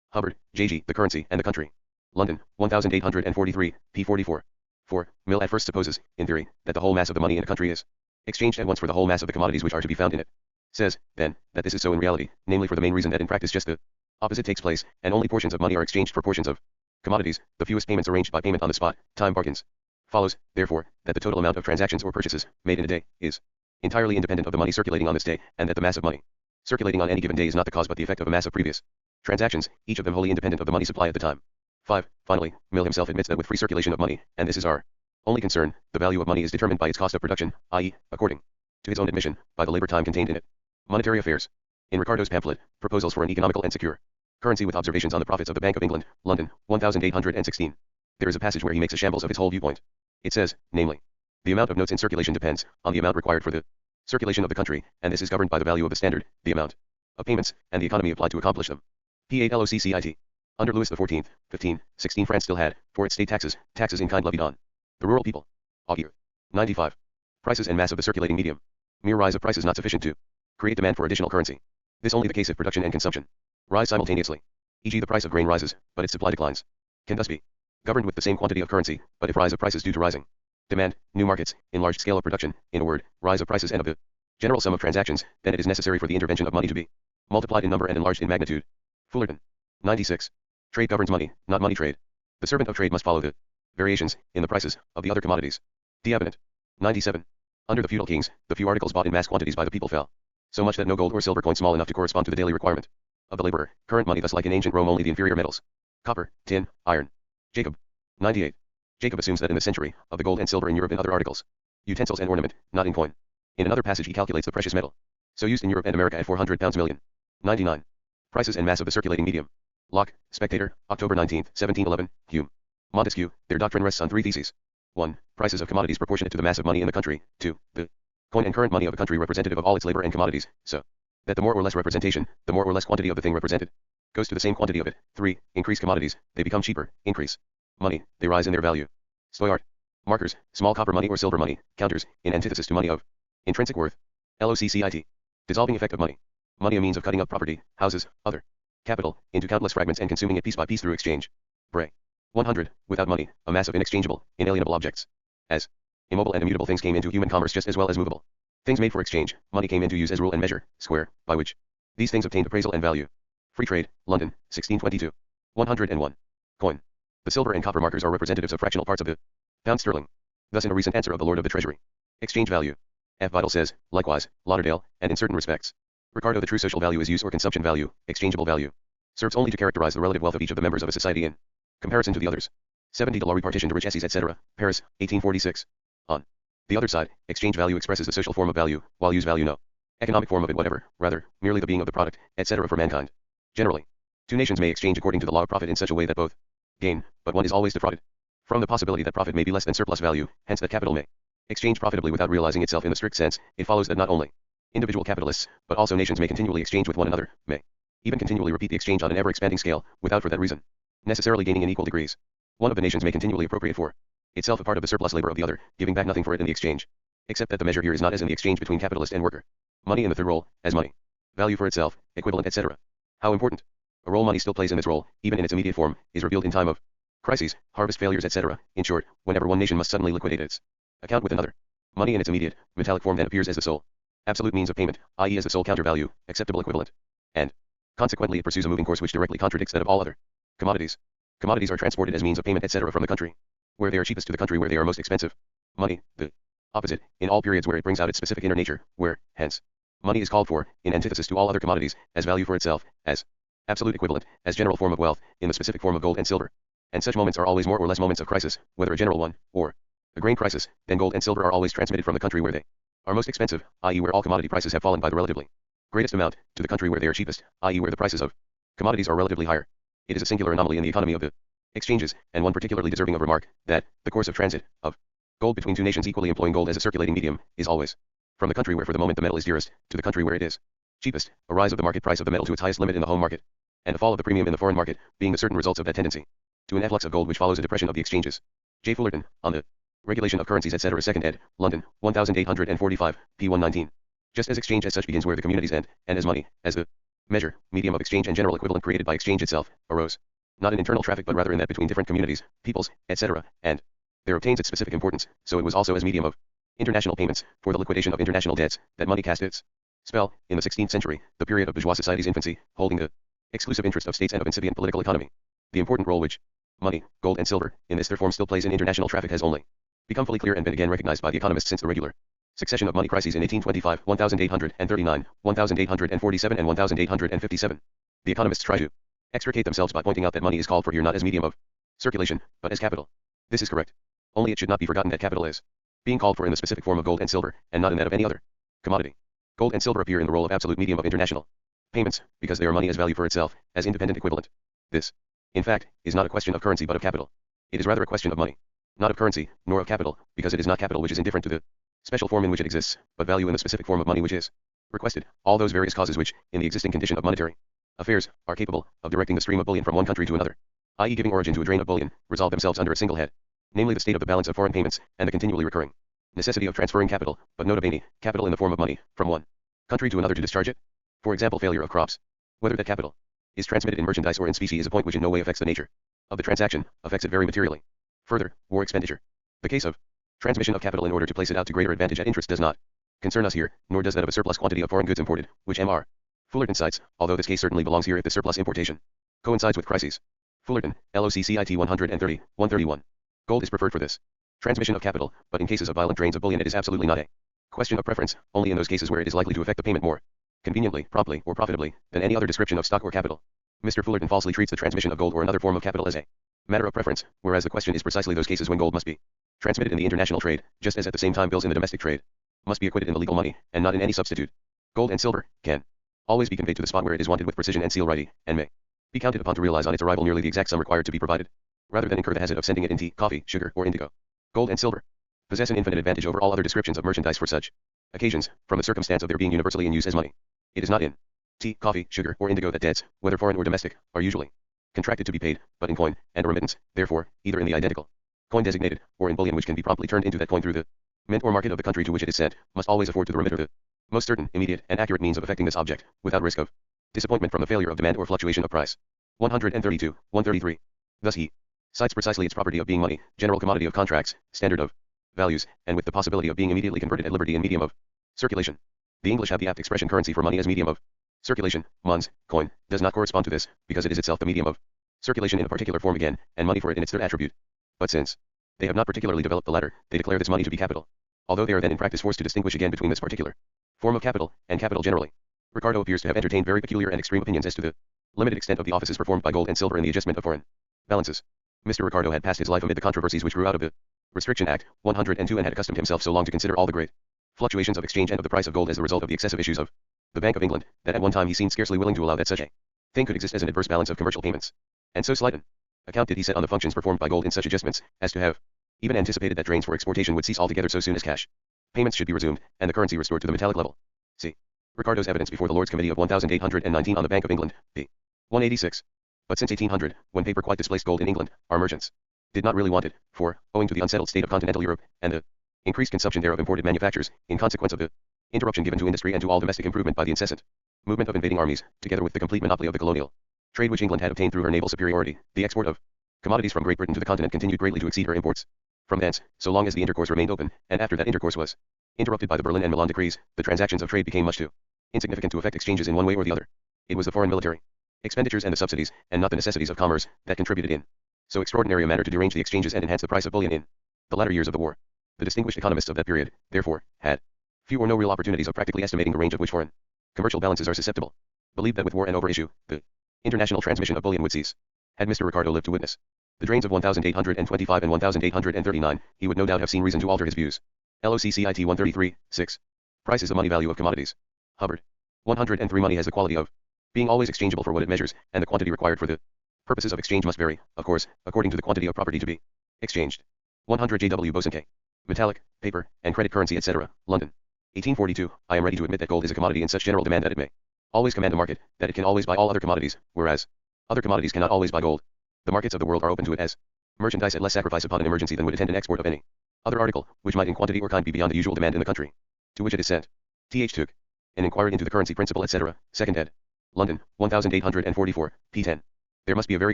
Hubbard, J.G., The Currency and the Country. London, 1843, p. 44. 4. Mill at first supposes, in theory, that the whole mass of the money in a country is exchanged at once for the whole mass of the commodities which are to be found in it. Says, then, that this is so in reality, namely for the main reason that in practice just the opposite takes place, and only portions of money are exchanged for portions of commodities, the fewest payments arranged by payment on the spot, time bargains. Follows, therefore, that the total amount of transactions or purchases made in a day is entirely independent of the money circulating on this day, and that the mass of money circulating on any given day is not the cause but the effect of a mass of previous transactions, each of them wholly independent of the money supply at the time. 5. Finally, Mill himself admits that with free circulation of money, and this is our only concern, the value of money is determined by its cost of production, i.e., according to his own admission, by the labor time contained in it. Monetary Affairs. In Ricardo's pamphlet, Proposals for an Economical and Secure Currency with Observations on the Profits of the Bank of England, London, 1816. There is a passage where he makes a shambles of his whole viewpoint. It says, namely, the amount of notes in circulation depends on the amount required for the circulation of the country, and this is governed by the value of the standard, the amount of payments, and the economy applied to accomplish them. P. 8 LOCCIT. Under Louis XIV, 16 France still had, for its state taxes in kind levied on the rural people. Augur. 95. Prices and mass of the circulating medium. Mere rise of prices not sufficient to create demand for additional currency. This only the case if production and consumption rise simultaneously. E.g. the price of grain rises, but its supply declines. Can thus be governed with the same quantity of currency, but if rise of prices due to rising demand, new markets, enlarged scale of production, in a word, rise of prices and of the general sum of transactions, then it is necessary for the intervention of money to be multiplied in number and enlarged in magnitude. Fullerton. 96. Trade governs money, not money trade. The servant of trade must follow the variations in the prices of the other commodities. D. Avenant. 97. Under the feudal kings, the few articles bought in mass quantities by the people fell so much that no gold or silver coin small enough to correspond to the daily requirement of the laborer. Current money thus like in ancient Rome only the inferior metals: copper, tin, iron. Jacob. 98. Jacob assumes that in the century of the gold and silver in Europe and other articles, utensils and ornament, not in coin. In another passage he calculates the precious metal so used in Europe and America at £400 million. 99. Prices and mass of the circulating medium. Locke, Spectator, October 19, 1711, Hume. Montesquieu, their doctrine rests on three theses. 1. Prices of commodities proportionate to the mass of money in the country. 2. The coin and current money of a country representative of all its labor and commodities, so that the more or less representation, the more or less quantity of the thing represented, goes to the same quantity of it. 3. Increase commodities, they become cheaper. Increase money, they rise in their value. Stoy art. Markers, small copper money or silver money, counters, in antithesis to money of intrinsic worth. LOCCIT. Dissolving effect of money. Money a means of cutting up property, houses, other capital, into countless fragments and consuming it piece by piece through exchange. Bray. 100. Without money, a mass of inexchangeable, inalienable objects. As immobile and immutable things came into human commerce just as well as movable things made for exchange, money came into use as rule and measure, square, by which these things obtained appraisal and value. Free Trade, London, 1622. 101. Coin. The silver and copper markers are representatives of fractional parts of the pound sterling. Thus in a recent answer of the Lord of the Treasury. Exchange value. F. Vidal says, likewise, Lauderdale, and in certain respects. Ricardo, the true social value is use or consumption value, exchangeable value. Serves only to characterize the relative wealth of each of the members of a society in comparison to the others. 70 de la repartition de richesses, etc., Paris, 1846. On the other side, exchange value expresses the social form of value, while use value no economic form of it whatever, rather, merely the being of the product, etc. for mankind. Generally, two nations may exchange according to the law of profit in such a way that both gain, but one is always defrauded. From the possibility that profit may be less than surplus value, hence that capital may exchange profitably without realizing itself in the strict sense, it follows that not only individual capitalists, but also nations may continually exchange with one another, may even continually repeat the exchange on an ever-expanding scale, without for that reason necessarily gaining in equal degrees. One of the nations may continually appropriate for itself a part of the surplus labor of the other, giving back nothing for it in the exchange. Except that the measure here is not as in the exchange between capitalist and worker. Money in the third role, as money. Value for itself, equivalent, etc. How important a role money still plays in this role, even in its immediate form, is revealed in time of crises, harvest failures, etc. In short, whenever one nation must suddenly liquidate its account with another. Money in its immediate, metallic form then appears as the sole absolute means of payment, i.e. as the sole counter value, acceptable equivalent. And consequently it pursues a moving course which directly contradicts that of all other commodities. Commodities are transported as means of payment, etc. from the country where they are cheapest to the country where they are most expensive. Money, the opposite, in all periods where it brings out its specific inner nature, where, hence, money is called for, in antithesis to all other commodities, as value for itself, as absolute equivalent, as general form of wealth, in the specific form of gold and silver. And such moments are always more or less moments of crisis, whether a general one, or a grain crisis, then gold and silver are always transmitted from the country where they are most expensive, i.e. where all commodity prices have fallen by the relatively greatest amount, to the country where they are cheapest, i.e. where the prices of commodities are relatively higher. It is a singular anomaly in the economy of the exchanges, and one particularly deserving of remark, that the course of transit of gold between two nations equally employing gold as a circulating medium is always from the country where for the moment the metal is dearest to the country where it is cheapest, a rise of the market price of the metal to its highest limit in the home market, and a fall of the premium in the foreign market, being the certain results of that tendency to an efflux of gold which follows a depression of the exchanges. J. Fullerton, on the regulation of currencies, etc. 2nd ed., London, 1845, p. 119. Just as exchange as such begins where the communities end, and as money, as the measure, medium of exchange and general equivalent created by exchange itself, arose, not in internal traffic but rather in that between different communities, peoples, etc., and there obtains its specific importance, so it was also as medium of international payments, for the liquidation of international debts, that money cast its spell, in the 16th century, the period of bourgeois society's infancy, holding the exclusive interest of states and of incipient political economy. The important role which money, gold and silver, in this third form still plays in international traffic has only become fully clear and been again recognized by the economists since the regular succession of money crises in 1825, 1839, 1847 and 1857. The economists try to extricate themselves by pointing out that money is called for here not as medium of circulation, but as capital. This is correct. Only it should not be forgotten that capital is being called for in the specific form of gold and silver, and not in that of any other commodity. Gold and silver appear in the role of absolute medium of international payments, because they are money as value for itself, as independent equivalent. This, in fact, is not a question of currency but of capital. It is rather a question of money, not of currency, nor of capital, because it is not capital which is indifferent to the special form in which it exists, but value in the specific form of money which is requested. All those various causes which, in the existing condition of monetary affairs, are capable of directing the stream of bullion from one country to another, i.e. giving origin to a drain of bullion, resolve themselves under a single head, namely the state of the balance of foreign payments, and the continually recurring necessity of transferring capital, but nota bene, capital in the form of money, from one country to another to discharge it. For example, failure of crops. Whether that capital is transmitted in merchandise or in specie is a point which in no way affects the nature of the transaction, affects it very materially. Further, war expenditure. The case of transmission of capital in order to place it out to greater advantage at interest does not concern us here, nor does that of a surplus quantity of foreign goods imported, which M.R. Fullerton cites, although this case certainly belongs here if the surplus importation coincides with crises. Fullerton, LOCCIT 130, 131. Gold is preferred for this transmission of capital, but in cases of violent drains of bullion it is absolutely not a question of preference, only in those cases where it is likely to effect the payment more conveniently, promptly, or profitably, than any other description of stock or capital. Mr. Fullerton falsely treats the transmission of gold or another form of capital as a matter of preference, whereas the question is precisely those cases when gold must be transmitted in the international trade, just as at the same time bills in the domestic trade must be acquitted in the legal money, and not in any substitute. Gold and silver can always be conveyed to the spot where it is wanted with precision and celerity, and may be counted upon to realize on its arrival nearly the exact sum required to be provided, rather than incur the hazard of sending it in tea, coffee, sugar, or indigo. Gold and silver possess an infinite advantage over all other descriptions of merchandise for such occasions, from the circumstance of their being universally in use as money. It is not in tea, coffee, sugar, or indigo that debts, whether foreign or domestic, are usually contracted to be paid, but in coin, and a remittance, therefore, either in the identical coin designated, or in bullion which can be promptly turned into that coin through the mint or market of the country to which it is sent, must always afford to the remitter the most certain, immediate, and accurate means of effecting this object, without risk of disappointment from the failure of demand or fluctuation of price. 132, 133. Thus he cites precisely its property of being money, general commodity of contracts, standard of values, and with the possibility of being immediately converted at liberty in medium of circulation. The English have the apt expression currency for money as medium of circulation. Mons, coin, does not correspond to this, because it is itself the medium of circulation in a particular form again, and money for it in its third attribute. But since they have not particularly developed the latter, they declare this money to be capital, although they are then in practice forced to distinguish again between this particular form of capital, and capital generally. Ricardo appears to have entertained very peculiar and extreme opinions as to the limited extent of the offices performed by gold and silver in the adjustment of foreign balances. Mr. Ricardo had passed his life amid the controversies which grew out of the Restriction Act, 102, and had accustomed himself so long to consider all the great fluctuations of exchange and of the price of gold as the result of the excessive issues of the Bank of England, that at one time he seemed scarcely willing to allow that such a thing could exist as an adverse balance of commercial payments. And so slight an account did he set on the functions performed by gold in such adjustments, as to have even anticipated that drains for exportation would cease altogether so soon as cash payments should be resumed, and the currency restored to the metallic level. See Ricardo's evidence before the Lords Committee of 1819 on the Bank of England, p. 186. But since 1800, when paper quite displaced gold in England, our merchants did not really want it, for, owing to the unsettled state of continental Europe, and the increased consumption there of imported manufactures, in consequence of the interruption given to industry and to all domestic improvement by the incessant movement of invading armies, together with the complete monopoly of the colonial trade which England had obtained through her naval superiority, the export of commodities from Great Britain to the continent continued greatly to exceed her imports from thence, so long as the intercourse remained open, and after that intercourse was interrupted by the Berlin and Milan decrees, the transactions of trade became much too insignificant to affect exchanges in one way or the other. It was the foreign military expenditures and the subsidies, and not the necessities of commerce, that contributed in so extraordinary a manner to derange the exchanges and enhance the price of bullion in the latter years of the war. The distinguished economists of that period, therefore, had few or no real opportunities of practically estimating the range of which foreign commercial balances are susceptible. Believed that with war and overissue, the international transmission of bullion would cease. Had Mr. Ricardo lived to witness the drains of 1825 and 1839, he would no doubt have seen reason to alter his views. LOCCIT 133, 6. Price is the money value of commodities. Hubbard. 103. Money has the quality of being always exchangeable for what it measures, and the quantity required for the purposes of exchange must vary, of course, according to the quantity of property to be exchanged. 100. J.W. Boson K. Metallic, paper, and credit currency, etc., London. 1842. I am ready to admit that gold is a commodity in such general demand that it may always command a market, that it can always buy all other commodities, whereas other commodities cannot always buy gold. The markets of the world are open to it as merchandise at less sacrifice upon an emergency than would attend an export of any other article, which might in quantity or kind be beyond the usual demand in the country to which it is sent. Th. Took an inquiry into the currency principle, etc., 2nd ed. London, 1844, p. 10. There must be a very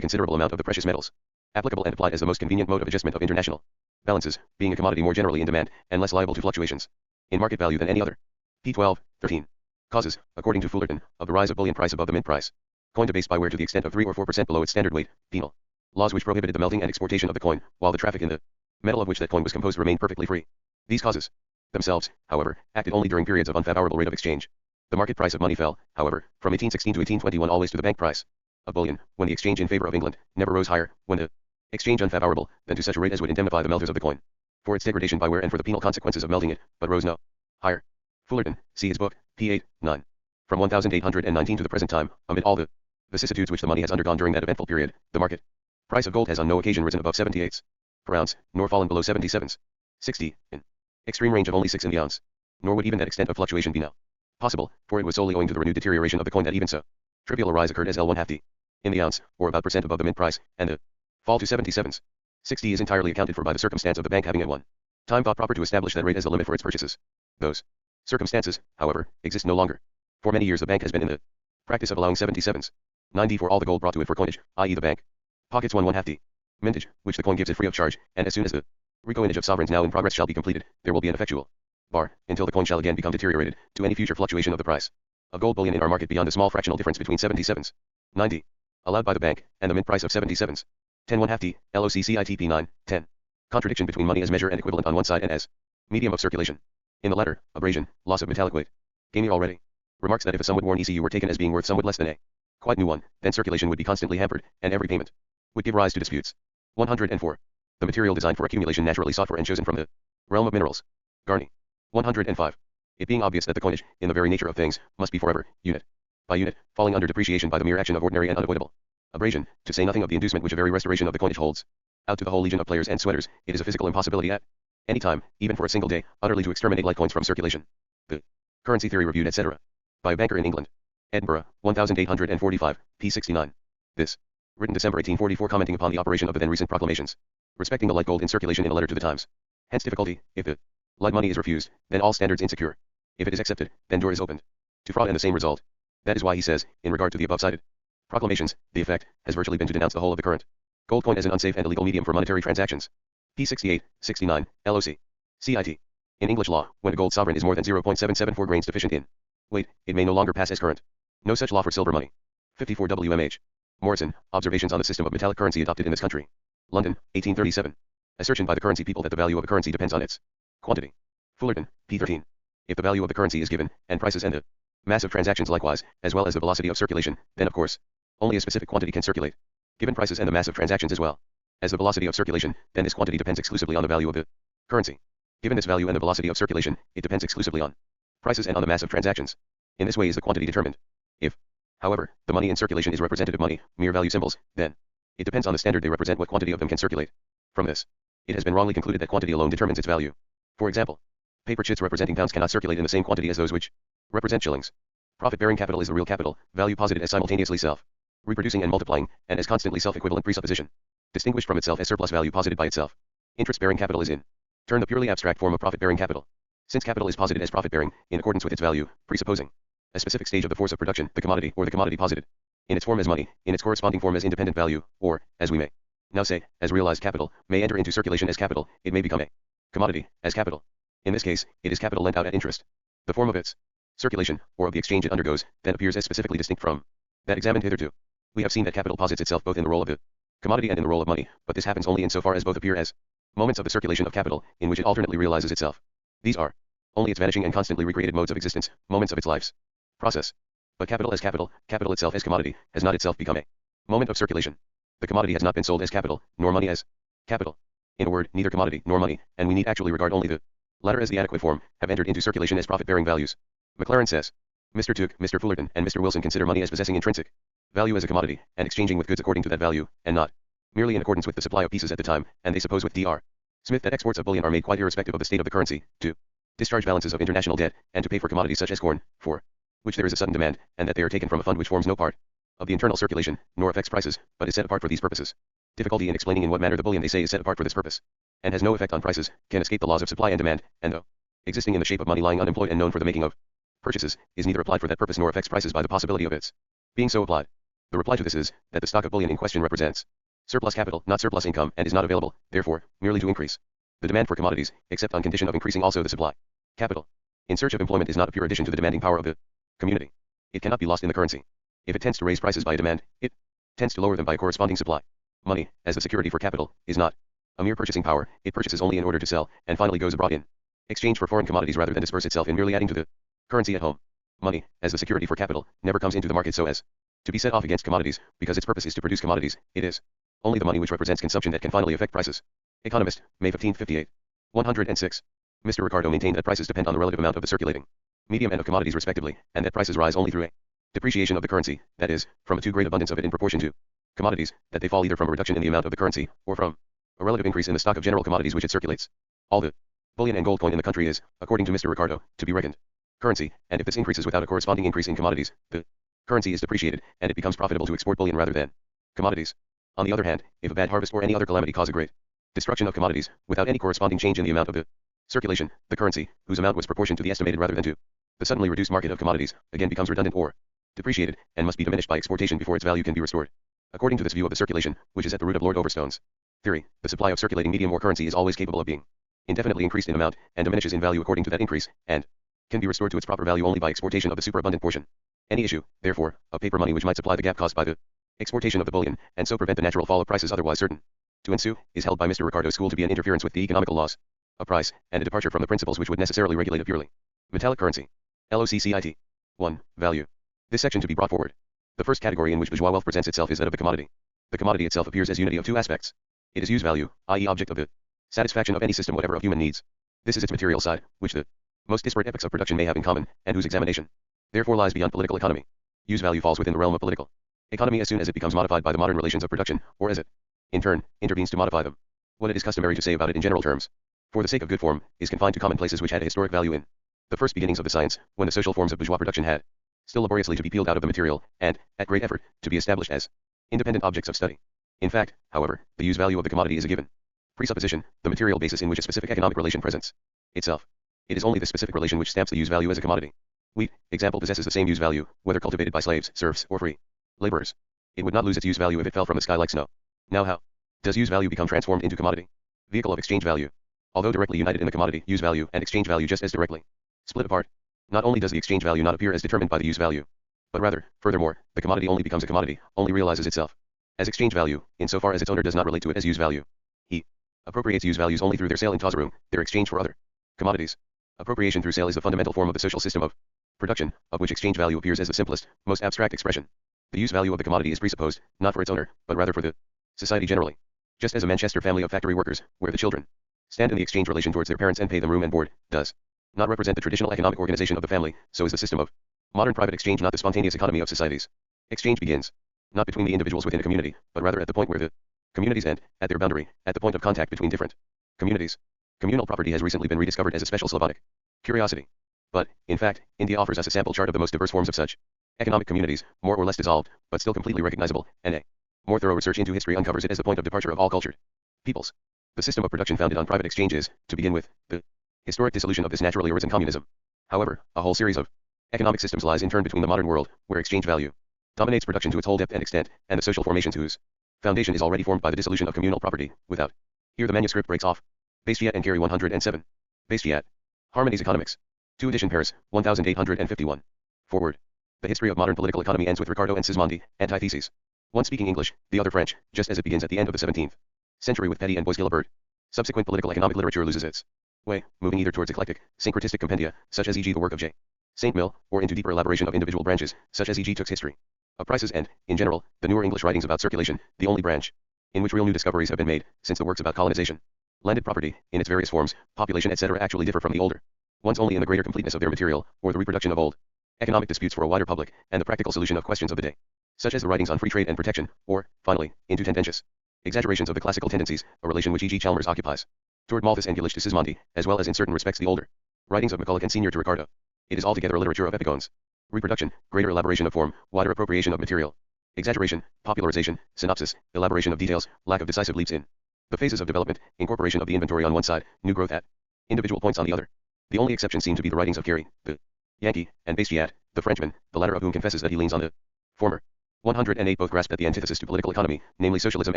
considerable amount of the precious metals applicable and applied as the most convenient mode of adjustment of international balances, being a commodity more generally in demand, and less liable to fluctuations in market value than any other. p. 12, 13. Causes, according to Fullerton, of the rise of bullion price above the mint price. Coin debased by wear to the extent of 3 or 4% below its standard weight. Penal laws which prohibited the melting and exportation of the coin, while the traffic in the metal of which that coin was composed remained perfectly free. These causes themselves, however, acted only during periods of unfavorable rate of exchange. The market price of money fell, however, from 1816 to 1821 always to the bank price of bullion, when the exchange in favor of England never rose higher, when the exchange unfavorable, than to such a rate as would indemnify the melters of the coin for its degradation by wear and for the penal consequences of melting it, but rose no higher. Fullerton, see his book, p. 8, 9. From 1819 to the present time, amid all the vicissitudes which the money has undergone during that eventful period, the market price of gold has on no occasion risen above 78s per ounce, nor fallen below 77s, 60, in extreme range of only 6 in the ounce. Nor would even that extent of fluctuation be now possible, for it was solely owing to the renewed deterioration of the coin that even so trivial a rise occurred as L1/2d in the ounce, or about % above the mint price, and the fall to 77s. 60 is entirely accounted for by the circumstance of the bank having at one time thought proper to establish that rate as the limit for its purchases. Those circumstances, however, exist no longer. For many years the bank has been in the practice of allowing 77s, 9d for all the gold brought to it for coinage, i.e. the bank pockets 1/2d mintage, which the coin gives it free of charge, and as soon as the recoinage of sovereigns now in progress shall be completed, there will be an effectual bar, until the coin shall again become deteriorated, to any future fluctuation of the price of gold bullion in our market beyond the small fractional difference between 77s, 9d, allowed by the bank, and the mint price of 77s, 10/1/2d, LOCCITP 9, 10. Contradiction between money as measure and equivalent on one side and as medium of circulation. In the latter, abrasion, loss of metallic weight. Gamey already remarks that if a somewhat worn ECU were taken as being worth somewhat less than a quite new one, then circulation would be constantly hampered, and every payment would give rise to disputes. 104. The material designed for accumulation naturally sought for and chosen from the realm of minerals. Garney. 105. It being obvious that the coinage, in the very nature of things, must be forever, unit by unit, falling under depreciation by the mere action of ordinary and unavoidable abrasion, to say nothing of the inducement which a very restoration of the coinage holds out to the whole legion of players and sweaters, it is a physical impossibility at any time, even for a single day, utterly to exterminate light coins from circulation. The currency theory reviewed, etc. by a banker in England. Edinburgh, 1845, p. 69. This. Written December 1844, commenting upon the operation of the then recent proclamations respecting the light gold in circulation in a letter to the Times. Hence difficulty, if the light money is refused, then all standards insecure. If it is accepted, then door is opened to fraud and the same result. That is why he says, in regard to the above cited proclamations, the effect has virtually been to denounce the whole of the current gold coin as an unsafe and illegal medium for monetary transactions. P. 68, 69, LOC. CIT. In English law, when a gold sovereign is more than 0.774 grains deficient in weight, it may no longer pass as current. No such law for silver money. 54 WMH. Morrison, Observations on the System of Metallic Currency Adopted in this Country. London, 1837. Assertion by the currency people that the value of a currency depends on its quantity. Fullerton, p. 13. If the value of the currency is given, and prices and the mass of transactions likewise, as well as the velocity of circulation, then of course, only a specific quantity can circulate. Given prices and the mass of transactions as well as the velocity of circulation, then this quantity depends exclusively on the value of the currency. Given this value and the velocity of circulation, it depends exclusively on prices and on the mass of transactions. In this way is the quantity determined. If, however, the money in circulation is representative money, mere value symbols, then it depends on the standard they represent what quantity of them can circulate. From this, it has been wrongly concluded that quantity alone determines its value. For example, paper chits representing pounds cannot circulate in the same quantity as those which represent shillings. Profit-bearing capital is the real capital, value posited as simultaneously self-reproducing and multiplying, and as constantly self-equivalent presupposition, distinguished from itself as surplus value posited by itself. Interest-bearing capital is in turn the purely abstract form of profit-bearing capital. Since capital is posited as profit-bearing, in accordance with its value, presupposing a specific stage of the force of production, the commodity, or the commodity posited in its form as money, in its corresponding form as independent value, or, as we may now say, as realized capital, may enter into circulation as capital, it may become a commodity, as capital. In this case, it is capital lent out at interest. The form of its circulation, or of the exchange it undergoes, then appears as specifically distinct from that examined hitherto. We have seen that capital posits itself both in the role of the commodity and in the role of money, but this happens only in so far as both appear as moments of the circulation of capital, in which it alternately realizes itself. These are only its vanishing and constantly recreated modes of existence, moments of its life's process. But capital as capital itself as commodity, has not itself become a moment of circulation. The commodity has not been sold as capital, nor money as capital. In a word, neither commodity nor money, and we need actually regard only the latter as the adequate form, have entered into circulation as profit-bearing values. Maclaren says, Mr. Tuke, Mr. Fullerton, and Mr. Wilson consider money as possessing intrinsic value as a commodity, and exchanging with goods according to that value, and not merely in accordance with the supply of pieces at the time, and they suppose with Dr. Smith that exports of bullion are made quite irrespective of the state of the currency, to discharge balances of international debt, and to pay for commodities such as corn, for which there is a sudden demand, and that they are taken from a fund which forms no part of the internal circulation, nor affects prices, but is set apart for these purposes. Difficulty in explaining in what manner the bullion they say is set apart for this purpose, and has no effect on prices, can escape the laws of supply and demand, and though existing in the shape of money lying unemployed and known for the making of purchases, is neither applied for that purpose nor affects prices by the possibility of its being so applied. The reply to this is, that the stock of bullion in question represents surplus capital, not surplus income, and is not available, therefore, merely to increase the demand for commodities, except on condition of increasing also the supply. Capital in search of employment is not a pure addition to the demanding power of the community. It cannot be lost in the currency. If it tends to raise prices by a demand, it tends to lower them by a corresponding supply. Money, as the security for capital, is not a mere purchasing power, it purchases only in order to sell, and finally goes abroad in exchange for foreign commodities rather than disperse itself in merely adding to the currency at home. Money, as the security for capital, never comes into the market so as to be set off against commodities, because its purpose is to produce commodities. It is only the money which represents consumption that can finally affect prices. Economist, May 15, 58. 106. Mr. Ricardo maintained that prices depend on the relative amount of the circulating medium and of commodities respectively, and that prices rise only through a depreciation of the currency, that is, from a too great abundance of it in proportion to commodities, that they fall either from a reduction in the amount of the currency, or from a relative increase in the stock of general commodities which it circulates. All the bullion and gold coin in the country is, according to Mr. Ricardo, to be reckoned currency, and if this increases without a corresponding increase in commodities, the currency is depreciated, and it becomes profitable to export bullion rather than commodities. On the other hand, if a bad harvest or any other calamity cause a great destruction of commodities, without any corresponding change in the amount of the circulation, the currency, whose amount was proportioned to the estimated rather than to the suddenly reduced market of commodities, again becomes redundant or depreciated, and must be diminished by exportation before its value can be restored. According to this view of the circulation, which is at the root of Lord Overstone's theory, the supply of circulating medium or currency is always capable of being indefinitely increased in amount, and diminishes in value according to that increase, and can be restored to its proper value only by exportation of the superabundant portion. Any issue, therefore, of paper money which might supply the gap caused by the exportation of the bullion, and so prevent the natural fall of prices otherwise certain to ensue, is held by Mr. Ricardo's school to be an interference with the economical laws of price, and a departure from the principles which would necessarily regulate a purely metallic currency. LOCCIT. 1. Value. This section to be brought forward. The first category in which bourgeois wealth presents itself is that of the commodity. The commodity itself appears as unity of two aspects. It is use value, i.e. object of the satisfaction of any system whatever of human needs. This is its material side, which the most disparate epochs of production may have in common, and whose examination therefore lies beyond political economy. Use value falls within the realm of political economy as soon as it becomes modified by the modern relations of production, or as it, in turn, intervenes to modify them. What it is customary to say about it in general terms, for the sake of good form, is confined to commonplaces which had a historic value in the first beginnings of the science, when the social forms of bourgeois production had still laboriously to be peeled out of the material, and, at great effort, to be established as independent objects of study. In fact, however, the use value of the commodity is a given presupposition, the material basis in which a specific economic relation presents itself. It is only the specific relation which stamps the use value as a commodity. Wheat, example, possesses the same use value, whether cultivated by slaves, serfs, or free laborers. It would not lose its use value if it fell from the sky like snow. Now how does use value become transformed into commodity? Vehicle of exchange value. Although directly united in the commodity, use value and exchange value just as directly split apart. Not only does the exchange value not appear as determined by the use value, but rather, furthermore, the commodity only becomes a commodity, only realizes itself as exchange value, insofar as its owner does not relate to it as use value. He appropriates use values only through their sale in Tauserum, their exchange for other commodities. Appropriation through sale is the fundamental form of the social system of production, of which exchange value appears as the simplest, most abstract expression. The use value of the commodity is presupposed, not for its owner, but rather for the society generally. Just as a Manchester family of factory workers, where the children stand in the exchange relation towards their parents and pay them room and board, does not represent the traditional economic organization of the family, so is the system of modern private exchange not the spontaneous economy of societies. Exchange begins not between the individuals within a community, but rather at the point where the communities end, at their boundary, at the point of contact between different communities. Communal property has recently been rediscovered as a special Slavonic curiosity. But, in fact, India offers us a sample chart of the most diverse forms of such economic communities, more or less dissolved, but still completely recognizable, and a more thorough research into history uncovers it as the point of departure of all cultured peoples. The system of production founded on private exchange is, to begin with, the historic dissolution of this naturally arisen communism. However, a whole series of economic systems lies in turn between the modern world, where exchange value dominates production to its whole depth and extent, and the social formations whose foundation is already formed by the dissolution of communal property, without. Here the manuscript breaks off. Bastiat and Carey 107. Bastiat. Harmonies Economics. 2 edition Paris, 1851. Forward. The history of modern political economy ends with Ricardo and Sismondi, antitheses. One speaking English, the other French, just as it begins at the end of the 17th century with Petty and Bois-Guilbert. Subsequent political economic literature loses its way, moving either towards eclectic, syncretistic compendia, such as e.g. the work of J. Saint Mill, or into deeper elaboration of individual branches, such as e.g. Tooke's History of Prices and, in general, the newer English writings about circulation, the only branch in which real new discoveries have been made, since the works about colonization, landed property, in its various forms, population etc. actually differ from the older ones only in the greater completeness of their material, or the reproduction of old economic disputes for a wider public, and the practical solution of questions of the day, such as the writings on free trade and protection, or, finally, into tendentious exaggerations of the classical tendencies, a relation which E.G. Chalmers occupies toward Malthus and Gillish to Sismondi, as well as in certain respects the older writings of McCulloch and Senior to Ricardo. It is altogether a literature of epigones. Reproduction, greater elaboration of form, wider appropriation of material, exaggeration, popularization, synopsis, elaboration of details, lack of decisive leaps in the phases of development, incorporation of the inventory on one side, new growth at individual points on the other. The only exception seem to be the writings of Carey, the Yankee, and Bastiat, the Frenchman, the latter of whom confesses that he leans on the former. 108 both grasp that the antithesis to political economy, namely socialism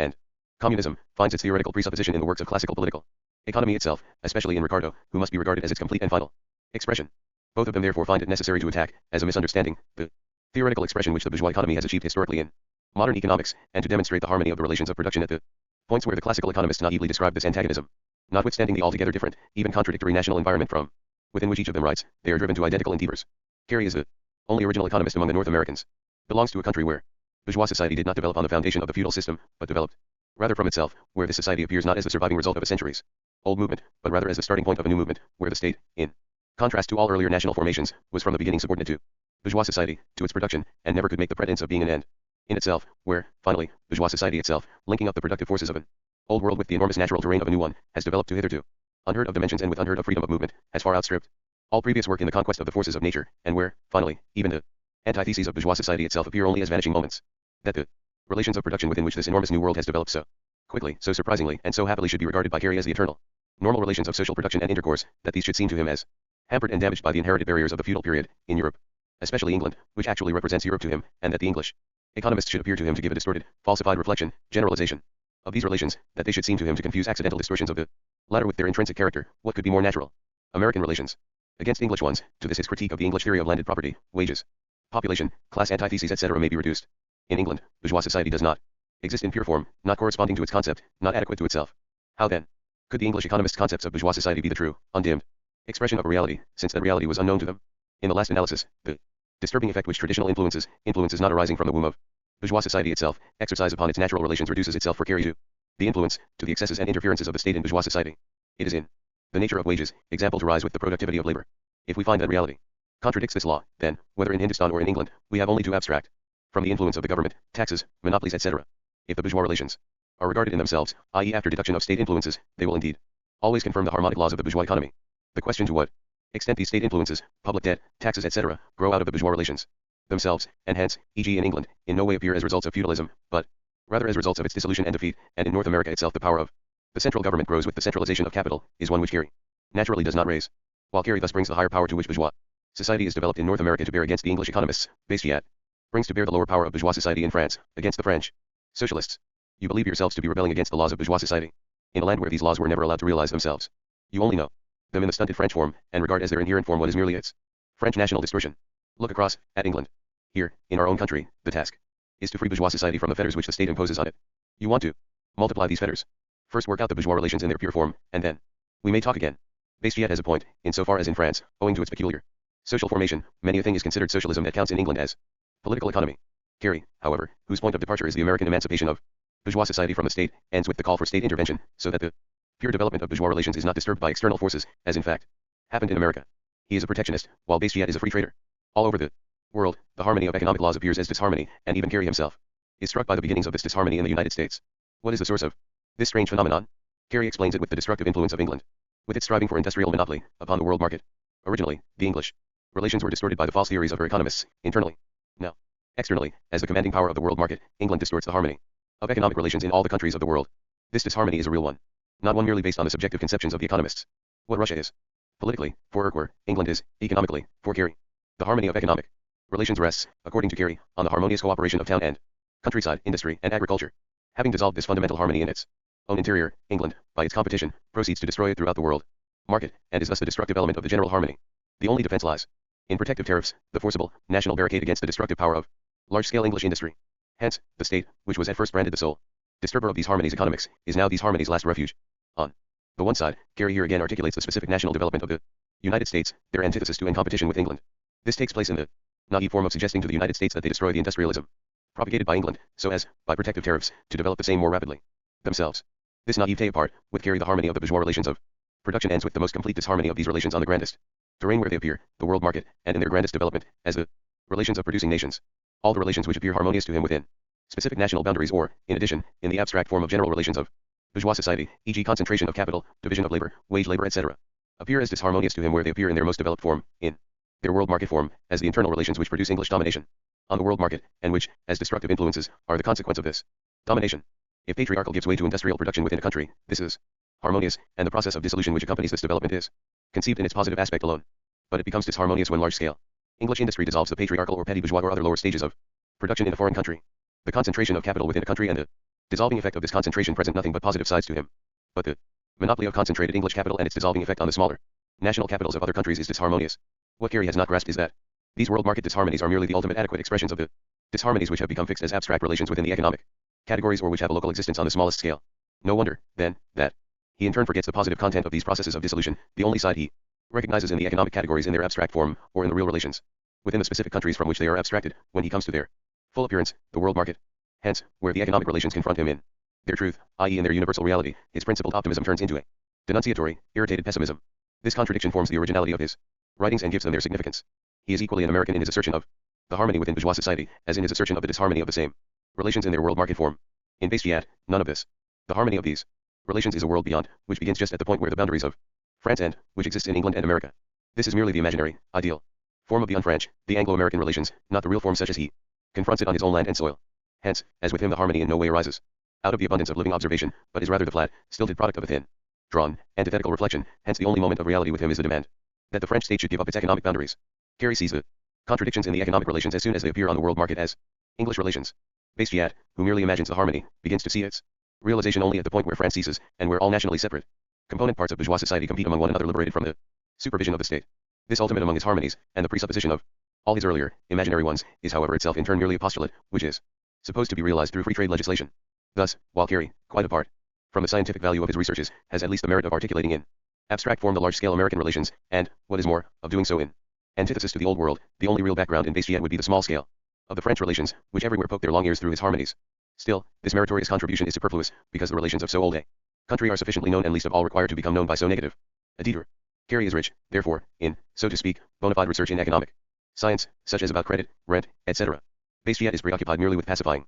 and communism, finds its theoretical presupposition in the works of classical political economy itself, especially in Ricardo, who must be regarded as its complete and final expression. Both of them therefore find it necessary to attack, as a misunderstanding, the theoretical expression which the bourgeois economy has achieved historically in modern economics, and to demonstrate the harmony of the relations of production at the points where the classical economists naively describe this antagonism. Notwithstanding the altogether different, even contradictory national environment from within which each of them writes, they are driven to identical endeavors. Carey is the only original economist among the North Americans. Belongs to a country where bourgeois society did not develop on the foundation of the feudal system, but developed rather from itself, where this society appears not as the surviving result of a centuries old movement, but rather as the starting point of a new movement, where the state, in contrast to all earlier national formations, was from the beginning subordinate to bourgeois society, to its production, and never could make the pretense of being an end in itself, where, finally, bourgeois society itself, linking up the productive forces of an old world with the enormous natural terrain of a new one, has developed to hitherto unheard of dimensions and with unheard of freedom of movement, has far outstripped all previous work in the conquest of the forces of nature, and where, finally, even the antitheses of bourgeois society itself appear only as vanishing moments. That the relations of production within which this enormous new world has developed so quickly, so surprisingly, and so happily should be regarded by Carey as the eternal, normal relations of social production and intercourse, that these should seem to him as hampered and damaged by the inherited barriers of the feudal period, in Europe, especially England, which actually represents Europe to him, and that the English economists should appear to him to give a distorted, falsified reflection, generalization of these relations, that they should seem to him to confuse accidental distortions of the latter with their intrinsic character. What could be more natural? American relations against English ones. To this his critique of the English theory of landed property, wages, population, class antitheses etc. may be reduced. In England, bourgeois society does not exist in pure form, not corresponding to its concept, not adequate to itself. How then could the English economists' concepts of bourgeois society be the true, undimmed expression of a reality, since that reality was unknown to them? In the last analysis, the disturbing effect which traditional influences not arising from the womb of bourgeois society itself, exercise upon its natural relations reduces itself for Carey to the influence, to the excesses and interferences of the state in bourgeois society. It is in the nature of wages, example to rise with the productivity of labor. If we find that reality contradicts this law, then, whether in Hindustan or in England, we have only to abstract from the influence of the government, taxes, monopolies etc. If the bourgeois relations are regarded in themselves, i.e. after deduction of state influences, they will indeed always confirm the harmonic laws of the bourgeois economy. The question to what extent these state influences, public debt, taxes etc., grow out of the bourgeois relations themselves, and hence, e.g. in England, in no way appear as results of feudalism, but rather as results of its dissolution and defeat, and in North America itself the power of the central government grows with the centralization of capital, is one which Carey naturally does not raise. While Carey thus brings the higher power to which bourgeois society is developed in North America to bear against the English economists, Bastiat brings to bear the lower power of bourgeois society in France, against the French socialists. You believe yourselves to be rebelling against the laws of bourgeois society, in a land where these laws were never allowed to realize themselves. You only know them in the stunted French form, and regard as their inherent form what is merely its French national distortion. Look across, at England. Here, in our own country, the task is to free bourgeois society from the fetters which the state imposes on it. You want to multiply these fetters. First work out the bourgeois relations in their pure form, and then we may talk again. Bastiat has a point, in so far as in France, owing to its peculiar social formation, many a thing is considered socialism that counts in England as political economy. Carey, however, whose point of departure is the American emancipation of bourgeois society from the state, ends with the call for state intervention, so that the pure development of bourgeois relations is not disturbed by external forces, as in fact happened in America. He is a protectionist, while Bastiat is a free trader. All over the world, the harmony of economic laws appears as disharmony, and even Carey himself is struck by the beginnings of this disharmony in the United States. What is the source of this strange phenomenon? Carey explains it with the destructive influence of England, with its striving for industrial monopoly upon the world market. Originally, the English relations were distorted by the false theories of her economists, internally. Now, externally, as the commanding power of the world market, England distorts the harmony of economic relations in all the countries of the world. This disharmony is a real one, not one merely based on the subjective conceptions of the economists. What Russia is politically, for Urquhart, England is, economically, for Carey. The harmony of economic relations rests, according to Carey, on the harmonious cooperation of town and countryside, industry, and agriculture. Having dissolved this fundamental harmony in its own interior, England, by its competition, proceeds to destroy it throughout the world market, and is thus the destructive element of the general harmony. The only defense lies in protective tariffs, the forcible, national barricade against the destructive power of large-scale English industry. Hence, the state, which was at first branded the sole disturber of these harmonies economics, is now these harmonies' last refuge. On the one side, Carey here again articulates the specific national development of the United States, their antithesis to and competition with England. This takes place in the naive form of suggesting to the United States that they destroy the industrialism propagated by England, so as, by protective tariffs, to develop the same more rapidly themselves. This naivete apart, with Carey the harmony of the bourgeois relations of production ends with the most complete disharmony of these relations on the grandest terrain where they appear, the world market, and in their grandest development, as the relations of producing nations. All the relations which appear harmonious to him within specific national boundaries or, in addition, in the abstract form of general relations of bourgeois society, e.g. concentration of capital, division of labor, wage labor, etc., appear as disharmonious to him where they appear in their most developed form, in their world market form, as the internal relations which produce English domination on the world market, and which, as destructive influences, are the consequence of this domination. If patriarchal gives way to industrial production within a country, this is harmonious, and the process of dissolution which accompanies this development is conceived in its positive aspect alone. But it becomes disharmonious when large-scale English industry dissolves the patriarchal or petty bourgeois or other lower stages of production in a foreign country. The concentration of capital within a country and the dissolving effect of this concentration present nothing but positive sides to him. But the monopoly of concentrated English capital and its dissolving effect on the smaller national capitals of other countries is disharmonious. What Carey has not grasped is that these world market disharmonies are merely the ultimate adequate expressions of the disharmonies which have become fixed as abstract relations within the economic categories or which have a local existence on the smallest scale. No wonder, then, that he in turn forgets the positive content of these processes of dissolution, the only side he recognizes in the economic categories in their abstract form, or in the real relations within the specific countries from which they are abstracted, when he comes to their full appearance, the world market. Hence, where the economic relations confront him in their truth, i.e. in their universal reality, his principled optimism turns into a denunciatory, irritated pessimism. This contradiction forms the originality of his writings and gives them their significance. He is equally an American in his assertion of the harmony within bourgeois society, as in his assertion of the disharmony of the same relations in their world market form. In Bastiat, none of this. The harmony of these relations is a world beyond, which begins just at the point where the boundaries of France end, which exists in England and America. This is merely the imaginary, ideal form of the un-French, the Anglo-American relations, not the real form such as he confronts it on his own land and soil. Hence, as with him the harmony in no way arises out of the abundance of living observation, but is rather the flat, stilted product of a thin, drawn, antithetical reflection. Hence the only moment of reality with him is the demand that the French state should give up its economic boundaries. Carey sees the contradictions in the economic relations as soon as they appear on the world market as English relations. Bastiat, who merely imagines the harmony, begins to see its realization only at the point where France ceases, and where all nationally separate component parts of bourgeois society compete among one another liberated from the supervision of the state. This ultimate among his harmonies, and the presupposition of all his earlier, imaginary ones, is however itself in turn merely a postulate, which is supposed to be realized through free trade legislation. Thus, while Carey, quite apart from the scientific value of his researches, has at least the merit of articulating in abstract form the large-scale American relations, and, what is more, of doing so in antithesis to the old world, the only real background in Bastiat would be the small scale of the French relations, which everywhere poke their long ears through his harmonies. Still, this meritorious contribution is superfluous, because the relations of so old a country are sufficiently known and least of all required to become known by so negative a detour. Carey is rich, therefore, in, so to speak, bona fide research in economic science, such as about credit, rent, etc. Bastiat is preoccupied merely with pacifying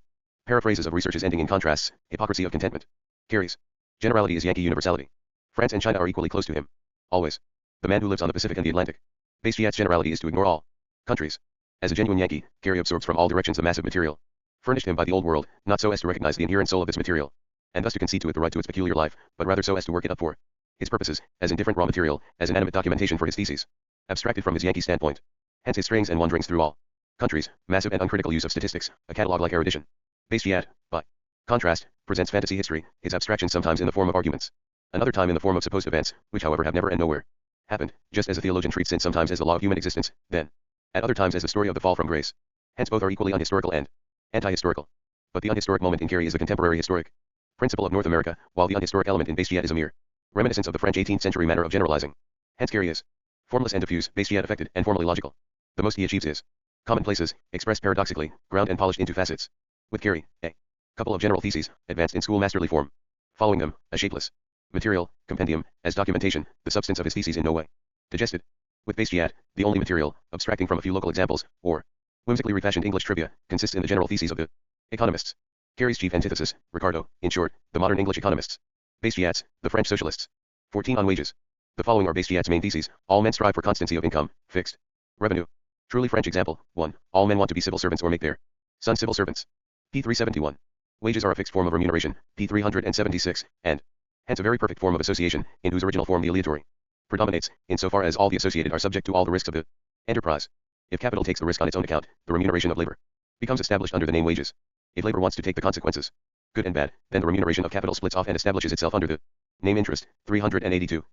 paraphrases of researches ending in contrasts, hypocrisy of contentment. Carey's generality is Yankee universality. France and China are equally close to him. Always. The man who lives on the Pacific and the Atlantic. Bastiat's generality is to ignore all countries. As a genuine Yankee, Gary absorbs from all directions the massive material furnished him by the old world, not so as to recognize the inherent soul of this material, and thus to concede to it the right to its peculiar life, but rather so as to work it up for his purposes, as indifferent raw material, as inanimate documentation for his theses, abstracted from his Yankee standpoint. Hence his strayings and wanderings through all countries, massive and uncritical use of statistics, a catalogue-like erudition. Bestiat, by contrast, presents fantasy history, his abstractions sometimes in the form of arguments, another time in the form of supposed events, which however have never and nowhere happened, just as a theologian treats sin sometimes as the law of human existence, then, at other times as the story of the fall from grace. Hence both are equally unhistorical and anti-historical. But the unhistoric moment in Carey is the contemporary historic principle of North America, while the unhistoric element in Bestiat is a mere reminiscence of the French 18th century manner of generalizing. Hence Carey is formless and diffuse, Bestiat affected and formally logical. The most he achieves is commonplaces, expressed paradoxically, ground and polished into facets. With Carey, a couple of general theses, advanced in schoolmasterly form. Following them, a shapeless material, compendium, as documentation, the substance of his theses in no way digested. With Bestiat, the only material, abstracting from a few local examples, or whimsically refashioned English trivia, consists in the general theses of the economists. Carey's chief antithesis, Ricardo, in short, the modern English economists. Bestiat's, the French socialists. 14 on wages. The following are Bestiat's main theses. All men strive for constancy of income, fixed revenue. Truly French example. 1. All men want to be civil servants or make their sons civil servants. P. 371. Wages are a fixed form of remuneration, P. 376, and hence a very perfect form of association, in whose original form the aleatory predominates, insofar as all the associated are subject to all the risks of the enterprise. If capital takes the risk on its own account, the remuneration of labor becomes established under the name wages. If labor wants to take the consequences, good and bad, then the remuneration of capital splits off and establishes itself under the name interest. 382.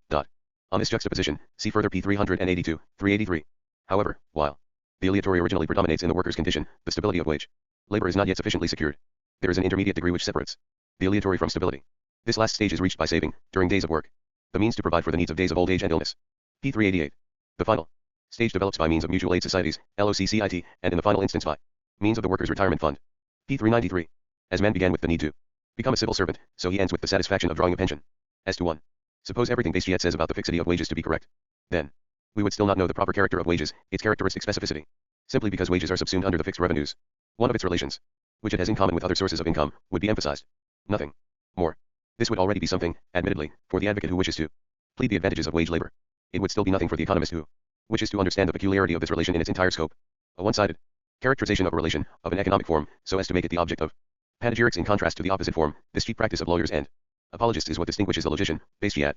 On this juxtaposition, see further P. 382, 383. However, while the aleatory originally predominates in the worker's condition, the stability of wage labor is not yet sufficiently secured. There is an intermediate degree which separates the aleatory from stability. This last stage is reached by saving, during days of work, the means to provide for the needs of days of old age and illness. P. 388. The final stage develops by means of mutual aid societies, LOCCIT, and in the final instance by means of the workers' retirement fund. P. 393. As man began with the need to become a civil servant, so he ends with the satisfaction of drawing a pension. As to 1. Suppose everything Bestiat says about the fixity of wages to be correct. Then, we would still not know the proper character of wages, its characteristic specificity. Simply because wages are subsumed under the fixed revenues. One of its relations, which it has in common with other sources of income, would be emphasized. Nothing more. This would already be something, admittedly, for the advocate who wishes to plead the advantages of wage labor. It would still be nothing for the economist who wishes to understand the peculiarity of this relation in its entire scope. A one-sided characterization of a relation, of an economic form, so as to make it the object of panegyrics in contrast to the opposite form, this cheap practice of lawyers and apologists is what distinguishes the logician, Bestiat.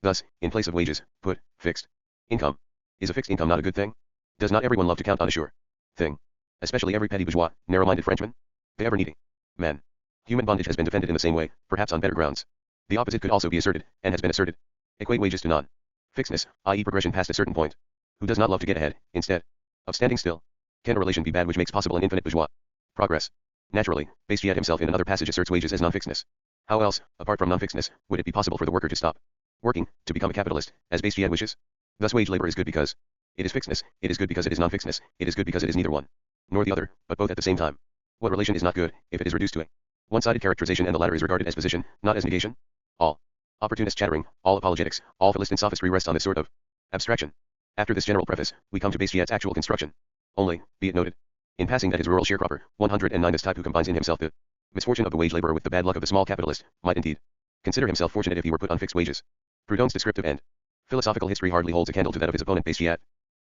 Thus, in place of wages, put, fixed income. Is a fixed income not a good thing? Does not everyone love to count on a sure thing? Especially every petty bourgeois, narrow-minded Frenchman? The ever-needy man. Human bondage has been defended in the same way, perhaps on better grounds. The opposite could also be asserted, and has been asserted. Equate wages to non-fixedness, i.e. progression past a certain point. Who does not love to get ahead, instead of standing still? Can a relation be bad which makes possible an infinite bourgeois progress? Naturally, Bestiat himself in another passage asserts wages as non-fixedness. How else, apart from non-fixedness, would it be possible for the worker to stop working, to become a capitalist, as Bestiat wishes? Thus wage labor is good because it is fixedness, it is good because it is non-fixedness, it is good because it is neither one nor the other, but both at the same time. What relation is not good, if it is reduced to a one-sided characterization and the latter is regarded as position, not as negation? All opportunist chattering, all apologetics, all philistine sophistry rest on this sort of abstraction. After this general preface, we come to Bestiat's actual construction. Only, be it noted, in passing, that his rural sharecropper, 109, this type who combines in himself the misfortune of the wage laborer with the bad luck of the small capitalist, might indeed consider himself fortunate if he were put on fixed wages. Proudhon's descriptive and philosophical history hardly holds a candle to that of his opponent Bestiat.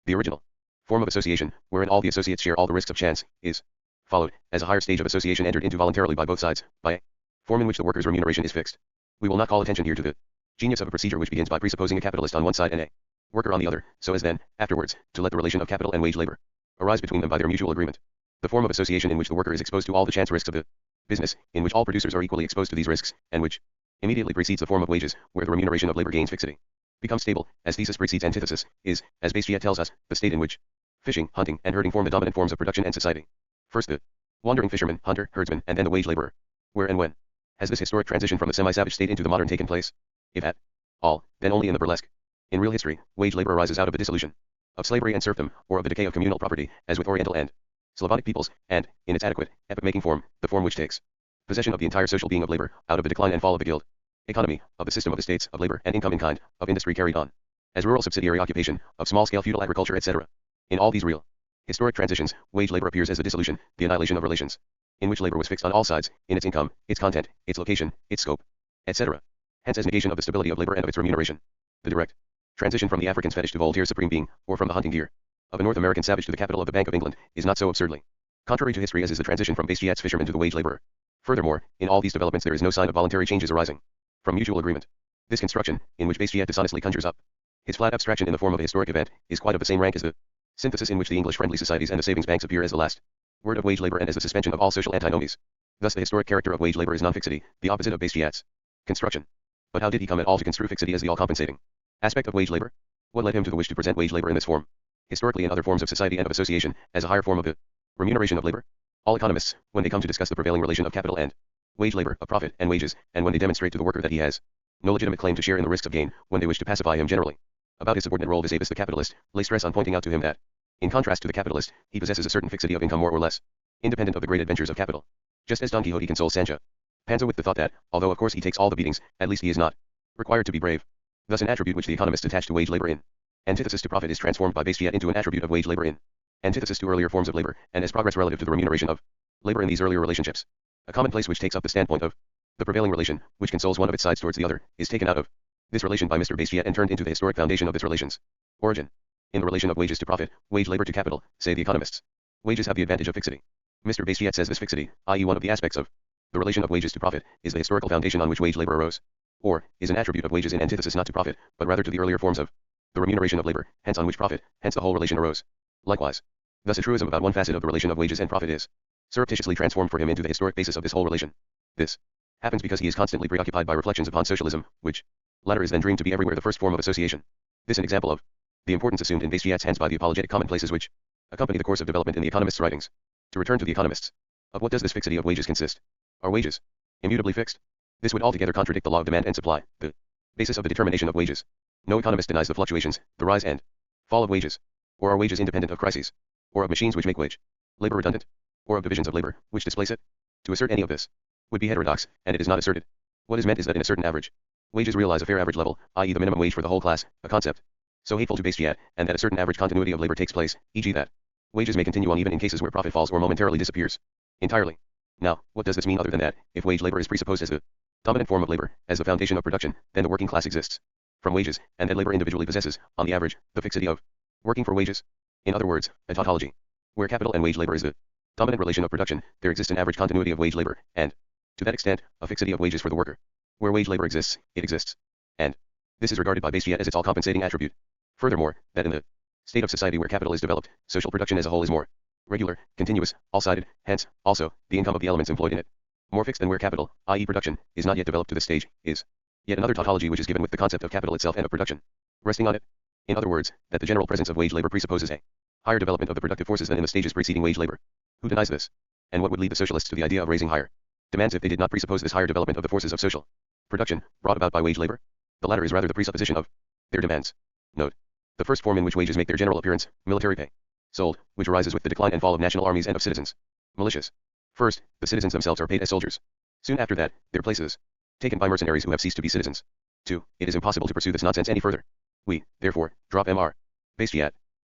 The original form of association, wherein all the associates share all the risks of chance, is followed, as a higher stage of association entered into voluntarily by both sides, by a form in which the worker's remuneration is fixed. We will not call attention here to the genius of a procedure which begins by presupposing a capitalist on one side and a worker on the other, so as then, afterwards, to let the relation of capital and wage labor arise between them by their mutual agreement. The form of association in which the worker is exposed to all the chance risks of the business, in which all producers are equally exposed to these risks, and which immediately precedes the form of wages, where the remuneration of labor gains fixity, becomes stable, as thesis precedes antithesis, is, as Bestiat tells us, the state in which fishing, hunting, and herding form the dominant forms of production and society. First the wandering fisherman, hunter, herdsman, and then the wage laborer. Where and when has this historic transition from the semi-savage state into the modern taken place? If at all, then only in the burlesque. In real history, wage labor arises out of the dissolution of slavery and serfdom, or of the decay of communal property, as with Oriental and Slavonic peoples, and, in its adequate, epoch-making form, the form which takes possession of the entire social being of labor, out of the decline and fall of the guild economy, of the system of estates, of labor and income in kind, of industry carried on as rural subsidiary occupation, of small-scale feudal agriculture, etc. In all these real historic transitions, wage labor appears as the dissolution, the annihilation of relations, in which labor was fixed on all sides, in its income, its content, its location, its scope, etc. Hence as negation of the stability of labor and of its remuneration. The direct transition from the African's fetish to Voltaire's supreme being, or from the hunting deer of a North American savage to the capital of the Bank of England, is not so absurdly contrary to history as is the transition from bestiates fisherman to the wage laborer. Furthermore, in all these developments there is no sign of voluntary changes arising from mutual agreement. This construction, in which bestiate dishonestly conjures up his flat abstraction in the form of a historic event, is quite of the same rank as the synthesis in which the English friendly societies and the savings banks appear as the last word of wage labor and as the suspension of all social antinomies. Thus the historic character of wage labor is non-fixity, the opposite of bestiates construction. But how did he come at all to construe fixity as the all-compensating aspect of wage labor? What led him to the wish to present wage labor in this form, historically in other forms of society and of association, as a higher form of the remuneration of labor? All economists, when they come to discuss the prevailing relation of capital and wage labor, of profit and wages, and when they demonstrate to the worker that he has no legitimate claim to share in the risks of gain, when they wish to pacify him generally about his subordinate role vis the capitalist, lay stress on pointing out to him that, in contrast to the capitalist, he possesses a certain fixity of income more or less independent of the great adventures of capital. Just as Don Quixote consoles Sancho Panza with the thought that, although of course he takes all the beatings, at least he is not required to be brave. Thus an attribute which the economists attach to wage labor in antithesis to profit is transformed by bestiate into an attribute of wage labor in antithesis to earlier forms of labor, and as progress relative to the remuneration of labor in these earlier relationships. A commonplace which takes up the standpoint of the prevailing relation, which consoles one of its sides towards the other, is taken out of this relation by Mr. Bestiate and turned into the historic foundation of this relation's origin. In the relation of wages to profit, wage labor to capital, say the economists, wages have the advantage of fixity. Mr. Bestiate says this fixity, i.e. one of the aspects of the relation of wages to profit, is the historical foundation on which wage labor arose, or is an attribute of wages in antithesis not to profit, but rather to the earlier forms of the remuneration of labor, hence on which profit, hence the whole relation arose. Likewise, thus a truism about one facet of the relation of wages and profit is surreptitiously transformed for him into the historic basis of this whole relation. This happens because he is constantly preoccupied by reflections upon socialism, which latter is then dreamed to be everywhere the first form of association. This an example of the importance assumed in Bestiate's hands by the apologetic commonplaces which accompany the course of development in the economist's writings. To return to the economists, of what does this fixity of wages consist? Are wages immutably fixed? This would altogether contradict the law of demand and supply, the basis of the determination of wages. No economist denies the fluctuations, the rise and fall of wages. Or are wages independent of crises? Or of machines which make wage labor redundant? Or of divisions of labor which displace it? To assert any of this would be heterodox, and it is not asserted. What is meant is that in a certain average wages realize a fair average level, i.e. the minimum wage for the whole class, a concept so hateful to Bestiate, and that a certain average continuity of labor takes place, e.g. that wages may continue on even in cases where profit falls or momentarily disappears entirely. Now, what does this mean other than that, if wage labor is presupposed as the dominant form of labor, as the foundation of production, then the working class exists from wages, and that labor individually possesses, on the average, the fixity of working for wages? In other words, a tautology, where capital and wage labor is the dominant relation of production, there exists an average continuity of wage labor, and, to that extent, a fixity of wages for the worker. Where wage labor exists, it exists. And this is regarded by Bestiate as its all-compensating attribute. Furthermore, that in the state of society where capital is developed, social production as a whole is more regular, continuous, all-sided, hence, also, the income of the elements employed in it more fixed than where capital, i.e. production, is not yet developed to this stage, is yet another tautology which is given with the concept of capital itself and of production resting on it. In other words, that the general presence of wage labor presupposes a higher development of the productive forces than in the stages preceding wage labor. Who denies this? And what would lead the socialists to the idea of raising higher demands if they did not presuppose this higher development of the forces of social production, brought about by wage labor? The latter is rather the presupposition of their demands. Note: the first form in which wages make their general appearance, military pay, sold, which arises with the decline and fall of national armies and of citizens, militias. First, the citizens themselves are paid as soldiers. Soon after that, their places taken by mercenaries who have ceased to be citizens. 2. It is impossible to pursue this nonsense any further. We, therefore, drop Mr. Bestiate.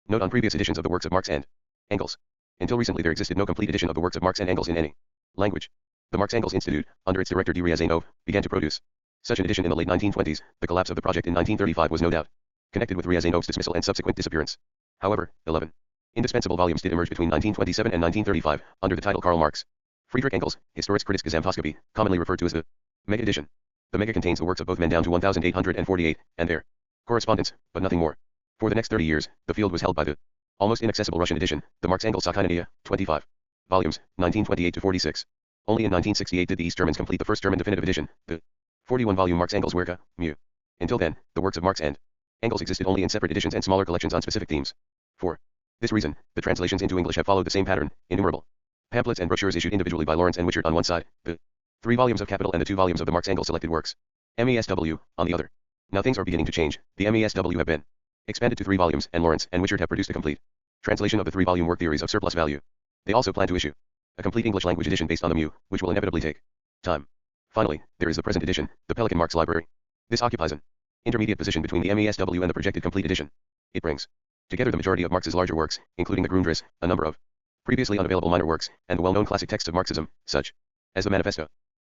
Note on previous editions of the works of Marx and Engels. Until recently there existed no complete edition of the works of Marx and Engels in any language. The Marx-Engels Institute, under its director D. Riazanov, began to produce such an edition in the late 1920s. The collapse of the project in 1935 was no doubt connected with Riazanov's dismissal and subsequent disappearance. However, 11 indispensable volumes did emerge between 1927 and 1935, under the title Karl Marx, Friedrich Engels, Historisch-Kritische Gesamthausgabe, commonly referred to as the Mega Edition. The Mega contains the works of both men down to 1848, and their correspondence, but nothing more. For the next 30 years, the field was held by the almost inaccessible Russian edition, the Marx-Engels Sakhinaya, 25 volumes, 1928 to 46. Only in 1968 did the East Germans complete the first German definitive edition, the 41-volume Marx-Engels Werke, Mu. Until then, the works of Marx and Engels existed only in separate editions and smaller collections on specific themes. For this reason, the translations into English have followed the same pattern. Innumerable pamphlets and brochures issued individually by Lawrence and Wichert on one side, the 3 volumes of Capital and the 2 volumes of the Marx-Engels selected works, MESW, on the other. Now things are beginning to change. The MESW have been expanded to 3 volumes, and Lawrence and Wichert have produced a complete translation of the 3-volume work Theories of Surplus Value. They also plan to issue a complete English language edition based on the Mu, which will inevitably take time. Finally, there is the present edition, the Pelican Marx Library. This occupies an intermediate position between the MESW and the projected complete edition. It brings together the majority of Marx's larger works, including the Grundrisse, a number of previously unavailable minor works, and the well-known classic texts of Marxism, such as the Manifesto.